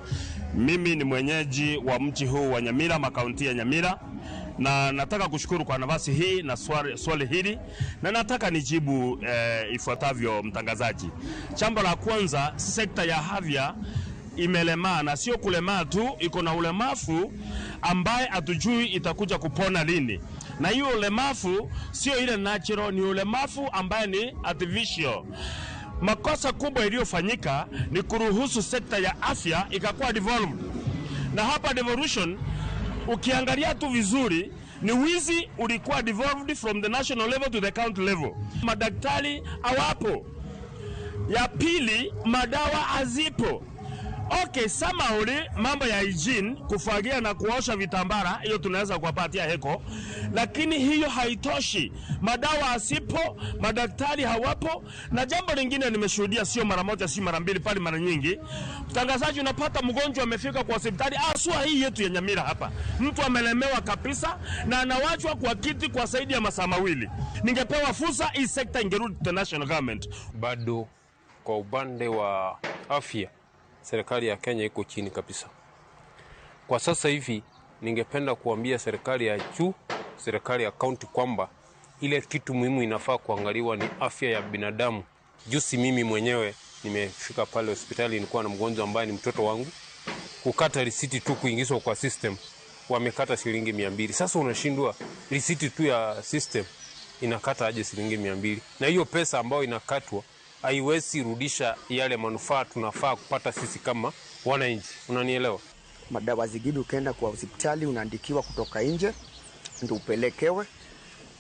Mimi ni mwenyeji wa mji huu wa Nyamira, makaunti ya Nyamira, na nataka kushukuru kwa nafasi hii na swali hili, na nataka nijibu ifuatavyo mtangazaji. Jambo la kwanza, sekta ya afya imelemaa, na sio kulemaa tu, iko na ulemavu ambaye hatujui itakuja kupona lini. Na hiyo ulemavu sio ile natural, ni ulemavu ambaye ni artificial. Makosa kubwa iliyofanyika ni kuruhusu sekta ya afya ikakuwa devolved. Na hapa devolution ukiangalia tu vizuri ni wizi ulikuwa devolved from the national level to the county level. Madaktari hawapo. Ya pili, madawa hazipo. Okay, samauli mambo ya hygiene, kufagia na kuosha vitambara, hiyo tunaweza kuwapatia heko, lakini hiyo haitoshi. Madawa hasipo, madaktari hawapo, na jambo lingine nimeshuhudia sio mara moja, si mara mbili, pale mara nyingi. Mtangazaji, unapata mgonjwa amefika kwa hospitali, aswa hii yetu ya Nyamira hapa, mtu amelemewa kabisa na anawachwa kwa kiti kwa zaidi ya masaa mawili. Ningepewa fursa hii sekta ingerudi to national government. Bado kwa upande wa afya serikali ya Kenya iko chini kabisa. Kwa sasa hivi ningependa kuambia serikali ya juu, serikali ya kaunti kwamba ile kitu muhimu inafaa kuangaliwa ni afya ya binadamu. Juzi mimi mwenyewe nimefika pale hospitali, nilikuwa na mgonjwa ambaye ni mtoto wangu. Kukata risiti tu kuingizwa kwa system, wamekata shilingi 200. Sasa unashindwa risiti tu ya system inakata aje shilingi 200? Na hiyo pesa ambayo inakatwa haiwezi rudisha yale manufaa tunafaa kupata sisi kama wananchi. Unanielewa? Madawa zingine ukienda kwa hospitali unaandikiwa kutoka nje ndio upelekewe,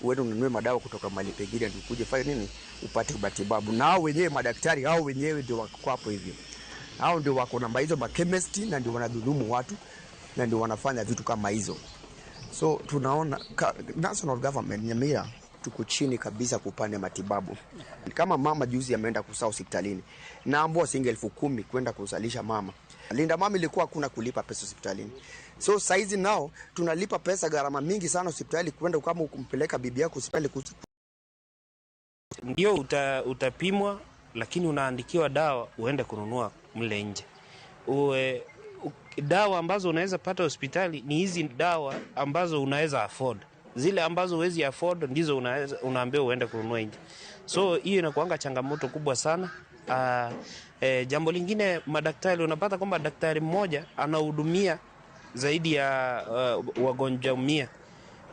uende ununue madawa kutoka mahali pengine ndio ukuje fanya nini upate matibabu. Na hao wenyewe madaktari hao wenyewe ndio wako hapo hivyo. Hao ndio wako na hizo ma chemist na ndio wanadhulumu watu na ndio wanafanya vitu kama hizo. So tunaona national government Nyamira tuko chini kabisa kupanda matibabu. Kama mama juzi ameenda kuzaa hospitalini, naambiwa shilingi 10,000 kwenda kuzalisha mama. Linda mama ilikuwa hakuna kulipa pesa hospitalini. So saizi nao tunalipa pesa gharama mingi sana hospitali kwenda kama kumpeleka bibi yako hospitali. Ndio utapimwa, lakini unaandikiwa dawa uende kununua mle nje. Dawa ambazo unaweza pata hospitali ni hizi dawa ambazo unaweza afford. Zile ambazo huwezi afford ndizo unaambiwa uende kununua nje. So hiyo inakuanga changamoto kubwa sana. Jambo lingine, madaktari, unapata kwamba daktari mmoja anahudumia zaidi ya wagonjwa 100.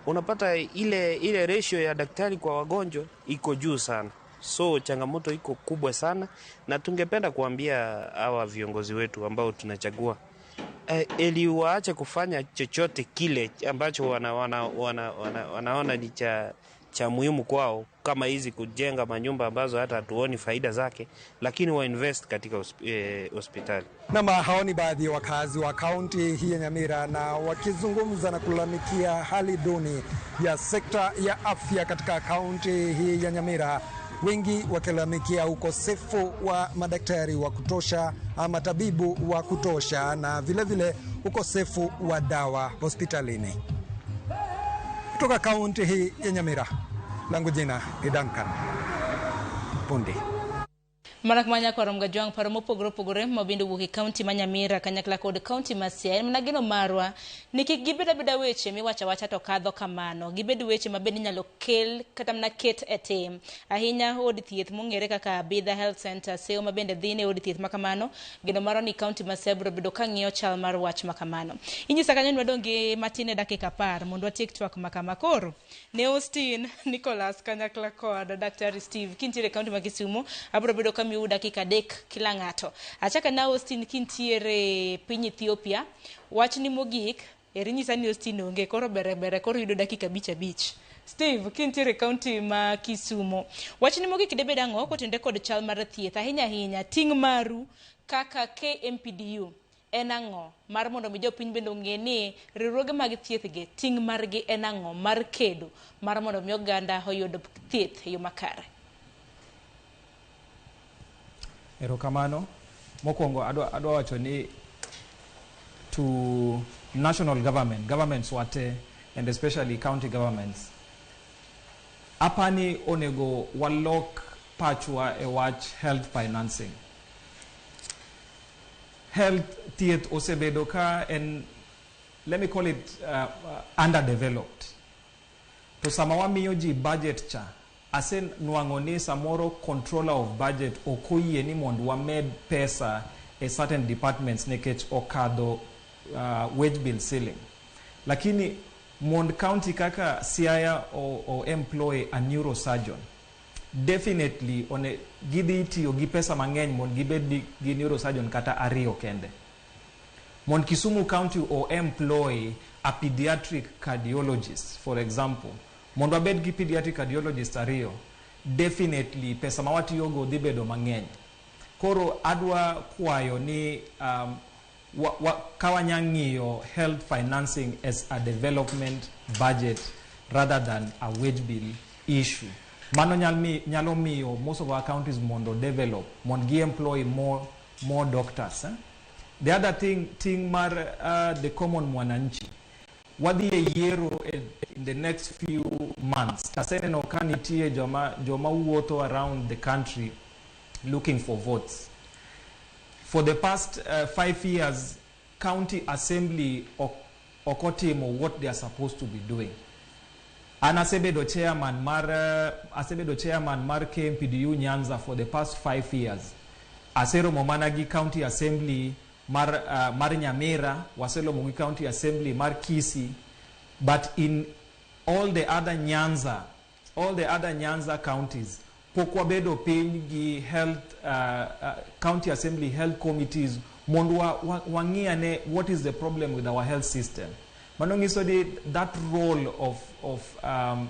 Unapata ile ratio ya daktari kwa wagonjwa iko juu sana. So changamoto iko kubwa sana, na tungependa kuambia hawa viongozi wetu ambao tunachagua ili waache kufanya chochote kile ambacho wanaona ni cha muhimu kwao, kama hizi kujenga manyumba ambazo hata hatuoni faida zake, lakini wa invest katika hospitali. Na hao ni baadhi ya wakazi wa kaunti hii ya Nyamira, na wakizungumza na kulalamikia hali duni ya sekta ya afya katika kaunti hii ya Nyamira, wengi wakilalamikia ukosefu wa madaktari wa kutosha, matabibu wa kutosha, na vilevile ukosefu wa dawa hospitalini. Kutoka kaunti hii ya Nyamira, langu jina ni Duncan Pundi. Marak manya kwa ramga juang para mopogore mabindu wuki county Nyamira kanyakla kod county Siaya mnagino marwa niki gibeda beda weche miwacha to kadho kamano gibedo weche mabedi nyalo kel kata mna ket etim ahinya od thieth mongere kaka Bidha Health Center seo mabende dhine od thieth makamano gino maro ni county Siaya bedo kang'iyo chal mar wach makamano inyisa kanyo nwadongi matine dakika par mondo watiek twak makama koro ne Austin Nicholas kanyakla kod Dr. Steve kintire county Kisumu abro bedo miu dakika dek kila ng'ato. Achaka na Austin kintiere piny Ethiopia. Wach ni mogik, erinyisa ni Austin onge, koro bere, koro yudo dakika bich. Steve, kintiere county ma Kisumu. Wach ni mogik debeda ng'o kotende kod chal mar thieth. Ahinya, ting' maru kaka KMPDU. En ang'o mar mondo mi jopiny bende ong'e ni riwruoge mag thieth ge ting' margi en ang'o mar kedo mar mondo mi oganda oyud thieth e yo makare. Erokamano mokwongo adwa wacho ni to national governments wate and especially county governments apani onego walok pachwa e wach health financing. Health thieth osebedo ka en, let me call it underdeveloped. To sama wamiyo ji budget cha asen nuango ni samoro controller of budget okoyie ni mondo wamed pesa a certain departments nekech okadho wage bill ceiling. Lakini mond county kaka Siaya o employ a neurosurgeon, definitely one gidhi tiyo gi pesa mang'eny mond gibed gi neurosurgeon kata ariyo kende. Mond Kisumu county o employ a pediatric cardiologist, for example. Mondo abed gi pediatric cardiologist ariyo, definitely pesa mawatiyogo dhi bedo mang'eny. Koro adwa kwayo ni kawanyang'iyo health financing as a development budget rather than a wage bill issue. Mano nyalo miyo most of our counties mondo develop, mondo gi employ more doctors. The other thing mar the common mwananchi. Wadhi yiero in the next few months. Taseneno kanitie joma wuotho around the country looking for votes. For the past 5 years, county assembly okotimo what they are supposed to be doing. Asebedo chairman mar KMPDU Nyanza for the past 5 years. Aseromo mana gi county assembly mar Nyamira, waselomo gi county assembly mar Kisii, but in all the other Nyanza counties, pokwabedo piny gi health county assembly health committees mondo wang'iane what is the problem with our health system. Mano ngiso that role of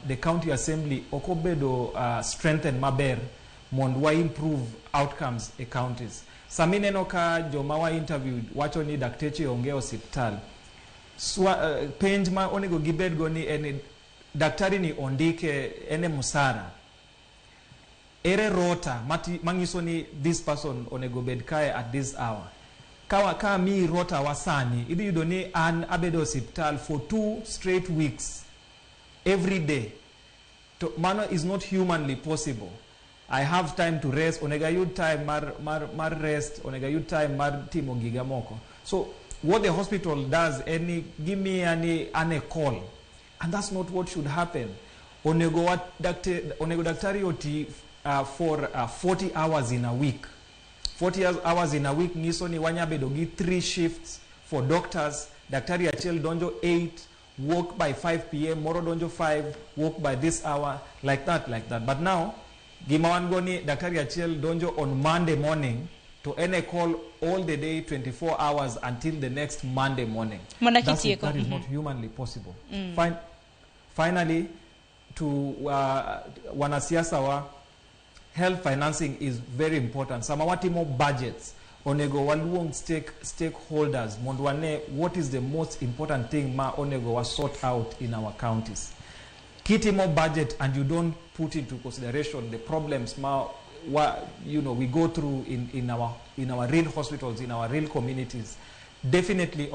the county assembly okobedo strengthen maber mondo wa improve outcomes e counties. Samineno ka joma wa interviewed wacho ni dakteche onge hospital. Penj ma onego gibed go ni en daktari ni ondike ene musara. Ere rota mangiso ni this person onego bed kae at this hour. Ka mi rota wasani idhi yudo ni an abedo hospital for 2 straight weeks every day. To mano is not humanly possible. I have time to rest, onega yud time mar rest, onega yud time mar timo giga moko. So what the hospital does, give me a call, and that's not what should happen. Onego daktari oti for 40 hours in a week. 40 hours in a week ngiso ni wanyabedo gi 3 shifts for doctors. Daktari achiel donjo 8, work by 5 p.m. Moro donjo 5, work by this hour, like that. But now Gimawangoni daktari achiel donjo on Monday morning to ene call all the day 24 hours until the next Monday morning. That is not humanly possible. Finally, to wanasiasa wa health financing is very important. Samawati more budgets onego waluong stakeholders mondwane what is the most important thing ma onego wa sort out in our counties. kitimo budget and you don't put into consideration the problems we go through in our real hospitals, in our real communities, definitely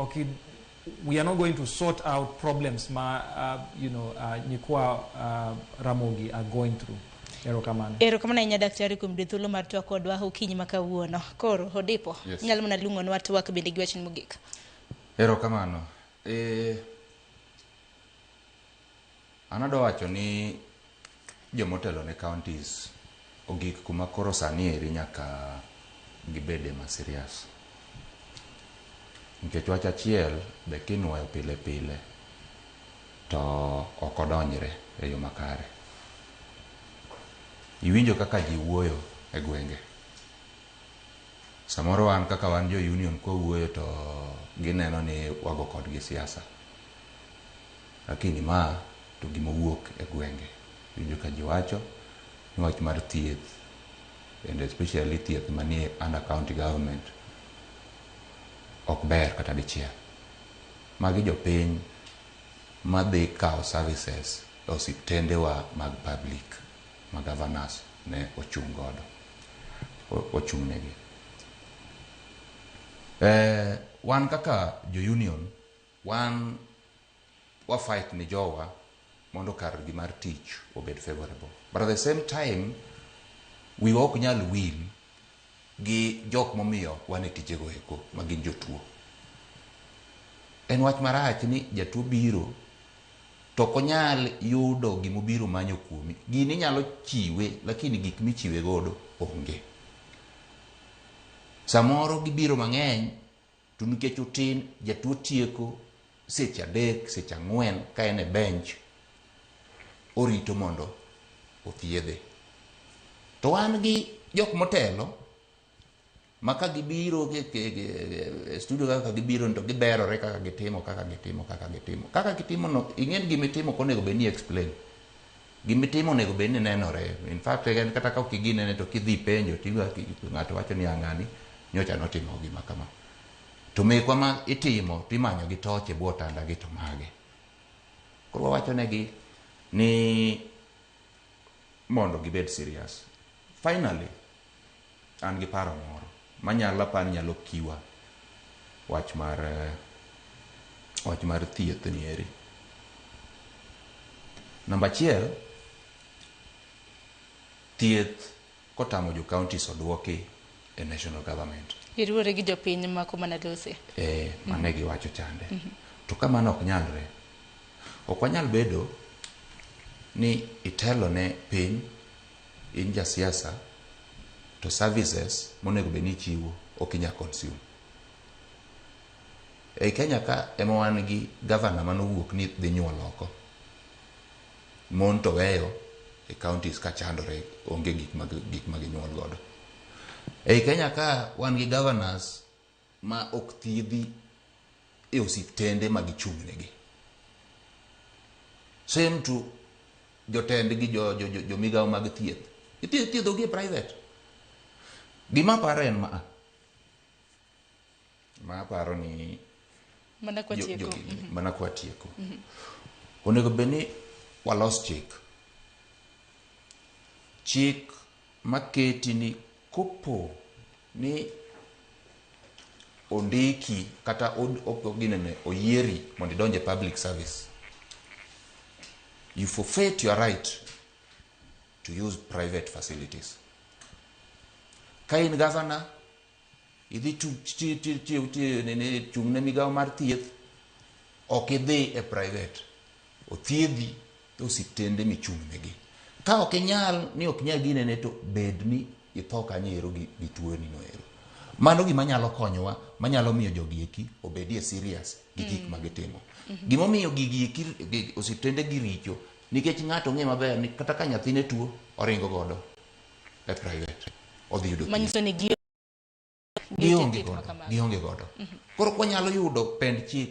we are not going to sort out problems Nyikwa Ramogi are going through. Erokamano inya daktari kuom thuolo mar twak kodwa okinyi makawuono. Koro Odipo, nyalo mana luongo nwa twak bende gi wachni mogik. Erokamano. Anado wacho ni jomotelo ne counties ogik kuma koro sani eri nyaka gibede ma serious. Nikech wach achiel be kinuoyo pile pile to okodonjre e yo makare. Iwinjo kaka ji wuoyo e gwenge. Samoro wan kaka wan jo union ko wuoyo to gineno ni wago kodgi siasa. Lakini ma to gima wuok e gwenge. Iwinjo ka ji wacho ni wach mar thieth, and especially thieth manie under county government, ok ber kata dichiel. Magi jopiny madhi kao services osiptendewa mag public ma governors ne ochung' godo, ochung' negi. Wan kaka jo union, wan wa fight ni jowa mondo kar gi mar tich obed favorable, but at the same time we ok nyal will gi jok momiyo wane tijego eko magin jotuo. En wach marach ni jatuo biro to konyal yudo gimobiro manyo kuomi. Gini nyalo chiwe, lakini gik michiwe godo onge. Samoro gibiro mang'eny to nikech utin jatuo tieko seche 3 seche 4 ka en e bench orito mondo othiedhe. To wan gi jok motelo maka gibiro studio kaka gibiro to giberore kaka gitimo. Kaka gitimo no, ing'en gimitimo konego beni explain. Gimitimo onego beni nenore. In fact, kata ka ukiginene to kidhi penjo tiwa ng'ato wacho ni ang'ani nyocha notimo gima kama. To mekwa ma itimo timanyo gi toche bwo tanda gi to mage. Koro wacho negi ni mondo gibed serious. Finally, an gi paro moro manyalo pan nyalo kiwa wach mar thieth ni eri. Namba 1, thieth kotamo jo counties odwoki e national government. Iruore gi jopiny mako mana lose. Mane gi wacho chande. To kamano ok nyalre. Ok wanyal bedo ni itelo ne piny in ja siasa to services monego beni chiwo ok inya consume. E Kenya ka ema wan gi governor manowuok ni dhi nyuol oko. Mon to weyo e counties ka chandore onge gik mag nyuol godo. E Kenya ka wan gi governors ma ok thiedhi e osiptende mag chungnegi. Same to jotend gi jo migawo mag thieth. Thiedho gi private. Gima paro en ma paro ni mana kwa tieko. Onego beni walos chik maketi ni kopo ni ondiki kata oginene oyieri mondo idonje public service, you forfeit your right to use private facilities. Ka in governor, idhi chung'ne migawo mar thieth, ok idhi e private, othiedhi e osiptende michung'negi. Ka ok inyal ni ok nyal ginene to bed ni itho kanyo ero gi tuoni no ero. Mano gima nyalo konyowa, manyalo miyo jogieki obedie serious gi gik magitimo. Gimomiyo gigi osiptende gi richo, nikech ng'ato ng'e maber ni kata ka nyathine tuo oringo godo e private. Odhi yudo manyiso ni gionge godo. Koro kwanyalo yudo pend chik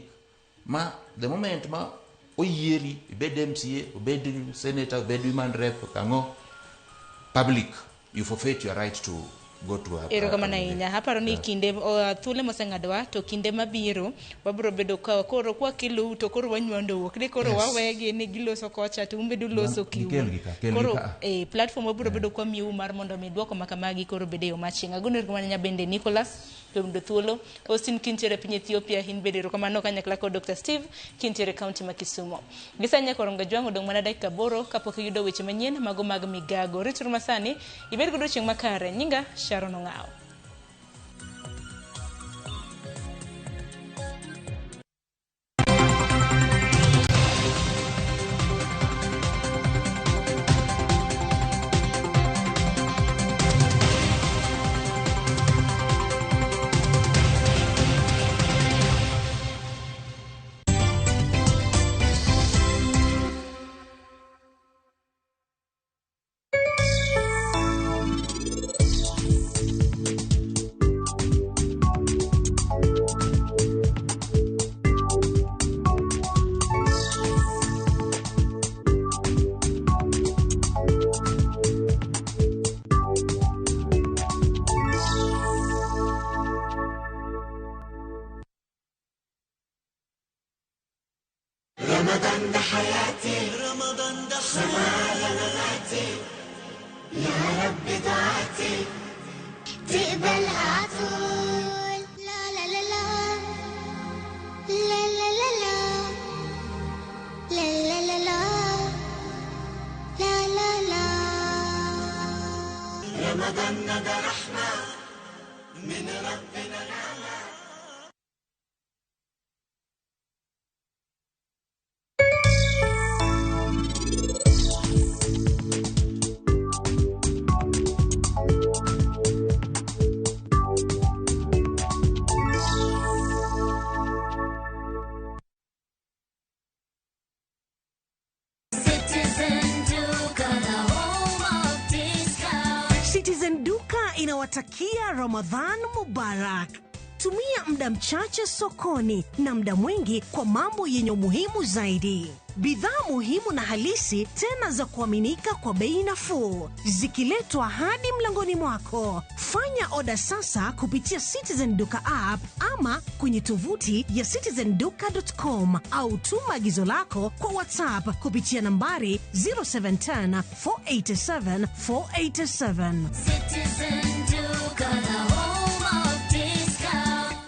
ma the moment ma oyieri ibed MCA, obed senator, obed women rep, kang'o public, you forfeit your right to go to a erokamano ahinya. Aparo ni kinde thuolo moseng'adwa to kinde mabiro wabiro bedo ka koro kwakilu to koro wanywando wuok ni koro wawegi ni giloso kocha to umbedo loso kiu koro platform wabiro bedo kwa miu mar mondo mi duoko makamagi koro bedo yo machinga gono erokamano bende Nicholas Dom Thuolo Austin Kintere piny Ethiopia hin bede erokamano kanyakla kod Dr. Steve Kintere County ma Kisumo. Gisanya koronga jwango dong mana dakika boro kapok yudo weche manyien mago mag migago rituru masani ibed godo chieng' makare nyinga Sharon Ong'ao. رمضان ده حياتي رمضان ده حياتي يا رب دعاتي تقبلها عطول لا لا لا لا لا لا لا لا لا لا لا لا لا لا رمضان ده رحمة من ربنا نعمة. Citizen Duka inawatakia Ramadhan Mubarak. Tumia muda mchache sokoni na muda mwingi kwa mambo yenye umuhimu zaidi. Bidhaa muhimu na halisi tena za kuaminika kwa bei nafuu zikiletwa hadi mlangoni mwako. Fanya oda sasa kupitia Citizen Duka app ama kwenye tovuti ya citizenduka.com au tuma agizo lako kwa WhatsApp kupitia nambari 0710 487 487. Citizen Duka, the home of discount.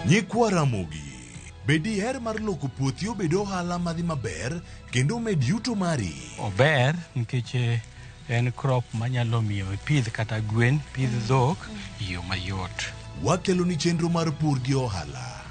Nyikwa Ramogi. Bedi her mar loko puothi obedo ohala madhi maber kendo med yuto mari. Ober nikech en crop manyalo miyo ipidh kata gwen, pidh dhok yo mayot. Wakelo ni chenro mar pur gi ohala.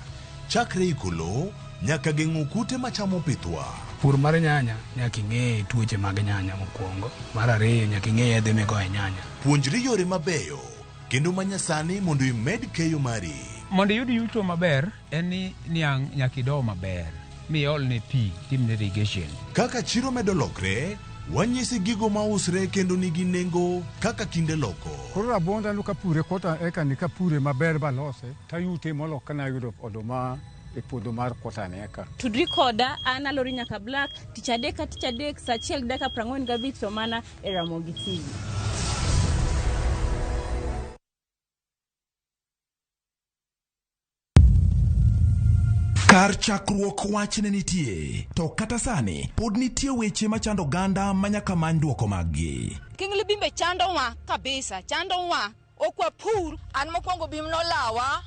Chakre ikolo nyaka geng'o kute machamo pithwa. Pur mar nyanya nyaka ing'e tuoche mag nyanya mokwongo. Mar ariyo nyaka ing'e yedhe migoyo nyanya. Puonjri yore mabeyo kendo manyasani mondo imed keyo mari. Mondo yud yuto maber en ni niang' nyaka ido maber miol ne pi timne irrigation. Kaka chiro medo lokre, wanyisi gigo mausre kendo nigi nengo kaka kinde loko. Koro rabonda nuka pure kota eka nika pure maber balose tayute molo kana yudo oduma e puodho mar kota eka. Tudri koda an Alori Nyaka Black tich adek sa achiel dakika 45 to mana e Ramogi TV. Kar chakruok wach ne nitie, to kata sani pod nitie weche machando ganda manyaka many duoko maggi. Kingli bimbe chando wa kabisa, chando wa okwa pur an mokwongo bim no lawa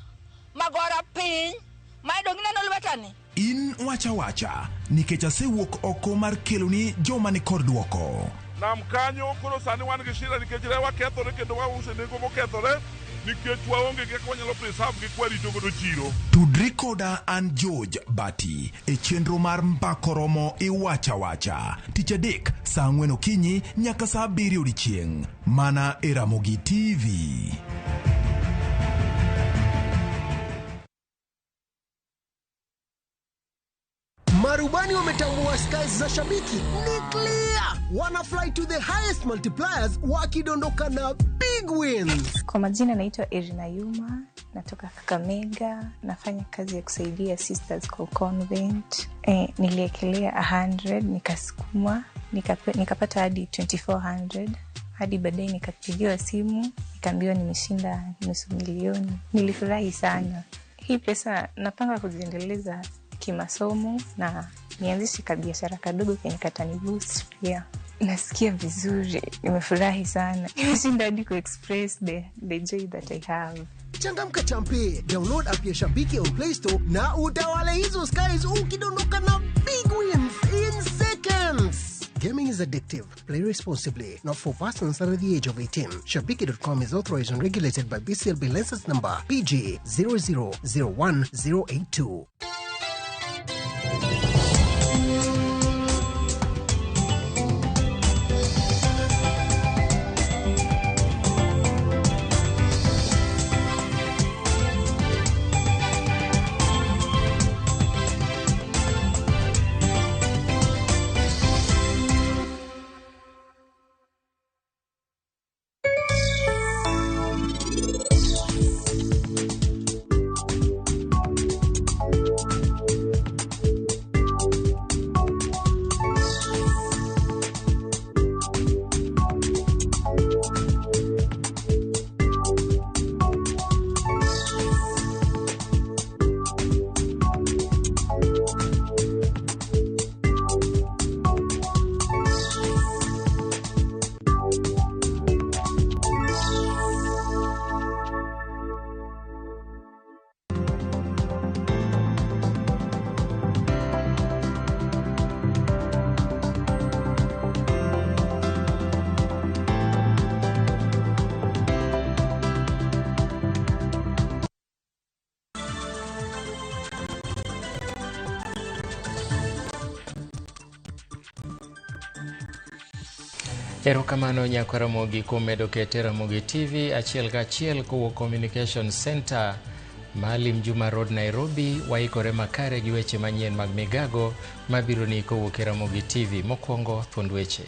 magora piny maidongi neno lwetani. In wacha nikech asewuok oko mar keloni joma ni kod duoko. Nam kanyo koro sani wan gi shida nikech rewa kethore kendo wause nengo mokethore nikech waonge gi kaka wanyalo preserve gi kwarito godo chiro. Tudri koda an George Bati e chenro mar Mbakoromo Iwacha tich adek saa 4 okinyi nyaka saa 7 odiechieng' mana e Ramogi TV. Marubani wametambua skies za shabiki ni clear. Wana fly to the highest multipliers wakidondoka na big wins. Kwa majina naitwa Irina Yuma, natoka Kakamega, nafanya kazi ya kusaidia Sisters kwa Convent. Niliekelea 100, nikasukuma, nikapata hadi 2400. Hadi baadaye nikapigiwa simu, nikaambiwa nimeshinda nusu milioni. Nilifurahi sana. Hii pesa napanga kuziendeleza kimasomo na nianzishe kabiashara kadogo kwenye katani boost pia. Nasikia vizuri, nimefurahi sana. Nimeshinda hadi ku express the joy that I have. Changamka champe, download app ya Shabiki on Play Store na utawale hizo skies ukidondoka na big wins in seconds. Gaming is addictive. Play responsibly. Not for persons under the age of 18. Shabiki.com is authorized and regulated by BCLB license number PG 0001082. Erokamano nyaka Ramogi kuom medo kete Ramogi TV achiel kachiel kowuok Communication Center Maalim Juma Road Nairobi. Waikore makare gi weche manyien mag migago mabiro ni kowuok Ramogi TV. Mokwongo thuond weche.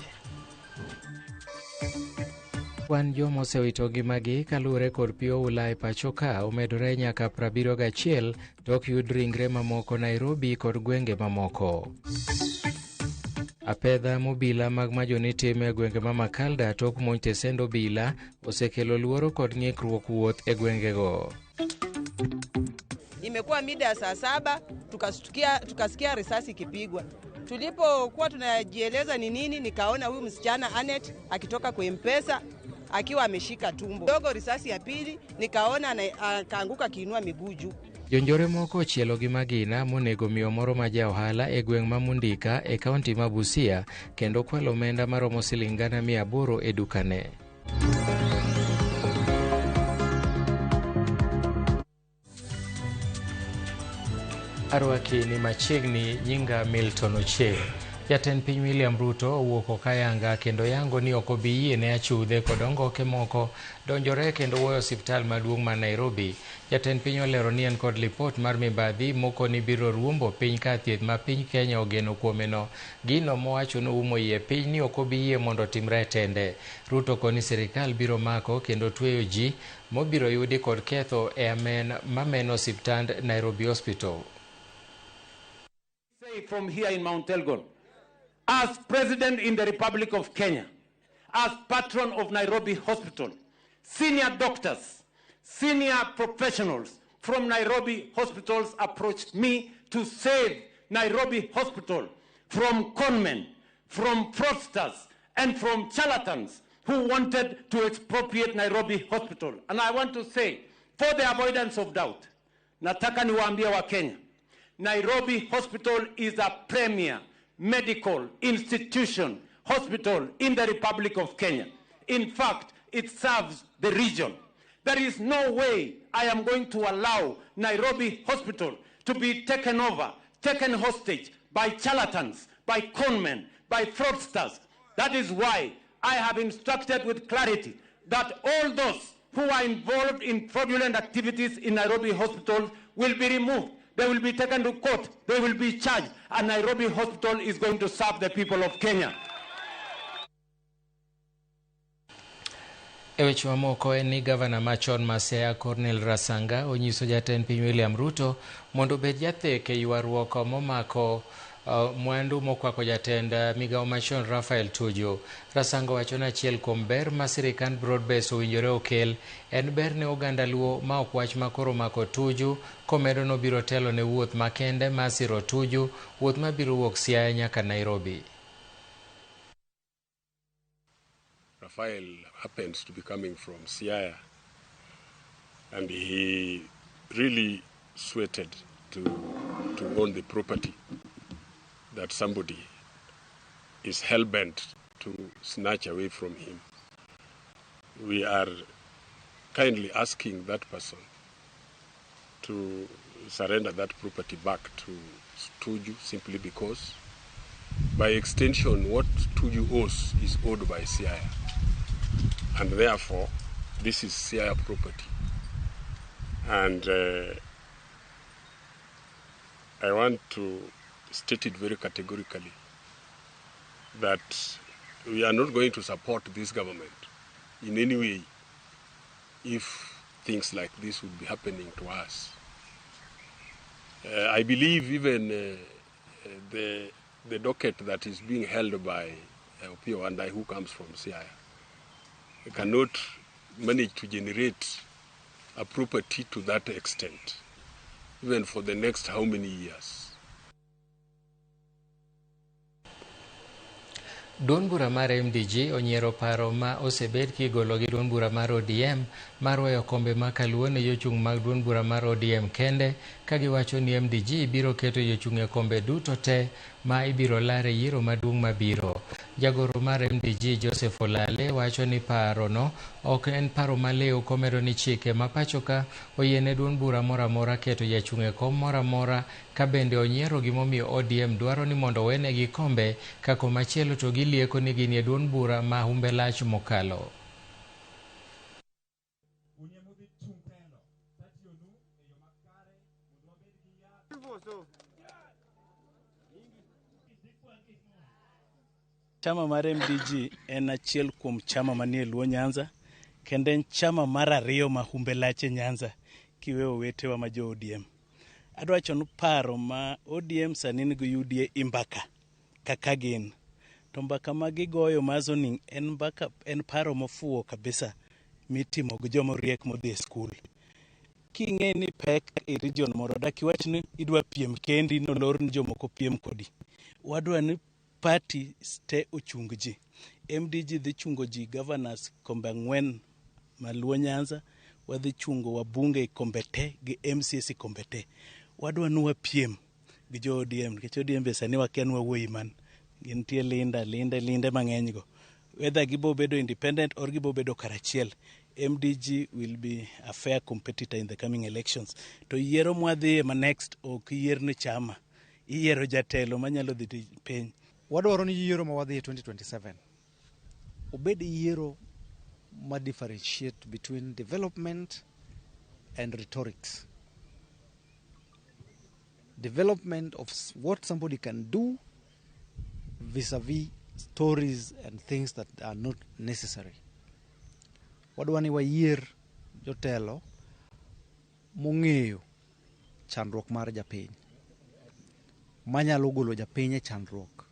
Kwan joma osewito ngimagi kaluwore kod pio Ulaya pacho ka omedore nyaka 71 tok yud ringre mamoko Nairobi kod gwenge mamoko. Apedha mobila mag majoni time e gwenge ma Makalda tok monj tesend obila osekelo luoro kod ng'ikruok wuoth e gwengego. Imekuwa mida ya saa 7 tukasikia risasi ikipigwa. Tulipokuwa tunajieleza ni nini, nikaona huyu msichana Anet akitoka kwa M-Pesa akiwa ameshika tumbo. Dogo risasi ya pili nikaona akaanguka kiinua miguu juu. Jonjore moko chielo gi magina monego miyo moro ma ja ohala e gweng' ma Mundika e kaunti ma Busia kendo kwalo omenda maromo silingana 800 e dukane. Arwaki ni machiegni nyinga Milton Ochieng. Jatend piny William Ruto owuok okayanga kendo yango ni ok obi yie ne achudhe kod ongoke moko donjore kendo wuoyo osiptal maduong' ma Nairobi. Jatend piny olero ni en kod lipot mar mibadhi moko ni biro ruombo piny ka thieth ma piny Kenya ogeno kuomeno. Gino mowacho no umo yie piny ni ok obi yie mondo timre tende. Ruto koni sirikal biro mako kendo tweyo ji mobiro yudi kod ketho e amen mameno osiptand Nairobi Hospital. Say from here in Mount Elgon, as President in the Republic of Kenya, as patron of Nairobi Hospital, senior doctors, senior professionals from Nairobi hospitals approached me to save Nairobi Hospital from conmen, from fraudsters, and from charlatans who wanted to expropriate Nairobi Hospital. And I want to say, for the avoidance of doubt, nataka niwaambie wa Kenya, Nairobi Hospital is a premier medical institution hospital in the Republic of Kenya. In fact, it serves the region. There is no way I am going to allow Nairobi Hospital to be taken over, taken hostage by charlatans, by conmen, by fraudsters. That is why I have instructed with clarity that all those who are involved in fraudulent activities in Nairobi Hospital will be removed. They will be taken to court. They will be charged. And Nairobi Hospital is going to serve the people of Kenya. E weche mamoko en ni gavana machon ma Siaya Cornel Rasanga onyiso jatend piny William Ruto mondo obed jathek e ywaruok momako mwandu mokwako jatend migawo machon Raphael Tuju. Rasanga wacho ni achiel kuom ber ma sirikand Broadbase owinjore okel en ber ne oganda Luo ma ok wach makoro mako Tuju, komedo nobiro telo ne wuoth makende ma siro Tuju, wuoth mabiro wuok Siaya nyaka Nairobi. Raphael happens to be coming from Siaya, and he really sweated to own the property that somebody is hell-bent to snatch away from him. We are kindly asking that person to surrender that property back to Tuju, simply because by extension what Tuju owes is owed by Siaya. And therefore, this is Siaya property. And I want to state it very categorically that we are not going to support this government in any way if things like this would be happening to us. I believe even the docket that is being held by Opiyo Wandayi, who comes from Siaya, cannot manage to generate a property to that extent, even for the next how many years. Duond bura mar MDG onyiero paro ma osebed kigolo gi duond bura mar ODM mar weyo kombe ma kaluo ne jochung' mag duond bura mar ODM kende, ka giwacho ni MDG biro keto jochung' e kombe duto te ma ibiro lare yiero maduong' mabiro. Jagoro mar MDG Joseph Olale wacho ni paro no ok en paro maleo, komedo ni chike ma pachoka oyiene duond bura mora mora keto jachung' e kom mora mora, ka bende onyiero gimomiyo ODM dwaro ni mondo wenegi kombe kako machielo to gilieko ni ginie duond bura ma humbe lach mokalo. Chama mar MDG en achiel kuom chama manie Luo Nyanza, kendo en chama mar ariyo ma humbe lach e Nyanza kiweyo wetewa ma jo ODM. Adwa wacho ni paro ma ODM sani nigo UDA imbaka kaka gin. To mbaka ma gigoyo ma zoning en paro mofuwo kabisa mitimo gi joma riek modhi e skul. King'e ni pek e region moro dak iwach ni idwa piem kendi nolor ni jomoko piem kodi. Wadwa ni party ste ochung ji. MDG dhi chungo ji governors kombe 4 ma Luo Nyanza, wadhi chungo wabunge kombe te gi MCC kombe te. Wadwa ni wapiem gi jo ODM, nikech ODM be sani wakian wawuoyi man. Gintie linde mang'eny go. Whether gibo bedo independent or gibo bedo karachiel, MDG will be a fair competitor in the coming elections. To yiero mwadhi ma next ok yier ni chama. Iyiero jatelo manyalo dhi piny. Wadwaro ni yiero ma wadhi 2027 obed yiero ma differentiate between development and rhetorics. Development of what somebody can do vis-a-vis stories and things that are not necessary. Wadwa ni wayier jotelo mong'eyo chandruok mar japiny, manyalo golo japiny e chandruok.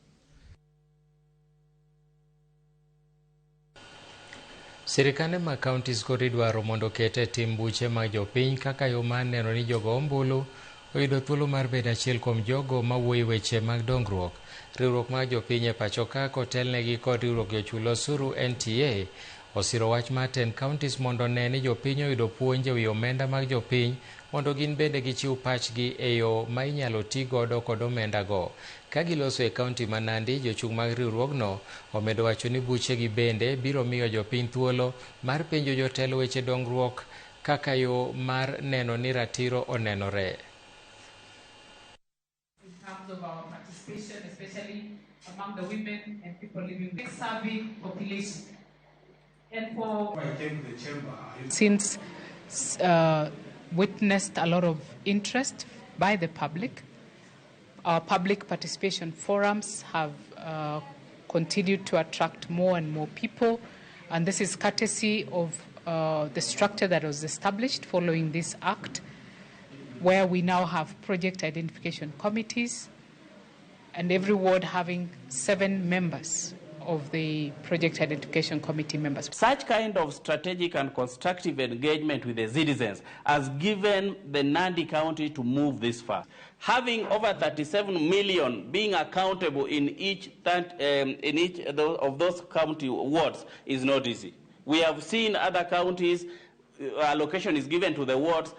Sirikande ma counties kori dwaro mondo kete tim buche mag jopiny kaka yo mar neno ni jogo ombulu oyudo thuolo mar bedo achiel kuom jogo mawuoyo weche mag dongruok. Riwruok mar jopiny e pacho ka kotelnegi kod riwruok jochul osuru NTA osiro wach mar 10 counties mondo ne ni jopiny oyudo puonj e wi omenda mag jopiny mondo gin bende gichiw pachgi e yo ma inyalo ti godo kod omenda go. Ka giloso e kaunti ma Nandi, jochung' mag riwruogno omedo wacho ni buchegi bende biro miyo jopiny thuolo mar penjo jotelo weche dongruok kaka yo mar neno ni ratiro onenore. Of our participation, especially among the women and people living with serving population. And for I came to the chamber since witnessed a lot of interest by the public. Our public participation forums have continued to attract more and more people, and this is courtesy of the structure that was established following this act, where we now have project identification committees, and every ward having 7 members of the project identification committee members. Such kind of strategic and constructive engagement with the citizens has given the Nandi County to move this far. Having over 37 million being accountable in each of those county wards is not easy. We have seen other counties, allocation is given to the wards.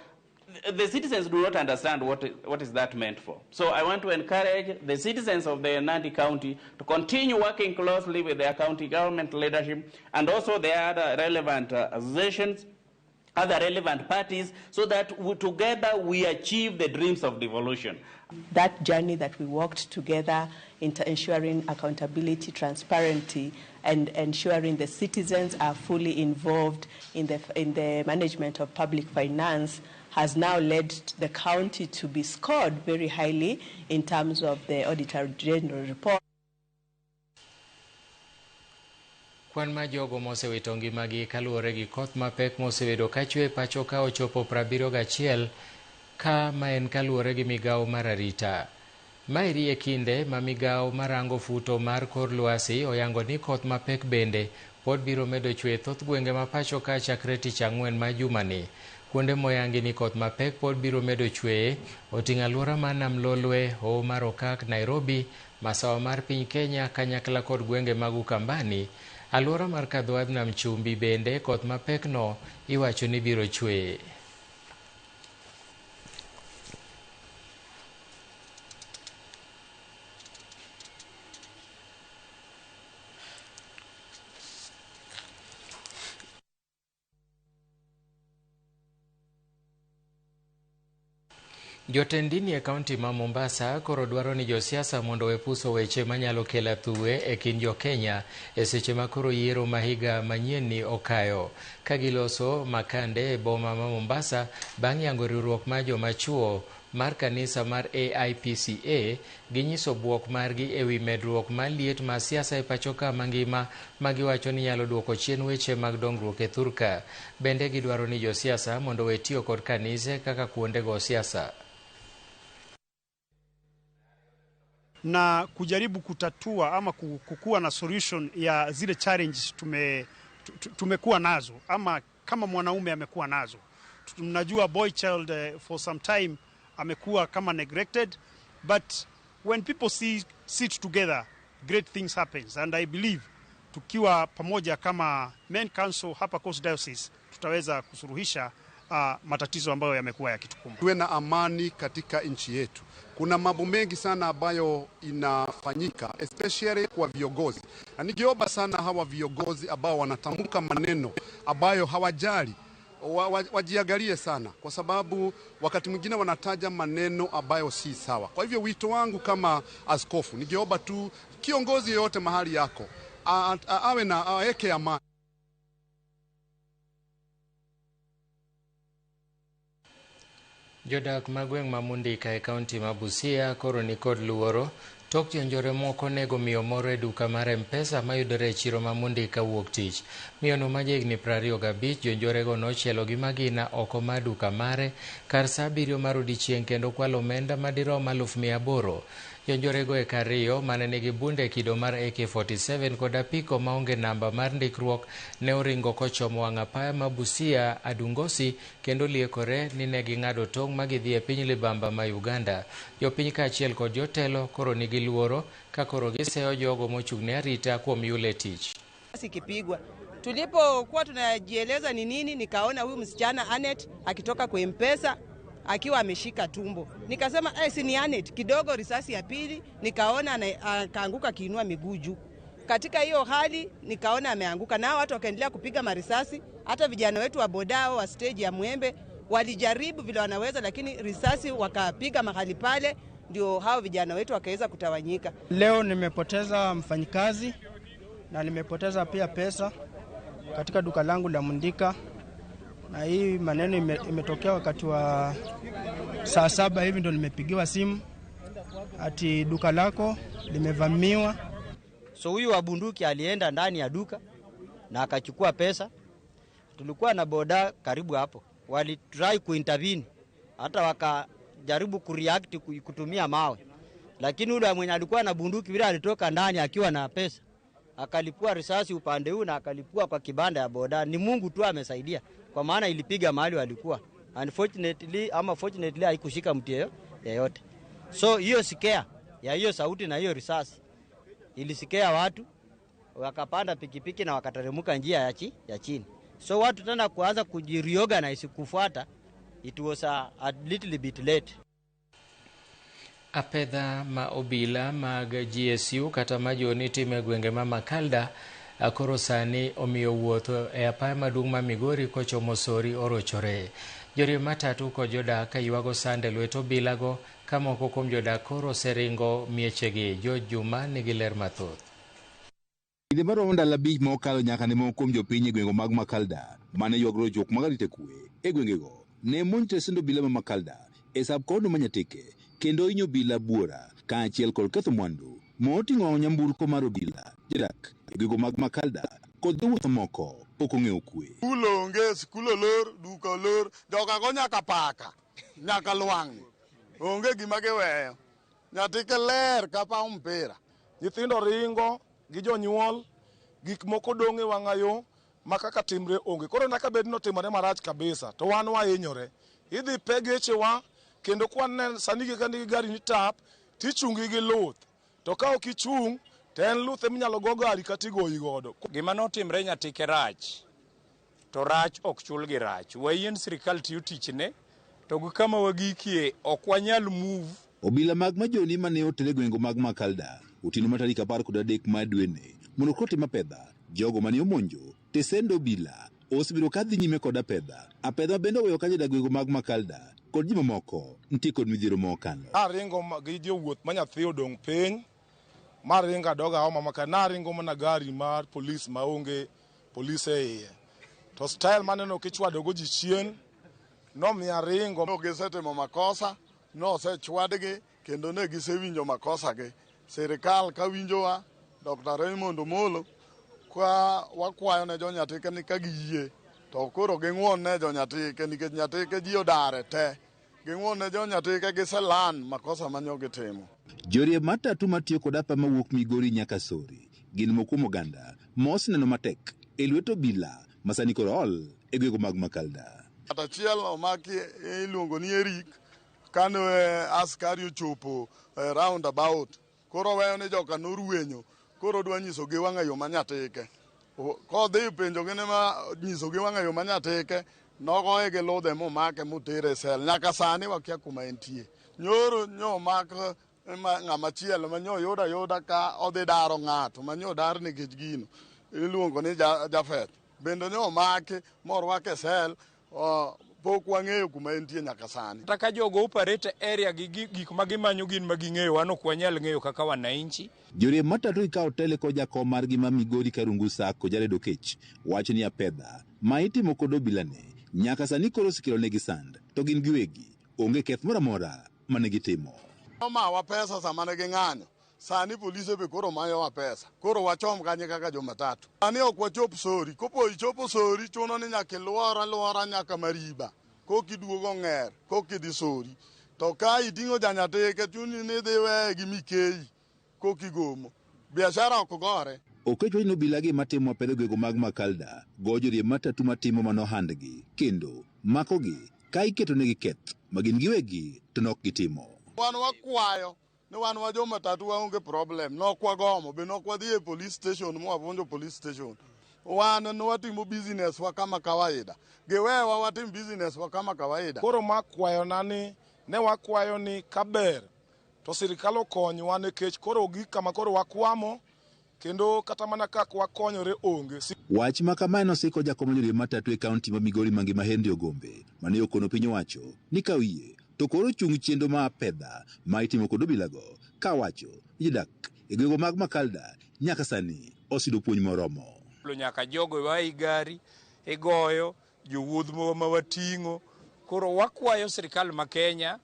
The citizens do not understand what is that meant for. So I want to encourage the citizens of the Nandi County to continue working closely with their county government leadership and also their other relevant associations, other relevant parties, so that together we achieve the dreams of devolution. That journey that we walked together into ensuring accountability, transparency, and ensuring the citizens are fully involved in the management of public finance has now led the county to be scored very highly in terms of the Auditor General report. Kwan ma jogo mosewito ngimagi kaluwore gi koth mapek mosebedo kachwe pacho ka ochopo 71 ka ma en kaluwore gi migawo mar arita. Maeri e kinde ma migawo marango futo mar kor lwasi oyango ni koth mapek bende pod biro medo chwe thoth gwenge ma pacho ka chakre tich ang'wen ma jumani. Kuonde moyangi ni koth mapek pod biro medo chweye oting'o alwora mar Nam Lolwe, Hoho mar Okak, Nairobi, masawa mar piny Kenya kanyakla kod gwenge mag Ukambani. Alwora mar Kadhwadh Nam Chumbi bende koth mapek no iwacho ni biro chweye. Jotend dini e kaunti ma Mombasa koro dwaro ni josiasa mondo wepuso weche manyalo kelo thuwe e kind jo-Kenya e seche ma koro yiero ma higa manyien ni okayo. Ka giloso makande e boma ma Mombasa bang' yango riwruok mar joma chuo mar kanisa mar AIPCA ginyiso buok margi e wi medruok mar liet ma siasa e pacho ka mangima ma giwacho ni nyalo duoko chien weche mag dongruok e thurka. Bende gidwaro ni josiasa mondo we tiyo kod kanise kaka kuonde go siasa. Na kujaribu kutatua ama kukuwa na solution ya zile challenges tumekuwa nazo ama kama mwanaume amekuwa nazo. Tunajua boy child for some time amekuwa kama neglected, but when people sit together great things happens, and I believe tukiwa pamoja kama main council hapa Coast Diocese tutaweza kusuruhisha matatizo ambayo yamekuwa yakitukumba. Tuwe na amani katika nchi yetu. Kuna mambo mengi sana ambayo inafanyika especially kwa viongozi. Na nikiomba sana hawa viongozi ambao wanatamka maneno ambayo hawajali wajiangalie sana, kwa sababu wakati mwingine wanataja maneno ambayo si sawa. Kwa hivyo wito wangu kama askofu, nikiomba tu kiongozi yote mahali yako awe na aweke amani. Jodak magweng' ma Mundika e kaunti ma Busia koro ni kod luoro tok jonjore moko nego miyo moro e duka mar M-Pesa mayudore e chiro ma Mundika wuok tich. Miyono ma jahigni 25 jonjorego nochielo gi magina oko mar duka mare kar saa 7 mar odiechieng' kendo kwalo omenda madirom 800,000. Jonjorego e kariyo mane nigi bunde kido mar AK-47 kod apiko maonge namba mar ndikruok ne oringo kochomo wang' apaya ma Busia Adungosi kendo liekore ni ne ging'ado tong' ma gidhi e piny libamba ma Uganda. Jopiny kaachiel kod jotelo koro nigi luoro ka koro giseyo jogo mochung'ne arita kuom yule tich. Sikipigwa. Tulipokuwa tunajieleza ni nini, nikaona huyu msichana Anet akitoka kwa M-Pesa akiwa ameshika tumbo. Nikasema si ni Anet. Kidogo risasi ya pili nikaona akaanguka kiinua miguu juu. Katika hiyo hali nikaona ameanguka, na watu wakaendelea kupiga marisasi. Hata vijana wetu wa bodao wa stage ya Mwembe walijaribu vile wanaweza, lakini risasi wakapiga mahali pale, ndio hao vijana wetu wakaweza kutawanyika. Leo nimepoteza mfanyikazi na nimepoteza pia pesa katika duka langu la Mundika, na hii maneno imetokea wakati wa saa 7 hivi ndo nimepigiwa simu ati duka lako limevamiwa. So huyu wa bunduki alienda ndani ya duka na akachukua pesa. Tulikuwa na boda karibu hapo, walitry kuintervene, hata wakajaribu kureact kutumia mawe, lakini yule mwenye alikuwa na bunduki vile alitoka ndani akiwa na pesa, akalipua risasi upande huu na akalipua kwa kibanda ya boda. Ni Mungu tu amesaidia, kwa maana ilipiga mahali walikuwa. Fortunately haikushika mtu yeyote. So hiyo sikea ya hiyo sauti na hiyo risasi ilisikea watu, wakapanda pikipiki na wakateremka njia ya chini. So watu tena kuanza kujireorganize kufuata. It was a little bit late. Apedha ma obila mag GSU kata majoni time gwenge ma Makalda koro sani omiyo wuotho e apaya maduong' ma Migori kochomo Sori orochore. Joriemb matatu kod jodak ywago sande lwet obilago ka moko kuom jodak koro seringo miechegi. George Juma nigi ler mathoth. Kinde maromo ndalo 5 mokalo nyaka ne moko kuom jopiny e gwenge mag Makalda mane ywagro jok mag arita kwe e gwengego ne monjre sendo obila ma Makalda e sab-kaunti ma Nyatike kendo hinyo obila buora kaachiel kod ketho mwandu moting'o nyamburko mar obila. Jodak e gwenge mag Makalda kod jowuoth moko ok ong'eyo kwe. Skul onge, skul olor, duka olor, jogago nyaka paka, nyaka lwang'ni, onge gima giweyo. Nyatike ler ka paw mpira. Nyithindo ringo gi jonyuol, gik moko dong' e wang'ayo ma kaka timre onge. Koro nyaka bed notimore marach kabisa, to wan wahinyore. Idhi pe gechewa kendo kwan sani gi gari ni tap tichungi gi luth, to ka ok ichung' to en luth eminyalo go gari kata igoyi godo. Gima notimre Nyatike rach, to rach ok chul gi rach. Wayien sirikal tiyo tichne, to gi kama wagikie ok wanyal move. Obila mag majoni mane otere gwenge mag Makalda otieno ma tarik 13 mar dwene mondo kotim apedha jogo mane omonjo tesendo obila osebiro kadhi nyime kod apedha bende oweyo ka jodak gwenge mag Makalda kod ji mamoko nitie kod midhiero mokalo. Aringo gi jowuoth ma nyathi odong' piny, maringa doga homa maka naringo mana gari mar polis maonge polis e iye. To style maneno kichwado go ji chien, no miya ringo. No gisetimo makosa, no sechwadgi kendo ne gisewinjo makosa gi. Sirikal ka winjowa, Dr. Raymond Omolo, kwa wakwayo ne jo Nyatike ni ka giyie, to koro ging'won ne jo Nyatike nikech Nyatike ji odare te. Ging'won ne jo Nyatike giselan makosa manyo gitimo. Joriemb matatu matiyo kod apaya mawuok Migori nyaka Sori gin moko kuom oganda moseneno matek e lwet obila masani koro ol e gwenge mag Makalda. Achiel omaki iluongo ni Eric kane askari ochopo roundabout, koro weyo ni joka norwenyo, koro dwa nyiso gi wang'ayo ma Nyatike. Kodhi penjo gine ma nyiso gi wang'ayo ma Nyatike, nogoye gi ludhe momake motere sel. Nyaka sani wakia kuma entie. Nyoro nyomak ng'ama chielo ma nyo yuda ka odhi daro ng'ato ma nyo dar nikech gino iluongo ni Jafeth. Bende nyo make morwake sel, pok wang'eyo kuma entie nyaka sani. Taka jogo operate area gi gik ma gimanyo gin ma ging'eyo, wan ok wanyal ng'eyo kaka wananchi. Joriemb matatu ikawo tele kod jakom margi ma Migori Karungu Sako Jared Okech wacho ni apedha ma itimo kod obilane nyaka sani koro osekelo negi sand, to gin giwegi onge keth moro amora mane gitimo. Omawa pesa sama ne ging'anyo, sani polise be koro mayowa pesa, koro wachom kanye kaka jo matatu. Sani ok wachop Sori, kopo ichopo Sori chuno ni nyaka iluora nyaka Mariba, kokiduogo Ng'er, kokidhi Sori. To ka iting'o ja Nyatike chuni ni dhi weye gi Mikei, kokigomo, biashara ok gore. Okech wacho ni obilagi matimo apedha gwenge mag Makalda go joriemb matatu matimo manohandgi kendo makogi ka iketo negi keth ma gin giwegi to nok gitimo. Wan wakwayo ni wan wa jo matatu waonge problem, nok wagomo be nok wadhi e police station mwavunjo police station. Wan nwatimo business wa kama kawaida, giwewa watim business wa kama kawaida. Koro makwayo nani ne wakwayo ni kaber to sirikal okonywa nikech koro gik kama koro wakwamo kendo kata mana kaka wakonyore onge. Wach ma kama nosiko jakom joriemb matatu e kaunti ma Migori mangima Henry Ogombe mane okono piny owacho ni ka wiye to koro chung' chendo ma apedha ma itimo kod obilago ka wacho jodak e gwenge mag Makalda nyaka sani osido puonj moromo. Nyaka jogo wai gari igoyo jowuoth ma wating'o, koro wakwayo sirikal ma Kenya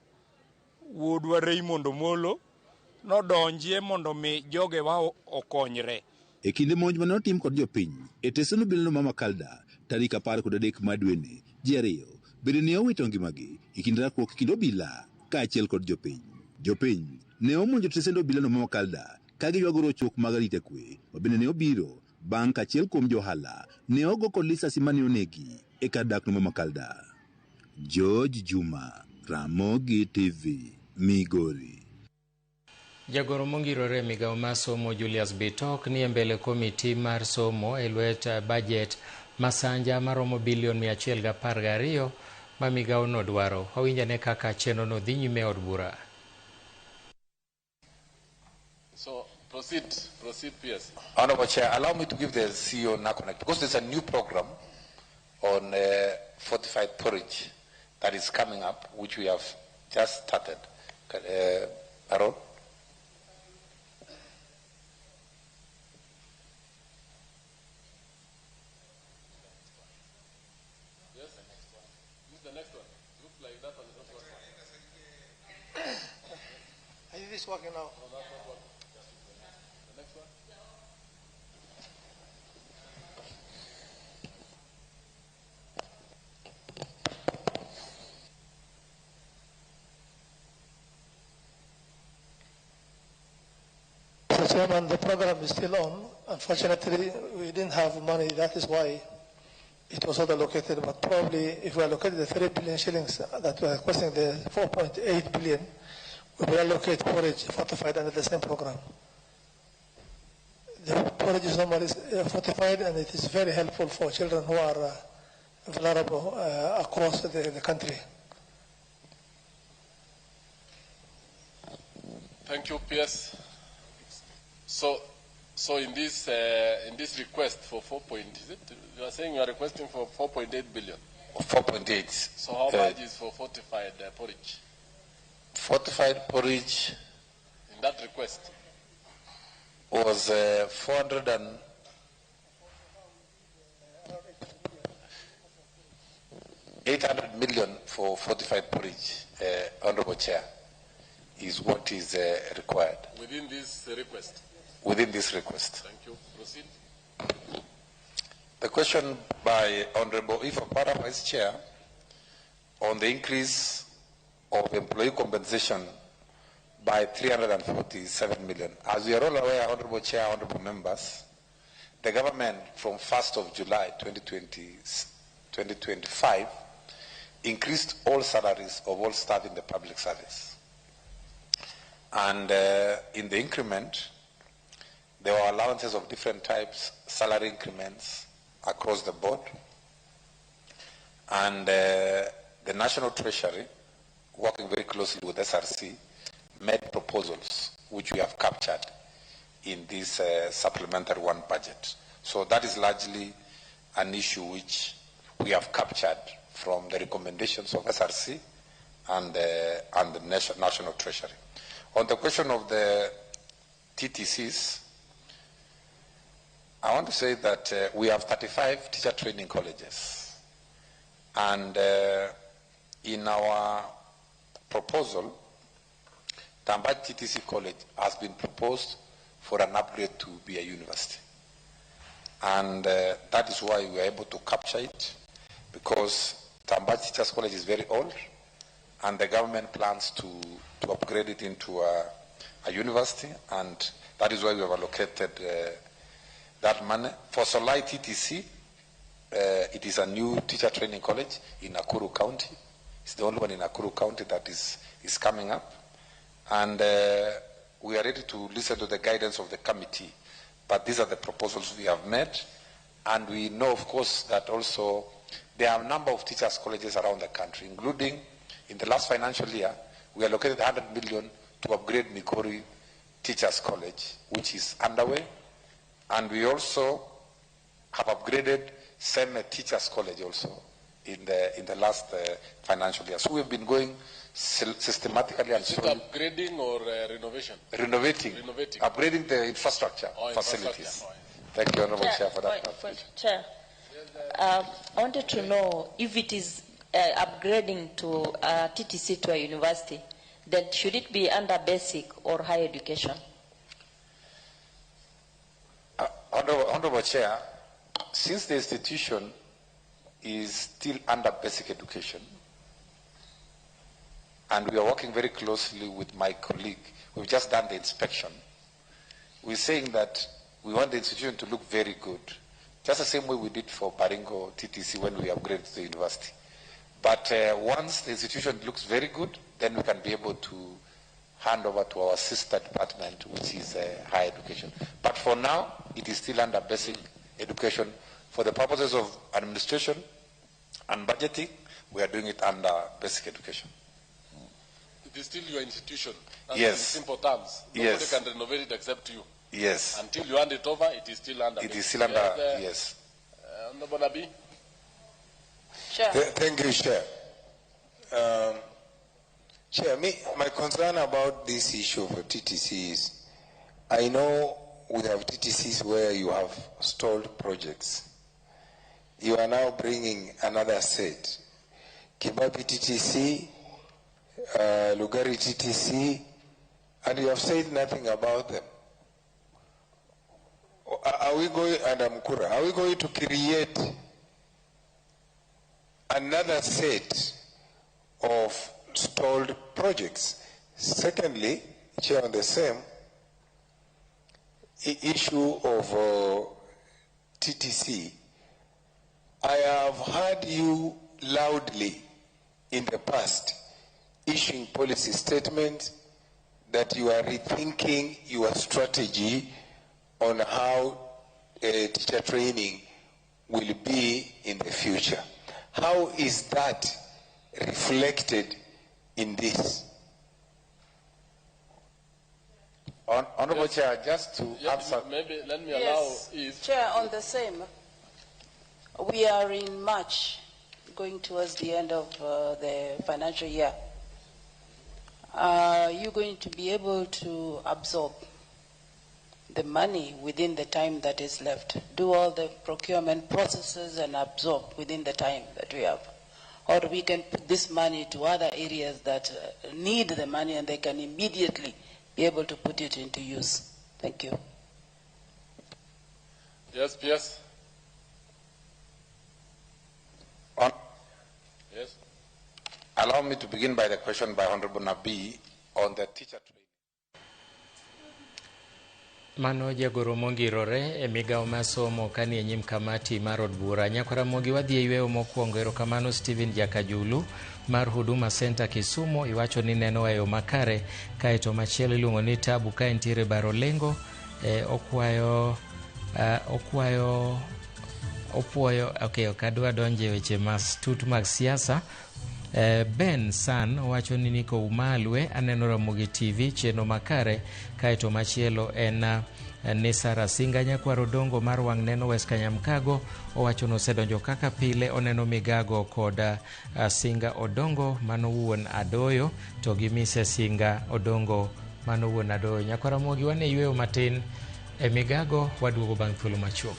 wuodwa Raymond Omolo nodonjie mondo mi joge wa okonyre. E kinde monj mane otim kod jopiny e teseno bilno ma Makalda tarik 13 mar dweni, ji ariyo bende ne owito ngimagi e kinde rakruok kind obila kaachiel kod jopiny. Jopiny ne omonjo tesendo bilno ma Makalda ka giywago rochruok mag arita kwe, ma bende ne obiro bang' kaachiel kuom johala ne ogo kod lisasi mane onegi e kar dakno ma Makalda. George Juma, Ramogi TV, Migori. Jagoro mongirore migawo mar somo Julius Bitok ni mbele komiti mar somo e lwet budget masanja maromo bilion 112 ma migawo no dwaro. Owinjane kaka chenro no dhi nyime od bura. So proceed PS. Honorable Chair, allow me to give the CEO NACONECT because there's a new program on fortified porridge that is coming up, which we have just started. Aaron? Is working now. The next one. Mr. Chairman, the program is still on. Unfortunately, we didn't have money. That is why it was not allocated. But probably, if we allocated the 3 billion shillings that we are requesting, the 4.8 billion. We will allocate porridge fortified under the same program. The porridge is normally fortified and it is very helpful for children who are vulnerable across the country. Thank you, PS. So in this request for 4 point, is it? You are saying you are requesting for 4.8 billion. 4.8. So how much is for fortified porridge? Fortified porridge in that request was 800 million for fortified porridge, Honorable Chair, is what is required. Within this request? Within this request. Thank you. Proceed. The question by Honorable Ifa Para, Vice Chair, on the increase of employee compensation by 347 million. As we are all aware, Honorable Chair, Honorable Members, the government from 1st of July 2025 increased all salaries of all staff in the public service. And in the increment, there were allowances of different types, salary increments across the board. And the National Treasury, working very closely with SRC, made proposals which we have captured in this supplementary one budget. So that is largely an issue which we have captured from the recommendations of SRC and the National Treasury. On the question of the TTCs, I want to say that we have 35 teacher training colleges. And in our proposal, Tambat TTC College has been proposed for an upgrade to be a university. And that is why we are able to capture it, because Tambat Teachers College is very old, and the government plans to upgrade it into a university, and that is why we have allocated that money. For Solai TTC, it is a new teacher training college in Nakuru County. It's the only one in Nakuru County that is coming up. And we are ready to listen to the guidance of the committee. But these are the proposals we have made. And we know, of course, that also there are a number of teachers' colleges around the country, including in the last financial year, we allocated 100 million to upgrade Migori Teachers College, which is underway. And we also have upgraded Seme Teachers College also in the last financial year. So we've been going systematically and slowly. Is it upgrading or renovation? Renovating. Upgrading the infrastructure facilities. Thank you, Honourable Chair, for that. Chair, I wanted to know if it is upgrading to TTC to a university, then should it be under basic or higher education? Honorable Chair, since the institution is still under basic education, and we are working very closely with my colleague, we've just done the inspection. We're saying that we want the institution to look very good, just the same way we did for Baringo TTC when we upgraded the university. But once the institution looks very good, then we can be able to hand over to our sister department, which is higher education. But for now, it is still under basic education. For the purposes of administration and budgeting, we are doing it under basic education. It is still your institution. Yes. In simple terms. Yes. Nobody can renovate it except you. Yes. Until you hand it over, it is still under. It is still under, yes. Honorable Nabi? Chair. Thank you, Chair. Chair, my concern about this issue for TTC is, I know we have TTCs where you have stalled projects. You are now bringing another set. Kibabi TTC, Lugari TTC, and you have said nothing about them. Are we going, and Amkura, are we going to create another set of stalled projects? Secondly, Chair, on the same issue of TTC, I have heard you loudly in the past issuing policy statements that you are rethinking your strategy on how teacher training will be in the future. How is that reflected in this? Honorable Chair, just to answer. Maybe let me Yes. allow if. Chair, on the same, we are in March, going towards the end of the financial year. Are you going to be able to absorb the money within the time that is left? Do all the procurement processes and absorb within the time that we have? Or we can put this money to other areas that need the money and they can immediately be able to put it into use? Thank you. Yes, PS. Yes. Allow me to begin by the question by Honorable Nabi on the teacher training. Mano jagoro mongirore e migao masomo kani e nyim kamati mar od bura. Nyakaramogi wadhi e yweyo mokwongo. Erokamano Stephen Jakajulu mar Huduma Center Kisumu iwacho ni neno weyo makare, kaeto machielo iluongo ni Tabu ka entiere Barolengo. Opuoyo okay, okadwa donje weche mastut mag siasa. Ben San wacho ni Niko Umalwe aneno Ramogi TV cheno makare, kaeto machielo en Nisara Singa nyakwaro dongo mar wang' neno West Kanyamkago owacho no sedonjo kaka pile oneno Migago kod Singa Odongo mano wuon Adoyo to gi mise Singa Odongo mano wuon Adoyo. Nyakwaramogi wane yweyo matin e Migago, waduogo bang' thuolo machuok.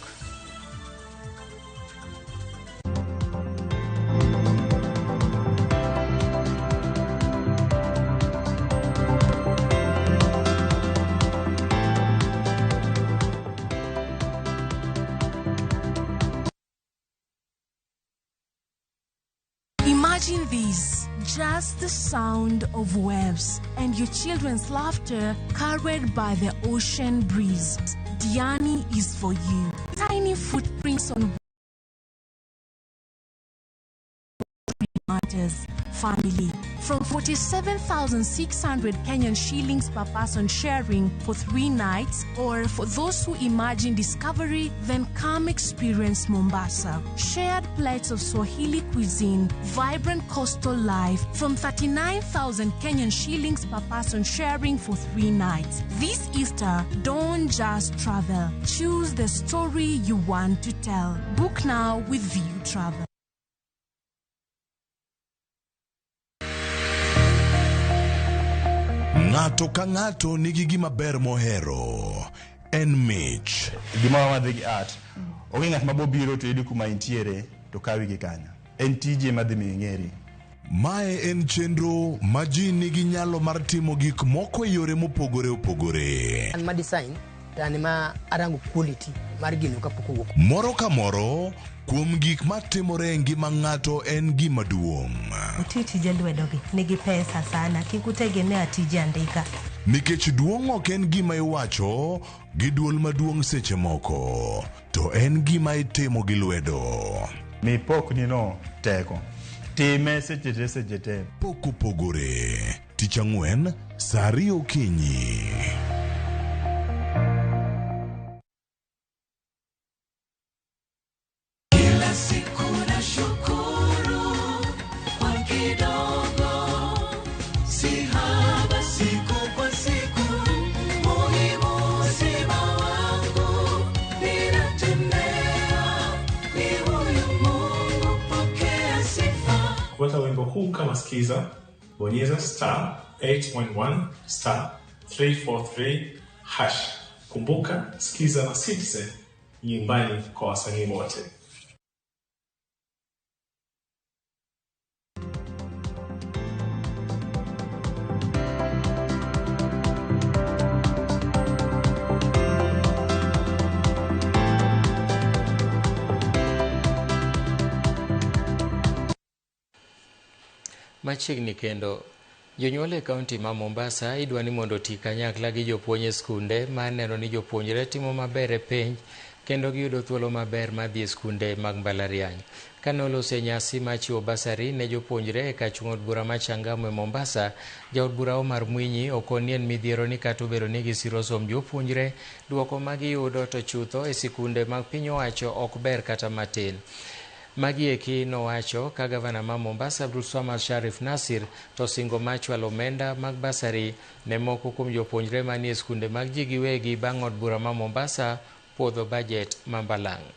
Imagine this, just the sound of waves and your children's laughter carried by the ocean breeze. Diani is for you. Tiny footprints on matters. Family. From 47,600 Kenyan shillings per person sharing for 3 nights, or for those who imagine discovery, then come experience Mombasa. Shared plates of Swahili cuisine, vibrant coastal life from 39,000 Kenyan shillings per person sharing for 3 nights. This Easter, don't just travel. Choose the story you want to tell. Book now with View Travel. Ng'ato ka ng'ato nigi gima ber mohero. En mich. Gima wadhi gi art. Onge ng'at mabobiro to yudi kuma intiere to kawi gi kanyo. En tije madhi mi ng'eri. Mae en chenro ma ji nigi nyalo mar timo gik moko e yore mopogore opogore. An ma design tani ma arango quality mar gino kapok owuok. Moro ka moro kuom gik matimore e ngima ng'ato en gima duong'. Tije lwedogi nigi pesa sana, kik utegemea tije andika. Nikech duong' ok en gima iwacho gi duol maduong' seche moko, to en gima itimo gi lwedo. Mipokni no teko. Time seche te. Pok opogore. Tich Ang'wen, saa 2 okinyi. Kila siku na shukuru kwa kidogo, si haba siku kwa siku, muhimu uzima wangu, ninatembea, ni huyu Mungu, pokea sifa. Kupata wimbo huu kama sikiza, bonyeza *811 *343 hash. Kumbuka, sikiza na Citizen, nyumbani kwa wasanii wote. Machiegni kendo jonyuol e kaunti ma Mombasa idwa ni mondo oti kanyakla gi jopuonj e skunde mar neno ni jopuonjre timo maber e penj kendo giyudo thuolo maber mar dhi e skunde mag mbalariany. Kane olose nyasi mar chiwo basari ne jopuonjre e kach od bura ma Changamwe Mombasa, jaod bura Omar Mwinyi okoni en midhiero ni kata obedo ni gisiro som jopuonjre, duoko ma giyudo to chutho e sikunde mag piny owacho ok ber kata matin. Magieki nowacho ka gavana ma Mombasa Abdulswamad Sharif Nasir to singo machwalo omenda mag basari ne moko kuom jopuonjre manie skunde mag ji giwegi bang' od bura ma Mombasa puodho budget mambalang'.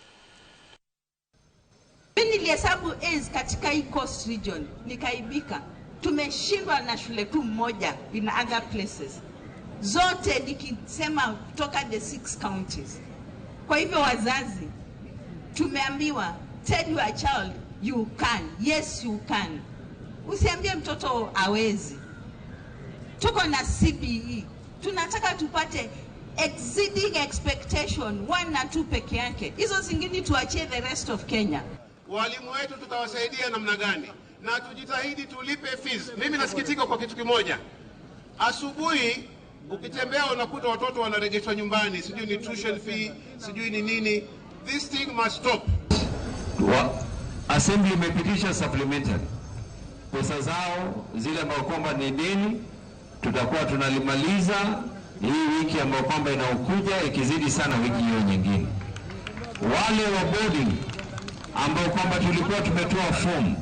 Mimi nilihesabu ends katika hii coast region nikaibika, tumeshindwa na shule tu moja in other places, zote nikisema kutoka the 6 counties. Kwa hivyo wazazi tumeambiwa, tell your child you can. Yes, you can. Usiambie mtoto hawezi. Tuko na CBE. Tunataka tupate exceeding expectation 1 na 2 peke yake. Hizo zingine tuachie the rest of Kenya. Walimu wetu tutawasaidia namna gani? Na tujitahidi tulipe fees. Mimi nasikitika kwa kitu kimoja. Asubuhi ukitembea unakuta watoto wanarejeshwa nyumbani, sijui ni tuition fee, sijui ni nini. This thing must stop. Assembly imepitisha supplementary. Pesa zao zile ambao kwamba ni deni tutakuwa tunalimaliza hii wiki ambayo kwamba inaokuja, ikizidi sana wiki hiyo nyingine. Wale wa boarding ambao kwamba tulikuwa tumetoa form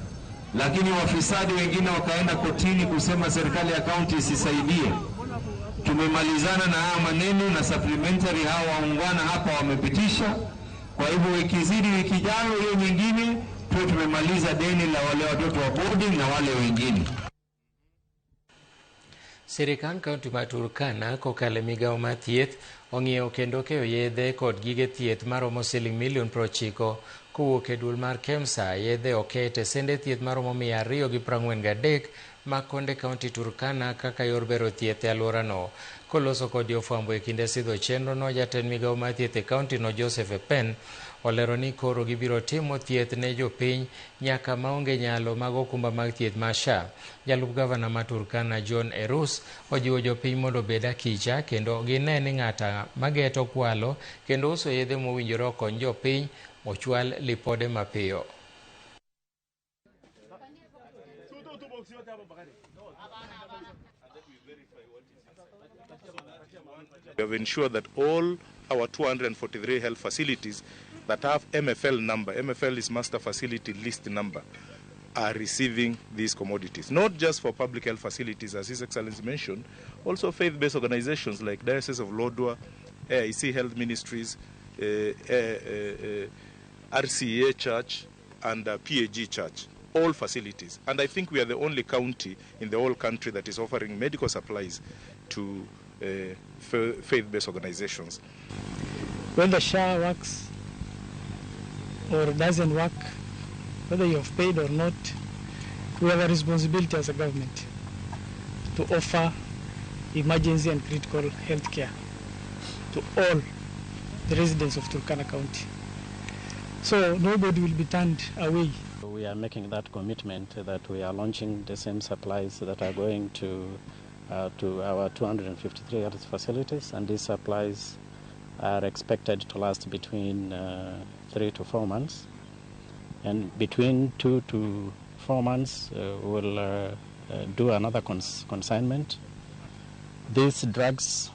lakini wafisadi wengine wakaenda kotini kusema serikali ya kaunti isisaidie, tumemalizana na haya maneno na supplementary hawa waungwana hapa wamepitisha. Kwa hivyo ikizidi wiki ijayo hiyo nyingine tuwe tumemaliza deni la wale watoto wa boarding na wale wengine. Sirikal kaunti ma Turkana kokalo migawo mar thieth ong'iewo kendo keyo yedhe kod gige thieth maromo $90 kowuok e duol mar KEMSA. Yedhe oket e sende thieth maromo 243 ma konde kaunti Turkana kaka yor bero thieth e alworano. Koloso kod jofwambo e kinde sidho chenro no, jatend migawo mar thieth e kaunti no Joseph Epen olero ni koro gibiro timo thieth ne jopiny nyaka maonge nyalo mag okumba mag thieth mar SHA. Jalup gavana ma Turkana John Erus ojiwo jopiny mondo obed akicha kendo gine ni ng'ata mageto kwalo kendo uso yedhe mowinjore okony jopiny ochwal lipode mapiyo. We have ensured that all our 243 health facilities that have MFL number, MFL is Master Facility List number, are receiving these commodities. Not just for public health facilities, as His Excellency mentioned, also faith-based organizations like Diocese of Lodwar, AIC Health Ministries, RCA Church, and PAG Church. All facilities. And I think we are the only county in the whole country that is offering medical supplies to faith-based organizations. When the SHA works or doesn't work, whether you have paid or not, we have a responsibility as a government to offer emergency and critical health care to all the residents of Turkana County. So nobody will be turned away. We are making that commitment that we are launching the same supplies that are going to our 253 health facilities, and these supplies are expected to last between 3 to 4 months. And between 2 to 4 months, we'll do another consignment. These drugs,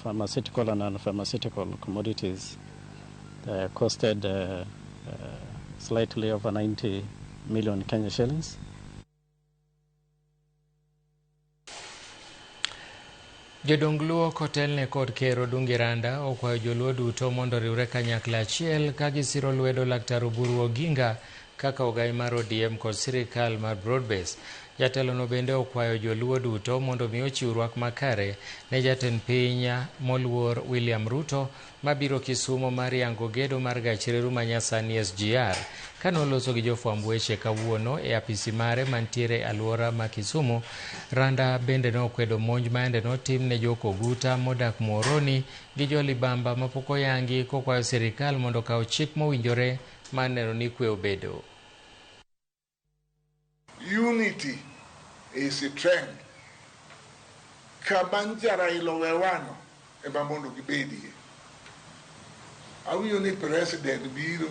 pharmaceutical and non-pharmaceutical commodities, costed slightly over 90 million Kenya shillings. Jodong Luo kotelne kod Ker Odungi Randa okwayo joluo duto mondo riwre kanyakla achiel ka gisiro lwedo Laktar Oburu Oginga kaka ogai mar ODM kod sirikal mar Broadbase. Jatelo no bende okwayo joluo duto mondo mi ochiw rwak makare ne jatend piny moluor William Ruto mabiro Kisumo mar yango gedo mar gach reru manyasani SGR. Kanoloso gi jofwamb weche kawuono e apisi mare mantiere alwora ma Kisumu, Randa bende nokwedo monj maende notim ne jokoguta modak Muhoroni gi jolibamba mapok oyangi, kokwayo sirikal mondo kaw chik mowinjore mar neno ni kwe obedo. Unity is a trend. Kabanjara ilowewano e bamondo gibedie. Awinjo ni president biro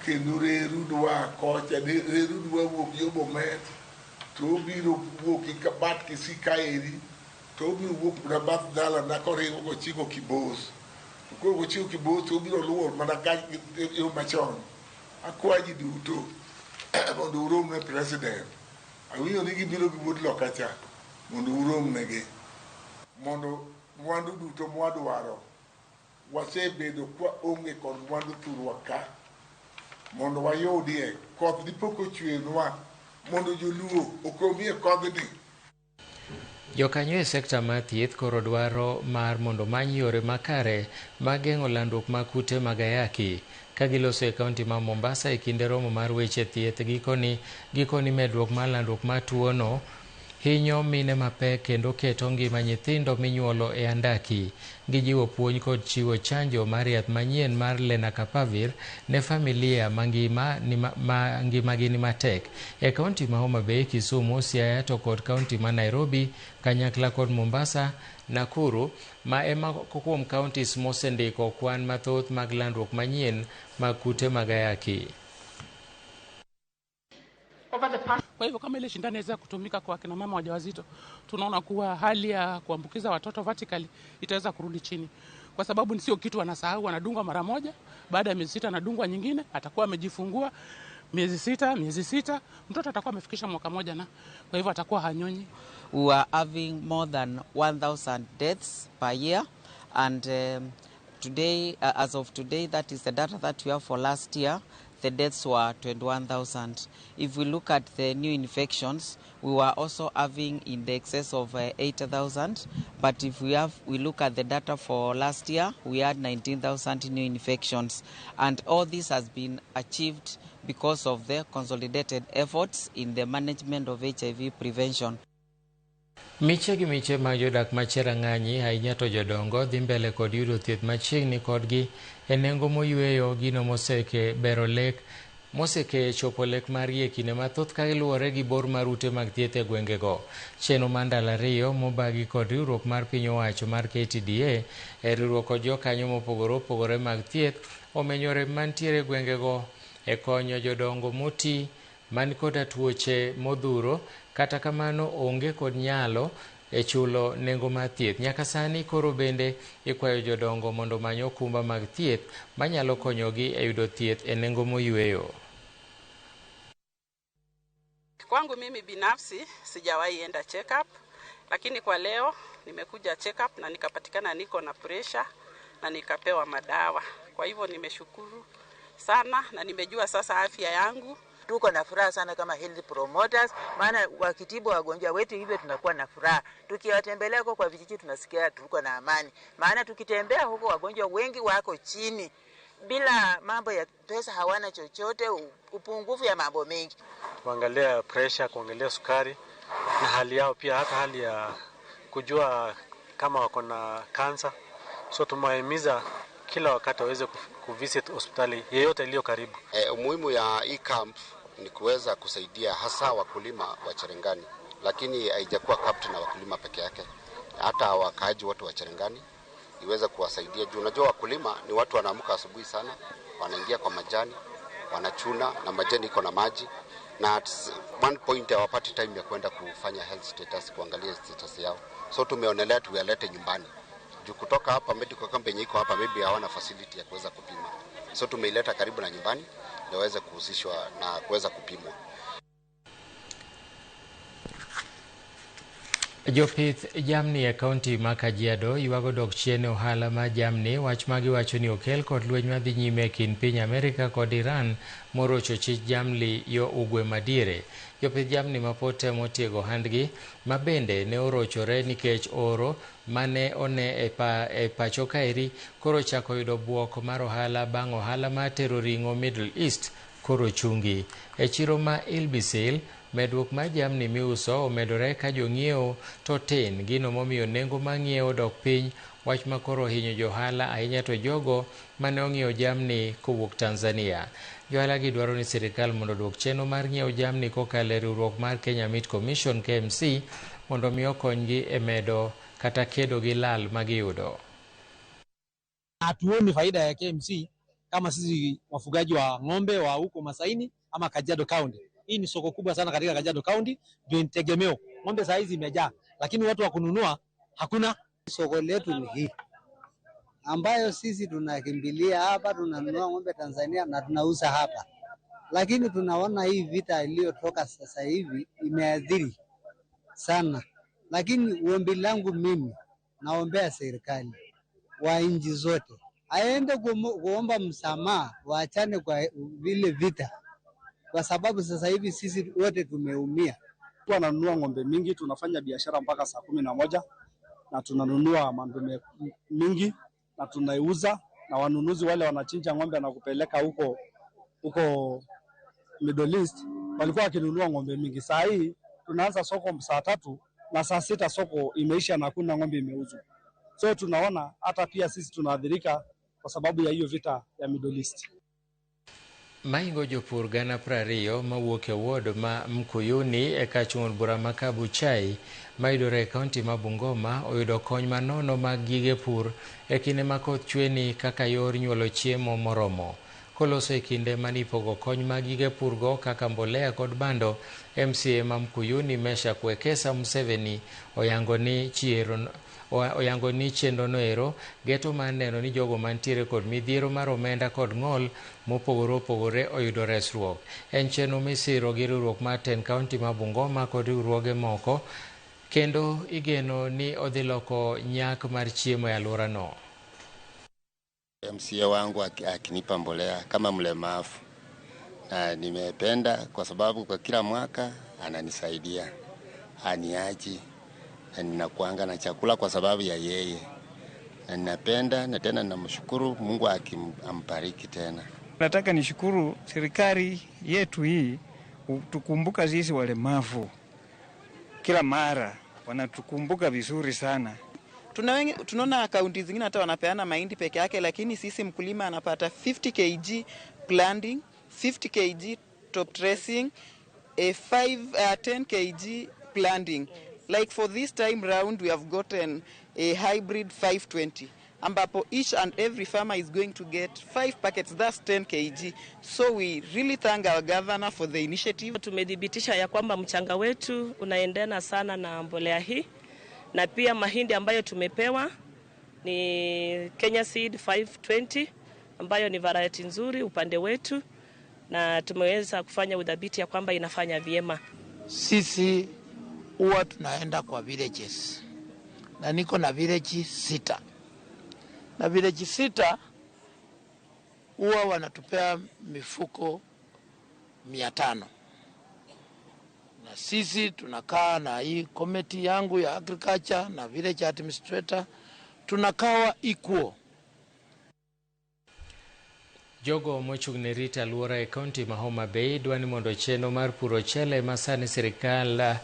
kendo reru dwa kocha, reru dwa wuok yo Bomet, to biro wuok i Kabat Kisikaeri, to biro wuok na bath dala na koriwo go chiko Kibos. To koro go chiko Kibos to biro luwo mana ka yo machon. Akwaji duto mondo urom ne president. Awinjo ni gibiro gibuod lokacha mondo urom negi. Mondo mwandu duto mwadwaro wasebedo kwa onge kod mwandu thurwa ka mondo wayudie koth dipoko chwenwa mondo joluo okomie kodhni. Jokanyo e sekta mar thieth koro dwaro mar mondo many yore makare mag geng'o landruok mag kute mag ayaki ka giloso e kaunti ma Mombasa e kinde romo mar weche thieth gikoni medruok mar landruok mar tuono hinyo mine mapek kendo keto ngima nyithindo minyuolo e andaki. Gijiwo puonj kod chiwo chanjo mar yath manyien mar Lenacapavir ne familia mangimagi ni matek e kaunti ma Homa Bay, Kisumu, Siaya to kod kaunti ma Nairobi, kanyakla kod Mombasa, Nakuru ma ema kuom kauntis mosendiko kwan mathoth mag landruok manyien mag kute mag ayaki. Kwa hivyo kama ile shindano inaweza kutumika kwa kina mama wajawazito, tunaona kuwa hali ya kuambukiza watoto vertically itaweza kurudi chini. Kwa sababu sio kitu wanasahau, wanadungwa mara moja, baada ya miezi 6 anadungwa nyingine, atakuwa amejifungua miezi 6, mtoto atakuwa amefikisha mwaka moja na kwa hivyo atakuwa hanyonyi. We are having more than 1,000 deaths per year, and today, as of today, that is the data that we have for last year. The deaths were 21,000. If we look at the new infections, we were also having in the excess of 8,000. But if we look at the data for last year, we had 19,000 new infections. And all this has been achieved because of the consolidated efforts in the management of HIV prevention. Miche gi miche mag jodak ma Cherang'anyi ahinya to jodongo dhi mbele kod yudo thieth machiegni kodgi e nengo moyweyo gino moseke bero lek moseke chopo lek mar kinde mathoth ka iluwore gi bor mar ute mag thieth e gwengego. Chenro mar ndalo 2 mobagi kod riwruok mar piny owacho mar KTDA e riwruok kod jokanyo mopogore opogore mag thieth omenyore mantiere gwengego e konyo jodongo moti man koda tuoche modhuro. Kata kamano onge kod nyalo e chulo nengo mar thieth. Nyaka sani koro bende ikwayo jodongo mondo manyo okumba mag thieth manyalo konyogi e yudo thieth e nengo moyweyo. Kwangu mimi binafsi sijawahi enda check up, lakini kwa leo nimekuja check up na nikapatikana niko na pressure na nikapewa madawa. Kwa hivyo nimeshukuru sana na nimejua sasa afya yangu. Tuko na furaha sana kama health promoters, maana wakitibu wagonjwa wetu hivyo tunakuwa na furaha. Tukiwatembelea huko kwa vijiji tunasikia tuko na amani. Maana tukitembea huko wagonjwa wengi wako chini. bila mambo ya pesa hawana chochote, upungufu ya mambo mengi. Kuangalia pressure, kuangalia sukari na hali yao pia, hata hali ya kujua kama wako na kansa. So tumewahimiza kila wakati waweze kuvisit hospitali yeyote iliyo karibu. Umuhimu ya hii camp ni kuweza kusaidia hasa wakulima wa Cherangani, lakini haijakuwa camp na wakulima peke yake, hata wakaaji wote wa Cherangani iweza kuwasaidia juu unajua wakulima ni watu wanaamka asubuhi sana, wanaingia kwa majani, wanachuna na majani iko na maji, na at one point hawapati time ya kwenda kufanya health status, kuangalia status yao. So tumeonelea tuyalete nyumbani. Juu kutoka hapa medical camp yenye iko hapa maybe hawana facility ya kuweza kupima. So tumeileta karibu na nyumbani ndio waweze kuhusishwa na kuweza kupimwa. Jopith jamni e kaunti ma Kajiado ywago dok chien ohala ma jamni, wach magi wacho ni okel kod lweny madhi nyime kind piny Amerika kod Iran morocho chich jamni yo ugwe madiere. Jopith jamni mapod temo tiego handgi ma bende ne orochore nikech oro mane one e pacho kaeri koro chako yudo buok mar ohala bang' ohala ma tero ring'o Middle East koro chungi. E chiro ma Ilbisil medruok mar jamni miuso omedore ka jong'iewo to tin, gino momiyo nengo ma ng'iewo dok piny, wach ma koro hinyo johala ahinya to jogo mane ong'iewo jamni kowuok Tanzania. Johala gi dwaro ni sirikal mondo odwok chenro mar ng'iewo jamni kokalo e riwruok mar Kenya Meat Commission KMC mondo mi okonygi e medo kata kedo gi lal ma giyudo. Hatuoni faida ya KMC kama sisi wafugaji wa ng'ombe wa huko Masaini ama Kajiado County. Hii ni soko kubwa sana katika Kajiado County, ndio tegemeo. Ng'ombe saa hizi imejaa, lakini watu wa kununua hakuna. Soko letu ni hii ambayo sisi tunakimbilia hapa, tunanunua ng'ombe Tanzania na tunauza hapa. Lakini tunaona hii vita iliyotoka sasa hivi imeadhiri sana. Lakini ombi langu mimi, naombea serikali wa nchi zote aende kuomba msamaha, waachane kwa vile vita, kwa sababu sasa hivi sisi wote tumeumia. Tunanunua ng'ombe mingi, tunafanya biashara mpaka saa 11 na tunanunua mandume mingi na tunaiuza, na wanunuzi wale wanachinja ng'ombe na kupeleka huko Middle East walikuwa wakinunua ng'ombe mingi. Saa hii tunaanza soko saa 3 na saa 6 soko imeisha na hakuna ng'ombe imeuzwa. So tunaona hata pia sisi tunaathirika kwa sababu ya hiyo vita ya Middle East. Maingo jopur gana 20 mawuok e ward ma Mkuyuni e kachung'od bura ma Kabuchai mayudore e kaunti ma Bungoma oyudo kony manono mag gige pur e kinde ma koth chweni kaka yor nyuolo chiemo moromo. Koloso e kinde manipogo kony mag gige purgo kaka mbolea kod bando, MCA ma Mkuyuni Mesha Kwekesa Museveni oyango ni chenro noero geto mar neno ni jogo mantiere kod midhiero mar omenda kod ng'ol mopogore opogore oyudo resruok. En chenro misiro gi riwruok mar 10 kaunti ma Bungoma kod riwruoge moko, kendo igeno ni odhi loko nyak mar chiemo e alworano. MCA wangu akinipa mbolea kama mlemavu, na nimependa kwa sababu kwa kila mwaka ananisaidia, aniaji na ninakuanga na chakula kwa sababu ya yeye, na ninapenda na tena namshukuru Mungu ambariki tena. Nataka nishukuru serikali yetu hii tukumbuka sisi walemavu, kila mara wanatukumbuka vizuri sana. Tunaona kaunti zingine hata wanapeana mahindi peke yake, lakini sisi mkulima anapata 50 kg planting, 50 kg top dressing, 10 kg planting. Like for this time round we have gotten a hybrid 520, ambapo each and every farmer is going to get 5 packets, that's 10 kg. So we really thank our governor for the initiative. Tumedhibitisha ya kwamba mchanga wetu unaendana sana na mbolea hii, na pia mahindi ambayo tumepewa ni Kenya Seed 520 ambayo ni variety nzuri upande wetu, na tumeweza kufanya udhabiti ya kwamba inafanya vyema. Sisi huwa tunaenda kwa villages, na niko na village 6, na village 6 huwa wanatupea mifuko 500, na sisi tunakaa na hii committee yangu ya agriculture na village administrator tunakawa equal. Jogo mochung'ne rito alwora e kaunti ma Homa Bay dwani mondo chenro mar puro chele masani sirikal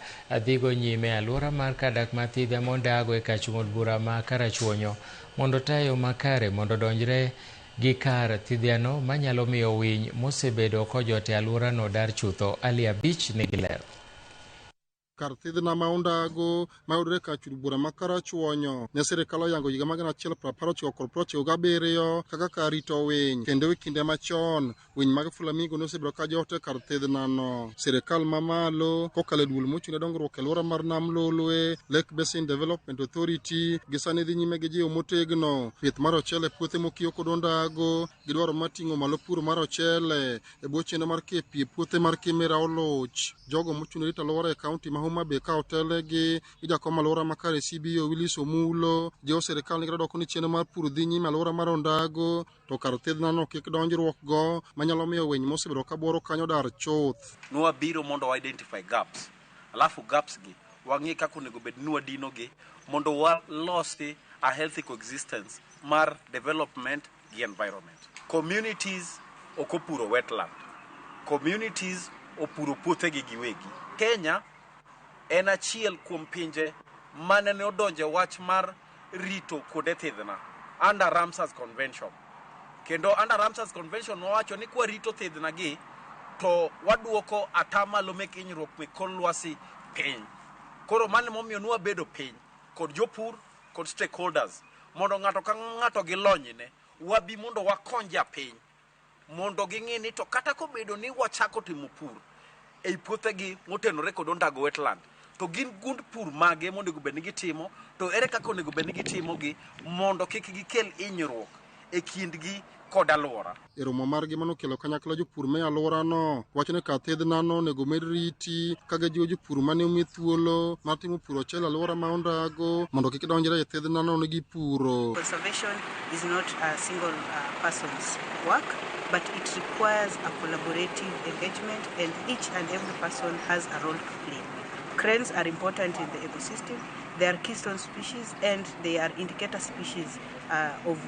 dhigo nyime alwora mar kadak mathidha mondago e kachung'od bura ma Karachuonyo mondo tayo makare mondo donjre gi kar thidhiano manyalo miyo winy mosebedo kojote alworano dar chutho. Ali Abich nigi lero. Kar thidhna ma ondago mayudore kachung'od bura ma Karachuonyo ne sirikal oyango higa mag 1997 kaka kar rito winy, kendo e kinde machon winy mag flamingo nosebedo ka jote kar thidhnano. Sirikal mamalo kokalo e duol mochung'ne dongruok e alwora mar Nam Lolwe, Lake Basin Development Authority gisani dhi nyime gi jiwo motegno pith mar ochele puothe mokiyo kod ondago gi dwaro mating'o malo pur mar ochele e bwo chenro mar KPA puothe mar Kimera Oloch. Jogo mochung'ne rito alwora e kaunti ma Homa Bay ka otelegi gi jakom alwora makare CBO Willis Omulo jiwo sirikal ni doko ni chenro mar pur dhi nyime alwora mar ondago to kar thidhnano kik donjruok go manyalo miyo winy mosebedo ka bworo kanyo dar chuth. Nwabiro mondo identify gaps, alafu gaps gi wang'e kaka onego bed ni wadino gi mondo walosi a healthy coexistence mar development gi environment. Communities okopuro wetland, communities opuro puothe gi giwegi. Kenya en achiel kuom pinje mane ne odonje wach mar rito kode thidhna under Ramsar's Convention. Kendo under Ramsar's Convention wacho ni kwa rito thidhna gi to waduoko atamalo mek hinyruok me kor lwasi piny. Koro mane momiyo nwa bedo piny kod jopur kod stakeholders mondo ng'ato ka ng'ato gi lonyne wabi mondo wakonja piny mondo ging'e ni to kata kobedo ni wachako timo pur ei puothegi motenore kod ondago wetland to gin gund pur mage mondo bed ni gitimo to ere kaka onego bed ni gitimo gi mondo kik gikel hinyruok e kindgi kod alwora. E romo margi manokelo kanyakla jopur me alworano wacho ni kar thidhnano onego med riti ka gijiwo jopur mane omi thuolo mar timo puro ochele alwora ma ondago mondo kik donjre e thidhnano ne gipuro. Conservation is not a single person's work, but it requires a collaborative engagement, and each and every person has a role to play. Cranes are important in the ecosystem. They are keystone species and they are indicator species of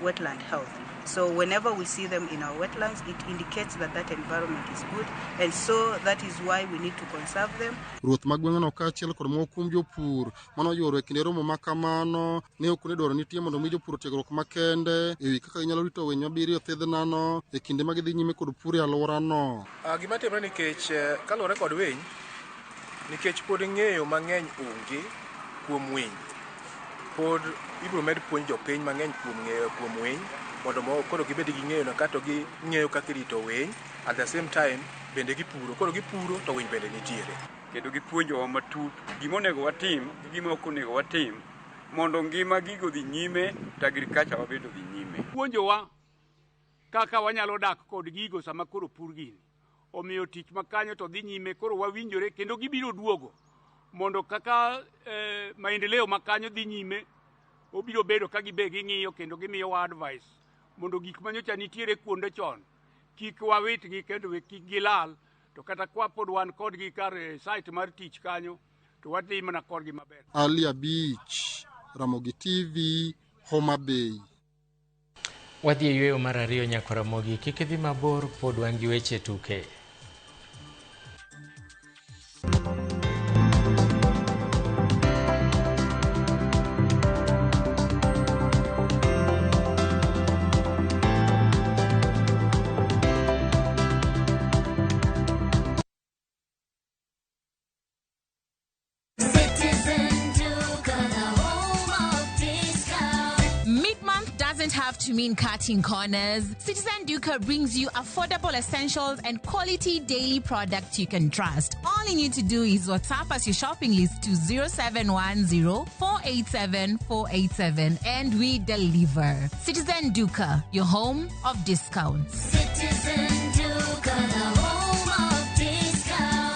wetland health. So whenever we see them in our wetlands, it indicates that that environment is good, and so that is why we need to conserve them. Ruoth magweng'no kaachiel kod mokum jopur mano yuoro e kinde romo makamano ne ok nedwaro nitie mondo mi jopur tiegruok makende e wi kaka ginyalo rito winy mabiro thidhnano e kinde ma gidhi nyime kod pur e alworano. Gima timore nikech kaluwore kod winy nikech pod ng'eyo mang'eny onge kuom winy, pod ibiro med puonj jopiny mang'eny kuom winy mondo koro gibed gi ng'eyo na kato gi ng'eyo kaka irito winy, at the same time bende gipuro, koro gipuro to winy bende nitiere. Kendo gipuonjowa matut gima onego watim gi gima ok onego watim mondo ngima gigo dhi nyime to agriculture wabedo dhi nyime. Puonjowa kaka wanyalo dak kod gigo sama koro pur gini, omiyo tich makanyo to dhi nyime, koro wawinjore kendo gibiro duogo mondo kaka maendeleo makanyo dhi nyime obiro bedo ka gibe ging'iyo kendo gimiyowa advice mondo gik manyocha nitiere kuonde chon kik wawitgi kendo kik gilal, to kata kwa pod wan kodgi kar site mar tich kanyo to wadhi mana kodgi maber. Ali Abich, Ramogi TV, Homa Bay. Wadhi e yweyo mar ariyo nyaka Ramogi, kik idhi mabor, pod wan gi weche tuke. Have to mean cutting corners. Citizen Duca brings you affordable essentials and quality daily products you can trust. All you need to do is WhatsApp us your shopping list to 0710-487-487 and we deliver. Citizen Duca, your home of discounts. Citizen Duca, the home of discounts.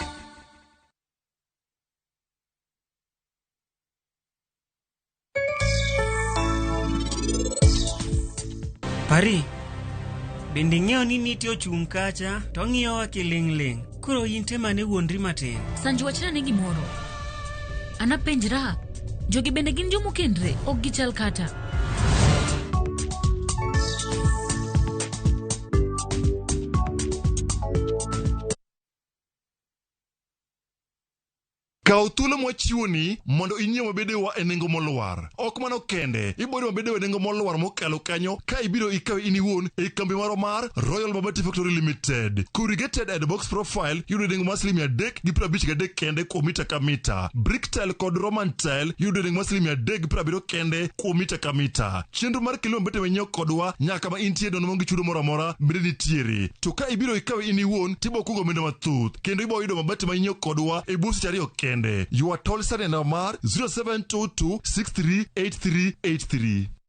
Pari, bende ng'eyo ni nitie ochung' kacha to ng'iyowa kiling'. Koro in tema ne wuondri matin. Sanju wachna ne gimoro. Anapenjra, jogi bende gin jomokendre, ok gichal kata. Kaw thuolo mwachiwoni mondo inyiew mabedewa e nengo molwar. Ok mano kende, ibodo mabedewa e nengo molwar mokalo kanyo ka ibiro ikawe in iwuon e kambi maro mar Royal Mabati Factory Limited. Corrugated and box profile yudo nengo mar $353 kende kuom mita ka mita. Brick tile kod Roman tile yudo nengo mar $370 kende kuom mita ka mita. Chenro mar kilo mabete wenyeo kodwa nyaka ma intie dono mongi chudo moro amora bende nitiere. To ka ibiro ikawe in iwuon tibo kungo omenda mathoth kendo ibo yudo mabati ma inyiewo kodwa e busi ariyo kende. You are told mar 0722 638383.